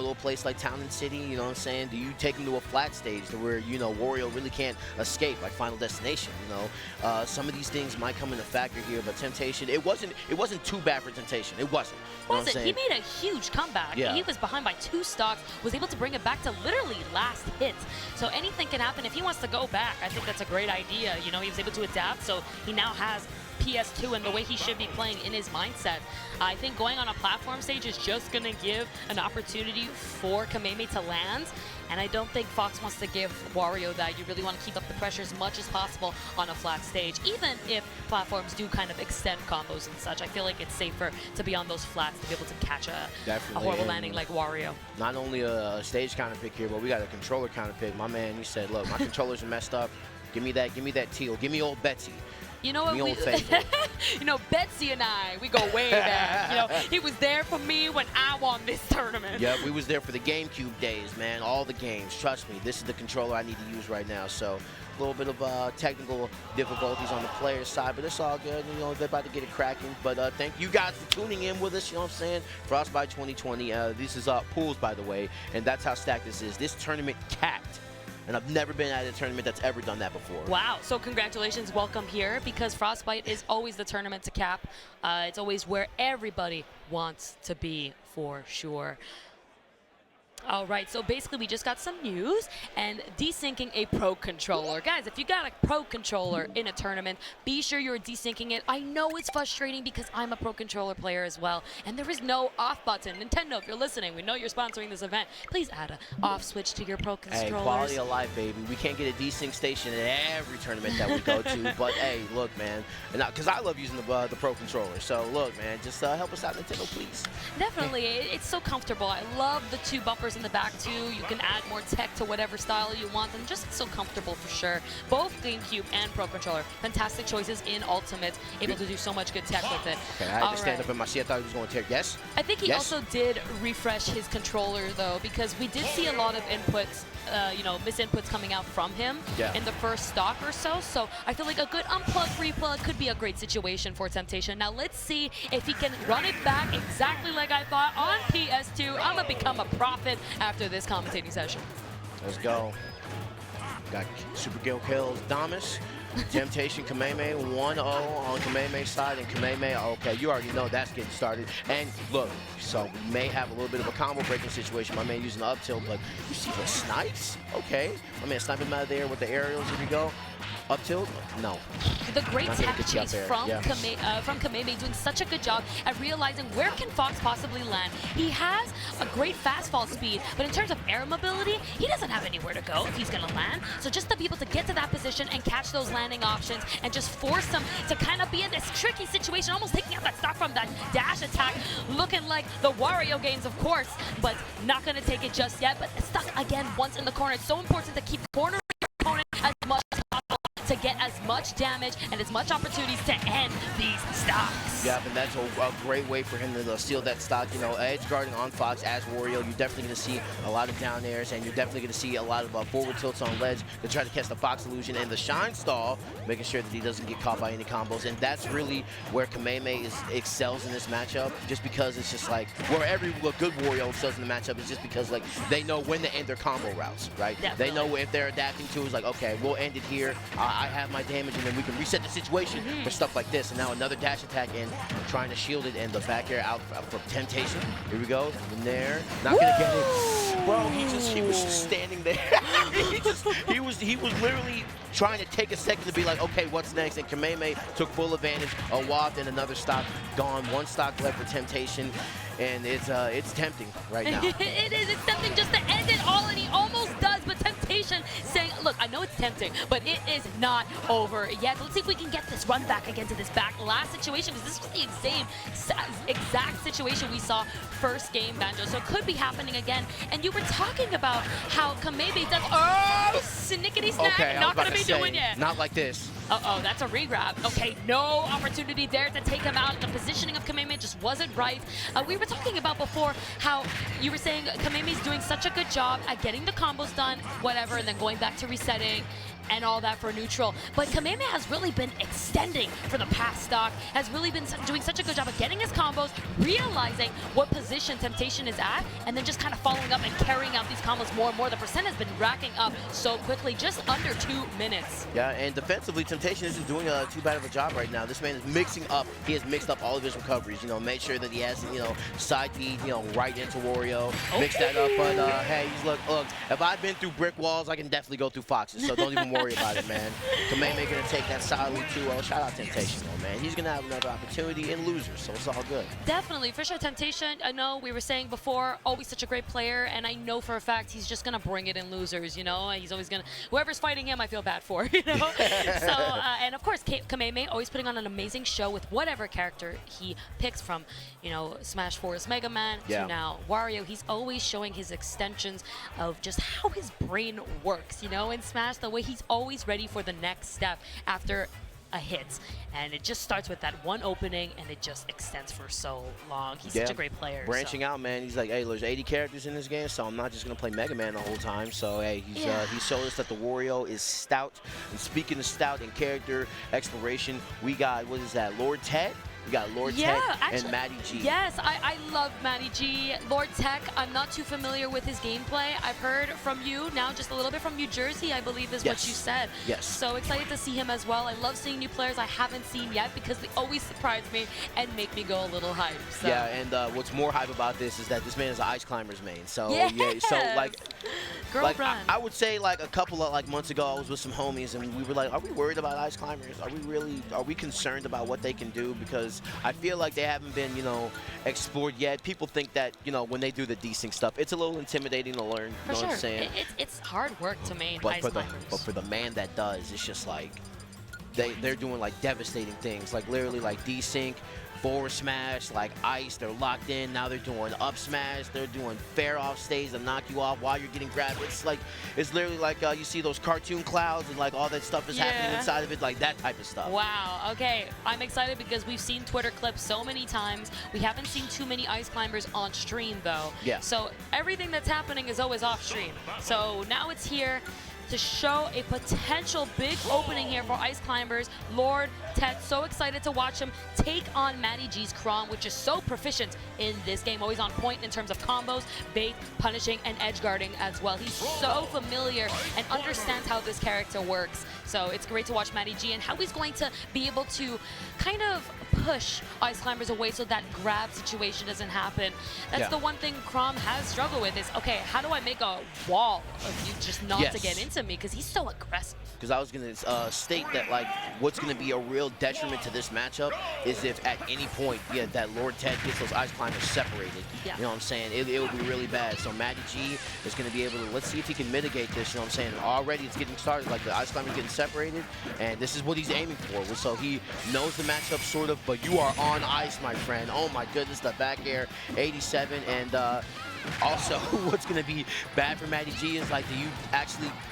a place like Town and City? You know what I'm saying? Do you take him to a flat stage to where, you know, Wario really can't escape, like Final Destination? You know, some of these things might come into factor here, but Temptation, it wasn't too bad for Temptation. It wasn't. You know what I'm saying? He made a huge comeback. Yeah. He was behind by 2 stocks, was able to bring it back to literally last hit. So anything can happen. If he wants to go back, I think that's a great idea. You know, he was able to adapt, so he now has PS2 and the way he should be playing in his mindset. I think going on a platform stage is just going to give an opportunity for Kameme to land, and I don't think Fox wants to give Wario that. You really want to keep up the pressure as much as possible on a flat stage, even if platforms do kind of extend combos and such. I feel like it's safer to be on those flats to be able to catch a horrible landing like Wario. Not only a stage counter pick here, but we got a controller counter pick. My man, he said, look, my controllers are messed up. Give me that teal. Give me old Betsy. You know what? You know, Betsy and I, we go way back. You know, he was there for me when I won this tournament. Yeah, we was there for the GameCube days, man. All the games. Trust me, this is the controller I need to use right now. So a little bit of technical difficulties on the player's side, but it's all good. You know, they're about to get it cracking. But thank you guys for tuning in with us. You know what I'm saying? Frostbite 2020. This is pools, by the way, and that's how stacked this is. This tournament capped. And I've never been at a tournament that's ever done that before. Wow. So congratulations. Welcome here, because Frostbite is always the tournament to cap. It's always where everybody wants to be, for sure. All right, so basically we just got some news and desyncing a pro controller. Guys, if you got a pro controller in a tournament, be sure you're desyncing it. I know it's frustrating because I'm a pro controller player as well, and there is no off button. Nintendo, if you're listening, we know you're sponsoring this event. Please add an off switch to your pro controllers. Hey, quality of life, baby. We can't get a desync station at every tournament that we go to, but hey, look, man, because I love using the pro controller. So look, man, just help us out, Nintendo, please. Definitely, it's so comfortable. I love the 2 bumpers course, in the back too. You can add more tech to whatever style you want, and just so comfortable for sure. Both GameCube and Pro Controller, fantastic choices in Ultimate, able to do so much good tech with it. Okay, I had to stand up in my seat. I thought he was going to tear. Yes? I think he also did refresh his controller, though, because we did see a lot of inputs, misinputs coming out from him in the first stock or so. So I feel like a good unplug, replug could be a great situation for Temptation. Now let's see if he can run it back exactly like I thought on PS2. I'm going to become a prophet after this commentating session. Let's go. Got Super Gil kills Damus. Temptation Kameme 1-0 on Kameme's side, and Kameme, okay, you already know that's getting started. And look, so we may have a little bit of a combo breaking situation. My man using the up tilt, but you see the snipes? Okay. My man sniping him out of there with the aerials. Here we go. Up tilt? No. The great tech chase from Kameme doing such a good job at realizing where can Fox possibly land. He has a great fast fall speed, but in terms of air mobility, he doesn't have anywhere to go if he's going to land. So just to be able to get to that position and catch those landing options and just force them to kind of be in this tricky situation, almost taking out that stock from that dash attack, looking like the Wario games, of course, but not going to take it just yet. But stuck again once in the corner. It's so important to keep cornering your opponent as much as possible to get as much damage and as much opportunities to end these stocks. Yeah, and that's a great way for him to steal that stock. You know, edge guarding on Fox as Wario, you're definitely going to see a lot of down airs, and you're definitely going to see a lot of forward tilts on ledge to try to catch the Fox illusion, and the shine stall, making sure that he doesn't get caught by any combos. And that's really where Kameme excels in this matchup, just because it's just like, where every good Wario excels in the matchup is just because, like, they know when to end their combo routes, right? Definitely. They know if they're adapting to, it's like, okay, we'll end it here. I have my damage, and then we can reset the situation for stuff like this. And now another dash attack in, trying to shield it, and the back air out for Temptation. Here we go, in there, not gonna get it. Bro, he was just standing there. he was literally trying to take a second to be like, okay, what's next? And Kameme took full advantage. A waft and another stock gone. One stock left for Temptation, and it's tempting right now. It is. It's tempting just to end it all, and he almost does. But Temptation saying, look, I know it's tempting, but it is not over yet. Let's see if we can get this run back again to this back last situation, because this was the same exact situation we saw first game, Banjo. So it could be happening again. And you were talking about how Kameme does, snickety snack, okay, not going to be doing it. Not like this. Uh-oh, that's a regrab. Okay, no opportunity there to take him out. The positioning of Kameme just wasn't right. We were talking about before how you were saying Kameme's doing such a good job at getting the combos done, whatever, and then going back to resetting and all that for neutral. But Kameme has really been extending for the past stock, has really been doing such a good job of getting his combos, realizing what position Temptation is at, and then just kind of following up and carrying out these combos more and more. The percent has been racking up so quickly, just under 2 minutes. Yeah, and defensively, Temptation isn't doing too bad of a job right now. This man is mixing up. He has mixed up all of his recoveries. You know, made sure that he has, side beat, right into Wario. Mix that up. But hey, look, if I've been through brick walls, I can definitely go through foxes. So don't even worry about it, man. Kameme gonna take that solidly 2-0. Shout out Temptation, though, man. He's gonna have another opportunity in losers, so it's all good. Definitely, for sure. Temptation, I know we were saying before, always such a great player, and I know for a fact he's just gonna bring it in losers. He's always gonna, whoever's fighting him, I feel bad for. So, and of course, Kameme always putting on an amazing show with whatever character he picks from, Smash 4's Mega Man to now Wario. He's always showing his extensions of just how his brain works, in Smash, the way he's always ready for the next step after a hit. And it just starts with that one opening, and it just extends for so long. He's such a great player. Branching out, man. He's like, hey, there's 80 characters in this game, so I'm not just going to play Mega Man the whole time. So, hey, he showed us that the Wario is stout. And speaking of stout and character exploration, we got, what is that, Lord Ted? We got Lord Tech and Matty G. Yes, I love Matty G. Lord Tech, I'm not too familiar with his gameplay. I've heard from you now just a little bit from New Jersey, I believe is what you said. Yes. So excited to see him as well. I love seeing new players I haven't seen yet because they always surprise me and make me go a little hype. So. Yeah, and what's more hype about this is that this man is an Ice Climbers main. So, so like, I would say like a couple of months ago, I was with some homies and we were like, are we worried about Ice Climbers? Are we concerned about what they can do? Because I feel like they haven't been, explored yet. People think that, when they do the desync stuff, it's a little intimidating to learn. For sure. What I'm saying? It's hard work to main but Ice Climbers. But for the man that does, it's just like, they're doing like devastating things. Like literally like desync, forward smash, like ice, they're locked in. Now they're doing up smash. They're doing fair off stage to knock you off while you're getting grabbed. It's literally like you see those cartoon clouds and like all that stuff is happening inside of it, like that type of stuff. Wow, okay. I'm excited because we've seen Twitter clips so many times. We haven't seen too many Ice Climbers on stream though. Yeah. So everything that's happening is always off stream. So now it's here to show a potential big opening here for Ice Climbers. Lord Ted, so excited to watch him take on Matty G's Chrom, which is so proficient in this game, always on point in terms of combos, bait, punishing, and edge guarding as well. He's so familiar and understands how this character works. So it's great to watch Matty G and how he's going to be able to kind of push Ice Climbers away so that grab situation doesn't happen. That's the one thing Chrom has struggled with is, okay, how do I make a wall of you just not to get into me? Because he's so aggressive. Because I was going to state that, like, what's going to be a real detriment to this matchup is if at any point, that Lord Ted gets those Ice Climbers separated. Yeah. You know what I'm saying? It would be really bad. So Matty G is going to be able to, let's see if he can mitigate this, you know what I'm saying? And already it's getting started, like the Ice Climbers getting separated, and this is what he's aiming for. So he knows the matchup sort of, but you are on ice, my friend. Oh my goodness, the back air 87, and also, what's going to be bad for Matty G is, like,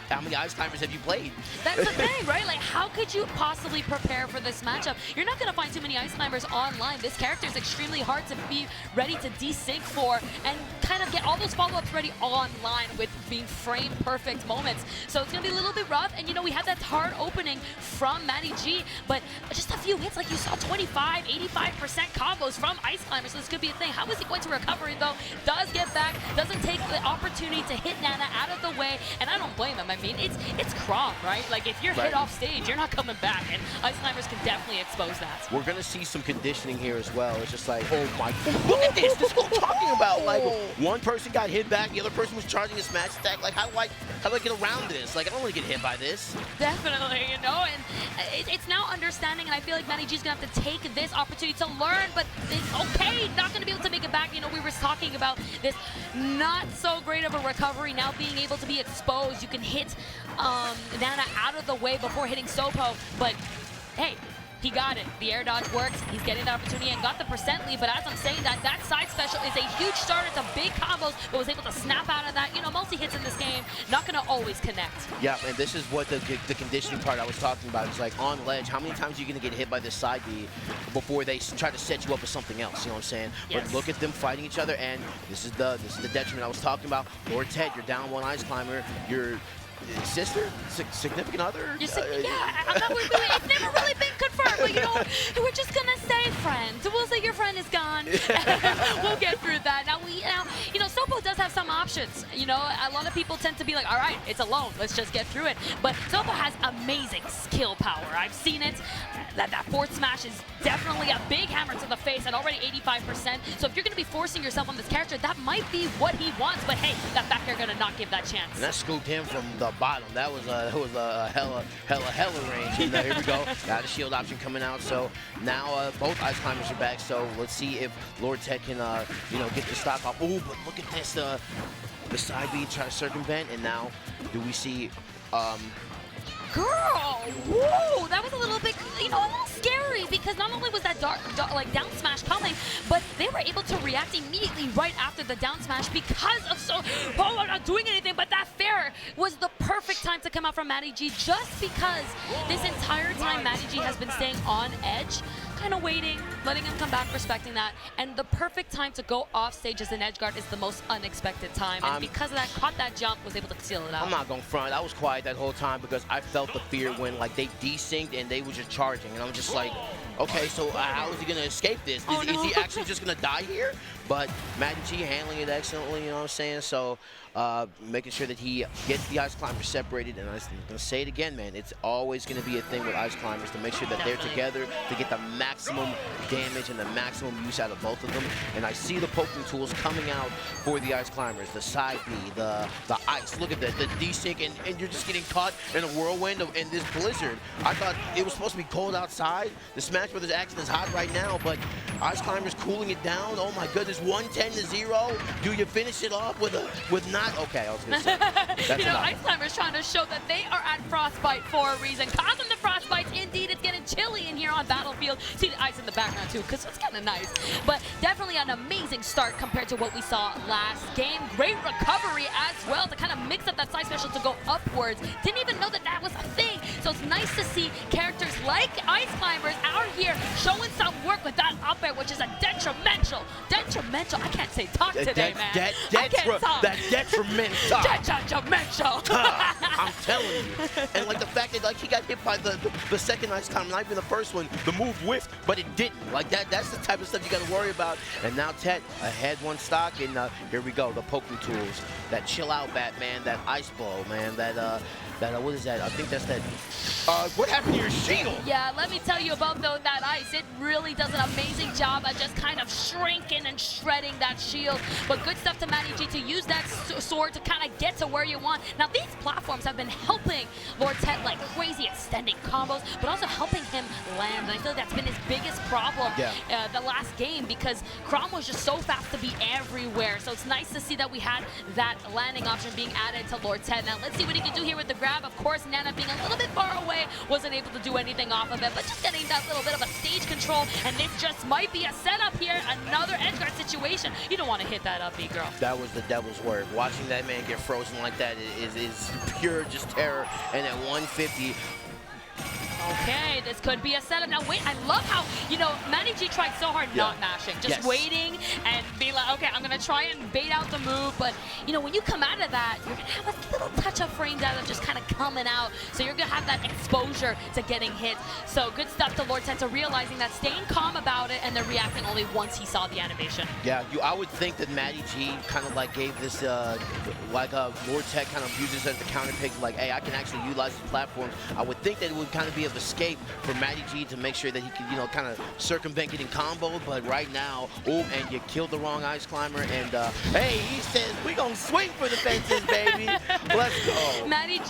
how many Ice Climbers have you played? That's the thing, right? Like, how could you possibly prepare for this matchup? You're not going to find too many Ice Climbers online. This character is extremely hard to be ready to desync for and kind of get all those follow-ups ready online with being frame-perfect moments. So it's going to be a little bit rough, and, you know, we had that hard opening from Matty G, but just a few hits, like you saw 25, 85% combos from Ice Climbers, so this could be a thing. How is he going to recover it, though? Does get back, doesn't take the opportunity to hit Nana out of the way, and I don't blame him. I mean, it's Chrom, right? Like, if you're hit off stage, you're not coming back, and Ice Climbers can definitely expose that. We're going to see some conditioning here as well. It's just like, oh my, look at this. This is what I'm talking about. Like, one person got hit back, the other person was charging a smash attack. Like, how do I get around this? Like, I don't want to get hit by this. Definitely, you know, and it's now understanding, and I feel like Matty G's going to have to take this opportunity to learn, but it's okay, not going to be able to make it back. You know, we were talking about this not so great of a recovery, now being able to be exposed. You can hit Nana out of the way before hitting Sopo, but hey, he got it. The air dodge works. He's getting the opportunity and got the percent lead, but as I'm saying that side special is a huge starter to big combos, but was able to snap out of that. You know, multi-hits in this game, not going to always connect. Yeah, and this is what the conditioning part I was talking about. It's like, on ledge, how many times are you going to get hit by this side B before they try to set you up with something else, you know what I'm saying? Yes. But look at them fighting each other, and this is the detriment I was talking about. Lord Ted, you're down one Ice Climber, you're sister? Significant other? Yeah, it's never really been confirmed, but you know, we're just gonna say friend. We'll say your friend is gone. We'll get through that. Now, you know, Sopo does have some options. You know, a lot of people tend to be like, all right, it's alone, let's just get through it. But Sopo has amazing skill power. I've seen it. That forward smash is definitely a big hammer to the face at already 85%. So if you're gonna be forcing yourself on this character, that might be what he wants. But hey, that back air gonna not give that chance. And that scooped him from the bottom. That was a hella range. And here we go. Got a shield option coming out. So now both Ice Climbers are back. So let's see if Lord Ted can you know, get the stock off. Oh, but look at this. The side B try to circumvent, and now do we see Girl, whoa, that was a little bit, you know, a little scary because not only was that like down smash coming, but they were able to react immediately right after the down smash because of I'm not doing anything, but that fair was the perfect time to come out from Matty G just because this entire time Matty G has been staying on edge, kind of waiting, letting him come back, respecting that, and the perfect time to go off stage as an edge guard is the most unexpected time, and because of that, caught that jump, was able to seal it out. I'm not going to front. I was quiet that whole time because I felt the fear when, like, they desynced and they were just charging, and I'm just like, okay, so how is he going to escape this? Is he actually just going to die here? But Matty G handling it excellently, you know what I'm saying? So making sure that he gets the Ice Climbers separated, and I'm going to say it again, man, it's always going to be a thing with Ice Climbers to make sure that they're together to get the maximum damage and the maximum use out of both of them. And I see the poking tools coming out for the Ice Climbers, the side B, the ice. Look at the desync, and you're just getting caught in a whirlwind in this blizzard. I thought it was supposed to be cold outside. The Smash Brothers action is hot right now, but Ice Climbers cooling it down. Oh my goodness, 110-0. Do you finish it off with not? Okay, I was gonna say. That's you know, enough. Ice Climbers trying to show that they are at Frostbite for a reason. Causing the Frostbites, indeed, it's getting chilly in here on Battlefield. See the ice in the background too, because it's kind of nice. But definitely an amazing start compared to what we saw last game. Great recovery as well to kind of mix up that side special to go upwards. Didn't even know that that was a thing. So it's nice to see characters like Ice Climbers out here showing some work with that up air, which is a detrimental. I can't say talk today, man. I can't talk. That detrimental. Detrimental. I'm telling you. And like the fact that like he got hit by the second Ice Climber, not even the first one, the move whiffed, but it didn't. Like that's the type of stuff you got to worry about. And now Tet ahead one stock, and here we go, the poking tools, that chill out Batman, that ice blow, man, that what is that? I think that's that. What happened to your shield? Yeah, let me tell you about that ice. It really does an amazing job at just kind of shrinking and shredding that shield. But good stuff to Matty G to use that sword to kind of get to where you want. Now these platforms have been helping Lord Tet like crazy, extending combos, but also helping him land. And I feel like that's been his biggest problem the last game, because Chrom was just so fast to be everywhere. So it's nice to see that we had that landing option being added to Lord Tet. Now let's see what he can do here with the grab. Of course, Nana being a little bit far away, wasn't able to do anything off of it, but just getting that little bit of a stage control, and this just might be a setup here, another edgeguard situation. You don't want to hit that up, B-girl. That was the devil's work. Watching that man get frozen like that is pure just terror, and at 150, okay, this could be a setup. Now wait, I love how, you know, Matty G tried so hard not mashing, just waiting and be like, okay, I'm gonna try and bait out the move, but you know, when you come out of that, you're gonna have a little touch of frame data just kind of coming out, so you're gonna have that exposure to getting hit. So good stuff to Lord Tet realizing that, staying calm about it, and then reacting only once he saw the animation. Yeah, I would think that Matty G kind of like gave this, Lord Tet kind of uses as the counter pick, like, hey, I can actually utilize this platform. I would think that it would kind of be of escape for Matty G to make sure that he could, you know, kind of circumvent getting comboed, but right now, oh, and you killed the wrong Ice Climber, and hey, he says, we gonna swing for the fences, baby. Let's go. Matty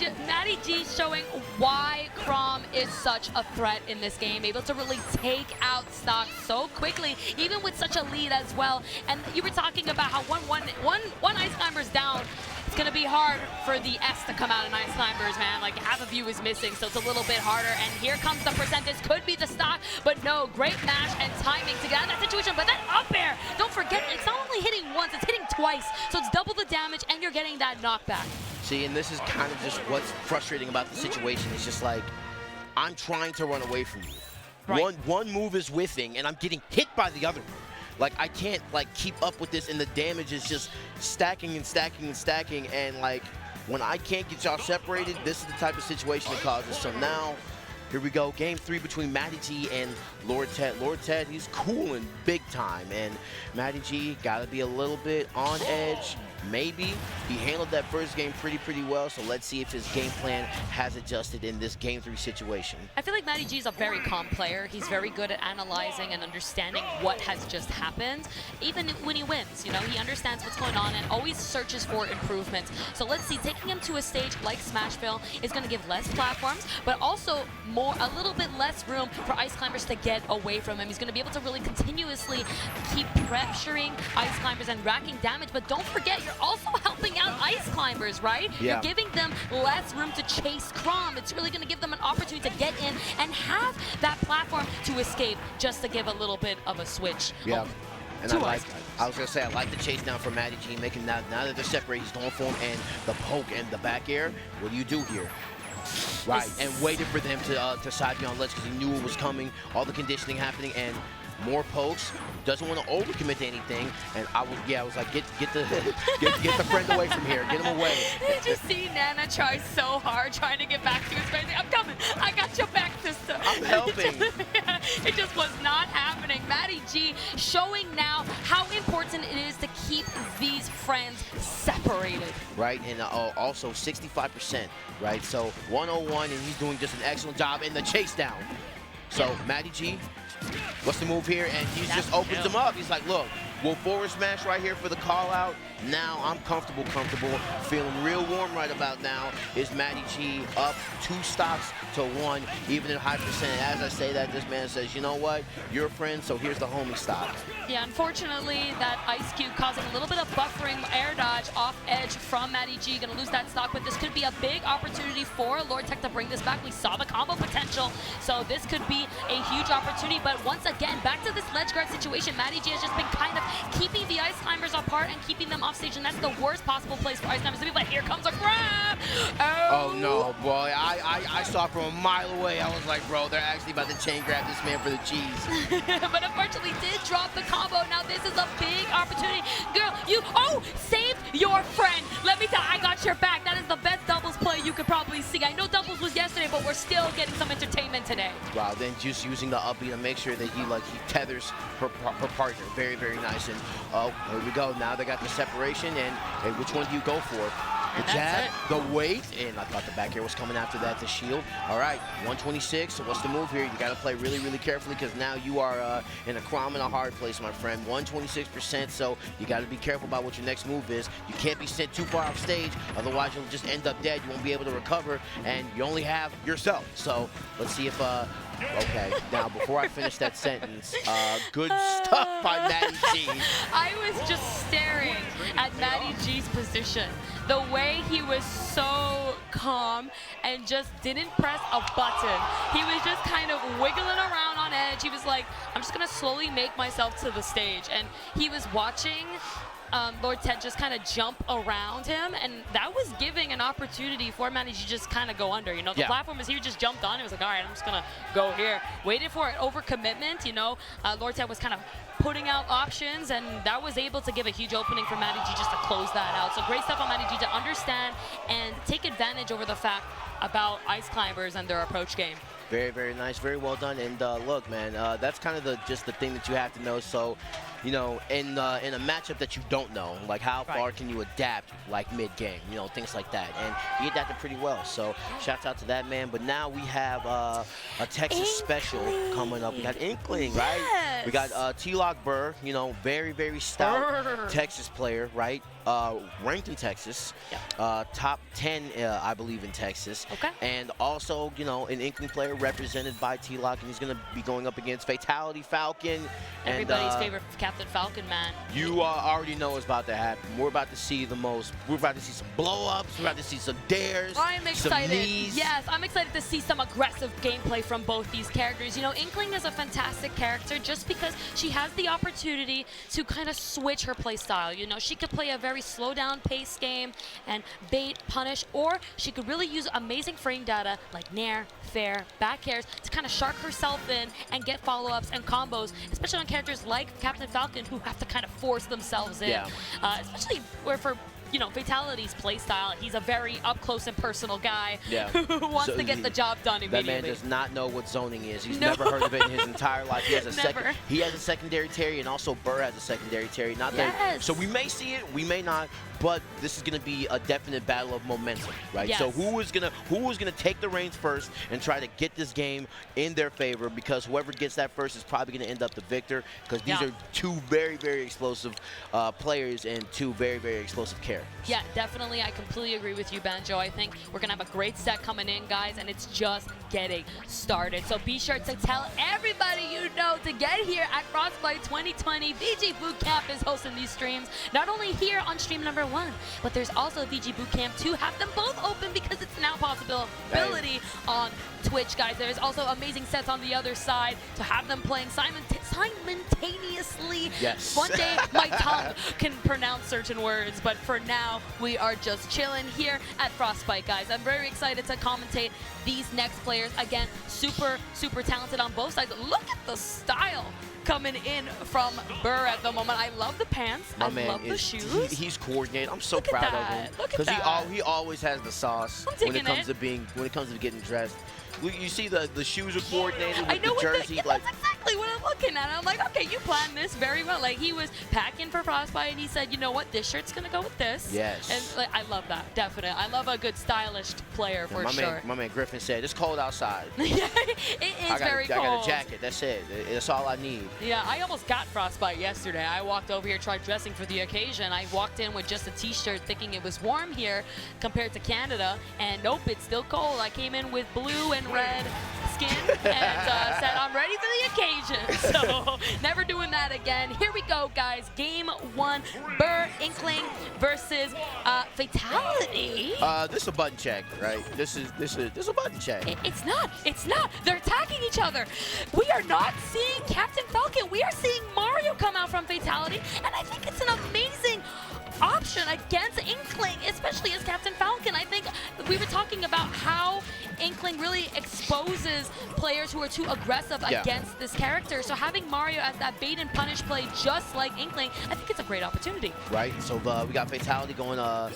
G showing why Chrom is such a threat in this game, able to really take out stock so quickly, even with such a lead as well. And you were talking about how one Ice Climber's down. It's going to be hard for the S to come out in Ice Climbers, man. Like, half of you is missing, so it's a little bit harder. And here comes the percent. This could be the stock, but no, great mash and timing to get out of that situation. But that up air, don't forget, it's not only hitting once, it's hitting twice. So it's double the damage, and you're getting that knockback. See, and this is kind of just what's frustrating about the situation. It's just like, I'm trying to run away from you. Right. One move is whiffing, and I'm getting hit by the other one. Like, I can't, like, keep up with this, and the damage is just stacking and stacking and stacking, and, like, when I can't get y'all separated, this is the type of situation it causes. So now, here we go, game 3 between Matty G and Lord Tet. Lord Tet, he's cooling big time, and Matty G gotta be a little bit on edge. Maybe. He handled that first game pretty well, so let's see if his game plan has adjusted in this game 3 situation. I feel like Matty G is a very calm player. He's very good at analyzing and understanding what has just happened. Even when he wins, you know, he understands what's going on and always searches for improvements. So let's see, taking him to a stage like Smashville is going to give less platforms, but also a little bit less room for Ice Climbers to get away from him. He's going to be able to really continuously keep pressuring Ice Climbers and racking damage, but don't forget, you're also helping out Ice Climbers, right? Yeah. You're giving them less room to chase Chrom. It's really going to give them an opportunity to get in and have that platform to escape, just to give a little bit of a switch. Yeah. And I was going to say, I like the chase down for Matty G, making now that they're separated, he's going for him, and the poke and the back air. What do you do here? Right, and waited for them to side me on ledge because he knew it was coming, all the conditioning happening, and more pokes. Doesn't want to overcommit to anything, and I was like, get the friend away from here, get him away. Did you see Nana try so hard trying to get back to his friend? I'm coming, I got your back, sister. I'm helping. It just was not happening. Matty G showing now how important it is to keep these friends separated. Right, and also 65%, right? So 101, and he's doing just an excellent job in the chase down. So Matty G, what's the move here? And he just opens him up. He's like, look, We'll forward smash right here for the call out. Now I'm comfortable, feeling real warm right about now. Is Matty G up 2 stocks to 1, even at high percent. As I say that, this man says, you know what? You're a friend, so here's the homie stock. Yeah, unfortunately, that Ice Cube causing a little bit of buffering air dodge off edge from Matty G. Gonna lose that stock, but this could be a big opportunity for Lord Tech to bring this back. We saw the combo potential, so this could be a huge opportunity. But once again, back to this ledge guard situation. Matty G has just been kind of keeping the Ice Climbers apart and keeping them off stage, and that's the worst possible place for Ice Climbers to be. But here comes a grab. Oh no, boy! I saw from a mile away. I was like, bro, they're actually about to chain grab this man for the cheese. But unfortunately, did drop the combo. Now this is a big opportunity. Girl, you save your friend. Let me tell you, I got your back. That is the best doubles play you could probably see. I know doubles was yesterday, but we're still getting some entertainment today. Wow, then just using the up B to make sure that he tethers her partner. Very, very nice. And oh, here we go. Now they got the separation, and hey, which one do you go for? The jab, the weight, and I thought the back air was coming after that, the shield. All right, 126, so what's the move here? You got to play really, really carefully because now you are in a crumb and a hard place, my friend. 126%, so you got to be careful about what your next move is. You can't be sent too far off stage, otherwise you'll just end up dead. You won't be able to recover, and you only have yourself. So let's see if... Okay, now before I finish that sentence, good stuff by Matty G. I was just staring at Matty G's position. The way he was so calm and just didn't press a button. He was just kind of wiggling around on edge. He was like, I'm just gonna slowly make myself to the stage. And he was watching Lord Ted just kind of jump around him, and that was giving an opportunity for Matty to just kind of go under. You know, the platform is here, just jumped on. He was like, all right, I'm just gonna go here. Waited for it, overcommitment. You know, Lord Ted was kind of putting out options, and that was able to give a huge opening for Matty G just to close that out. So great stuff on Matty G to understand and take advantage over the fact about Ice Climbers and their approach game. Very, very nice. Very well done. And look, man, that's kind of just the thing that you have to know. So, you know, in a matchup that you don't know, like how far can you adapt, like mid-game, you know, things like that. And he adapted pretty well. So, shouts out to that man. But now we have a Texas special coming up. We got Inkling, right? We got T-Lock Burr, you know, very, very stout Texas player, right? Ranked in Texas, top 10, I believe, in Texas. Okay. And also, you know, an Inkling player represented by T-Lock, and he's going to be going up against Fatality Falcon. Everybody's favorite Captain Falcon, man. You already know what's about to happen. We're about to see we're about to see some blow-ups. We're about to see some dares. I'm excited. Some knees. Yes, I'm excited to see some aggressive gameplay from both these characters. You know, Inkling is a fantastic character just because she has the opportunity to kind of switch her play style. You know, she could play a very slow down pace game and bait, punish, or she could really use amazing frame data like nair, fair, back airs to kind of shark herself in and get follow-ups and combos, especially on characters like Captain Falcon who have to kind of force themselves in. Especially where for you know, Fatality's playstyle, he's a very up-close and personal guy who wants to get the job done immediately. That man does not know what zoning is. He's never heard of it in his entire life. He has a he has a secondary Terry, and also Burr has a secondary Terry. Not that, so we may see it, we may not, but this is going to be a definite battle of momentum, right? So who is gonna take the reins first and try to get this game in their favor? Because whoever gets that first is probably going to end up the victor. Because these are two very, very explosive players and two very, very explosive characters. Yeah, definitely. I completely agree with you, Banjo. I think we're going to have a great set coming in, guys, and it's just getting started. So be sure to tell everybody you know to get here at Frostbite 2020. VG Bootcamp is hosting these streams, not only here on stream number 1, but there's also VG Bootcamp 2. Have them both open because it's now possibility on Twitch, guys. There's also amazing sets on the other side to have them playing simultaneously. Yes. One day my tongue can pronounce certain words, but for now we are just chilling here at Frostbite, guys. I'm very excited to commentate these next players. Again, super, super talented on both sides. Look at the style coming in from Burr at the moment. I love the pants. I love the shoes. He's coordinated. I'm so proud of him because he always has the sauce when it comes to getting dressed. You see the shoes are coordinated with the jersey. That's exactly what I'm looking at. I'm like, okay, you planned this very well. Like, he was packing for Frostbite, and he said, you know what, this shirt's gonna go with this. Yes. And like, I love that, definitely. I love a good stylish player for sure. My man Griffin said, it's cold outside. It is very cold. I got a jacket. That's it. That's all I need. Yeah, I almost got Frostbite yesterday. I walked over here, tried dressing for the occasion. I walked in with just a t-shirt thinking it was warm here compared to Canada, and nope, it's still cold. I came in with blue and red skin and said I'm ready for the occasion. So never doing that again. Here we go, guys. Game 1, Burr Inkling versus Fatality. This is a button check, right? This is a button check. It's not. It's not. They're attacking each other. We are not seeing Captain Falcon. We are seeing Mario come out from Fatality, and I think it's an amazing option against Inkling, especially as Captain Falcon. I think we were talking about how Inkling really exposes players who are too aggressive against this character. So having Mario as that bait and punish play just like Inkling, I think it's a great opportunity. Right, so we got Fatality going up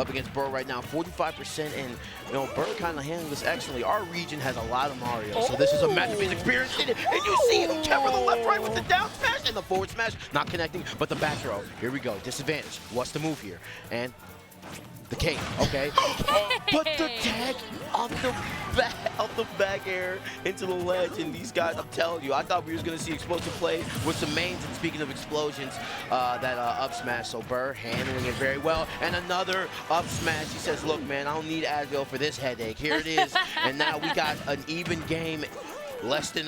against Burr right now, 45%, and you know, Burr kind of handling this excellently. Our region has a lot of Mario, so this is a matchup he's experienced in it, and you see him cover the left right with the down smash and the forward smash, not connecting, but the back throw. Here we go, disadvantage. What's the move here? And the king, okay. But the tag off the back air into the ledge, and these guys, I'm telling you, I thought we was gonna see explosive play with some mains, and speaking of explosions, that up smash, so Burr handling it very well, and another up smash. He says, look, man, I don't need Advil for this headache. Here it is, and now we got an even game. Less than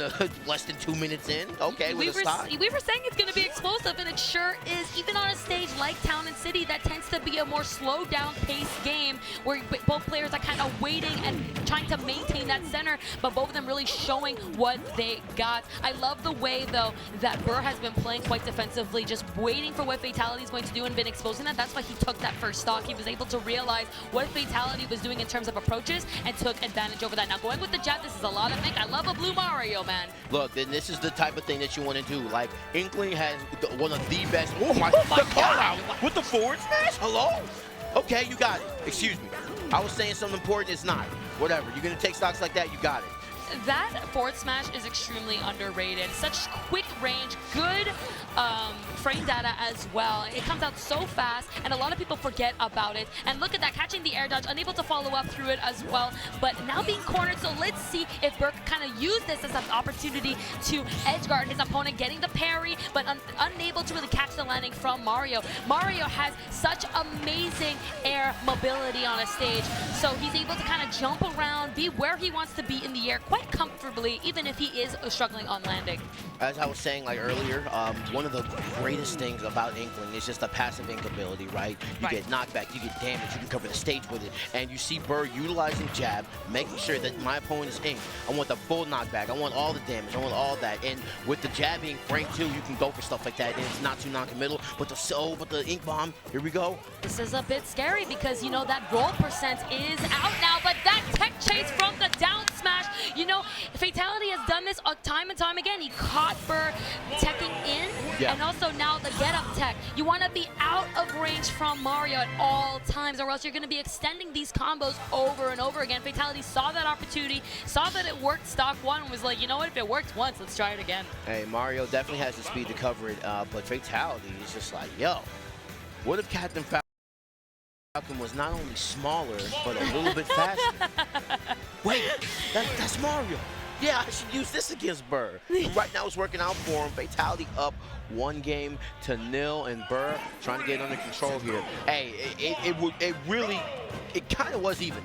2 minutes in, okay, with a stock. We were saying it's going to be explosive, and it sure is. Even on a stage like Town and City, that tends to be a more slowed down paced game where both players are kind of waiting and trying to maintain that center, but both of them really showing what they got. I love the way, though, that Burr has been playing quite defensively, just waiting for what Fatality is going to do and been exposing that. That's why he took that first stock. He was able to realize what Fatality was doing in terms of approaches and took advantage over that. Now, going with the jab, this is a lot of think. I love a blue Mario, man. Look, then this is the type of thing that you want to do. Like, Inkling has one of the best. Oh my God. Call out with the forward smash? Hello? Okay, you got it. Excuse me. I was saying something important. It's not. Whatever. You're going to take stocks like that, you got it. That forward smash is extremely underrated. Such quick range, good frame data as well. It comes out so fast, and a lot of people forget about it. And look at that, catching the air dodge, unable to follow up through it as well. But now being cornered, so let's see if Burr kind of used this as an opportunity to edge guard his opponent, getting the parry, but unable to really catch the landing from Mario. Mario has such amazing air mobility on a stage, so he's able to kind of jump around, be where he wants to be in the air quite comfortably, even if he is struggling on landing. As I was saying like earlier, one of the greatest things about Inkling is just the passive ink ability, right? You get knockback, you get damage, you can cover the stage with it, and you see Burr utilizing jab, making sure that my opponent is inked. I want the full knockback, I want all the damage, I want all that, and with the jab being frame 2, you can go for stuff like that, and it's not too non-committal, but the ink bomb, here we go. This is a bit scary because, you know, that roll percent is out now, but that tech chase from the down smash, you know, Fatality has done this time and time again. He caught Burr teching in, and also now the get-up tech. You want to be out of range from Mario at all times, or else you're going to be extending these combos over and over again. Fatality saw that opportunity, saw that it worked stock 1, and was like, you know what, if it worked once, let's try it again. Hey, Mario definitely has the speed to cover it, but Fatality is just like, yo, what if Captain Falcon was not only smaller, but a little bit faster? Wait, that's Mario. Yeah, I should use this against Burr. Right now it's working out for him. Fatality up 1-0, and Burr trying to get under control here. Hey, it kind of was even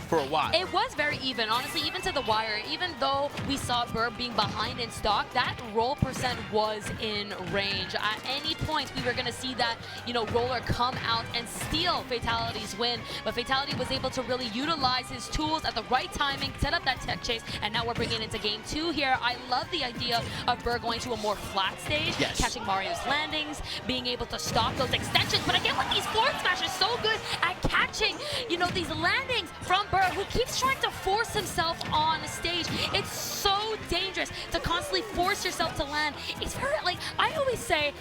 for a while. It was very even, honestly, even to the wire. Even though we saw Burr being behind in stock, that roll percent was in range. At any point, we were going to see that, you know, roller come out and steal Fatality's win. But Fatality was able to really utilize his tools at the right timing, set up that tech chase, and now we're bringing it into game 2 here. I love the idea of Burr going to a more flat stage, catching Mario's landings, being able to stop those extensions. But again, with these forward smashes, so good at catching, you know, these landings from Burr, who keeps trying to force himself on the stage. It's so dangerous to constantly force yourself to land. It's very, like, I always say,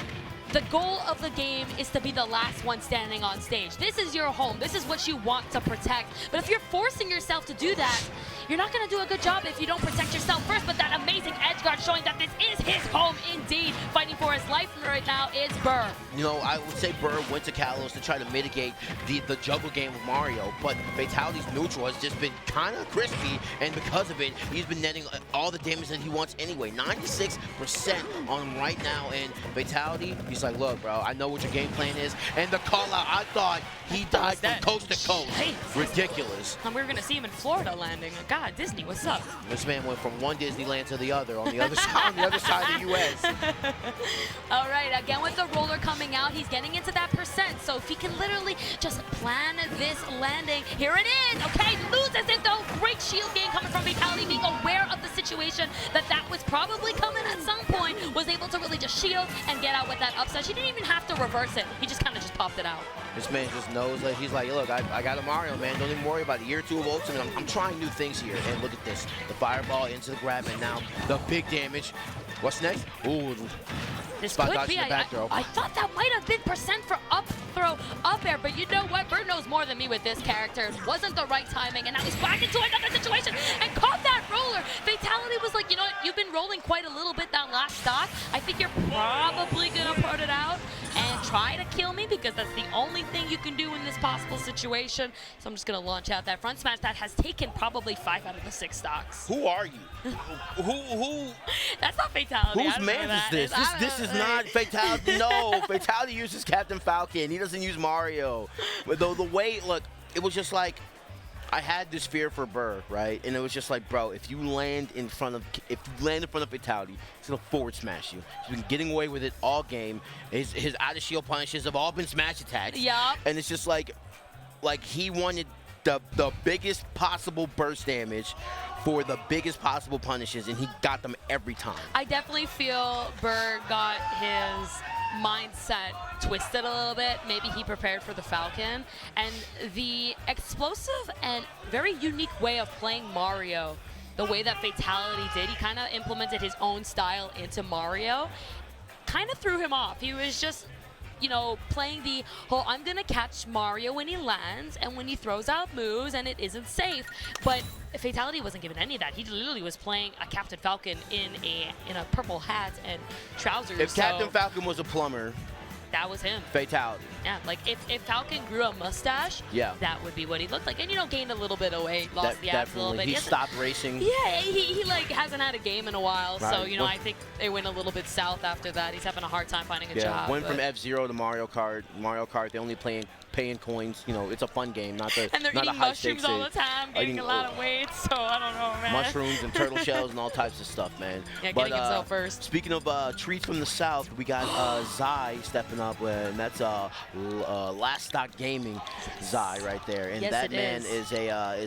the goal of the game is to be the last one standing on stage. This is your home. This is what you want to protect. But if you're forcing yourself to do that, you're not going to do a good job if you don't protect yourself first. But that amazing edge guard showing that this is his home indeed. Fighting for his life right now is Burr. You know, I would say Burr went to Kalos to try to mitigate the juggle game of Mario, but Fatality's neutral has just been kind of crispy, and because of it, he's been netting all the damage that he wants anyway. 96% on him right now, and Fatality, he's like, look, bro, I know what your game plan is, and the call out, I thought he died from coast to coast. Ridiculous. And we were going to see him in Florida landing. God, Disney, what's up? This man went from one Disneyland to the other on the other side, on the other side of the U.S. All right, again with the roller coming out, he's getting into that percent. So if he can literally just plan this landing, here it is. Okay, loses it though. Great shield game coming from Fatality, being aware of the situation that was probably coming at some point, was able to really just shield and get out with that upset. She didn't even have to reverse it. He just kind of just popped it out. This man just knows that he's like, look, I got a Mario, man. Don't even worry about it. Year 2 of Ultimate. I'm trying new things here. And look at this. The fireball into the grab, and now the big damage. What's next? Ooh. This could be. I thought that might have been percent for up throw, up air, but you know what? Bird knows more than me with this character. It wasn't the right timing, and now he's back into another situation and caught that roller. Fatality was like, you know what? You've been rolling quite a little bit that last stock. I think you're probably going to put it out and try to kill me because that's the only thing you can do in this possible situation. So I'm just going to launch out that front smash that has taken probably 5 out of the 6 stocks. Who are you? who? That's not Fatality. Whose man is this? This is not Fatality. No, Fatality uses Captain Falcon. He doesn't use Mario. But the way, look, it was just like, I had this fear for Burr, right? And it was just like, bro, if you land in front of Fatality, he's gonna forward smash you. He's been getting away with it all game. His out of shield punishes have all been smash attacks. Yeah. And it's just like he wanted the biggest possible burst damage for the biggest possible punishes, and he got them every time. I definitely feel Burr got his mindset twisted a little bit. Maybe he prepared for the Falcon. And the explosive and very unique way of playing Mario, the way that Fatality did, he kind of implemented his own style into Mario, kind of threw him off. He was just, you know, playing the whole, I'm going to catch Mario when he lands and when he throws out moves and it isn't safe. But Fatality wasn't given any of that. He literally was playing a Captain Falcon in a purple hat and trousers. If Captain Falcon was a plumber, that was him. Fatality. Yeah, like if Falcon grew a mustache, yeah, that would be what he looked like. And, you know, gained a little bit of weight, lost the abs a little bit. He stopped racing. Yeah, he like hasn't had a game in a while. Right. So, you know, I think it went a little bit south after that. He's having a hard time finding a job. Went from F-Zero to Mario Kart. Mario Kart, they only paying coins. You know, it's a fun game, not the and they're not eating a high mushrooms all the time, gaining a lot of weight. So I don't know, man. Mushrooms and turtle shells and all types of stuff, man. Yeah, getting himself first. Speaking of treats from the south, we got Zai stepping up, and that's Last Stock Gaming Zai right there, and yes, that man is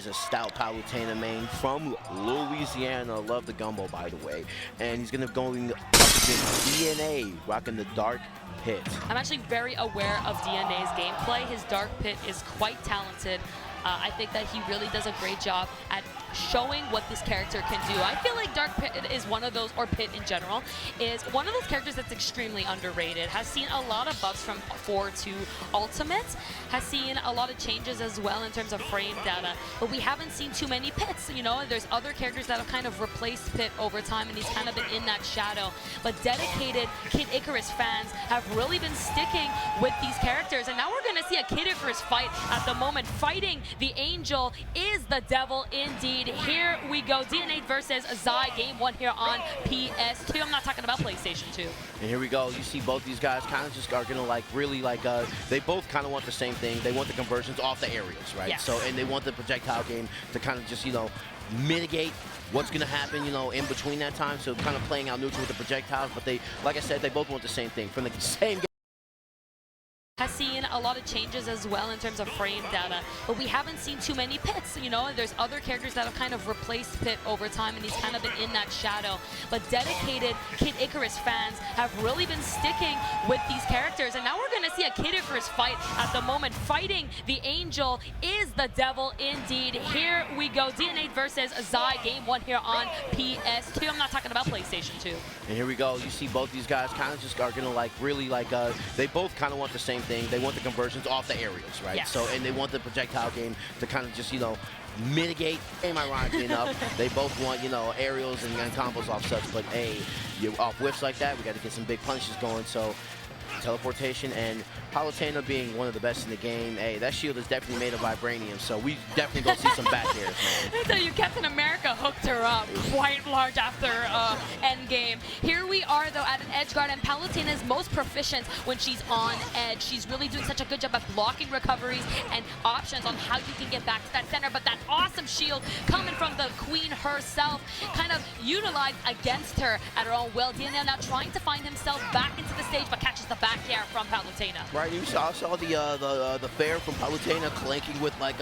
a stout Palutena main from Louisiana. Love the gumbo, by the way, and he's gonna go up against DNA, rocking the Dark Pit. I'm actually very aware of DNA's gameplay. His Dark Pit is quite talented. I think that he really does a great job at showing what this character can do. I feel like Dark Pit is one of those, or Pit in general, is one of those characters that's extremely underrated. Has seen a lot of buffs from 4 to Ultimate, has seen a lot of changes as well in terms of frame data, but we haven't seen too many Pits. You know, there's other characters that have kind of replaced Pit over time, and he's kind of been in that shadow. But dedicated Kid Icarus fans have really been sticking with these characters, and now we're going to see a Kid Icarus fight at the moment. Fighting the Angel is the devil indeed. Here we go, DNA versus Zai, game 1 here on PS2. I'm not talking about PlayStation 2. And here we go. You see both these guys kind of just are gonna like really like they both kind of want the same thing. They want the conversions off the aerials, right? Yes. So and they want the projectile game to kind of just, you know, mitigate what's gonna happen, you know, in between that time. So kind of playing out neutral with the projectiles, but they, like I said, they both want the same thing from the same game. Has seen a lot of changes as well in terms of frame data, but we haven't seen too many Pits. You know, there's other characters that have kind of replaced Pit over time, and he's kind of been in that shadow. But dedicated Kid Icarus fans have really been sticking with these characters, and now we're going to see a Kid Icarus fight at the moment. Fighting the Angel is the devil indeed. Here we go, DNA versus Zai, game 1 here on PS2. I'm not talking about PlayStation 2. And here we go. You see both these guys kind of just are gonna like really like they both kind of want the same thing. They want the conversions off the aerials, right? Yes. So and they want the projectile game to kind of just, you know, mitigate. And ironically enough, they both want, you know, aerials and combos off such. But hey, you off whiffs like that, we got to get some big punishes going. So teleportation and Palutena being one of the best in the game. Hey, that shield is definitely made of vibranium, so we definitely gonna see some back airs, man. I tell you, Captain America hooked her up quite large after endgame. Here we are, though, at an edge guard, and Palutena is most proficient when she's on edge. She's really doing such a good job at blocking recoveries and options on how you can get back to that center, but that awesome shield coming from the queen herself kind of utilized against her at her own will. DNA now trying to find himself back into the stage, but catches the back air from Palutena. Right, you saw the fair from Palutena clanking with like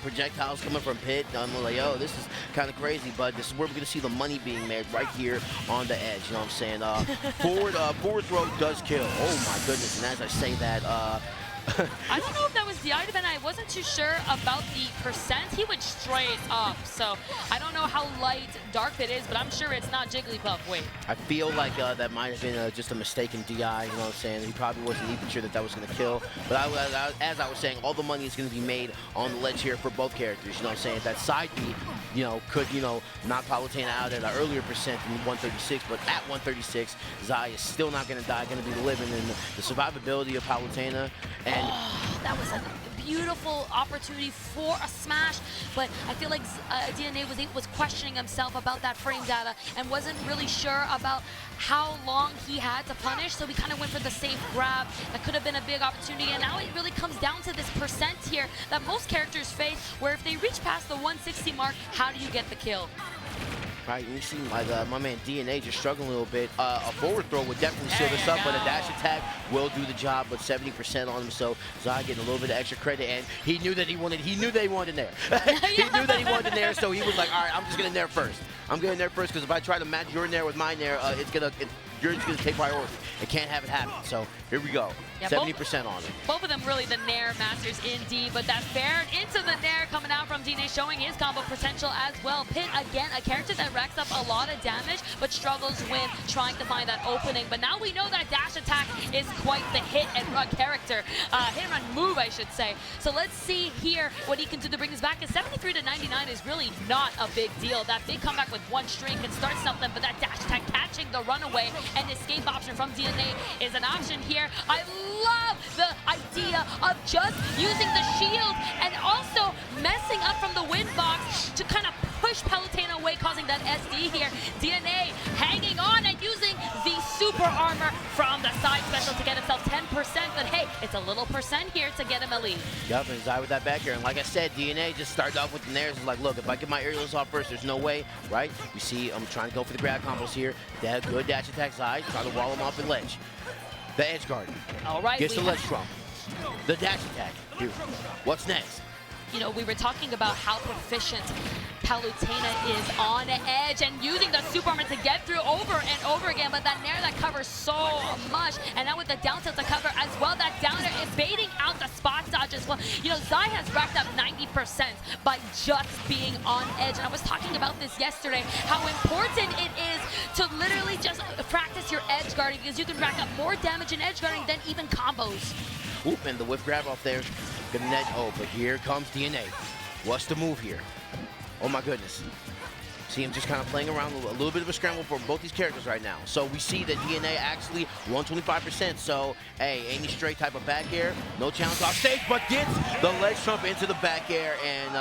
projectiles coming from pit. I'm like, yo, this is kind of crazy, but this is where we're gonna see the money being made right here on the edge. You know what I'm saying? Forward throw does kill. Oh my goodness! And as I say that, I don't know if that was the item, and I wasn't too sure about the percent. He went straight up, so I don't know how light Dark Pit is, but I'm sure it's not Jigglypuff. Wait. I feel like that might have been just a mistaken DI, you know what I'm saying? He probably wasn't even sure that was going to kill. But as I was saying, all the money is going to be made on the ledge here for both characters, you know what I'm saying? That side B, you know, could, you know, knock Palutena out at an earlier percent than 136, but at 136, Zai is still not going to die, going to be living in the survivability of Palutena. And that was a beautiful opportunity for a smash, but I feel like DNA was questioning himself about that frame data and wasn't really sure about how long he had to punish, so we kind of went for the safe grab. That could have been a big opportunity, and now it really comes down to this percent here that most characters face, where if they reach past the 160 mark, how do you get the kill? Right, you see my man DNA just struggling a little bit. A forward throw would definitely seal this up, but a dash attack will do the job with 70% on him. So Zai getting a little bit of extra credit, and he knew that he wanted in there. He knew that he wanted in there, so he was like, all right, I'm just gonna nair first. I'm gonna nair first because if I try to match your nair with my nair, you're just gonna take priority. It can't have it happen. So here we go. Yeah, 70% on it. Both of them really the Nair masters indeed, but that Baron into the Nair coming out from DNA showing his combo potential as well. Pit, again, a character that racks up a lot of damage, but struggles when trying to find that opening. But now we know that dash attack is quite the hit and run character. Hit and run move, I should say. So let's see here what he can do to bring us back. And 73 to 99 is really not a big deal. That big comeback with one string can start something, but that dash attack catching the runaway and escape option from DNA is an option here. I love the idea of just using the shield and also messing up from the wind box to kind of push Palutena away, causing that SD here. DNA hanging on and using the super armor from the side special to get himself 10%, but hey, it's a little percent here to get him a lead. Yup, and Zai with that back air. And like I said, DNA just started off with the nairs. It's like, look, if I get my aerials off first, there's no way, right? You see, I'm trying to go for the grab combos here. That good dash attack, Zai, trying to wall him off in ledge. The edge guard. All right. Gets the ledge trump. The dash attack. Here. What's next? You know, we were talking about how proficient Palutena is on edge and using the super armor to get through over and over again, but that nair that covers so much, and now with the down tilt to cover as well, that down air is baiting out the spot dodge as well. You know, Zai has racked up 90% by just being on edge, and I was talking about this yesterday, how important it is to literally just practice your edge guarding, because you can rack up more damage in edge guarding than even combos. Oop, and the whiff grab off there. Good net. Oh, but here comes DNA. What's the move here? Oh my goodness. See him just kind of playing around, a little bit of a scramble for both these characters right now. So we see that DNA actually 125%. So, hey, any straight type of back air, no challenge off stage, but gets the ledge trump into the back air, and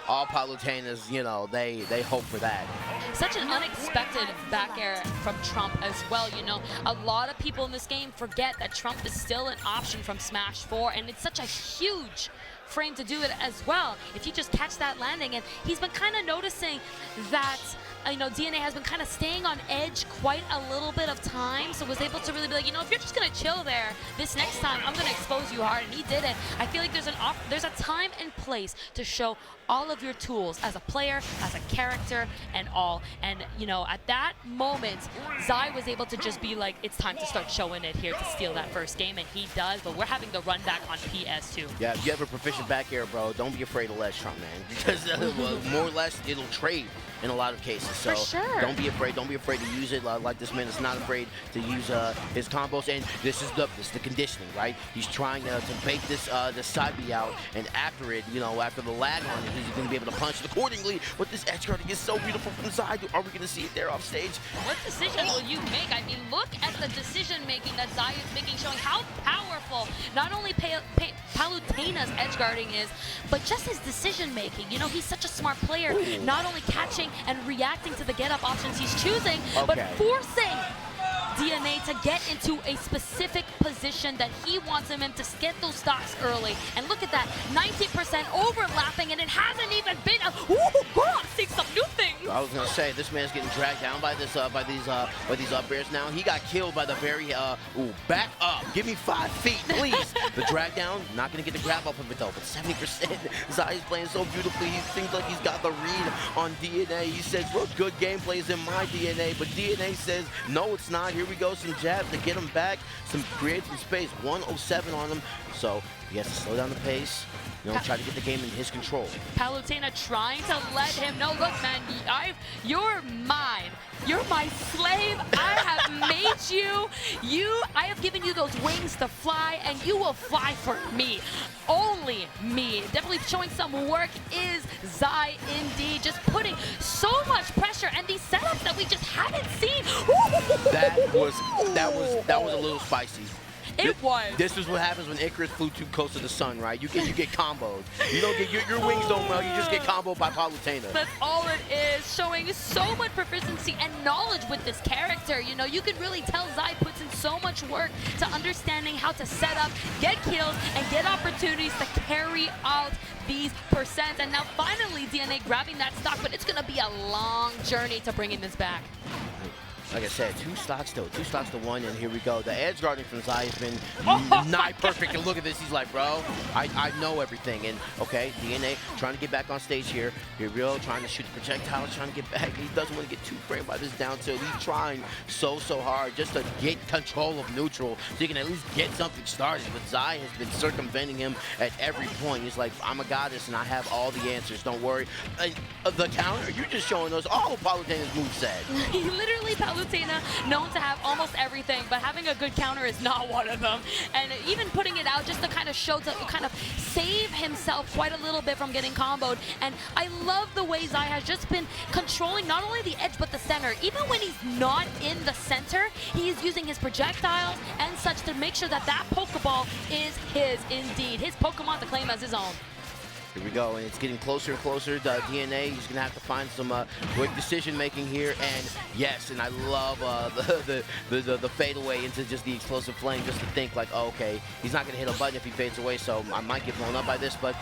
all Palutenas, you know, they hope for that. Such an unexpected back air from Trump as well, you know. A lot of people in this game forget that Trump is still an option from Smash 4, and it's such a huge frame to do it as well. If you just catch that landing, and he's been kind of noticing that, you know, DNA has been kind of staying on edge quite a little bit of time, so was able to really be like, you know, if you're just gonna chill there, this next time I'm gonna expose you hard, and he did it. I feel like there's a time and place to show all of your tools as a player, as a character, and all. And, you know, at that moment, Zai was able to just be like, it's time to start showing it here to steal that first game, and he does, but we're having the run back on PS2. Yeah, if you have a proficient back air, bro, don't be afraid of ledge trump, man, because more or less it'll trade in a lot of cases. So For sure. don't be afraid to use it. Like this man is not afraid to use his combos, and this is the conditioning, right? He's trying to bait this side B out, and after it, after the lag on it, he's going to be able to punch it accordingly. But this edge guarding is so beautiful from the side. Are we going to see it there off stage? What decision will you make? I mean, look at the decision making that Zai is making, showing how powerful not only Palutena's edge guarding is, but just his decision making. He's such a smart player, not only catching and reacting to the get-up options he's choosing, but forcing DNA to get into a specific position that he wants him in to get those stocks early. And look at that, 90% overlapping, and it hasn't even been I'm seeing some new things. I was gonna say this man's getting dragged down by this by these up airs now. He got killed by the very back up. Give me 5 feet, please. The drag down, not gonna get the grab off of it though, but 70%. Zai is playing so beautifully. He seems like he's got the read on DNA. He says, look, good gameplay is in my DNA, but DNA says, no, it's not. Here we go, some jabs to get him back, create some space. 107 on him, so he has to slow down the pace. Try to get the game in his control. Palutena trying to let him know, look, man, you're mine. You're my slave. I have made you. I have given you those wings to fly, and you will fly for me. Only me. Definitely showing some work is Zai indeed. Just putting so much pressure, and these setups that we just haven't seen. That was a little spicy. It was. This is what happens when Icarus flew too close to the sun, right? You get comboed. You don't get your wings don't melt. You just get comboed by Palutena. That's all it is. Showing so much proficiency and knowledge with this character. You can really tell Zai puts in so much work to understanding how to set up, get kills, and get opportunities to carry out these percents. And now finally DNA grabbing that stock, but it's gonna be a long journey to bringing this back. Like I said, 2 stocks to 1, and here we go. The edge guarding from Zai has been nigh perfect. And look at this, he's like, bro, I know everything. And okay, DNA trying to get back on stage here. Here we go, trying to shoot the projectiles, trying to get back. He doesn't want to get too framed by this down tilt. He's trying so hard just to get control of neutral so he can at least get something started. But Zai has been circumventing him at every point. He's like, I'm a goddess and I have all the answers, don't worry. The counter, you're just showing us all of Palutena's moveset. He literally, Palutena, known to have almost everything, but having a good counter is not one of them. And even putting it out just to kind of show, to kind of save himself quite a little bit from getting comboed. And I love the way Zai has just been controlling not only the edge, but the center. Even when he's not in the center, he is using his projectiles and such to make sure that that Pokeball is his indeed. His Pokemon to claim as his own. Here we go, and it's getting closer and closer to DNA. He's going to have to find some quick decision-making here, and yes, and I love the fadeaway into just the explosive flame, just to think like, oh, okay, he's not going to hit a button if he fades away, so I might get blown up by this, but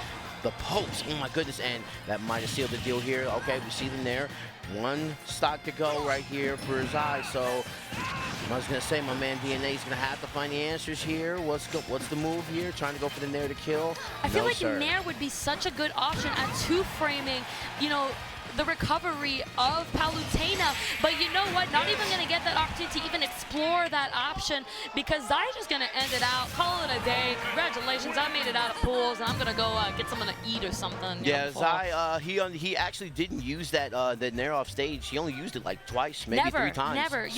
the pokes, oh my goodness, and that might have sealed the deal here. Okay, we see them there. 1 stock to go right here for Zai, so I was going to say, my man DNA is going to have to find the answers here. What's the move here? Trying to go for the Nair to kill? I feel like Nair would be such a good option at 2-framing, the recovery of Palutena. But you know what? Not even going to get that opportunity to even explore that option because Zai's just going to end it out, call it a day. Congratulations, I made it out of pools, and I'm going to go get something to eat or something. Yeah, Zai, he actually didn't use that Nair off stage. He only used it like twice, maybe 3 times. Never.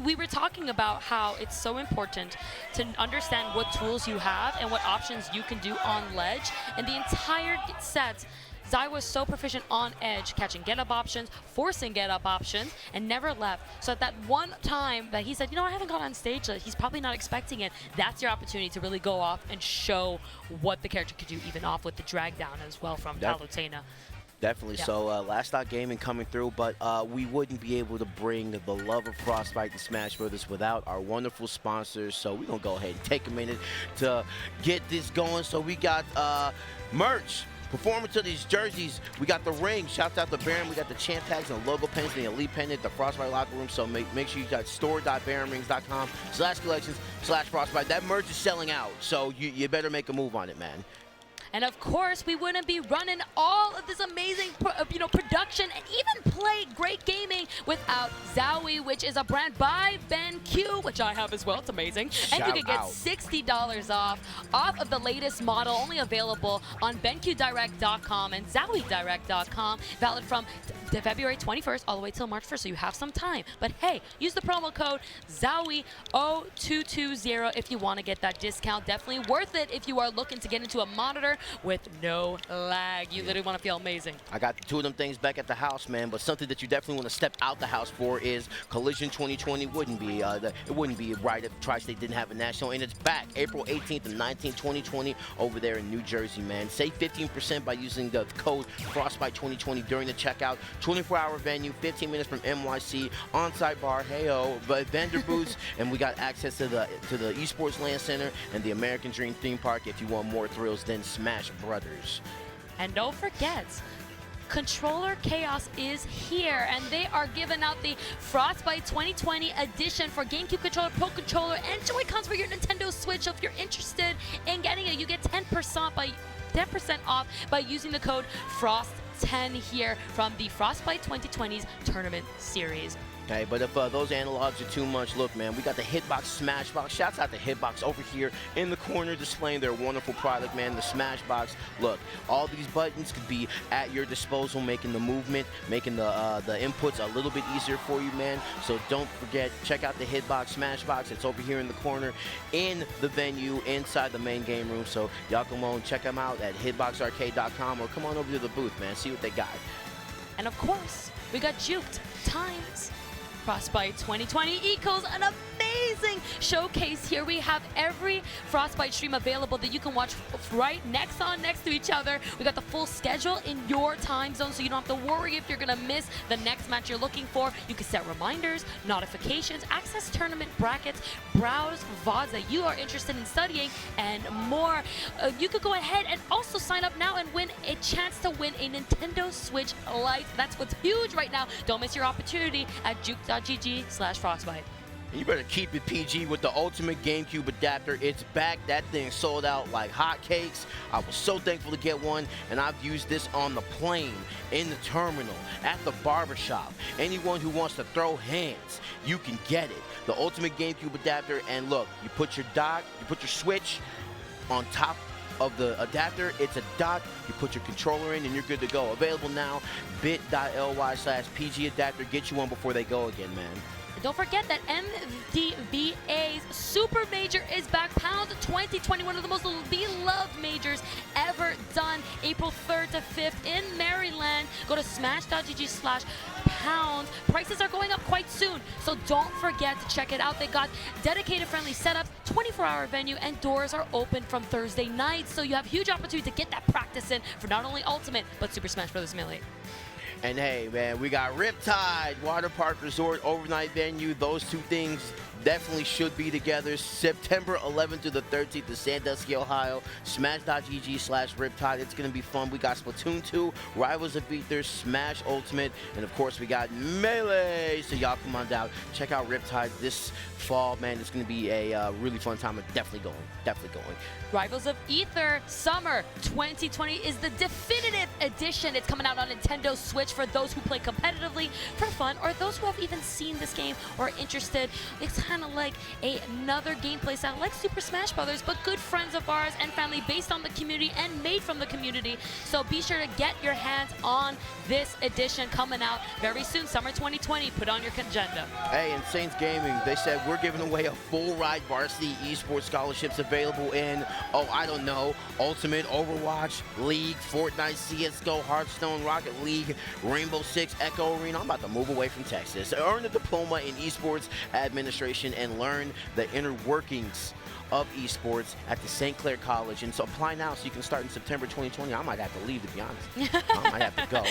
We were talking about how it's so important to understand what tools you have and what options you can do on ledge. And the entire set, Zai was so proficient on edge, catching get-up options, forcing get-up options, and never left. So at that one time that he said, I haven't got on stage, he's probably not expecting it. That's your opportunity to really go off and show what the character could do, even off with the drag down as well from Palutena. Definitely. Yeah. So Last Stock Gaming coming through, but we wouldn't be able to bring the love of Frostbite and Smash Brothers without our wonderful sponsors. So we're going to go ahead and take a minute to get this going. So we got merch. Performance of these jerseys, we got the ring, shouts out to Baron, we got the champ tags and the logo pins and the elite pendant, the Frostbite locker room, so make sure you got store.baronrings.com/Frostbite. That merch is selling out, so you better make a move on it, man. And of course, we wouldn't be running all of this amazing, production and even play great gaming without Zowie, which is a brand by BenQ, which I have as well. It's amazing. And you can get $60 off of the latest model, only available on BenQDirect.com and ZowieDirect.com, valid from February 21st all the way till March 1st, so you have some time. But hey, use the promo code ZOWIE0220 if you want to get that discount. Definitely worth it if you are looking to get into a monitor with no lag. You literally want to feel amazing. I got two of them things back at the house, man, but something that you definitely want to step out the house for is Collision 2020. It wouldn't be right if Tri-State didn't have a national, and it's back April 18th and 19th, 2020 over there in New Jersey, man. Save 15% by using the code Frostbite2020 during the checkout. 24-hour venue, 15 minutes from NYC, on-site bar, hey-oh, but vendor booths, and we got access to the Esports Land Center and the American Dream theme park if you want more thrills than Smash Brothers. And don't forget, Controller Chaos is here, and they are giving out the Frostbite 2020 edition for GameCube controller, Pro Controller, and Joy-Cons for your Nintendo Switch. So if you're interested in getting it, you get 10% off by using the code FROST10 here from the Frostbite 2020's Tournament Series. Okay, but if those analogs are too much, look, man, we got the Hitbox Smashbox. Shouts out to Hitbox over here in the corner displaying their wonderful product, man, the Smashbox. Look, all these buttons could be at your disposal, making the movement, making the inputs a little bit easier for you, man. So don't forget, check out the Hitbox Smashbox. It's over here in the corner in the venue inside the main game room. So y'all come on, check them out at hitboxarcade.com or come on over to the booth, man, see what they got. And of course, we got Juked times Frostbite 2020 equals an amazing showcase here. We have every Frostbite stream available that you can watch right next to each other. We got the full schedule in your time zone, so you don't have to worry if you're gonna miss the next match you're looking for. You can set reminders, notifications, access tournament brackets, browse VODs that you are interested in studying, and more. You could go ahead and also sign up now and win a chance to win a Nintendo Switch Lite. That's what's huge right now. Don't miss your opportunity at juke.gg/Frostbite. You better keep it PG with the Ultimate GameCube adapter. It's back. That thing sold out like hotcakes. I was so thankful to get one, and I've used this on the plane, in the terminal, at the barbershop. Anyone who wants to throw hands, you can get it. The Ultimate GameCube adapter, and look, you put your dock, you put your Switch on top of the adapter. It's a dock. You put your controller in and you're good to go. Available now, bit.ly/PG adapter. Get you one before they go again, man. And don't forget that MDVA's Super Major is back. Pound 2020, one of the most beloved majors ever done. April 3rd to 5th in Maryland. Go to smash.gg/pound. Prices are going up quite soon, so don't forget to check it out. They got dedicated friendly setups, 24-hour venue, and doors are open from Thursday nights. So you have huge opportunity to get that practice in for not only Ultimate, but Super Smash Bros. Melee. And hey, man, we got Riptide, Water Park Resort, overnight venue. Those two things definitely should be together. September 11th to the 13th in Sandusky, Ohio. Smash.gg/Riptide. It's going to be fun. We got Splatoon 2, Rivals of Aether, Smash Ultimate, and of course we got Melee. So y'all come on down. Check out Riptide this fall, man. It's going to be a really fun time. I'm definitely going. Definitely going. Rivals of Aether Summer 2020 is the definitive edition. It's coming out on Nintendo Switch for those who play competitively for fun, or those who have even seen this game or are interested. It's kind of like another gameplay style like Super Smash Brothers, but good friends of ours and family, based on the community and made from the community. So be sure to get your hands on this edition coming out very soon, summer 2020. Put on your agenda. Hey, in Saints Gaming, they said we're giving away a full ride varsity esports scholarships available in, oh, I don't know, Ultimate, Overwatch, League, Fortnite, CSGO, Hearthstone, Rocket League, Rainbow Six, Echo Arena. I'm about to move away from Texas. Earn a diploma in esports administration and learn the inner workings of esports at the St. Clair College. And so apply now so you can start in September 2020. I might have to leave, to be honest. I might have to go.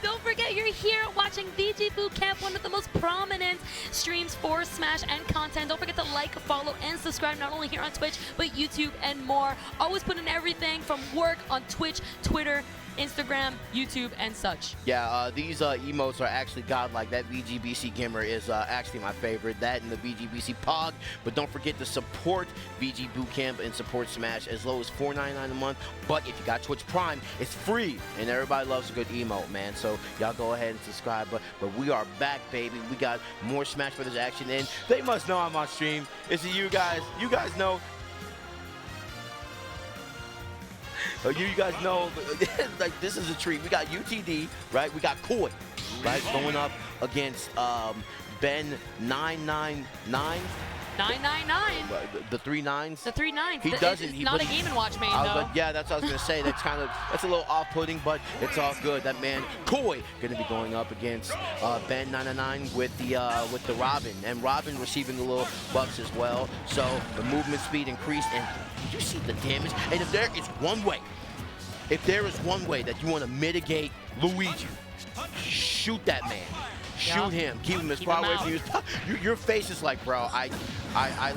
Don't forget, you're here watching VG Bootcamp, one of the most prominent streams for Smash and content. Don't forget to like, follow, and subscribe, not only here on Twitch, but YouTube and more. Always put in everything from work on Twitch, Twitter, Instagram, YouTube, and such. Yeah, these emotes are actually godlike. That VGBC Gimmer is actually my favorite. That and the VGBC Pog. But don't forget to support VG Bootcamp and support Smash as low as $4.99 a month. But if you got Twitch Prime, it's free. And everybody loves a good emote, man. So y'all go ahead and subscribe. But we are back, baby. We got more Smash Brothers action. And they must know I'm on stream. It's you guys. You guys know. You guys know, like, this is a treat. We got UTD, right? We got Koi, right? Going up against Ben 999. 999. The 3 9s. The 3 9s. He doesn't. He's not a Game & Watch main, though. Yeah, that's what I was gonna say. That's a little off-putting, but it's all good. That man Koi gonna be going up against Ben 999 with the Robin, and Robin receiving the little buffs as well. So the movement speed increased, and did you see the damage? And if there is one way that you want to mitigate Luigi, shoot that man. Shoot him. Keep him as far away from you. Your face is like, bro, I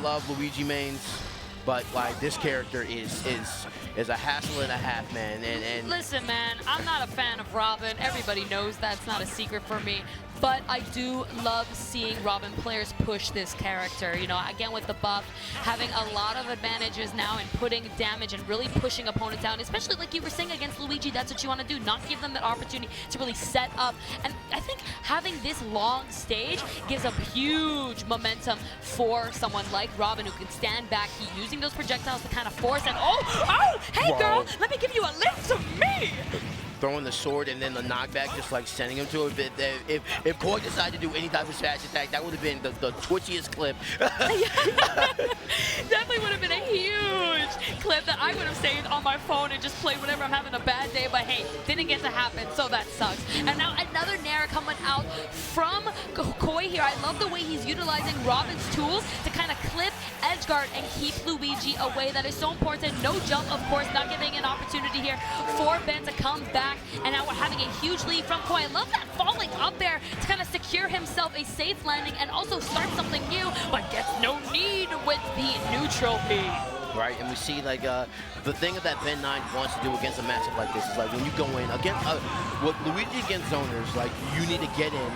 love Luigi mains, but like this character is a hassle and a half, man. And listen, man, I'm not a fan of Robin. Everybody knows that's not a secret for me. But I do love seeing Robin players push this character. You know, again with the buff, having a lot of advantages now and putting damage and really pushing opponents down, especially like you were saying against Luigi. That's what you want to do, not give them that opportunity to really set up. And I think having this long stage gives a huge momentum for someone like Robin, who can stand back, using those projectiles to kind of force and hey girl, let me give you a lift to me. Throwing the sword and then the knockback, just like sending him to it. If Koi decided to do any type of smash attack, that would have been the twitchiest clip. Definitely would have been a huge clip that I would have saved on my phone and just played whenever I'm having a bad day. But hey, didn't get to happen, so that sucks. And now another Nair coming out from Koi here. I love the way he's utilizing Robin's tools to kind of clip edgeguard and keep Luigi away. That is so important. No jump, of course, not giving an opportunity here for Ben to come back. And now we're having a huge lead from Koi. I love that falling up there to kind of secure himself a safe landing and also start something new, but gets no need with the neutral P. Right, and we see like the thing that Ben 9 wants to do against a matchup like this is like when you go in against what Luigi against zoners, like you need to get in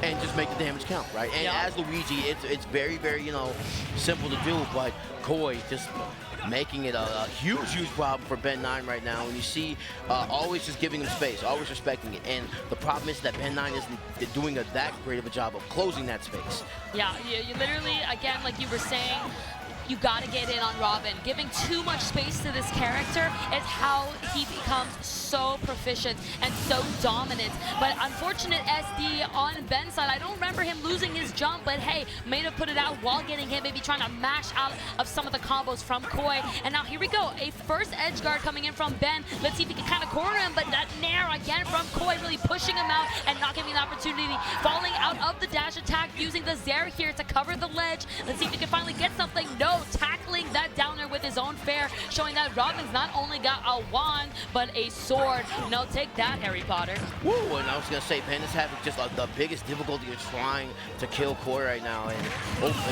and just make the damage count, right? And as Luigi, it's very, very, you know, simple to do, but Koi just making it a huge problem for Ben 9 right now. And you see always just giving him space, always respecting it. And the problem is that Ben 9 isn't doing that great of a job of closing that space. Yeah, you literally, again, like you were saying, you gotta get in on Robin. Giving too much space to this character is how he becomes so proficient and so dominant. But unfortunate SD on Ben's side. I don't remember him losing his jump, but hey, may have put it out while getting hit, maybe trying to mash out of some of the combos from Koi. And now here we go, a first edge guard coming in from Ben. Let's see if he can kind of corner him, but that Nair again from Koi, really pushing him out and not giving an opportunity. Falling out of the dash attack, using the Zair here to cover the ledge. Let's see if he can finally get something. No, tackling that downer with his own fair, showing that Robin's not only got a wand, but a sword. No, take that, Harry Potter. Woo, and I was going to say, Ben is having just the biggest difficulty of trying to kill Koi right now. And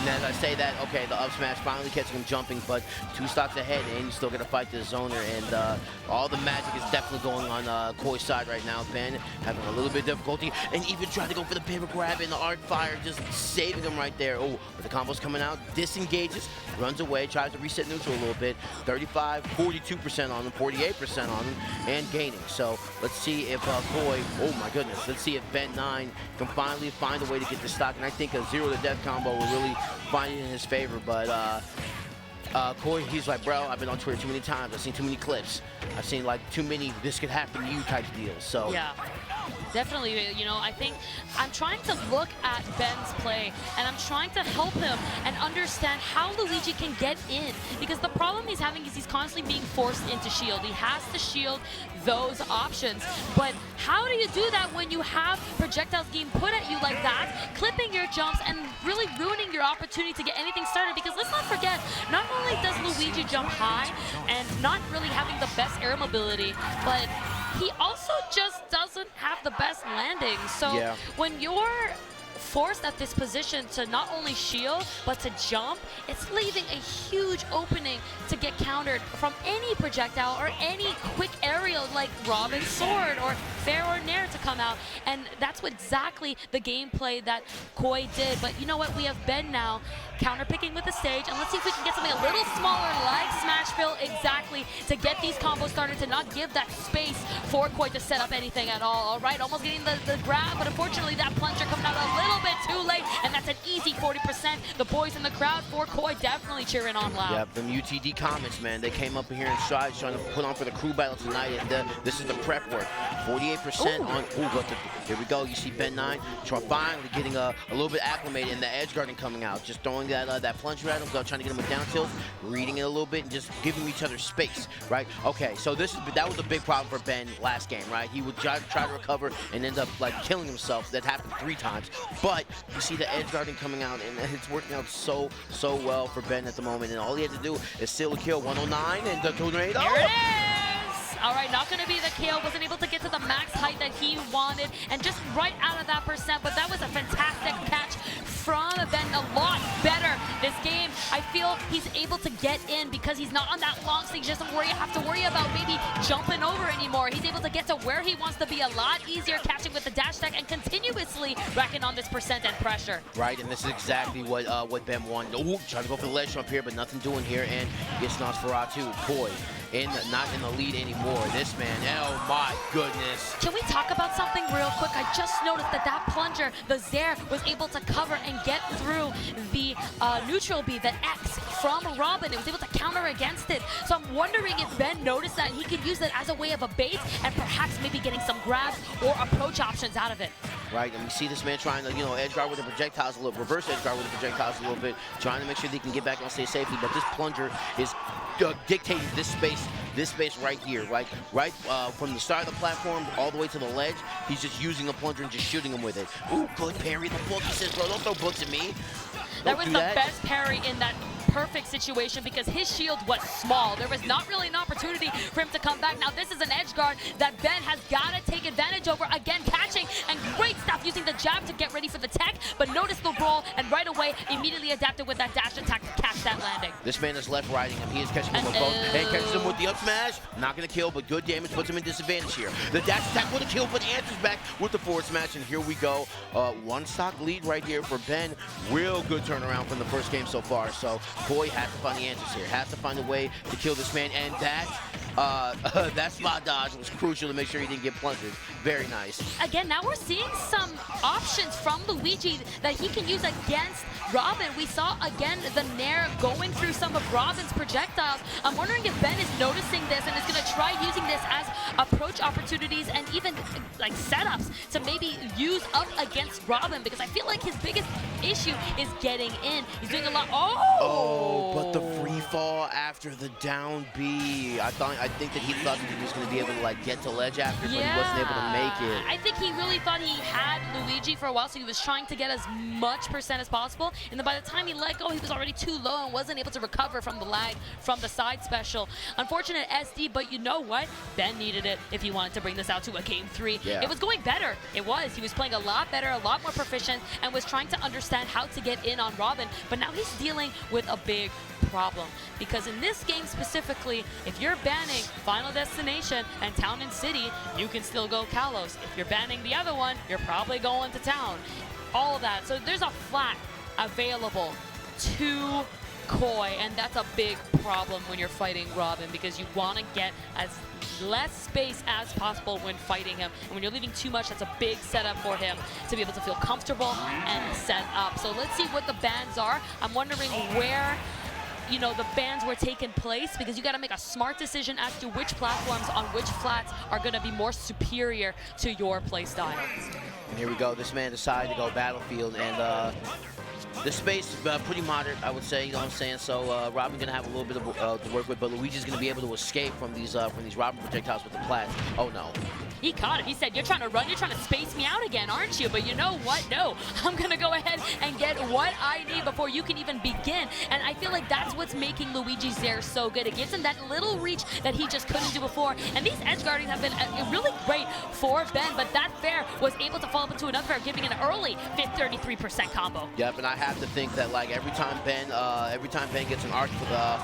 as I say that, okay, the up smash finally catching him jumping, but 2 stocks ahead, and you still got to fight the zoner. And all the magic is definitely going on Koi's side right now. Ben having a little bit of difficulty, and even trying to go for the pivot grab, and the arc fire just saving him right there. Oh, but the combo's coming out, disengages, runs away, tries to reset neutral a little bit. 35, 42% on him, 48% on him, and gaining. So let's see if Koi, oh my goodness, let's see if Ben 9 can finally find a way to get the stock. And I think a 0 to death combo will really find it in his favor. But Koi, he's like, bro, I've been on Twitter too many times. I've seen too many clips. I've seen like too many this could happen to you type deals. So yeah. Definitely, you know, I think I'm trying to look at Ben's play and I'm trying to help him and understand how Luigi can get in, because the problem he's having is he's constantly being forced into shield. He has to shield those options, but how do you do that when you have projectiles being put at you like that, clipping your jumps and really ruining your opportunity to get anything started? Because let's not forget, not only does Luigi jump high and not really having the best air mobility, but he also just doesn't have the best landing. So when you're forced at this position to not only shield, but to jump, it's leaving a huge opening to get countered from any projectile or any quick aerial like Robin's sword or Fair or Nair to come out. And that's what exactly the gameplay that Koi did. But you know what? We have Ben now counter-picking with the stage, and let's see if we can get something a little smaller like Smashville exactly to get these combos started, to not give that space for Koi to set up anything at all. All right, almost getting the grab, but unfortunately that plunger coming out a little bit too late, and that's an easy 40%. The boys in the crowd for Koi definitely cheering on loud. Yep, them UTD comments, man, they came up here in strides trying to put on for the crew battle tonight, and this is the prep work. 48% on, but here we go. You see Ben 9 finally getting a little bit acclimated, and the edge guarding coming out, just throwing that plunger at him, trying to get him with down tilt, reading it a little bit, and just giving each other space, right? Okay, so that was a big problem for Ben last game, right? He would try to recover and end up like killing himself. That happened 3 times. But you see the edge guarding coming out, and it's working out so well for Ben at the moment. And all he had to do is steal a kill. 109 and the tornado. There it is! All right, not going to be the KO. Wasn't able to get to the max height that he wanted, and just right out of that percent. But that was a fantastic catch from Ben. A lot better this game. I feel he's able to get in because he's not on that long stage. He doesn't have to worry about maybe jumping over anymore. He's able to get to where he wants to be a lot easier, catching with the dash tech and continuously racking on this percent and pressure. Right, and this is exactly what Ben wanted. Ooh, trying to go for the ledge jump here, but nothing doing here, and gets Nosferatu. Koi not in the lead anymore. This man, oh my goodness. Can we talk about something real quick? I just noticed that plunger, the Zair, was able to cover and get through the neutral B, the X from Robin. It was able to counter against it. So I'm wondering if Ben noticed that he could use it as a way of a bait and perhaps maybe getting some grabs or approach options out of it. Right, and we see this man trying to, edge guard with the projectiles a little, reverse edge guard with the projectiles a little bit, trying to make sure they can get back on stage safely, but this plunger is dictating this space right here, right from the start of the platform all the way to the ledge. He's just using a plunger and just shooting him with it. Ooh, good parry. The book, he says, bro, don't throw books at me. That was the best parry in that perfect situation because his shield was small. There was not really an opportunity for him to come back. Now this is an edge guard that Ben has got to take advantage over. Again, catching and great stuff using the jab to get ready for the tech, but noticed the roll and right away immediately adapted with that dash attack to catch that landing. This man is left riding him. He is catching him with both and catches him with the up smash. Not going to kill, but good damage puts him in disadvantage here. The dash attack with a kill, but answers back with the forward smash, and here we go. One stock lead right here for Ben. Real good turnaround from the first game so far. So Koi has to find the answers here. Has to find a way to kill this man, and that spot dodge was crucial to make sure he didn't get plundered. Very nice. Again, now we're seeing some options from Luigi that he can use against Robin. We saw again the Nair going through some of Robin's projectiles. I'm wondering if Ben is noticing this and is going to try using this as approach opportunities and even like setups to maybe use up against Robin, because I feel like his biggest issue is getting in. He's doing a lot. Oh, but the free fall after the down B. I think that he thought that he was going to be able to like get to ledge after, but he wasn't able to make it. I think he really thought he had Luigi for a while, so he was trying to get as much percent as possible. And then by the time he let go, he was already too low and wasn't able to recover from the lag from the side special. Unfortunate SD, but you know what? Ben needed it if he wanted to bring this out to a game 3. Yeah. It was going better. It was. He was playing a lot better, a lot more proficient, and was trying to understand how to get in on Robin. But now he's dealing with a big problem, because in this game specifically, if you're banning Final Destination and Town and City, you can still go Kalos. If you're banning the other one, you're probably going to Town. All of that. So there's a flat available to Koi, and that's a big problem when you're fighting Robin, because you want to get as less space as possible when fighting him. And when you're leaving too much, that's a big setup for him to be able to feel comfortable and set up. So let's see what the bans are. I'm wondering where the bans were taking place, because you got to make a smart decision as to which platforms on which flats are going to be more superior to your play style. And here we go. This man decided to go Battlefield, and the space is pretty moderate, I would say. You know what I'm saying? So Robin's gonna have a little bit of to work with, but Luigi's gonna be able to escape from these Robin projectiles with the plats. Oh no. He caught it. He said, "You're trying to run. You're trying to space me out again, aren't you?" But you know what? No, I'm gonna go ahead and get what I need before you can even begin. And I feel like that's what's making Luigi's Zair so good. It gives him that little reach that he just couldn't do before. And these edge guardings have been really great for Ben, but that fair fair was able to follow up into another fair, giving an early 33% combo. Yep, and I have to think that like every time Ben gets an arc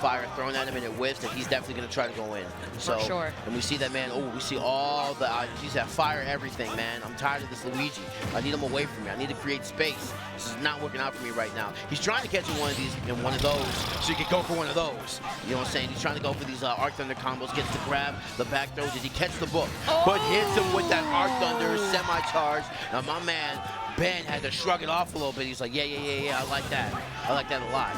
fire thrown at him and it whiffs, that he's definitely going to try to go in. So, For sure. And we see that, man. Oh, we see all the he's at fire everything, man. I'm tired of this Luigi. I need him away from me. I need to create space. This is not working out for me right now. He's trying to catch in one of these and one of those, so he can go for one of those. You know what I'm saying? He's trying to go for these Arc Thunder combos. Gets the grab, the back throw. Did he catch the book? Oh. But hits him with that Arc Thunder semi-charge. Now my man Ben had to shrug it off a little bit. He's like, yeah, I like that. I like that a lot.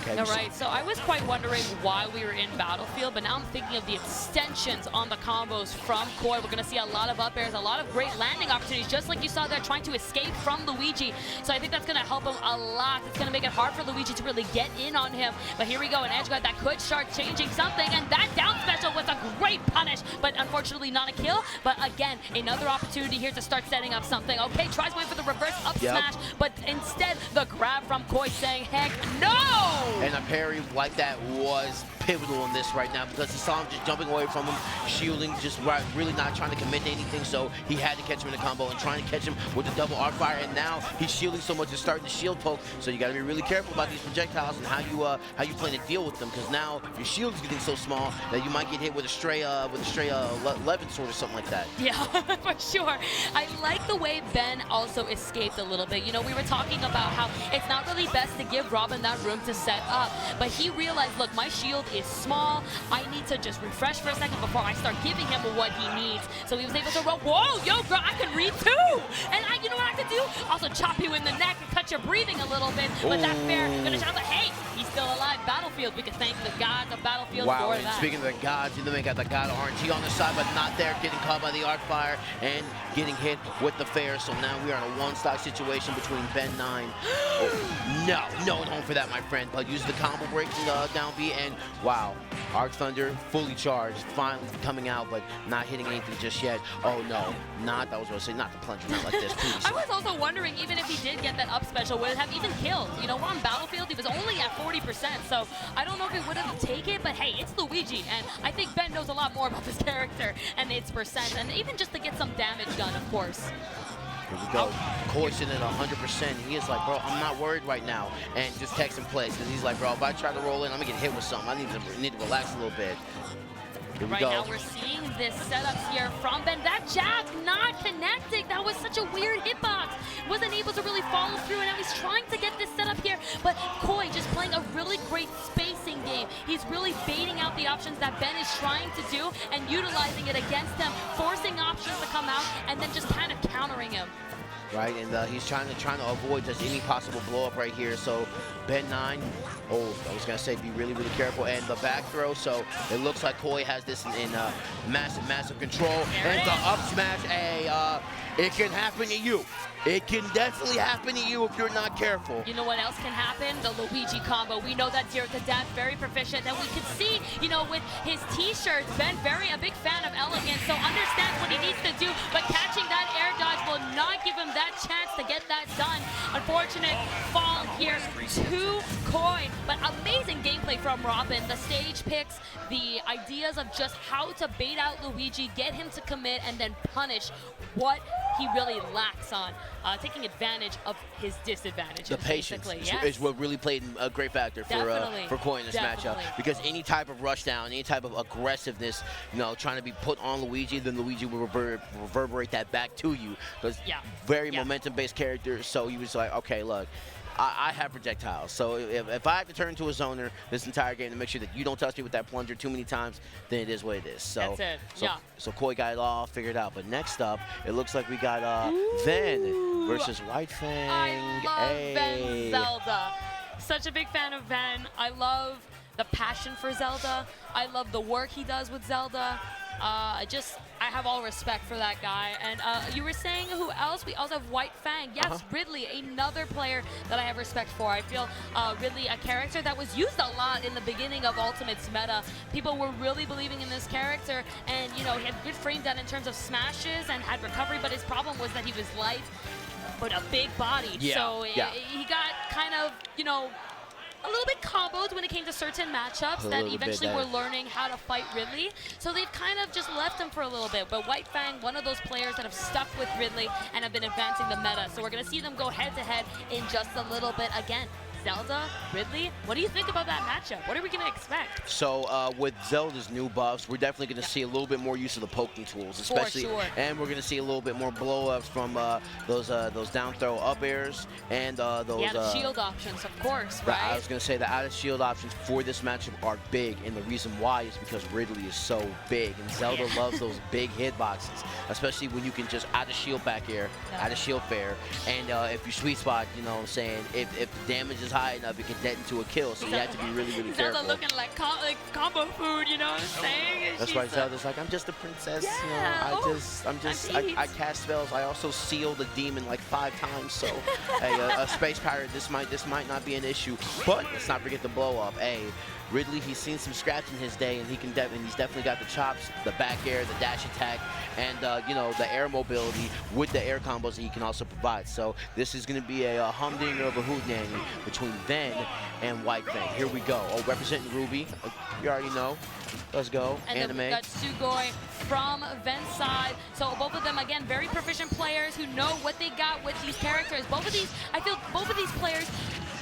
Okay. All right, so I was quite wondering why we were in Battlefield, but now I'm thinking of the extensions on the combos from Koi. We're going to see a lot of up airs, a lot of great landing opportunities, just like you saw there trying to escape from Luigi. So I think that's going to help him a lot. It's going to make it hard for Luigi to really get in on him. But here we go, an edge guard that could start changing something, and that down special was a great punish, but unfortunately not a kill. But again, another opportunity here to start setting up something. Okay, tries going for the reverse up smash, but instead the grab from Koi saying, heck no! And a parry like that was pivotal in this right now because he saw him just jumping away from him, shielding, just really not trying to commit to anything, so he had to catch him in a combo and trying to catch him with the double arc fire, and now he's shielding so much it's starting to shield poke, so you got to be really careful about these projectiles and how you plan to deal with them, because now your shield is getting so small that you might get hit with a stray Levin sword or something like that. Yeah, for sure. I like the way Ben also escaped a little bit. You know, we were talking about how it's not really best to give Robin that room to set up, but he realized, look, my shield is small. I need to just refresh for a second before I start giving him what he needs. So he was able to roll. Whoa, yo, girl, I can read too. And you know what I have to do? Also chop you in the neck and cut your breathing a little bit. But that's fair. Gonna shout like, hey, he's still alive. Battlefield. We can thank the gods of Battlefield wow, for and that. Speaking of the gods, you know, they got the god RNG on the side, but not there, getting caught by the arc fire and getting hit with the fair. So now we are in a one-stock situation between Ben 9. No home for that, my friend. But use the combo break down B, and wow, Arc Thunder fully charged, finally coming out, but not hitting anything just yet. Oh no, I was going to say, not the plunger, not like this, please. I was also wondering, even if he did get that up special, would it have even killed? You know, we're on Battlefield, he was only at 40%, so I don't know if he would have taken it, but hey, it's Luigi, and I think Ben knows a lot more about this character and its percent, and even just to get some damage done, of course. Here we go. Koi sitting at 100%. He is like, bro, I'm not worried right now. And just text him plays, because he's like, bro, if I try to roll in, I'm going to get hit with something. I need to relax a little bit. Here we go. Now we're seeing this setup here from Ben. That jab not connecting. That was such a weird hitbox. Wasn't able to really follow through, and now he's trying to get this setup here. But Koi just playing a really great spacing game. He's really baiting out the options that Ben is trying to do and utilizing it against him, forcing options to come out, and then just kind of countering him. Right, and he's trying to avoid just any possible blow up right here. So Ben 9, I was gonna say be really careful, and the back throw. So it looks like Koi has this in massive control, and the up smash. It can happen to you. It can definitely happen to you if you're not careful. You know what else can happen? The Luigi combo. We know that Derek the Dad very proficient, and we can see, you know, with his t-shirts, Ben a big fan of elegance, so understands what he needs to do, but catching that air dodge will not give him that chance to get that done. Unfortunate fall here to Koi, but amazing gameplay from Robin. The stage picks, the ideas of just how to bait out Luigi, get him to commit, and then punish what he really lacks on, taking advantage of his disadvantages. The patience is what really played a great factor for Koi in this matchup, because any type of rush down, any type of aggressiveness, you know, trying to be put on Luigi, then Luigi will reverberate that back to you, because very momentum-based character. So he was like, okay, look, I have projectiles, so if I have to turn into a zoner this entire game to make sure that you don't touch me with that plunger too many times, then it is what it is. So, that's it. So Koi got it all figured out. But next up, it looks like we got Ven versus White Fang. I love Ben Zelda. Such a big fan of Ben. I love the passion for Zelda. I love the work he does with Zelda. I have all respect for that guy. And you were saying who else? We also have White Fang. Yes, Ridley, another player that I have respect for. I feel Ridley, a character that was used a lot in the beginning of Ultimate's meta. People were really believing in this character, and you know, he had good frame done in terms of smashes and had recovery, but his problem was that he was light, but a big body. So he got kind of, you know, a little bit combos when it came to certain matchups that eventually were learning how to fight Ridley. So they've kind of just left him for a little bit. But White Fang, one of those players that have stuck with Ridley and have been advancing the meta. So we're going to see them go head-to-head in just a little bit. Again, Zelda, Ridley, what do you think about that matchup? What are we going to expect? So with Zelda's new buffs, we're definitely going to see a little bit more use of the poking tools, especially, and we're going to see a little bit more blow-ups from those down throw up airs and those the shield options, of course, right? I was going to say the out shield options for this matchup are big, and the reason why is because Ridley is so big, and Zelda loves those big hitboxes, especially when you can just out of shield back air, out of shield fair, and if you sweet spot, you know what I'm saying, if the damage is high enough, it can get into a kill, so you have to be really, really careful. Zelda looking like combo food, you know what I'm saying? That's why Zelda's like, I'm just a princess. Yeah. You know, I cast spells. I also seal the demon like 5 times. So, hey, a space pirate, this might not be an issue. But let's not forget the blow up. Hey, Ridley, he's seen some scraps in his day, and he's definitely got the chops, the back air, the dash attack, and you know, the air mobility with the air combos that he can also provide. So this is going to be a humdinger of a hootenanny between Ven and White Fang. Here we go. Oh, representing Ruby. You already know. Let's go. And Anime. then we've got Sugoi from Ven's side. So both of them, again, very proficient players who know what they got with these characters. I feel both of these players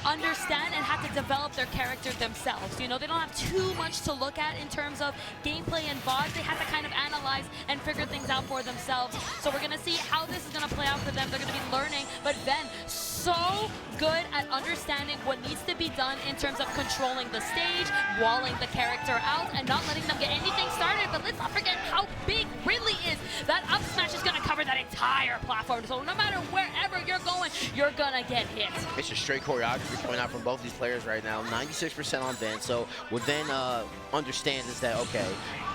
understand and have to develop their character themselves. You know, they don't have too much to look at in terms of gameplay and VODs. They have to kind of analyze and figure things out for themselves. So we're going to see how this is going to play out for them. They're going to be learning. But Ven, so good at understanding what needs to be done in terms of controlling the stage, walling the character out, and not letting them get anything started. But let's not forget how big Ridley is. That up smash is going to cover that entire platform. So no matter wherever you're going, you're going to get hit. It's a straight choreography coming out from both these players right now. 96% on Ven. So what Ven understands is that, okay,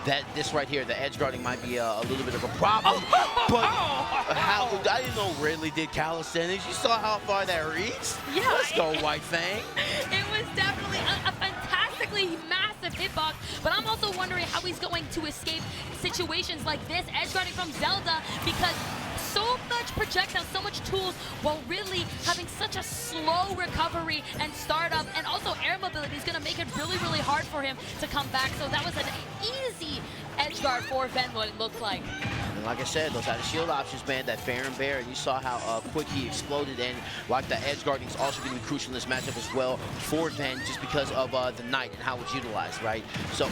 that this right here, the edge guarding might be a little bit of a problem. But I didn't know Ridley did calisthenics. You saw how far that reached? Yeah. Let's go, White Fang. It was definitely a fantastically massive hitbox, but I'm also wondering how he's going to escape situations like this, edge guarding from Zelda, because so much projectiles, so much tools, while really having such a slow recovery and startup, and also air mobility is going to make it really, really hard for him to come back. So that was an easy edge guard for Ven, what it looked like. And like I said, those out of shield options, man, that fair and bear, and you saw how quick he exploded, and like the edge guarding is also going to be crucial in this matchup as well for Ven, just because of the Knight and how it's utilized, right? So,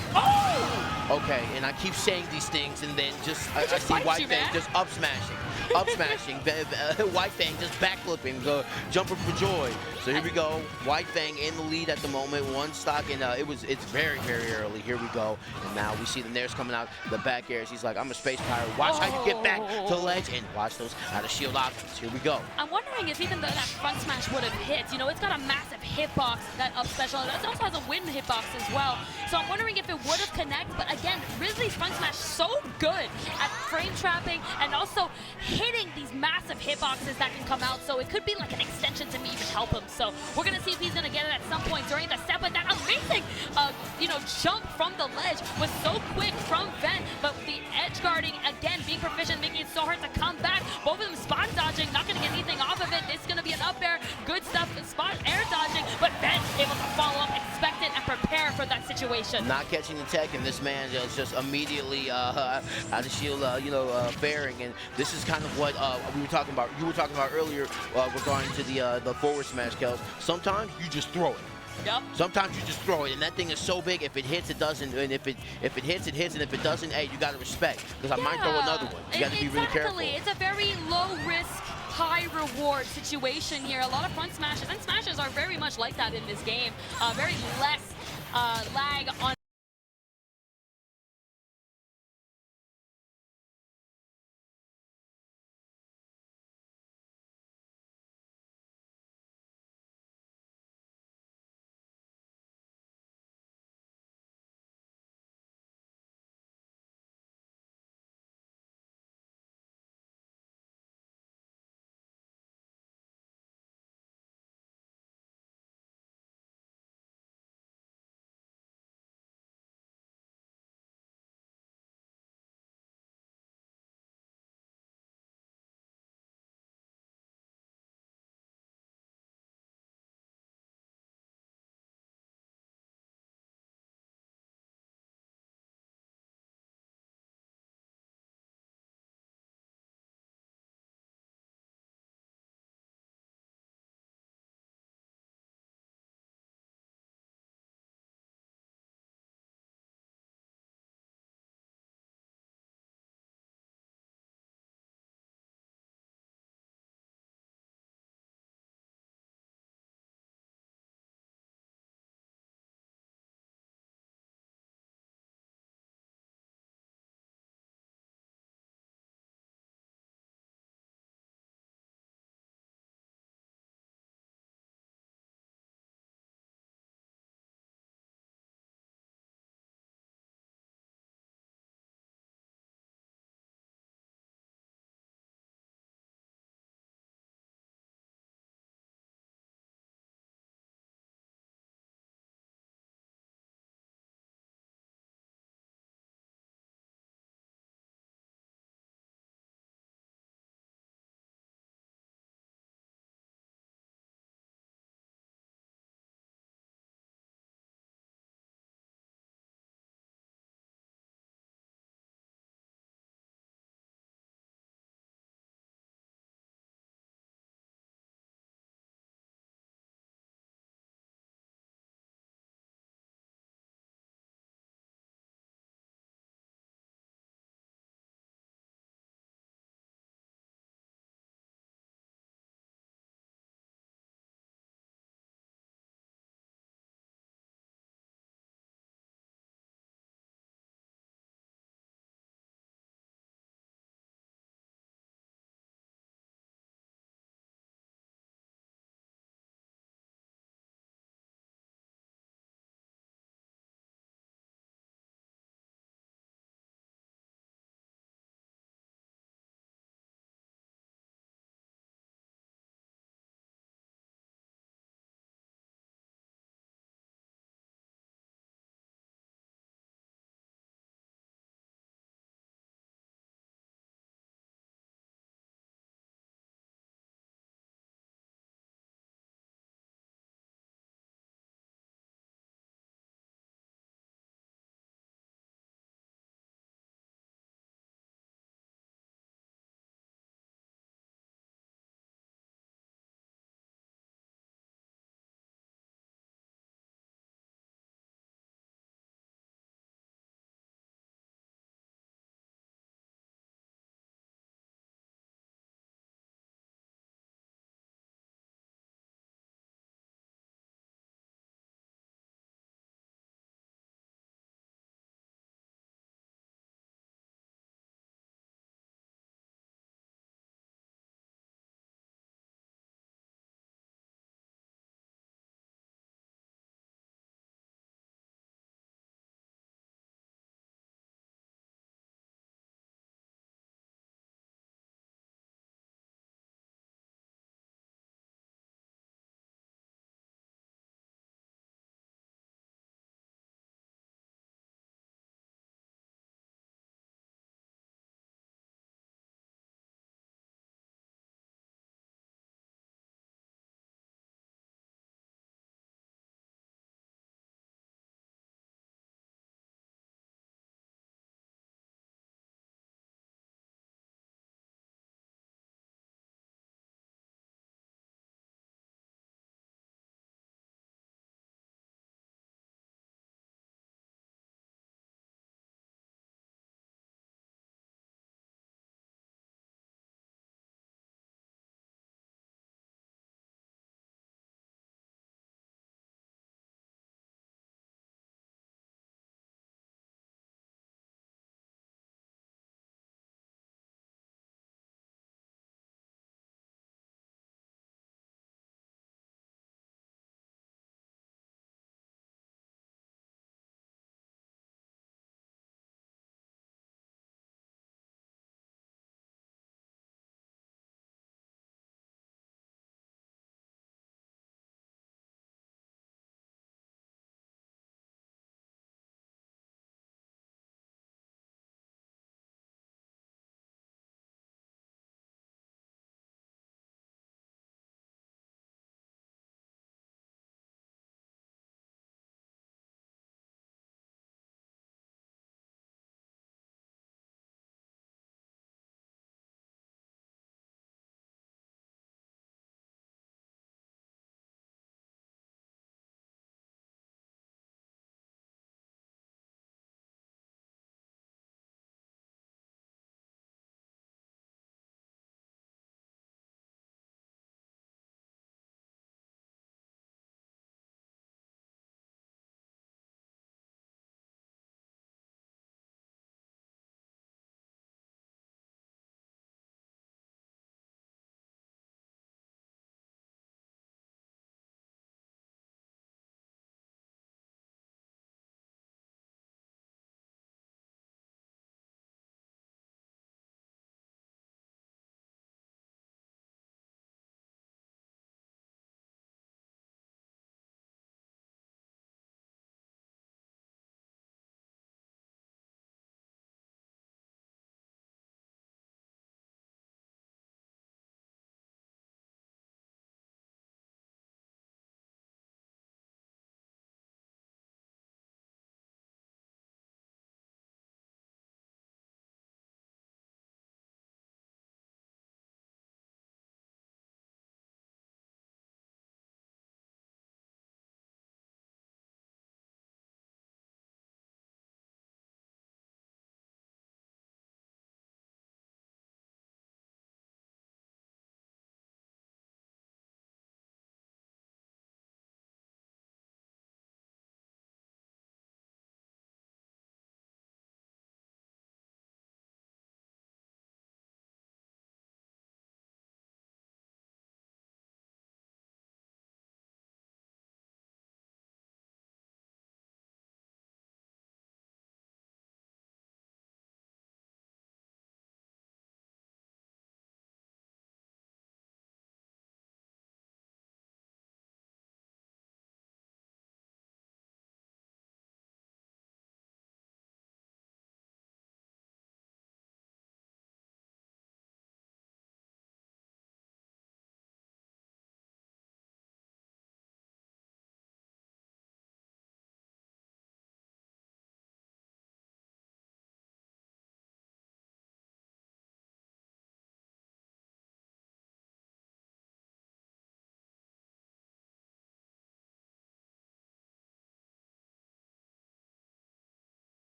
okay, and I keep saying these things, and then I see White Fang just up smashing. White Fang just backflipping, jumping for joy. So here we go. White Fang in the lead at the moment, 1 stock, and it's very, very early. Here we go. And now we see the Nairs coming out, the back airs. He's like, I'm a space pirate. Watch how you get back to the ledge, and watch those out of shield options. Here we go. I'm wondering if even though that front smash would have hit, you know, it's got a massive hitbox, that up special. It also has a wind hitbox as well. So I'm wondering if it would have connected, but again, Ridley's front smash so good at frame trapping and also hitting these massive hitboxes that can come out. So it could be like an extension to me even help him. So we're going to see if he's going to get it at some point during the set, but that amazing, you know, jump from the ledge was so quick from Ven, but the edge guarding, again, being proficient, making it so hard to come back. Both of them spot dodging, not going to get anything off of it. It's going to be an up air, good stuff, spot air dodging, but Ven able to follow up, expect it, and prepare for that situation. Not catching the tech, and this man is just immediately out of shield, bearing, and this is kind of what you were talking about earlier regarding to the forward smash kills. Sometimes you just throw it. Yep. Sometimes you just throw it, and that thing is so big. If it hits, it doesn't. And if it hits, it hits. And if it doesn't, hey, you got to respect, because I might throw another one. You got to be really careful. It's a very low risk, high reward situation here. A lot of front smashes and smashes are very much like that in this game. Very less lag on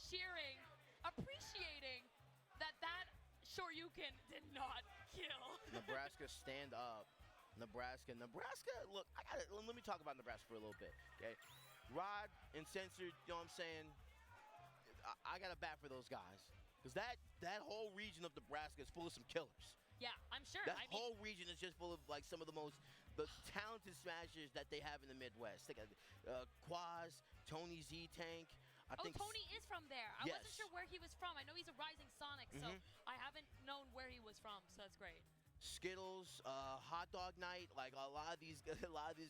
cheering, appreciating that Shoryuken did not kill. Nebraska, stand up. Nebraska, look, let me talk about Nebraska for a little bit, okay? Rod and Censored, you know what I'm saying? I got a bat for those guys. Because that whole region of Nebraska is full of some killers. Yeah, I'm sure. That whole region is just full of like some of the talented smashers that they have in the Midwest. They got Quaz, Tony Z-Tank. I think Tony is from there. I Yes. wasn't sure where he was from. I know he's a rising Sonic, so I haven't known where he was from, so that's great. Skittles, Hot Dog Night, like a lot of these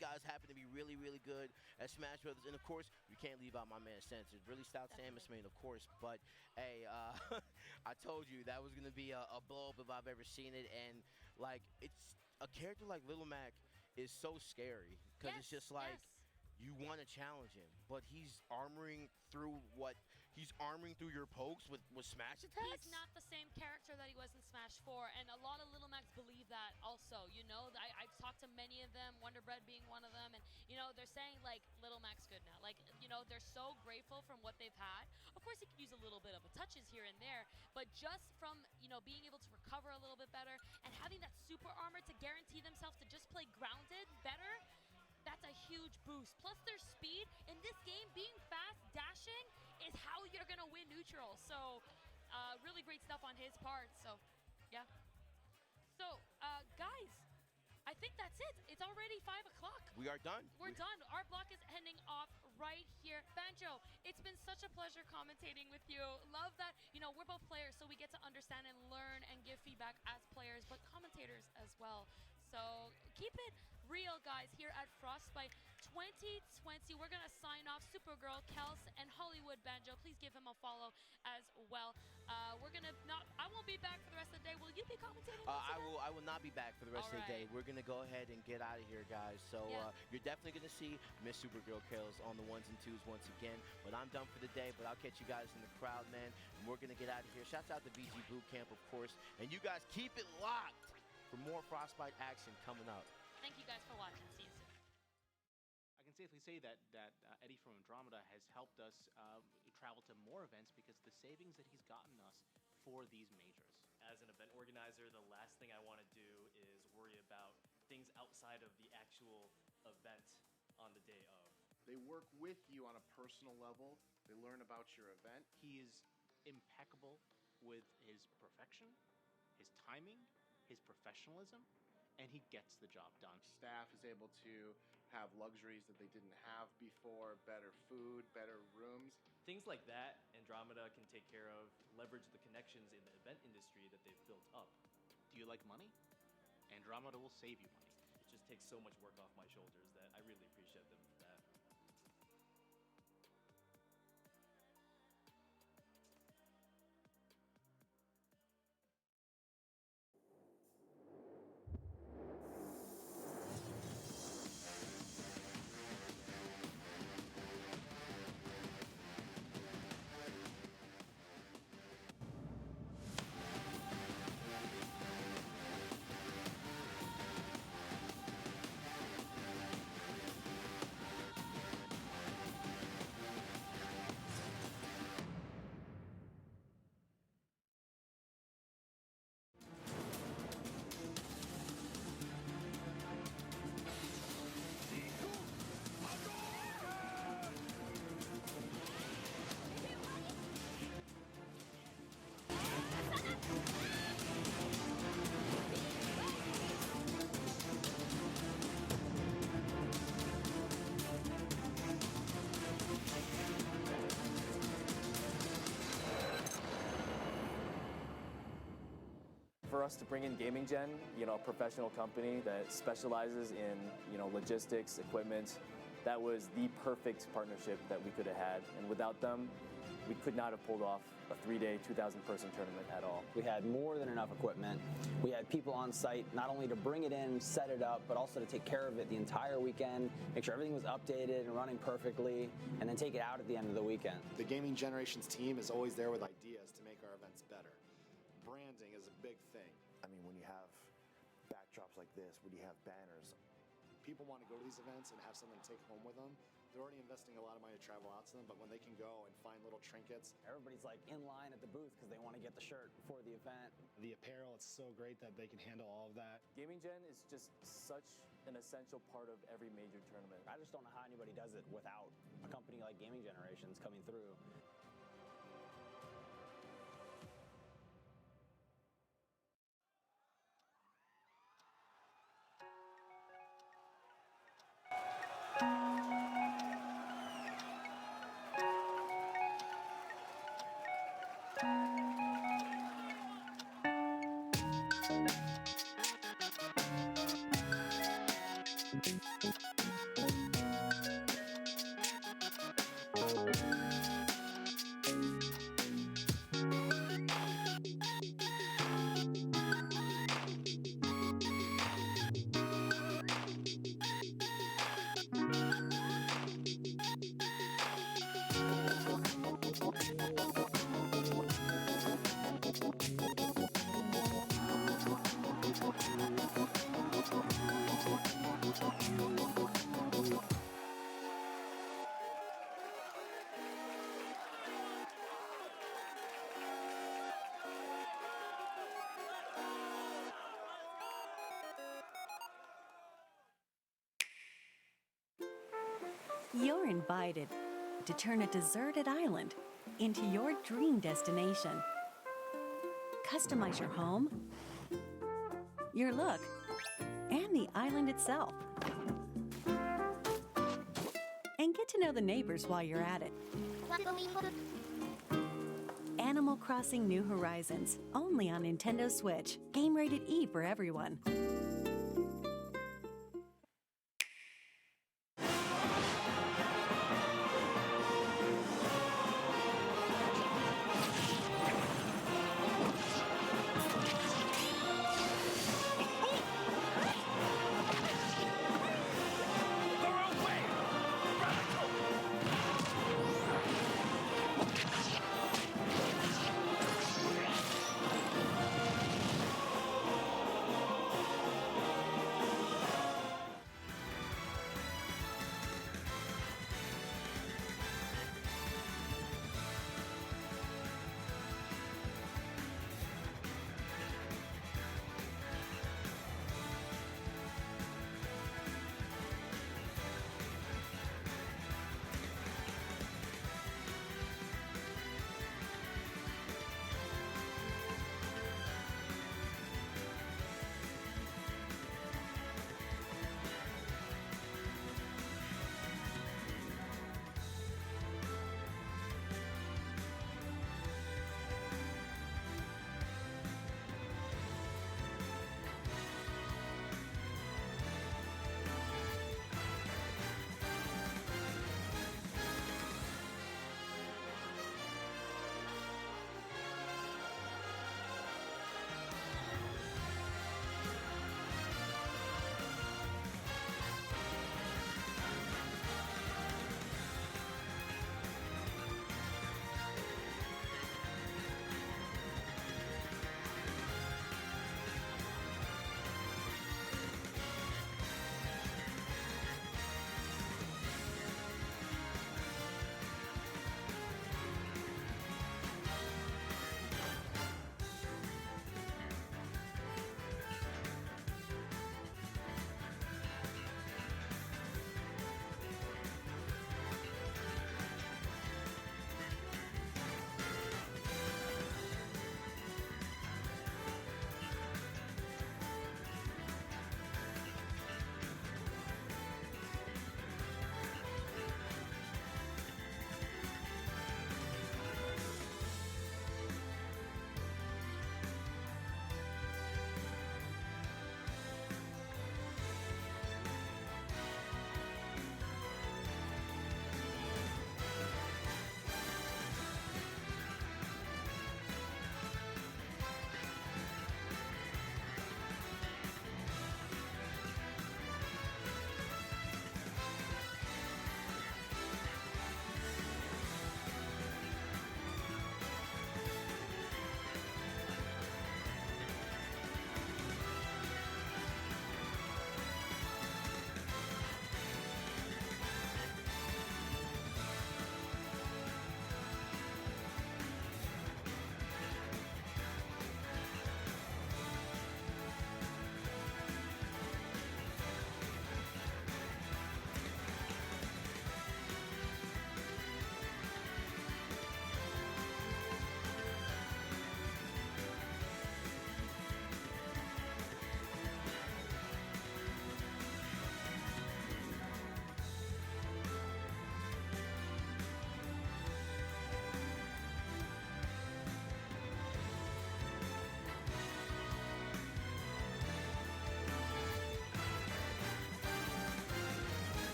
guys happen to be really, really good at Smash Brothers, and of course we can't leave out my man Censored, really stout Samus main, of course. But hey, I told you that was gonna be a blow up if I've ever seen it, and like it's a character like Little Mac is so scary because it's just like. You want to challenge him, but he's armoring through your pokes with smash attacks? He's not the same character that he was in Smash 4, and a lot of Little Macs believe that also. You know, I've talked to many of them, Wonder Bread being one of them, and, you know, they're saying, like, Little Mac's good now. Like, you know, they're so grateful from what they've had. Of course, he could use a little bit of a touches here and there, but just from, you know, being able to recover a little bit better and having that super armor to guarantee themselves to just play grounded better, that's a huge boost. Plus their speed in this game, being fast, dashing, is how you're gonna win neutral. So really great stuff on his part. So yeah. So guys, I think that's it. It's already 5 o'clock. We are done. We're done. Our block is ending off right here. Banjo, it's been such a pleasure commentating with you. Love that, you know, we're both players, so we get to understand and learn and give feedback as players, but commentators as well. So keep it real, guys, here at Frostbite 2020. We're going to sign off. Supergirl, Kels, and Hollywood Banjo. Please give him a follow as well. We're going to I won't be back for the rest of the day. Will you be commentating? I will not be back for the rest of the day. We're going to go ahead and get out of here, guys. So you're definitely going to see Miss Supergirl Kales on the 1s and 2s once again. But I'm done for the day, but I'll catch you guys in the crowd, man. And we're going to get out of here. Shouts out to VG Bootcamp, of course. And you guys keep it locked for more Frostbite action coming up. Thank you guys for watching. See you soon. I can safely say that Eddie from Andromeda has helped us travel to more events because of the savings that he's gotten us for these majors. As an event organizer, the last thing I want to do is worry about things outside of the actual event on the day of. They work with you on a personal level. They learn about your event. He is impeccable with his perfection, his timing, his professionalism, and he gets the job done. Staff is able to have luxuries that they didn't have before, better food, better rooms. Things like that, Andromeda can take care of, leverage the connections in the event industry that they've built up. Do you like money? Andromeda will save you money. It just takes so much work off my shoulders that I really appreciate them for that. For us to bring in Gaming Gen, a professional company that specializes in, logistics, equipment, that was the perfect partnership that we could have had. And without them, we could not have pulled off a 3-day, 2,000-person tournament at all. We had more than enough equipment. We had people on site not only to bring it in, set it up, but also to take care of it the entire weekend, make sure everything was updated and running perfectly, and then take it out at the end of the weekend. The Gaming Generations team is always there with ideas to make our events better. Branding is a big thing. I mean, when you have backdrops like this, when you have banners, people want to go to these events and have something to take home with them. they're already investing a lot of money to travel out to them, but when they can go and find little trinkets. Everybody's like in line at the booth because they want to get the shirt before the event. The apparel, it's so great that they can handle all of that. Gaming Gen is just such an essential part of every major tournament. I just don't know how anybody does it without a company like Gaming Generations coming through. You're invited to turn a deserted island into your dream destination. Customize your home, your look, and the island itself. And get to know the neighbors while you're at it. Animal Crossing New Horizons, only on Nintendo Switch. Game rated E for everyone.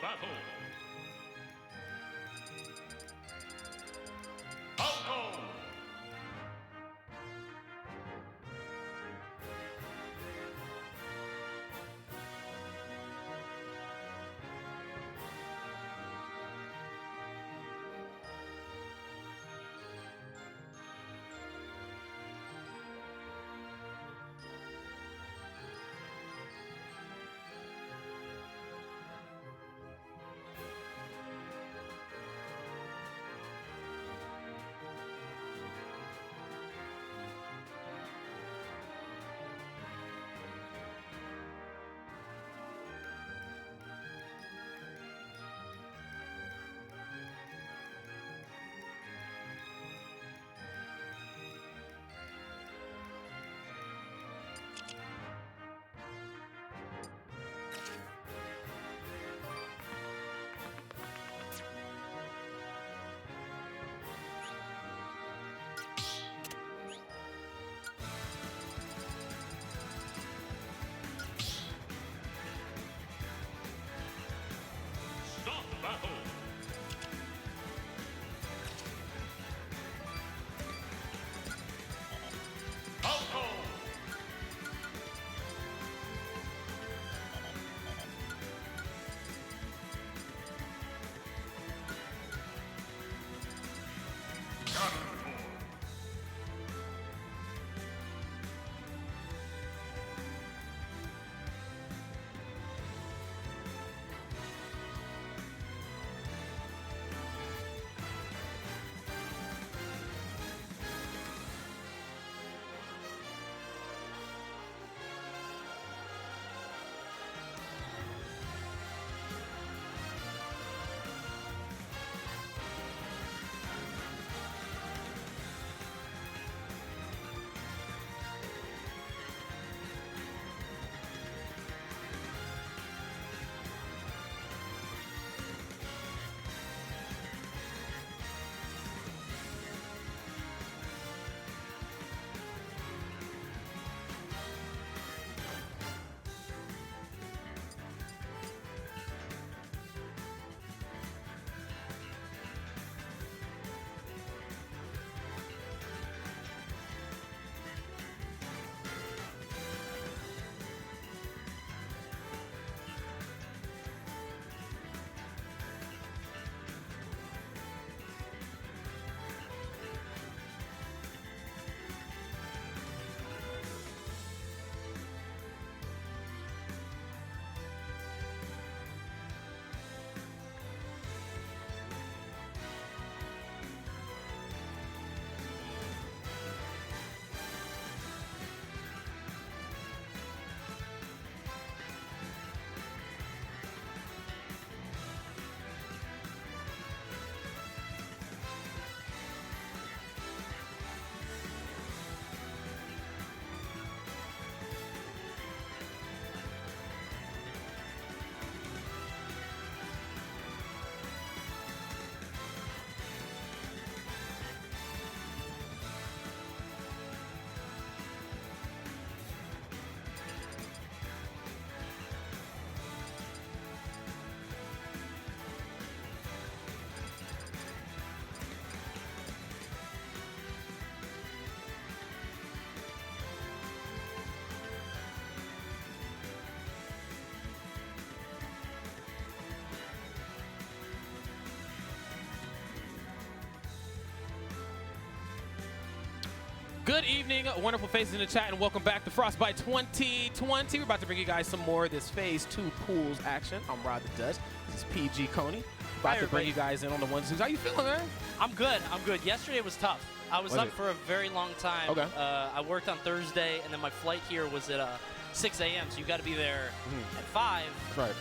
battle. Falco. Stop battle. Falco. Good evening, wonderful faces in the chat, and welcome back to Frostbite 2020. We're about to bring you guys some more of this Phase 2 pools action. I'm Rod the Dutch. This is PG Coney. About to bring you guys in on the ones twos. How you feeling, man? I'm good. I'm good. Yesterday was tough. I was up for a very long time. Okay. I worked on Thursday, and then my flight here was at 6 a.m., so you got to be there at 5. That's right.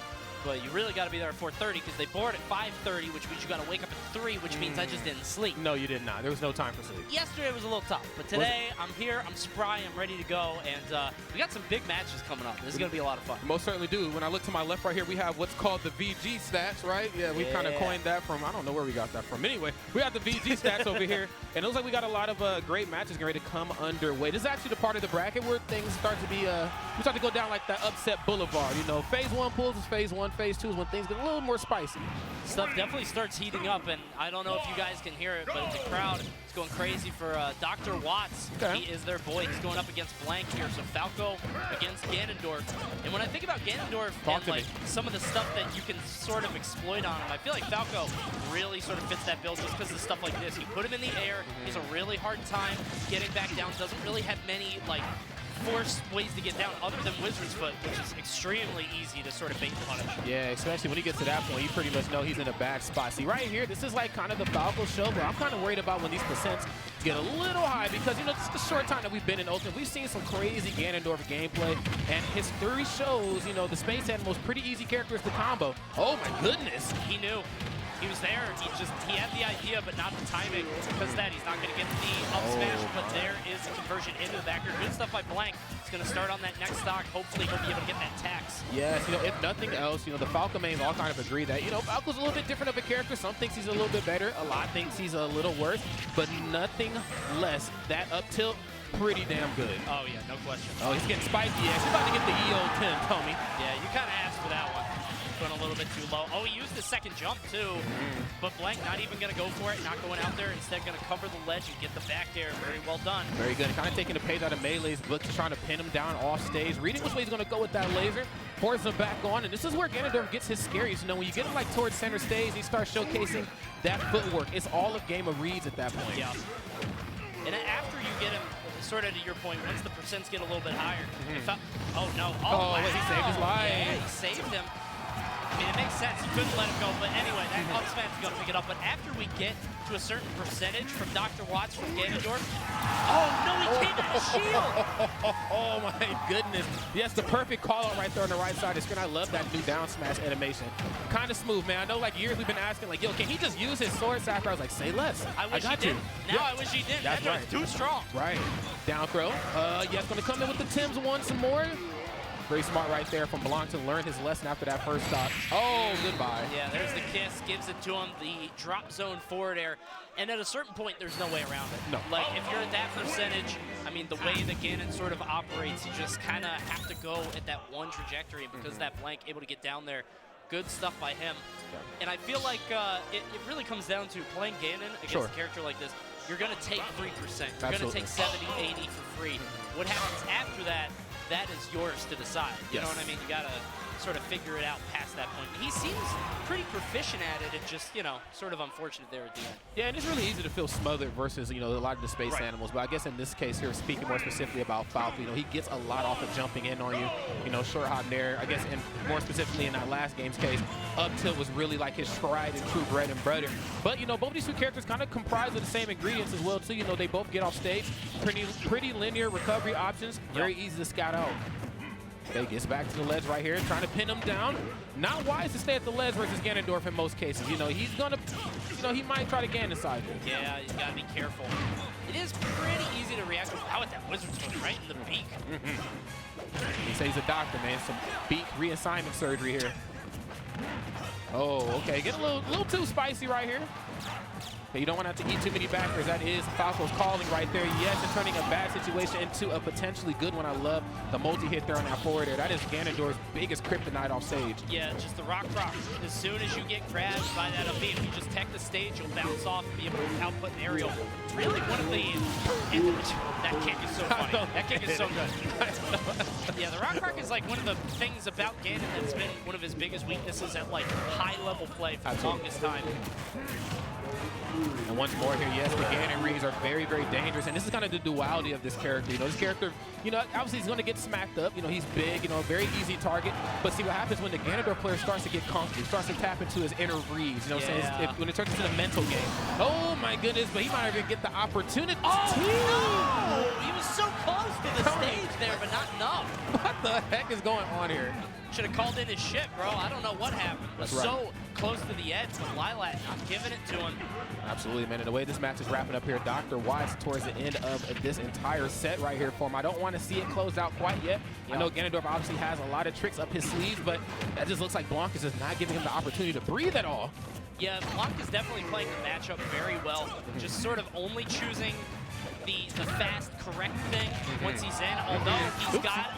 But you really got to be there at 4:30 because they board at 5:30, which means you got to wake up at 3, which means I just didn't sleep. No, you did not. There was no time for sleep. Yesterday was a little tough, but today I'm here, I'm spry, I'm ready to go, and we got some big matches coming up. This is going to be a lot of fun. Most certainly do. When I look to my left right here, we have what's called the VG stats, right? Yeah, we kind of coined that from, I don't know where we got that from. Anyway, we got the VG stats over here, and it looks like we got a lot of great matches getting ready to come underway. This is actually the part of the bracket where things start to be, we start to go down like that upset boulevard. You know, phase 1 pulls is phase 1, phase 2 is when things get a little more spicy. Stuff definitely starts heating up, and I don't know if you guys can hear it, but the crowd is going crazy for Dr. Watts. Okay. He is their boy. He's going up against Blank here, so Falco against Ganondorf. And when I think about Ganondorf and like some of the stuff that you can sort of exploit on him, I feel like Falco really sort of fits that build just because of stuff like this. You put him in the air, he has a really hard time getting back down, doesn't really have many like forced ways to get down other than Wizard's Foot, which is extremely easy to sort of bait and punish. Yeah, especially when he gets to that point, you pretty much know he's in a bad spot. See, right here, this is like kind of the Falco show, but I'm kind of worried about when these percents get a little high because, you know, just the short time that we've been in Ultimate, we've seen some crazy Ganondorf gameplay, and history shows, you know, the Space Animal's pretty easy characters to combo. Oh my goodness. He knew. He was there. He had the idea, but not the timing. Because of that, he's not going to get the up smash, but there is a conversion into the backer. Good stuff by Blank. He's going to start on that next stock. Hopefully, he'll be able to get that tax. Yes, you know, if nothing else, you know, the Falco mains all kind of agree that, you know, Falco's a little bit different of a character. Some thinks he's a little bit better. A lot thinks he's a little worse, but nothing less. That up tilt, pretty damn good. Oh, yeah, no question. Oh, he's getting spiky. Yeah, he's about to get the EO 10, homie. Yeah, you kind of asked for that one. Going a little bit too low. Oh, he used the second jump too, but Blank not even going to go for it, not going out there, instead going to cover the ledge and get the back air. Very well done. Very good. Kind of taking a page out of Melee's book, just trying to pin him down off stage, reading which way he's going to go with that laser, pours him back on, and this is where Ganondorf gets his scaries. You know, when you get him like towards center stage, he starts showcasing that footwork. It's all a game of reads at that point. Yeah. And after you get him, sort of to your point, once the percents get a little bit higher. Oh no! Oh, wow. Wait, he saved his life. Yeah, he saved him. I mean, it makes sense. You couldn't let him go. But anyway, that up smash is going to pick it up. But after we get to a certain percentage from Dr. Watts from Ganondorf, oh, no, he came to the shield. Oh, my goodness. Yes, the perfect call-out right there on the right side of the screen. I love that new down smash animation. Kind of smooth, man. I know, like, years we've been asking, like, yo, can he just use his sword sacker? I was like, say less. I wish he did. Now I wish he did. That's right. Too strong. Right. Down throw. Yes, going to come in with the Tims one some more. Very smart right there from Blanc to learn his lesson after that first stop. Oh, goodbye. Yeah, there's the kiss, gives it to him, the drop zone forward air. And at a certain point, there's no way around it. No. Like, if you're at that percentage, I mean, the way that Ganon sort of operates, you just kind of have to go at that one trajectory. And because that Blank able to get down there, good stuff by him. And I feel like it really comes down to playing Ganon against a character like this. You're going to take 3%. You're going to take 70, 80 for free. What happens after that? That is yours to decide. You know what I mean? You got to sort of figure it out past that point. He seems pretty proficient at it. It's just, you know, sort of unfortunate there at the end. Yeah, and it's really easy to feel smothered versus, you know, a lot of the space animals. But I guess in this case here, speaking more specifically about Falco, you know, he gets a lot off of jumping in on you. You know, short hop there. I guess more specifically in that last game's case, up tilt was really like his tried and true bread and butter. But, you know, both these two characters kind of comprise of the same ingredients as well, too. You know, they both get off stage. Pretty linear recovery options. Very easy to scout out. Okay, gets back to the ledge right here, trying to pin him down. Not wise to stay at the ledge versus Ganondorf in most cases. You know, he's gonna, you know, he might try to Ganon side. Yeah, you gotta be careful. It is pretty easy to react with how that Wizard's Foot right in the beak. He says he's a doctor, man. Some beak reassignment surgery here. Oh, okay, get a little too spicy right here. Okay, you don't want to have to eat too many backers. That is Falco's calling right there. Yes, and turning a bad situation into a potentially good one. I love the multi-hit there on that forward there. That is Ganondorf's biggest kryptonite off stage. Yeah, just the rock rock. As soon as you get grabbed by that up B, if you just tech the stage, you'll bounce off and be able to output an aerial. Really one of the... that kick is so funny. That kick is so good. Yeah, the rock rock is like one of the things about Ganon that's been one of his biggest weaknesses at like high-level play for the longest time. And once more here, yes, the Ganon reads are very, very dangerous. And this is kind of the duality of this character. You know, this character, you know, obviously he's going to get smacked up. You know, he's big, you know, very easy target. But see what happens when the Ganondorf player starts to get comfortable, starts to tap into his inner reads. You know what I'm saying? When it turns into the mental game. Oh, my goodness, but he might even get the opportunity. Oh, no! He was so close to the stage there, but not enough. What the heck is going on here? Should have called in his shit, bro. I don't know what happened. That's So close to the edge, but Lilac not giving it to him. Absolutely, man. And the way this match is wrapping up here, Dr. Watts towards the end of this entire set right here for him. I don't want to see it close out quite yet. I know Ganondorf obviously has a lot of tricks up his sleeves, but that just looks like Blanc is just not giving him the opportunity to breathe at all. Yeah, Blanc is definitely playing the matchup very well. Just sort of only choosing the fast, correct thing once he's in. Although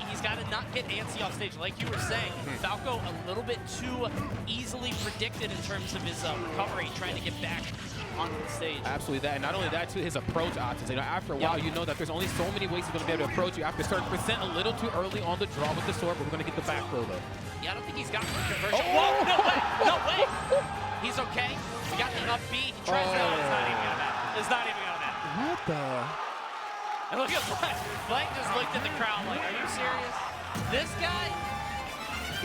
he's got to not get antsy off stage. Like you were saying, Falco a little bit too easily predicted in terms of his recovery, trying to get back onto the stage. Absolutely that. And not only that, too, his approach options. You know, after a while, you know that there's only so many ways he's going to be able to approach you. After starting percent a little too early on the draw with the sword, but we're going to get the back throw, though. Yeah, I don't think he's got the conversion. Whoa, no way, no way. He's okay. He got the up B. He tries that one. It's not even going to matter. It's not even going to matter. What the? And look at Blank. Blank just looked at the crowd like, are you serious? This guy?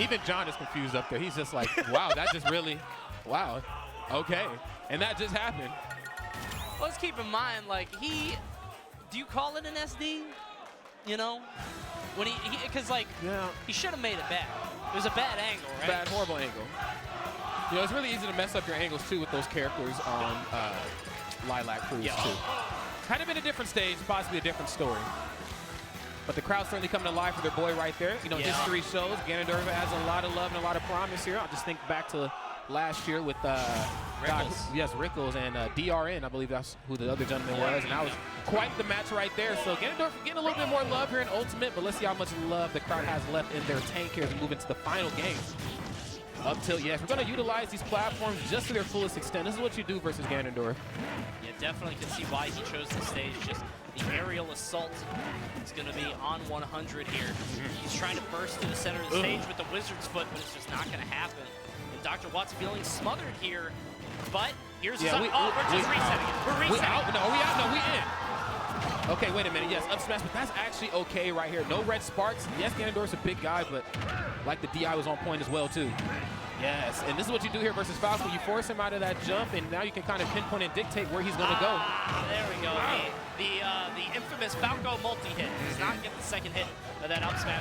Even John is confused up there. He's just like, wow, that just really, wow, okay. And that just happened. Let's keep in mind, like, do you call it an SD? You know? When because like, he should have made it bad. It was a bad angle, right? Bad, horrible angle. You know, it's really easy to mess up your angles, too, with those characters on Lilac Cruise, too. Had it been a different stage, possibly a different story. But the crowd's certainly coming alive for their boy right there. You know, history shows Ganondorf has a lot of love and a lot of promise here. I'll just think back to last year with Rickles and DRN. I believe that's who the other gentleman was. And that was quite the match right there. So Ganondorf getting a little bit more love here in Ultimate, but let's see how much love the crowd has left in their tank here as we move into the final game. Up till, yes, we're going to utilize these platforms just to their fullest extent. This is what you do versus Ganondorf. Yeah, definitely can see why he chose the stage. Just the aerial assault is going to be on 100 here. He's trying to burst to the center of the stage with the Wizard's Foot, but it's just not going to happen. And Dr. Watts feeling smothered here, but here's his we're just resetting it. We're resetting it. No, we out. No, we in. Okay, wait a minute. Yes, up smash, but that's actually okay right here. No red sparks. Yes, Ganondorf's a big guy, but like the DI was on point as well, too. Yes, and this is what you do here versus Falco. You force him out of that jump, and now you can kind of pinpoint and dictate where he's going to go. There we go. The infamous Falco multi-hit. Does not get the second hit of that up smash.